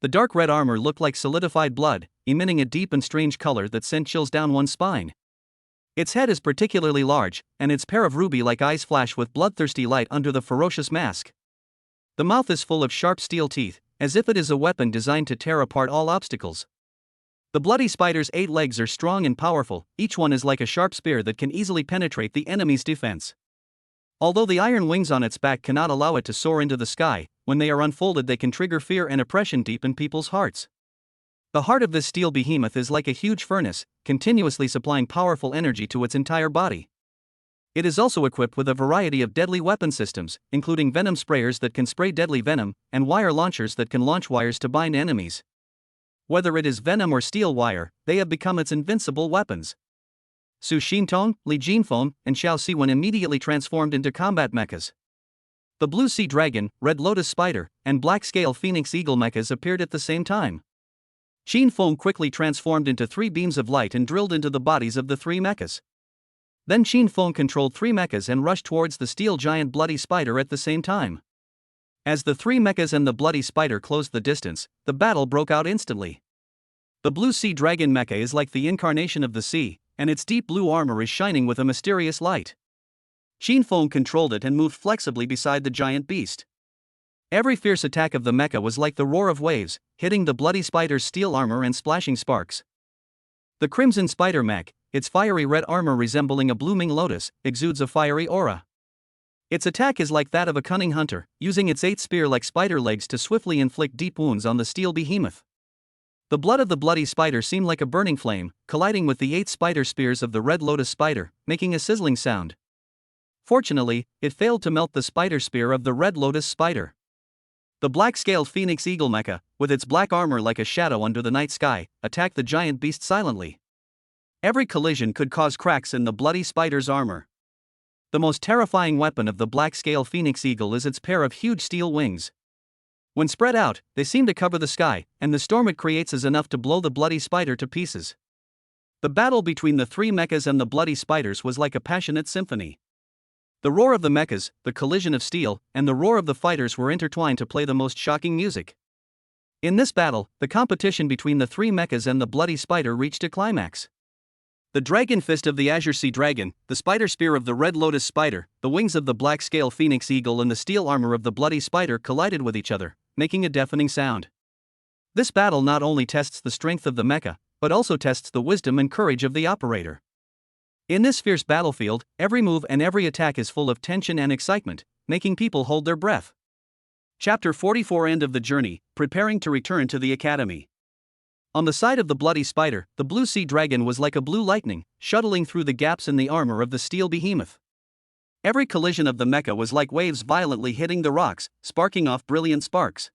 The dark red armor looked like solidified blood, emitting a deep and strange color that sent chills down one's spine. Its head is particularly large, and its pair of ruby-like eyes flash with bloodthirsty light under the ferocious mask. The mouth is full of sharp steel teeth, as if it is a weapon designed to tear apart all obstacles. The bloody spider's 8 legs are strong and powerful, each one is like a sharp spear that can easily penetrate the enemy's defense. Although the iron wings on its back cannot allow it to soar into the sky, when they are unfolded they can trigger fear and oppression deep in people's hearts. The heart of this steel behemoth is like a huge furnace, continuously supplying powerful energy to its entire body. It is also equipped with a variety of deadly weapon systems, including venom sprayers that can spray deadly venom, and wire launchers that can launch wires to bind enemies. Whether it is venom or steel wire, they have become its invincible weapons. Su Xintong, Li Jinfeng, and Xiao Siwen immediately transformed into combat mechas. The Blue Sea Dragon, Red Lotus Spider, and Black Scale Phoenix Eagle mechas appeared at the same time. Xinfeng quickly transformed into 3 beams of light and drilled into the bodies of the 3 mechas. Then Xinfeng controlled 3 mechas and rushed towards the steel giant Bloody Spider at the same time. As the 3 mechas and the Bloody Spider closed the distance, the battle broke out instantly. The Blue Sea Dragon mecha is like the incarnation of the sea, and its deep blue armor is shining with a mysterious light. Xinfeng controlled it and moved flexibly beside the giant beast. Every fierce attack of the mecha was like the roar of waves, hitting the Bloody Spider's steel armor and splashing sparks. The Crimson Spider mech, its fiery red armor resembling a blooming lotus, exudes a fiery aura. Its attack is like that of a cunning hunter, using its 8 spear-like spider legs to swiftly inflict deep wounds on the steel behemoth. The blood of the bloody spider seemed like a burning flame, colliding with the 8 spider spears of the red lotus spider, making a sizzling sound. Fortunately, it failed to melt the spider spear of the red lotus spider. The black-scaled Phoenix Eagle mecha, with its black armor like a shadow under the night sky, attacked the giant beast silently. Every collision could cause cracks in the bloody spider's armor. The most terrifying weapon of the black-scale Phoenix Eagle is its pair of huge steel wings. When spread out, they seem to cover the sky, and the storm it creates is enough to blow the bloody spider to pieces. The battle between the 3 mechas and the bloody spiders was like a passionate symphony. The roar of the mechas, the collision of steel, and the roar of the fighters were intertwined to play the most shocking music. In this battle, the competition between the 3 mechas and the bloody spider reached a climax. The dragon fist of the Azure Sea Dragon, the spider spear of the Red Lotus Spider, the wings of the Black Scale Phoenix Eagle and the steel armor of the Bloody Spider collided with each other, making a deafening sound. This battle not only tests the strength of the mecha, but also tests the wisdom and courage of the operator. In this fierce battlefield, every move and every attack is full of tension and excitement, making people hold their breath. Chapter 44 End of the Journey, Preparing to Return to the Academy. On the side of the bloody spider, the Blue Sea Dragon was like a blue lightning, shuttling through the gaps in the armor of the steel behemoth. Every collision of the mecha was like waves violently hitting the rocks, sparking off brilliant sparks.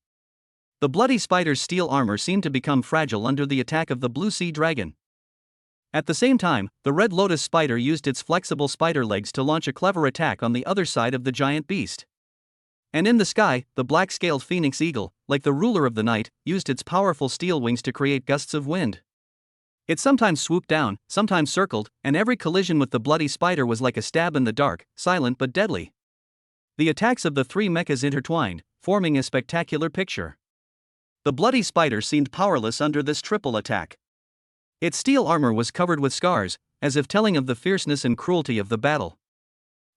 The bloody spider's steel armor seemed to become fragile under the attack of the Blue Sea Dragon. At the same time, the Red Lotus Spider used its flexible spider legs to launch a clever attack on the other side of the giant beast. And in the sky, the black-scaled Phoenix Eagle, like the ruler of the night, used its powerful steel wings to create gusts of wind. It sometimes swooped down, sometimes circled, and every collision with the bloody spider was like a stab in the dark, silent but deadly. The attacks of the 3 mechas intertwined, forming a spectacular picture. The bloody spider seemed powerless under this triple attack. Its steel armor was covered with scars, as if telling of the fierceness and cruelty of the battle.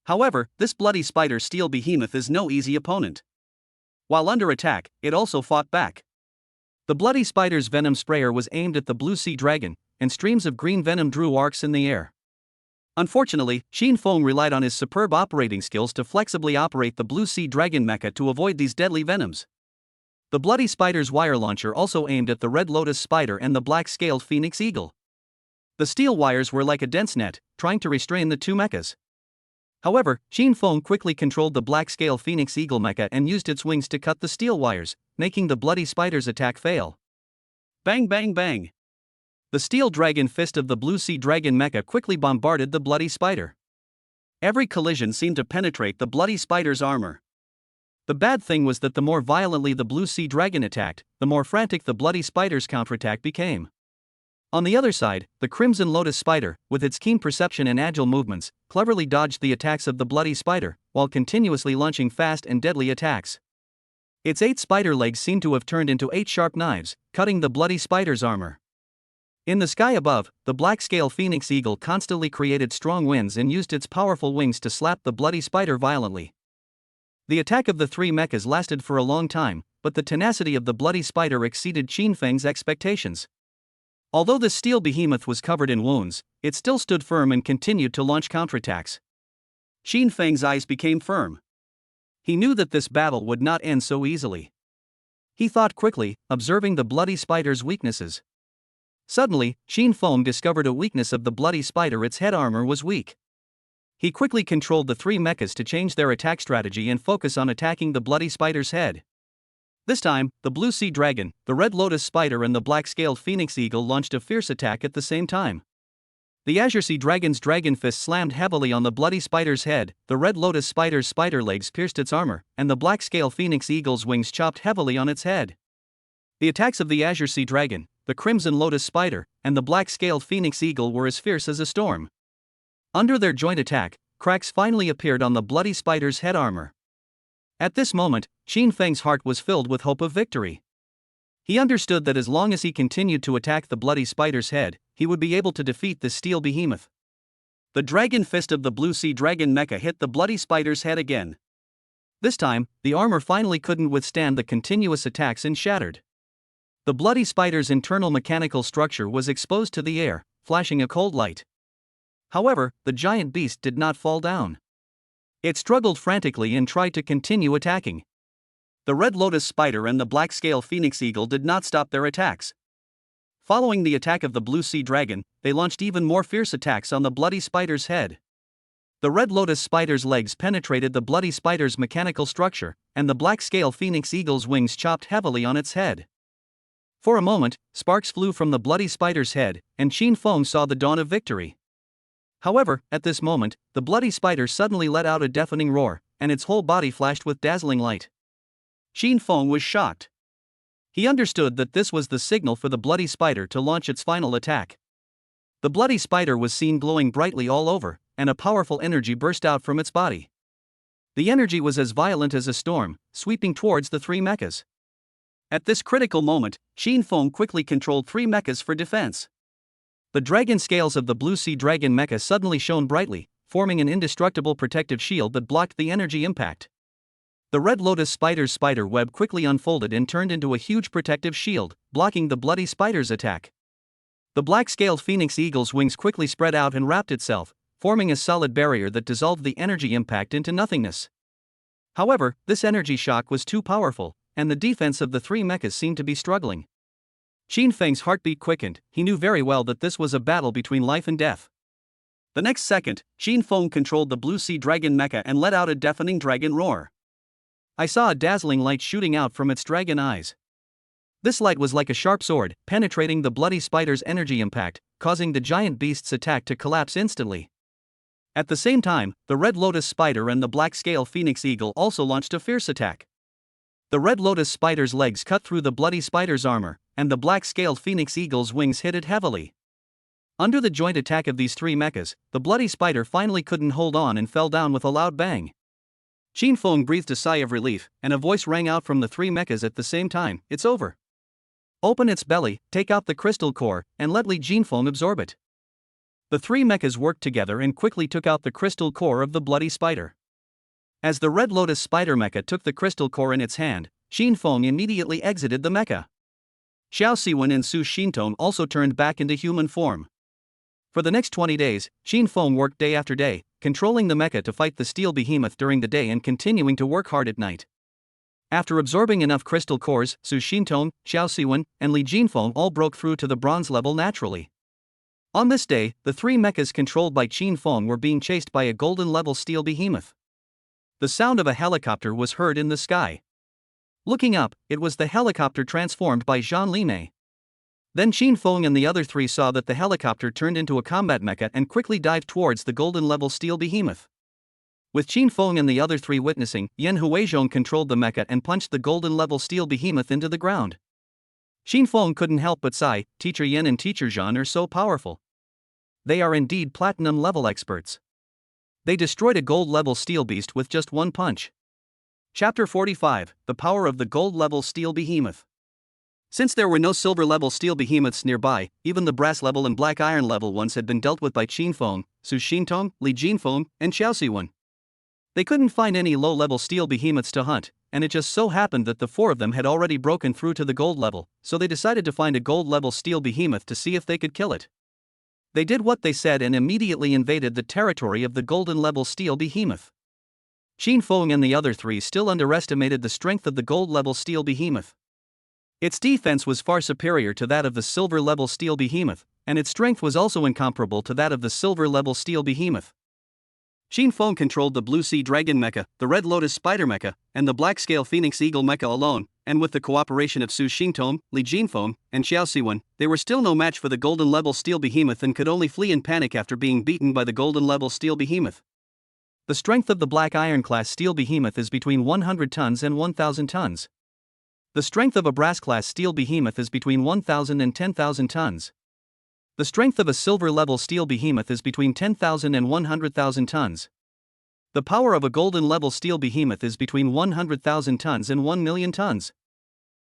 However, this bloody spider steel behemoth is no easy opponent. While under attack, it also fought back. The bloody spider's venom sprayer was aimed at the Blue Sea Dragon, and streams of green venom drew arcs in the air. Unfortunately, Xinfeng relied on his superb operating skills to flexibly operate the Blue Sea Dragon mecha to avoid these deadly venoms. The bloody spider's wire launcher also aimed at the Red Lotus Spider and the black-scaled Phoenix Eagle. The steel wires were like a dense net, trying to restrain the 2 mechas. However, Xinfeng quickly controlled the black-scale Phoenix Eagle mecha and used its wings to cut the steel wires, making the bloody spider's attack fail. Bang bang bang! The steel dragon fist of the Blue Sea Dragon mecha quickly bombarded the bloody spider. Every collision seemed to penetrate the bloody spider's armor. The bad thing was that the more violently the blue sea dragon attacked, the more frantic the bloody spider's counterattack became. On the other side, the crimson lotus spider, with its keen perception and agile movements, cleverly dodged the attacks of the bloody spider, while continuously launching fast and deadly attacks. Its 8 spider legs seemed to have turned into 8 sharp knives, cutting the bloody spider's armor. In the sky above, the black-scale phoenix eagle constantly created strong winds and used its powerful wings to slap the bloody spider violently. The attack of the 3 mechas lasted for a long time, but the tenacity of the bloody spider exceeded Qin Feng's expectations. Although the steel behemoth was covered in wounds, it still stood firm and continued to launch counterattacks. Qin Feng's eyes became firm. He knew that this battle would not end so easily. He thought quickly, observing the bloody spider's weaknesses. Suddenly, Qin Feng discovered a weakness of the bloody spider: its head armor was weak. He quickly controlled the 3 mechas to change their attack strategy and focus on attacking the bloody spider's head. This time, the blue sea dragon, the red lotus spider and the black-scaled phoenix eagle launched a fierce attack at the same time. The azure sea dragon's dragon fist slammed heavily on the bloody spider's head, the red lotus spider's spider legs pierced its armor, and the black-scaled phoenix eagle's wings chopped heavily on its head. The attacks of the azure sea dragon, the crimson lotus spider, and the black-scaled phoenix eagle were as fierce as a storm. Under their joint attack, cracks finally appeared on the bloody spider's head armor. At this moment, Qin Feng's heart was filled with hope of victory. He understood that as long as he continued to attack the bloody spider's head, he would be able to defeat the steel behemoth. The dragon fist of the blue sea dragon mecha hit the bloody spider's head again. This time, the armor finally couldn't withstand the continuous attacks and shattered. The bloody spider's internal mechanical structure was exposed to the air, flashing a cold light. However, the giant beast did not fall down. It struggled frantically and tried to continue attacking. The red lotus spider and the black-scale phoenix eagle did not stop their attacks. Following the attack of the blue sea dragon, they launched even more fierce attacks on the bloody spider's head. The red lotus spider's legs penetrated the bloody spider's mechanical structure, and the black-scale phoenix eagle's wings chopped heavily on its head. For a moment, sparks flew from the bloody spider's head, and Qin Feng saw the dawn of victory. However, at this moment, the bloody spider suddenly let out a deafening roar, and its whole body flashed with dazzling light. Qin Feng was shocked. He understood that this was the signal for the bloody spider to launch its final attack. The bloody spider was seen glowing brightly all over, and a powerful energy burst out from its body. The energy was as violent as a storm, sweeping towards the 3 mechas. At this critical moment, Qin Feng quickly controlled 3 mechas for defense. The dragon scales of the blue sea dragon mecha suddenly shone brightly, forming an indestructible protective shield that blocked the energy impact. The red lotus spider's spider web quickly unfolded and turned into a huge protective shield, blocking the bloody spider's attack. The black-scaled phoenix eagle's wings quickly spread out and wrapped itself, forming a solid barrier that dissolved the energy impact into nothingness. However, this energy shock was too powerful, and the defense of the 3 mechas seemed to be struggling. Qin Feng's heartbeat quickened. He knew very well that this was a battle between life and death. The next second, Qin Feng controlled the blue sea dragon mecha and let out a deafening dragon roar. I saw a dazzling light shooting out from its dragon eyes. This light was like a sharp sword, penetrating the bloody spider's energy impact, causing the giant beast's attack to collapse instantly. At the same time, the red lotus spider and the black-scale phoenix eagle also launched a fierce attack. The red lotus spider's legs cut through the bloody spider's armor, and the black-scaled phoenix eagle's wings hit it heavily. Under the joint attack of these 3 mechas, the bloody spider finally couldn't hold on and fell down with a loud bang. Qin Feng breathed a sigh of relief, and a voice rang out from the 3 mechas at the same time: "It's over. Open its belly, take out the crystal core, and let Li Jinfeng absorb it." The 3 mechas worked together and quickly took out the crystal core of the bloody spider. As the red lotus spider mecha took the crystal core in its hand, Qin Feng immediately exited the mecha. Xiao Siwen and Su Xintong also turned back into human form. For the next 20 days, Qin Feng worked day after day, controlling the mecha to fight the steel behemoth during the day and continuing to work hard at night. After absorbing enough crystal cores, Su Xintong, Xiao Siwen, and Li Jinfeng all broke through to the bronze level naturally. On this day, the 3 mechas controlled by Qin Feng were being chased by a golden level steel behemoth. The sound of a helicopter was heard in the sky. Looking up, it was the helicopter transformed by Zhang Limei. Then Qin Feng and the other 3 saw that the helicopter turned into a combat mecha and quickly dived towards the golden level steel behemoth. With Qin Feng and the other three witnessing, Yan Huizhong controlled the mecha and punched the golden-level steel behemoth into the ground. Qin Feng couldn't help but sigh, Teacher Yan and Teacher Zhan are so powerful. They are indeed platinum-level experts. They destroyed a gold-level steel beast with just one punch. Chapter 45, The Power of the Gold-Level Steel Behemoth. Since there were no silver-level steel behemoths nearby, even the brass-level and black iron-level ones had been dealt with by Qin Feng, Su Xintong, Li Jinfeng, and Xiao Siwen. They couldn't find any low-level steel behemoths to hunt, and it just so happened that the four of them had already broken through to the gold level, so they decided to find a gold-level steel behemoth to see if they could kill it. They did what they said and immediately invaded the territory of the golden-level steel behemoth. Qin Feng and the other three still underestimated the strength of the gold-level steel behemoth. Its defense was far superior to that of the silver-level steel behemoth, and its strength was also incomparable to that of the silver-level steel behemoth. Qin Feng controlled the Blue Sea Dragon mecha, the Red Lotus Spider mecha, and the Black Scale Phoenix Eagle mecha alone, and with the cooperation of Su Xintong, Li Jinfeng, and Xiao Siwen, they were still no match for the golden-level steel behemoth and could only flee in panic after being beaten by the golden-level steel behemoth. The strength of the Black Iron-class steel behemoth is between 100 tons and 1,000 tons. The strength of a Brass-class steel behemoth is between 1,000 and 10,000 tons. The strength of a silver-level steel behemoth is between 10,000 and 100,000 tons. The power of a golden-level steel behemoth is between 100,000 tons and 1 million tons.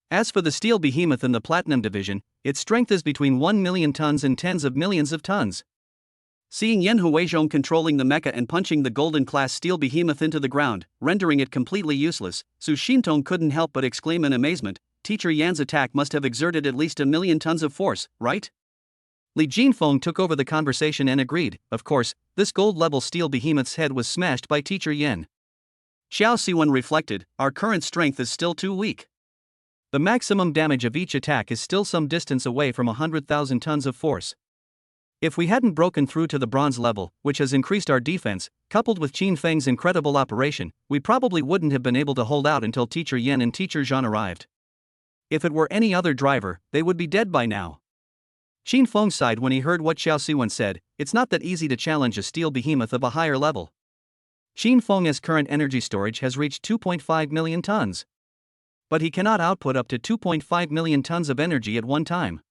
As for the steel behemoth in the Platinum Division, its strength is between 1 million tons and tens of millions of tons. Seeing Yan Huizhong controlling the mecha and punching the golden-class steel behemoth into the ground, rendering it completely useless, Su Xintong couldn't help but exclaim in amazement, Teacher Yan's attack must have exerted at least 1 million tons of force, right? Li Jinfeng took over the conversation and agreed, of course, this gold-level steel behemoth's head was smashed by Teacher Yan. Xiao Siwen reflected, our current strength is still too weak. The maximum damage of each attack is still some distance away from 100,000 tons of force. If we hadn't broken through to the bronze level, which has increased our defense, coupled with Qin Feng's incredible operation, we probably wouldn't have been able to hold out until Teacher Yan and Teacher Zhan arrived. If it were any other driver, they would be dead by now. Qin Feng sighed when he heard what Xiao Siwen said, it's not that easy to challenge a steel behemoth of a higher level. Qin Feng's current energy storage has reached 2.5 million tons. But he cannot output up to 2.5 million tons of energy at one time.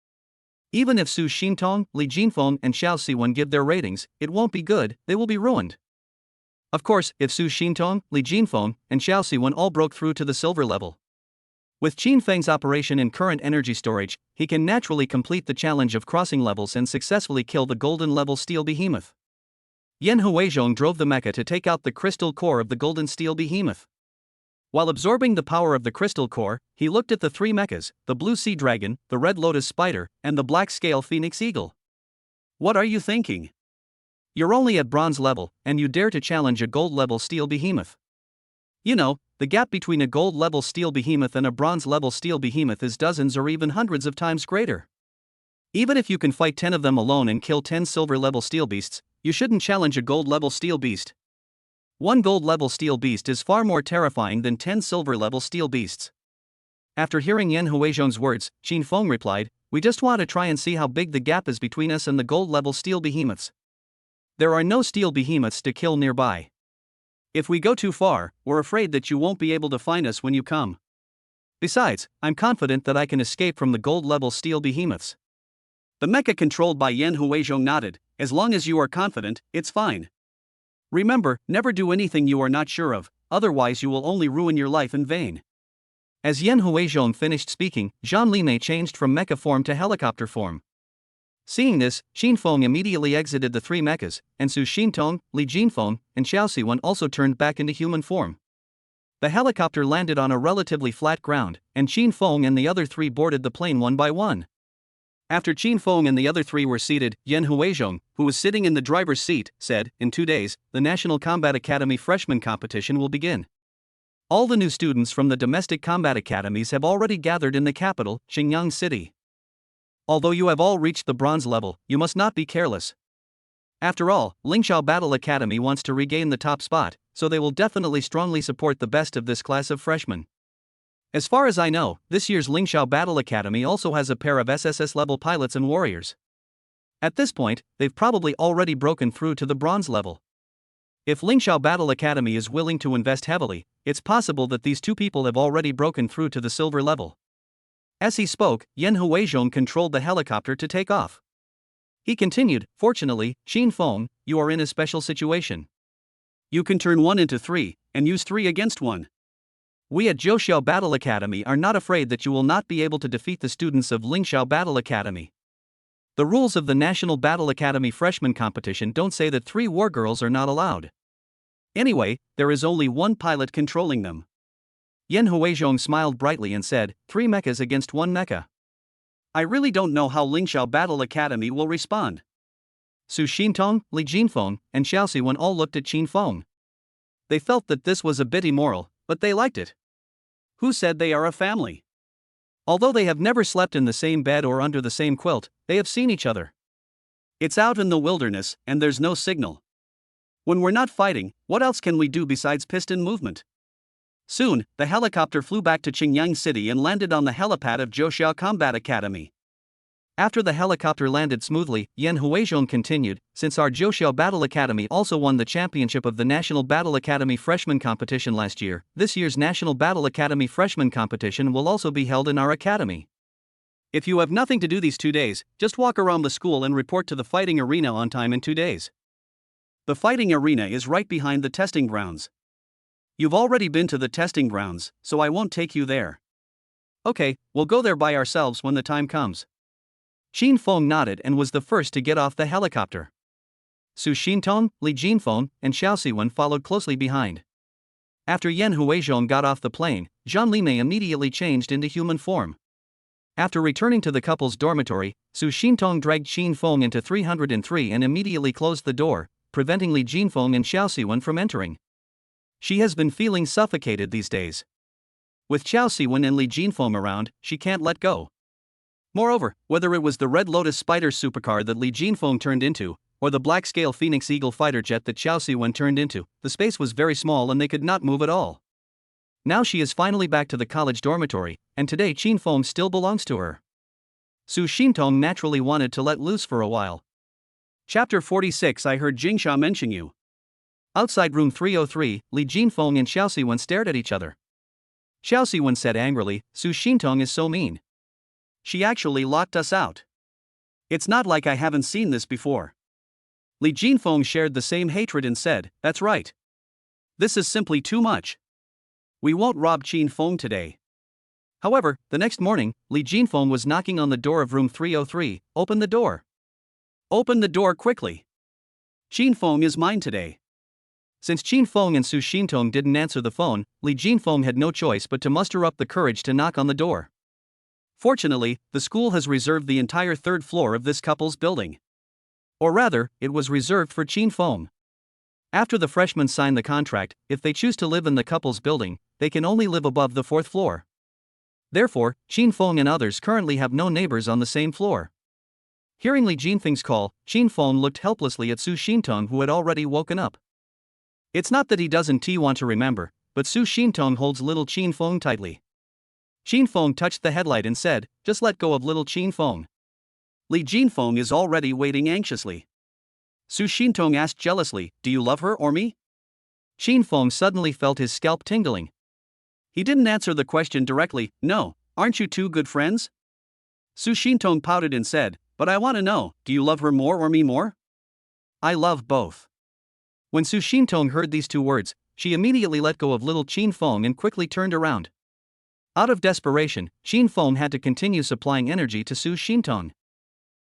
Even if Su Xintong, Li Jinfeng, and Xiao Siwen give their ratings, it won't be good, they will be ruined. Of course, if Su Xintong, Li Jinfeng, and Xiao Siwen all broke through to the silver level. With Qin Feng's operation in current energy storage, he can naturally complete the challenge of crossing levels and successfully kill the golden-level steel behemoth. Yan Huizhong drove the mecha to take out the crystal core of the golden steel behemoth. While absorbing the power of the crystal core, he looked at the three mechas, the Blue Sea Dragon, the Red Lotus Spider, and the Black Scale Phoenix Eagle. What are you thinking? You're only at bronze level, and you dare to challenge a gold-level steel behemoth. You know, the gap between a gold-level steel behemoth and a bronze-level steel behemoth is dozens or even hundreds of times greater. Even if you can fight 10 of them alone and kill 10 silver-level steel beasts, you shouldn't challenge a gold-level steel beast. One gold-level steel beast is far more terrifying than 10 silver-level steel beasts. After hearing Yan Huizhong's words, Qin Feng replied, we just want to try and see how big the gap is between us and the gold-level steel behemoths. There are no steel behemoths to kill nearby. If we go too far, we're afraid that you won't be able to find us when you come. Besides, I'm confident that I can escape from the gold-level steel behemoths. The mecha controlled by Yan Huizhong nodded, as long as you are confident, it's fine. Remember, never do anything you are not sure of, otherwise you will only ruin your life in vain. As Yan Huizhong finished speaking, Zhang Limei changed from mecha form to helicopter form. Seeing this, Qin Feng immediately exited the three mechas, and Su Xintong, Li Jinfeng, and Xiao Siwen also turned back into human form. The helicopter landed on a relatively flat ground, and Qin Feng and the other three boarded the plane one by one. After Qin Feng and the other three were seated, Yan Huizhong, who was sitting in the driver's seat, said, in 2 days, the National Combat Academy freshman competition will begin. All the new students from the domestic combat academies have already gathered in the capital, Xingyang City. Although you have all reached the bronze level, you must not be careless. After all, Lingxiao Battle Academy wants to regain the top spot, so they will definitely strongly support the best of this class of freshmen. As far as I know, this year's Lingxiao Battle Academy also has a pair of SSS-level pilots and warriors. At this point, they've probably already broken through to the bronze level. If Lingxiao Battle Academy is willing to invest heavily, it's possible that these two people have already broken through to the silver level. As he spoke, Yan Huizhong controlled the helicopter to take off. He continued, fortunately, Xin Feng, you are in a special situation. You can turn 1 into 3, and use 3 against 1. We at Zhouxiao Battle Academy are not afraid that you will not be able to defeat the students of Lingxiao Battle Academy. The rules of the National Battle Academy freshman competition don't say that 3 war girls are not allowed. Anyway, there is only one pilot controlling them. Yan Huizhong smiled brightly and said, 3 mechas against 1 mecha. I really don't know how Lingxiao Battle Academy will respond. Su Xintong, Li Jinfeng, and Xiao Siwen all looked at Qin Feng. They felt that this was a bit immoral, but they liked it. Who said they are a family? Although they have never slept in the same bed or under the same quilt, they have seen each other. It's out in the wilderness, and there's no signal. When we're not fighting, what else can we do besides piston movement? Soon, the helicopter flew back to Qingyang City and landed on the helipad of Zhouxiao Combat Academy. After the helicopter landed smoothly, Yan Huizhong continued, since our Zhouxiao Battle Academy also won the championship of the National Battle Academy Freshman Competition last year, this year's National Battle Academy Freshman Competition will also be held in our academy. If you have nothing to do these 2 days, just walk around the school and report to the fighting arena on time in 2 days. The fighting arena is right behind the testing grounds. You've already been to the testing grounds, so I won't take you there. Okay, we'll go there by ourselves when the time comes. Qin Feng nodded and was the first to get off the helicopter. Su Xintong, Li Jinfeng, and Xiao Siwen followed closely behind. After Yan Huizhong got off the plane, Zhang Limei immediately changed into human form. After returning to the couple's dormitory, Su Xintong dragged Qin Feng into 303 and immediately closed the door, preventing Li Jinfeng and Xiao Siwen from entering. She has been feeling suffocated these days. With Xiao Siwen and Li Jinfeng around, she can't let go. Moreover, whether it was the Red Lotus Spider supercar that Li Jinfeng turned into, or the Black Scale Phoenix Eagle fighter jet that Xiao Siwen turned into, the space was very small and they could not move at all. Now she is finally back to the college dormitory, and today Qin Feng still belongs to her. Su Xintong naturally wanted to let loose for a while. Chapter 46 I heard Jingsha mention you. Outside room 303, Li Jinfeng and Xiao Siwen stared at each other. Xiao Siwen said angrily, Su Xintong is so mean. She actually locked us out. It's not like I haven't seen this before. Li Jinfeng shared the same hatred and said, that's right. This is simply too much. We won't rob Qin Feng today. However, the next morning, Li Jinfeng was knocking on the door of room 303, open the door. Open the door quickly. Qin Feng is mine today. Since Qin Feng and Su Xintong didn't answer the phone, Li Jinfeng had no choice but to muster up the courage to knock on the door. Fortunately, the school has reserved the entire 3rd floor of this couple's building. Or rather, it was reserved for Qin Feng. After the freshmen sign the contract, if they choose to live in the couple's building, they can only live above the 4th floor. Therefore, Qin Feng and others currently have no neighbors on the same floor. Hearing Li Jinfeng's call, Qin Feng looked helplessly at Su Xintong who had already woken up. It's not that he doesn't want to remember, but Su Xintong holds little Qin Feng tightly. Qin Feng touched the headlight and said, just let go of little Qin Feng. Li Jinfeng is already waiting anxiously. Su Xintong asked jealously, do you love her or me? Qin Feng suddenly felt his scalp tingling. He didn't answer the question directly, no, aren't you two good friends? Su Xintong pouted and said, but I want to know, do you love her more or me more? I love both. When Su Xintong heard these 2 words, she immediately let go of little Qin Feng and quickly turned around. Out of desperation, Qin Feng had to continue supplying energy to Su Xintong.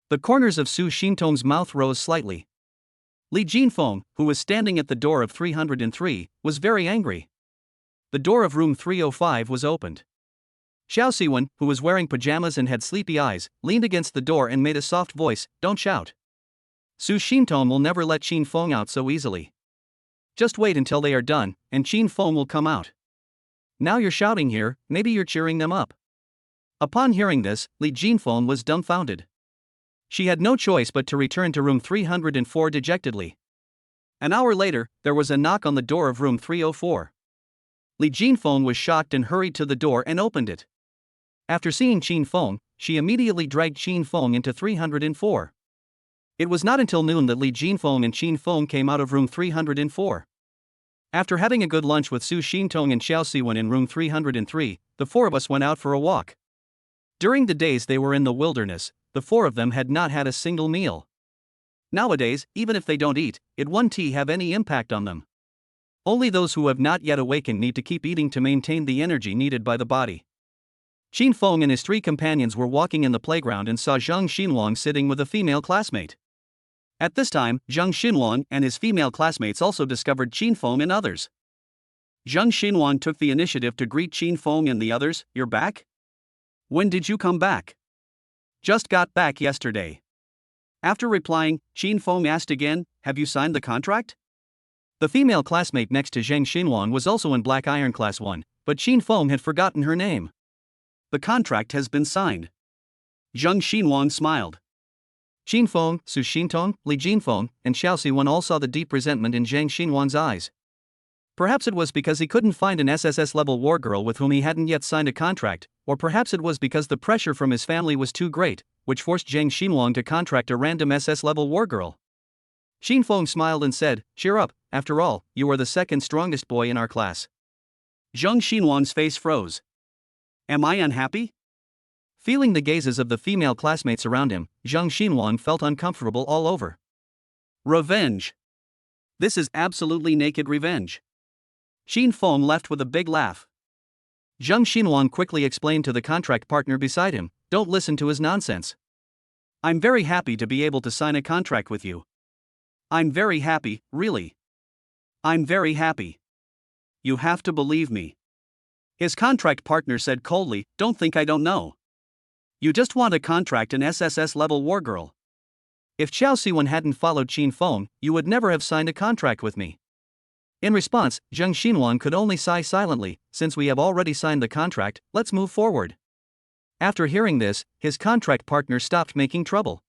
The corners of Su Xintong's mouth rose slightly. Li Jinfeng, who was standing at the door of 303, was very angry. The door of room 305 was opened. Xiao Siwen, who was wearing pajamas and had sleepy eyes, leaned against the door and made a soft voice, don't shout. Su Xintong will never let Qin Feng out so easily. Just wait until they are done, and Qin Feng will come out. Now you're shouting here, maybe you're cheering them up. Upon hearing this, Li Jinfeng was dumbfounded. She had no choice but to return to room 304 dejectedly. An hour later, there was a knock on the door of room 304. Li Jinfeng was shocked and hurried to the door and opened it. After seeing Qin Feng, she immediately dragged Qin Feng into 304. It was not until noon that Li Jinfeng and Qin Feng came out of room 304. After having a good lunch with Su Xintong and Xiao Siwen in room 303, the four of us went out for a walk. During the days they were in the wilderness, the four of them had not had a single meal. Nowadays, even if they don't eat, it won't have any impact on them. Only those who have not yet awakened need to keep eating to maintain the energy needed by the body. Qin Feng and his three companions were walking in the playground and saw Zhang Xinluang sitting with a female classmate. At this time, Zhang Xinluang and his female classmates also discovered Qin Feng and others. Zhang Xinluang took the initiative to greet Qin Feng and the others. "You're back? When did you come back?" "Just got back yesterday." After replying, Qin Feng asked again, "Have you signed the contract?" The female classmate next to Zhang Xinluang was also in Black Iron Class 1, but Qin Feng had forgotten her name. "The contract has been signed." Zhang Xinluang smiled. Qin Feng, Su Xintong, Li Jinfeng, and Xiao Siwen all saw the deep resentment in Zhang Xinluang's eyes. Perhaps it was because he couldn't find an SSS-level war girl with whom he hadn't yet signed a contract, or perhaps it was because the pressure from his family was too great, which forced Zhang Xinluang to contract a random SS-level war girl. Qin Feng smiled and said, "Cheer up, after all, you are the second strongest boy in our class." Zhang Xinluang's face froze. "Am I unhappy?" Feeling the gazes of the female classmates around him, Zhang Xinluang felt uncomfortable all over. Revenge. This is absolutely naked revenge. Qin Feng left with a big laugh. Zhang Xinluang quickly explained to the contract partner beside him, "Don't listen to his nonsense. I'm very happy to be able to sign a contract with you. I'm very happy, really. I'm very happy. You have to believe me." His contract partner said coldly, "Don't think I don't know. You just want to contract an SSS-level war girl. If Xiao Siwen hadn't followed Qin Feng, you would never have signed a contract with me." In response, Zhang Xinluang could only sigh silently, "Since we have already signed the contract, let's move forward." After hearing this, his contract partner stopped making trouble.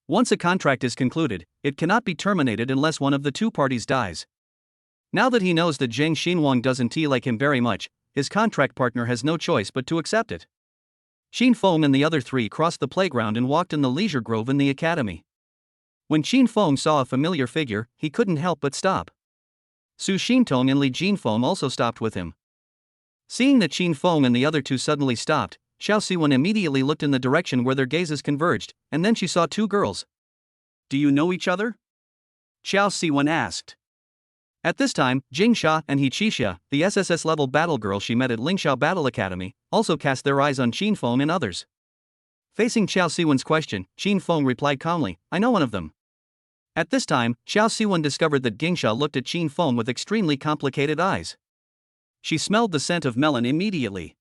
Once a contract is concluded, it cannot be terminated unless one of the two parties dies. Now that he knows that Zhang Xinluang doesn't like him very much, his contract partner has no choice but to accept it. Qin Feng and the other three crossed the playground and walked in the leisure grove in the academy. When Qin Feng saw a familiar figure, he couldn't help but stop. Su Xintong and Li Jinfeng also stopped with him. Seeing that Qin Feng and the other two suddenly stopped, Xiao Siwen immediately looked in the direction where their gazes converged, and then she saw two girls. "Do you know each other?" Xiao Siwen asked. At this time, Jing Sha and He Qixia, the SSS-level battle girl she met at Lingxiao Battle Academy, also cast their eyes on Qin Feng and others. Facing Xiao Siwen's question, Qin Feng replied calmly, "I know one of them." At this time, Xiao Siwen discovered that Gingsha looked at Qin Feng with extremely complicated eyes. She smelled the scent of melon immediately.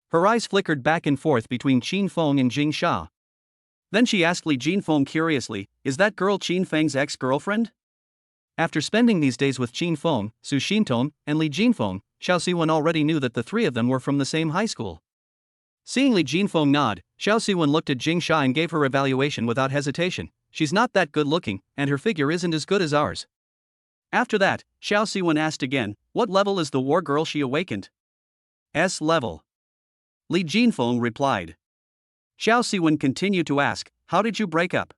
Her eyes flickered back and forth between Qin Feng and Jing Sha. Then she asked Li Jinfeng curiously, "Is that girl Qin Feng's ex-girlfriend?" After spending these days with Qin Feng, Su Xintong, and Li Jinfeng, Xiao Siwen already knew that the three of them were from the same high school. Seeing Li Jinfeng nod, Xiao Siwen looked at Jing Sha and gave her evaluation without hesitation. "She's not that good looking, and her figure isn't as good as ours." After that, Xiao Siwen asked again, "What level is the war girl she awakened?" S-level. Li Jinfeng replied. Xiao Siwen continued to ask, "How did you break up?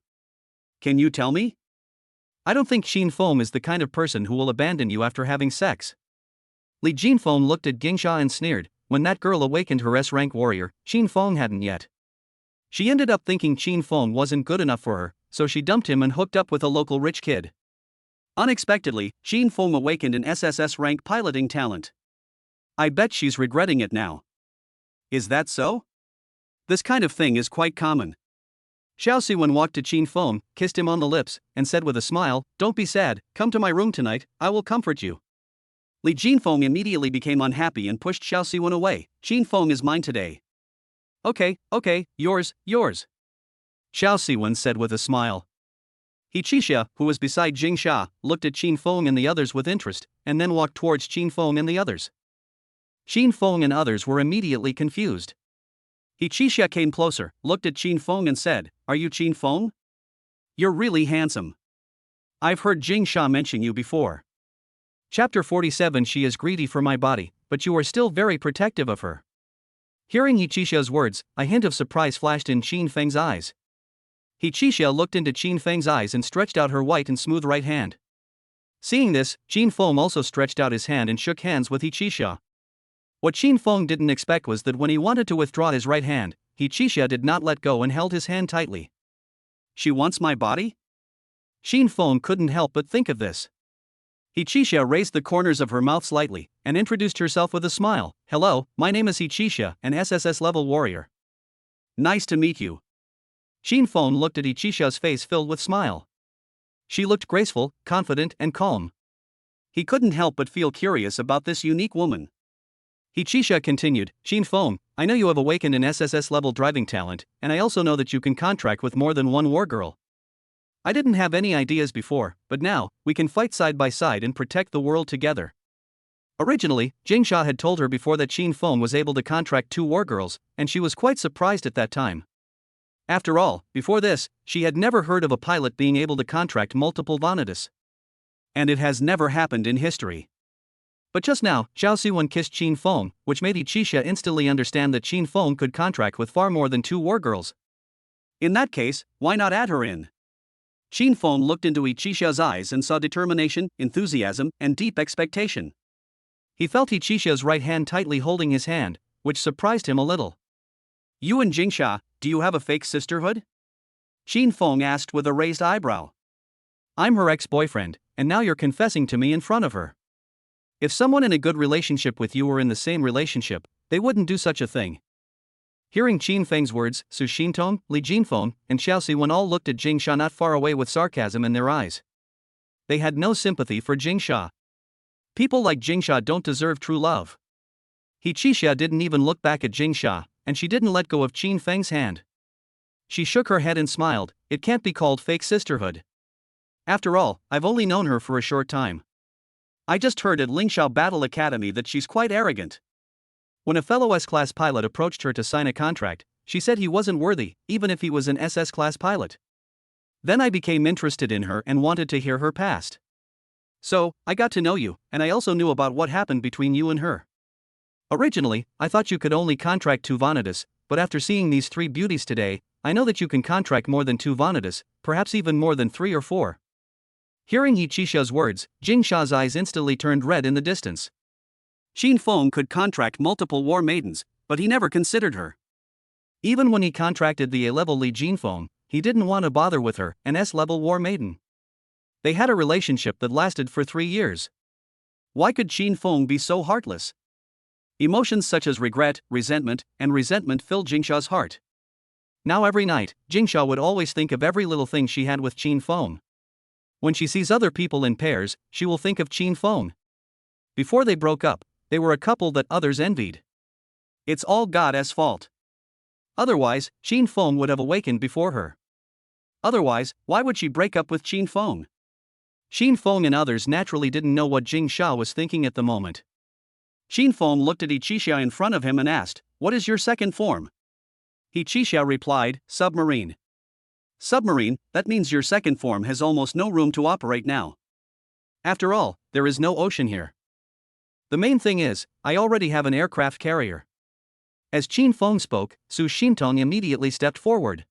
Can you tell me? I don't think Qin Feng is the kind of person who will abandon you after having sex." Li Jinfeng looked at Gingsha and sneered, "When that girl awakened her S-rank warrior, Qin Feng hadn't yet. She ended up thinking Qin Feng wasn't good enough for her, so she dumped him and hooked up with a local rich kid. Unexpectedly, Qin Feng awakened an SSS rank piloting talent. I bet she's regretting it now." "Is that so?" "This kind of thing is quite common." Xiao Siwen walked to Qin Feng, kissed him on the lips, and said with a smile, "Don't be sad, come to my room tonight, I will comfort you." Li Jinfeng immediately became unhappy and pushed Xiao Siwen away. "Qin Feng is mine today." Okay, yours. Xiao Siwen said with a smile. He Qixia, who was beside Jing Sha, looked at Qin Feng and the others with interest, and then walked towards Qin Feng and the others. Qin Feng and others were immediately confused. He Qixia came closer, looked at Qin Feng and said, "Are you Qin Feng? You're really handsome. I've heard Jing Sha mention you before." Chapter 47. She is greedy for my body, but you are still very protective of her. Hearing He Qixia words, a hint of surprise flashed in Qin Feng's eyes. He Qixia looked into Qin Feng's eyes and stretched out her white and smooth right hand. Seeing this, Qin Feng also stretched out his hand and shook hands with Hichisha. What Qin Feng didn't expect was that when he wanted to withdraw his right hand, Hichisha did not let go and held his hand tightly. She wants my body? Qin Feng couldn't help but think of this. Hichisha raised the corners of her mouth slightly and introduced herself with a smile. Hello, my name is Hichisha, an SSS-level warrior. Nice to meet you. Qin Feng looked at Hichisha's face filled with smile. She looked graceful, confident, and calm. He couldn't help but feel curious about this unique woman. Hichisha continued, Qin Feng, I know you have awakened an SSS-level driving talent, and I also know that you can contract with more than one war girl. I didn't have any ideas before, but now, we can fight side by side and protect the world together. Originally, Jingsha had told her before that Qin Feng was able to contract 2 war girls, and she was quite surprised at that time. After all, before this, she had never heard of a pilot being able to contract multiple Vanitas. And it has never happened in history. But just now, Zhao Siwen kissed Qin Feng, which made Hichisha instantly understand that Qin Feng could contract with far more than 2 war girls. In that case, why not add her in? Qin Feng looked into Hichisha's eyes and saw determination, enthusiasm, and deep expectation. He felt Hichisha's right hand tightly holding his hand, which surprised him a little. You and Jingsha, do you have a fake sisterhood? Qin Feng asked with a raised eyebrow. I'm her ex-boyfriend, and now you're confessing to me in front of her. If someone in a good relationship with you were in the same relationship, they wouldn't do such a thing. Hearing Qin Feng's words, Su Xintong, Li Jinfeng, and Xiao Siwen all looked at Jingsha not far away with sarcasm in their eyes. They had no sympathy for Jingsha. People like Jingsha don't deserve true love. Hichisha didn't even look back at Jingsha, and she didn't let go of Qin Feng's hand. She shook her head and smiled. It can't be called fake sisterhood. After all, I've only known her for a short time. I just heard at Lingxiao Battle Academy that she's quite arrogant. When a fellow S-class pilot approached her to sign a contract, she said he wasn't worthy, even if he was an SS-class pilot. Then I became interested in her and wanted to hear her past. So, I got to know you, and I also knew about what happened between you and her. Originally, I thought you could only contract 2 Vanitas, but after seeing these 3 beauties today, I know that you can contract more than 2 Vanitas, perhaps even more than 3 or 4. Hearing Hichisha's words, Jingsha's eyes instantly turned red in the distance. Qin Feng could contract multiple war maidens, but he never considered her. Even when he contracted the A-level Li Jinfeng, he didn't want to bother with her, an S-level war maiden. They had a relationship that lasted for 3 years. Why could Qin Feng be so heartless? Emotions such as regret, resentment filled Jingsha's heart. Now every night, Jingsha would always think of every little thing she had with Qin Feng. When she sees other people in pairs, she will think of Qin Feng. Before they broke up, they were a couple that others envied. It's all God's fault. Otherwise, Qin Feng would have awakened before her. Otherwise, why would she break up with Qin Feng? Qin Feng and others naturally didn't know what Jingsha was thinking at the moment. Qin Feng looked at Hichisha in front of him and asked, "What is your second form?" Hichisha replied, "Submarine." Submarine, that means your second form has almost no room to operate now. After all, there is no ocean here. The main thing is, I already have an aircraft carrier. As Qin Feng spoke, Su Xintong immediately stepped forward.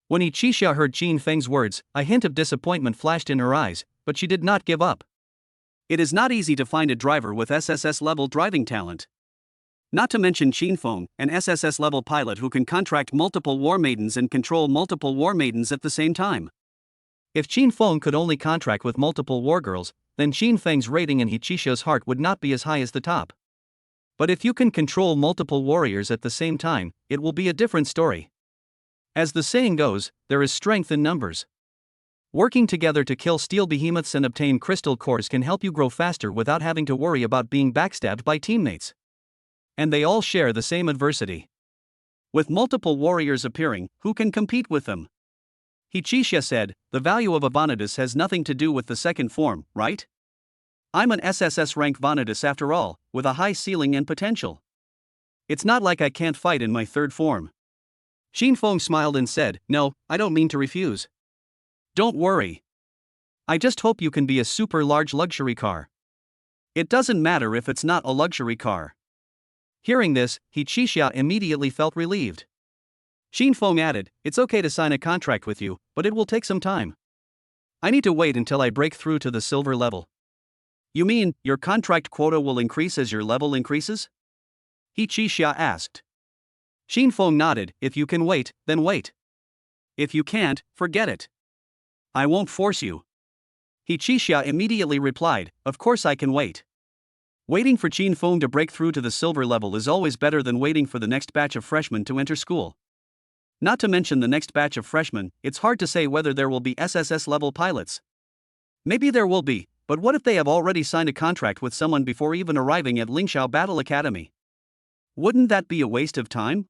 When Hichisha heard Qin Feng's words, a hint of disappointment flashed in her eyes, but she did not give up. It is not easy to find a driver with SSS-level driving talent. Not to mention Qin Feng, an SSS-level pilot who can contract multiple war maidens and control multiple war maidens at the same time. If Qin Feng could only contract with multiple war girls, then Qin Feng's rating in Hichisha's heart would not be as high as the top. But if you can control multiple warriors at the same time, it will be a different story. As the saying goes, there is strength in numbers. Working together to kill steel behemoths and obtain crystal cores can help you grow faster without having to worry about being backstabbed by teammates. And they all share the same adversity. With multiple warriors appearing, who can compete with them? Hichisha said, the value of a Vanitas has nothing to do with the second form, right? I'm an SSS rank Vanitas after all, with a high ceiling and potential. It's not like I can't fight in my third form. Qin Feng smiled and said, no, I don't mean to refuse. Don't worry. I just hope you can be a super large luxury car. It doesn't matter if it's not a luxury car. Hearing this, Hichisha immediately felt relieved. Qin Feng added, it's okay to sign a contract with you, but it will take some time. I need to wait until I break through to the silver level. You mean, your contract quota will increase as your level increases? He Qixia asked. Xin Feng nodded. If you can wait, then wait. If you can't, forget it. I won't force you. He Qixia immediately replied, of course I can wait. Waiting for Qin Feng to break through to the silver level is always better than waiting for the next batch of freshmen to enter school. Not to mention the next batch of freshmen, it's hard to say whether there will be SSS-level pilots. Maybe there will be, but what if they have already signed a contract with someone before even arriving at Lingxiao Battle Academy? Wouldn't that be a waste of time?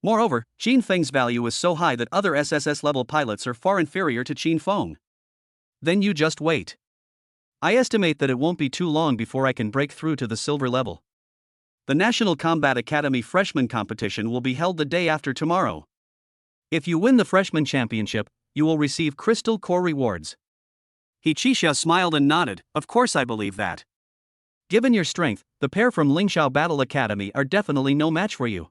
Moreover, Qin Feng's value is so high that other SSS-level pilots are far inferior to Qin Feng. Then you just wait. I estimate that it won't be too long before I can break through to the silver level. The National Combat Academy Freshman Competition will be held the day after tomorrow. If you win the Freshman Championship, you will receive Crystal Core rewards. He Qixia smiled and nodded, of course I believe that. Given your strength, the pair from Lingxiao Battle Academy are definitely no match for you.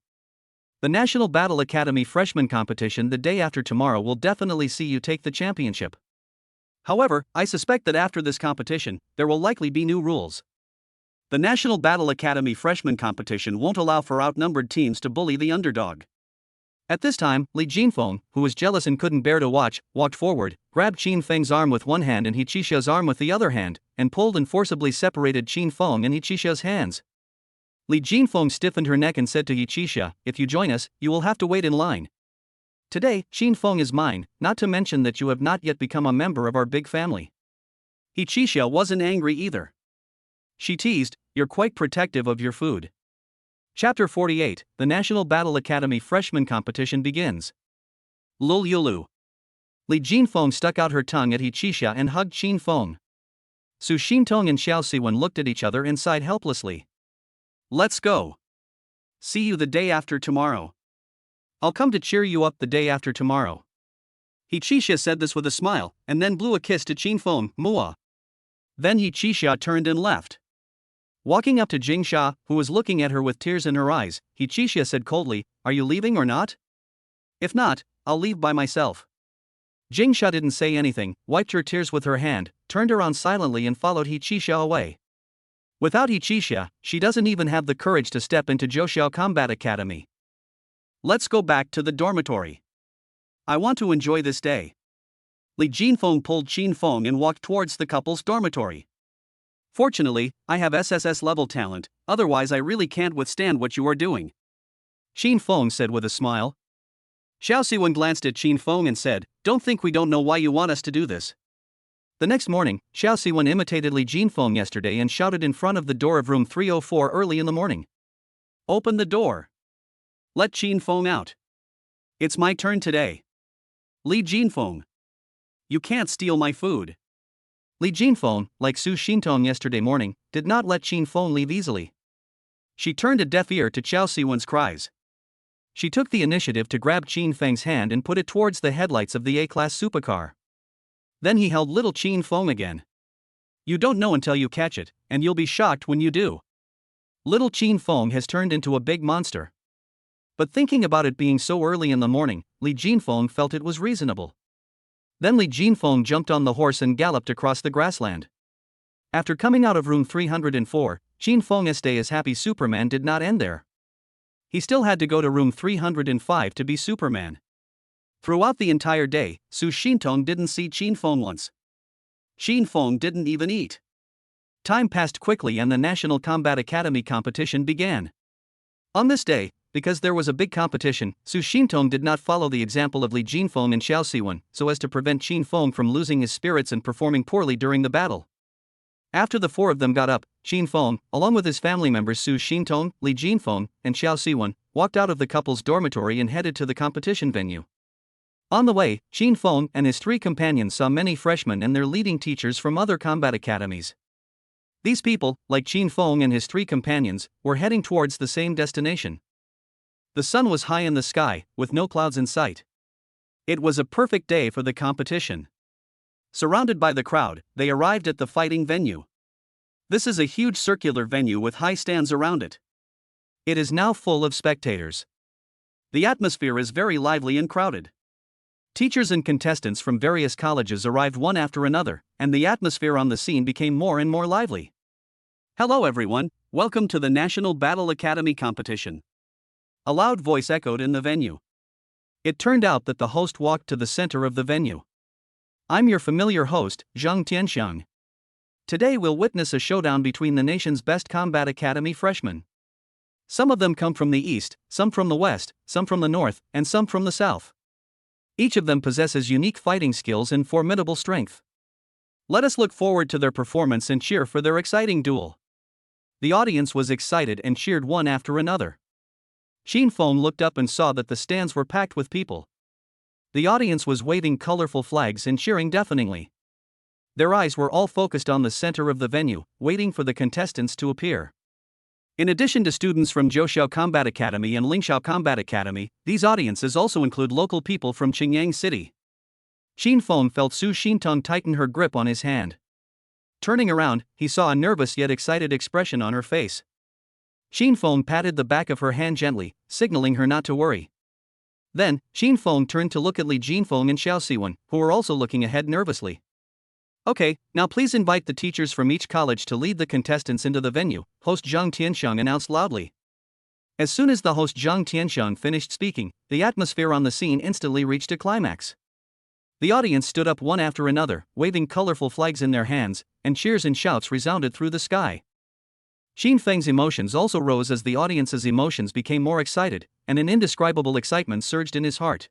The National Battle Academy Freshman Competition the day after tomorrow will definitely see you take the championship. However, I suspect that after this competition, there will likely be new rules. The National Battle Academy Freshman Competition won't allow for outnumbered teams to bully the underdog. At this time, Li Jinfeng, who was jealous and couldn't bear to watch, walked forward, grabbed Qin Feng's arm with one hand and He Qixia's arm with the other hand, and pulled and forcibly separated Qin Feng and He Qixia's hands. Li Jinfeng stiffened her neck and said to He Qixia, if you join us, you will have to wait in line. Today, Qin Feng is mine, not to mention that you have not yet become a member of our big family. He Qixia wasn't angry either. She teased, you're quite protective of your food. Chapter 48, the National Battle Academy Freshman Competition begins. Lul Yulu. Li Jinfeng stuck out her tongue at He Qixia and hugged Qin Feng. Su Xintong and Xiao Siwen looked at each other and sighed helplessly. Let's go. See you the day after tomorrow. I'll come to cheer you up the day after tomorrow. He Qixia said this with a smile, and then blew a kiss to Qin Feng, Mua. Then He Qixia turned and left. Walking up to Jingsha, who was looking at her with tears in her eyes, He Qixia said coldly, are you leaving or not? If not, I'll leave by myself. Jingsha didn't say anything, wiped her tears with her hand, turned around silently and followed He Qixia away. Without He Qixia, she doesn't even have the courage to step into Zhouxiao Combat Academy. Let's go back to the dormitory. I want to enjoy this day. Li Jinfeng pulled Qin Feng and walked towards the couple's dormitory. Fortunately, I have SSS-level talent, otherwise I really can't withstand what you are doing. Qin Feng said with a smile. Xiao Siwen glanced at Qin Feng and said, don't think we don't know why you want us to do this. The next morning, Xiao Siwen imitated Li Jinfeng yesterday and shouted in front of the door of room 304 early in the morning. Open the door. Let Qin Feng out. It's my turn today. Li Jinfeng. You can't steal my food. Li Jinfeng, like Su Xintong yesterday morning, did not let Qin Feng leave easily. She turned a deaf ear to Xiao Siwen's cries. She took the initiative to grab Qin Feng's hand and put it towards the headlights of the A-class supercar. Then he held little Qin Feng again. You don't know until you catch it, and you'll be shocked when you do. Little Qin Feng has turned into a big monster. But thinking about it being so early in the morning, Li Jinfeng felt it was reasonable. Then Li Jinfeng jumped on the horse and galloped across the grassland. After coming out of room 304, Qin Feng's day as Happy Superman did not end there. He still had to go to room 305 to be Superman. Throughout the entire day, Su Xintong didn't see Qin Feng once. Qin Feng didn't even eat. Time passed quickly and the National Combat Academy competition began. On this day, because there was a big competition, Su Xintong did not follow the example of Li Jinfeng and Xiao Siwen, so as to prevent Qin Feng from losing his spirits and performing poorly during the battle. After the four of them got up, Qin Feng, along with his family members Su Xintong, Li Jinfeng, and Xiao Siwen, walked out of the couple's dormitory and headed to the competition venue. On the way, Qin Feng and his three companions saw many freshmen and their leading teachers from other combat academies. These people, like Qin Feng and his three companions, were heading towards the same destination. The sun was high in the sky, with no clouds in sight. It was a perfect day for the competition. Surrounded by the crowd, they arrived at the fighting venue. This is a huge circular venue with high stands around it. It is now full of spectators. The atmosphere is very lively and crowded. Teachers and contestants from various colleges arrived one after another, and the atmosphere on the scene became more and more lively. Hello everyone, welcome to the National Battle Academy competition. A loud voice echoed in the venue. It turned out that the host walked to the center of the venue. I'm your familiar host, Zhang Tianxiang. Today we'll witness a showdown between the nation's best combat academy freshmen. Some of them come from the east, some from the west, some from the north, and some from the south. Each of them possesses unique fighting skills and formidable strength. Let us look forward to their performance and cheer for their exciting duel. The audience was excited and cheered one after another. Xin Feng looked up and saw that the stands were packed with people. The audience was waving colorful flags and cheering deafeningly. Their eyes were all focused on the center of the venue, waiting for the contestants to appear. In addition to students from Zhouxiao Combat Academy and Lingxiao Combat Academy, these audiences also include local people from Qingyang City. Xin Feng felt Su Xintong tighten her grip on his hand. Turning around, he saw a nervous yet excited expression on her face. Xin Feng patted the back of her hand gently, signaling her not to worry. Then, Xin Feng turned to look at Li Jinfeng and Xiao Siwen, who were also looking ahead nervously. Okay, now please invite the teachers from each college to lead the contestants into the venue, host Zhang Tianxiang announced loudly. As soon as the host Zhang Tianxiang finished speaking, the atmosphere on the scene instantly reached a climax. The audience stood up one after another, waving colorful flags in their hands, and cheers and shouts resounded through the sky. Xin Feng's emotions also rose as the audience's emotions became more excited, and an indescribable excitement surged in his heart.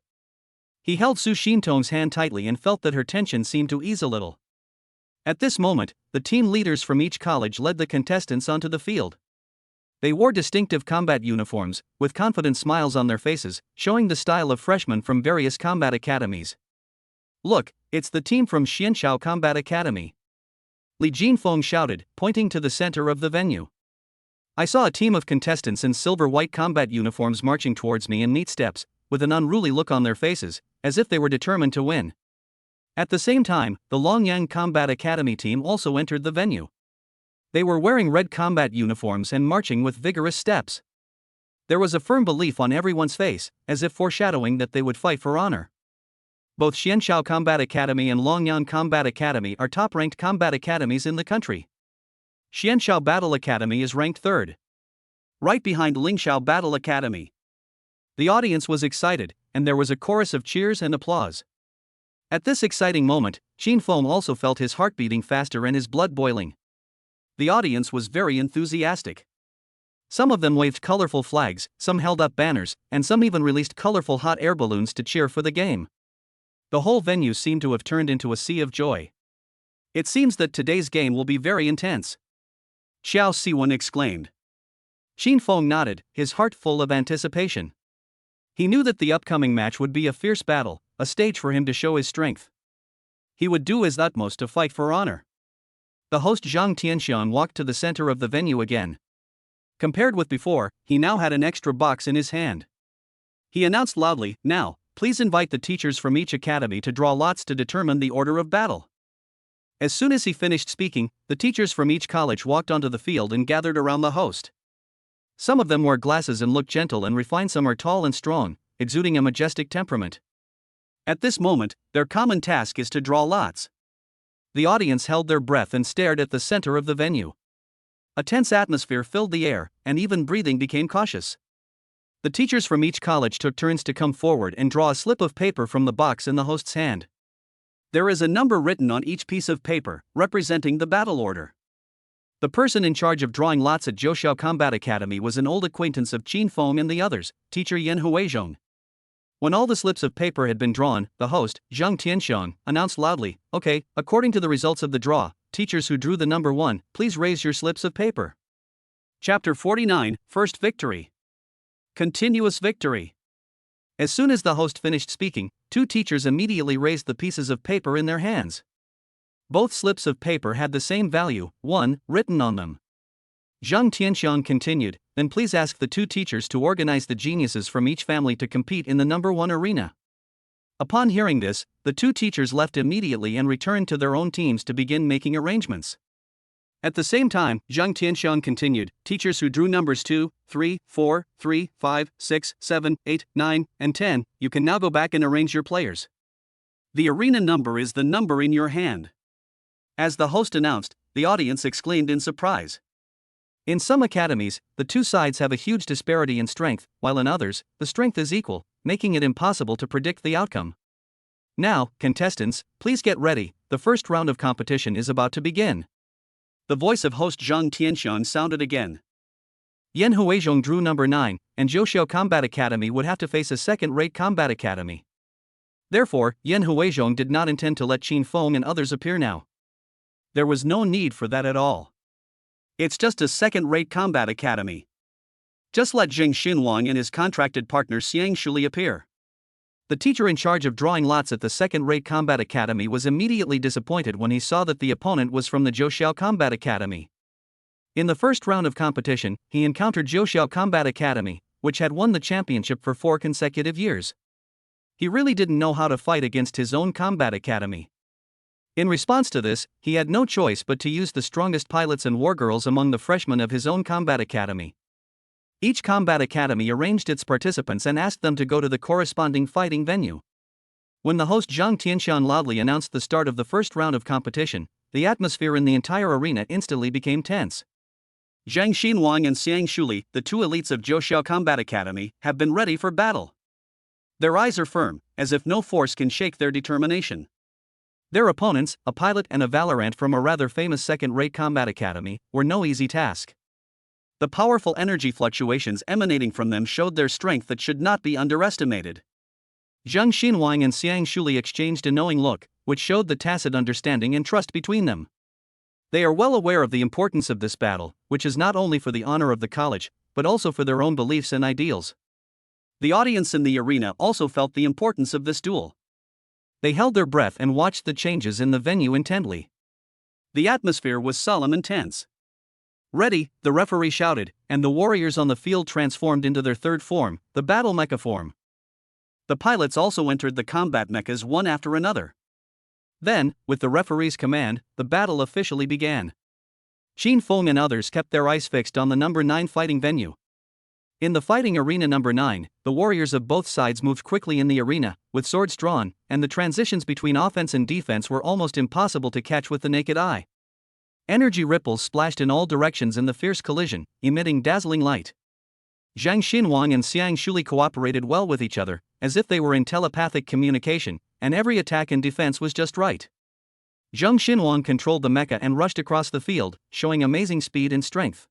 He held Su Xintong's hand tightly and felt that her tension seemed to ease a little. At this moment, the team leaders from each college led the contestants onto the field. They wore distinctive combat uniforms, with confident smiles on their faces, showing the style of freshmen from various combat academies. Look, it's the team from Xianxiao Combat Academy. Li Jinfeng shouted, pointing to the center of the venue. I saw a team of contestants in silver-white combat uniforms marching towards me in neat steps, with an unruly look on their faces, as if they were determined to win. At the same time, the Longyang Combat Academy team also entered the venue. They were wearing red combat uniforms and marching with vigorous steps. There was a firm belief on everyone's face, as if foreshadowing that they would fight for honor. Both Xianxiao Combat Academy and Longyang Combat Academy are top-ranked combat academies in the country. Xianxiao Battle Academy is ranked third, right behind Lingxiao Battle Academy. The audience was excited, and there was a chorus of cheers and applause. At this exciting moment, Xin Feng also felt his heart beating faster and his blood boiling. The audience was very enthusiastic. Some of them waved colorful flags, some held up banners, and some even released colorful hot air balloons to cheer for the game. The whole venue seemed to have turned into a sea of joy. It seems that today's game will be very intense, Xiao Siwen exclaimed. Xin Feng nodded, his heart full of anticipation. He knew that the upcoming match would be a fierce battle, a stage for him to show his strength. He would do his utmost to fight for honor. The host Zhang Tianxiang walked to the center of the venue again. Compared with before, he now had an extra box in his hand. He announced loudly, "Now, please invite the teachers from each academy to draw lots to determine the order of battle." As soon as he finished speaking, the teachers from each college walked onto the field and gathered around the host. Some of them wore glasses and looked gentle and refined, some are tall and strong, exuding a majestic temperament. At this moment, their common task is to draw lots. The audience held their breath and stared at the center of the venue. A tense atmosphere filled the air, and even breathing became cautious. The teachers from each college took turns to come forward and draw a slip of paper from the box in the host's hand. There is a number written on each piece of paper, representing the battle order. The person in charge of drawing lots at Zhouxiao Combat Academy was an old acquaintance of Qin Feng and the others, teacher Yan Huizhong. When all the slips of paper had been drawn, the host, Zhang Tianxiang, announced loudly, "Okay, according to the results of the draw, teachers who drew the number 1, please raise your slips of paper." Chapter 49, First Victory. Continuous Victory. As soon as the host finished speaking, 2 teachers immediately raised the pieces of paper in their hands. Both slips of paper had the same value, 1, written on them. Zhang Tianxiang continued, "Then please ask the 2 teachers to organize the geniuses from each family to compete in the number 1 arena." Upon hearing this, the 2 teachers left immediately and returned to their own teams to begin making arrangements. At the same time, Zhang Tianxiang continued, "Teachers who drew numbers 2, 3, 4, 3, 5, 6, 7, 8, 9, and 10, you can now go back and arrange your players. The arena number is the number in your hand. As the host announced, the audience exclaimed in surprise. In some academies, the two sides have a huge disparity in strength, while in others, the strength is equal, making it impossible to predict the outcome. Now, contestants, please get ready, the first round of competition is about to begin. The voice of host Zhang Tianxian sounded again. Yan Huizhong drew number 9, and Zhouxiao Combat Academy would have to face a second-rate combat academy. Therefore, Yan Huizhong did not intend to let Qin Feng and others appear now. There was no need for that at all. It's just a second-rate combat academy. Just let Zheng Xinwang and his contracted partner Xiang Shuli appear. The teacher in charge of drawing lots at the second-rate combat academy was immediately disappointed when he saw that the opponent was from the Zhouxiao Combat Academy. In the first round of competition, he encountered Zhouxiao Combat Academy, which had won the championship for 4 consecutive years. He really didn't know how to fight against his own combat academy. In response to this, he had no choice but to use the strongest pilots and wargirls among the freshmen of his own combat academy. Each combat academy arranged its participants and asked them to go to the corresponding fighting venue. When the host Zhang Tianxian loudly announced the start of the first round of competition, the atmosphere in the entire arena instantly became tense. Zhang Xinwang and Xiang Shuli, the two elites of Zhouxiao Combat Academy, have been ready for battle. Their eyes are firm, as if no force can shake their determination. Their opponents, a pilot and a Valorant from a rather famous second-rate combat academy, were no easy task. The powerful energy fluctuations emanating from them showed their strength that should not be underestimated. Zhang Xinwang and Xiang Shuli exchanged a knowing look, which showed the tacit understanding and trust between them. They are well aware of the importance of this battle, which is not only for the honor of the college, but also for their own beliefs and ideals. The audience in the arena also felt the importance of this duel. They held their breath and watched the changes in the venue intently. The atmosphere was solemn and tense. Ready, the referee shouted, and the warriors on the field transformed into their third form, the battle mecha form. The pilots also entered the combat mechas one after another. Then, with the referee's command, the battle officially began. Qin Feng and others kept their eyes fixed on the number 9 fighting venue. In the fighting arena number 9, the warriors of both sides moved quickly in the arena, with swords drawn, and the transitions between offense and defense were almost impossible to catch with the naked eye. Energy ripples splashed in all directions in the fierce collision, emitting dazzling light. Zhang Xinwang and Xiang Shuli cooperated well with each other, as if they were in telepathic communication, and every attack and defense was just right. Zhang Xinwang controlled the mecha and rushed across the field, showing amazing speed and strength.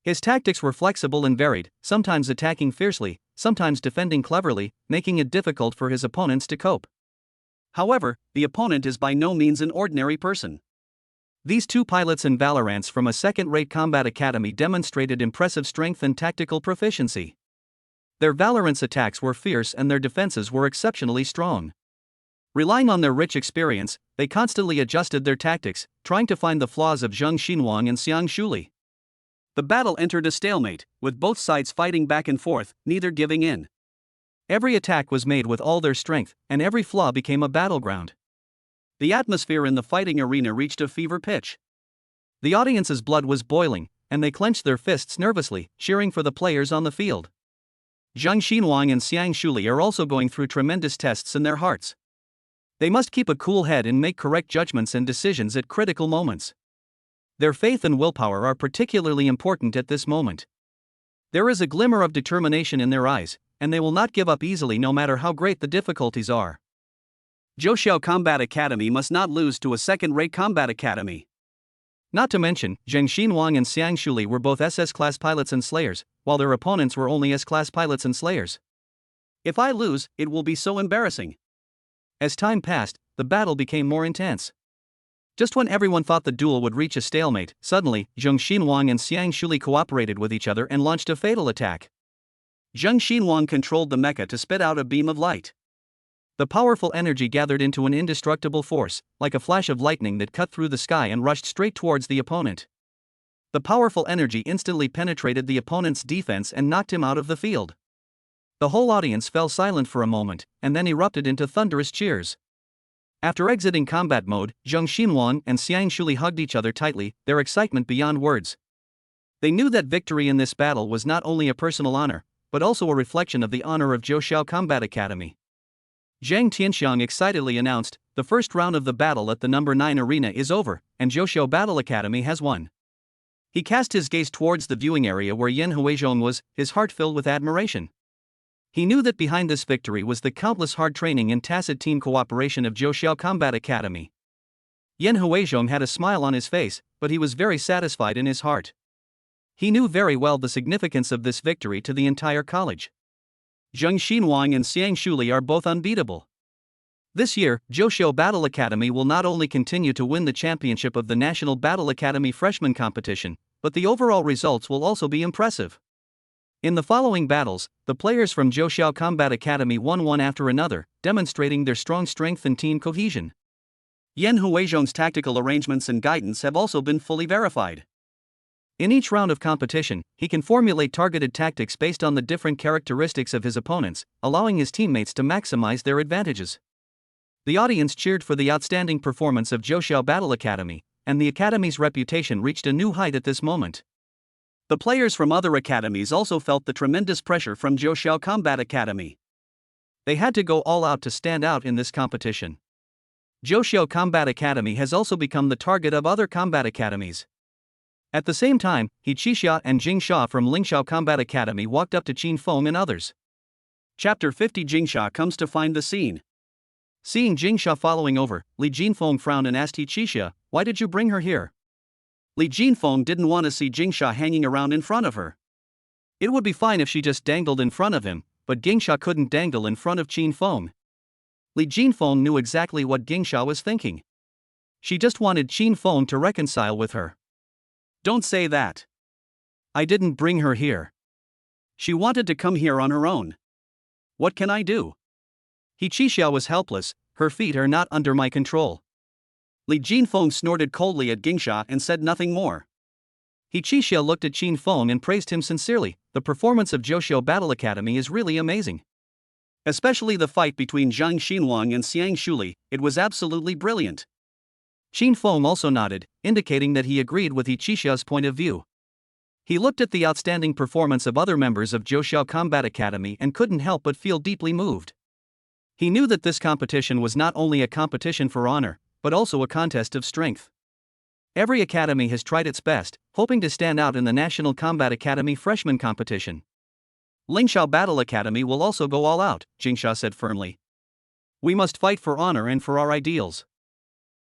His tactics were flexible and varied, sometimes attacking fiercely, sometimes defending cleverly, making it difficult for his opponents to cope. However, the opponent is by no means an ordinary person. These two pilots and Valorants from a second-rate combat academy demonstrated impressive strength and tactical proficiency. Their Valorant's attacks were fierce and their defenses were exceptionally strong. Relying on their rich experience, they constantly adjusted their tactics, trying to find the flaws of Zheng Xinwang and Xiang Shuli. The battle entered a stalemate, with both sides fighting back and forth, neither giving in. Every attack was made with all their strength, and every flaw became a battleground. The atmosphere in the fighting arena reached a fever pitch. The audience's blood was boiling, and they clenched their fists nervously, cheering for the players on the field. Zhang Xinwang and Xiang Shuli are also going through tremendous tests in their hearts. They must keep a cool head and make correct judgments and decisions at critical moments. Their faith and willpower are particularly important at this moment. There is a glimmer of determination in their eyes, and they will not give up easily no matter how great the difficulties are. Zhouxiao Combat Academy must not lose to a second-rate combat academy. Not to mention, Zheng Xinwang and Xiang Shuli were both SS-class pilots and slayers, while their opponents were only S-class pilots and slayers. If I lose, it will be so embarrassing. As time passed, the battle became more intense. Just when everyone thought the duel would reach a stalemate, suddenly, Zheng Xinwang and Xiang Shuli cooperated with each other and launched a fatal attack. Zheng Xinwang controlled the mecha to spit out a beam of light. The powerful energy gathered into an indestructible force, like a flash of lightning that cut through the sky and rushed straight towards the opponent. The powerful energy instantly penetrated the opponent's defense and knocked him out of the field. The whole audience fell silent for a moment, and then erupted into thunderous cheers. After exiting combat mode, Zheng Xinwang and Xiang Shuli hugged each other tightly, their excitement beyond words. They knew that victory in this battle was not only a personal honor, but also a reflection of the honor of Zhouxiao Combat Academy. Zhang Tianxiang excitedly announced, the first round of the battle at the number 9 arena is over, and Zhoushu Battle Academy has won. He cast his gaze towards the viewing area where Yan Huizhong was, his heart filled with admiration. He knew that behind this victory was the countless hard training and tacit team cooperation of Zhoushu Combat Academy. Yan Huizhong had a smile on his face, but he was very satisfied in his heart. He knew very well the significance of this victory to the entire college. Zheng Xinwang and Xiang Shuli are both unbeatable. This year, Zhoushu Battle Academy will not only continue to win the championship of the National Battle Academy Freshman Competition, but the overall results will also be impressive. In the following battles, the players from Zhoushu Combat Academy won one after another, demonstrating their strong strength and team cohesion. Yan Huizhong's tactical arrangements and guidance have also been fully verified. In each round of competition, he can formulate targeted tactics based on the different characteristics of his opponents, allowing his teammates to maximize their advantages. The audience cheered for the outstanding performance of Zhoushu Battle Academy, and the academy's reputation reached a new height at this moment. The players from other academies also felt the tremendous pressure from Zhoushu Combat Academy. They had to go all out to stand out in this competition. Zhoushu Combat Academy has also become the target of other combat academies. At the same time, He Qixia and Jing Sha from Lingxiao Combat Academy walked up to Qin Feng and others. Chapter 50. Jing Sha comes to find the scene. Seeing Jing Sha following over, Li Jinfeng frowned and asked He Qixia, why did you bring her here? Li Jinfeng didn't want to see Jing Sha hanging around in front of her. It would be fine if she just dangled in front of him, but Jing Sha couldn't dangle in front of Qin Feng. Li Jinfeng knew exactly what Jing Sha was thinking. She just wanted Qin Feng to reconcile with her. Don't say that. I didn't bring her here. She wanted to come here on her own. What can I do? He Qixia was helpless, her feet are not under my control. Li Jinfeng snorted coldly at Gingsha and said nothing more. He Qixia looked at Qin Feng and praised him sincerely, the performance of Zhoushu Battle Academy is really amazing. Especially the fight between Zhang Xinwang and Xiang Shuli, it was absolutely brilliant. Qin Feng also nodded, indicating that he agreed with He Qixia's point of view. He looked at the outstanding performance of other members of Zhoushu Combat Academy and couldn't help but feel deeply moved. He knew that this competition was not only a competition for honor, but also a contest of strength. Every academy has tried its best, hoping to stand out in the National Combat Academy Freshman Competition. Lingxiao Battle Academy will also go all out, Jingsha said firmly. We must fight for honor and for our ideals.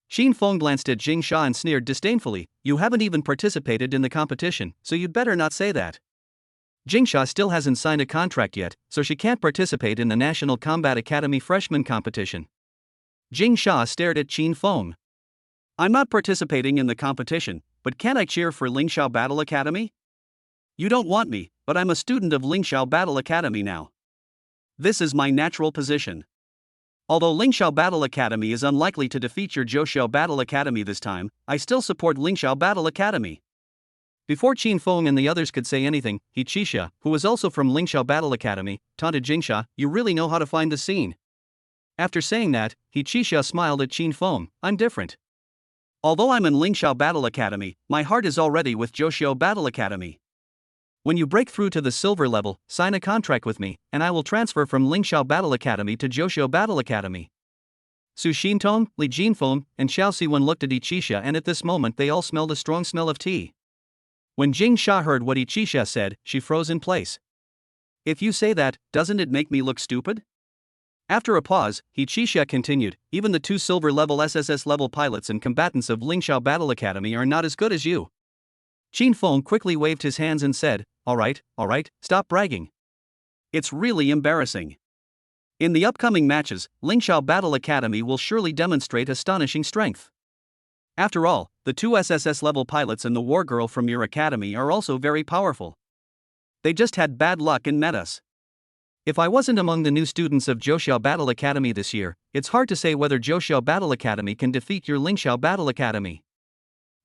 Qin Feng glanced at Jing Sha and sneered disdainfully, you haven't even participated in the competition, so you'd better not say that. Jing Sha still hasn't signed a contract yet, so she can't participate in the National Combat Academy Freshman Competition. Jing Sha stared at Qin Feng. I'm not participating in the competition, but can't I cheer for Lingxiao Battle Academy? You don't want me, but I'm a student of Lingxiao Battle Academy now. This is my natural position. Although Lingxiao Battle Academy is unlikely to defeat your Zhoushu Battle Academy this time, I still support Lingxiao Battle Academy. Before Qin Feng and the others could say anything, He Qixia, who was also from Lingxiao Battle Academy, taunted Jingsha, you really know how to find the scene. After saying that, He Qixia smiled at Qin Feng, I'm different. Although I'm in Lingxiao Battle Academy, my heart is already with Zhoushu Battle Academy. When you break through to the silver level, sign a contract with me, and I will transfer from Lingxiao Battle Academy to Zhoushu Battle Academy. Su Xintong, Li Jinfeng, and Xiao Siwen looked at He Qixia, and at this moment they all smelled a strong smell of tea. When Jing Sha heard what He Qixia said, she froze in place. If you say that, doesn't it make me look stupid? After a pause, He Qixia continued, even the 2 silver-level SSS-level pilots and combatants of Lingxiao Battle Academy are not as good as you. Qin Feng quickly waved his hands and said, all right, stop bragging. It's really embarrassing. In the upcoming matches, Lingxiao Battle Academy will surely demonstrate astonishing strength. After all, the 2 SSS-level pilots and the war girl from your academy are also very powerful. They just had bad luck and met us. If I wasn't among the new students of Zhoushu Battle Academy this year, it's hard to say whether Zhoushu Battle Academy can defeat your Lingxiao Battle Academy.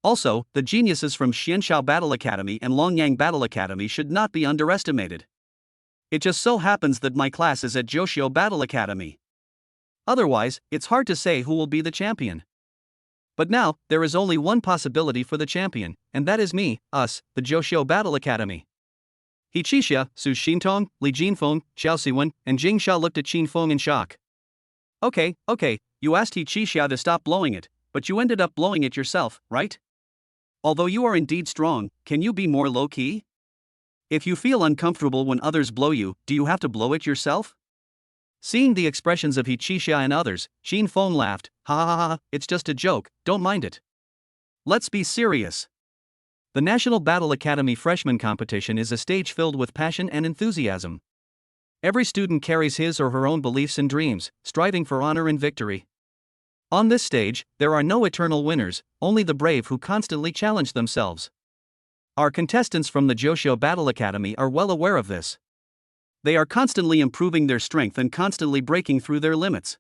Also, the geniuses from Xianxiao Battle Academy and Longyang Battle Academy should not be underestimated. It just so happens that my class is at Zhoushu Battle Academy. Otherwise, it's hard to say who will be the champion. But now, there is only one possibility for the champion, and that is me, us, the Zhoushu Battle Academy. He Qixia, Su Xintong, Li Jinfeng, Xiao Siwen, and Jing Sha looked at Qin Feng in shock. Okay, you asked Hichisha to stop blowing it, but you ended up blowing it yourself, right? Although you are indeed strong, can you be more low-key? If you feel uncomfortable when others blow you, do you have to blow it yourself? Seeing the expressions of Hichisha and others, Shin Feng laughed, ha ha ha, it's just a joke, don't mind it. Let's be serious. The National Battle Academy freshman competition is a stage filled with passion and enthusiasm. Every student carries his or her own beliefs and dreams, striving for honor and victory. On this stage, there are no eternal winners, only the brave who constantly challenge themselves. Our contestants from the Josho Battle Academy are well aware of this. They are constantly improving their strength and constantly breaking through their limits.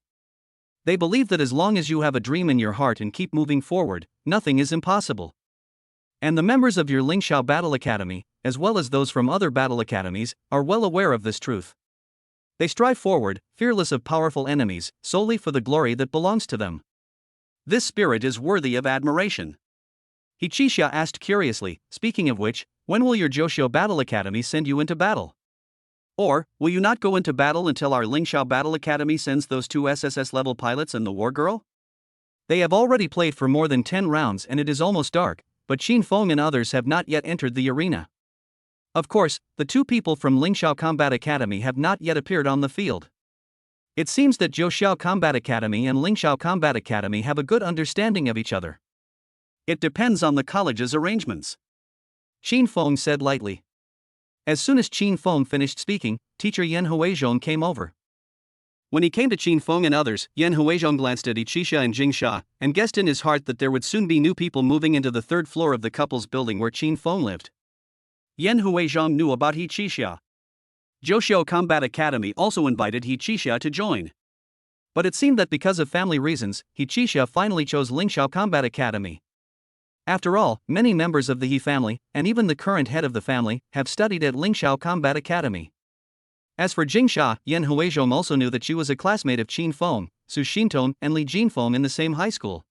They believe that as long as you have a dream in your heart and keep moving forward, nothing is impossible. And the members of your Lingxiao Battle Academy, as well as those from other battle academies, are well aware of this truth. They strive forward, fearless of powerful enemies, solely for the glory that belongs to them. This spirit is worthy of admiration. Hichisha asked curiously, speaking of which, when will your Josho Battle Academy send you into battle? Or, will you not go into battle until our Lingxiao Battle Academy sends those 2 SSS-level pilots and the war girl? They have already played for more than 10 rounds and it is almost dark, but Shin Feng and others have not yet entered the arena. Of course, the 2 people from Lingxiao Combat Academy have not yet appeared on the field. It seems that Josho Combat Academy and Lingxiao Combat Academy have a good understanding of each other. It depends on the college's arrangements. Shin Feng said lightly. As soon as Shin Feng finished speaking, teacher Yan Huizhong came over. When he came to Shin Feng and others, Yan Huizhong glanced at Hichisha and Jingsha, and guessed in his heart that there would soon be new people moving into the 3rd floor of the couple's building where Shin Feng lived. Yan Huizhong knew about Hichisha. Josho Combat Academy also invited Hichisha to join. But it seemed that because of family reasons, Hichisha finally chose Lingxiao Combat Academy. After all, many members of the He family, and even the current head of the family, have studied at Lingxiao Combat Academy. As for Jingsha, Yan Huizhong also knew that she was a classmate of Qin Feng, Su Xinton, and Li Jinfeng in the same high school.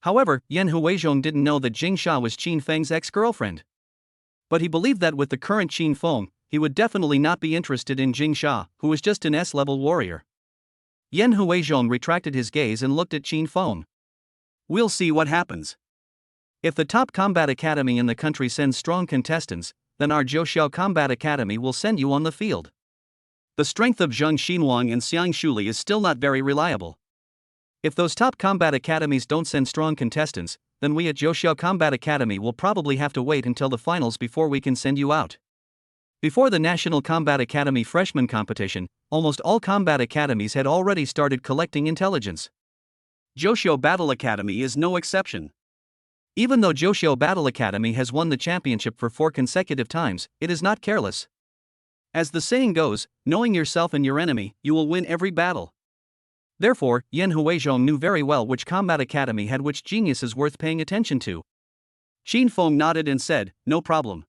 However, Yan Huizhong didn't know that Jingsha was Qin Feng's ex-girlfriend. But he believed that with the current Qin Feng, he would definitely not be interested in Jingsha, who was just an S-level warrior. Yan Huizhong retracted his gaze and looked at Qin Feng. We'll see what happens. If the top combat academy in the country sends strong contestants, then our Josho Combat Academy will send you on the field. The strength of Zheng Xinwang and Xiang Shuli is still not very reliable. If those top combat academies don't send strong contestants, then we at Josho Combat Academy will probably have to wait until the finals before we can send you out. Before the National Combat Academy freshman competition, almost all combat academies had already started collecting intelligence. Josho Battle Academy is no exception. Even though Josho Battle Academy has won the championship for 4 consecutive times, it is not careless. As the saying goes, knowing yourself and your enemy, you will win every battle. Therefore, Yan Huizhong knew very well which combat academy had which geniuses worth paying attention to. Shin Feng nodded and said, no problem.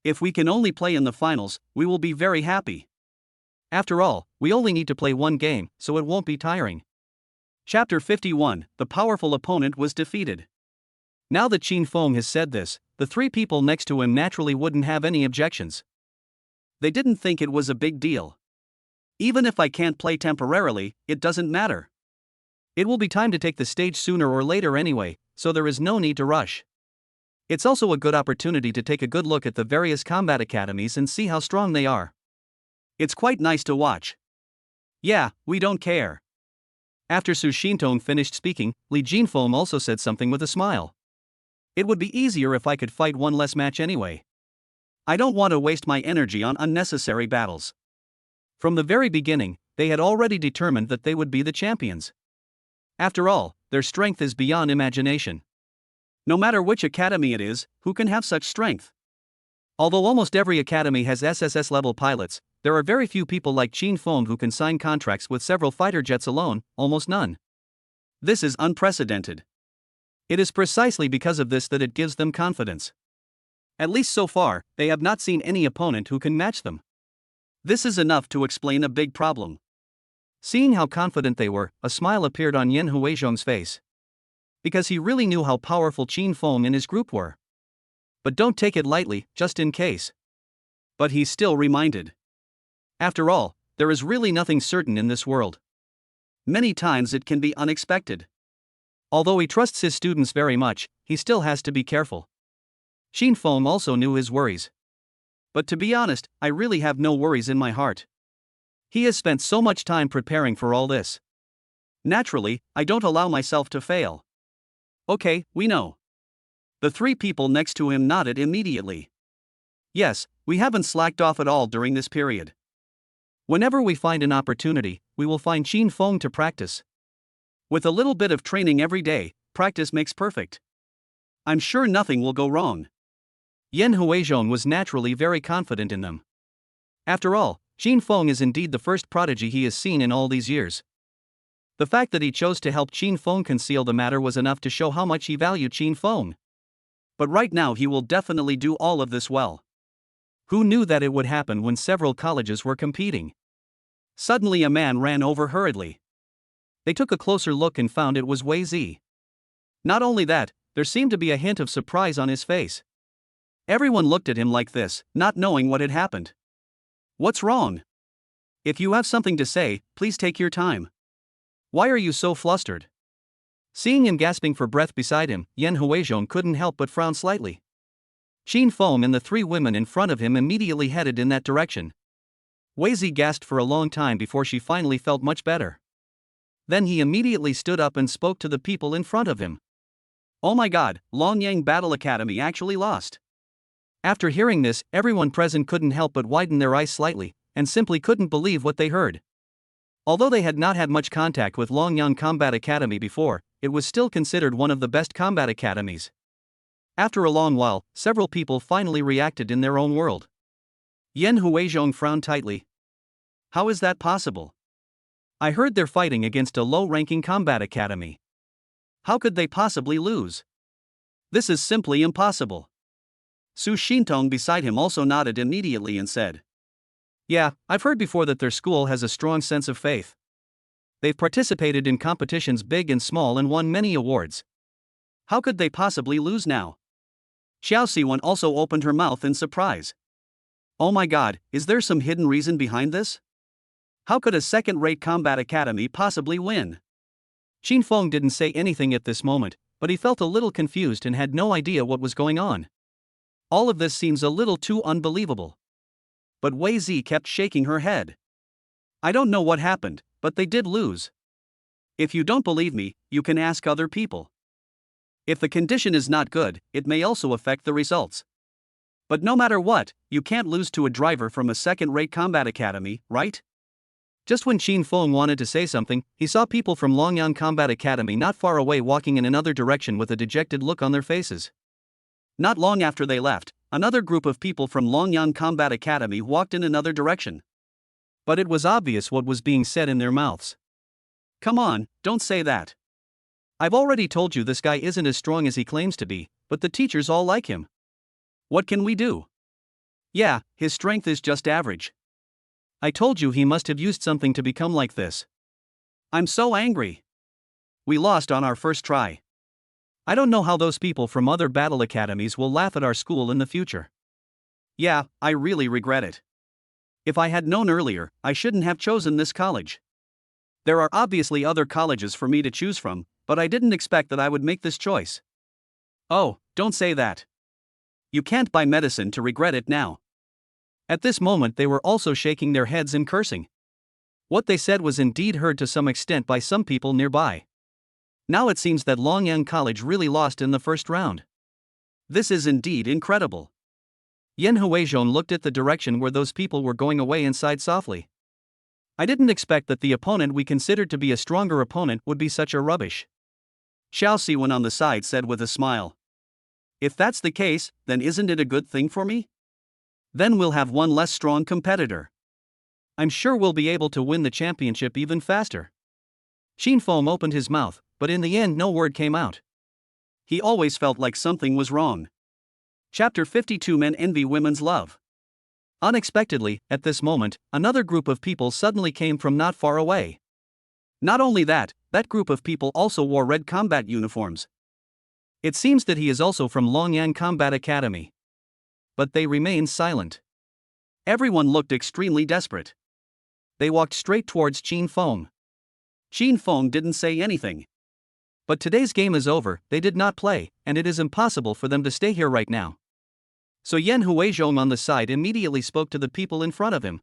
If we can only play in the finals, we will be very happy. After all, we only need to play 1 game, so it won't be tiring. Chapter 51, The Powerful Opponent Was Defeated. Now that Shin Feng has said this, the 3 people next to him naturally wouldn't have any objections. They didn't think it was a big deal. Even if I can't play temporarily, it doesn't matter. It will be time to take the stage sooner or later anyway, so there is no need to rush. It's also a good opportunity to take a good look at the various combat academies and see how strong they are. It's quite nice to watch. Yeah, we don't care. After Su Xinton finished speaking, Li Jinfeng also said something with a smile. It would be easier if I could fight 1 less match anyway. I don't want to waste my energy on unnecessary battles. From the very beginning, they had already determined that they would be the champions. After all, their strength is beyond imagination. No matter which academy it is, who can have such strength? Although almost every academy has SSS-level pilots, there are very few people like Qin Feng who can sign contracts with several fighter jets alone, almost none. This is unprecedented. It is precisely because of this that it gives them confidence. At least so far, they have not seen any opponent who can match them. This is enough to explain a big problem. Seeing how confident they were, a smile appeared on Yan Huizhong's face. Because he really knew how powerful Qin Feng and his group were. But don't take it lightly, just in case. But he still reminded. After all, there is really nothing certain in this world. Many times it can be unexpected. Although he trusts his students very much, he still has to be careful. Shin Feng also knew his worries. But to be honest, I really have no worries in my heart. He has spent so much time preparing for all this. Naturally, I don't allow myself to fail. Okay, we know. The three people next to him nodded immediately. Yes, we haven't slacked off at all during this period. Whenever we find an opportunity, we will find Shin Feng to practice. With a little bit of training every day, practice makes perfect. I'm sure nothing will go wrong. Yan Huizhong was naturally very confident in them. After all, Shin Feng is indeed the first prodigy he has seen in all these years. The fact that he chose to help Shin Feng conceal the matter was enough to show how much he valued Shin Feng. But right now he will definitely do all of this well. Who knew that it would happen when several colleges were competing? Suddenly a man ran over hurriedly. They took a closer look and found it was Wei Zi. Not only that, there seemed to be a hint of surprise on his face. Everyone looked at him like this, not knowing what had happened. What's wrong? If you have something to say, please take your time. Why are you so flustered? Seeing him gasping for breath beside him, Yan Huizhong couldn't help but frown slightly. Shin Feng and the three women in front of him immediately headed in that direction. Wei Zi gasped for a long time before she finally felt much better. Then he immediately stood up and spoke to the people in front of him. Oh my god, Longyang Battle Academy actually lost. After hearing this, everyone present couldn't help but widen their eyes slightly, and simply couldn't believe what they heard. Although they had not had much contact with Longyang Combat Academy before, it was still considered one of the best combat academies. After a long while, several people finally reacted in their own world. Yan Huizhong frowned tightly. How is that possible? I heard they're fighting against a low-ranking combat academy. How could they possibly lose? This is simply impossible. Su Shintong beside him also nodded immediately and said, yeah, I've heard before that their school has a strong sense of faith. They've participated in competitions big and small and won many awards. How could they possibly lose now? Xiao Siwen also opened her mouth in surprise. Oh my god, is there some hidden reason behind this? How could a second-rate combat academy possibly win? Shin Feng didn't say anything at this moment, but he felt a little confused and had no idea what was going on. All of this seems a little too unbelievable. But Wei Zi kept shaking her head. I don't know what happened, but they did lose. If you don't believe me, you can ask other people. If the condition is not good, it may also affect the results. But no matter what, you can't lose to a driver from a second-rate combat academy, right? Just when Shin Feng wanted to say something, he saw people from Longyang Combat Academy not far away walking in another direction with a dejected look on their faces. Not long after they left, another group of people from Longyang Combat Academy walked in another direction. But it was obvious what was being said in their mouths. Come on, don't say that. I've already told you this guy isn't as strong as he claims to be, but the teachers all like him. What can we do? Yeah, his strength is just average. I told you he must have used something to become like this. I'm so angry. We lost on our first try. I don't know how those people from other battle academies will laugh at our school in the future. Yeah, I really regret it. If I had known earlier, I shouldn't have chosen this college. There are obviously other colleges for me to choose from, but I didn't expect that I would make this choice. Oh, don't say that. You can't buy medicine to regret it now. At this moment they were also shaking their heads and cursing. What they said was indeed heard to some extent by some people nearby. Now it seems that Longyang College really lost in the first round. This is indeed incredible. Yan Huizhong looked at the direction where those people were going away and sighed softly. I didn't expect that the opponent we considered to be a stronger opponent would be such a rubbish. Xiao Siwen on the side said with a smile. If that's the case, then isn't it a good thing for me? Then we'll have one less strong competitor. I'm sure we'll be able to win the championship even faster. Shin Feng opened his mouth, but in the end no word came out. He always felt like something was wrong. Chapter 52 Men Envy Women's Love. Unexpectedly, at this moment, another group of people suddenly came from not far away. Not only that, that group of people also wore red combat uniforms. It seems that he is also from Longyang Combat Academy. But they remained silent. Everyone looked extremely desperate. They walked straight towards Shin Feng. Xin Feng didn't say anything. But today's game is over, they did not play, and it is impossible for them to stay here right now. So Yan Huizhong on the side immediately spoke to the people in front of him.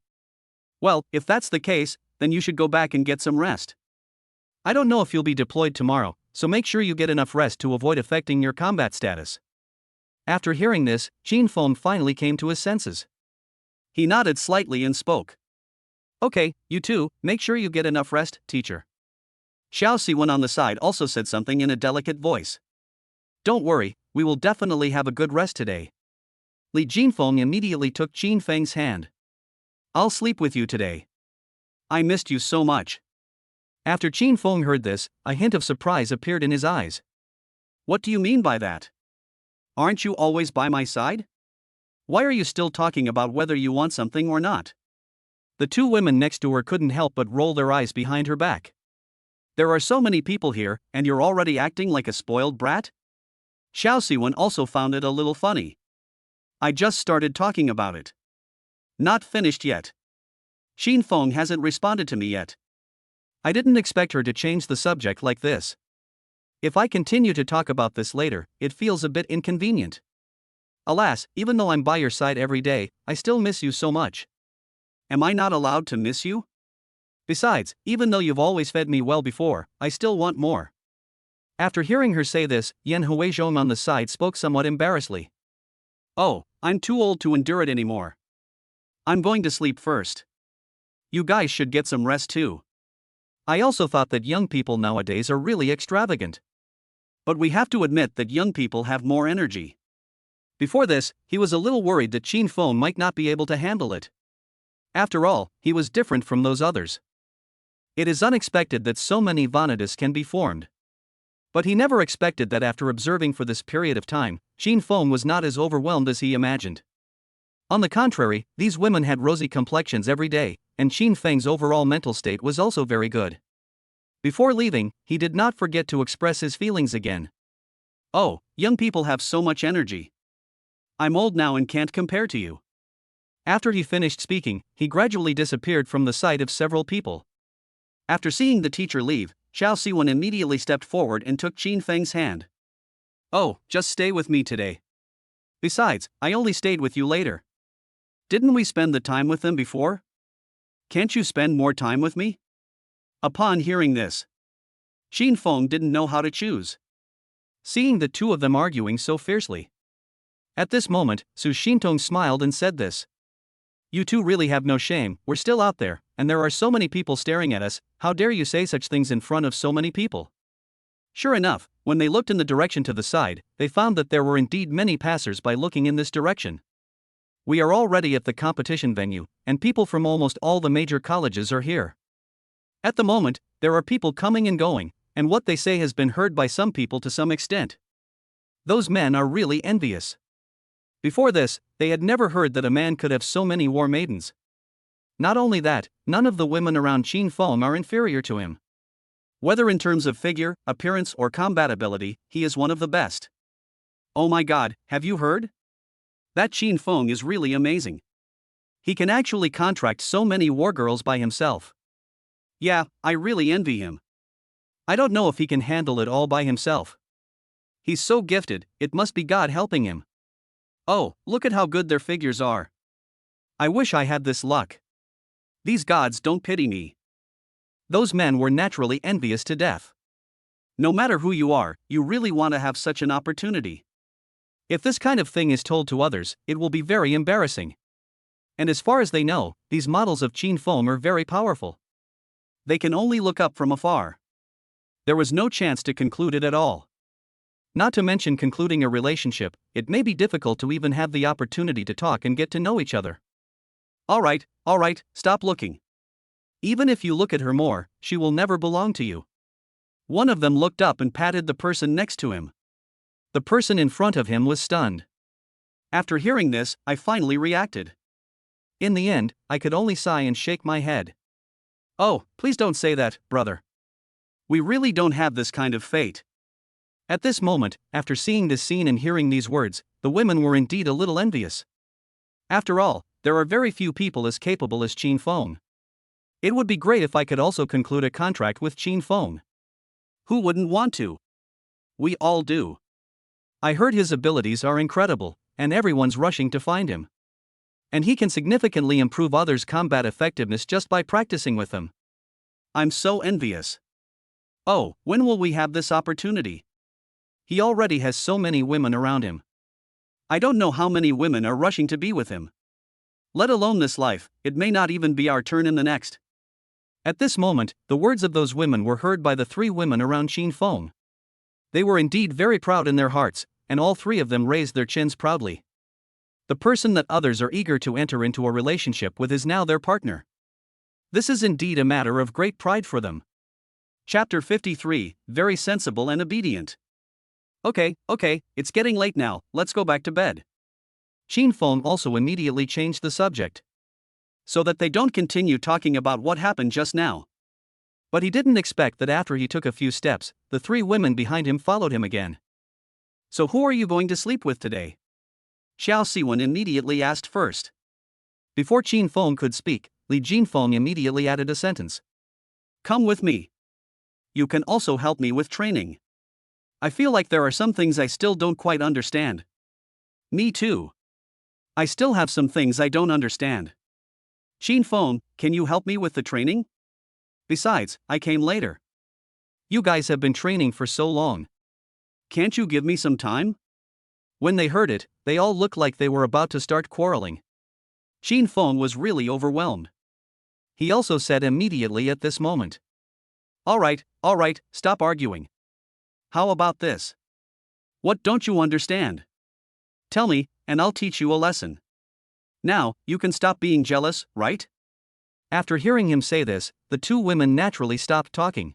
Well, if that's the case, then you should go back and get some rest. I don't know if you'll be deployed tomorrow, so make sure you get enough rest to avoid affecting your combat status. After hearing this, Xin Feng finally came to his senses. He nodded slightly and spoke. Okay, you two, make sure you get enough rest, teacher. Xiao Siwen on the side also said something in a delicate voice. Don't worry, we will definitely have a good rest today. Li Jinfeng immediately took Qin Feng's hand. I'll sleep with you today. I missed you so much. After Qin Feng heard this, a hint of surprise appeared in his eyes. What do you mean by that? Aren't you always by my side? Why are you still talking about whether you want something or not? The two women next to her couldn't help but roll their eyes behind her back. There are so many people here, and you're already acting like a spoiled brat? Xiao Siwen also found it a little funny. I just started talking about it. Not finished yet. Xin Feng hasn't responded to me yet. I didn't expect her to change the subject like this. If I continue to talk about this later, it feels a bit inconvenient. Alas, even though I'm by your side every day, I still miss you so much. Am I not allowed to miss you? Besides, even though you've always fed me well before, I still want more. After hearing her say this, Yan Huizhong on the side spoke somewhat embarrassedly. Oh, I'm too old to endure it anymore. I'm going to sleep first. You guys should get some rest too. I also thought that young people nowadays are really extravagant. But we have to admit that young people have more energy. Before this, he was a little worried that Qin Feng might not be able to handle it. After all, he was different from those others. It is unexpected that so many Vanitas can be formed. But he never expected that after observing for this period of time, Qin Feng was not as overwhelmed as he imagined. On the contrary, these women had rosy complexions every day, and Qin Feng's overall mental state was also very good. Before leaving, he did not forget to express his feelings again. Oh, young people have so much energy. I'm old now and can't compare to you. After he finished speaking, he gradually disappeared from the sight of several people. After seeing the teacher leave, Xiao Siwen immediately stepped forward and took Qin Feng's hand. Oh, just stay with me today. Besides, I only stayed with you later. Didn't we spend the time with them before? Can't you spend more time with me? Upon hearing this, Qin Feng didn't know how to choose. Seeing the two of them arguing so fiercely. At this moment, Su Xintong smiled and said this. You two really have no shame, we're still out there, and there are so many people staring at us, how dare you say such things in front of so many people? Sure enough, when they looked in the direction to the side, they found that there were indeed many passers-by looking in this direction. We are already at the competition venue, and people from almost all the major colleges are here. At the moment, there are people coming and going, and what they say has been heard by some people to some extent. Those men are really envious. Before this, they had never heard that a man could have so many war maidens. Not only that, none of the women around Qin Feng are inferior to him. Whether in terms of figure, appearance or combat ability, he is one of the best. Oh my god, have you heard? That Qin Feng is really amazing. He can actually contract so many war girls by himself. Yeah, I really envy him. I don't know if he can handle it all by himself. He's so gifted, it must be God helping him. Oh, look at how good their figures are. I wish I had this luck. These gods don't pity me. Those men were naturally envious to death. No matter who you are, you really want to have such an opportunity. If this kind of thing is told to others, it will be very embarrassing. And as far as they know, these models of Qin Feng are very powerful. They can only look up from afar. There was no chance to conclude it at all. Not to mention concluding a relationship, it may be difficult to even have the opportunity to talk and get to know each other. Alright, stop looking. Even if you look at her more, she will never belong to you. One of them looked up and patted the person next to him. The person in front of him was stunned. After hearing this, I finally reacted. In the end, I could only sigh and shake my head. Oh, please don't say that, brother. We really don't have this kind of fate. At this moment, after seeing this scene and hearing these words, the women were indeed a little envious. After all, there are very few people as capable as Qin Feng. It would be great if I could also conclude a contract with Qin Feng. Who wouldn't want to? We all do. I heard his abilities are incredible, and everyone's rushing to find him. And he can significantly improve others' combat effectiveness just by practicing with them. I'm so envious. Oh, when will we have this opportunity? He already has so many women around him. I don't know how many women are rushing to be with him. Let alone this life, it may not even be our turn in the next. At this moment, the words of those women were heard by the 3 women around Qin Feng. They were indeed very proud in their hearts, and all 3 of them raised their chins proudly. The person that others are eager to enter into a relationship with is now their partner. This is indeed a matter of great pride for them. Chapter 53, Very Sensible and Obedient. Okay, it's getting late now, let's go back to bed. Qin Feng also immediately changed the subject, so that they don't continue talking about what happened just now. But he didn't expect that after he took a few steps, the 3 women behind him followed him again. So who are you going to sleep with today? Xiao Siwen immediately asked first. Before Qin Feng could speak, Li Jinfeng immediately added a sentence. Come with me. You can also help me with training. I feel like there are some things I still don't quite understand. Me too. I still have some things I don't understand. Qin Feng, can you help me with the training? Besides, I came later. You guys have been training for so long. Can't you give me some time? When they heard it, they all looked like they were about to start quarreling. Qin Feng was really overwhelmed. He also said immediately at this moment. All right, stop arguing. How about this? What don't you understand? Tell me, and I'll teach you a lesson. Now, you can stop being jealous, right? After hearing him say this, the 2 women naturally stopped talking.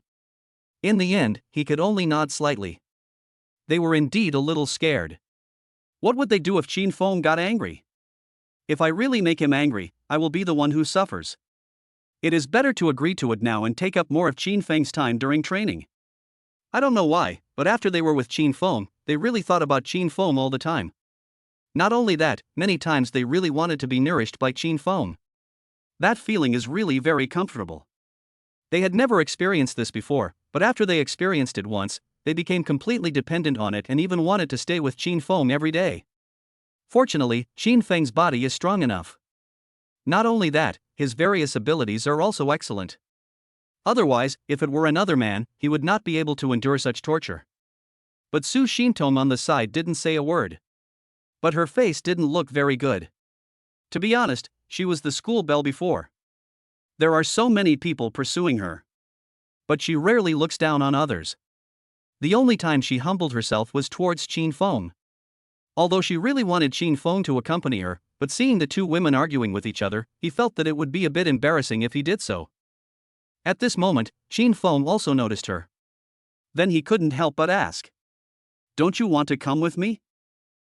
In the end, he could only nod slightly. They were indeed a little scared. What would they do if Qin Feng got angry? If I really make him angry, I will be the one who suffers. It is better to agree to it now and take up more of Qin Feng's time during training. I don't know why, but after they were with Qin Feng, they really thought about Qin Feng all the time. Not only that, many times they really wanted to be nourished by Qin Feng. That feeling is really very comfortable. They had never experienced this before, but after they experienced it once, they became completely dependent on it and even wanted to stay with Qin Feng every day. Fortunately, Qin Feng's body is strong enough. Not only that, his various abilities are also excellent. Otherwise, if it were another man, he would not be able to endure such torture. But Su Xintong on the side didn't say a word. But her face didn't look very good. To be honest, she was the school belle before. There are so many people pursuing her. But she rarely looks down on others. The only time she humbled herself was towards Qin Feng. Although she really wanted Qin Feng to accompany her, but seeing the 2 women arguing with each other, he felt that it would be a bit embarrassing if he did so. At this moment, Qin Feng also noticed her. Then he couldn't help but ask. Don't you want to come with me?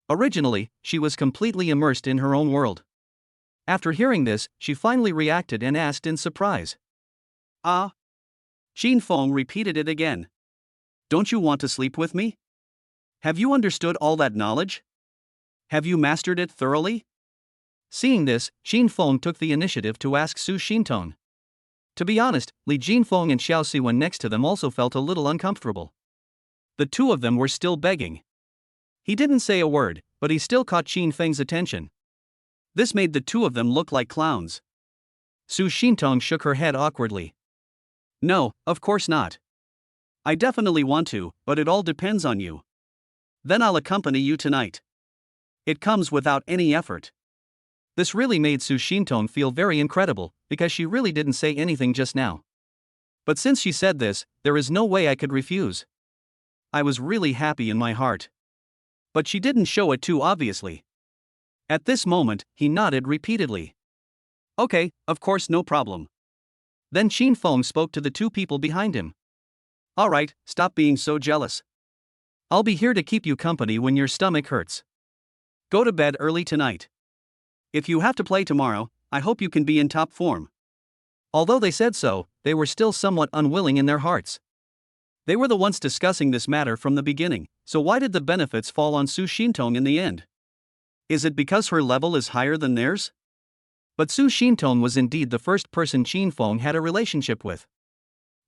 Originally, she was completely immersed in her own world. After hearing this, she finally reacted and asked in surprise. Ah? Qin Feng repeated it again. Don't you want to sleep with me? Have you understood all that knowledge? Have you mastered it thoroughly? Seeing this, Qin Feng took the initiative to ask Su Xintong. To be honest, Li Jinfeng and Xiao Siwen next to them also felt a little uncomfortable. The 2 of them were still begging. He didn't say a word, but he still caught Qin Feng's attention. This made the 2 of them look like clowns. Su Xintong shook her head awkwardly. No, of course not. I definitely want to, but it all depends on you. Then I'll accompany you tonight. It comes without any effort. This really made Su Xintong feel very incredible, because she really didn't say anything just now. But since she said this, there is no way I could refuse. I was really happy in my heart. But she didn't show it too obviously. At this moment, he nodded repeatedly. Okay, of course, no problem. Then Qin Feng spoke to the 2 people behind him. Alright, stop being so jealous. I'll be here to keep you company when your stomach hurts. Go to bed early tonight. If you have to play tomorrow, I hope you can be in top form. Although they said so, they were still somewhat unwilling in their hearts. They were the ones discussing this matter from the beginning, so why did the benefits fall on Su Xintong in the end? Is it because her level is higher than theirs? But Su Shintong was indeed the first person Qin Feng had a relationship with.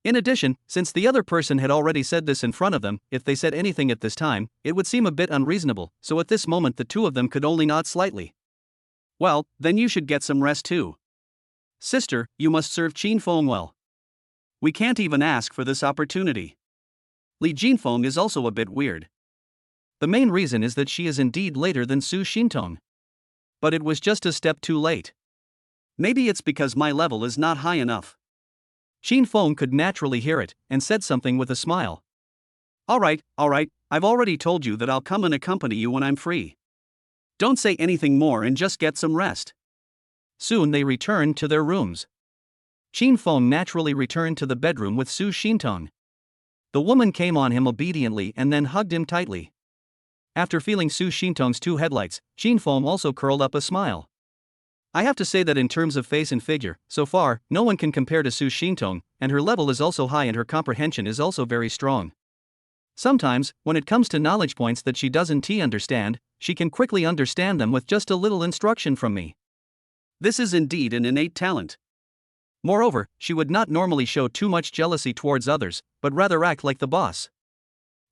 In addition, since the other person had already said this in front of them, if they said anything at this time, it would seem a bit unreasonable, so at this moment the two of them could only nod slightly. Well, then you should get some rest too. Sister, you must serve Qin Feng well. We can't even ask for this opportunity. Li Jinfeng is also a bit weird. The main reason is that she is indeed later than Su Shintong. But it was just a step too late. Maybe it's because my level is not high enough. Qin Feng could naturally hear it, and said something with a smile. Alright, I've already told you that I'll come and accompany you when I'm free. Don't say anything more and just get some rest. Soon they returned to their rooms. Qin Feng naturally returned to the bedroom with Su Shintong. The woman came on him obediently and then hugged him tightly. After feeling Su Shintong's two headlights, Qin Feng also curled up a smile. I have to say that in terms of face and figure, so far, no one can compare to Su Shintong, and her level is also high and her comprehension is also very strong. Sometimes, when it comes to knowledge points that she doesn't understand, she can quickly understand them with just a little instruction from me. This is indeed an innate talent. Moreover, she would not normally show too much jealousy towards others, but rather act like the boss.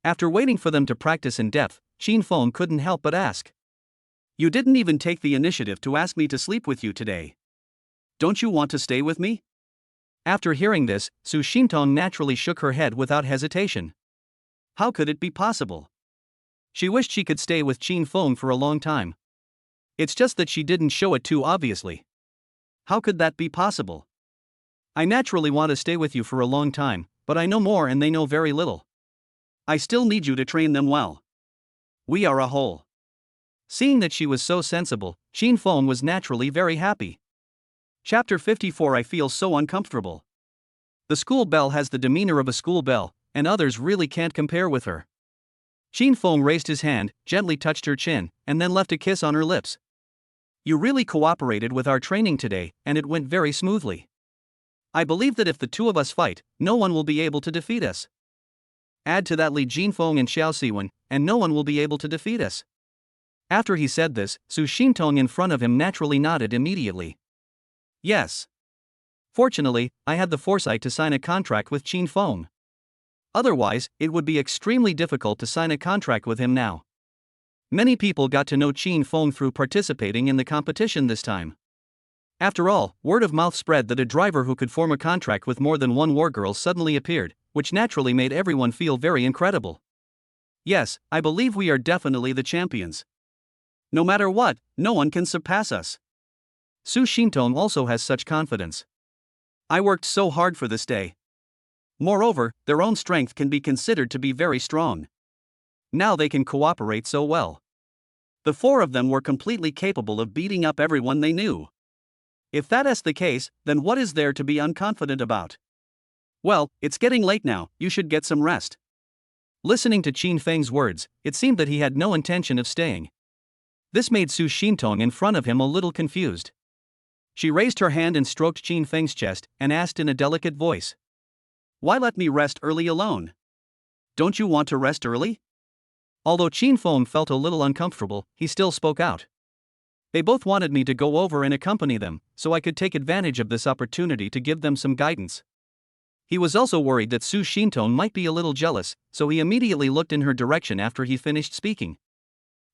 After waiting for them to practice in depth, Qin Feng couldn't help but ask. You didn't even take the initiative to ask me to sleep with you today. Don't you want to stay with me? After hearing this, Su Shintong naturally shook her head without hesitation. How could it be possible? She wished she could stay with Qin Feng for a long time. It's just that she didn't show it too obviously. How could that be possible? I naturally want to stay with you for a long time, but I know more and they know very little. I still need you to train them well. We are a whole. Seeing that she was so sensible, Qin Feng was naturally very happy. Chapter 54. I feel so uncomfortable. The school bell has the demeanor of a school bell, and others really can't compare with her. Qin Feng raised his hand, gently touched her chin, and then left a kiss on her lips. You really cooperated with our training today, and it went very smoothly. I believe that if the two of us fight, no one will be able to defeat us. Add to that Li Jinfeng and Xiao Siwen, and no one will be able to defeat us. After he said this, Su Shintong in front of him naturally nodded immediately. Yes. Fortunately, I had the foresight to sign a contract with Qin Feng. Otherwise, it would be extremely difficult to sign a contract with him now. Many people got to know Qin Feng through participating in the competition this time. After all, word of mouth spread that a driver who could form a contract with more than one war girl suddenly appeared, which naturally made everyone feel very incredible. Yes, I believe we are definitely the champions. No matter what, no one can surpass us. Su Shintong also has such confidence. I worked so hard for this day. Moreover, their own strength can be considered to be very strong. Now they can cooperate so well. The four of them were completely capable of beating up everyone they knew. If that is the case, then what is there to be unconfident about? Well, it's getting late now, you should get some rest. Listening to Qin Feng's words, it seemed that he had no intention of staying. This made Su Shintong in front of him a little confused. She raised her hand and stroked Qin Feng's chest, and asked in a delicate voice. Why let me rest early alone? Don't you want to rest early? Although Qin Feng felt a little uncomfortable, he still spoke out. They both wanted me to go over and accompany them, so I could take advantage of this opportunity to give them some guidance. He was also worried that Su Shintong might be a little jealous, so he immediately looked in her direction after he finished speaking.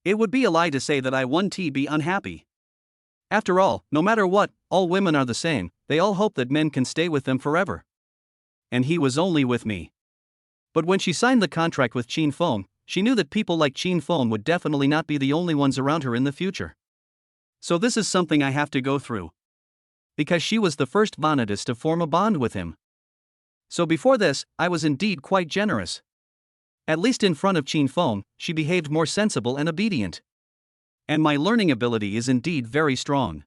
It would be a lie to say that I won't be unhappy. After all, no matter what, all women are the same, they all hope that men can stay with them forever. And he was only with me. But when she signed the contract with Qin Feng, she knew that people like Qin Feng would definitely not be the only ones around her in the future. So this is something I have to go through. Because she was the first Vanadis to form a bond with him. So before this, I was indeed quite generous. At least in front of Qin Feng, she behaved more sensible and obedient. And my learning ability is indeed very strong.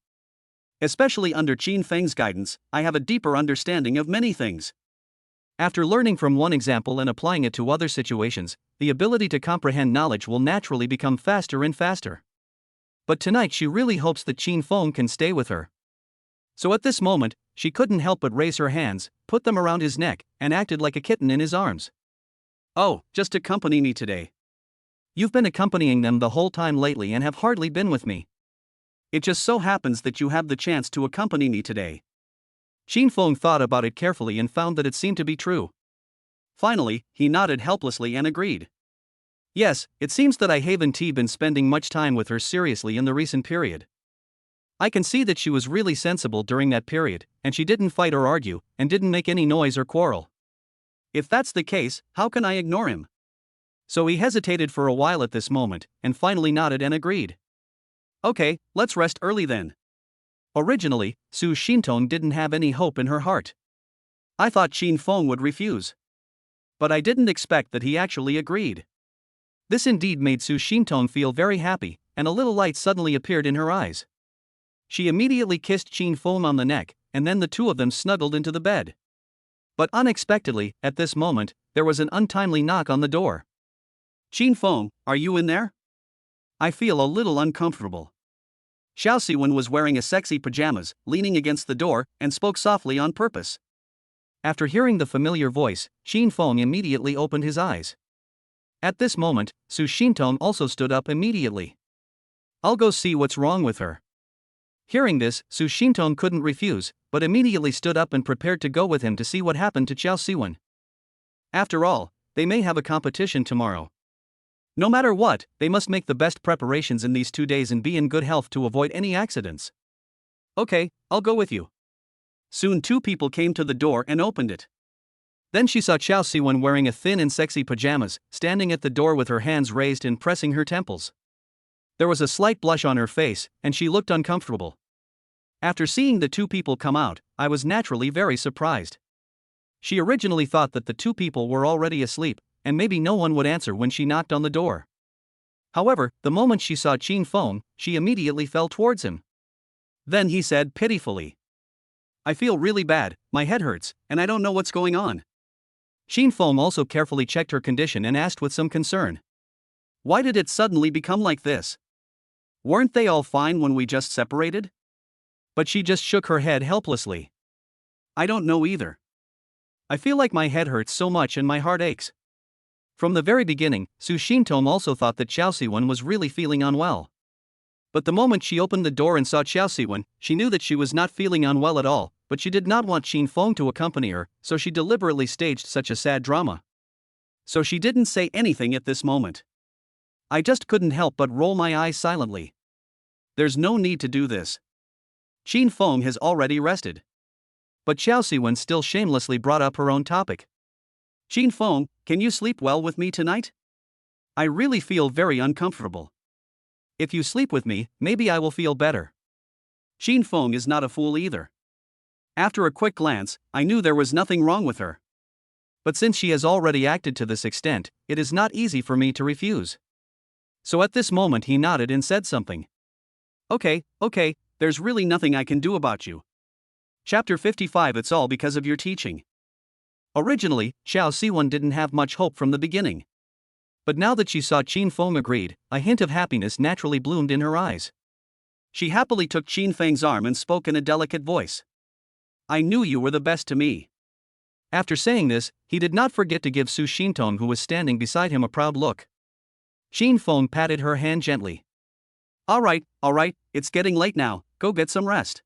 Especially under Qin Feng's guidance, I have a deeper understanding of many things. After learning from one example and applying it to other situations, the ability to comprehend knowledge will naturally become faster and faster. But tonight she really hopes that Qin Feng can stay with her. So at this moment, she couldn't help but raise her hands, put them around his neck, and acted like a kitten in his arms. Oh, just accompany me today. You've been accompanying them the whole time lately and have hardly been with me. It just so happens that you have the chance to accompany me today. Qin Feng thought about it carefully and found that it seemed to be true. Finally, he nodded helplessly and agreed. Yes, it seems that I haven't been spending much time with her seriously in the recent period. I can see that she was really sensible during that period, and she didn't fight or argue, and didn't make any noise or quarrel. If that's the case, how can I ignore him? So he hesitated for a while at this moment, and finally nodded and agreed. Okay, let's rest early then. Originally, Su Shintong didn't have any hope in her heart. I thought Qin Feng would refuse. But I didn't expect that he actually agreed. This indeed made Su Shintong feel very happy, and a little light suddenly appeared in her eyes. She immediately kissed Qin Feng on the neck, and then the two of them snuggled into the bed. But unexpectedly, at this moment, there was an untimely knock on the door. Qin Feng, are you in there? I feel a little uncomfortable. Xiao Siwen was wearing a sexy pajamas, leaning against the door, and spoke softly on purpose. After hearing the familiar voice, Qin Feng immediately opened his eyes. At this moment, Su Shintong also stood up immediately. I'll go see what's wrong with her. Hearing this, Su Shintong couldn't refuse, but immediately stood up and prepared to go with him to see what happened to Xiao Siwen. After all, they may have a competition tomorrow. No matter what, they must make the best preparations in these 2 days and be in good health to avoid any accidents. Okay, I'll go with you. Soon two people came to the door and opened it. Then she saw Xiao Siwen wearing a thin and sexy pajamas, standing at the door with her hands raised and pressing her temples. There was a slight blush on her face, and she looked uncomfortable. After seeing the two people come out, I was naturally very surprised. She originally thought that the two people were already asleep, and maybe no one would answer when she knocked on the door. However, the moment she saw Qin Feng, she immediately fell towards him. Then he said pitifully, I feel really bad, my head hurts, and I don't know what's going on. Qin Feng also carefully checked her condition and asked with some concern, why did it suddenly become like this? Weren't they all fine when we just separated? But she just shook her head helplessly. I don't know either. I feel like my head hurts so much and my heart aches. From the very beginning, Su Shintong also thought that Xiao Siwen was really feeling unwell. But the moment she opened the door and saw Xiao Siwen, she knew that she was not feeling unwell at all, but she did not want Qin Feng to accompany her, so she deliberately staged such a sad drama. So she didn't say anything at this moment. I just couldn't help but roll my eyes silently. There's no need to do this. Qin Feng has already rested. But Xiao Siwen still shamelessly brought up her own topic. Qin Feng, can you sleep well with me tonight? I really feel very uncomfortable. If you sleep with me, maybe I will feel better. Qin Feng is not a fool either. After a quick glance, I knew there was nothing wrong with her. But since she has already acted to this extent, it is not easy for me to refuse. So at this moment he nodded and said something. Okay, there's really nothing I can do about you. Chapter 55. It's all because of your teaching. Originally, Xiao Siwen didn't have much hope from the beginning. But now that she saw Qin Feng agreed, a hint of happiness naturally bloomed in her eyes. She happily took Qin Feng's arm and spoke in a delicate voice. I knew you were the best to me. After saying this, he did not forget to give Su Shintong, who was standing beside him, a proud look. Qin Feng patted her hand gently. All right, it's getting late now, go get some rest.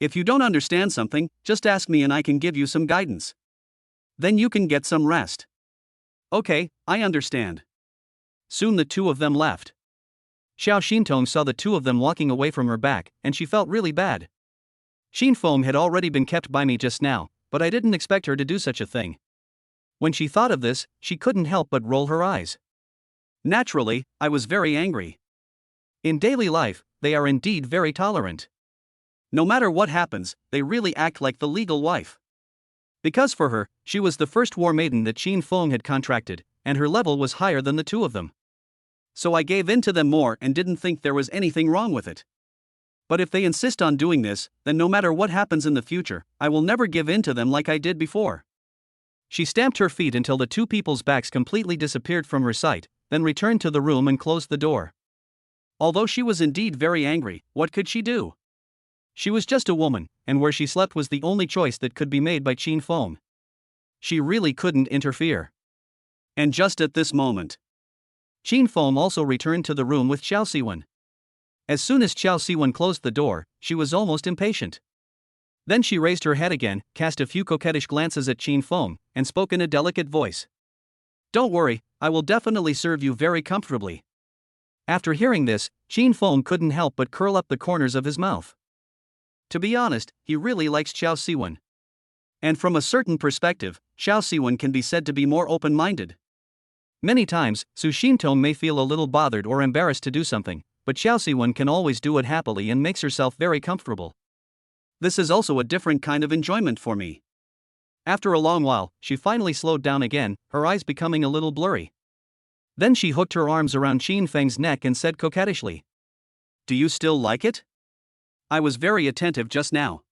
If you don't understand something, just ask me and I can give you some guidance. Then you can get some rest. Okay, I understand. Soon the two of them left. Xiao Shintong saw the two of them walking away from her back, and she felt really bad. Qin Feng had already been kept by me just now, but I didn't expect her to do such a thing. When she thought of this, she couldn't help but roll her eyes. Naturally, I was very angry. In daily life, they are indeed very tolerant. No matter what happens, they really act like the legal wife. Because for her, she was the first war maiden that Qin Feng had contracted, and her level was higher than the two of them. So I gave in to them more and didn't think there was anything wrong with it. But if they insist on doing this, then no matter what happens in the future, I will never give in to them like I did before. She stamped her feet until the two people's backs completely disappeared from her sight, then returned to the room and closed the door. Although she was indeed very angry, what could she do? She was just a woman, and where she slept was the only choice that could be made by Qin Feng. She really couldn't interfere. And just at this moment, Qin Feng also returned to the room with Xiao Siwen. As soon as Xiao Siwen closed the door, she was almost impatient. Then she raised her head again, cast a few coquettish glances at Qin Feng, and spoke in a delicate voice. Don't worry, I will definitely serve you very comfortably. After hearing this, Qin Feng couldn't help but curl up the corners of his mouth. To be honest, he really likes Xiao Siwen. And from a certain perspective, Xiao Siwen can be said to be more open-minded. Many times, Su Xintong may feel a little bothered or embarrassed to do something, but Xiao Siwen can always do it happily and makes herself very comfortable. This is also a different kind of enjoyment for me. After a long while, she finally slowed down again, her eyes becoming a little blurry. Then she hooked her arms around Qin Feng's neck and said coquettishly, "Do you still like it? I was very attentive just now."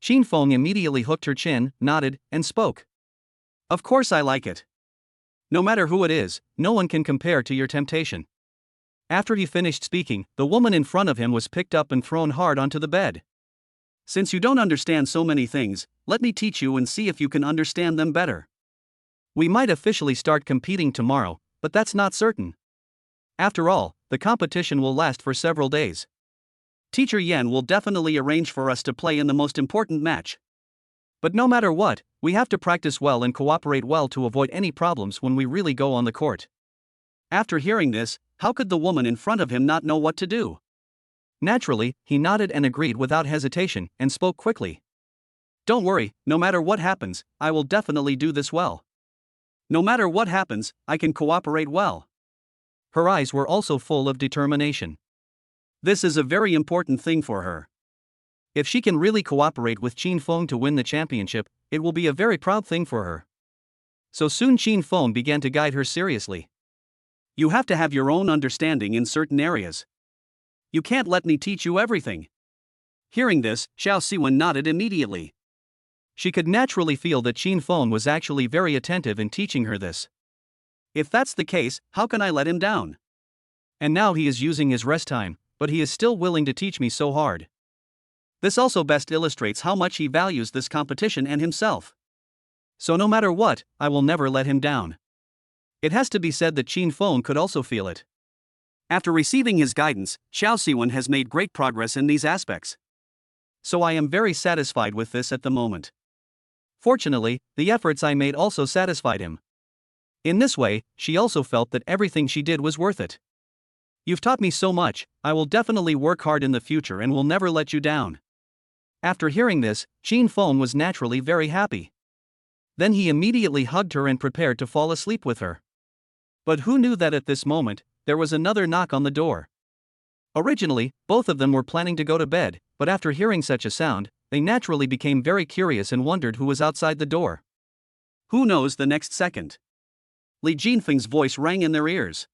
Qin Feng immediately hooked her chin, nodded, and spoke. "Of course I like it. No matter who it is, no one can compare to your temptation." After he finished speaking, the woman in front of him was picked up and thrown hard onto the bed. "Since you don't understand so many things, let me teach you and see if you can understand them better. We might officially start competing tomorrow, but that's not certain. After all, the competition will last for several days. Teacher Yan will definitely arrange for us to play in the most important match. But no matter what, we have to practice well and cooperate well to avoid any problems when we really go on the court." After hearing this, how could the woman in front of him not know what to do? Naturally, he nodded and agreed without hesitation and spoke quickly. "Don't worry, no matter what happens, I will definitely do this well. No matter what happens, I can cooperate well." Her eyes were also full of determination. This is a very important thing for her. If she can really cooperate with Qin Feng to win the championship, it will be a very proud thing for her. So soon Qin Feng began to guide her seriously. "You have to have your own understanding in certain areas. You can't let me teach you everything." Hearing this, Xiao Siwen nodded immediately. She could naturally feel that Qin Feng was actually very attentive in teaching her this. If that's the case, how can I let him down? And now he is using his rest time, but he is still willing to teach me so hard. This also best illustrates how much he values this competition and himself. So no matter what, I will never let him down. It has to be said that Qin Feng could also feel it. After receiving his guidance, Xiao Siwen has made great progress in these aspects. So I am very satisfied with this at the moment. Fortunately, the efforts I made also satisfied him. In this way, she also felt that everything she did was worth it. "You've taught me so much, I will definitely work hard in the future and will never let you down." After hearing this, Qin Feng was naturally very happy. Then he immediately hugged her and prepared to fall asleep with her. But who knew that at this moment, there was another knock on the door. Originally, both of them were planning to go to bed, but after hearing such a sound, they naturally became very curious and wondered who was outside the door. Who knows the next second? Li Jinfeng's voice rang in their ears.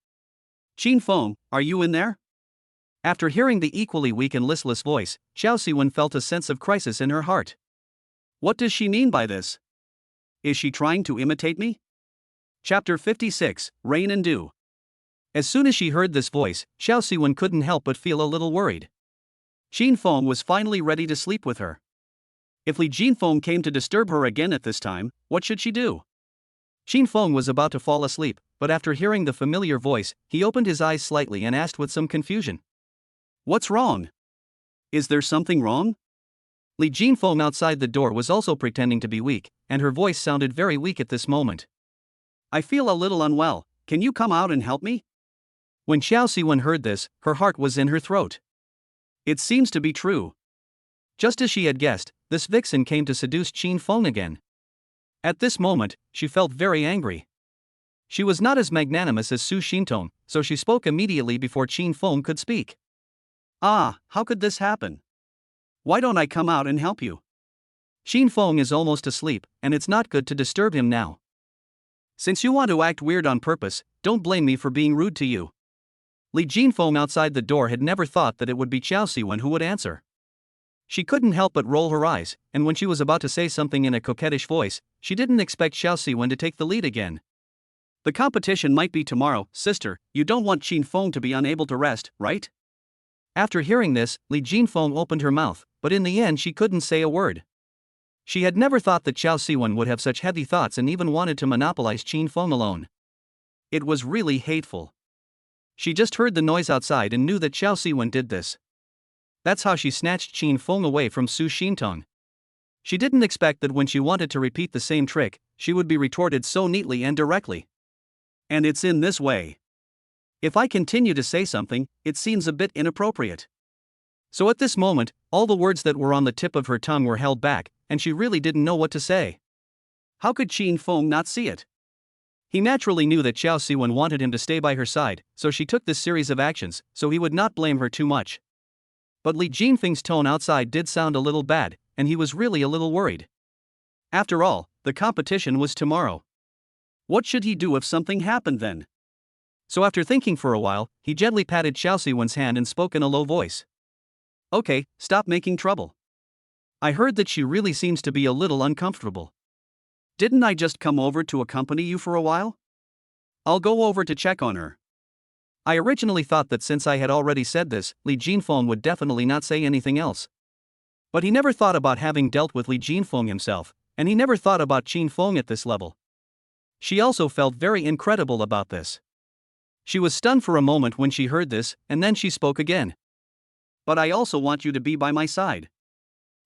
"Qin Feng, are you in there?" After hearing the equally weak and listless voice, Xiao Siwen felt a sense of crisis in her heart. What does she mean by this? Is she trying to imitate me? Chapter 56, Rain and Dew. As soon as she heard this voice, Xiao Siwen couldn't help but feel a little worried. Qin Feng was finally ready to sleep with her. If Li Jinfeng came to disturb her again at this time, what should she do? Qin Feng was about to fall asleep, but after hearing the familiar voice, he opened his eyes slightly and asked with some confusion. "What's wrong? Is there something wrong?" Li Jinfeng outside the door was also pretending to be weak, and her voice sounded very weak at this moment. "I feel a little unwell, can you come out and help me?" When Xiao Siwen heard this, her heart was in her throat. It seems to be true. Just as she had guessed, this vixen came to seduce Qin Feng again. At this moment, she felt very angry. She was not as magnanimous as Su Xintong, so she spoke immediately before Qin Feng could speak. "Ah, how could this happen? Why don't I come out and help you? Qin Feng is almost asleep, and it's not good to disturb him now. Since you want to act weird on purpose, don't blame me for being rude to you." Li Jinfeng outside the door had never thought that it would be Xiao Siwen who would answer. She couldn't help but roll her eyes, and when she was about to say something in a coquettish voice, she didn't expect Xiao Siwen to take the lead again. "The competition might be tomorrow, sister, you don't want Qin Feng to be unable to rest, right?" After hearing this, Li Jinfeng opened her mouth, but in the end she couldn't say a word. She had never thought that Xiao Siwen would have such heavy thoughts and even wanted to monopolize Qin Feng alone. It was really hateful. She just heard the noise outside and knew that Xiao Siwen did this. That's how she snatched Qin Feng away from Su Xintong. She didn't expect that when she wanted to repeat the same trick, she would be retorted so neatly and directly. And it's in this way. If I continue to say something, it seems a bit inappropriate. So at this moment, all the words that were on the tip of her tongue were held back, and she really didn't know what to say. How could Qin Feng not see it? He naturally knew that Xiao Siwen wanted him to stay by her side, so she took this series of actions, so he would not blame her too much. But Li Jinfeng's tone outside did sound a little bad, and he was really a little worried. After all, the competition was tomorrow. What should he do if something happened then? So after thinking for a while, he gently patted Xiao Siwen's hand and spoke in a low voice. Okay, stop making trouble. I heard that she really seems to be a little uncomfortable. Didn't I just come over to accompany you for a while? I'll go over to check on her. I originally thought that since I had already said this, Li Jinfeng would definitely not say anything else. But he never thought about having dealt with Li Jinfeng himself, and he never thought about Qin Feng at this level. She also felt very incredible about this. She was stunned for a moment when she heard this, and then she spoke again. But I also want you to be by my side.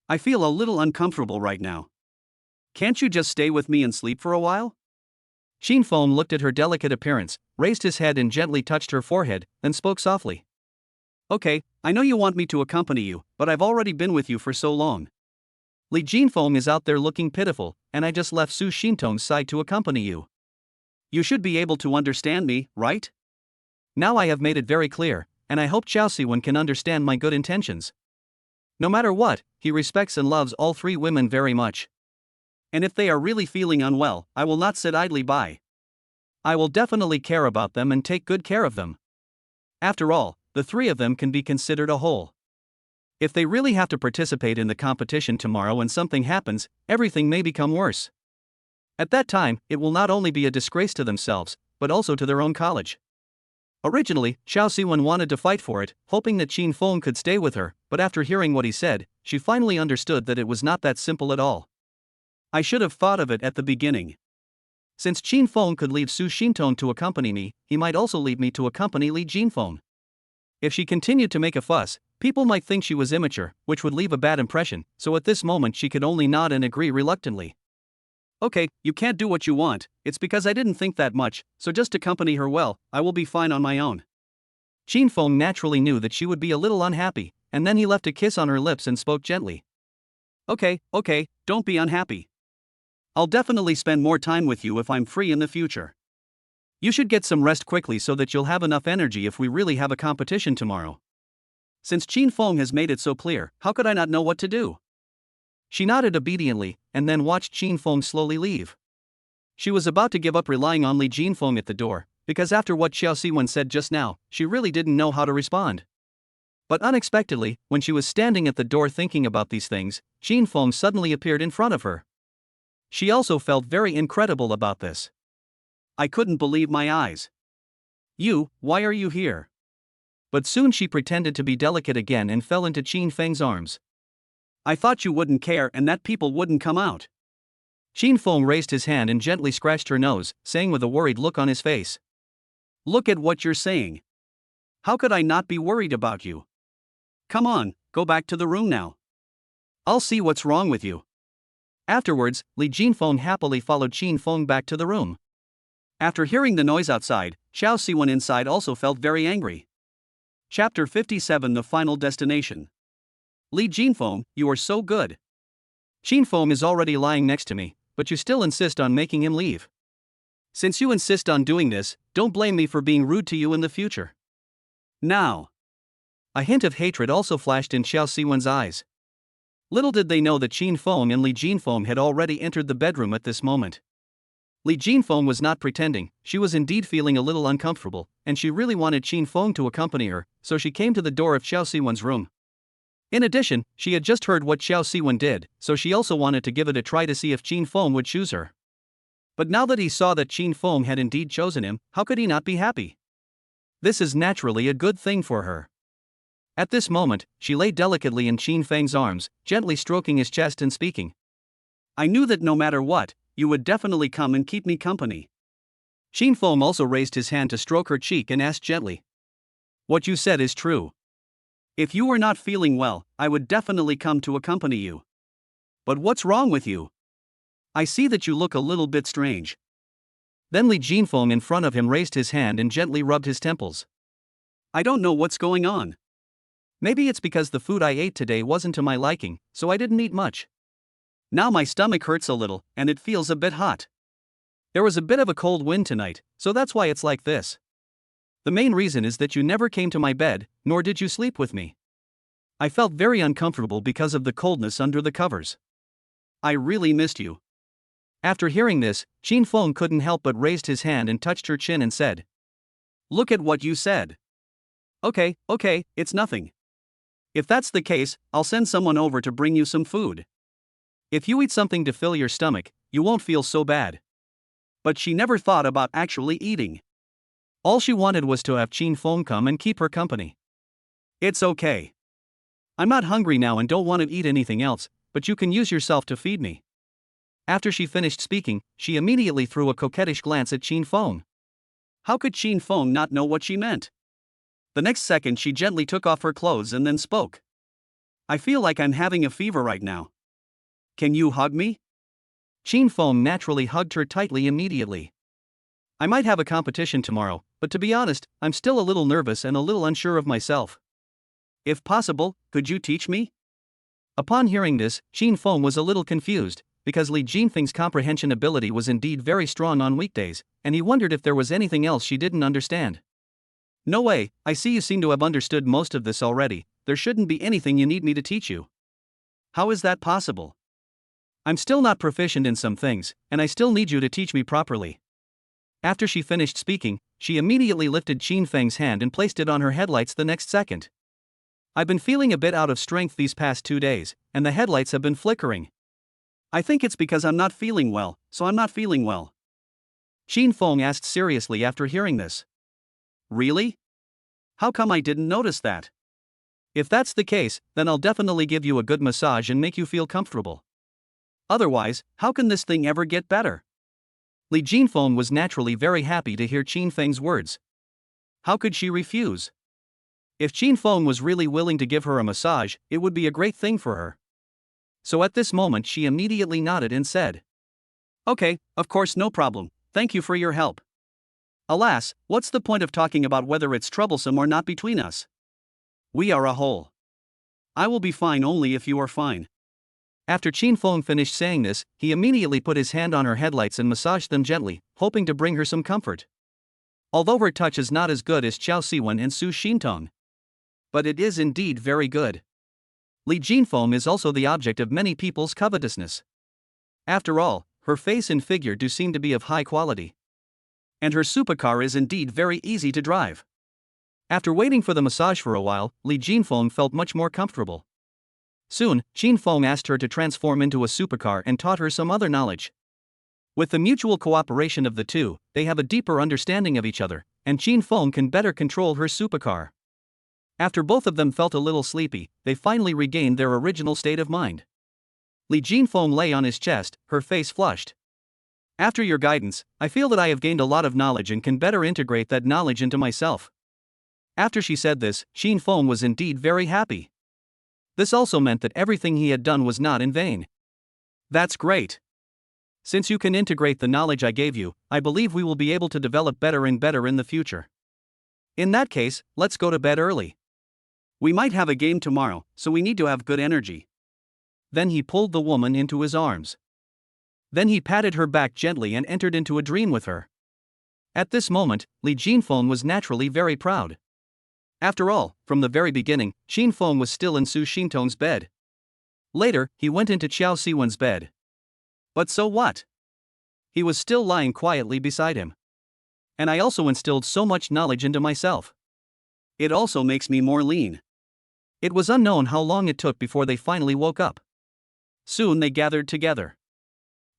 I feel a little uncomfortable right now. Can't you just stay with me and sleep for a while? Qin Feng looked at her delicate appearance, raised his head and gently touched her forehead, then spoke softly. Okay, I know you want me to accompany you, but I've already been with you for so long. Li Jinfeng is out there looking pitiful, and I just left Su Xintong's side to accompany you. You should be able to understand me, right? Now I have made it very clear, and I hope Xiao Siwen can understand my good intentions. No matter what, he respects and loves all three women very much. And if they are really feeling unwell, I will not sit idly by. I will definitely care about them and take good care of them. After all, the three of them can be considered a whole. If they really have to participate in the competition tomorrow and something happens, everything may become worse. At that time, it will not only be a disgrace to themselves, but also to their own college. Originally, Xiao Siwen wanted to fight for it, hoping that Qin Feng could stay with her, but after hearing what he said, she finally understood that it was not that simple at all. I should have thought of it at the beginning. Since Qin Feng could leave Su Xintong to accompany me, he might also leave me to accompany Li Jinfeng. If she continued to make a fuss, people might think she was immature, which would leave a bad impression, so at this moment she could only nod and agree reluctantly. Okay, you can't do what you want, it's because I didn't think that much, so just accompany her well, I will be fine on my own. Qin Feng naturally knew that she would be a little unhappy, and then he left a kiss on her lips and spoke gently. Okay, don't be unhappy. I'll definitely spend more time with you if I'm free in the future. You should get some rest quickly so that you'll have enough energy if we really have a competition tomorrow. Since Qin Feng has made it so clear, how could I not know what to do? She nodded obediently, and then watched Qin Feng slowly leave. She was about to give up relying on Li Jinfeng at the door, because after what Xiao Siwen said just now, she really didn't know how to respond. But unexpectedly, when she was standing at the door thinking about these things, Qin Feng suddenly appeared in front of her. She also felt very incredible about this. I couldn't believe my eyes. Why are you here? But soon she pretended to be delicate again and fell into Qin Feng's arms. I thought you wouldn't care and that people wouldn't come out. Qin Feng raised his hand and gently scratched her nose, saying with a worried look on his face. Look at what you're saying. How could I not be worried about you? Come on, go back to the room now. I'll see what's wrong with you. Afterwards, Li Jinfeng happily followed Qin Feng back to the room. After hearing the noise outside, Xiao Siwen inside also felt very angry. Chapter 57 The Final Destination. Li Jinfeng, you are so good. Qin Feng is already lying next to me, but you still insist on making him leave. Since you insist on doing this, don't blame me for being rude to you in the future. Now. A hint of hatred also flashed in Xiao Siwen's eyes. Little did they know that Qin Feng and Li Jinfeng had already entered the bedroom at this moment. Li Jinfeng was not pretending, she was indeed feeling a little uncomfortable, and she really wanted Qin Feng to accompany her, so she came to the door of Xiao Siwen's room. In addition, she had just heard what Xiao Siwen did, so she also wanted to give it a try to see if Qin Feng would choose her. But now that he saw that Qin Feng had indeed chosen him, how could he not be happy? This is naturally a good thing for her. At this moment, she lay delicately in Qin Feng's arms, gently stroking his chest and speaking. I knew that no matter what, you would definitely come and keep me company. Qin Feng also raised his hand to stroke her cheek and asked gently. What you said is true. If you were not feeling well, I would definitely come to accompany you. But what's wrong with you? I see that you look a little bit strange. Then Li Jinfeng in front of him raised his hand and gently rubbed his temples. I don't know what's going on. Maybe it's because the food I ate today wasn't to my liking, so I didn't eat much. Now my stomach hurts a little, and it feels a bit hot. There was a bit of a cold wind tonight, so that's why it's like this. The main reason is that you never came to my bed, nor did you sleep with me. I felt very uncomfortable because of the coldness under the covers. I really missed you. After hearing this, Qin Feng couldn't help but raised his hand and touched her chin and said, Look at what you said. Okay, it's nothing. If that's the case, I'll send someone over to bring you some food. If you eat something to fill your stomach, you won't feel so bad. But she never thought about actually eating. All she wanted was to have Qin Feng come and keep her company. It's okay. I'm not hungry now and don't want to eat anything else, but you can use yourself to feed me. After she finished speaking, she immediately threw a coquettish glance at Qin Feng. How could Qin Feng not know what she meant? The next second she gently took off her clothes and then spoke. I feel like I'm having a fever right now. Can you hug me? Qin Feng naturally hugged her tightly immediately. I might have a competition tomorrow, but to be honest, I'm still a little nervous and a little unsure of myself. If possible, could you teach me? Upon hearing this, Qin Feng was a little confused, because Li Jinfeng's comprehension ability was indeed very strong on weekdays, and he wondered if there was anything else she didn't understand. No way, I see you seem to have understood most of this already, there shouldn't be anything you need me to teach you. How is that possible? I'm still not proficient in some things, and I still need you to teach me properly. After she finished speaking, she immediately lifted Qin Feng's hand and placed it on her headlights the next second. I've been feeling a bit out of strength these past 2 days, and the headlights have been flickering. I think it's because I'm not feeling well, so I'm not feeling well. Qin Feng asked seriously after hearing this. Really? How come I didn't notice that? If that's the case, then I'll definitely give you a good massage and make you feel comfortable. Otherwise, how can this thing ever get better? Li Jinfeng was naturally very happy to hear Qin Feng's words. How could she refuse? If Qin Feng was really willing to give her a massage, it would be a great thing for her. So at this moment she immediately nodded and said, Okay, of course, no problem, thank you for your help. Alas, what's the point of talking about whether it's troublesome or not between us? We are a whole. I will be fine only if you are fine. After Qin Feng finished saying this, he immediately put his hand on her headlights and massaged them gently, hoping to bring her some comfort. Although her touch is not as good as Qiao Siwen and Su Xintong, but it is indeed very good. Li Jinfeng is also the object of many people's covetousness. After all, her face and figure do seem to be of high quality. And her supercar is indeed very easy to drive. After waiting for the massage for a while, Li Jinfeng felt much more comfortable. Soon, Qin Feng asked her to transform into a supercar and taught her some other knowledge. With the mutual cooperation of the two, they have a deeper understanding of each other, and Qin Feng can better control her supercar. After both of them felt a little sleepy, they finally regained their original state of mind. Li Jinfeng lay on his chest, her face flushed. After your guidance, I feel that I have gained a lot of knowledge and can better integrate that knowledge into myself. After she said this, Qin Feng was indeed very happy. This also meant that everything he had done was not in vain. That's great. Since you can integrate the knowledge I gave you, I believe we will be able to develop better and better in the future. In that case, let's go to bed early. We might have a game tomorrow, so we need to have good energy. Then he pulled the woman into his arms. Then he patted her back gently and entered into a dream with her. At this moment, Li Jinfeng was naturally very proud. After all, from the very beginning, Qin Feng was still in Su Xintong's bed. Later, he went into Qiao Siwen's bed. But so what? He was still lying quietly beside him. And I also instilled so much knowledge into myself. It also makes me more lean. It was unknown how long it took before they finally woke up. Soon they gathered together.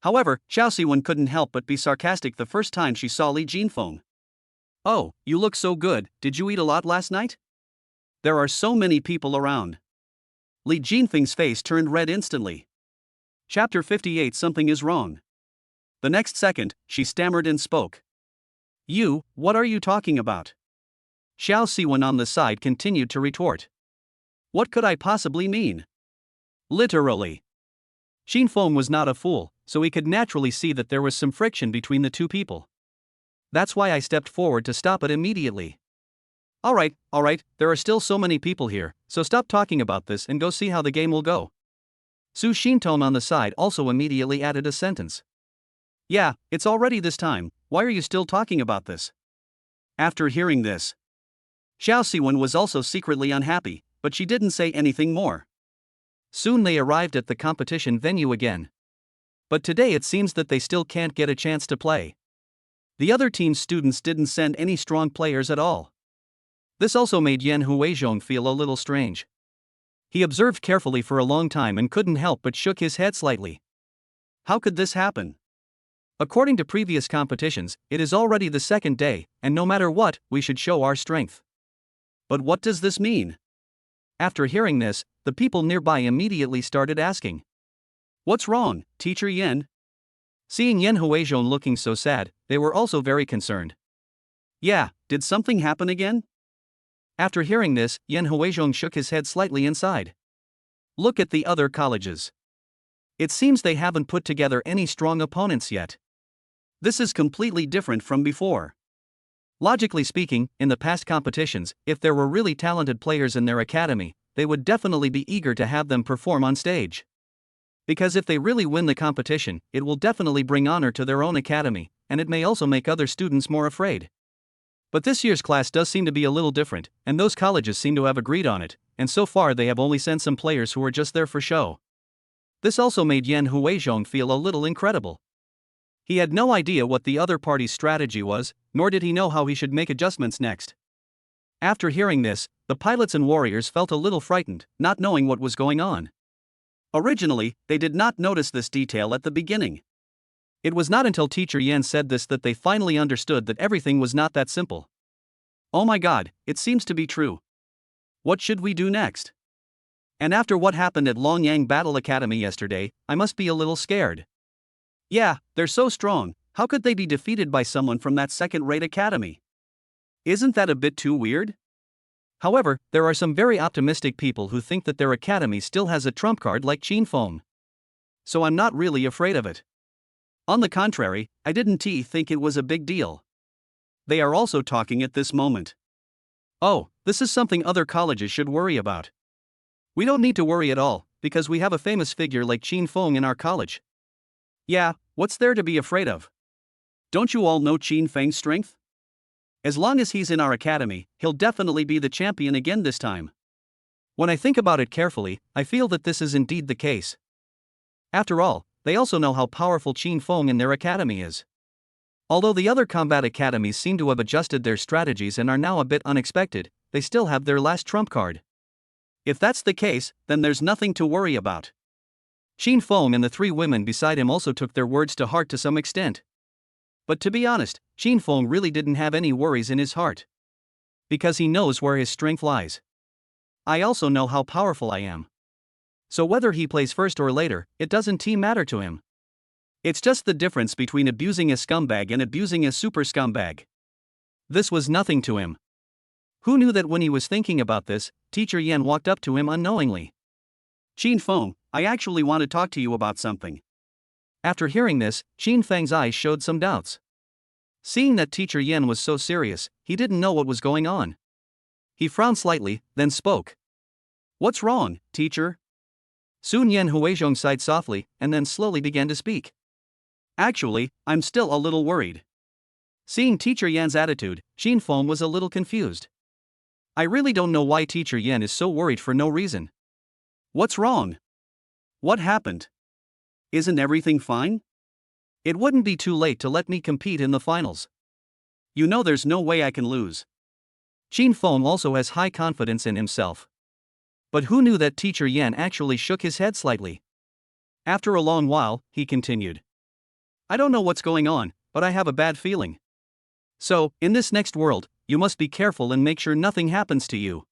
However, Qiao Siwen couldn't help but be sarcastic the first time she saw Li Jinfeng. Oh, you look so good, did you eat a lot last night? There are so many people around. Li Jinfeng's face turned red instantly. Chapter 58. Something is wrong. The next second, she stammered and spoke. What are you talking about? Xiao Siwen on the side continued to retort. What could I possibly mean? Literally. Xin Feng was not a fool, so he could naturally see that there was some friction between the two people. That's why I stepped forward to stop it immediately. Alright, there are still so many people here, so stop talking about this and go see how the game will go. Su Xintong on the side also immediately added a sentence. Yeah, it's already this time, why are you still talking about this? After hearing this, Xiao Siwen was also secretly unhappy, but she didn't say anything more. Soon they arrived at the competition venue again. But today it seems that they still can't get a chance to play. The other team's students didn't send any strong players at all. This also made Yan Huizhong feel a little strange. He observed carefully for a long time and couldn't help but shook his head slightly. How could this happen? According to previous competitions, it is already the second day, and no matter what, we should show our strength. But what does this mean? After hearing this, the people nearby immediately started asking. What's wrong, Teacher Yan? Seeing Yan Huizhong looking so sad, they were also very concerned. Yeah, did something happen again? After hearing this, Yan Huizhong shook his head slightly inside. Look at the other colleges. It seems they haven't put together any strong opponents yet. This is completely different from before. Logically speaking, in the past competitions, if there were really talented players in their academy, they would definitely be eager to have them perform on stage. Because if they really win the competition, it will definitely bring honor to their own academy, and it may also make other students more afraid. But this year's class does seem to be a little different, and those colleges seem to have agreed on it, and so far they have only sent some players who are just there for show. This also made Yan Huizhong feel a little incredible. He had no idea what the other party's strategy was, nor did he know how he should make adjustments next. After hearing this, the pilots and warriors felt a little frightened, not knowing what was going on. Originally, they did not notice this detail at the beginning. It was not until Teacher Yan said this that they finally understood that everything was not that simple. Oh my god, it seems to be true. What should we do next? And after what happened at Longyang Battle Academy yesterday, I must be a little scared. Yeah, they're so strong, how could they be defeated by someone from that second-rate academy? Isn't that a bit too weird? However, there are some very optimistic people who think that their academy still has a trump card like Qin Feng. So I'm not really afraid of it. On the contrary, I didn't think it was a big deal. They are also talking at this moment. Oh, this is something other colleges should worry about. We don't need to worry at all, because we have a famous figure like Qin Feng in our college. Yeah, what's there to be afraid of? Don't you all know Qin Feng's strength? As long as he's in our academy, he'll definitely be the champion again this time. When I think about it carefully, I feel that this is indeed the case. After all, they also know how powerful Qin Feng in their academy is. Although the other combat academies seem to have adjusted their strategies and are now a bit unexpected, they still have their last trump card. If that's the case, then there's nothing to worry about. Qin Feng and the three women beside him also took their words to heart to some extent. But to be honest, Qin Feng really didn't have any worries in his heart. Because he knows where his strength lies. I also know how powerful I am. So whether he plays first or later, it doesn't matter to him. It's just the difference between abusing a scumbag and abusing a super scumbag. This was nothing to him. Who knew that when he was thinking about this, Teacher Yan walked up to him unknowingly. Qin Feng, I actually want to talk to you about something. After hearing this, Qin Feng's eyes showed some doubts. Seeing that Teacher Yan was so serious, he didn't know what was going on. He frowned slightly, then spoke. What's wrong, teacher? Soon Yan Huizhong sighed softly, and then slowly began to speak. Actually, I'm still a little worried. Seeing Teacher Yan's attitude, Qin Feng was a little confused. I really don't know why Teacher Yan is so worried for no reason. What's wrong? What happened? Isn't everything fine? It wouldn't be too late to let me compete in the finals. You know there's no way I can lose. Qin Feng also has high confidence in himself. But who knew that Teacher Yan actually shook his head slightly? After a long while, he continued. I don't know what's going on, but I have a bad feeling. So, in this next world, you must be careful and make sure nothing happens to you.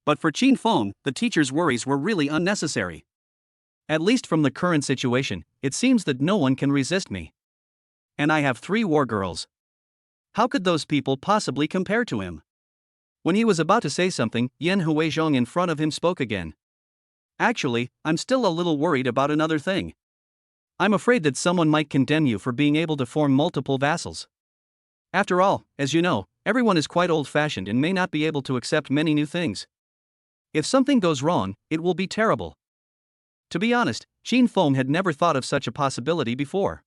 But for Qin Feng, the teacher's worries were really unnecessary. At least from the current situation, it seems that no one can resist me. And I have 3 war girls. How could those people possibly compare to him? When he was about to say something, Yan Huizhong in front of him spoke again. Actually, I'm still a little worried about another thing. I'm afraid that someone might condemn you for being able to form multiple vassals. After all, as you know, everyone is quite old-fashioned and may not be able to accept many new things. If something goes wrong, it will be terrible. To be honest, Qin Feng had never thought of such a possibility before.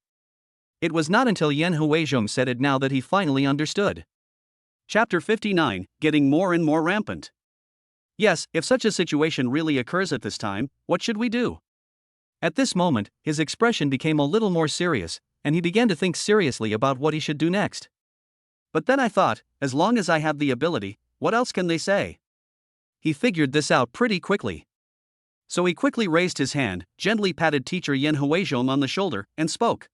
It was not until Yan Huizhong said it now that he finally understood. Chapter 59, Getting More and More Rampant. Yes, if such a situation really occurs at this time, what should we do? At this moment, his expression became a little more serious, and he began to think seriously about what he should do next. But then I thought, as long as I have the ability, what else can they say? He figured this out pretty quickly. So he quickly raised his hand, gently patted teacher Yan Huizhong on the shoulder, and spoke.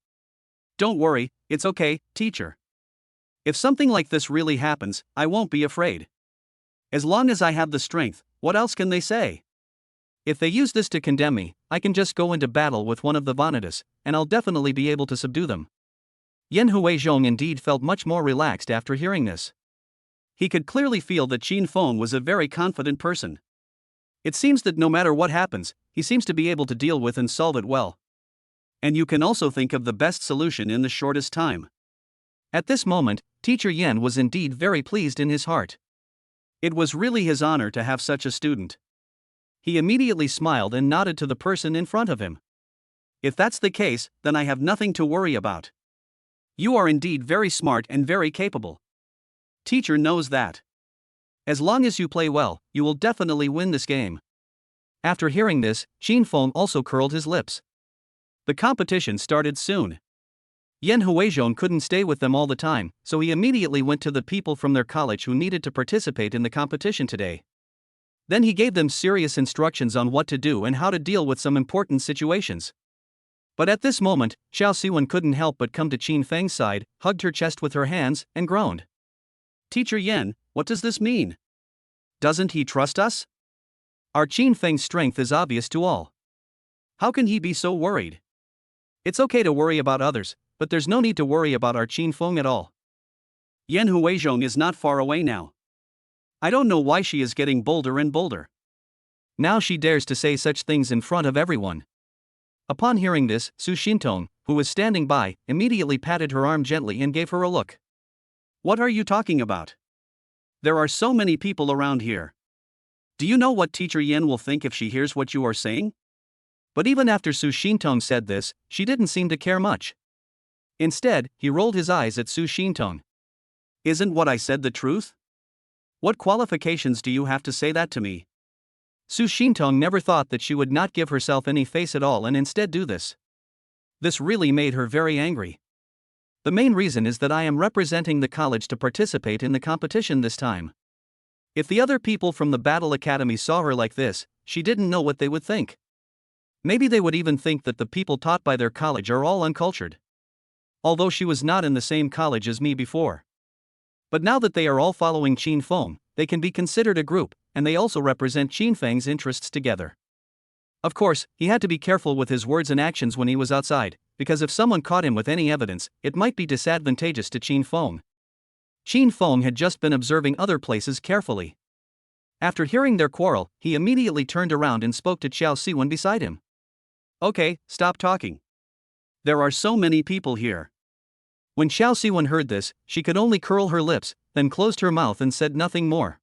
Don't worry, it's okay, teacher. If something like this really happens, I won't be afraid. As long as I have the strength, what else can they say? If they use this to condemn me, I can just go into battle with one of the Vanitas, and I'll definitely be able to subdue them. Yan Huizhong indeed felt much more relaxed after hearing this. He could clearly feel that Qin Feng was a very confident person. It seems that no matter what happens, he seems to be able to deal with and solve it well. And you can also think of the best solution in the shortest time. At this moment, Teacher Yan was indeed very pleased in his heart. It was really his honor to have such a student. He immediately smiled and nodded to the person in front of him. If that's the case, then I have nothing to worry about. You are indeed very smart and very capable. Teacher knows that. As long as you play well, you will definitely win this game. After hearing this, Qin Feng also curled his lips. The competition started soon. Yan Huizhong couldn't stay with them all the time, so he immediately went to the people from their college who needed to participate in the competition today. Then he gave them serious instructions on what to do and how to deal with some important situations. But at this moment, Xiao Siwen couldn't help but come to Qin Feng's side, hugged her chest with her hands, and groaned. Teacher Yan, what does this mean? Doesn't he trust us? Our Qin Feng's strength is obvious to all. How can he be so worried? It's okay to worry about others, but there's no need to worry about our Qin Feng at all. Yan Huizhong is not far away now. I don't know why she is getting bolder and bolder. Now she dares to say such things in front of everyone. Upon hearing this, Su Xintong, who was standing by, immediately patted her arm gently and gave her a look. What are you talking about? There are so many people around here. Do you know what Teacher Yan will think if she hears what you are saying? But even after Su Xintong said this, she didn't seem to care much. Instead, he rolled his eyes at Su Xintong. Isn't what I said the truth? What qualifications do you have to say that to me? Su Xintong never thought that she would not give herself any face at all and instead do this. This really made her very angry. The main reason is that I am representing the college to participate in the competition this time. If the other people from the Battle Academy saw her like this, she didn't know what they would think. Maybe they would even think that the people taught by their college are all uncultured. Although she was not in the same college as me before. But now that they are all following Qin Feng, they can be considered a group, and they also represent Qin Feng's interests together. Of course, he had to be careful with his words and actions when he was outside, because if someone caught him with any evidence, it might be disadvantageous to Qin Feng. Qin Feng had just been observing other places carefully. After hearing their quarrel, he immediately turned around and spoke to Xiao Siwen beside him. Okay, stop talking. There are so many people here. When Xiao Siwen heard this, she could only curl her lips, then closed her mouth and said nothing more.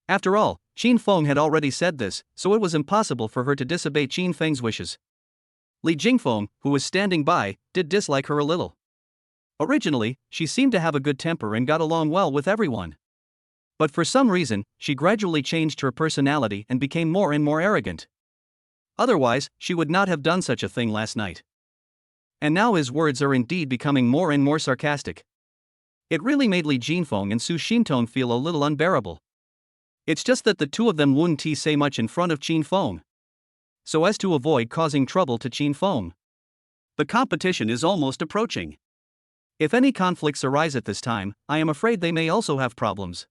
After all, Qin Feng had already said this, so it was impossible for her to disobey Qin Feng's wishes. Li Jingfeng, who was standing by, did dislike her a little. Originally, she seemed to have a good temper and got along well with everyone. But for some reason, she gradually changed her personality and became more and more arrogant. Otherwise, she would not have done such a thing last night. And now his words are indeed becoming more and more sarcastic. It really made Li Jingfeng and Su Xintong feel a little unbearable. It's just that the two of them wouldn't say much in front of Qin Feng, so as to avoid causing trouble to Qin Feng. The competition is almost approaching. If any conflicts arise at this time, I am afraid they may also have problems.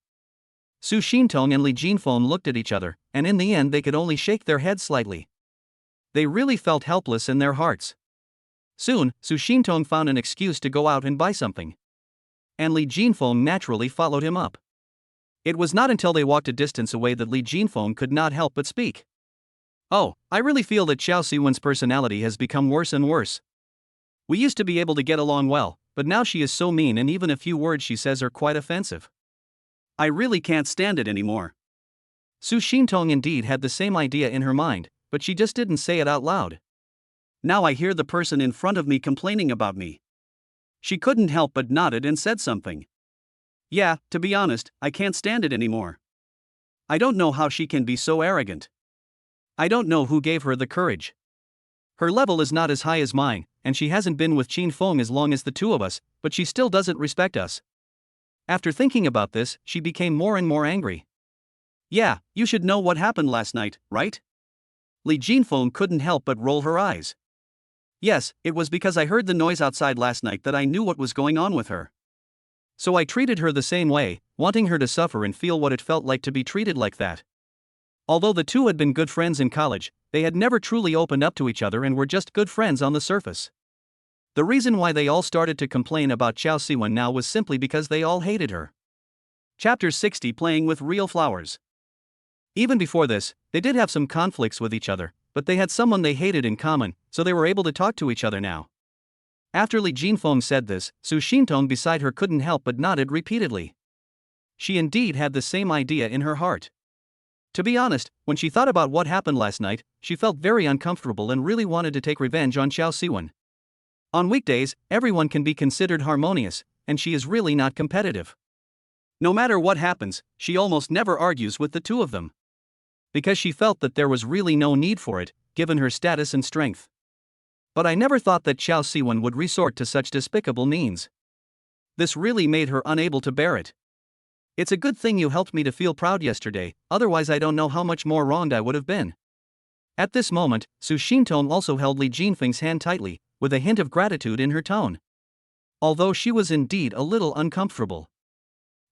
Su Xintong and Li Jingfeng looked at each other, and in the end they could only shake their heads slightly. They really felt helpless in their hearts. Soon, Su Xintong found an excuse to go out and buy something. And Li Jingfeng naturally followed him up. It was not until they walked a distance away that Li Jinfeng could not help but speak. Oh, I really feel that Xiao Siwen's personality has become worse and worse. We used to be able to get along well, but now she is so mean and even a few words she says are quite offensive. I really can't stand it anymore. Su Xintong indeed had the same idea in her mind, but she just didn't say it out loud. Now I hear the person in front of me complaining about me. She couldn't help but nodded and said something. Yeah, to be honest, I can't stand it anymore. I don't know how she can be so arrogant. I don't know who gave her the courage. Her level is not as high as mine, and she hasn't been with Qin Feng as long as the two of us, but she still doesn't respect us. After thinking about this, she became more and more angry. Yeah, you should know what happened last night, right? Li Jinfeng couldn't help but roll her eyes. Yes, it was because I heard the noise outside last night that I knew what was going on with her. So I treated her the same way, wanting her to suffer and feel what it felt like to be treated like that. Although the two had been good friends in college, they had never truly opened up to each other and were just good friends on the surface. The reason why they all started to complain about Xiao Siwen now was simply because they all hated her. Chapter 60, Playing with Real Flowers. Even before this, they did have some conflicts with each other, but they had someone they hated in common, so they were able to talk to each other now. After Li Jinfeng said this, Su Xintong beside her couldn't help but nodded repeatedly. She indeed had the same idea in her heart. To be honest, when she thought about what happened last night, she felt very uncomfortable and really wanted to take revenge on Xiao Siwen. On weekdays, everyone can be considered harmonious, and she is really not competitive. No matter what happens, she almost never argues with the two of them. Because she felt that there was really no need for it, given her status and strength. But I never thought that Xiao Siwen would resort to such despicable means. This really made her unable to bear it. It's a good thing you helped me to feel proud yesterday, otherwise I don't know how much more wronged I would have been. At this moment, Su Xintong also held Li Jinfeng's hand tightly, with a hint of gratitude in her tone. Although she was indeed a little uncomfortable.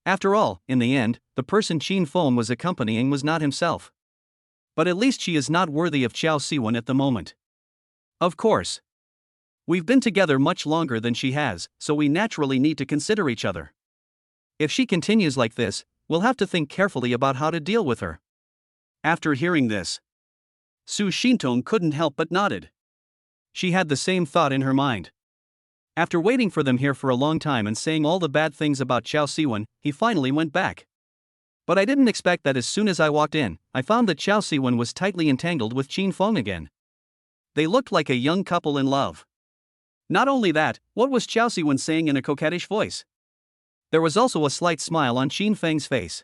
After all, in the end, the person Qin Feng was accompanying was not himself. But at least she is not worthy of Xiao Siwen at the moment. Of course. We've been together much longer than she has, so we naturally need to consider each other. If she continues like this, we'll have to think carefully about how to deal with her. After hearing this, Su Xintong couldn't help but nodded. She had the same thought in her mind. After waiting for them here for a long time and saying all the bad things about Xiao Siwen, he finally went back. But I didn't expect that as soon as I walked in, I found that Xiao Siwen was tightly entangled with Qin Feng again. They looked like a young couple in love. Not only that, what was Xiao Siwen saying in a coquettish voice? There was also a slight smile on Qin Feng's face.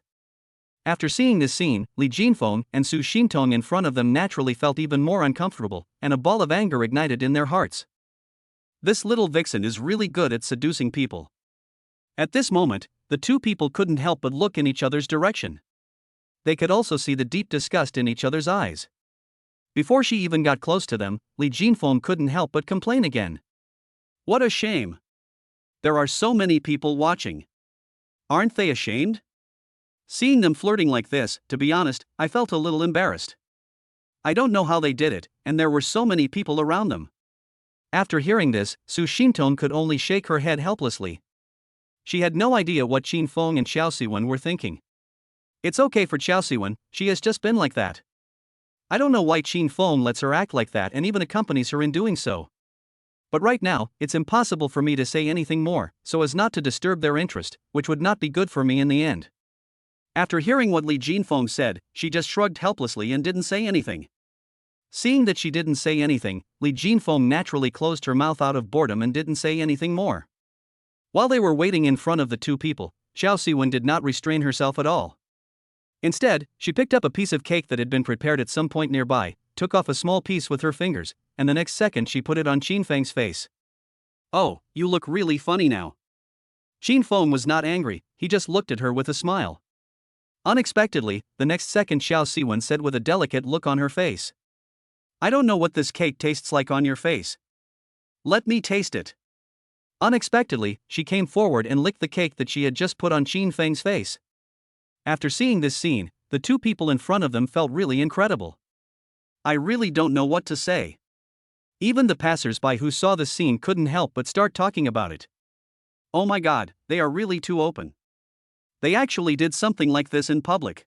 After seeing this scene, Li Jinfeng and Su Xintong in front of them naturally felt even more uncomfortable, and a ball of anger ignited in their hearts. This little vixen is really good at seducing people. At this moment, the two people couldn't help but look in each other's direction. They could also see the deep disgust in each other's eyes. Before she even got close to them, Li Jinfeng couldn't help but complain again. What a shame! There are so many people watching. Aren't they ashamed? Seeing them flirting like this, to be honest, I felt a little embarrassed. I don't know how they did it, and there were so many people around them. After hearing this, Su Xintong could only shake her head helplessly. She had no idea what Qin Feng and Xiao Siwen were thinking. It's okay for Xiao Siwen, she has just been like that. I don't know why Qin Feng lets her act like that and even accompanies her in doing so. But right now, it's impossible for me to say anything more, so as not to disturb their interest, which would not be good for me in the end. After hearing what Li Jinfeng said, she just shrugged helplessly and didn't say anything. Seeing that she didn't say anything, Li Jinfeng naturally closed her mouth out of boredom and didn't say anything more. While they were waiting in front of the two people, Xiao Siwen did not restrain herself at all. Instead, she picked up a piece of cake that had been prepared at some point nearby, took off a small piece with her fingers, and the next second she put it on Qin Feng's face. Oh, you look really funny now. Qin Feng was not angry, he just looked at her with a smile. Unexpectedly, the next second Xiao Siwen said with a delicate look on her face. I don't know what this cake tastes like on your face. Let me taste it. Unexpectedly, she came forward and licked the cake that she had just put on Qin Feng's face. After seeing this scene, the two people in front of them felt really incredible. I really don't know what to say. Even the passers-by who saw the scene couldn't help but start talking about it. Oh my god, they are really too open. They actually did something like this in public.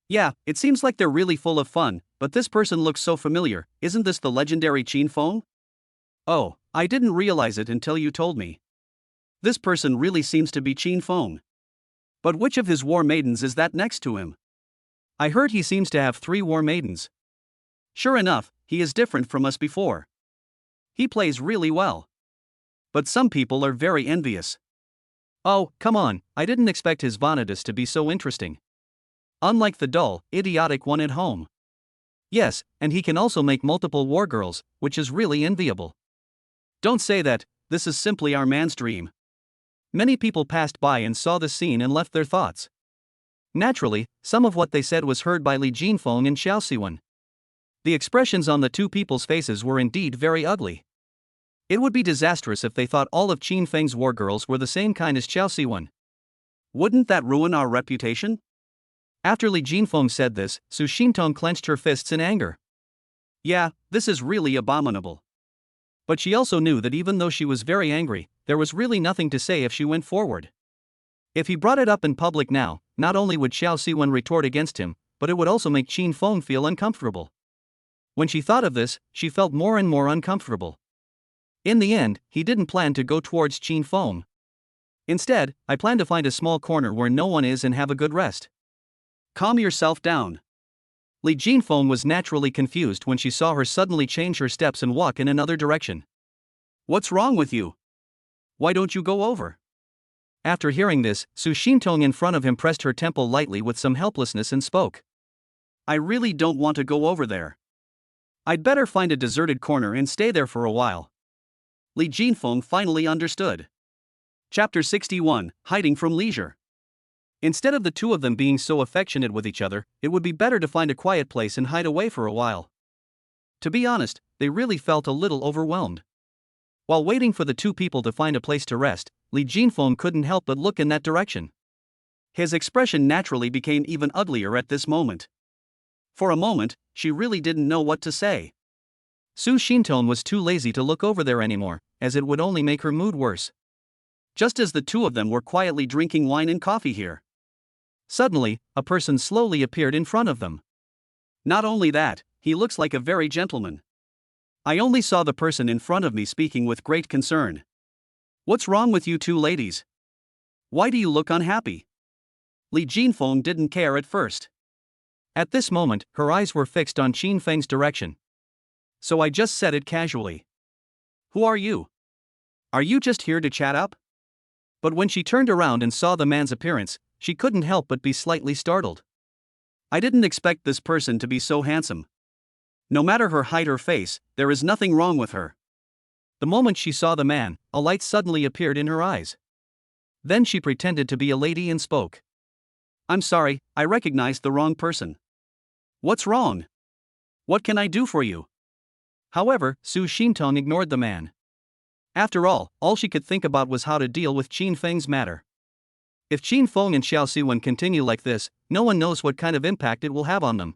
Yeah, it seems like they're really full of fun, but this person looks so familiar. Isn't this the legendary Qin Feng? Oh, I didn't realize it until you told me. This person really seems to be Qin Feng. But which of his war maidens is that next to him? I heard he seems to have 3 war maidens. Sure enough, he is different from us before. He plays really well. But some people are very envious. Oh, come on, I didn't expect his Vanitas to be so interesting. Unlike the dull, idiotic one at home. Yes, and he can also make multiple war girls, which is really enviable. Don't say that, this is simply our man's dream. Many people passed by and saw the scene and left their thoughts. Naturally, some of what they said was heard by Li Jinfeng and Xiao Siwen. The expressions on the two people's faces were indeed very ugly. It would be disastrous if they thought all of Qin Feng's war girls were the same kind as Xiao Siwen. Wouldn't that ruin our reputation? After Li Jinfeng said this, Su Xintong clenched her fists in anger. Yeah, this is really abominable. But she also knew that even though she was very angry, there was really nothing to say if she went forward. If he brought it up in public now, not only would Xiao Siwen retort against him, but it would also make Qin Feng feel uncomfortable. When she thought of this, she felt more and more uncomfortable. In the end, he didn't plan to go towards Qin Feng. Instead, I plan to find a small corner where no one is and have a good rest. Calm yourself down. Li Jinfeng was naturally confused when she saw her suddenly change her steps and walk in another direction. What's wrong with you? Why don't you go over? After hearing this, Su Xintong in front of him pressed her temple lightly with some helplessness and spoke. I really don't want to go over there. I'd better find a deserted corner and stay there for a while. Li Jinfeng finally understood. Chapter 61, Hiding from Leisure. Instead of the two of them being so affectionate with each other, it would be better to find a quiet place and hide away for a while. To be honest, they really felt a little overwhelmed. While waiting for the two people to find a place to rest, Li Jinfeng couldn't help but look in that direction. His expression naturally became even uglier at this moment. For a moment, she really didn't know what to say. Su Xintong was too lazy to look over there anymore, as it would only make her mood worse. Just as the two of them were quietly drinking wine and coffee here. Suddenly, a person slowly appeared in front of them. Not only that, he looks like a very gentleman. I only saw the person in front of me speaking with great concern. What's wrong with you two ladies? Why do you look unhappy? Li Jinfeng didn't care at first. At this moment, her eyes were fixed on Qin Feng's direction. So I just said it casually. Who are you? Are you just here to chat up? But when she turned around and saw the man's appearance, she couldn't help but be slightly startled. I didn't expect this person to be so handsome. No matter her height or face, there is nothing wrong with her. The moment she saw the man, a light suddenly appeared in her eyes. Then she pretended to be a lady and spoke. I'm sorry, I recognized the wrong person. What's wrong? What can I do for you? However, Su Xintong ignored the man. After all she could think about was how to deal with Qin Feng's matter. If Qin Feng and Xiao Siwen continue like this, no one knows what kind of impact it will have on them.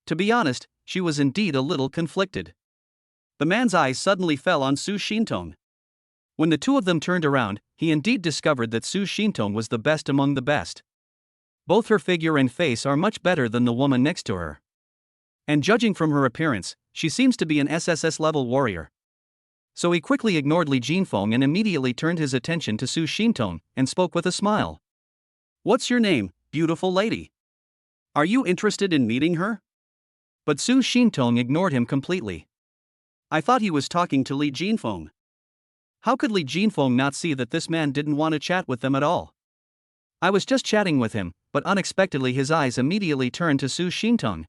To be honest, she was indeed a little conflicted. The man's eyes suddenly fell on Su Xintong. When the two of them turned around, he indeed discovered that Su Xintong was the best among the best. Both her figure and face are much better than the woman next to her. And judging from her appearance, she seems to be an SSS-level warrior. So he quickly ignored Li Jinfeng and immediately turned his attention to Su Xintong and spoke with a smile. What's your name, beautiful lady? Are you interested in meeting her? But Su Xintong ignored him completely. I thought he was talking to Li Jinfeng. How could Li Jinfeng not see that this man didn't want to chat with them at all? I was just chatting with him, but unexpectedly his eyes immediately turned to Su Xintong.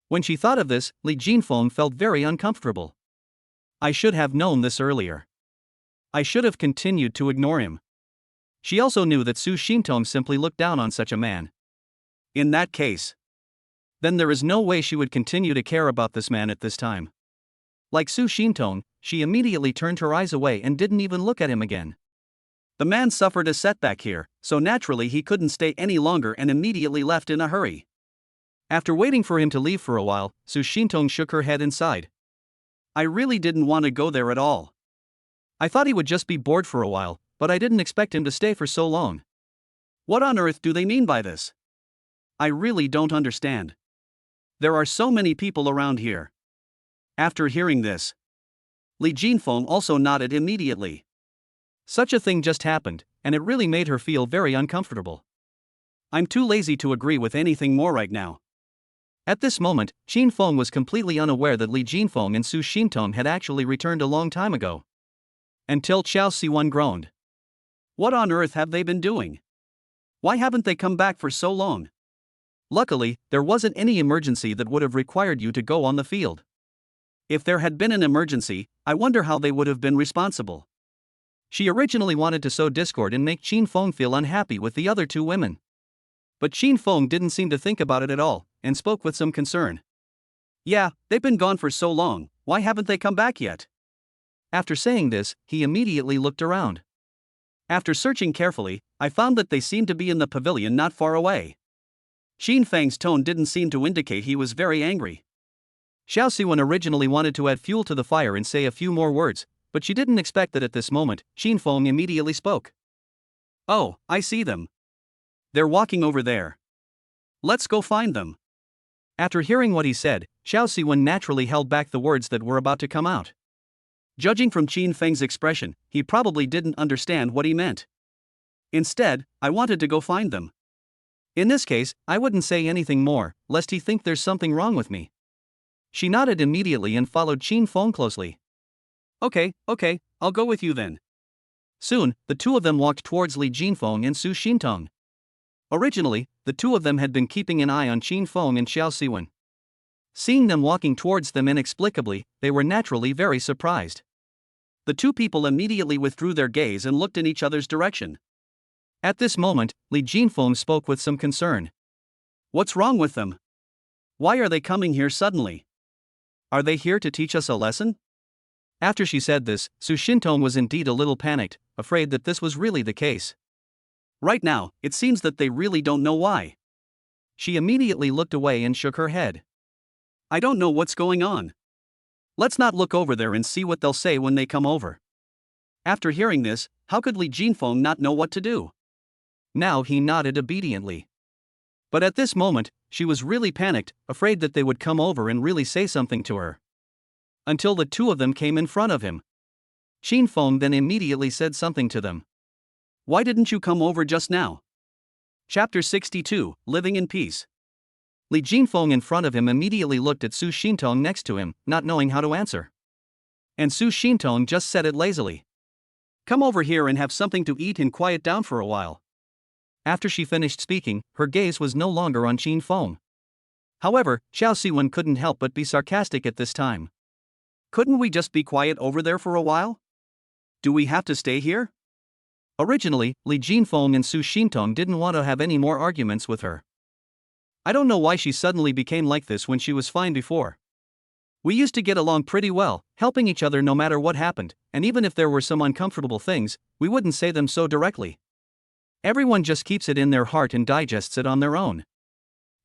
When she thought of this, Li Jinfeng felt very uncomfortable. I should have known this earlier. I should have continued to ignore him. She also knew that Su Xintong simply looked down on such a man. In that case, then there is no way she would continue to care about this man at this time. Like Su Xintong, she immediately turned her eyes away and didn't even look at him again. The man suffered a setback here, so naturally he couldn't stay any longer and immediately left in a hurry. After waiting for him to leave for a while, Su Xintong shook her head and sighed. I really didn't want to go there at all. I thought he would just be bored for a while, but I didn't expect him to stay for so long. What on earth do they mean by this? I really don't understand. There are so many people around here. After hearing this, Li Jinfeng also nodded immediately. Such a thing just happened, and it really made her feel very uncomfortable. I'm too lazy to agree with anything more right now. At this moment, Qin Feng was completely unaware that Li Jinfeng and Su Xintong had actually returned a long time ago. Until Qiao Siwen groaned. What on earth have they been doing? Why haven't they come back for so long? Luckily, there wasn't any emergency that would have required you to go on the field. If there had been an emergency, I wonder how they would have been responsible. She originally wanted to sow discord and make Qin Feng feel unhappy with the other two women. But Qin Feng didn't seem to think about it at all, and spoke with some concern. Yeah, they've been gone for so long, why haven't they come back yet? After saying this, he immediately looked around. After searching carefully, I found that they seemed to be in the pavilion not far away. Qin Feng's tone didn't seem to indicate he was very angry. Xiao Siwen originally wanted to add fuel to the fire and say a few more words, but she didn't expect that at this moment, Qin Feng immediately spoke. Oh, I see them. They're walking over there. Let's go find them. After hearing what he said, Xiao Siwen naturally held back the words that were about to come out. Judging from Qin Feng's expression, he probably didn't understand what he meant. Instead, I wanted to go find them. In this case, I wouldn't say anything more, lest he think there's something wrong with me. She nodded immediately and followed Qin Feng closely. Okay, I'll go with you then. Soon, the two of them walked towards Li Jinfeng and Su Xintong. Originally, the two of them had been keeping an eye on Qin Feng and Xiao Siwen. Seeing them walking towards them inexplicably, they were naturally very surprised. The two people immediately withdrew their gaze and looked in each other's direction. At this moment, Li Jinfeng spoke with some concern. What's wrong with them? Why are they coming here suddenly? Are they here to teach us a lesson? After she said this, Su Xintong was indeed a little panicked, afraid that this was really the case. Right now, it seems that they really don't know why. She immediately looked away and shook her head. I don't know what's going on. Let's not look over there and see what they'll say when they come over. After hearing this, how could Li Jinfeng not know what to do? Now he nodded obediently. But at this moment, she was really panicked, afraid that they would come over and really say something to her. Until the two of them came in front of him. Qin Feng then immediately said something to them. Why didn't you come over just now? Chapter 62, Living in Peace. Li Jinfeng in front of him immediately looked at Su Xintong next to him, not knowing how to answer. And Su Xintong just said it lazily. Come over here and have something to eat and quiet down for a while. After she finished speaking, her gaze was no longer on Qin Feng. However, Xiao Siwen couldn't help but be sarcastic at this time. Couldn't we just be quiet over there for a while? Do we have to stay here? Originally, Li Jinfeng and Su Xintong didn't want to have any more arguments with her. I don't know why she suddenly became like this when she was fine before. We used to get along pretty well, helping each other no matter what happened, and even if there were some uncomfortable things, we wouldn't say them so directly. Everyone just keeps it in their heart and digests it on their own.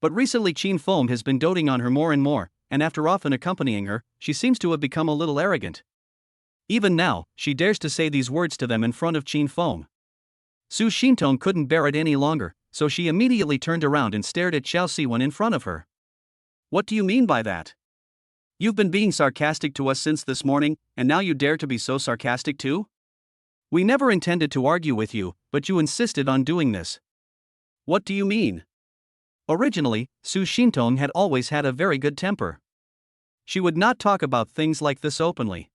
But recently Qin Feng has been doting on her more and more, and after often accompanying her, she seems to have become a little arrogant. Even now, she dares to say these words to them in front of Qin Feng. Su Xintong couldn't bear it any longer, so she immediately turned around and stared at Xiao Siwen in front of her. What do you mean by that? You've been being sarcastic to us since this morning, and now you dare to be so sarcastic too? We never intended to argue with you, but you insisted on doing this. What do you mean? Originally, Su Xintong had always had a very good temper. She would not talk about things like this openly.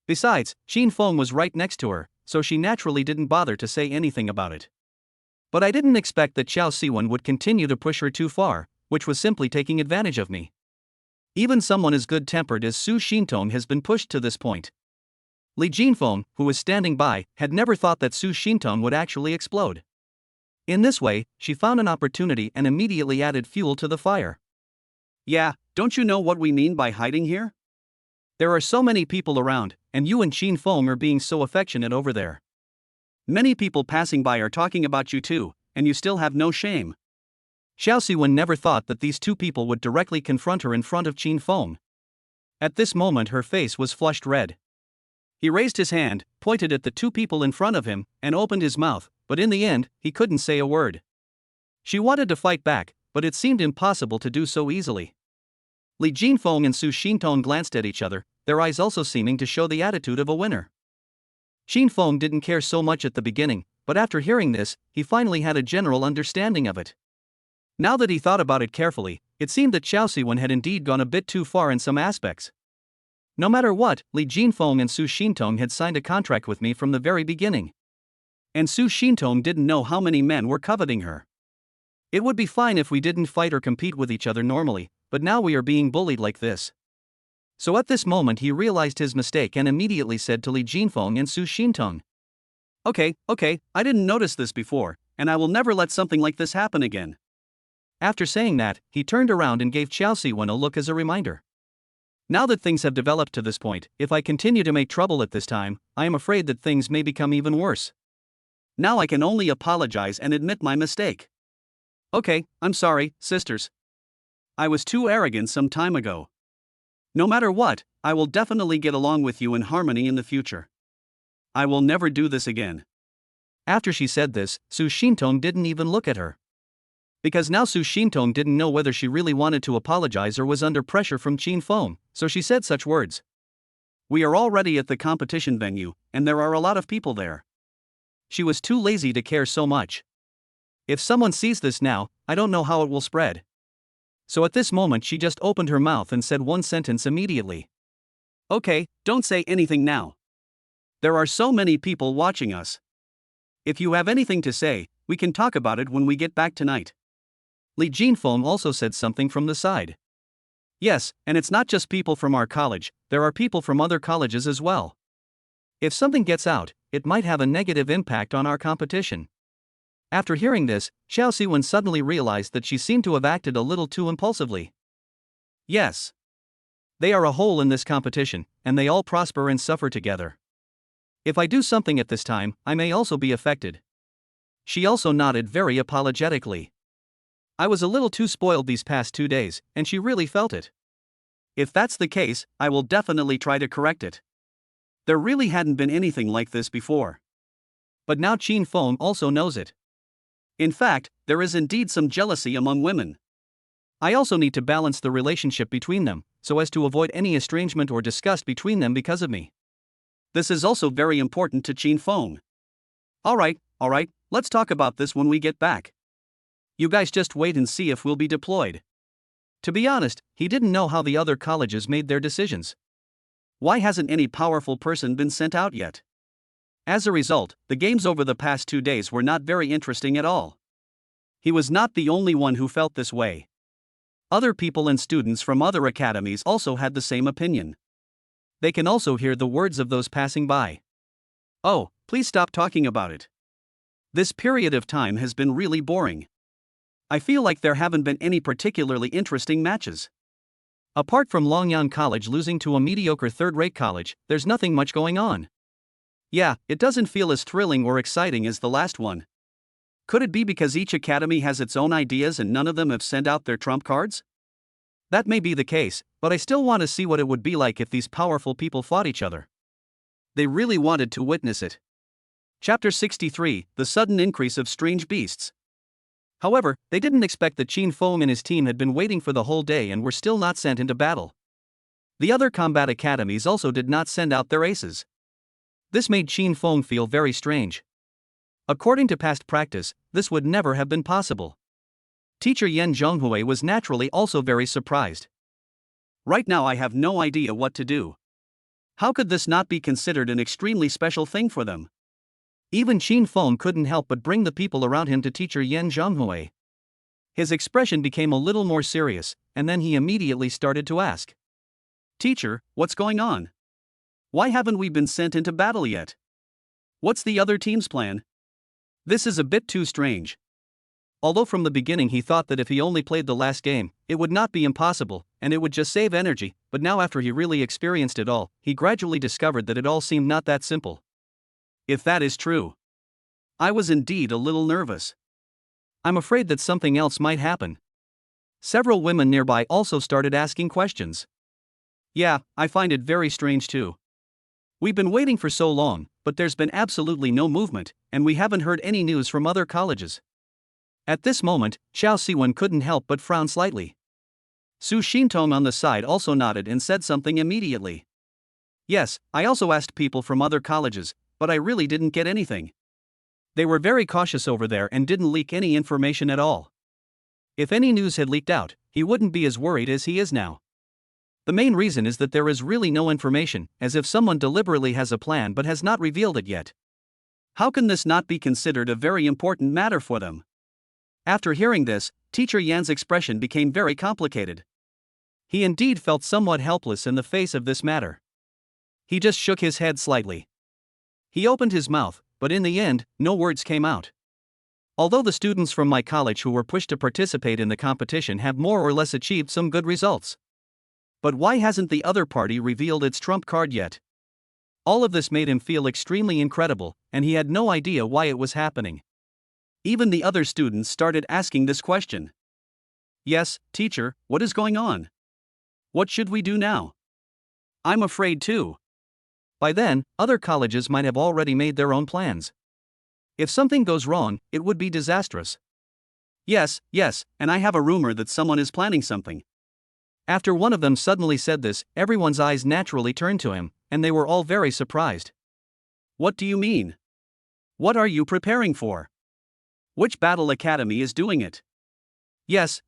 Besides, Qin Feng was right next to her, so she naturally didn't bother to say anything about it. But I didn't expect that Xiao Siwen would continue to push her too far, which was simply taking advantage of me. Even someone as good-tempered as Su Xintong has been pushed to this point. Li Jinfeng, who was standing by, had never thought that Su Xintong would actually explode. In this way, she found an opportunity and immediately added fuel to the fire. Yeah, don't you know what we mean by hiding here? There are so many people around, and you and Qin Feng are being so affectionate over there. Many people passing by are talking about you too, and you still have no shame. Xiao Siwen never thought that these two people would directly confront her in front of Qin Feng. At this moment her face was flushed red. He raised his hand, pointed at the two people in front of him, and opened his mouth, but in the end, he couldn't say a word. She wanted to fight back, but it seemed impossible to do so easily. Li Jinfeng and Su Xintong glanced at each other, their eyes also seeming to show the attitude of a winner. Xinfeng didn't care so much at the beginning, but after hearing this, he finally had a general understanding of it. Now that he thought about it carefully, it seemed that Xiao Siwen had indeed gone a bit too far in some aspects. No matter what, Li Jinfeng and Su Xintong had signed a contract with me from the very beginning. And Su Xintong didn't know how many men were coveting her. It would be fine if we didn't fight or compete with each other normally, but now we are being bullied like this. So at this moment he realized his mistake and immediately said to Li Jinfeng and Su Xintong, Okay, I didn't notice this before, and I will never let something like this happen again." After saying that, he turned around and gave Xiao Siwen a look as a reminder. Now that things have developed to this point, if I continue to make trouble at this time, I am afraid that things may become even worse. Now I can only apologize and admit my mistake. Okay, I'm sorry, sisters. I was too arrogant some time ago. No matter what, I will definitely get along with you in harmony in the future. I will never do this again. After she said this, Su Xintong didn't even look at her. Because now Su Xintong didn't know whether she really wanted to apologize or was under pressure from Qin Feng, so she said such words. We are already at the competition venue, and there are a lot of people there. She was too lazy to care so much. If someone sees this now, I don't know how it will spread. So at this moment she just opened her mouth and said one sentence immediately. Okay, don't say anything now. There are so many people watching us. If you have anything to say, we can talk about it when we get back tonight. Li Jinfeng also said something from the side. Yes, and it's not just people from our college, there are people from other colleges as well. If something gets out, it might have a negative impact on our competition. After hearing this, Xiao Siwen suddenly realized that she seemed to have acted a little too impulsively. Yes. They are a whole in this competition, and they all prosper and suffer together. If I do something at this time, I may also be affected. She also nodded very apologetically. I was a little too spoiled these past 2 days, and she really felt it. If that's the case, I will definitely try to correct it. There really hadn't been anything like this before. But now Qin Feng also knows it. In fact, there is indeed some jealousy among women. I also need to balance the relationship between them, so as to avoid any estrangement or disgust between them because of me. This is also very important to Qin Feng. Alright, let's talk about this when we get back. You guys just wait and see if we'll be deployed. To be honest, he didn't know how the other colleges made their decisions. Why hasn't any powerful person been sent out yet? As a result, the games over the past 2 days were not very interesting at all. He was not the only one who felt this way. Other people and students from other academies also had the same opinion. They can also hear the words of those passing by. Oh, please stop talking about it. This period of time has been really boring. I feel like there haven't been any particularly interesting matches. Apart from Longyang College losing to a mediocre third-rate college, there's nothing much going on. Yeah, it doesn't feel as thrilling or exciting as the last one. Could it be because each academy has its own ideas and none of them have sent out their trump cards? That may be the case, but I still want to see what it would be like if these powerful people fought each other. They really wanted to witness it. Chapter 63, The Sudden Increase of Strange Beasts. However, they didn't expect that Qin Feng and his team had been waiting for the whole day and were still not sent into battle. The other combat academies also did not send out their aces. This made Qin Feng feel very strange. According to past practice, this would never have been possible. Teacher Yan Zhonghui was naturally also very surprised. Right now I have no idea what to do. How could this not be considered an extremely special thing for them? Even Qin Feng couldn't help but bring the people around him to teacher Yan Zhonghui. His expression became a little more serious, and then he immediately started to ask. Teacher, what's going on? Why haven't we been sent into battle yet? What's the other team's plan? This is a bit too strange. Although from the beginning he thought that if he only played the last game, it would not be impossible, and it would just save energy, but now after he really experienced it all, he gradually discovered that it all seemed not that simple. If that is true, I was indeed a little nervous. I'm afraid that something else might happen. Several women nearby also started asking questions. Yeah, I find it very strange too. We've been waiting for so long, but there's been absolutely no movement, and we haven't heard any news from other colleges. At this moment, Xiao Siwen couldn't help but frown slightly. Su Xintong on the side also nodded and said something immediately. Yes, I also asked people from other colleges, but I really didn't get anything. They were very cautious over there and didn't leak any information at all. If any news had leaked out, he wouldn't be as worried as he is now. The main reason is that there is really no information, as if someone deliberately has a plan but has not revealed it yet. How can this not be considered a very important matter for them? After hearing this, Teacher Yan's expression became very complicated. He indeed felt somewhat helpless in the face of this matter. He just shook his head slightly. He opened his mouth, but in the end, no words came out. Although the students from my college who were pushed to participate in the competition have more or less achieved some good results. But why hasn't the other party revealed its trump card yet? All of this made him feel extremely incredible, and he had no idea why it was happening. Even the other students started asking this question. Yes, teacher, what is going on? What should we do now? I'm afraid too. By then, other colleges might have already made their own plans. If something goes wrong, it would be disastrous. Yes, and I have a rumor that someone is planning something. After one of them suddenly said this, everyone's eyes naturally turned to him, and they were all very surprised. What do you mean? What are you preparing for? Which battle academy is doing it? Yes,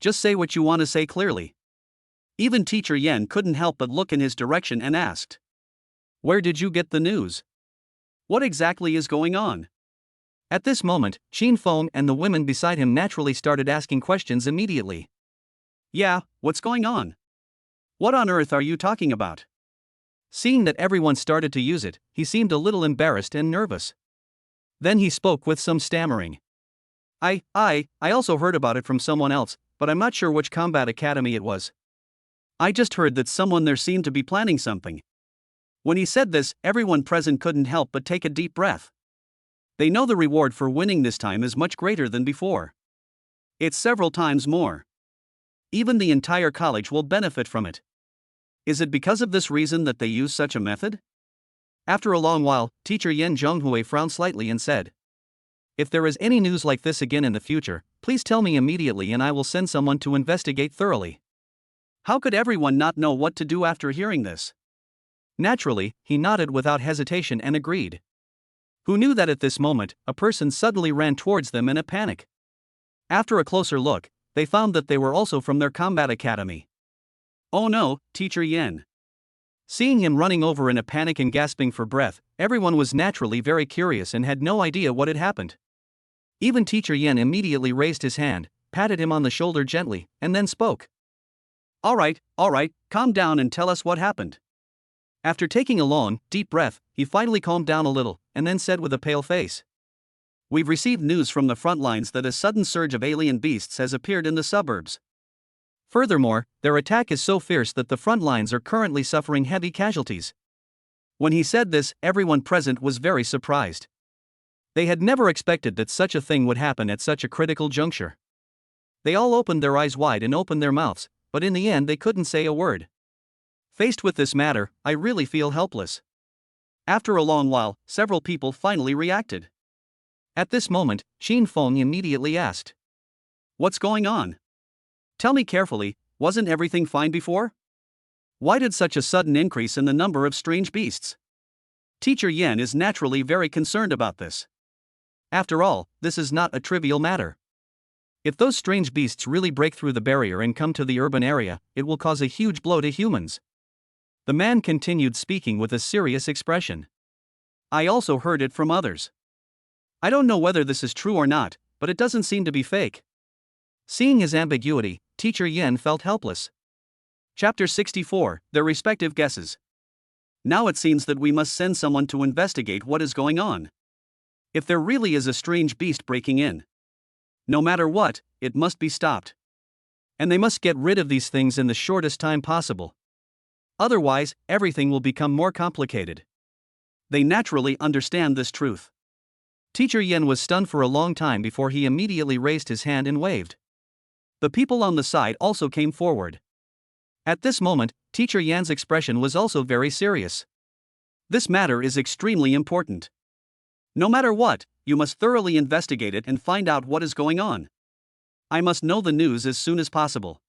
just say what you want to say clearly. Even Teacher Yan couldn't help but look in his direction and asked. Where did you get the news? What exactly is going on? At this moment, Qin Feng and the women beside him naturally started asking questions immediately. Yeah, what's going on? What on earth are you talking about? Seeing that everyone started to use it, he seemed a little embarrassed and nervous. Then he spoke with some stammering. I also heard about it from someone else, but I'm not sure which combat academy it was. I just heard that someone there seemed to be planning something. When he said this, everyone present couldn't help but take a deep breath. They know the reward for winning this time is much greater than before. It's several times more. Even the entire college will benefit from it. Is it because of this reason that they use such a method? After a long while, Teacher Yen Zhonghui frowned slightly and said, If there is any news like this again in the future, please tell me immediately and I will send someone to investigate thoroughly. How could everyone not know what to do after hearing this? Naturally, he nodded without hesitation and agreed. Who knew that at this moment, a person suddenly ran towards them in a panic. After a closer look, they found that they were also from their combat academy. Oh no, Teacher Yen. Seeing him running over in a panic and gasping for breath, everyone was naturally very curious and had no idea what had happened. Even Teacher Yen immediately raised his hand, patted him on the shoulder gently, and then spoke. All right, calm down and tell us what happened. After taking a long, deep breath, he finally calmed down a little, and then said with a pale face. We've received news from the front lines that a sudden surge of alien beasts has appeared in the suburbs. Furthermore, their attack is so fierce that the front lines are currently suffering heavy casualties. When he said this, everyone present was very surprised. They had never expected that such a thing would happen at such a critical juncture. They all opened their eyes wide and opened their mouths, but in the end they couldn't say a word. Faced with this matter, I really feel helpless. After a long while, several people finally reacted. At this moment, Qin Feng immediately asked. What's going on? Tell me carefully, wasn't everything fine before? Why did such a sudden increase in the number of strange beasts? Teacher Yen is naturally very concerned about this. After all, this is not a trivial matter. If those strange beasts really break through the barrier and come to the urban area, it will cause a huge blow to humans. The man continued speaking with a serious expression. I also heard it from others. I don't know whether this is true or not, but it doesn't seem to be fake. Seeing his ambiguity, Teacher Yen felt helpless. Chapter 64, Their Respective Guesses. Now it seems that we must send someone to investigate what is going on. If there really is a strange beast breaking in, no matter what, it must be stopped. And they must get rid of these things in the shortest time possible. Otherwise, everything will become more complicated. They naturally understand this truth. Teacher Yen was stunned for a long time before he immediately raised his hand and waved. The people on the side also came forward. At this moment, Teacher Yan's expression was also very serious. This matter is extremely important. No matter what, you must thoroughly investigate it and find out what is going on. I must know the news as soon as possible.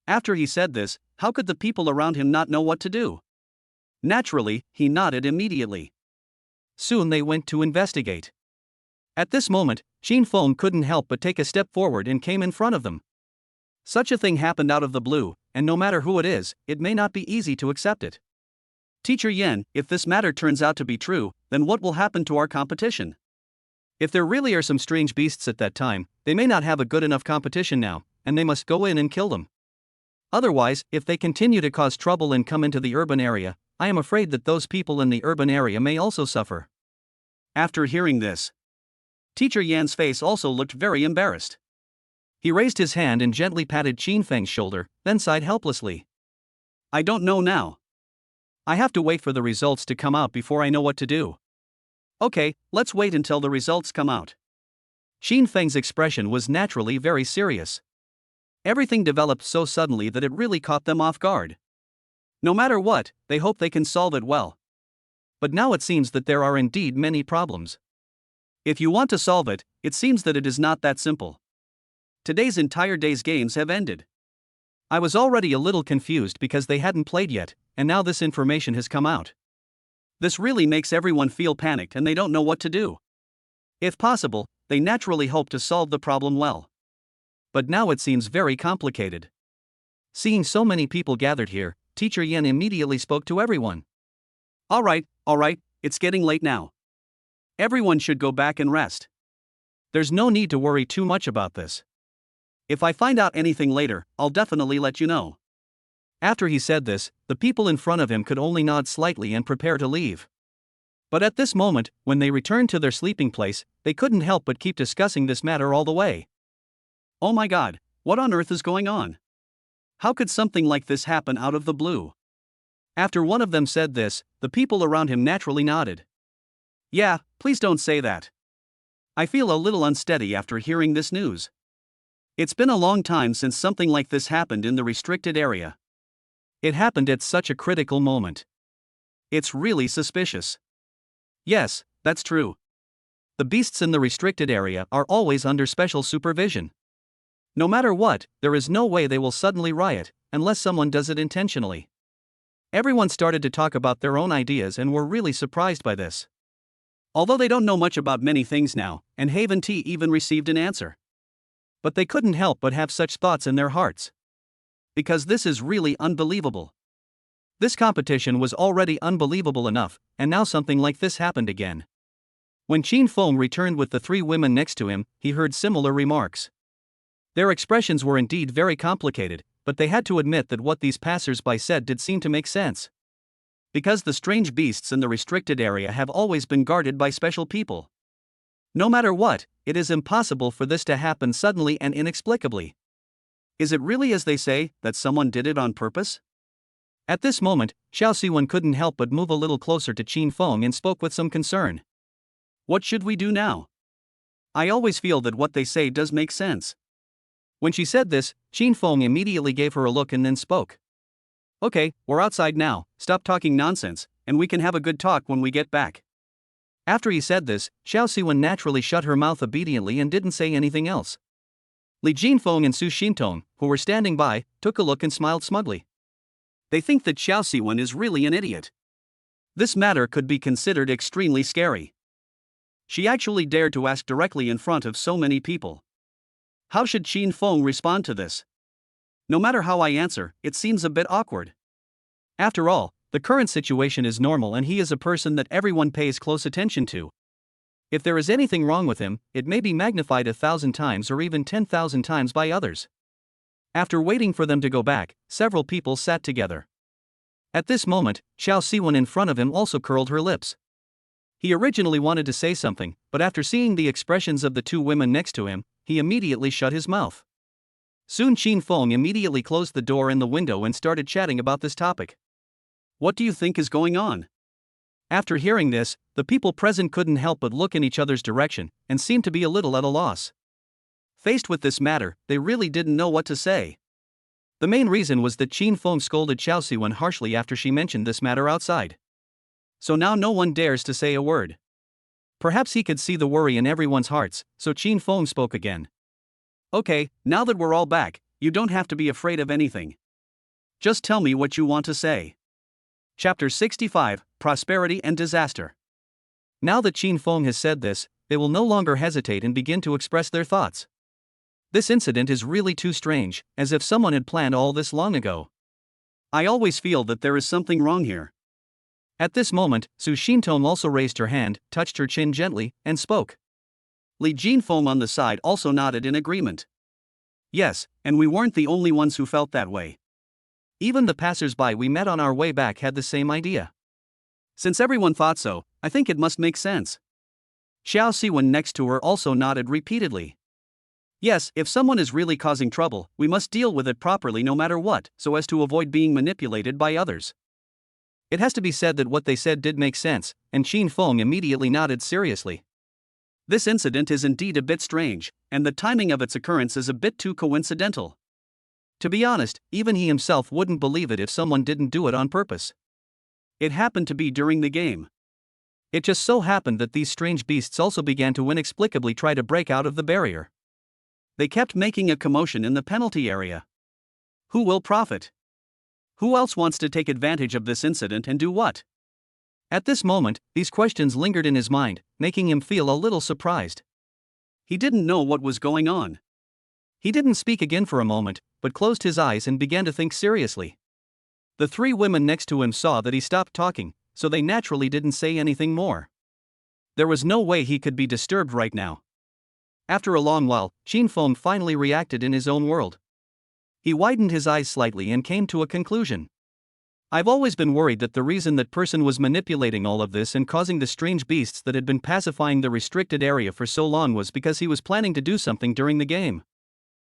After he said this, how could the people around him not know what to do? Naturally, he nodded immediately. Soon they went to investigate. At this moment, Shin Feng couldn't help but take a step forward and came in front of them. Such a thing happened out of the blue, and no matter who it is, it may not be easy to accept it. Teacher Yen, if this matter turns out to be true, then what will happen to our competition? If there really are some strange beasts at that time, they may not have a good enough competition now, and they must go in and kill them. Otherwise, if they continue to cause trouble and come into the urban area, I am afraid that those people in the urban area may also suffer. After hearing this, Teacher Yan's face also looked very embarrassed. He raised his hand and gently patted Qin Feng's shoulder, then sighed helplessly. I don't know now. I have to wait for the results to come out before I know what to do. Okay, let's wait until the results come out. Qin Feng's expression was naturally very serious. Everything developed so suddenly that it really caught them off guard. No matter what, they hope they can solve it well. But now it seems that there are indeed many problems. If you want to solve it, it seems that it is not that simple. Today's entire day's games have ended. I was already a little confused because they hadn't played yet, and now this information has come out. This really makes everyone feel panicked and they don't know what to do. If possible, they naturally hope to solve the problem well. But now it seems very complicated. Seeing so many people gathered here, Teacher Yen immediately spoke to everyone. All right, it's getting late now. Everyone should go back and rest. There's no need to worry too much about this. If I find out anything later, I'll definitely let you know. After he said this, the people in front of him could only nod slightly and prepare to leave. But at this moment, when they returned to their sleeping place, they couldn't help but keep discussing this matter all the way. Oh my god, what on earth is going on? How could something like this happen out of the blue? After one of them said this, the people around him naturally nodded. Yeah, please don't say that. I feel a little unsteady after hearing this news. It's been a long time since something like this happened in the restricted area. It happened at such a critical moment. It's really suspicious. Yes, that's true. The beasts in the restricted area are always under special supervision. No matter what, there is no way they will suddenly riot, unless someone does it intentionally. Everyone started to talk about their own ideas and were really surprised by this. Although they don't know much about many things now, and Haven T even received an answer. But they couldn't help but have such thoughts in their hearts. Because this is really unbelievable. This competition was already unbelievable enough, and now something like this happened again. When Qin Feng returned with the three women next to him, he heard similar remarks. Their expressions were indeed very complicated, but they had to admit that what these passers-by said did seem to make sense. Because the strange beasts in the restricted area have always been guarded by special people. No matter what, it is impossible for this to happen suddenly and inexplicably. Is it really as they say, that someone did it on purpose? At this moment, Xiao Siwen couldn't help but move a little closer to Qin Feng and spoke with some concern. What should we do now? I always feel that what they say does make sense. When she said this, Qin Feng immediately gave her a look and then spoke. Okay, we're outside now, stop talking nonsense, and we can have a good talk when we get back. After he said this, Xiao Siwen naturally shut her mouth obediently and didn't say anything else. Li Jinfeng and Su Xintong, who were standing by, took a look and smiled smugly. They think that Xiao Siwen is really an idiot. This matter could be considered extremely scary. She actually dared to ask directly in front of so many people. How should Qin Feng respond to this? No matter how I answer, it seems a bit awkward. After all, the current situation is normal and he is a person that everyone pays close attention to. If there is anything wrong with him, it may be magnified 1,000 times or even 10,000 times by others. After waiting for them to go back, several people sat together. At this moment, Xiao Siwen in front of him also curled her lips. He originally wanted to say something, but after seeing the expressions of the two women next to him, he immediately shut his mouth. Soon Qin Feng immediately closed the door and the window and started chatting about this topic. What do you think is going on? After hearing this, the people present couldn't help but look in each other's direction, and seemed to be a little at a loss. Faced with this matter, they really didn't know what to say. The main reason was that Qin Feng scolded Xiao Siwen harshly after she mentioned this matter outside. So now no one dares to say a word. Perhaps he could see the worry in everyone's hearts, so Qin Feng spoke again. Okay, now that we're all back, you don't have to be afraid of anything. Just tell me what you want to say. Chapter 65, Prosperity and Disaster. Now that Qin Feng has said this, they will no longer hesitate and begin to express their thoughts. This incident is really too strange, as if someone had planned all this long ago. I always feel that there is something wrong here. At this moment, Su Xintong also raised her hand, touched her chin gently, and spoke. Li Jinfeng on the side also nodded in agreement. Yes, and we weren't the only ones who felt that way. Even the passers-by we met on our way back had the same idea. Since everyone thought so, I think it must make sense. Xiao Siwen next to her also nodded repeatedly. Yes, if someone is really causing trouble, we must deal with it properly no matter what, so as to avoid being manipulated by others. It has to be said that what they said did make sense, and Qin Feng immediately nodded seriously. This incident is indeed a bit strange, and the timing of its occurrence is a bit too coincidental. To be honest, even he himself wouldn't believe it if someone didn't do it on purpose. It happened to be during the game. It just so happened that these strange beasts also began to inexplicably try to break out of the barrier. They kept making a commotion in the penalty area. Who will profit? Who else wants to take advantage of this incident and do what? At this moment, these questions lingered in his mind, making him feel a little surprised. He didn't know what was going on. He didn't speak again for a moment, but closed his eyes and began to think seriously. The three women next to him saw that he stopped talking, so they naturally didn't say anything more. There was no way he could be disturbed right now. After a long while, Qin Feng finally reacted in his own world. He widened his eyes slightly and came to a conclusion. I've always been worried that the reason that person was manipulating all of this and causing the strange beasts that had been pacifying the restricted area for so long was because he was planning to do something during the game.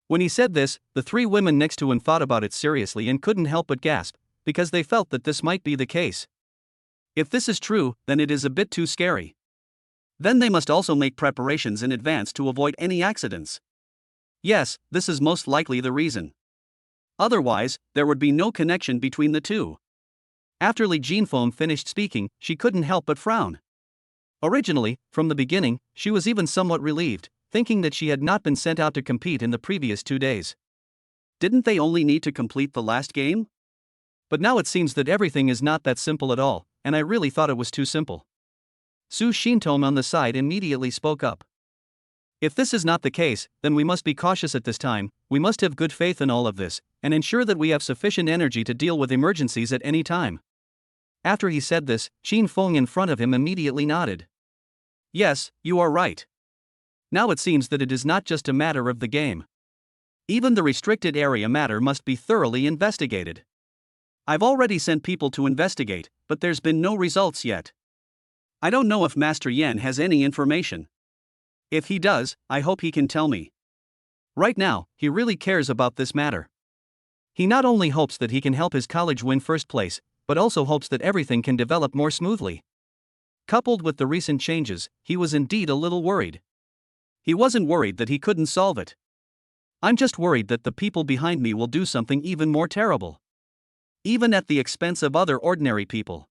When he said this, the three women next to him thought about it seriously and couldn't help but gasp, because they felt that this might be the case. If this is true, then it is a bit too scary. Then they must also make preparations in advance to avoid any accidents. Yes, this is most likely the reason. Otherwise, there would be no connection between the two. After Li Jinfeng finished speaking, she couldn't help but frown. Originally, from the beginning, she was even somewhat relieved, thinking that she had not been sent out to compete in the previous 2 days. Didn't they only need to complete the last game? But now it seems that everything is not that simple at all, and I really thought it was too simple. Su Xintong on the side immediately spoke up. If this is not the case, then we must be cautious at this time. We must have good faith in all of this, and ensure that we have sufficient energy to deal with emergencies at any time. After he said this, Qin Feng in front of him immediately nodded. Yes, you are right. Now it seems that it is not just a matter of the game. Even the restricted area matter must be thoroughly investigated. I've already sent people to investigate, but there's been no results yet. I don't know if Master Yan has any information. If he does, I hope he can tell me. Right now, he really cares about this matter. He not only hopes that he can help his college win first place, but also hopes that everything can develop more smoothly. Coupled with the recent changes, he was indeed a little worried. He wasn't worried that he couldn't solve it. I'm just worried that the people behind me will do something even more terrible. Even at the expense of other ordinary people.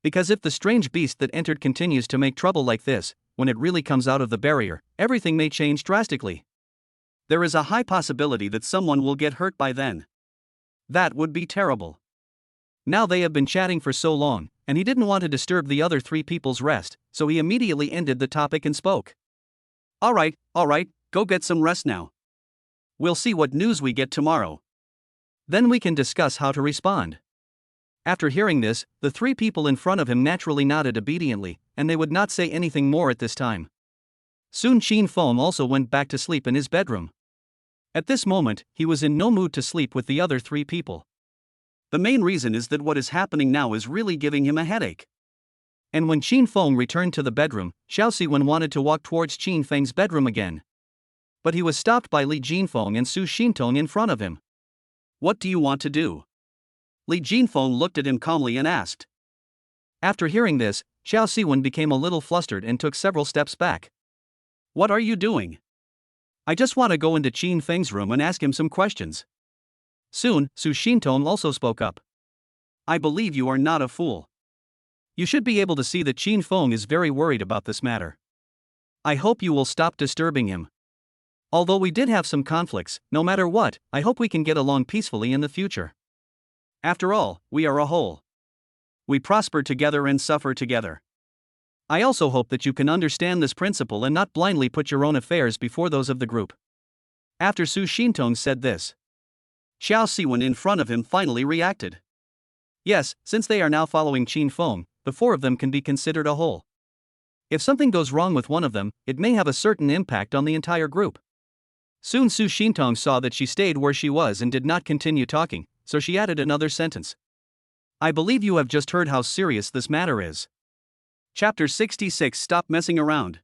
Because if the strange beast that entered continues to make trouble like this, when it really comes out of the barrier, everything may change drastically. There is a high possibility that someone will get hurt by then. That would be terrible. Now they have been chatting for so long, and he didn't want to disturb the other three people's rest, so he immediately ended the topic and spoke. Alright, go get some rest now. We'll see what news we get tomorrow. Then we can discuss how to respond. After hearing this, the three people in front of him naturally nodded obediently, and they would not say anything more at this time. Soon Qin Feng also went back to sleep in his bedroom. At this moment, he was in no mood to sleep with the other three people. The main reason is that what is happening now is really giving him a headache. And when Qin Feng returned to the bedroom, Xiao Siwen wanted to walk towards Qin Feng's bedroom again. But he was stopped by Li Jinfeng and Su Xintong in front of him. What do you want to do? Li Jinfeng looked at him calmly and asked. After hearing this, Xiao Siwen became a little flustered and took several steps back. What are you doing? I just want to go into Qin Feng's room and ask him some questions. Soon, Su Xintong also spoke up. I believe you are not a fool. You should be able to see that Qin Feng is very worried about this matter. I hope you will stop disturbing him. Although we did have some conflicts, no matter what, I hope we can get along peacefully in the future. After all, we are a whole. We prosper together and suffer together. I also hope that you can understand this principle and not blindly put your own affairs before those of the group. After Su Xintong said this, Xiao Siwen in front of him finally reacted. Yes, since they are now following Qin Feng, the four of them can be considered a whole. If something goes wrong with one of them, it may have a certain impact on the entire group. Soon Su Xintong saw that she stayed where she was and did not continue talking, so she added another sentence. I believe you have just heard how serious this matter is. Chapter 66 Stop messing around.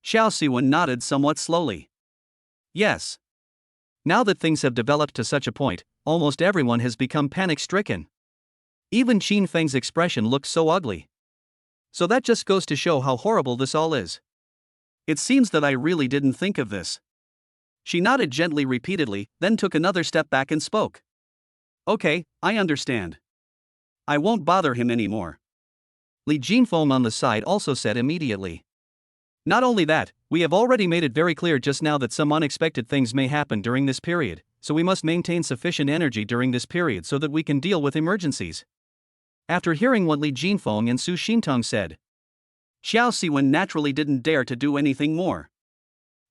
Xiao Siwen nodded somewhat slowly. Yes. Now that things have developed to such a point, almost everyone has become panic-stricken. Even Qin Feng's expression looked so ugly. So that just goes to show how horrible this all is. It seems that I really didn't think of this. She nodded gently repeatedly, then took another step back and spoke. Okay, I understand. I won't bother him anymore. Li Jinfeng on the side also said immediately. Not only that, we have already made it very clear just now that some unexpected things may happen during this period, so we must maintain sufficient energy during this period so that we can deal with emergencies. After hearing what Li Jinfeng and Su Xintong said, Xiao Siwen naturally didn't dare to do anything more.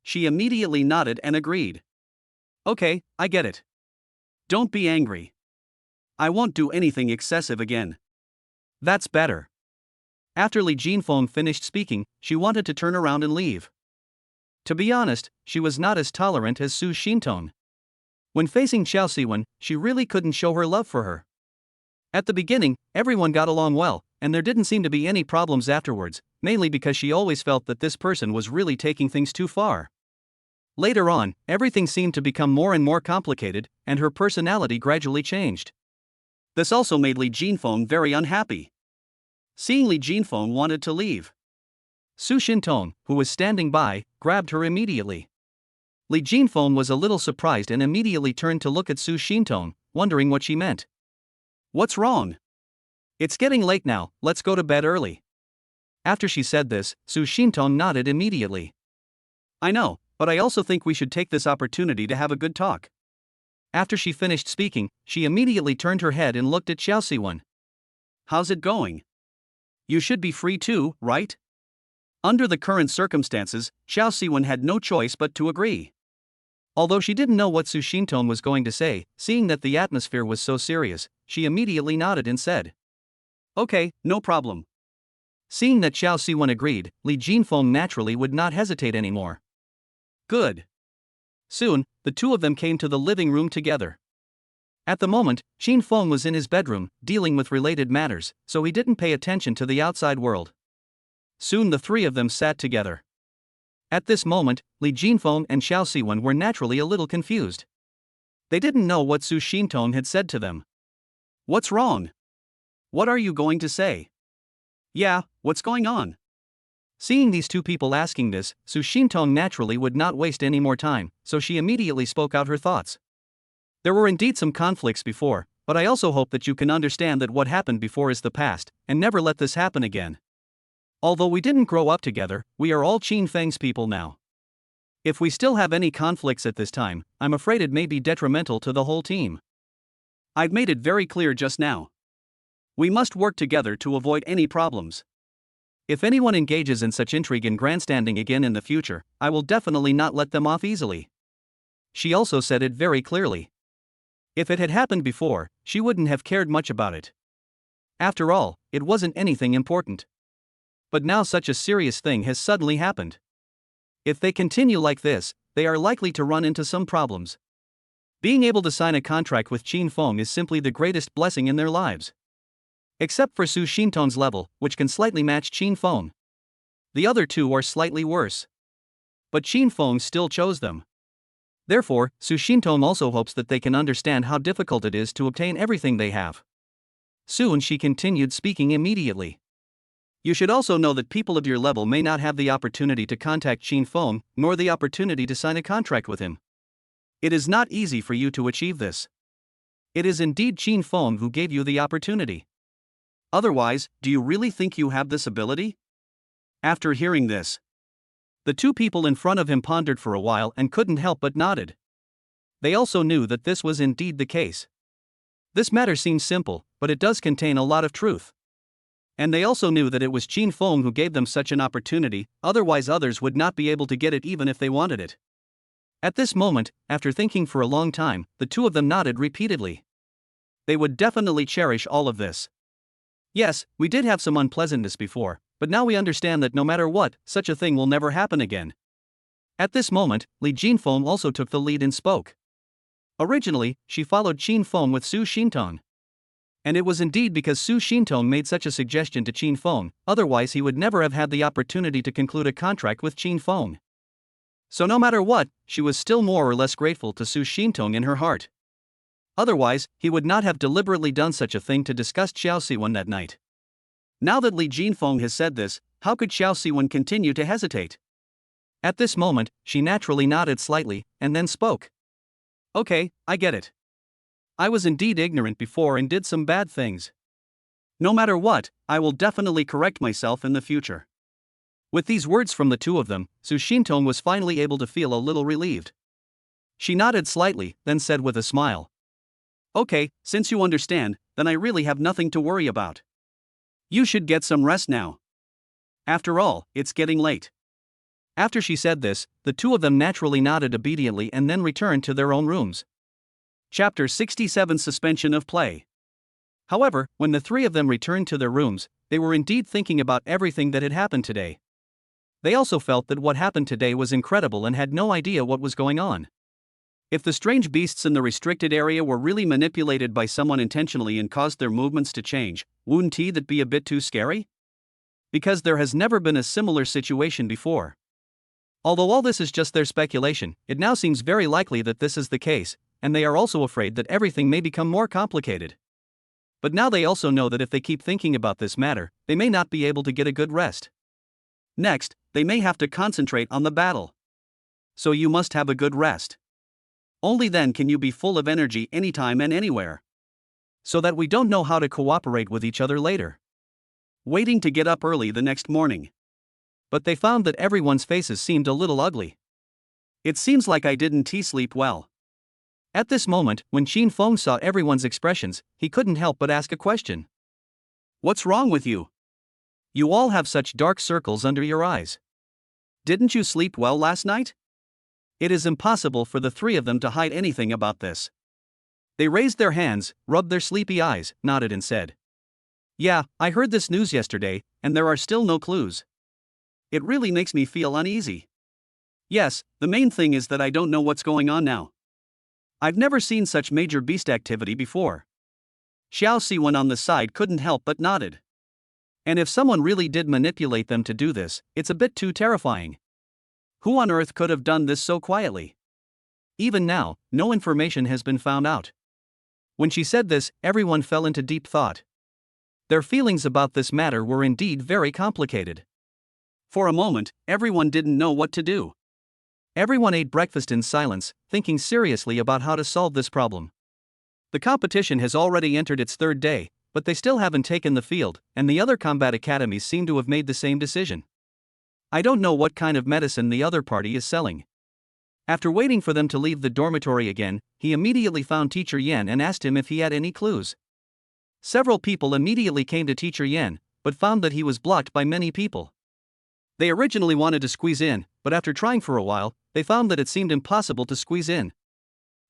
She immediately nodded and agreed. Okay, I get it. Don't be angry. I won't do anything excessive again. That's better. After Li Jinfeng finished speaking, she wanted to turn around and leave. To be honest, she was not as tolerant as Su Xintong. When facing Xiao Siwen, she really couldn't show her love for her. At the beginning, everyone got along well, and there didn't seem to be any problems afterwards, mainly because she always felt that this person was really taking things too far. Later on, everything seemed to become more and more complicated, and her personality gradually changed. This also made Li Jinfeng very unhappy. Seeing Li Jinfeng wanted to leave, Su Xintong, who was standing by, grabbed her immediately. Li Jinfeng was a little surprised and immediately turned to look at Su Xintong, wondering what she meant. What's wrong? It's getting late now, let's go to bed early. After she said this, Su Xintong nodded immediately. I know, but I also think we should take this opportunity to have a good talk. After she finished speaking, she immediately turned her head and looked at Xiao Siwen. How's it going? You should be free too, right? Under the current circumstances, Xiao Siwen had no choice but to agree. Although she didn't know what Su Xintong was going to say, seeing that the atmosphere was so serious, she immediately nodded and said, Okay, no problem. Seeing that Xiao Siwen agreed, Li Jinfeng naturally would not hesitate anymore. Good. Soon, the two of them came to the living room together. At the moment, Qin Feng was in his bedroom, dealing with related matters, so he didn't pay attention to the outside world. Soon the three of them sat together. At this moment, Li Jinfeng and Xiao Siwen were naturally a little confused. They didn't know what Su Xintong had said to them. What's wrong? What are you going to say? Yeah, what's going on? Seeing these two people asking this, Su Xintong naturally would not waste any more time, so she immediately spoke out her thoughts. There were indeed some conflicts before, but I also hope that you can understand that what happened before is the past, and never let this happen again. Although we didn't grow up together, we are all Qin Feng's people now. If we still have any conflicts at this time, I'm afraid it may be detrimental to the whole team. I've made it very clear just now. We must work together to avoid any problems. If anyone engages in such intrigue and grandstanding again in the future, I will definitely not let them off easily. She also said it very clearly. If it had happened before, she wouldn't have cared much about it. After all, it wasn't anything important. But now such a serious thing has suddenly happened. If they continue like this, they are likely to run into some problems. Being able to sign a contract with Qin Feng is simply the greatest blessing in their lives. Except for Su Xintong's level, which can slightly match Qin Feng. The other two are slightly worse. But Qin Feng still chose them. Therefore, Su Xintong also hopes that they can understand how difficult it is to obtain everything they have. Soon she continued speaking immediately. You should also know that people of your level may not have the opportunity to contact Qin Feng, nor the opportunity to sign a contract with him. It is not easy for you to achieve this. It is indeed Qin Feng who gave you the opportunity. Otherwise, do you really think you have this ability? After hearing this, the two people in front of him pondered for a while and couldn't help but nodded. They also knew that this was indeed the case. This matter seems simple, but it does contain a lot of truth. And they also knew that it was Qin Feng who gave them such an opportunity, otherwise others would not be able to get it even if they wanted it. At this moment, after thinking for a long time, the two of them nodded repeatedly. They would definitely cherish all of this. Yes, we did have some unpleasantness before, but now we understand that no matter what, such a thing will never happen again. At this moment, Li Jinfeng also took the lead and spoke. Originally, she followed Qin Feng with Su Xintong. And it was indeed because Su Xintong made such a suggestion to Qin Feng, otherwise he would never have had the opportunity to conclude a contract with Qin Feng. So no matter what, she was still more or less grateful to Su Xintong in her heart. Otherwise, he would not have deliberately done such a thing to disgust Xiao Siwen that night. Now that Li Jinfeng has said this, how could Xiao Siwen continue to hesitate? At this moment, she naturally nodded slightly, and then spoke. Okay, I get it. I was indeed ignorant before and did some bad things. No matter what, I will definitely correct myself in the future. With these words from the two of them, Su Xintong was finally able to feel a little relieved. She nodded slightly, then said with a smile. Okay, since you understand, then I really have nothing to worry about. You should get some rest now. After all, it's getting late. After she said this, the two of them naturally nodded obediently and then returned to their own rooms. Chapter 67 Suspension of Play. However, when the three of them returned to their rooms, they were indeed thinking about everything that had happened today. They also felt that what happened today was incredible and had no idea what was going on. If the strange beasts in the restricted area were really manipulated by someone intentionally and caused their movements to change, wouldn't that be a bit too scary? Because there has never been a similar situation before. Although all this is just their speculation, it now seems very likely that this is the case, and they are also afraid that everything may become more complicated. But now they also know that if they keep thinking about this matter, they may not be able to get a good rest. Next, they may have to concentrate on the battle. So you must have a good rest. Only then can you be full of energy anytime and anywhere. So that we don't know how to cooperate with each other later. Waiting to get up early the next morning. But they found that everyone's faces seemed a little ugly. It seems like I didn't sleep well. At this moment, when Qin Feng saw everyone's expressions, he couldn't help but ask a question. What's wrong with you? You all have such dark circles under your eyes. Didn't you sleep well last night? It is impossible for the three of them to hide anything about this. They raised their hands, rubbed their sleepy eyes, nodded and said. Yeah, I heard this news yesterday, and there are still no clues. It really makes me feel uneasy. Yes, the main thing is that I don't know what's going on now. I've never seen such major beast activity before. Xiao Siwen on the side couldn't help but nodded. And if someone really did manipulate them to do this, it's a bit too terrifying. Who on earth could have done this so quietly? Even now, no information has been found out. When she said this, everyone fell into deep thought. Their feelings about this matter were indeed very complicated. For a moment, everyone didn't know what to do. Everyone ate breakfast in silence, thinking seriously about how to solve this problem. The competition has already entered its third day, but they still haven't taken the field, and the other combat academies seem to have made the same decision. I don't know what kind of medicine the other party is selling. After waiting for them to leave the dormitory again, he immediately found Teacher Yan and asked him if he had any clues. Several people immediately came to Teacher Yan, but found that he was blocked by many people. They originally wanted to squeeze in, but after trying for a while, they found that it seemed impossible to squeeze in.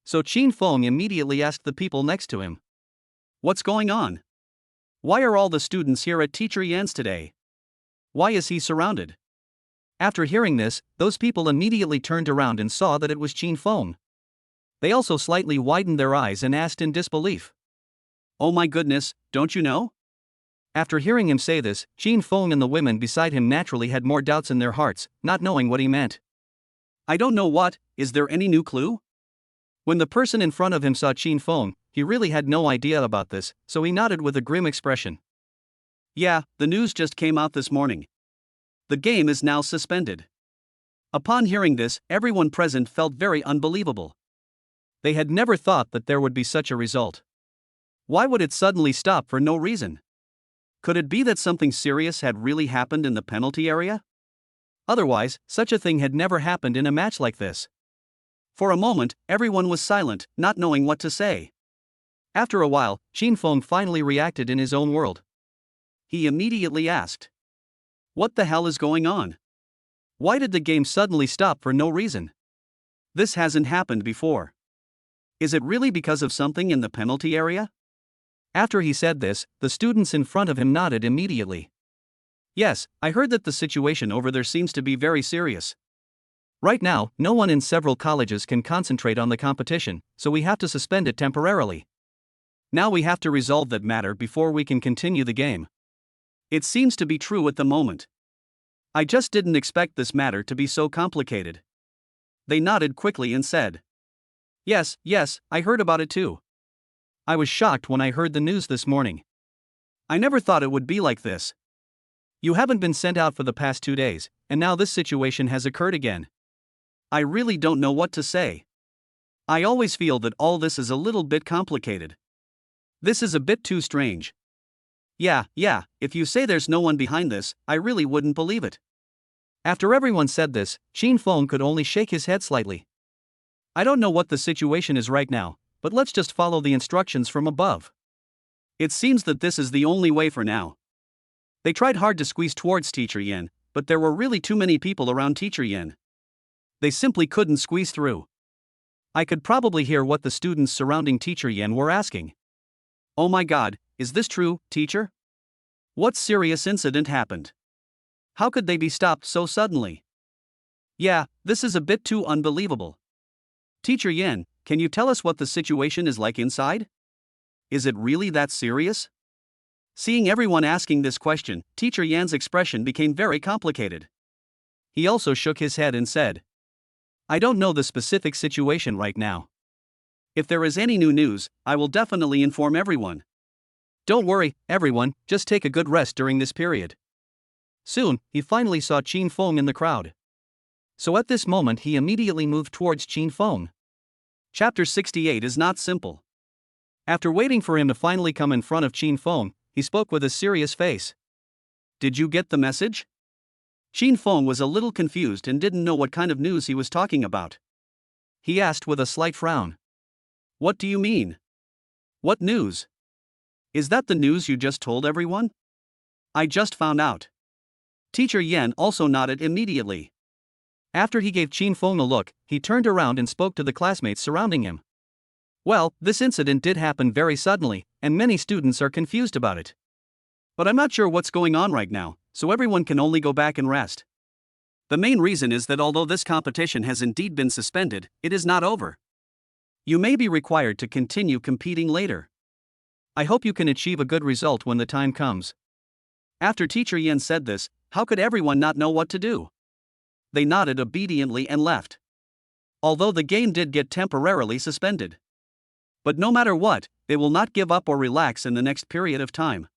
So Qin Feng immediately asked the people next to him. What's going on? Why are all the students here at Teacher Yan's today? Why is he surrounded? After hearing this, those people immediately turned around and saw that it was Qin Feng. They also slightly widened their eyes and asked in disbelief. Oh my goodness, don't you know? After hearing him say this, Qin Feng and the women beside him naturally had more doubts in their hearts, not knowing what he meant. I don't know what, is there any new clue? When the person in front of him saw Qin Feng, he really had no idea about this, so he nodded with a grim expression. Yeah, the news just came out this morning. The game is now suspended. Upon hearing this, everyone present felt very unbelievable. They had never thought that there would be such a result. Why would it suddenly stop for no reason? Could it be that something serious had really happened in the penalty area? Otherwise, such a thing had never happened in a match like this. For a moment, everyone was silent, not knowing what to say. After a while, Feng finally reacted in his own world. He immediately asked, "What the hell is going on? Why did the game suddenly stop for no reason? This hasn't happened before. Is it really because of something in the penalty area?" After he said this, the students in front of him nodded immediately. "Yes, I heard that the situation over there seems to be very serious. Right now, no one in several colleges can concentrate on the competition, so we have to suspend it temporarily. Now we have to resolve that matter before we can continue the game. It seems to be true at the moment. I just didn't expect this matter to be so complicated." They nodded quickly and said, Yes, I heard about it too. I was shocked when I heard the news this morning. I never thought it would be like this. You haven't been sent out for the past 2 days, and now this situation has occurred again. I really don't know what to say. I always feel that all this is a little bit complicated. This is a bit too strange. Yeah, if you say there's no one behind this, I really wouldn't believe it." After everyone said this, Feng could only shake his head slightly. "I don't know what the situation is right now, but let's just follow the instructions from above. It seems that this is the only way for now." They tried hard to squeeze towards Teacher Yen, but there were really too many people around Teacher Yen. They simply couldn't squeeze through. I could probably hear what the students surrounding Teacher Yen were asking. "Oh my god, is this true, teacher? What serious incident happened? How could they be stopped so suddenly? Yeah, this is a bit too unbelievable. Teacher Yen, can you tell us what the situation is like inside? Is it really that serious?" Seeing everyone asking this question, Teacher Yan's expression became very complicated. He also shook his head and said, "I don't know the specific situation right now. If there is any new news, I will definitely inform everyone. Don't worry, everyone, just take a good rest during this period." Soon, he finally saw Feng in the crowd. So at this moment he immediately moved towards Feng. Chapter 68 is not simple. After waiting for him to finally come in front of Feng, he spoke with a serious face. "Did you get the message?" Feng was a little confused and didn't know what kind of news he was talking about. He asked with a slight frown. "What do you mean? What news? Is that the news you just told everyone?" "I just found out." Teacher Yen also nodded immediately. After he gave Feng a look, he turned around and spoke to the classmates surrounding him. "Well, this incident did happen very suddenly, and many students are confused about it. But I'm not sure what's going on right now, so everyone can only go back and rest. The main reason is that although this competition has indeed been suspended, it is not over. You may be required to continue competing later. I hope you can achieve a good result when the time comes." After Teacher Yen said this, how could everyone not know what to do? They nodded obediently and left. Although the game did get temporarily suspended. But no matter what, they will not give up or relax in the next period of time.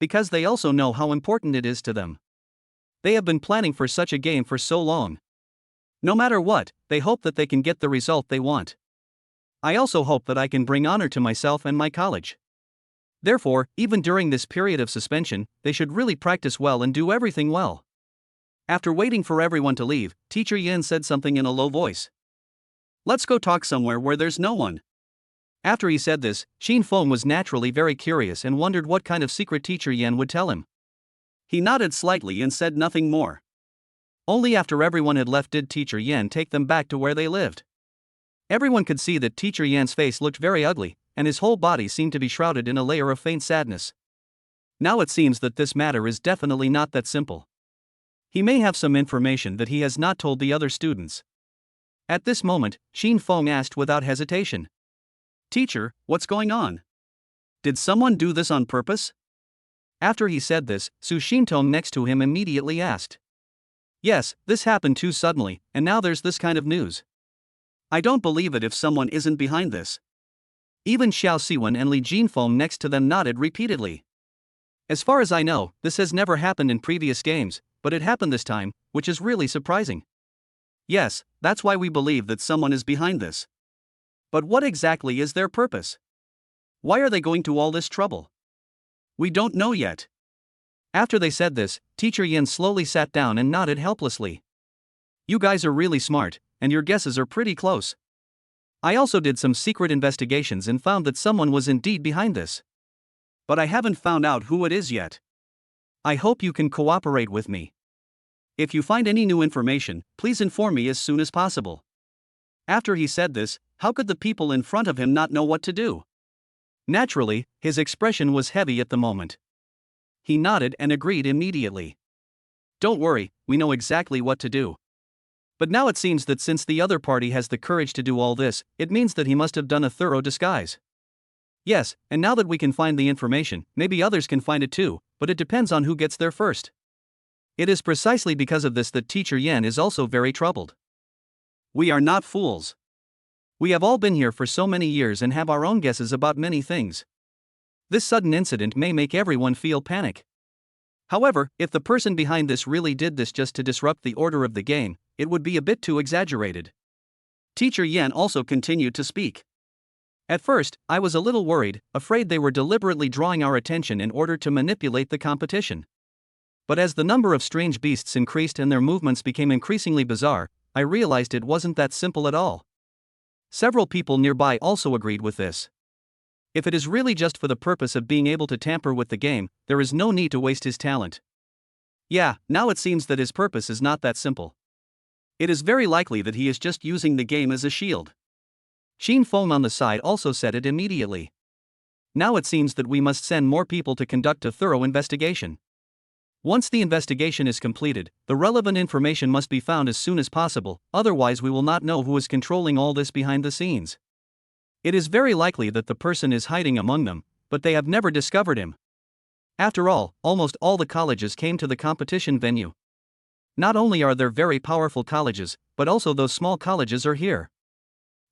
Because they also know how important it is to them. They have been planning for such a game for so long. No matter what, they hope that they can get the result they want. I also hope that I can bring honor to myself and my college. Therefore, even during this period of suspension, they should really practice well and do everything well. After waiting for everyone to leave, Teacher Yen said something in a low voice. "Let's go talk somewhere where there's no one." After he said this, Feng was naturally very curious and wondered what kind of secret Teacher Yen would tell him. He nodded slightly and said nothing more. Only after everyone had left did Teacher Yen take them back to where they lived. Everyone could see that Teacher Yan's face looked very ugly, and his whole body seemed to be shrouded in a layer of faint sadness. Now it seems that this matter is definitely not that simple. He may have some information that he has not told the other students. At this moment, Feng asked without hesitation. "Teacher, what's going on? Did someone do this on purpose?" After he said this, Su Xintong next to him immediately asked. "Yes, this happened too suddenly, and now there's this kind of news. I don't believe it if someone isn't behind this." Even Xiao Siwen and Li Jinfeng next to them nodded repeatedly. "As far as I know, this has never happened in previous games, but it happened this time, which is really surprising. Yes, that's why we believe that someone is behind this. But what exactly is their purpose? Why are they going to all this trouble? We don't know yet." After they said this, Teacher Yin slowly sat down and nodded helplessly. You guys are really smart, and your guesses are pretty close. I also did some secret investigations and found that someone was indeed behind this. But I haven't found out who it is yet. I hope you can cooperate with me. If you find any new information, please inform me as soon as possible. After he said this, how could the people in front of him not know what to do? Naturally, his expression was heavy at the moment. He nodded and agreed immediately. Don't worry, we know exactly what to do. But now it seems that since the other party has the courage to do all this, it means that he must have done a thorough disguise. Yes, and now that we can find the information, maybe others can find it too, but it depends on who gets there first. It is precisely because of this that Teacher Yen is also very troubled. We are not fools. We have all been here for so many years and have our own guesses about many things. This sudden incident may make everyone feel panic. However, if the person behind this really did this just to disrupt the order of the game, it would be a bit too exaggerated. Teacher Yen also continued to speak. At first, I was a little worried, afraid they were deliberately drawing our attention in order to manipulate the competition. But as the number of strange beasts increased and their movements became increasingly bizarre, I realized it wasn't that simple at all. Several people nearby also agreed with this. If it is really just for the purpose of being able to tamper with the game, there is no need to waste his talent. Yeah, now it seems that his purpose is not that simple. It is very likely that he is just using the game as a shield. Xin Feng on the side also said it immediately. Now it seems that we must send more people to conduct a thorough investigation. Once the investigation is completed, the relevant information must be found as soon as possible, otherwise we will not know who is controlling all this behind the scenes. It is very likely that the person is hiding among them, but they have never discovered him. After all, almost all the colleges came to the competition venue. Not only are there very powerful colleges, but also those small colleges are here.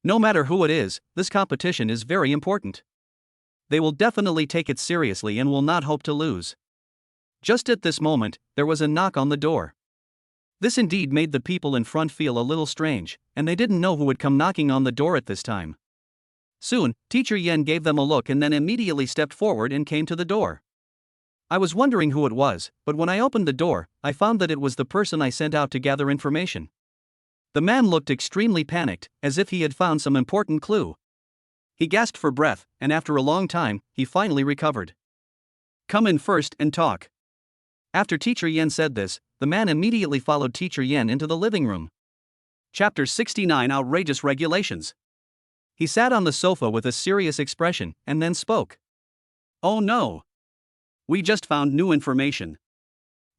No matter who it is, this competition is very important. They will definitely take it seriously and will not hope to lose. Just at this moment, there was a knock on the door. This indeed made the people in front feel a little strange, and they didn't know who would come knocking on the door at this time. Soon, Teacher Yen gave them a look and then immediately stepped forward and came to the door. I was wondering who it was, but when I opened the door, I found that it was the person I sent out to gather information. The man looked extremely panicked, as if he had found some important clue. He gasped for breath, and after a long time, he finally recovered. Come in first and talk. After Teacher Yen said this, the man immediately followed Teacher Yen into the living room. Chapter 69 Outrageous Regulations. He sat on the sofa with a serious expression, and then spoke. Oh no! We just found new information.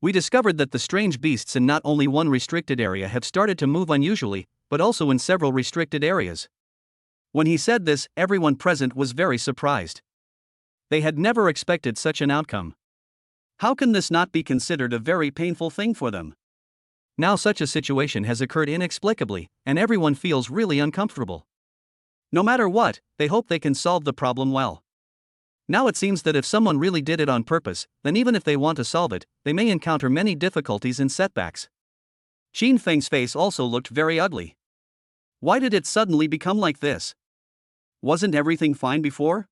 We discovered that the strange beasts in not only one restricted area have started to move unusually, but also in several restricted areas. When he said this, everyone present was very surprised. They had never expected such an outcome. How can this not be considered a very painful thing for them? Now such a situation has occurred inexplicably, and everyone feels really uncomfortable. No matter what, they hope they can solve the problem well. Now it seems that if someone really did it on purpose, then even if they want to solve it, they may encounter many difficulties and setbacks. Xin Feng's face also looked very ugly. Why did it suddenly become like this? Wasn't everything fine before?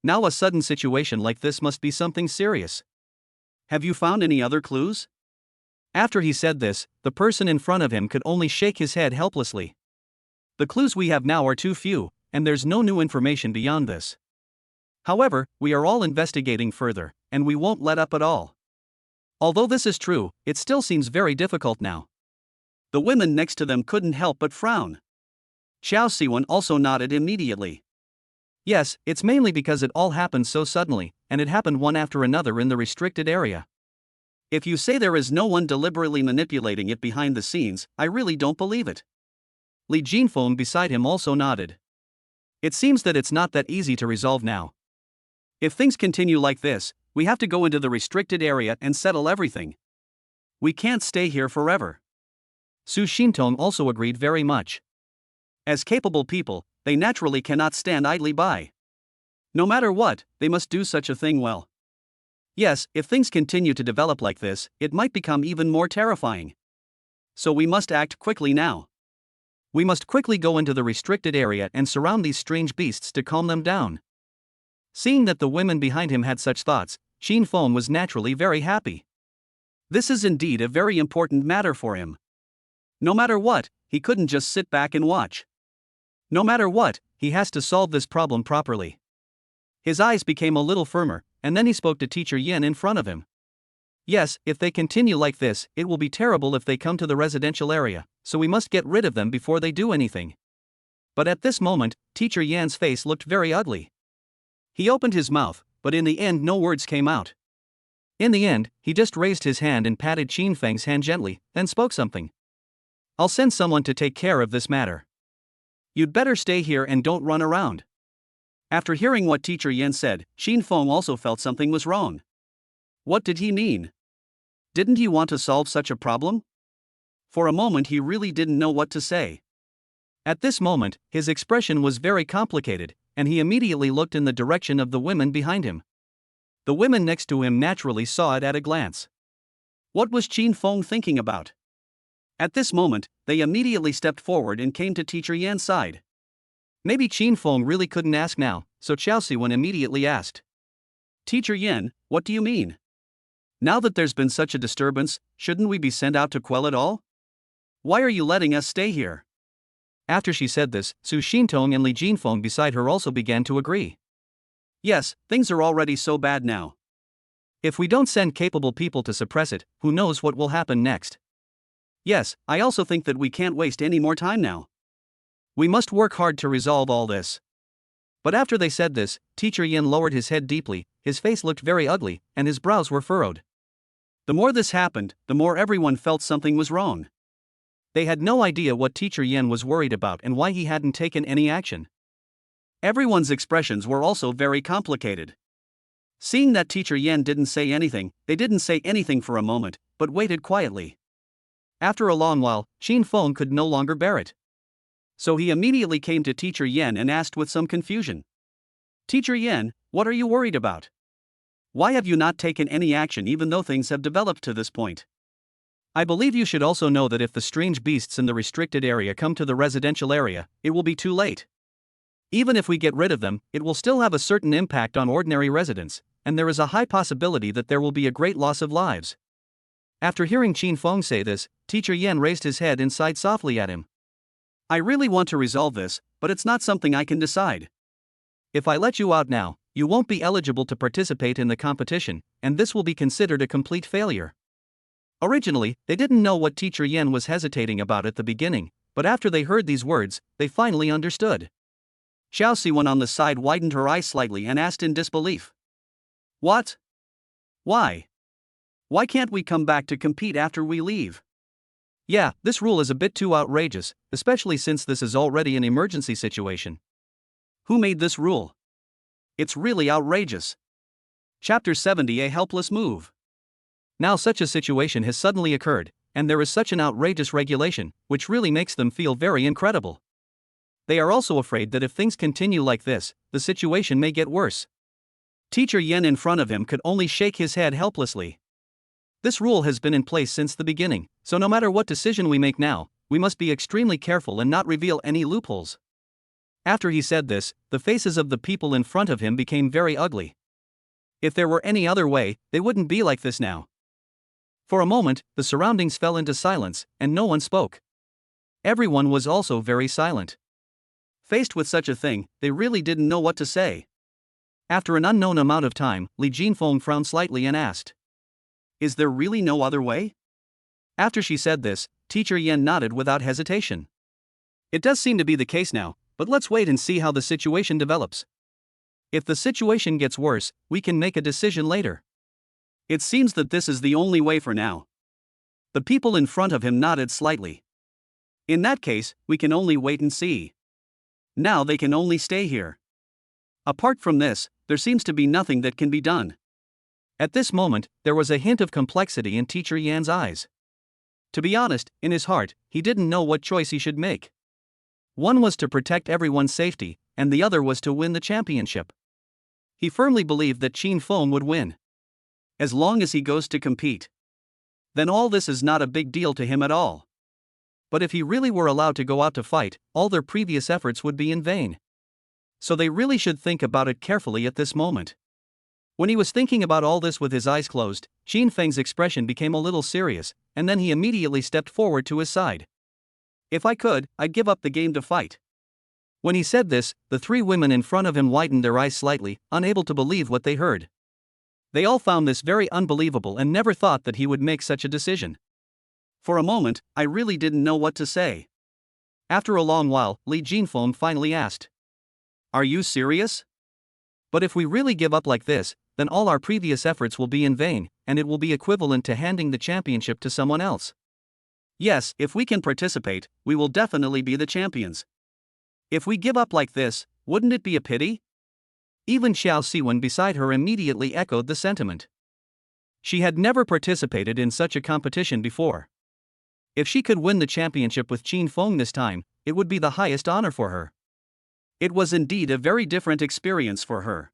Now a sudden situation like this must be something serious. Have you found any other clues? After he said this, the person in front of him could only shake his head helplessly. The clues we have now are too few, and there's no new information beyond this. However, we are all investigating further, and we won't let up at all. Although this is true, it still seems very difficult now. The women next to them couldn't help but frown. Xiao Siwen also nodded immediately. Yes, it's mainly because it all happened so suddenly, and it happened one after another in the restricted area. If you say there is no one deliberately manipulating it behind the scenes, I really don't believe it. Li Jinfeng beside him also nodded. It seems that it's not that easy to resolve now. If things continue like this, we have to go into the restricted area and settle everything. We can't stay here forever. Su Xintong also agreed very much. As capable people, they naturally cannot stand idly by. No matter what, they must do such a thing well. Yes, if things continue to develop like this, it might become even more terrifying. So we must act quickly now. We must quickly go into the restricted area and surround these strange beasts to calm them down. Seeing that the women behind him had such thoughts, Xin Feng was naturally very happy. This is indeed a very important matter for him. No matter what, he couldn't just sit back and watch. No matter what, he has to solve this problem properly. His eyes became a little firmer, and then he spoke to Teacher Yin in front of him. Yes, if they continue like this, it will be terrible if they come to the residential area, so we must get rid of them before they do anything. But at this moment, Teacher Yan's face looked very ugly. He opened his mouth, but in the end no words came out. In the end, he just raised his hand and patted Xin Feng's hand gently, then spoke something. I'll send someone to take care of this matter. You'd better stay here and don't run around. After hearing what Teacher Yan said, Xin Feng also felt something was wrong. What did he mean? Didn't he want to solve such a problem? For a moment he really didn't know what to say. At this moment, his expression was very complicated, and he immediately looked in the direction of the women behind him. The women next to him naturally saw it at a glance. What was Xin Feng thinking about? At this moment, they immediately stepped forward and came to Teacher Yan's side. Maybe Xin Feng really couldn't ask now, so Chao Siwen immediately asked. Teacher Yan, what do you mean? Now that there's been such a disturbance, shouldn't we be sent out to quell it all? Why are you letting us stay here? After she said this, Su Xintong and Li Jinfeng beside her also began to agree. Yes, things are already so bad now. If we don't send capable people to suppress it, who knows what will happen next? Yes, I also think that we can't waste any more time now. We must work hard to resolve all this. But after they said this, Teacher Yin lowered his head deeply, his face looked very ugly, and his brows were furrowed. The more this happened, the more everyone felt something was wrong. They had no idea what Teacher Yin was worried about and why he hadn't taken any action. Everyone's expressions were also very complicated. Seeing that Teacher Yin didn't say anything, they didn't say anything for a moment, but waited quietly. After a long while, Xin Feng could no longer bear it. So he immediately came to Teacher Yin and asked with some confusion. Teacher Yin, what are you worried about? Why have you not taken any action even though things have developed to this point? I believe you should also know that if the strange beasts in the restricted area come to the residential area, it will be too late. Even if we get rid of them, it will still have a certain impact on ordinary residents, and there is a high possibility that there will be a great loss of lives. After hearing Xin Feng say this, Teacher Yin raised his head and sighed softly at him. I really want to resolve this, but it's not something I can decide. If I let you out now, you won't be eligible to participate in the competition, and this will be considered a complete failure. Originally, they didn't know what Teacher Yin was hesitating about at the beginning, but after they heard these words, they finally understood. Xiao Siwen on the side widened her eyes slightly and asked in disbelief. What? Why? Why can't we come back to compete after we leave? Yeah, this rule is a bit too outrageous, especially since this is already an emergency situation. Who made this rule? It's really outrageous. Chapter 70 A Helpless Move. Now such a situation has suddenly occurred, and there is such an outrageous regulation, which really makes them feel very incredible. They are also afraid that if things continue like this, the situation may get worse. Teacher Yin in front of him could only shake his head helplessly. This rule has been in place since the beginning, so no matter what decision we make now, we must be extremely careful and not reveal any loopholes. After he said this, the faces of the people in front of him became very ugly. If there were any other way, they wouldn't be like this now. For a moment, the surroundings fell into silence, and no one spoke. Everyone was also very silent. Faced with such a thing, they really didn't know what to say. After an unknown amount of time, Li Jinfeng frowned slightly and asked, Is there really no other way? After she said this, Teacher Yin nodded without hesitation. It does seem to be the case now, but let's wait and see how the situation develops. If the situation gets worse, we can make a decision later. It seems that this is the only way for now. The people in front of him nodded slightly. In that case, we can only wait and see. Now they can only stay here. Apart from this, there seems to be nothing that can be done. At this moment, there was a hint of complexity in Teacher Yan's eyes. To be honest, in his heart, he didn't know what choice he should make. One was to protect everyone's safety, and the other was to win the championship. He firmly believed that Xin Feng would win. As long as he goes to compete, then all this is not a big deal to him at all. But if he really were allowed to go out to fight, all their previous efforts would be in vain. So they really should think about it carefully at this moment. When he was thinking about all this with his eyes closed, Xin Feng's expression became a little serious, and then he immediately stepped forward to his side. If I could, I'd give up the game to fight. When he said this, the three women in front of him widened their eyes slightly, unable to believe what they heard. They all found this very unbelievable and never thought that he would make such a decision. For a moment, I really didn't know what to say. After a long while, Li Jinfeng finally asked, "Are you serious? But if we really give up like this, then all our previous efforts will be in vain, and it will be equivalent to handing the championship to someone else. Yes, if we can participate, we will definitely be the champions. If we give up like this, wouldn't it be a pity?" Even Xiao Siwen beside her immediately echoed the sentiment. She had never participated in such a competition before. If she could win the championship with Qin Feng this time, it would be the highest honor for her. It was indeed a very different experience for her.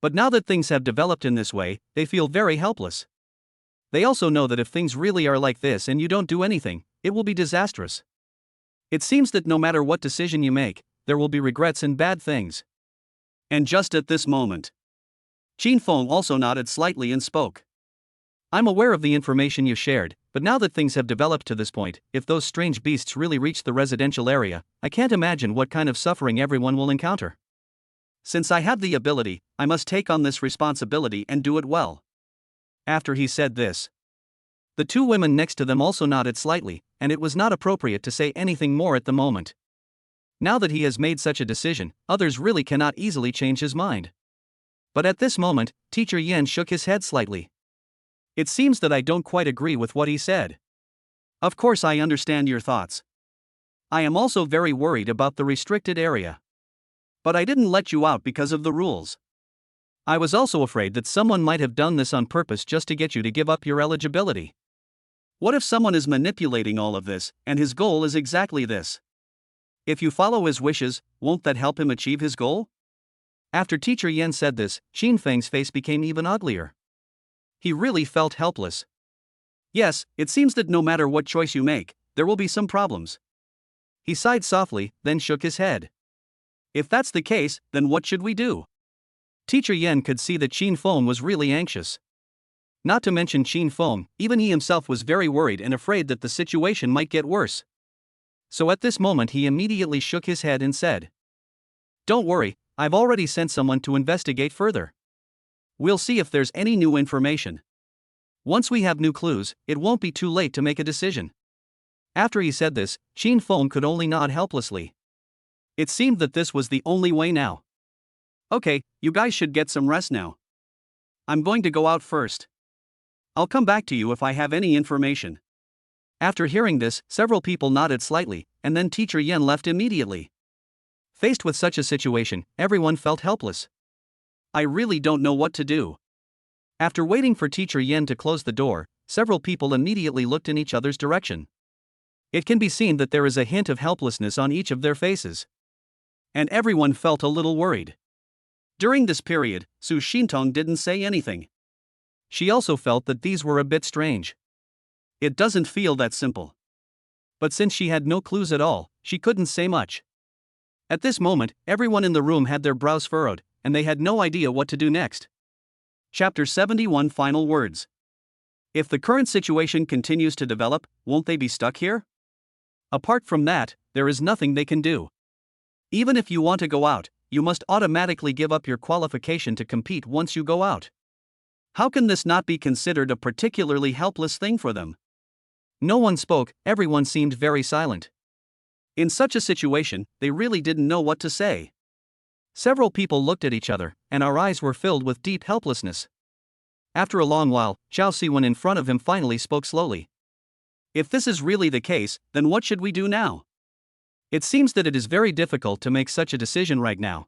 But now that things have developed in this way, they feel very helpless. They also know that if things really are like this and you don't do anything, it will be disastrous. It seems that no matter what decision you make, there will be regrets and bad things. And just at this moment, Qin Feng also nodded slightly and spoke. "I'm aware of the information you shared, but now that things have developed to this point, if those strange beasts really reach the residential area, I can't imagine what kind of suffering everyone will encounter. Since I have the ability, I must take on this responsibility and do it well." After he said this, the two women next to them also nodded slightly, and it was not appropriate to say anything more at the moment. Now that he has made such a decision, others really cannot easily change his mind. But at this moment, Teacher Yen shook his head slightly. "It seems that I don't quite agree with what he said. Of course, I understand your thoughts. I am also very worried about the restricted area. But I didn't let you out because of the rules. I was also afraid that someone might have done this on purpose just to get you to give up your eligibility. What if someone is manipulating all of this, and his goal is exactly this? If you follow his wishes, won't that help him achieve his goal?" After Teacher Yen said this, Qin Feng's face became even uglier. He really felt helpless. "Yes, it seems that no matter what choice you make, there will be some problems." He sighed softly, then shook his head. "If that's the case, then what should we do?" Teacher Yen could see that Qin Feng was really anxious. Not to mention Qin Feng, even he himself was very worried and afraid that the situation might get worse. So at this moment he immediately shook his head and said, "Don't worry, I've already sent someone to investigate further. We'll see if there's any new information. Once we have new clues, it won't be too late to make a decision." After he said this, Qin Feng could only nod helplessly. It seemed that this was the only way now. "Okay, you guys should get some rest now. I'm going to go out first. I'll come back to you if I have any information." After hearing this, several people nodded slightly, and then Teacher Yen left immediately. Faced with such a situation, everyone felt helpless. "I really don't know what to do." After waiting for Teacher Yen to close the door, several people immediately looked in each other's direction. It can be seen that there is a hint of helplessness on each of their faces. And everyone felt a little worried. During this period, Su Xintong didn't say anything. She also felt that these were a bit strange. It doesn't feel that simple. But since she had no clues at all, she couldn't say much. At this moment, everyone in the room had their brows furrowed, and they had no idea what to do next. Chapter 71 Final Words. If the current situation continues to develop, won't they be stuck here? Apart from that, there is nothing they can do. Even if you want to go out, you must automatically give up your qualification to compete once you go out. How can this not be considered a particularly helpless thing for them? No one spoke, everyone seemed very silent. In such a situation, they really didn't know what to say. Several people looked at each other, and our eyes were filled with deep helplessness. After a long while, Xiao Siwen in front of him finally spoke slowly. "If this is really the case, then what should we do now? It seems that it is very difficult to make such a decision right now.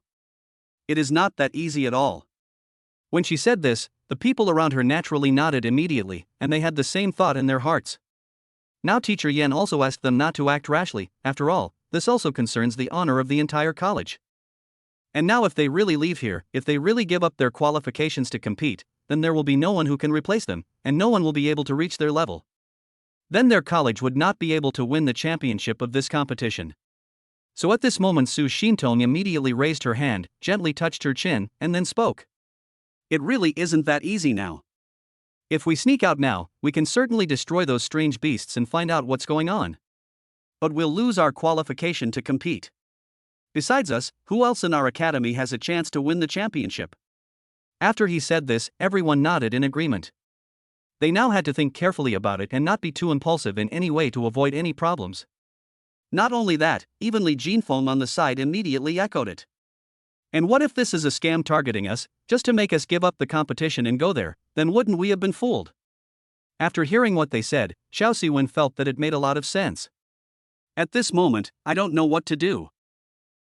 It is not that easy at all." When she said this, the people around her naturally nodded immediately, and they had the same thought in their hearts. Now Teacher Yen also asked them not to act rashly. After all, this also concerns the honor of the entire college. And now if they really leave here, if they really give up their qualifications to compete, then there will be no one who can replace them, and no one will be able to reach their level. Then their college would not be able to win the championship of this competition. So at this moment Su Xintong immediately raised her hand, gently touched her chin, and then spoke. It really isn't that easy now. If we sneak out now, we can certainly destroy those strange beasts and find out what's going on. But we'll lose our qualification to compete. Besides us, who else in our academy has a chance to win the championship? After he said this, everyone nodded in agreement. They now had to think carefully about it and not be too impulsive in any way to avoid any problems. Not only that, even Li Jinfeng on the side immediately echoed it. And what if this is a scam targeting us, just to make us give up the competition and go there? Then wouldn't we have been fooled? After hearing what they said, Xiao Siwen felt that it made a lot of sense. At this moment, I don't know what to do.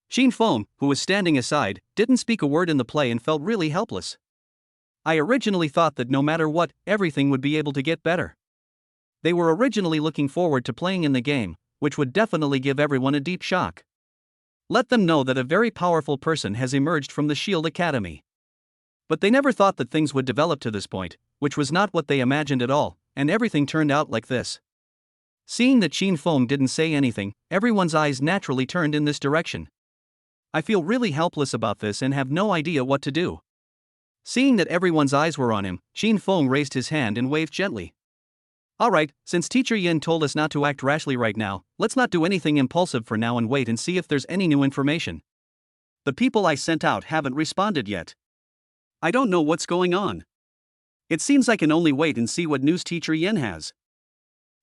Xin Feng, who was standing aside, didn't speak a word in the play and felt really helpless. I originally thought that no matter what, everything would be able to get better. They were originally looking forward to playing in the game, which would definitely give everyone a deep shock. Let them know that a very powerful person has emerged from the Shield Academy. But they never thought that things would develop to this point, which was not what they imagined at all, and everything turned out like this. Seeing that Xin Feng didn't say anything, everyone's eyes naturally turned in this direction. I feel really helpless about this and have no idea what to do. Seeing that everyone's eyes were on him, Xin Feng raised his hand and waved gently. Alright, since Teacher Yin told us not to act rashly right now, let's not do anything impulsive for now and wait and see if there's any new information. The people I sent out haven't responded yet. I don't know what's going on. It seems I can only wait and see what news Teacher Yin has.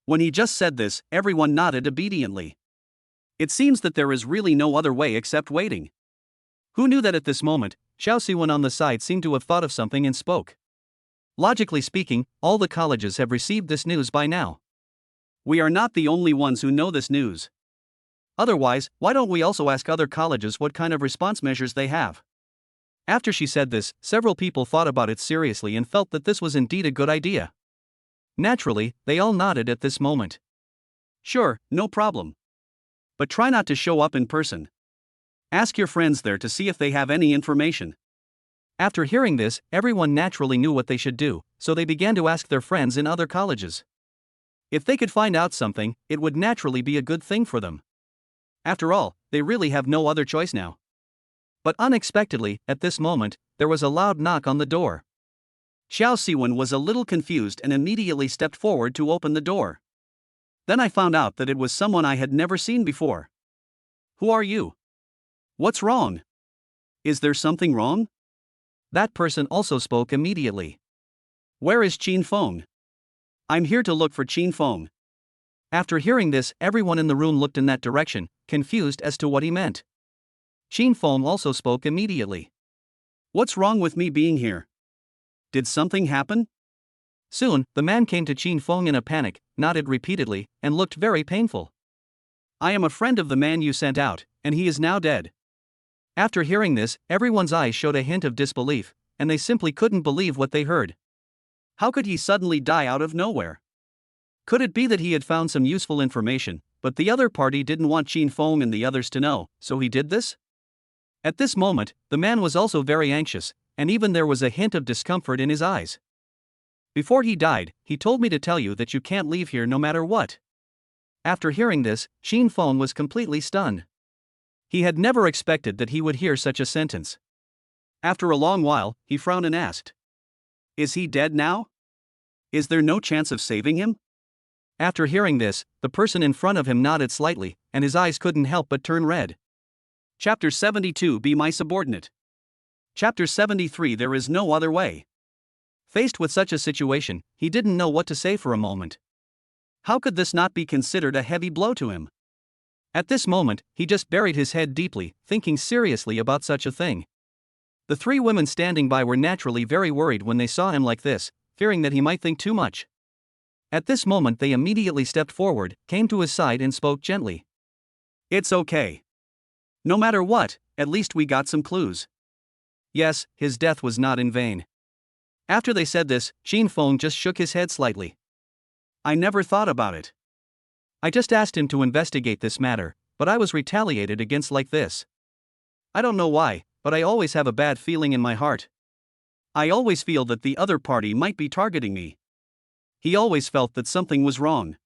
When he just said this, everyone nodded obediently. It seems that there is really no other way except waiting. Who knew that at this moment, Xiao Siwen on the side seemed to have thought of something and spoke. Logically speaking, all the colleges have received this news by now. We are not the only ones who know this news. Otherwise, why don't we also ask other colleges what kind of response measures they have? After she said this, several people thought about it seriously and felt that this was indeed a good idea. Naturally, they all nodded at this moment. Sure, no problem. But try not to show up in person. Ask your friends there to see if they have any information. After hearing this, everyone naturally knew what they should do, so they began to ask their friends in other colleges. If they could find out something, it would naturally be a good thing for them. After all, they really have no other choice now. But unexpectedly, at this moment, there was a loud knock on the door. Xiao Siwen was a little confused and immediately stepped forward to open the door. Then I found out that it was someone I had never seen before. Who are you? What's wrong? Is there something wrong? That person also spoke immediately. Where is Xin Feng? I'm here to look for Xin Feng. After hearing this, everyone in the room looked in that direction, confused as to what he meant. Xin Feng also spoke immediately. What's wrong with me being here? Did something happen? Soon, the man came to Xin Feng in a panic, nodded repeatedly, and looked very painful. I am a friend of the man you sent out, and he is now dead. After hearing this, everyone's eyes showed a hint of disbelief, and they simply couldn't believe what they heard. How could he suddenly die out of nowhere? Could it be that he had found some useful information, but the other party didn't want Xin Feng and the others to know, so he did this? At this moment, the man was also very anxious, and even there was a hint of discomfort in his eyes. Before he died, he told me to tell you that you can't leave here no matter what. After hearing this, Xin Feng was completely stunned. He had never expected that he would hear such a sentence. After a long while, he frowned and asked, Is he dead now? Is there no chance of saving him? After hearing this, the person in front of him nodded slightly, and his eyes couldn't help but turn red. Chapter 72 Be My Subordinate. Chapter 73 There is no other way. Faced with such a situation, he didn't know what to say for a moment. How could this not be considered a heavy blow to him? At this moment, he just buried his head deeply, thinking seriously about such a thing. The three women standing by were naturally very worried when they saw him like this, fearing that he might think too much. At this moment they immediately stepped forward, came to his side and spoke gently. It's okay. No matter what, at least we got some clues. Yes, his death was not in vain. After they said this, Xin Feng just shook his head slightly. I never thought about it. I just asked him to investigate this matter, but I was retaliated against like this. I don't know why, but I always have a bad feeling in my heart. I always feel that the other party might be targeting me. He always felt that something was wrong.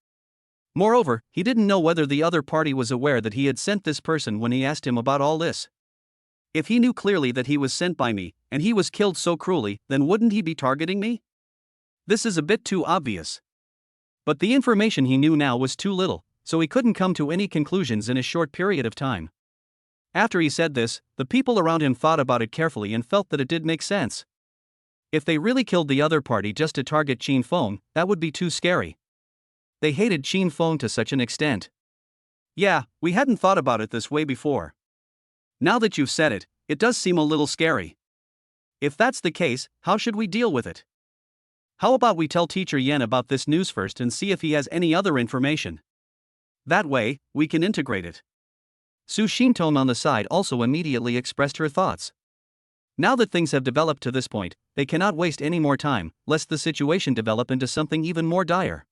Moreover, he didn't know whether the other party was aware that he had sent this person when he asked him about all this. If he knew clearly that he was sent by me, and he was killed so cruelly, then wouldn't he be targeting me? This is a bit too obvious. But the information he knew now was too little, so he couldn't come to any conclusions in a short period of time. After he said this, the people around him thought about it carefully and felt that it did make sense. If they really killed the other party just to target Qin Feng, that would be too scary. They hated Qin Feng to such an extent. Yeah, we hadn't thought about it this way before. Now that you've said it, it does seem a little scary. If that's the case, how should we deal with it? How about we tell Teacher Yen about this news first and see if he has any other information? That way, we can integrate it. Su Shintong on the side also immediately expressed her thoughts. Now that things have developed to this point, they cannot waste any more time, lest the situation develop into something even more dire.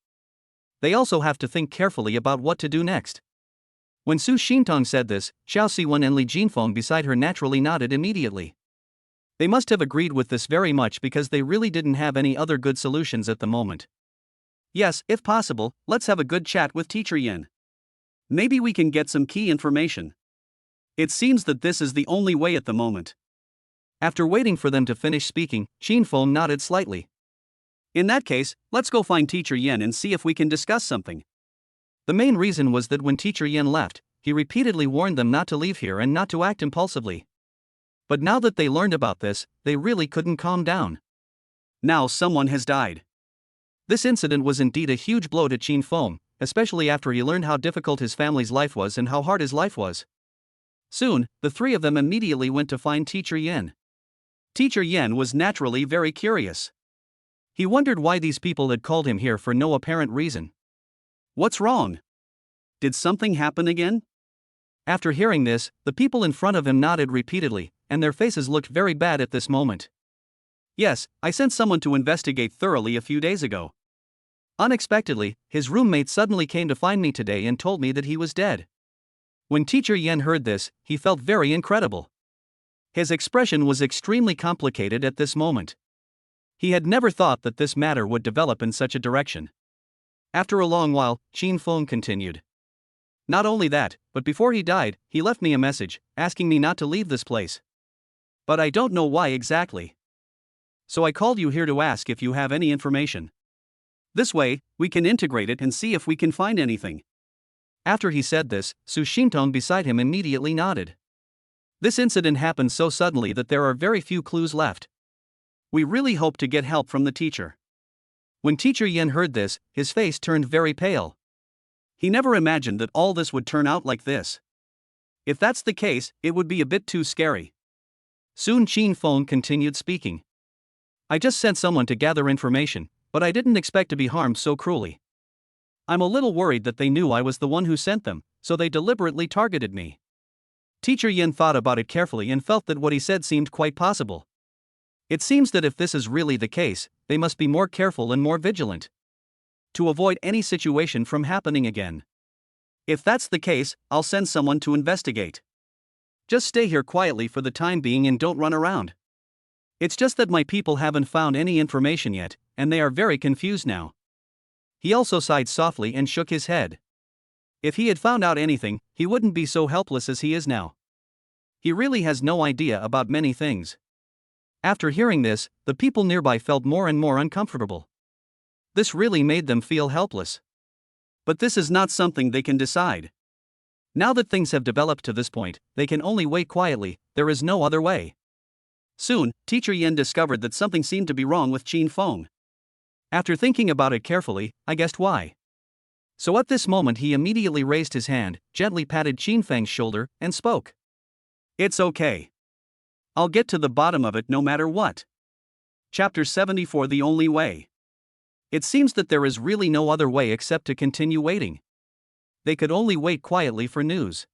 They also have to think carefully about what to do next. When Su Shintong said this, Xiao Siwen and Li Jinfeng beside her naturally nodded immediately. They must have agreed with this very much because they really didn't have any other good solutions at the moment. Yes, if possible, let's have a good chat with Teacher Yen. Maybe we can get some key information. It seems that this is the only way at the moment. After waiting for them to finish speaking, Qin Feng nodded slightly. In that case, let's go find Teacher Yen and see if we can discuss something. The main reason was that when Teacher Yen left, he repeatedly warned them not to leave here and not to act impulsively. But now that they learned about this, they really couldn't calm down. Now someone has died. This incident was indeed a huge blow to Qin Feng, especially after he learned how difficult his family's life was and how hard his life was. Soon, the three of them immediately went to find Teacher Yen. Teacher Yen was naturally very curious. He wondered why these people had called him here for no apparent reason. What's wrong? Did something happen again? After hearing this, the people in front of him nodded repeatedly, and their faces looked very bad at this moment. Yes, I sent someone to investigate thoroughly a few days ago. Unexpectedly, his roommate suddenly came to find me today and told me that he was dead. When Teacher Yen heard this, he felt very incredible. His expression was extremely complicated at this moment. He had never thought that this matter would develop in such a direction. After a long while, Qin Feng continued. Not only that, but before he died, he left me a message, asking me not to leave this place. But I don't know why exactly. So I called you here to ask if you have any information. This way, we can integrate it and see if we can find anything. After he said this, Su Shintong beside him immediately nodded. This incident happened so suddenly that there are very few clues left. We really hope to get help from the teacher. When Teacher Yen heard this, his face turned very pale. He never imagined that all this would turn out like this. If that's the case, it would be a bit too scary. Soon Qin Feng continued speaking. I just sent someone to gather information, but I didn't expect to be harmed so cruelly. I'm a little worried that they knew I was the one who sent them, so they deliberately targeted me. Teacher Yen thought about it carefully and felt that what he said seemed quite possible. It seems that if this is really the case, they must be more careful and more vigilant to avoid any situation from happening again. If that's the case, I'll send someone to investigate. Just stay here quietly for the time being and don't run around. It's just that my people haven't found any information yet, and they are very confused now. He also sighed softly and shook his head. If he had found out anything, he wouldn't be so helpless as he is now. He really has no idea about many things. After hearing this, the people nearby felt more and more uncomfortable. This really made them feel helpless. But this is not something they can decide. Now that things have developed to this point, they can only wait quietly, there is no other way. Soon, Teacher Yen discovered that something seemed to be wrong with Qin Feng. After thinking about it carefully, I guessed why. So at this moment he immediately raised his hand, gently patted Qin Feng's shoulder, and spoke. It's okay. I'll get to the bottom of it no matter what. Chapter 74 The Only Way. It seems that there is really no other way except to continue waiting. They could only wait quietly for news.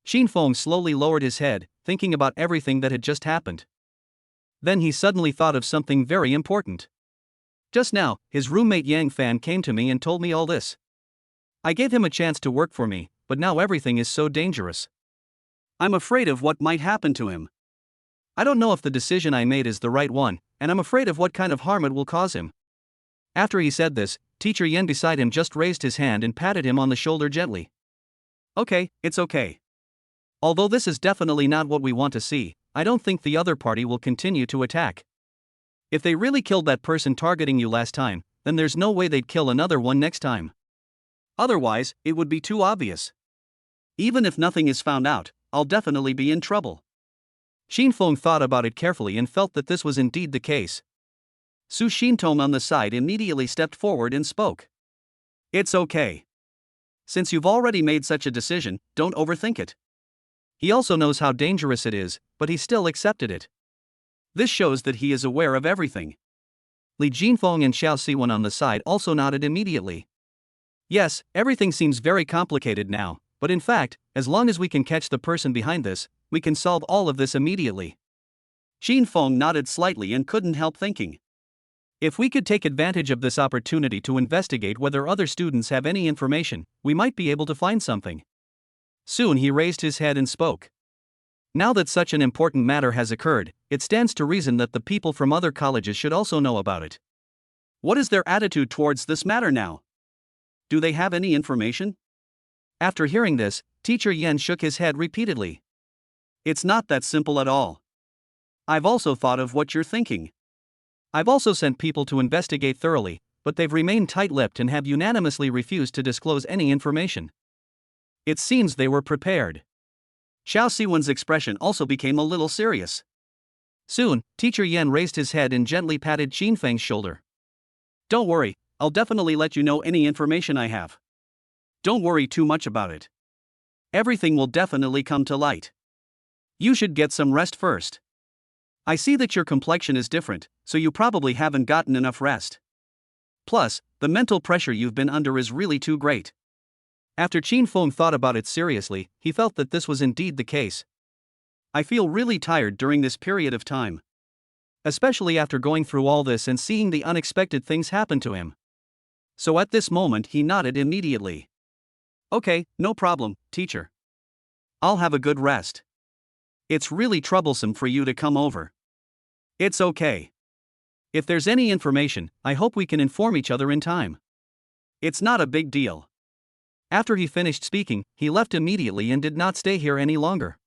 Qin Feng slowly lowered his head, thinking about everything that had just happened. Then he suddenly thought of something very important. Just now, his roommate Yang Fan came to me and told me all this. I gave him a chance to work for me, but now everything is so dangerous. I'm afraid of what might happen to him. I don't know if the decision I made is the right one, and I'm afraid of what kind of harm it will cause him. After he said this, Teacher Yen beside him just raised his hand and patted him on the shoulder gently. Okay, it's okay. Although this is definitely not what we want to see, I don't think the other party will continue to attack. If they really killed that person targeting you last time, then there's no way they'd kill another one next time. Otherwise, it would be too obvious. Even if nothing is found out, I'll definitely be in trouble. Xinfeng thought about it carefully and felt that this was indeed the case. Su Xintong on the side immediately stepped forward and spoke. It's okay. Since you've already made such a decision, don't overthink it. He also knows how dangerous it is, but he still accepted it. This shows that he is aware of everything. Li Jinfeng and Xiao Siwen on the side also nodded immediately. Yes, everything seems very complicated now, but in fact, as long as we can catch the person behind this, we can solve all of this immediately. Jinfeng nodded slightly and couldn't help thinking. If we could take advantage of this opportunity to investigate whether other students have any information, we might be able to find something. Soon he raised his head and spoke. Now that such an important matter has occurred, it stands to reason that the people from other colleges should also know about it. What is their attitude towards this matter now? Do they have any information? After hearing this, Teacher Yen shook his head repeatedly. It's not that simple at all. I've also thought of what you're thinking. I've also sent people to investigate thoroughly, but they've remained tight-lipped and have unanimously refused to disclose any information. It seems they were prepared. Xiao Siwen's expression also became a little serious. Soon, Teacher Yen raised his head and gently patted Xinfeng's shoulder. Don't worry, I'll definitely let you know any information I have. Don't worry too much about it. Everything will definitely come to light. You should get some rest first. I see that your complexion is different, so you probably haven't gotten enough rest. Plus, the mental pressure you've been under is really too great. After Qin thought about it seriously, he felt that this was indeed the case. I feel really tired during this period of time. Especially after going through all this and seeing the unexpected things happen to him. So at this moment he nodded immediately. Okay, no problem, teacher. I'll have a good rest. It's really troublesome for you to come over. It's okay. If there's any information, I hope we can inform each other in time. It's not a big deal. After he finished speaking, he left immediately and did not stay here any longer.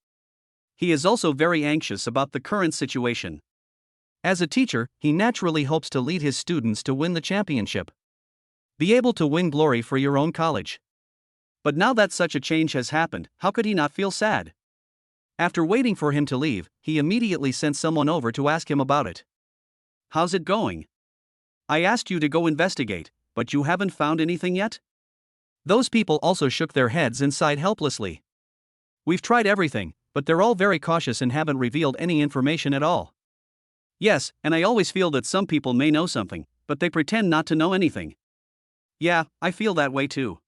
He is also very anxious about the current situation. As a teacher, he naturally hopes to lead his students to win the championship. Be able to win glory for your own college. But now that such a change has happened, how could he not feel sad? After waiting for him to leave, he immediately sent someone over to ask him about it. How's it going? I asked you to go investigate, but you haven't found anything yet? Those people also shook their heads and sighed helplessly. We've tried everything, but they're all very cautious and haven't revealed any information at all. Yes, and I always feel that some people may know something, but they pretend not to know anything. Yeah, I feel that way too.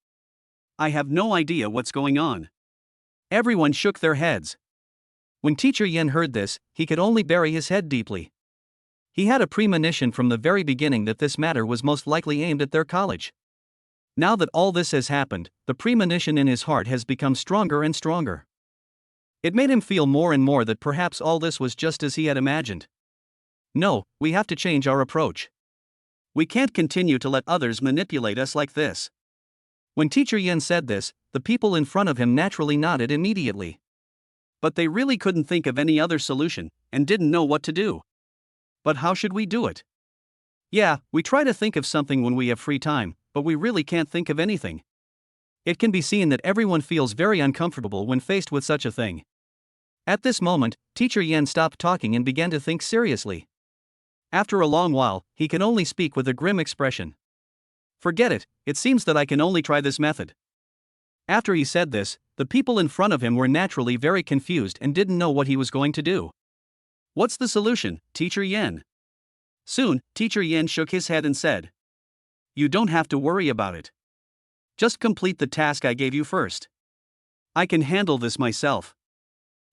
I have no idea what's going on. Everyone shook their heads. When Teacher Yen heard this, he could only bury his head deeply. He had a premonition from the very beginning that this matter was most likely aimed at their college. Now that all this has happened, the premonition in his heart has become stronger and stronger. It made him feel more and more that perhaps all this was just as he had imagined. No, we have to change our approach. We can't continue to let others manipulate us like this. When Teacher Yen said this, the people in front of him naturally nodded immediately. But they really couldn't think of any other solution, and didn't know what to do. But how should we do it? Yeah, we try to think of something when we have free time, but we really can't think of anything. It can be seen that everyone feels very uncomfortable when faced with such a thing. At this moment, Teacher Yen stopped talking and began to think seriously. After a long while, he can only speak with a grim expression. Forget it, it seems that I can only try this method. After he said this, the people in front of him were naturally very confused and didn't know what he was going to do. What's the solution, Teacher Yen? Soon, Teacher Yen shook his head and said, You don't have to worry about it. Just complete the task I gave you first. I can handle this myself.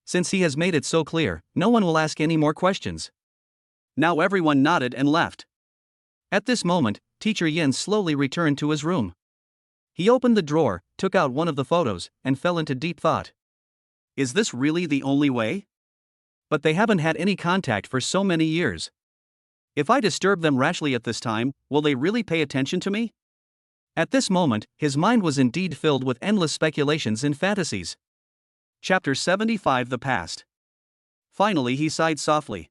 Since he has made it so clear, no one will ask any more questions. Now everyone nodded and left. At this moment, Teacher Yen slowly returned to his room. He opened the drawer, took out one of the photos, and fell into deep thought. Is this really the only way? But they haven't had any contact for so many years. If I disturb them rashly at this time, will they really pay attention to me? At this moment, his mind was indeed filled with endless speculations and fantasies. Chapter 75 The Past. Finally, he sighed softly.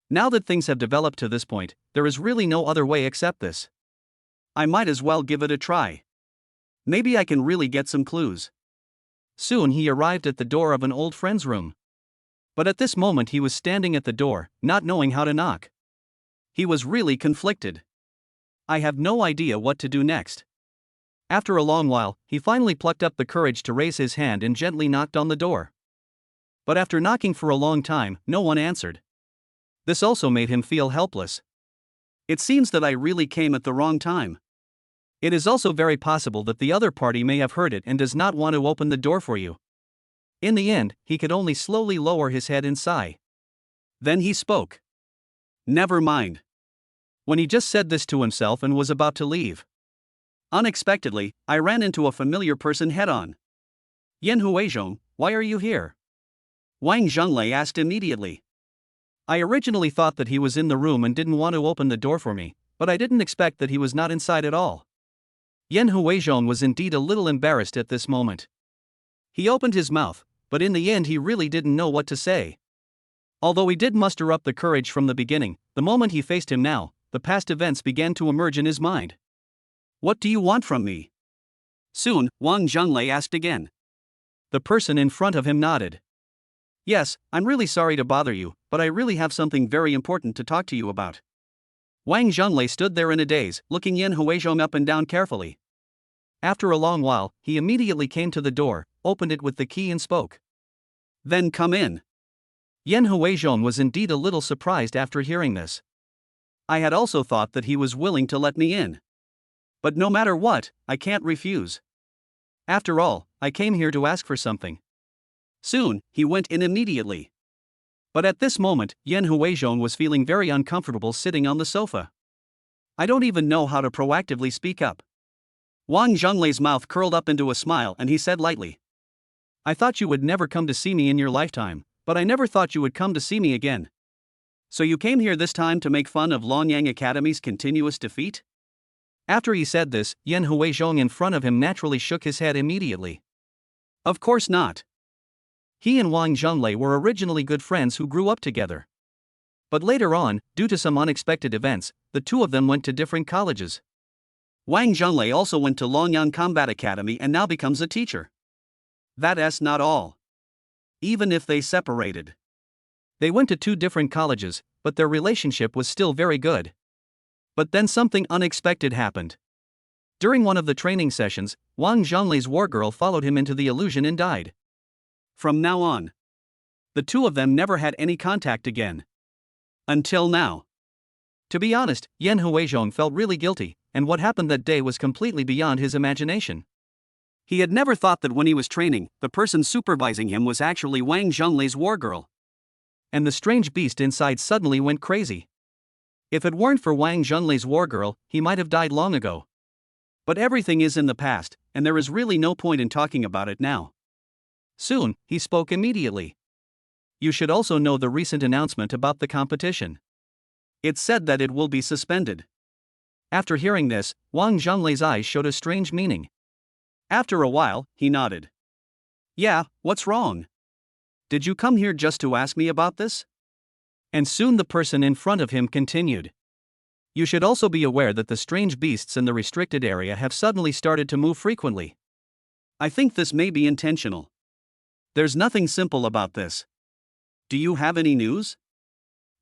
Now that things have developed to this point, there is really no other way except this. I might as well give it a try. Maybe I can really get some clues. Soon he arrived at the door of an old friend's room. But at this moment he was standing at the door, not knowing how to knock. He was really conflicted. I have no idea what to do next. After a long while, he finally plucked up the courage to raise his hand and gently knocked on the door. But after knocking for a long time, no one answered. This also made him feel helpless. It seems that I really came at the wrong time. It is also very possible that the other party may have heard it and does not want to open the door for you. In the end, he could only slowly lower his head and sigh. Then he spoke. Never mind. When he just said this to himself and was about to leave, unexpectedly, I ran into a familiar person head-on. Yan Huizhong, why are you here? Wang Zhenglei asked immediately. I originally thought that he was in the room and didn't want to open the door for me, but I didn't expect that he was not inside at all. Yan Huizhong was indeed a little embarrassed at this moment. He opened his mouth, but in the end he really didn't know what to say. Although he did muster up the courage from the beginning, the moment he faced him now, the past events began to emerge in his mind. What do you want from me? Soon, Wang Zhenglei asked again. The person in front of him nodded. Yes, I'm really sorry to bother you, but I really have something very important to talk to you about. Wang Zhenglei stood there in a daze, looking Yan Huizhong up and down carefully. After a long while, he immediately came to the door, opened it with the key and spoke. Then come in. Yan Huizhong was indeed a little surprised after hearing this. I had also thought that he was willing to let me in. But no matter what, I can't refuse. After all, I came here to ask for something. Soon, he went in immediately. But at this moment, Yan Huizhong was feeling very uncomfortable sitting on the sofa. I don't even know how to proactively speak up. Wang Zhenglei's mouth curled up into a smile and he said lightly. I thought you would never come to see me in your lifetime, but I never thought you would come to see me again. So you came here this time to make fun of Longyang Academy's continuous defeat? After he said this, Yan Huizhong in front of him naturally shook his head immediately. Of course not. He and Wang Zhenglei were originally good friends who grew up together. But later on, due to some unexpected events, the two of them went to different colleges. Wang Zhenglei also went to Longyang Combat Academy and now becomes a teacher. That's not all. Even if they separated. They went to two different colleges, but their relationship was still very good. But then something unexpected happened. During one of the training sessions, Wang Zhenglei's war girl followed him into the illusion and died. From now on, the two of them never had any contact again. Until now. To be honest, Yan Huizhong felt really guilty, and what happened that day was completely beyond his imagination. He had never thought that when he was training, the person supervising him was actually Wang Zhenglei's war girl. And the strange beast inside suddenly went crazy. If it weren't for Wang Zhenglei's war girl, he might have died long ago. But everything is in the past, and there is really no point in talking about it now. Soon, he spoke immediately. You should also know the recent announcement about the competition. It's said that it will be suspended. After hearing this, Wang Zhenglei's eyes showed a strange meaning. After a while, he nodded. Yeah, what's wrong? Did you come here just to ask me about this? And soon the person in front of him continued. You should also be aware that the strange beasts in the restricted area have suddenly started to move frequently. I think this may be intentional. There's nothing simple about this. Do you have any news?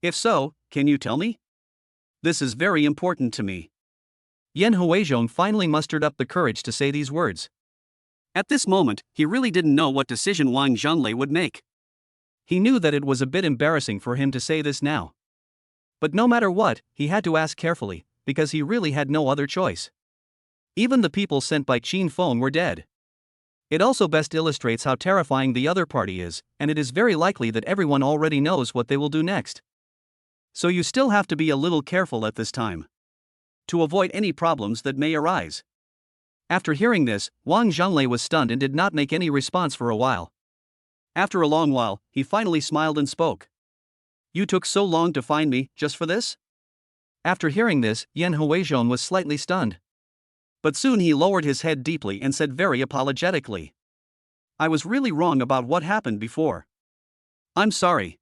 If so, can you tell me? This is very important to me. Yan Huizhong finally mustered up the courage to say these words. At this moment, he really didn't know what decision Wang Zhenglei would make. He knew that it was a bit embarrassing for him to say this now. But no matter what, he had to ask carefully, because he really had no other choice. Even the people sent by Qin Feng were dead. It also best illustrates how terrifying the other party is, and it is very likely that everyone already knows what they will do next. So you still have to be a little careful at this time, to avoid any problems that may arise. After hearing this, Wang Zhenglei was stunned and did not make any response for a while. After a long while, he finally smiled and spoke. You took so long to find me, just for this? After hearing this, Yan Huizhong was slightly stunned. But soon he lowered his head deeply and said very apologetically. I was really wrong about what happened before. I'm sorry.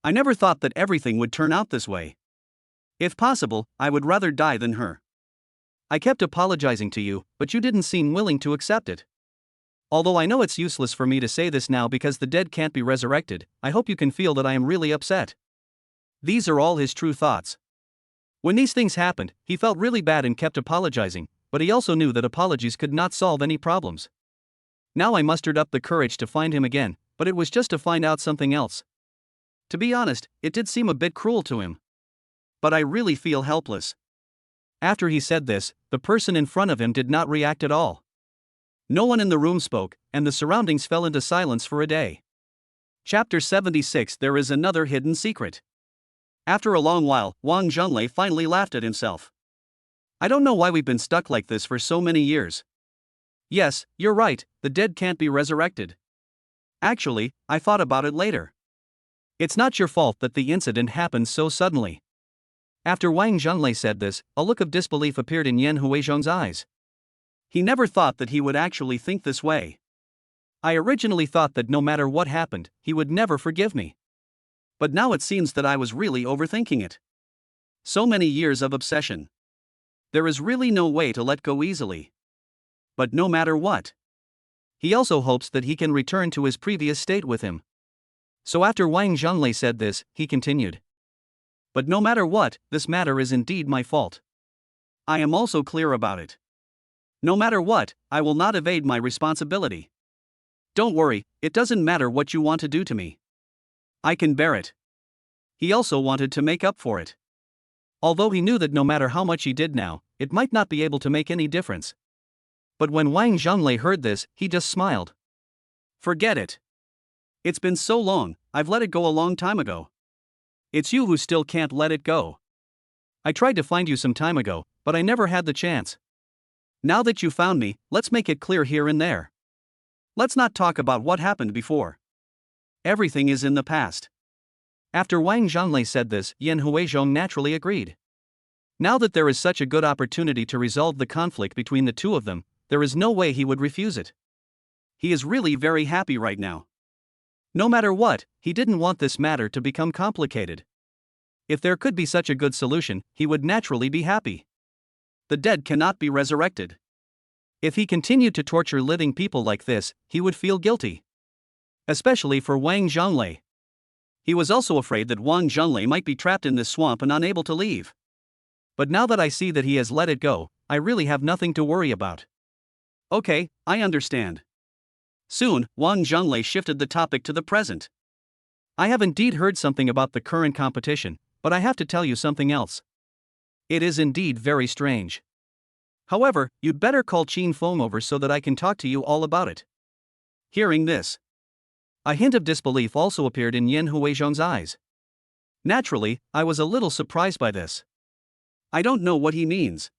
I never thought that everything would turn out this way. If possible, I would rather die than her. I kept apologizing to you, but you didn't seem willing to accept it. Although I know it's useless for me to say this now because the dead can't be resurrected, I hope you can feel that I am really upset. These are all his true thoughts. When these things happened, he felt really bad and kept apologizing, but he also knew that apologies could not solve any problems. Now I mustered up the courage to find him again, but it was just to find out something else. To be honest, it did seem a bit cruel to him. But I really feel helpless. After he said this, the person in front of him did not react at all. No one in the room spoke, and the surroundings fell into silence for a day. Chapter 76. There is another hidden secret. After a long while, Wang Zhenglei finally laughed at himself. I don't know why we've been stuck like this for so many years. Yes, you're right, the dead can't be resurrected. Actually, I thought about it later. It's not your fault that the incident happened so suddenly. After Wang Zhenglei said this, a look of disbelief appeared in Yan Huizhong's eyes. He never thought that he would actually think this way. I originally thought that no matter what happened, he would never forgive me. But now it seems that I was really overthinking it. So many years of obsession. There is really no way to let go easily. But no matter what. He also hopes that he can return to his previous state with him. So after Wang Zhenglei said this, he continued. But no matter what, this matter is indeed my fault. I am also clear about it. No matter what, I will not evade my responsibility. Don't worry, it doesn't matter what you want to do to me. I can bear it. He also wanted to make up for it. Although he knew that no matter how much he did now, it might not be able to make any difference. But when Wang Zhenglei heard this, he just smiled. Forget it. It's been so long, I've let it go a long time ago. It's you who still can't let it go. I tried to find you some time ago, but I never had the chance. Now that you found me, let's make it clear here and there. Let's not talk about what happened before. Everything is in the past. After Wang Zhenglei said this, Yan Huizhong naturally agreed. Now that there is such a good opportunity to resolve the conflict between the two of them, there is no way he would refuse it. He is really very happy right now. No matter what, he didn't want this matter to become complicated. If there could be such a good solution, he would naturally be happy. The dead cannot be resurrected. If he continued to torture living people like this, he would feel guilty. Especially for Wang Zhenglei. He was also afraid that Wang Zhenglei might be trapped in this swamp and unable to leave. But now that I see that he has let it go, I really have nothing to worry about. Okay, I understand. Soon, Wang Zhenglei shifted the topic to the present. I have indeed heard something about the current competition, but I have to tell you something else. It is indeed very strange. However, you'd better call Qin Feng over so that I can talk to you all about it. Hearing this, a hint of disbelief also appeared in Yan Huizhong's eyes. Naturally, I was a little surprised by this. I don't know what he means.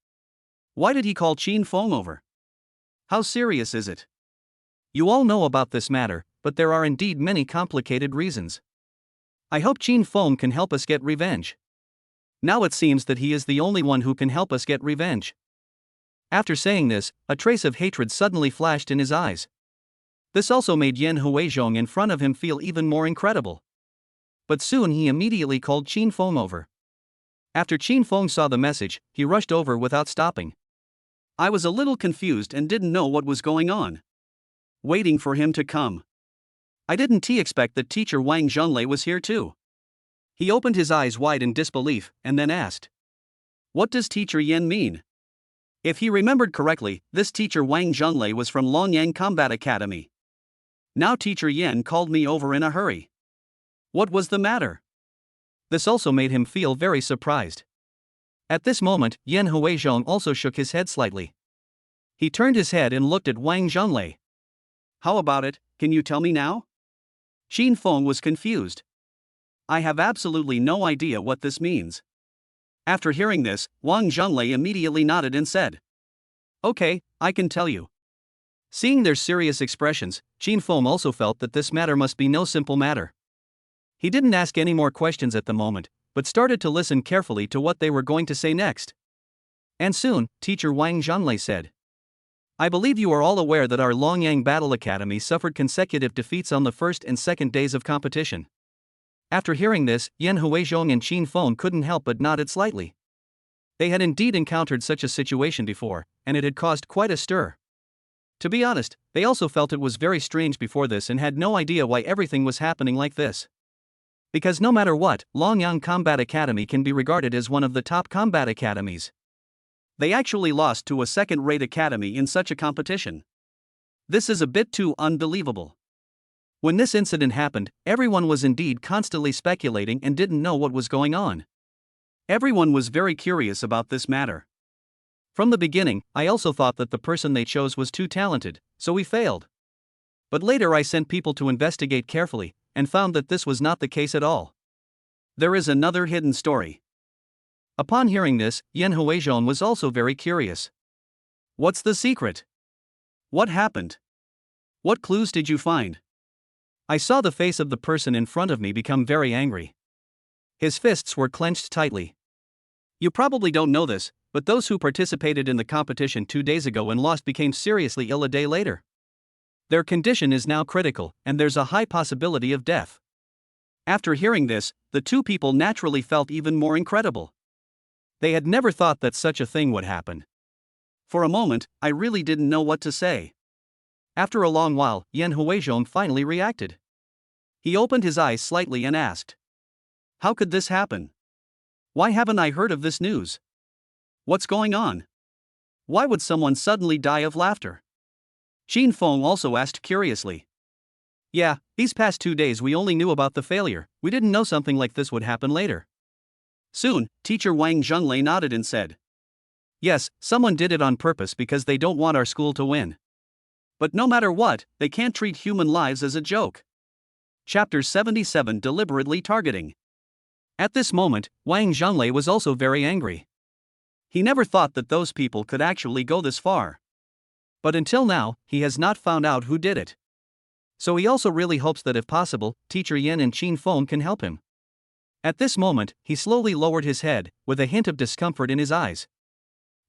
Why did he call Qin Feng over? How serious is it? You all know about this matter, but there are indeed many complicated reasons. I hope Qin Feng can help us get revenge. Now it seems that he is the only one who can help us get revenge. After saying this, a trace of hatred suddenly flashed in his eyes. This also made Yan Huizhong in front of him feel even more incredible. But soon he immediately called Qin Feng over. After Qin Feng saw the message, he rushed over without stopping. I was a little confused and didn't know what was going on. Waiting for him to come. I didn't expect that teacher Wang Zhenglei was here too. He opened his eyes wide in disbelief and then asked, what does teacher Yan mean? If he remembered correctly, this teacher Wang Zhenglei was from Longyang Combat Academy. Now teacher Yan called me over in a hurry. What was the matter? This also made him feel very surprised. At this moment, Yan Huizhong also shook his head slightly. He turned his head and looked at Wang Zhenglei. How about it, can you tell me now? Qin Feng was confused. I have absolutely no idea what this means. After hearing this, Wang Zhenglei immediately nodded and said, okay, I can tell you. Seeing their serious expressions, Qin Feng also felt that this matter must be no simple matter. He didn't ask any more questions at the moment, but started to listen carefully to what they were going to say next. And soon, teacher Wang Zhenglei said, I believe you are all aware that our Longyang Battle Academy suffered consecutive defeats on the first and second days of competition. After hearing this, Yan Huizhong and Qin Feng couldn't help but nodded slightly. They had indeed encountered such a situation before, and it had caused quite a stir. To be honest, they also felt it was very strange before this and had no idea why everything was happening like this. Because no matter what, Longyang Combat Academy can be regarded as one of the top combat academies. They actually lost to a second-rate academy in such a competition. This is a bit too unbelievable. When this incident happened, everyone was indeed constantly speculating and didn't know what was going on. Everyone was very curious about this matter. From the beginning, I also thought that the person they chose was too talented, so we failed. But later I sent people to investigate carefully, and found that this was not the case at all. There is another hidden story. Upon hearing this, Yan Huizhong was also very curious. What's the secret? What happened? What clues did you find? I saw the face of the person in front of me become very angry. His fists were clenched tightly. You probably don't know this, but those who participated in the competition 2 days ago and lost became seriously ill a day later. Their condition is now critical, and there's a high possibility of death. After hearing this, the two people naturally felt even more incredible. They had never thought that such a thing would happen. For a moment, I really didn't know what to say. After a long while, Yan Huizhong finally reacted. He opened his eyes slightly and asked, "How could this happen? Why haven't I heard of this news? What's going on? Why would someone suddenly die of laughter?" Qin Feng also asked curiously. "Yeah, these past 2 days we only knew about the failure, we didn't know something like this would happen later." Soon, teacher Wang Zhonglei nodded and said, "Yes, someone did it on purpose because they don't want our school to win. But no matter what, they can't treat human lives as a joke." Chapter 77 Deliberately Targeting. At this moment, Wang Zhonglei was also very angry. He never thought that those people could actually go this far. But until now, he has not found out who did it. So he also really hopes that if possible, teacher Yan and Qin Feng can help him. At this moment, he slowly lowered his head, with a hint of discomfort in his eyes.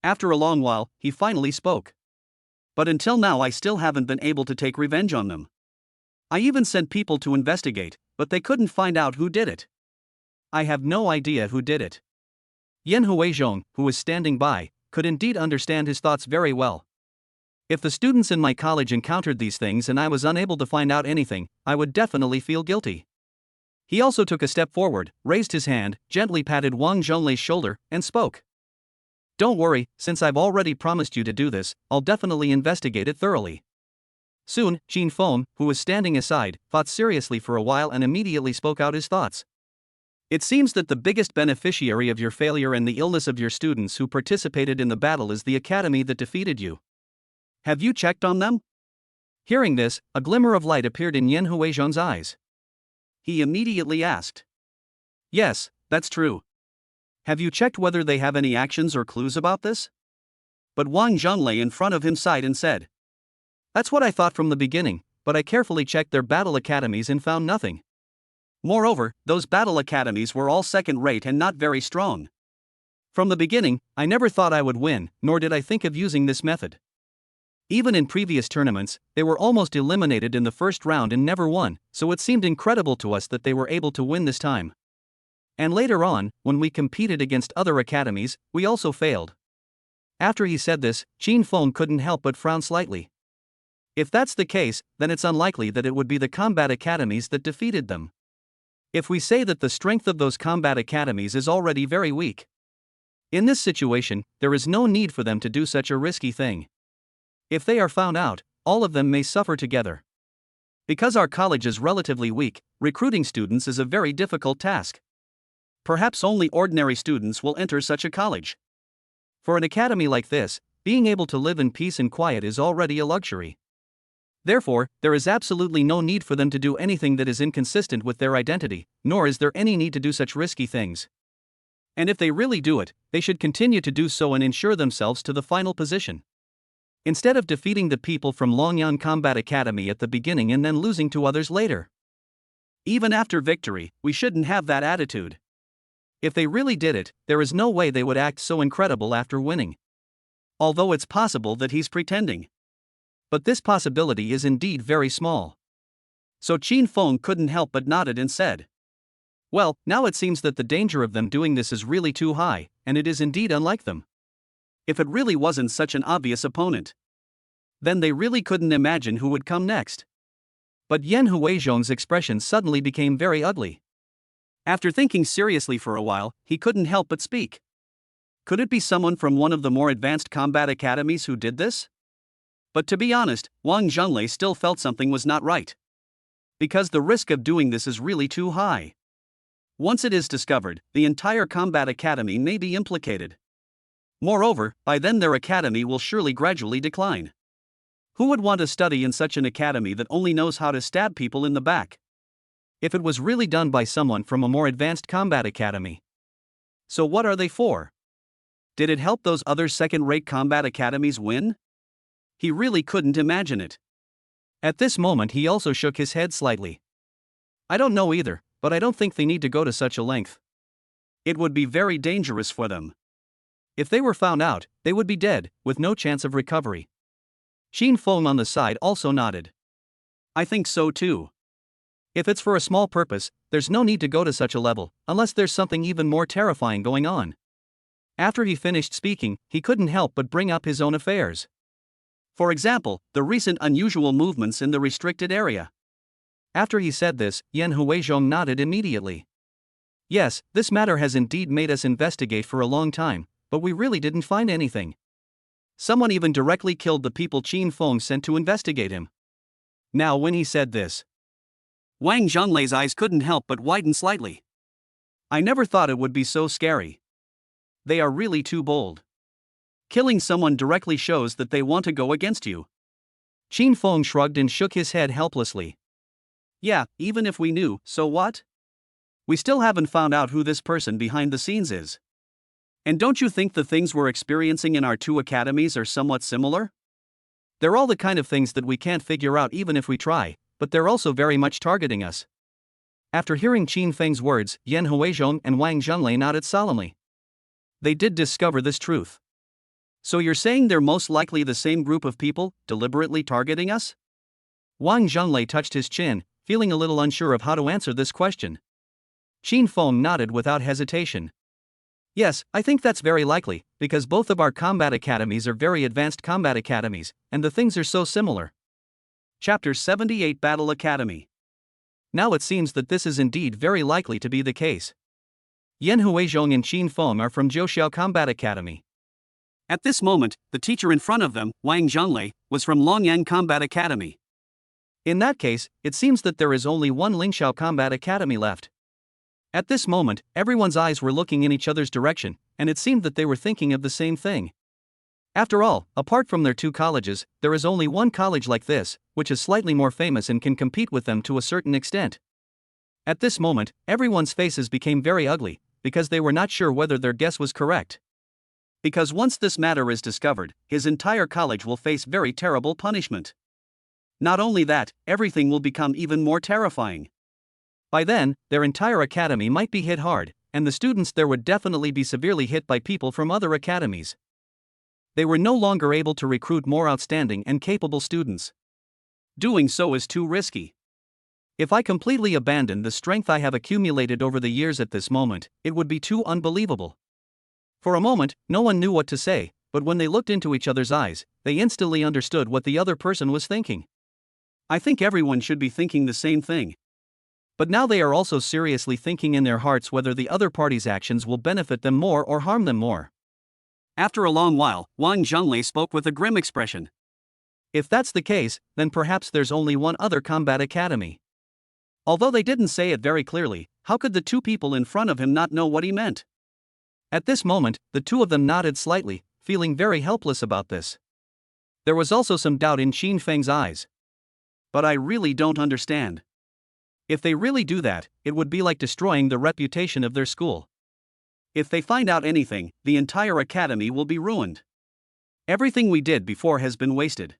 After a long while, he finally spoke. "But until now I still haven't been able to take revenge on them. I even sent people to investigate, but they couldn't find out who did it. I have no idea who did it." Yan Huizhong, who was standing by, could indeed understand his thoughts very well. If the students in my college encountered these things and I was unable to find out anything, I would definitely feel guilty. He also took a step forward, raised his hand, gently patted Wang Zhonglei's shoulder, and spoke. "Don't worry, since I've already promised you to do this, I'll definitely investigate it thoroughly." Soon, Qin Feng, who was standing aside, thought seriously for a while and immediately spoke out his thoughts. "It seems that the biggest beneficiary of your failure and the illness of your students who participated in the battle is the academy that defeated you. Have you checked on them?" Hearing this, a glimmer of light appeared in Yan Huizhong's eyes. He immediately asked, "Yes, that's true. Have you checked whether they have any actions or clues about this?" But Wang Zhonglei in front of him sighed and said, "That's what I thought from the beginning, but I carefully checked their battle academies and found nothing. Moreover, those battle academies were all second-rate and not very strong. From the beginning, I never thought I would win, nor did I think of using this method. Even in previous tournaments, they were almost eliminated in the first round and never won, so it seemed incredible to us that they were able to win this time. And later on, when we competed against other academies, we also failed." After he said this, Qin Feng couldn't help but frown slightly. If that's the case, then it's unlikely that it would be the combat academies that defeated them. If we say that the strength of those combat academies is already very weak. In this situation, there is no need for them to do such a risky thing. If they are found out, all of them may suffer together. Because our college is relatively weak, recruiting students is a very difficult task. Perhaps only ordinary students will enter such a college. For an academy like this, being able to live in peace and quiet is already a luxury. Therefore, there is absolutely no need for them to do anything that is inconsistent with their identity, nor is there any need to do such risky things. And if they really do it, they should continue to do so and ensure themselves to the final position. Instead of defeating the people from Longyang Combat Academy at the beginning and then losing to others later. Even after victory, we shouldn't have that attitude. If they really did it, there is no way they would act so incredible after winning. Although it's possible that he's pretending. But this possibility is indeed very small. So Qin Feng couldn't help but nodded and said, "Well, now it seems that the danger of them doing this is really too high, and it is indeed unlike them. If it really wasn't such an obvious opponent, then they really couldn't imagine who would come next." But Yan Huizhong's expression suddenly became very ugly. After thinking seriously for a while, he couldn't help but speak. Could it be someone from one of the more advanced combat academies who did this? But to be honest, Wang Zhenlei still felt something was not right. Because the risk of doing this is really too high. Once it is discovered, the entire combat academy may be implicated. Moreover, by then their academy will surely gradually decline. Who would want to study in such an academy that only knows how to stab people in the back? If it was really done by someone from a more advanced combat academy. So what are they for? Did it help those other second-rate combat academies win? He really couldn't imagine it. At this moment he also shook his head slightly. I don't know either, but I don't think they need to go to such a length. It would be very dangerous for them. If they were found out, they would be dead, with no chance of recovery. Qin Feng on the side also nodded. I think so too. If it's for a small purpose, there's no need to go to such a level, unless there's something even more terrifying going on. After he finished speaking, he couldn't help but bring up his own affairs. For example, the recent unusual movements in the restricted area. After he said this, Yan Huizhong nodded immediately. Yes, this matter has indeed made us investigate for a long time, but we really didn't find anything. Someone even directly killed the people Qin Feng sent to investigate him. Now when he said this, Wang Zhenlei's eyes couldn't help but widen slightly. I never thought it would be so scary. They are really too bold. Killing someone directly shows that they want to go against you. Qin Feng shrugged and shook his head helplessly. Yeah, even if we knew, so what? We still haven't found out who this person behind the scenes is. And don't you think the things we're experiencing in our two academies are somewhat similar? They're all the kind of things that we can't figure out even if we try, but they're also very much targeting us. After hearing Qin Feng's words, Yan Huizhong and Wang Zhenlei nodded solemnly. They did discover this truth. So you're saying they're most likely the same group of people, deliberately targeting us? Wang Zhenlei touched his chin, feeling a little unsure of how to answer this question. Qin Feng nodded without hesitation. Yes, I think that's very likely, because both of our combat academies are very advanced combat academies, and the things are so similar. Chapter 78 Battle Academy. Now it seems that this is indeed very likely to be the case. Yan Huizhong and Qin Feng are from Zhouxiao Combat Academy. At this moment, the teacher in front of them, Wang Zhenlei, was from Longyang Combat Academy. In that case, it seems that there is only one Lingxiao Combat Academy left. At this moment, everyone's eyes were looking in each other's direction, and it seemed that they were thinking of the same thing. After all, apart from their two colleges, there is only one college like this, which is slightly more famous and can compete with them to a certain extent. At this moment, everyone's faces became very ugly, because they were not sure whether their guess was correct. Because once this matter is discovered, his entire college will face very terrible punishment. Not only that, everything will become even more terrifying. By then, their entire academy might be hit hard, and the students there would definitely be severely hit by people from other academies. They were no longer able to recruit more outstanding and capable students. Doing so is too risky. If I completely abandon the strength I have accumulated over the years at this moment, it would be too unbelievable. For a moment, no one knew what to say, but when they looked into each other's eyes, they instantly understood what the other person was thinking. I think everyone should be thinking the same thing. But now they are also seriously thinking in their hearts whether the other party's actions will benefit them more or harm them more. After a long while, Wang Zhenlei spoke with a grim expression. If that's the case, then perhaps there's only one other combat academy. Although they didn't say it very clearly, how could the two people in front of him not know what he meant? At this moment, the two of them nodded slightly, feeling very helpless about this. There was also some doubt in Qin Feng's eyes. But I really don't understand. If they really do that, it would be like destroying the reputation of their school. If they find out anything, the entire academy will be ruined. Everything we did before has been wasted.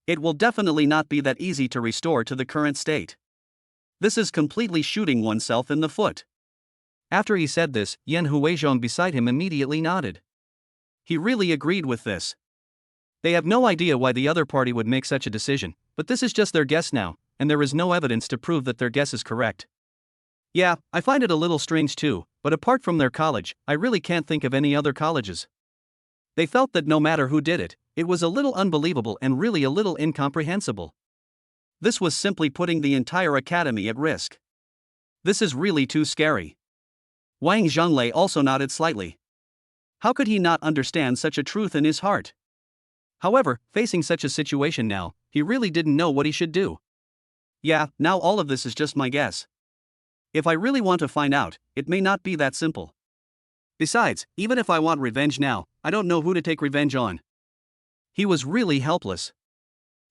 It will definitely not be that easy to restore to the current state. This is completely shooting oneself in the foot. After he said this, Yan Huizhong beside him immediately nodded. He really agreed with this. They have no idea why the other party would make such a decision, but this is just their guess now, and there is no evidence to prove that their guess is correct. Yeah, I find it a little strange too, but apart from their college, I really can't think of any other colleges. They felt that no matter who did it, it was a little unbelievable and really a little incomprehensible. This was simply putting the entire academy at risk. This is really too scary. Wang Zhonglei also nodded slightly. How could he not understand such a truth in his heart? However, facing such a situation now, he really didn't know what he should do. Yeah, now all of this is just my guess. If I really want to find out, it may not be that simple. Besides, even if I want revenge now, I don't know who to take revenge on. He was really helpless.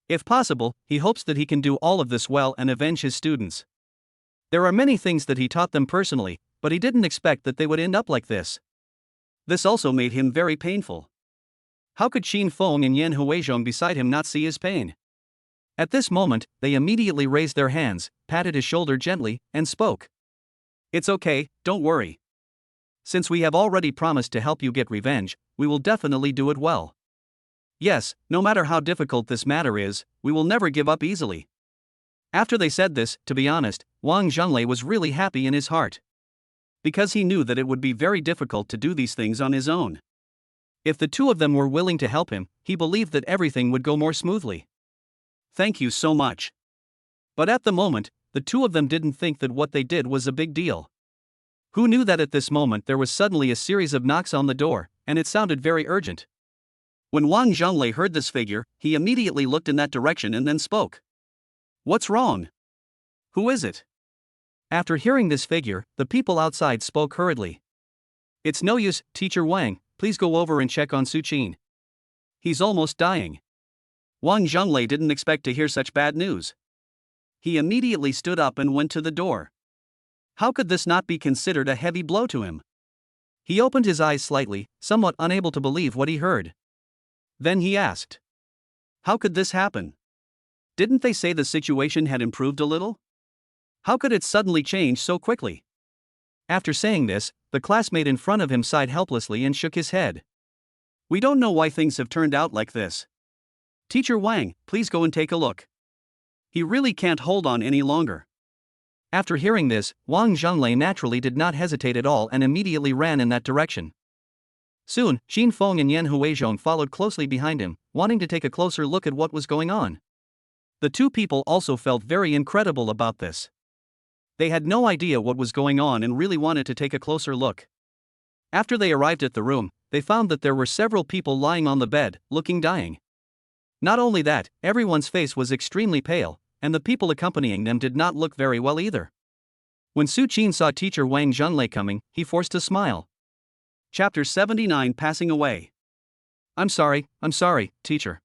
If possible, he hopes that he can do all of this well and avenge his students. There are many things that he taught them personally, but he didn't expect that they would end up like this. This also made him very painful. How could Xin Feng and Yan Huizhong beside him not see his pain? At this moment, they immediately raised their hands, patted his shoulder gently, and spoke. It's okay, don't worry. Since we have already promised to help you get revenge, we will definitely do it well. Yes, no matter how difficult this matter is, we will never give up easily. After they said this, to be honest, Wang Zhonglei was really happy in his heart. Because he knew that it would be very difficult to do these things on his own. If the two of them were willing to help him, he believed that everything would go more smoothly. Thank you so much. But at the moment, the two of them didn't think that what they did was a big deal. Who knew that at this moment there was suddenly a series of knocks on the door, and it sounded very urgent. When Wang Zhonglei heard this figure, he immediately looked in that direction and then spoke. What's wrong? Who is it? After hearing this figure, the people outside spoke hurriedly. It's no use, Teacher Wang, please go over and check on Su Qin. He's almost dying. Wang Zhonglei didn't expect to hear such bad news. He immediately stood up and went to the door. How could this not be considered a heavy blow to him? He opened his eyes slightly, somewhat unable to believe what he heard. Then he asked. How could this happen? Didn't they say the situation had improved a little? How could it suddenly change so quickly? After saying this, the classmate in front of him sighed helplessly and shook his head. We don't know why things have turned out like this. Teacher Wang, please go and take a look. He really can't hold on any longer. After hearing this, Wang Zhonglei naturally did not hesitate at all and immediately ran in that direction. Soon, Xin Feng and Yan Huizhong followed closely behind him, wanting to take a closer look at what was going on. The two people also felt very incredible about this. They had no idea what was going on and really wanted to take a closer look. After they arrived at the room, they found that there were several people lying on the bed, looking dying. Not only that, everyone's face was extremely pale, and the people accompanying them did not look very well either. When Su Qin saw Teacher Wang Zhonglei coming, he forced a smile. Chapter 79 Passing Away. I'm sorry, teacher.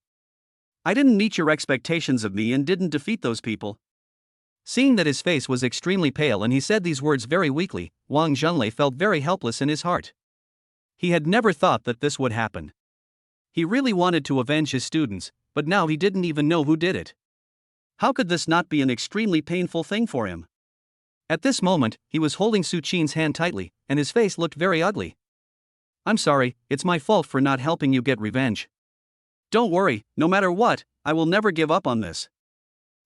I didn't meet your expectations of me and didn't defeat those people. Seeing that his face was extremely pale and he said these words very weakly, Wang Zhonglei felt very helpless in his heart. He had never thought that this would happen. He really wanted to avenge his students, but now he didn't even know who did it. How could this not be an extremely painful thing for him? At this moment, he was holding Su Qin's hand tightly, and his face looked very ugly. I'm sorry, it's my fault for not helping you get revenge. Don't worry, no matter what, I will never give up on this.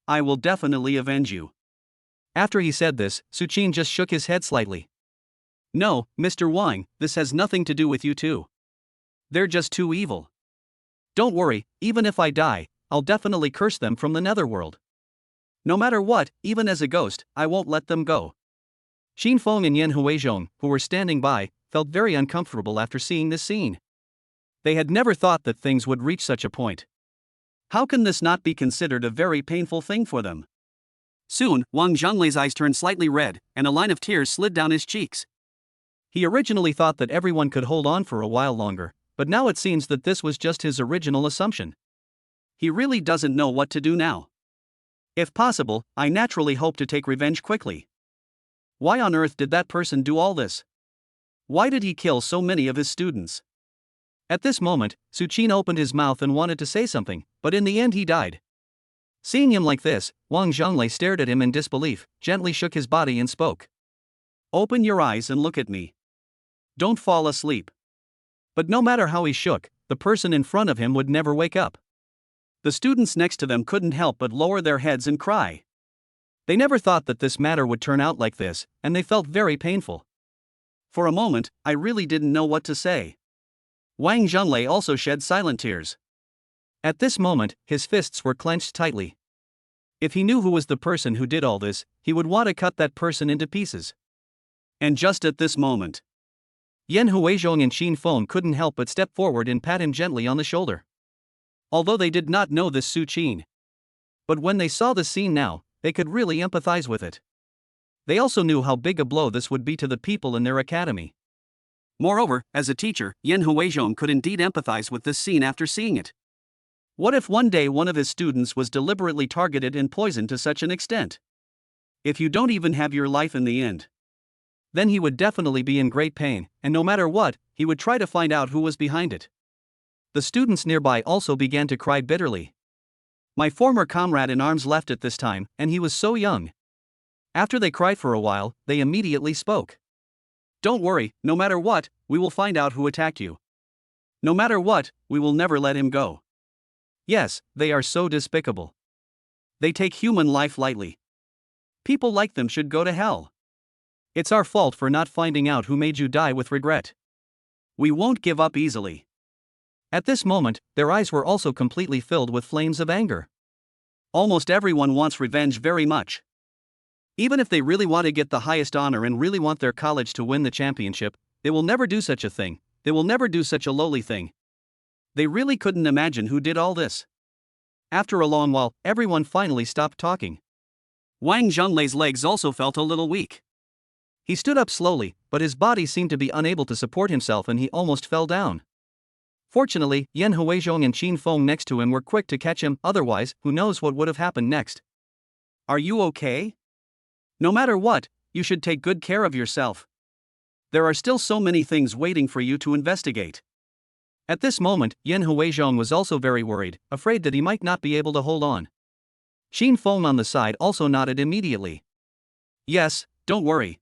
I will definitely avenge you. After he said this, Su Qin just shook his head slightly. No, Mr. Wang, this has nothing to do with you two. They're just too evil. Don't worry, even if I die, I'll definitely curse them from the netherworld. No matter what, even as a ghost, I won't let them go. Xin Feng and Yan Huizhong, who were standing by, felt very uncomfortable after seeing this scene. They had never thought that things would reach such a point. How can this not be considered a very painful thing for them? Soon, Wang Zhonglei's eyes turned slightly red, and a line of tears slid down his cheeks. He originally thought that everyone could hold on for a while longer, but now it seems that this was just his original assumption. He really doesn't know what to do now. If possible, I naturally hope to take revenge quickly. Why on earth did that person do all this? Why did he kill so many of his students? At this moment, Su Qin opened his mouth and wanted to say something, but in the end he died. Seeing him like this, Wang Zhonglei stared at him in disbelief, gently shook his body and spoke. Open your eyes and look at me. Don't fall asleep. But no matter how he shook, the person in front of him would never wake up. The students next to them couldn't help but lower their heads and cry. They never thought that this matter would turn out like this, and they felt very painful. For a moment, I really didn't know what to say. Wang Zhonglei also shed silent tears. At this moment, his fists were clenched tightly. If he knew who was the person who did all this, he would want to cut that person into pieces. And just at this moment, Yan Huizhong and Xin Feng couldn't help but step forward and pat him gently on the shoulder. Although they did not know this Su Qin. But when they saw the scene now, they could really empathize with it. They also knew how big a blow this would be to the people in their academy. Moreover, as a teacher, Yan Huizhong could indeed empathize with this scene after seeing it. What if one day one of his students was deliberately targeted and poisoned to such an extent? If you don't even have your life in the end, then he would definitely be in great pain, and no matter what, he would try to find out who was behind it. The students nearby also began to cry bitterly. My former comrade in arms left at this time, and he was so young. After they cried for a while, they immediately spoke. Don't worry, no matter what, we will find out who attacked you. No matter what, we will never let him go. Yes, they are so despicable. They take human life lightly. People like them should go to hell. It's our fault for not finding out who made you die with regret. We won't give up easily. At this moment, their eyes were also completely filled with flames of anger. Almost everyone wants revenge very much. Even if they really want to get the highest honor and really want their college to win the championship, they will never do such a thing, they will never do such a lowly thing. They really couldn't imagine who did all this. After a long while, everyone finally stopped talking. Wang Zhonglei's legs also felt a little weak. He stood up slowly, but his body seemed to be unable to support himself and he almost fell down. Fortunately, Yan Huizhong and Xin Feng next to him were quick to catch him, otherwise, who knows what would have happened next. Are you okay? No matter what, you should take good care of yourself. There are still so many things waiting for you to investigate. At this moment, Yan Huizhong was also very worried, afraid that he might not be able to hold on. Xin Feng on the side also nodded immediately. Yes, don't worry.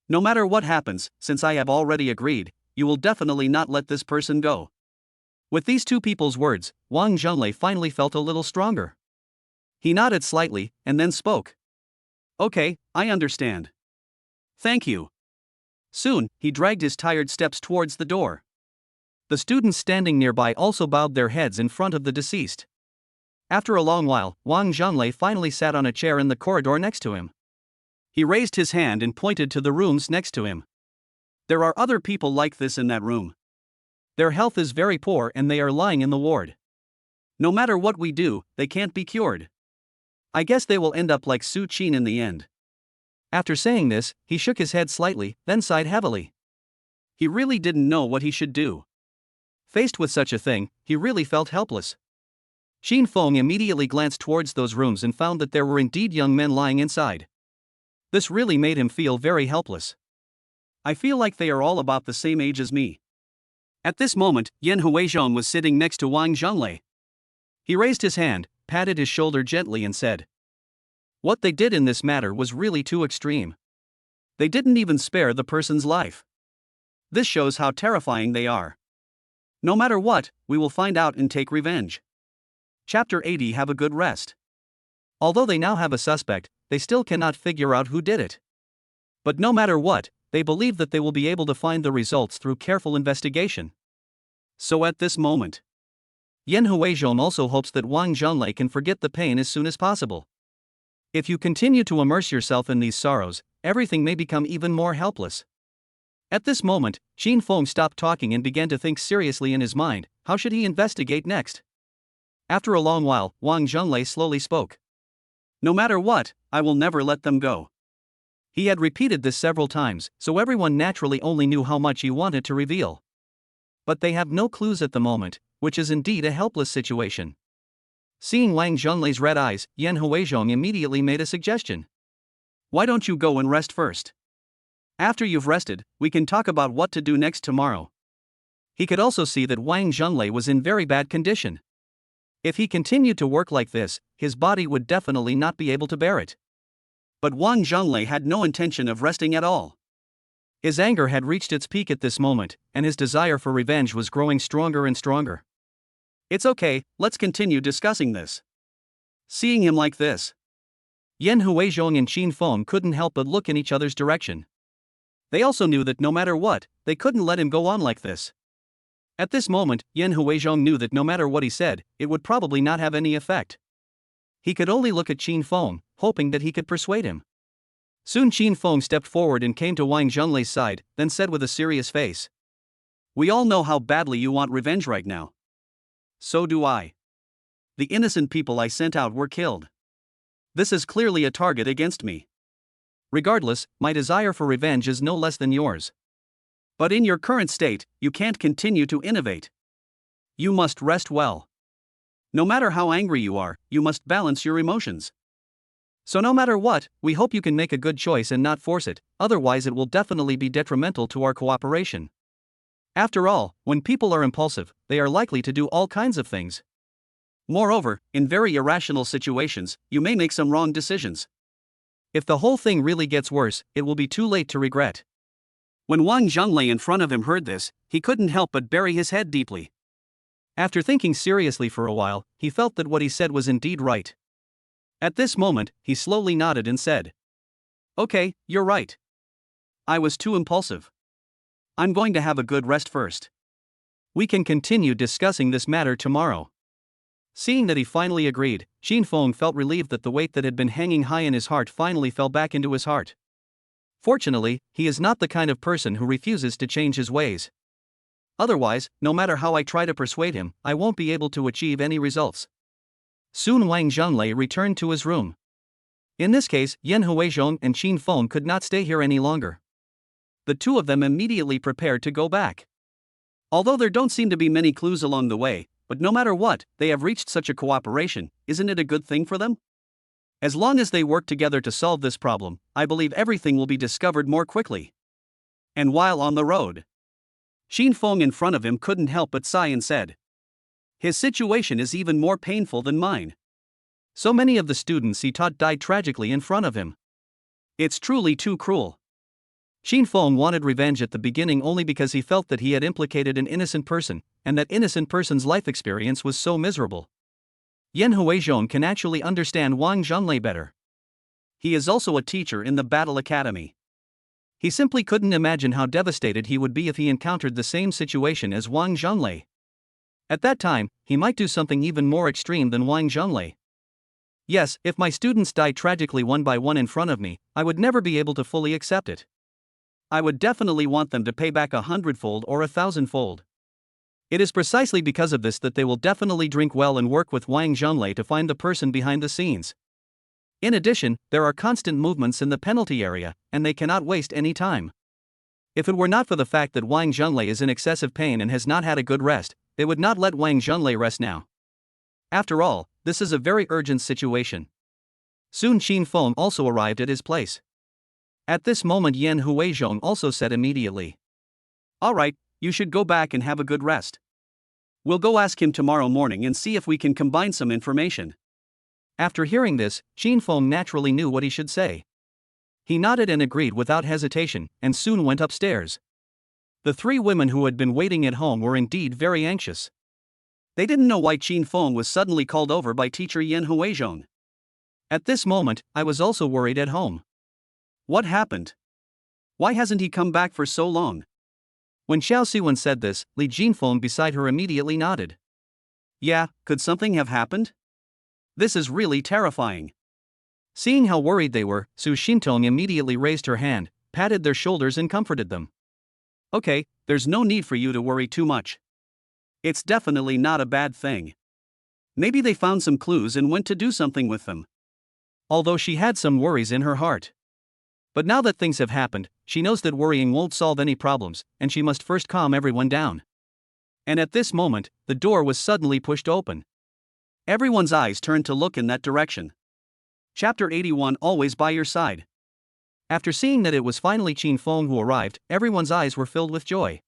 No matter what happens, since I have already agreed, you will definitely not let this person go. With these two people's words, Wang Zhonglei finally felt a little stronger. He nodded slightly, and then spoke. Okay, I understand. Thank you. Soon, he dragged his tired steps towards the door. The students standing nearby also bowed their heads in front of the deceased. After a long while, Wang Zhonglei finally sat on a chair in the corridor next to him. He raised his hand and pointed to the rooms next to him. There are other people like this in that room. Their health is very poor and they are lying in the ward. No matter what we do, they can't be cured. I guess they will end up like Su Qin in the end. After saying this, he shook his head slightly, then sighed heavily. He really didn't know what he should do. Faced with such a thing, he really felt helpless. Xin Feng immediately glanced towards those rooms and found that there were indeed young men lying inside. This really made him feel very helpless. I feel like they are all about the same age as me. At this moment, Yan Huizhong was sitting next to Wang Zhonglei. He raised his hand, patted his shoulder gently and said, "What they did in this matter was really too extreme. They didn't even spare the person's life. This shows how terrifying they are. No matter what, we will find out and take revenge." Chapter 80. Have a good rest. Although they now have a suspect, they still cannot figure out who did it. But no matter what, they believe that they will be able to find the results through careful investigation. So at this moment, Yan Huizhong also hopes that Wang Zhonglei can forget the pain as soon as possible. If you continue to immerse yourself in these sorrows, everything may become even more helpless. At this moment, Xin Feng stopped talking and began to think seriously in his mind, how should he investigate next? After a long while, Wang Zhonglei slowly spoke. No matter what, I will never let them go. He had repeated this several times, so everyone naturally only knew how much he wanted to reveal. But they have no clues at the moment, which is indeed a helpless situation. Seeing Wang Zhonglei's red eyes, Yan Huizhong immediately made a suggestion. Why don't you go and rest first? After you've rested, we can talk about what to do next tomorrow. He could also see that Wang Zhonglei was in very bad condition. If he continued to work like this, his body would definitely not be able to bear it. But Wang Zhonglei had no intention of resting at all. His anger had reached its peak at this moment, and his desire for revenge was growing stronger and stronger. It's okay, let's continue discussing this. Seeing him like this, Yan Huizhong and Qin Feng couldn't help but look in each other's direction. They also knew that no matter what, they couldn't let him go on like this. At this moment, Yan Huizhong knew that no matter what he said, it would probably not have any effect. He could only look at Qin Feng, hoping that he could persuade him. Soon Qin Feng stepped forward and came to Wang Zhenglei's side, then said with a serious face. We all know how badly you want revenge right now. So do I. The innocent people I sent out were killed. This is clearly a target against me. Regardless, my desire for revenge is no less than yours. But in your current state, you can't continue to innovate. You must rest well. No matter how angry you are, you must balance your emotions. So no matter what, we hope you can make a good choice and not force it, otherwise it will definitely be detrimental to our cooperation. After all, when people are impulsive, they are likely to do all kinds of things. Moreover, in very irrational situations, you may make some wrong decisions. If the whole thing really gets worse, it will be too late to regret. When Wang Zhenglei in front of him heard this, he couldn't help but bury his head deeply. After thinking seriously for a while, he felt that what he said was indeed right. At this moment, he slowly nodded and said, Okay, you're right. I was too impulsive. I'm going to have a good rest first. We can continue discussing this matter tomorrow. Seeing that he finally agreed, Qin Feng felt relieved that the weight that had been hanging high in his heart finally fell back into his heart. Fortunately, he is not the kind of person who refuses to change his ways. Otherwise, no matter how I try to persuade him, I won't be able to achieve any results. Soon Wang Zhenglei returned to his room. In this case, Yan Huizhong and Qin Feng could not stay here any longer. The two of them immediately prepared to go back. Although there don't seem to be many clues along the way, but no matter what, they have reached such a cooperation, isn't it a good thing for them? As long as they work together to solve this problem, I believe everything will be discovered more quickly. And while on the road, Qin Feng in front of him couldn't help but sigh and said, His situation is even more painful than mine. So many of the students he taught died tragically in front of him. It's truly too cruel. Qin Feng wanted revenge at the beginning only because he felt that he had implicated an innocent person, and that innocent person's life experience was so miserable. Yan Huizhong can actually understand Wang Zhenglei better. He is also a teacher in the Battle Academy. He simply couldn't imagine how devastated he would be if he encountered the same situation as Wang Zhenglei. At that time, he might do something even more extreme than Wang Zhenglei. Yes, if my students died tragically one by one in front of me, I would never be able to fully accept it. I would definitely want them to pay back 100-fold or 1,000-fold. It is precisely because of this that they will definitely drink well and work with Wang Zhenglei to find the person behind the scenes. In addition, there are constant movements in the penalty area, and they cannot waste any time. If it were not for the fact that Wang Zhenglei is in excessive pain and has not had a good rest, they would not let Wang Zhenglei rest now. After all, this is a very urgent situation. Soon Qin Feng also arrived at his place. At this moment Yan Huizhong also said immediately, Alright, you should go back and have a good rest. We'll go ask him tomorrow morning and see if we can combine some information. After hearing this, Qin Feng naturally knew what he should say. He nodded and agreed without hesitation, and soon went upstairs. The three women who had been waiting at home were indeed very anxious. They didn't know why Qin Feng was suddenly called over by teacher Yan Huizhong. At this moment, I was also worried at home. What happened? Why hasn't he come back for so long? When Xiao Siwen said this, Li Jinfeng beside her immediately nodded. Yeah, could something have happened? This is really terrifying. Seeing how worried they were, Su Xintong immediately raised her hand, patted their shoulders and comforted them. Okay, there's no need for you to worry too much. It's definitely not a bad thing. Maybe they found some clues and went to do something with them. Although she had some worries in her heart. But now that things have happened, she knows that worrying won't solve any problems, and she must first calm everyone down. And at this moment, the door was suddenly pushed open. Everyone's eyes turned to look in that direction. Chapter 81 Always by your side. After seeing that it was finally Qin Feng who arrived, everyone's eyes were filled with joy.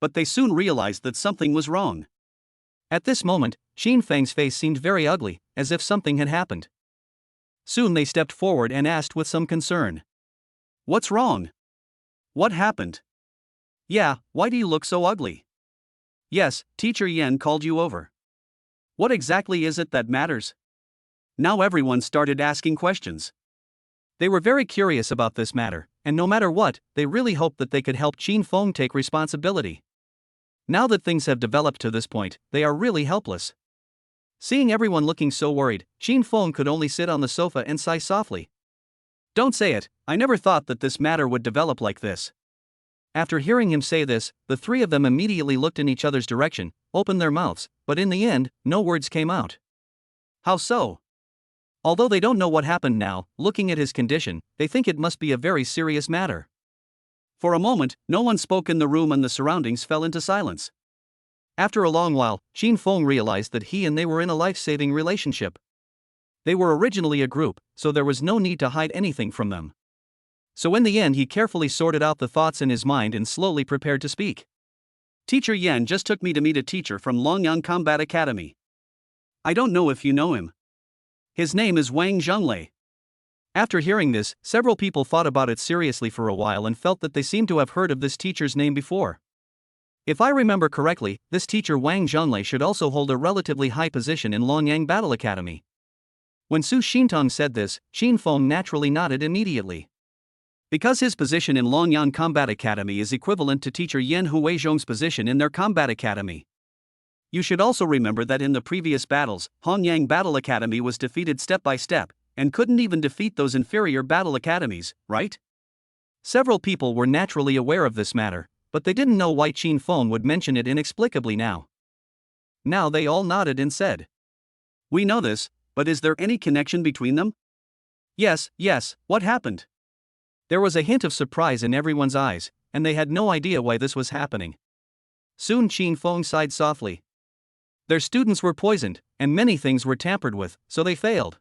But they soon realized that something was wrong. At this moment, Qin Feng's face seemed very ugly, as if something had happened. Soon they stepped forward and asked with some concern. What's wrong? What happened? Yeah, why do you look so ugly? Yes, Teacher Yen called you over. What exactly is it that matters? Now everyone started asking questions. They were very curious about this matter, and no matter what, they really hoped that they could help Qin Feng take responsibility. Now that things have developed to this point, they are really helpless. Seeing everyone looking so worried, Qin Feng could only sit on the sofa and sigh softly. Don't say it, I never thought that this matter would develop like this. After hearing him say this, the three of them immediately looked in each other's direction, opened their mouths, but in the end, no words came out. How so? Although they don't know what happened now, looking at his condition, they think it must be a very serious matter. For a moment, no one spoke in the room and the surroundings fell into silence. After a long while, Qin Feng realized that he and they were in a life-saving relationship. They were originally a group, so there was no need to hide anything from them. So in the end he carefully sorted out the thoughts in his mind and slowly prepared to speak. Teacher Yan just took me to meet a teacher from Longyang Combat Academy. I don't know if you know him. His name is Wang Zhonglei. After hearing this, several people thought about it seriously for a while and felt that they seemed to have heard of this teacher's name before. If I remember correctly, this teacher Wang Zhonglei should also hold a relatively high position in Longyang Battle Academy. When Su Xintong said this, Qin Feng naturally nodded immediately. Because his position in Longyang Combat Academy is equivalent to teacher Yan Huizhong's position in their combat academy. You should also remember that in the previous battles, Honyang Battle Academy was defeated step by step, and couldn't even defeat those inferior battle academies, right? Several people were naturally aware of this matter, but they didn't know why Qin Feng would mention it inexplicably now. Now they all nodded and said, "We know this, but is there any connection between them?" Yes, what happened? There was a hint of surprise in everyone's eyes, and they had no idea why this was happening. Soon Qin Feng sighed softly. Their students were poisoned, and many things were tampered with, so they failed.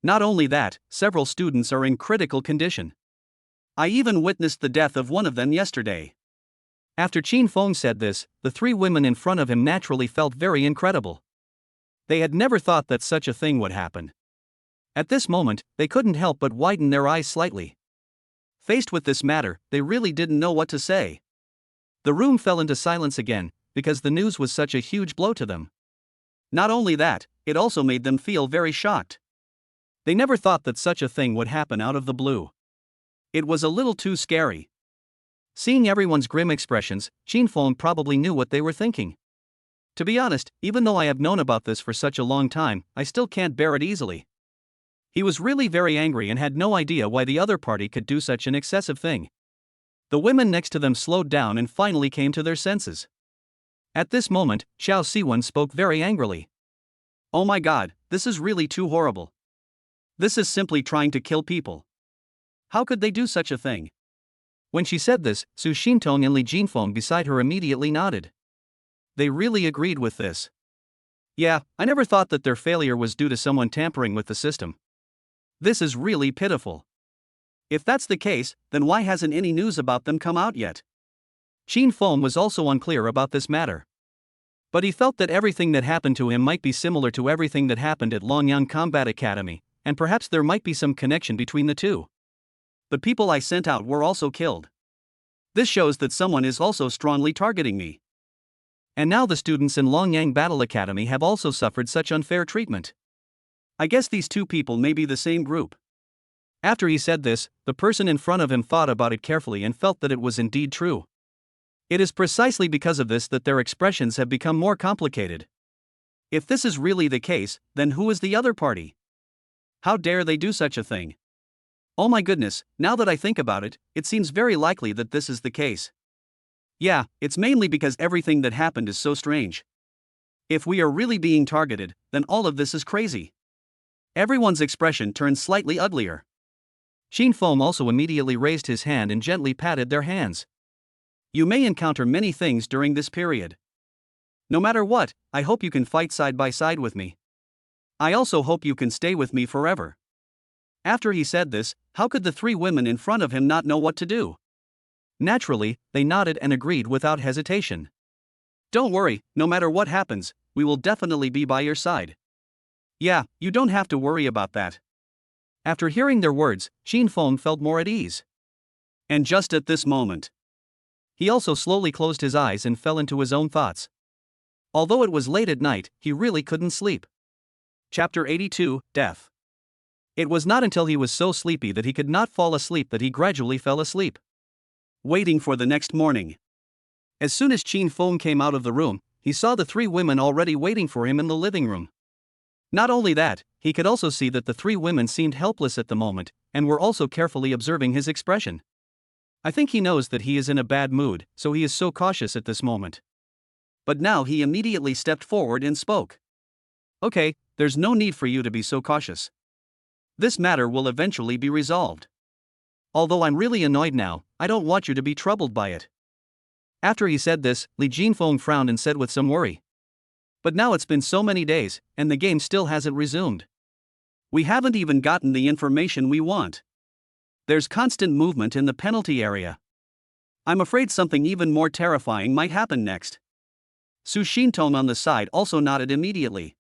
Not only that, several students are in critical condition. I even witnessed the death of one of them yesterday. After Qin Feng said this, the three women in front of him naturally felt very incredible. They had never thought that such a thing would happen. At this moment, they couldn't help but widen their eyes slightly. Faced with this matter, they really didn't know what to say. The room fell into silence again, because the news was such a huge blow to them. Not only that, it also made them feel very shocked. They never thought that such a thing would happen out of the blue. It was a little too scary. Seeing everyone's grim expressions, Qin Feng probably knew what they were thinking. To be honest, even though I have known about this for such a long time, I still can't bear it easily. He was really very angry and had no idea why the other party could do such an excessive thing. The women next to them slowed down and finally came to their senses. At this moment, Xiao Siwen spoke very angrily. Oh my god, this is really too horrible. This is simply trying to kill people. How could they do such a thing? When she said this, Su Xintong and Li Jinfeng beside her immediately nodded. They really agreed with this. Yeah, I never thought that their failure was due to someone tampering with the system. This is really pitiful. If that's the case, then why hasn't any news about them come out yet? Qin Feng was also unclear about this matter. But he felt that everything that happened to him might be similar to everything that happened at Longyang Combat Academy, and perhaps there might be some connection between the two. The people I sent out were also killed. This shows that someone is also strongly targeting me. And now the students in Longyang Battle Academy have also suffered such unfair treatment. I guess these two people may be the same group. After he said this, the person in front of him thought about it carefully and felt that it was indeed true. It is precisely because of this that their expressions have become more complicated. If this is really the case, then who is the other party? How dare they do such a thing? Oh my goodness, now that I think about it, it seems very likely that this is the case. Yeah, it's mainly because everything that happened is so strange. If we are really being targeted, then all of this is crazy. Everyone's expression turned slightly uglier. Qin Feng also immediately raised his hand and gently patted their hands. You may encounter many things during this period. No matter what, I hope you can fight side by side with me. I also hope you can stay with me forever. After he said this, how could the three women in front of him not know what to do? Naturally, they nodded and agreed without hesitation. Don't worry, no matter what happens, we will definitely be by your side. Yeah, you don't have to worry about that. After hearing their words, Qin Feng felt more at ease. And just at this moment, he also slowly closed his eyes and fell into his own thoughts. Although it was late at night, he really couldn't sleep. Chapter 82, Death. It was not until he was so sleepy that he could not fall asleep that he gradually fell asleep. Waiting for the next morning. As soon as Qin Feng came out of the room, he saw the three women already waiting for him in the living room. Not only that, he could also see that the three women seemed helpless at the moment, and were also carefully observing his expression. I think he knows that he is in a bad mood, so he is so cautious at this moment. But now he immediately stepped forward and spoke. Okay, there's no need for you to be so cautious. This matter will eventually be resolved. Although I'm really annoyed now, I don't want you to be troubled by it. After he said this, Li Jinfeng frowned and said with some worry. But now it's been so many days, and the game still hasn't resumed. We haven't even gotten the information we want. There's constant movement in the penalty area. I'm afraid something even more terrifying might happen next. Su Xintong on the side also nodded immediately.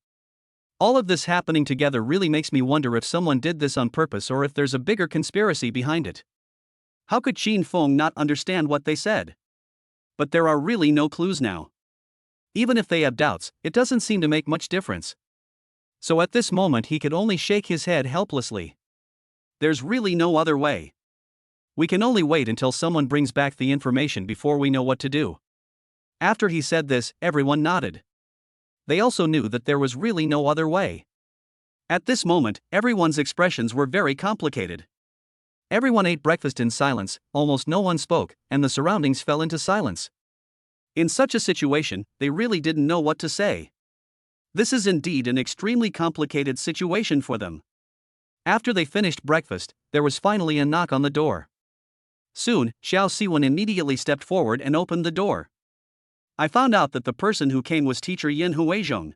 All of this happening together really makes me wonder if someone did this on purpose or if there's a bigger conspiracy behind it. How could Qin Feng not understand what they said? But there are really no clues now. Even if they have doubts, it doesn't seem to make much difference. So at this moment he could only shake his head helplessly. There's really no other way. We can only wait until someone brings back the information before we know what to do. After he said this, everyone nodded. They also knew that there was really no other way. At this moment, everyone's expressions were very complicated. Everyone ate breakfast in silence, almost no one spoke, and the surroundings fell into silence. In such a situation, they really didn't know what to say. This is indeed an extremely complicated situation for them. After they finished breakfast, there was finally a knock on the door. Soon, Xiao Siwen immediately stepped forward and opened the door. I found out that the person who came was teacher Yin Huizhong.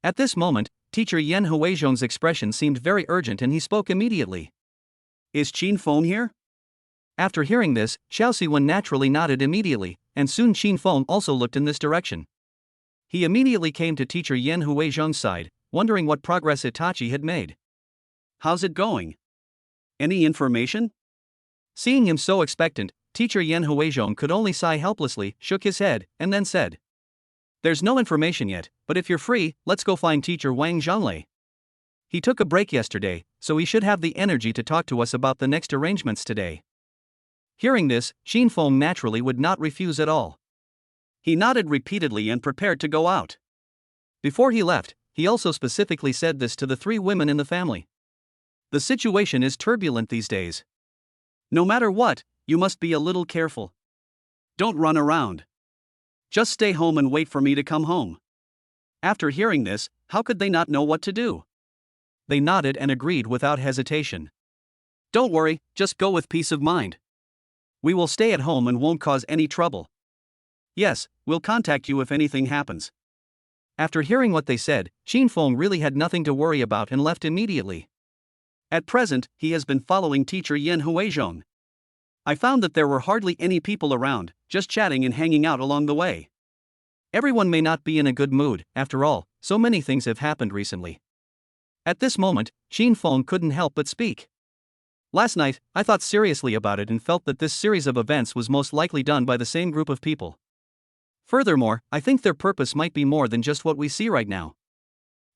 At this moment, teacher Yin Huizhong's expression seemed very urgent and he spoke immediately. Is Qin Feng here? After hearing this, Xiao Siwen naturally nodded immediately, and soon Qin Feng also looked in this direction. He immediately came to teacher Yin Huizhong's side, wondering what progress Itachi had made. How's it going? Any information? Seeing him so expectant, teacher Yin Huizhong could only sigh helplessly, shook his head, and then said. There's no information yet, but if you're free, let's go find teacher Wang Zhonglei. He took a break yesterday, so he should have the energy to talk to us about the next arrangements today. Hearing this, Qin Feng naturally would not refuse at all. He nodded repeatedly and prepared to go out. Before he left, he also specifically said this to the three women in the family. The situation is turbulent these days. No matter what, you must be a little careful. Don't run around. Just stay home and wait for me to come home. After hearing this, how could they not know what to do? They nodded and agreed without hesitation. Don't worry, just go with peace of mind. We will stay at home and won't cause any trouble. Yes, we'll contact you if anything happens. After hearing what they said, Qin Feng really had nothing to worry about and left immediately. At present, he has been following teacher Yin Huizhong. I found that there were hardly any people around, just chatting and hanging out along the way. Everyone may not be in a good mood, after all, so many things have happened recently. At this moment, Qin Feng couldn't help but speak. Last night, I thought seriously about it and felt that this series of events was most likely done by the same group of people. Furthermore, I think their purpose might be more than just what we see right now.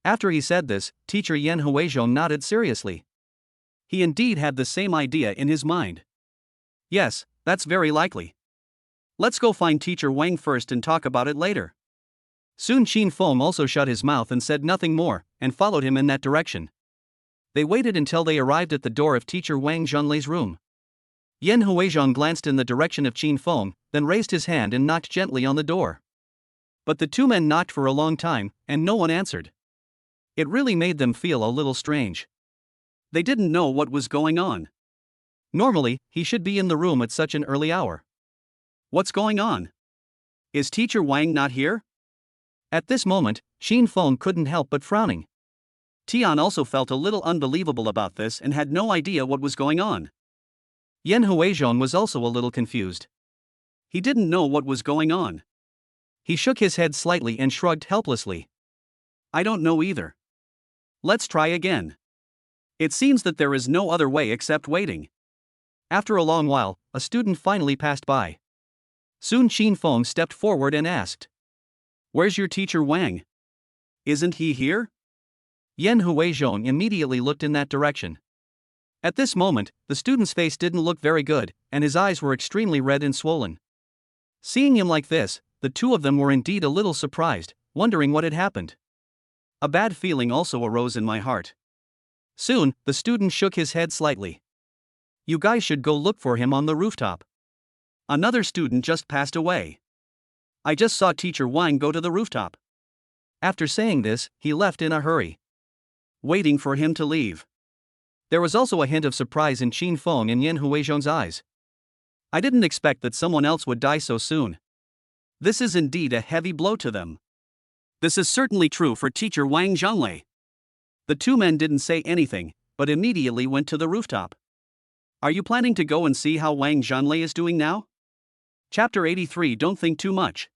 After he said this, teacher Yin Huizhong nodded seriously. He indeed had the same idea in his mind. Yes, that's very likely. Let's go find teacher Wang first and talk about it later. Soon Qin Feng also shut his mouth and said nothing more, and followed him in that direction. They waited until they arrived at the door of teacher Wang Zhonglei's room. Yin Huizhong glanced in the direction of Qin Feng, then raised his hand and knocked gently on the door. But the two men knocked for a long time, and no one answered. It really made them feel a little strange. They didn't know what was going on. Normally, he should be in the room at such an early hour. What's going on? Is teacher Wang not here? At this moment, Qin Feng couldn't help but frowning. Tian also felt a little unbelievable about this and had no idea what was going on. Yin Huizhong was also a little confused. He didn't know what was going on. He shook his head slightly and shrugged helplessly. I don't know either. Let's try again. It seems that there is no other way except waiting. After a long while, a student finally passed by. Soon Qin Feng stepped forward and asked, "Where's your teacher Wang? Isn't he here?" Yan Huizhong immediately looked in that direction. At this moment, the student's face didn't look very good, and his eyes were extremely red and swollen. Seeing him like this, the two of them were indeed a little surprised, wondering what had happened. A bad feeling also arose in my heart. Soon, the student shook his head slightly. "You guys should go look for him on the rooftop. Another student just passed away. I just saw teacher Wang go to the rooftop." After saying this, he left in a hurry. Waiting for him to leave. There was also a hint of surprise in Qin Feng and Yan Huizhong's eyes. I didn't expect that someone else would die so soon. This is indeed a heavy blow to them. This is certainly true for teacher Wang Zhonglei. The two men didn't say anything, but immediately went to the rooftop. Are you planning to go and see how Wang Zhonglei is doing now? Chapter 83. Don't think too much.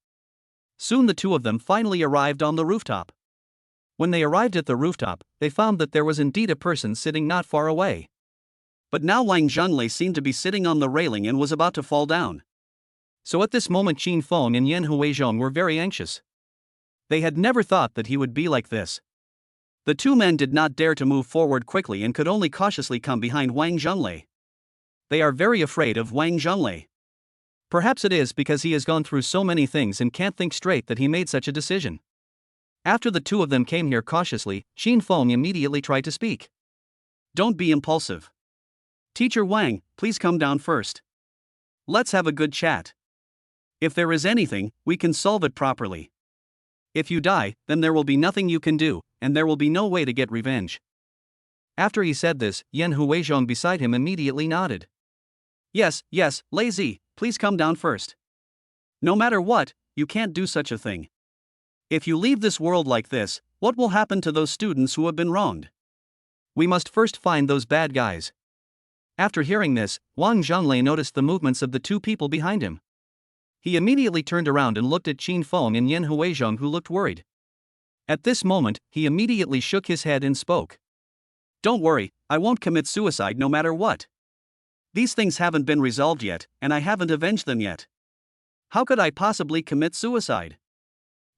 Soon the two of them finally arrived on the rooftop. When they arrived at the rooftop, they found that there was indeed a person sitting not far away. But now Wang Zhonglei seemed to be sitting on the railing and was about to fall down. So at this moment Qin Feng and Yan Huizhong were very anxious. They had never thought that he would be like this. The two men did not dare to move forward quickly and could only cautiously come behind Wang Zhonglei. They are very afraid of Wang Zhonglei. Perhaps it is because he has gone through so many things and can't think straight that he made such a decision. After the two of them came here cautiously, Qin Feng immediately tried to speak. "Don't be impulsive. Teacher Wang, please come down first. Let's have a good chat. If there is anything, we can solve it properly. If you die, then there will be nothing you can do, and there will be no way to get revenge." After he said this, Yan Huizhong beside him immediately nodded. Yes, lazy, please come down first. No matter what, you can't do such a thing. If you leave this world like this, what will happen to those students who have been wronged? We must first find those bad guys. After hearing this, Wang Zhonglei noticed the movements of the two people behind him. He immediately turned around and looked at Qin Feng and Yan Huizhong, who looked worried. At this moment, he immediately shook his head and spoke. "Don't worry, I won't commit suicide no matter what. These things haven't been resolved yet, and I haven't avenged them yet. How could I possibly commit suicide?"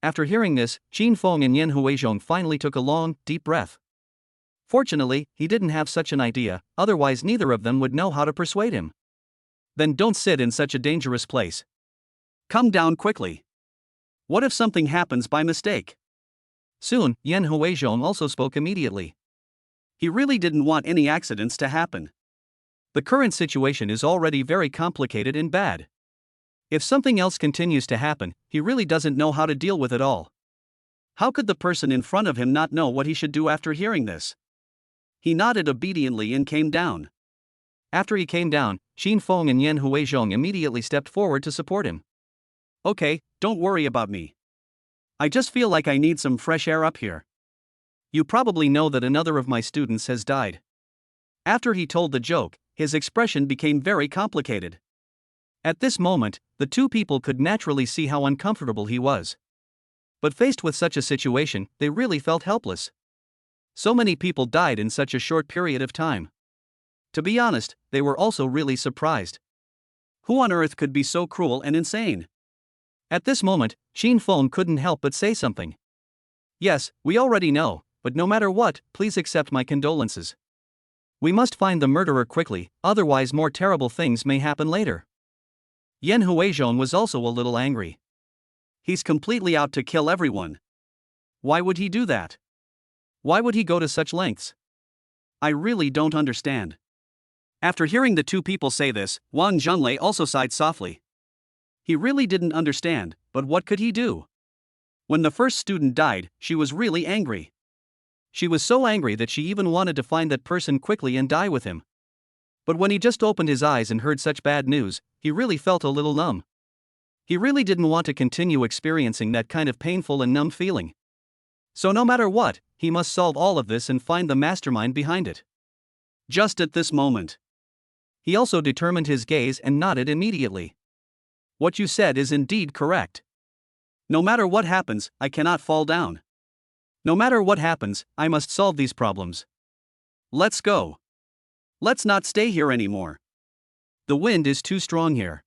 After hearing this, Qin Feng and Yan Huizhong finally took a long, deep breath. Fortunately, he didn't have such an idea, otherwise neither of them would know how to persuade him. "Then don't sit in such a dangerous place. Come down quickly. What if something happens by mistake?" Soon, Yan Huizhong also spoke immediately. He really didn't want any accidents to happen. The current situation is already very complicated and bad. If something else continues to happen, he really doesn't know how to deal with it all. How could the person in front of him not know what he should do after hearing this? He nodded obediently and came down. After he came down, Qin Feng and Yan Huizhong immediately stepped forward to support him. "Okay, don't worry about me. I just feel like I need some fresh air up here. You probably know that another of my students has died." After he told the joke, his expression became very complicated. At this moment, the two people could naturally see how uncomfortable he was. But faced with such a situation, they really felt helpless. So many people died in such a short period of time. To be honest, they were also really surprised. Who on earth could be so cruel and insane? At this moment, Qin Feng couldn't help but say something. "Yes, we already know, but no matter what, please accept my condolences. We must find the murderer quickly, otherwise more terrible things may happen later." Yan Huizhong was also a little angry. He's completely out to kill everyone. Why would he do that? Why would he go to such lengths? I really don't understand. After hearing the two people say this, Wang Zhonglei also sighed softly. He really didn't understand, but what could he do? When the first student died, she was really angry. She was so angry that she even wanted to find that person quickly and die with him. But when he just opened his eyes and heard such bad news, he really felt a little numb. He really didn't want to continue experiencing that kind of painful and numb feeling. So no matter what, he must solve all of this and find the mastermind behind it. Just at this moment. He also determined his gaze and nodded immediately. What you said is indeed correct. No matter what happens, I cannot fall down. No matter what happens, I must solve these problems. Let's go. Let's not stay here anymore. The wind is too strong here.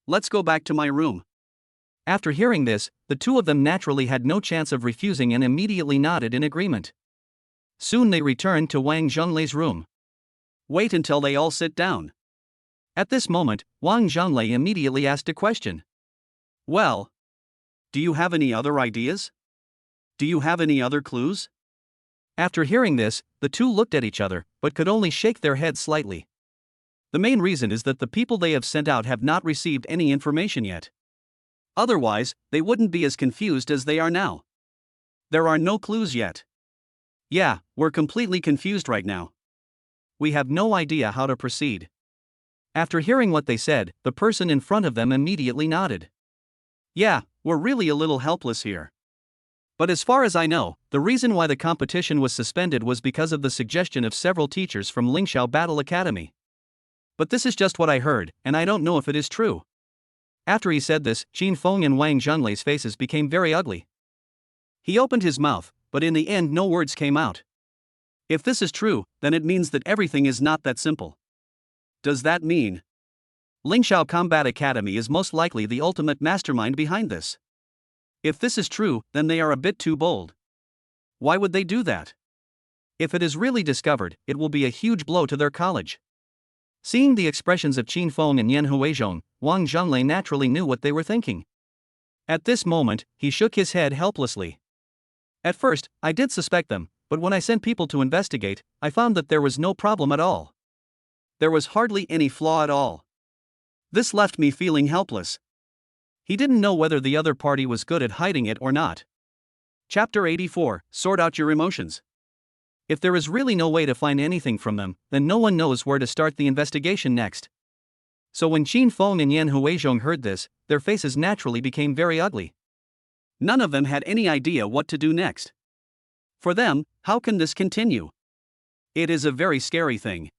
Let's go back to my room. After hearing this, the two of them naturally had no chance of refusing and immediately nodded in agreement. Soon they returned to Wang Zhonglei's room. Wait until they all sit down. At this moment, Wang Zhonglei immediately asked a question. Well, do you have any other ideas? Do you have any other clues? After hearing this, the two looked at each other, but could only shake their heads slightly. The main reason is that the people they have sent out have not received any information yet. Otherwise, they wouldn't be as confused as they are now. There are no clues yet. Yeah, we're completely confused right now. We have no idea how to proceed. After hearing what they said, the person in front of them immediately nodded. Yeah, we're really a little helpless here. But as far as I know, the reason why the competition was suspended was because of the suggestion of several teachers from Lingxiao Battle Academy. But this is just what I heard, and I don't know if it is true. After he said this, Qin Feng and Wang Zhonglai's faces became very ugly. He opened his mouth, but in the end no words came out. If this is true, then it means that everything is not that simple. Does that mean Lingxiao Combat Academy is most likely the ultimate mastermind behind this? If this is true, then they are a bit too bold. Why would they do that? If it is really discovered, it will be a huge blow to their college. Seeing the expressions of Qin Feng and Yan Huizhong, Wang Zhonglei naturally knew what they were thinking. At this moment, he shook his head helplessly. At first, I did suspect them, but when I sent people to investigate, I found that there was no problem at all. There was hardly any flaw at all. This left me feeling helpless. He didn't know whether the other party was good at hiding it or not. Chapter 84, Sort Out Your Emotions. If there is really no way to find anything from them, then no one knows where to start the investigation next. So when Qin Feng and Yan Huizhong heard this, their faces naturally became very ugly. None of them had any idea what to do next. For them, how can this continue? It is a very scary thing.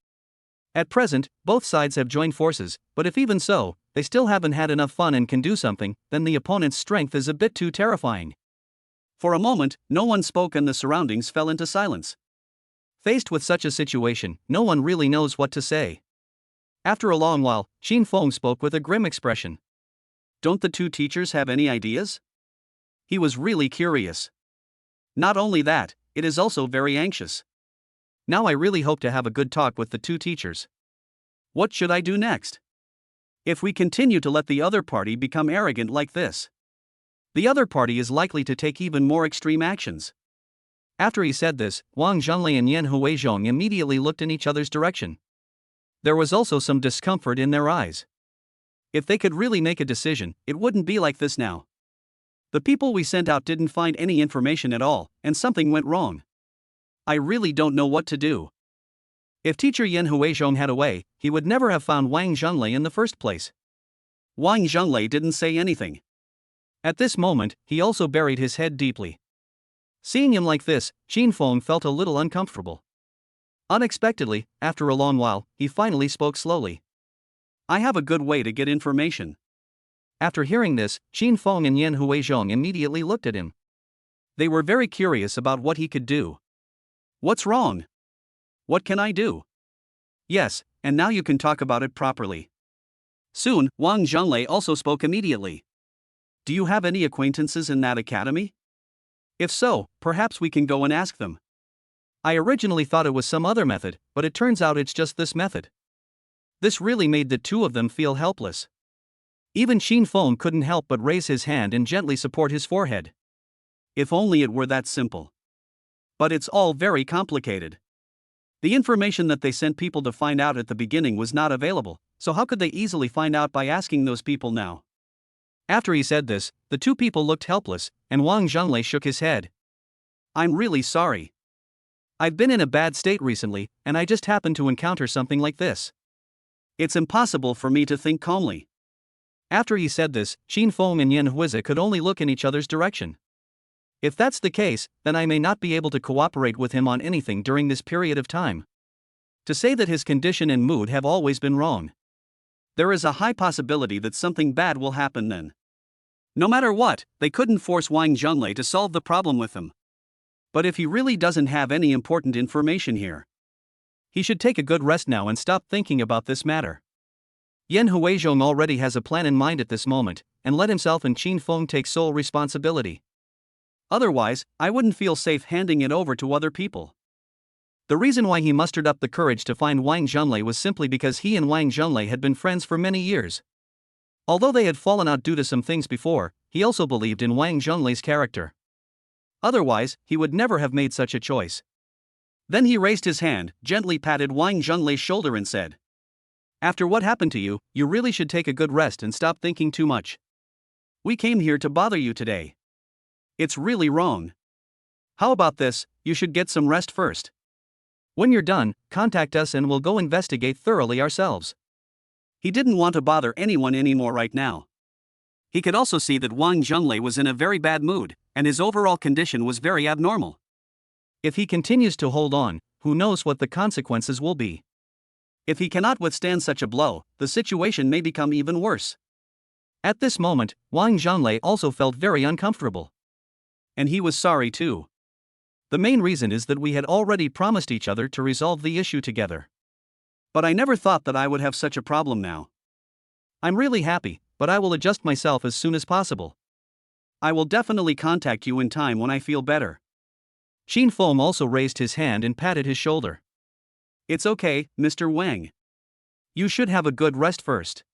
At present, both sides have joined forces, but if even so, they still haven't had enough fun and can do something, then the opponent's strength is a bit too terrifying. For a moment, no one spoke and the surroundings fell into silence. Faced with such a situation, no one really knows what to say. After a long while, Qin Feng spoke with a grim expression. Don't the two teachers have any ideas? He was really curious. Not only that, it is also very anxious. Now I really hope to have a good talk with the two teachers. What should I do next? If we continue to let the other party become arrogant like this, the other party is likely to take even more extreme actions. After he said this, Wang Zhonglei and Yan Huizhong immediately looked in each other's direction. There was also some discomfort in their eyes. If they could really make a decision, it wouldn't be like this now. The people we sent out didn't find any information at all, and something went wrong. I really don't know what to do. If teacher Yan Huizhong had a way, he would never have found Wang Zhonglei in the first place. Wang Zhonglei didn't say anything. At this moment, he also buried his head deeply. Seeing him like this, Qin Feng felt a little uncomfortable. Unexpectedly, after a long while, he finally spoke slowly. I have a good way to get information. After hearing this, Qin Feng and Yan Huizhong immediately looked at him. They were very curious about what he could do. What's wrong? What can I do? Yes, and now you can talk about it properly. Soon, Wang Zhonglei also spoke immediately. Do you have any acquaintances in that academy? If so, perhaps we can go and ask them. I originally thought it was some other method, but it turns out it's just this method. This really made the two of them feel helpless. Even Qin Feng couldn't help but raise his hand and gently support his forehead. If only it were that simple. But it's all very complicated. The information that they sent people to find out at the beginning was not available, so how could they easily find out by asking those people now? After he said this, the two people looked helpless, and Wang Zhonglei shook his head. I'm really sorry. I've been in a bad state recently, and I just happened to encounter something like this. It's impossible for me to think calmly. After he said this, Qin Feng and Yan Huizi could only look in each other's direction. If that's the case, then I may not be able to cooperate with him on anything during this period of time. To say that his condition and mood have always been wrong. There is a high possibility that something bad will happen then. No matter what, they couldn't force Wang Zhonglei to solve the problem with him. But if he really doesn't have any important information here, he should take a good rest now and stop thinking about this matter. Yan Huizhong already has a plan in mind at this moment, and let himself and Qin Feng take sole responsibility. Otherwise, I wouldn't feel safe handing it over to other people. The reason why he mustered up the courage to find Wang Zhenlei was simply because he and Wang Zhenlei had been friends for many years. Although they had fallen out due to some things before, he also believed in Wang Zhenlei's character. Otherwise, he would never have made such a choice. Then he raised his hand, gently patted Wang Zhenlei's shoulder and said, "After what happened to you, you really should take a good rest and stop thinking too much. We came here to bother you today. It's really wrong. How about this, you should get some rest first. When you're done, contact us and we'll go investigate thoroughly ourselves." He didn't want to bother anyone anymore right now. He could also see that Wang Zhenlei was in a very bad mood, and his overall condition was very abnormal. If he continues to hold on, who knows what the consequences will be. If he cannot withstand such a blow, the situation may become even worse. At this moment, Wang Zhenlei also felt very uncomfortable. And he was sorry too. The main reason is that we had already promised each other to resolve the issue together. But I never thought that I would have such a problem now. I'm really happy, but I will adjust myself as soon as possible. I will definitely contact you in time when I feel better. Qin Feng also raised his hand and patted his shoulder. It's okay, Mr. Wang. You should have a good rest first.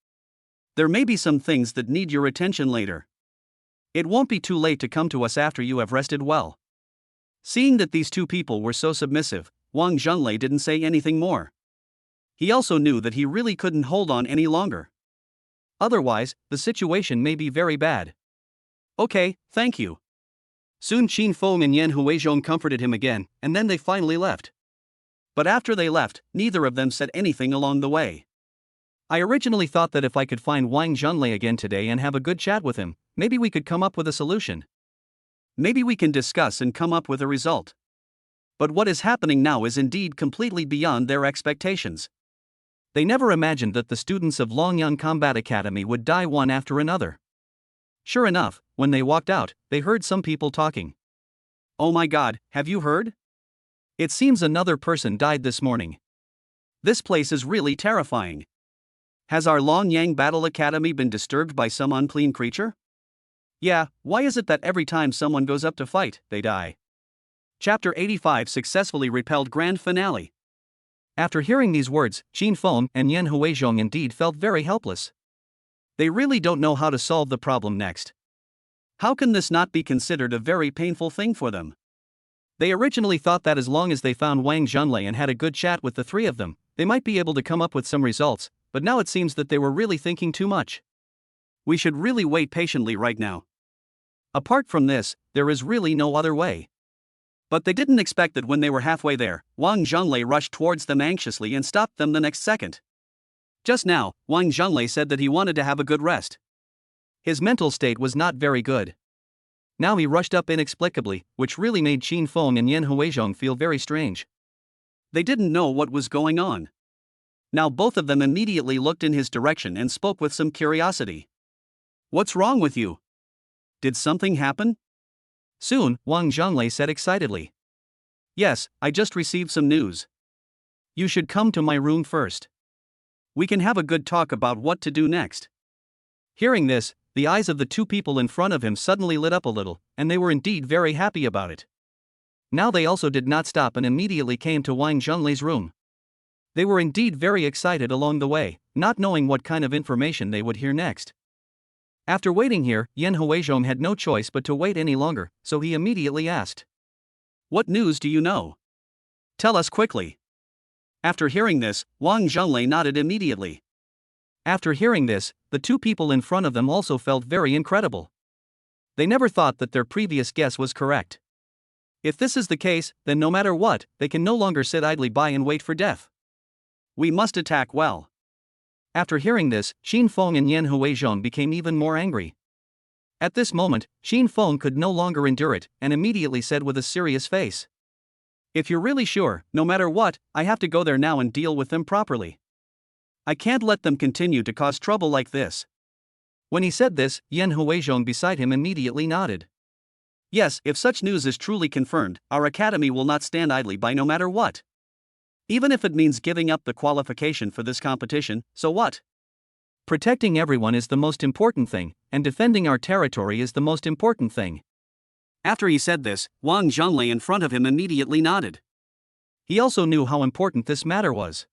There may be some things that need your attention later. It won't be too late to come to us after you have rested well. Seeing that these two people were so submissive, Wang Zhenlei didn't say anything more. He also knew that he really couldn't hold on any longer. Otherwise, the situation may be very bad. Okay, thank you. Soon Qin Feng and Yan Huizhong comforted him again, and then they finally left. But after they left, neither of them said anything along the way. I originally thought that if I could find Wang Zhenlei again today and have a good chat with him, maybe we could come up with a solution. Maybe we can discuss and come up with a result. But what is happening now is indeed completely beyond their expectations. They never imagined that the students of Longyang Combat Academy would die one after another. Sure enough, when they walked out, they heard some people talking. Oh my God, have you heard? It seems another person died this morning. This place is really terrifying. Has our Longyang Battle Academy been disturbed by some unclean creature? Yeah, why is it that every time someone goes up to fight, they die? Chapter 85 successfully repelled grand finale. After hearing these words, Qin Feng and Yan Huizhong indeed felt very helpless. They really don't know how to solve the problem next. How can this not be considered a very painful thing for them? They originally thought that as long as they found Wang Zhenlei and had a good chat with the three of them, they might be able to come up with some results, but now it seems that they were really thinking too much. We should really wait patiently right now. Apart from this, there is really no other way. But they didn't expect that when they were halfway there, Wang Zhenlei rushed towards them anxiously and stopped them the next second. Just now, Wang Zhenlei said that he wanted to have a good rest. His mental state was not very good. Now he rushed up inexplicably, which really made Qin Feng and Yan Huizhong feel very strange. They didn't know what was going on. Now both of them immediately looked in his direction and spoke with some curiosity. What's wrong with you? Did something happen? Soon, Wang Zhenlei said excitedly. Yes, I just received some news. You should come to my room first. We can have a good talk about what to do next. Hearing this, the eyes of the two people in front of him suddenly lit up a little, and they were indeed very happy about it. Now they also did not stop and immediately came to Wang Zhenlei's room. They were indeed very excited along the way, not knowing what kind of information they would hear next. After waiting here, Yan Huizhong had no choice but to wait any longer, so he immediately asked. What news do you know? Tell us quickly. After hearing this, Wang Zhenlei nodded immediately. After hearing this, the two people in front of them also felt very incredible. They never thought that their previous guess was correct. If this is the case, then no matter what, they can no longer sit idly by and wait for death. We must attack well. After hearing this, Qin Feng and Yan Huizhong became even more angry. At this moment, Qin Feng could no longer endure it, and immediately said with a serious face. If you're really sure, no matter what, I have to go there now and deal with them properly. I can't let them continue to cause trouble like this. When he said this, Yan Huizhong beside him immediately nodded. Yes, if such news is truly confirmed, our academy will not stand idly by no matter what. Even if it means giving up the qualification for this competition, so what? Protecting everyone is the most important thing, and defending our territory is the most important thing. After he said this, Wang Zhonglei in front of him immediately nodded. He also knew how important this matter was.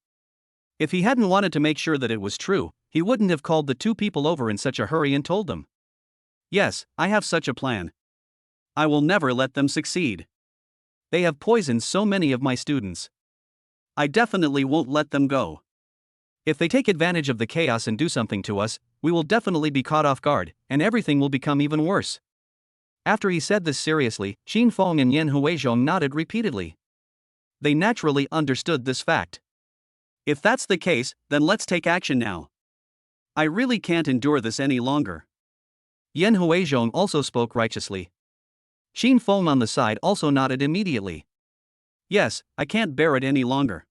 If he hadn't wanted to make sure that it was true, he wouldn't have called the two people over in such a hurry and told them. Yes, I have such a plan. I will never let them succeed. They have poisoned so many of my students. I definitely won't let them go. If they take advantage of the chaos and do something to us, we will definitely be caught off guard, and everything will become even worse. After he said this seriously, Qin Feng and Yan Huizhong nodded repeatedly. They naturally understood this fact. If that's the case, then let's take action now. I really can't endure this any longer. Yan Huizhong also spoke righteously. Qin Feng on the side also nodded immediately. Yes, I can't bear it any longer.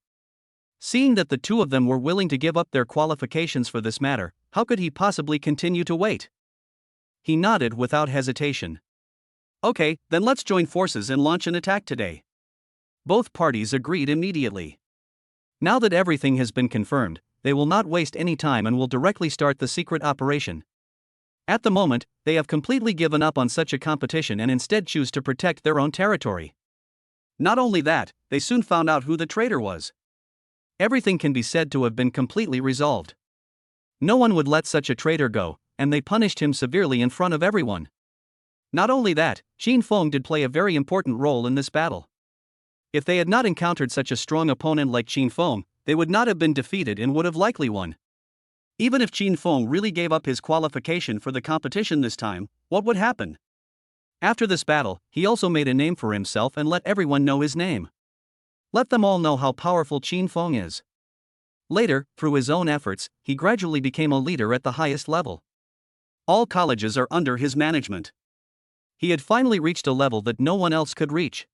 Seeing that the two of them were willing to give up their qualifications for this matter, how could he possibly continue to wait? He nodded without hesitation. Okay, then let's join forces and launch an attack today. Both parties agreed immediately. Now that everything has been confirmed, they will not waste any time and will directly start the secret operation. At the moment, they have completely given up on such a competition and instead choose to protect their own territory. Not only that, they soon found out who the traitor was. Everything can be said to have been completely resolved. No one would let such a traitor go, and they punished him severely in front of everyone. Not only that, Qin Feng did play a very important role in this battle. If they had not encountered such a strong opponent like Qin Feng, they would not have been defeated and would have likely won. Even if Qin Feng really gave up his qualification for the competition this time, what would happen? After this battle, he also made a name for himself and let everyone know his name. Let them all know how powerful Qin Feng is. Later, through his own efforts, he gradually became a leader at the highest level. All colleges are under his management. He had finally reached a level that no one else could reach.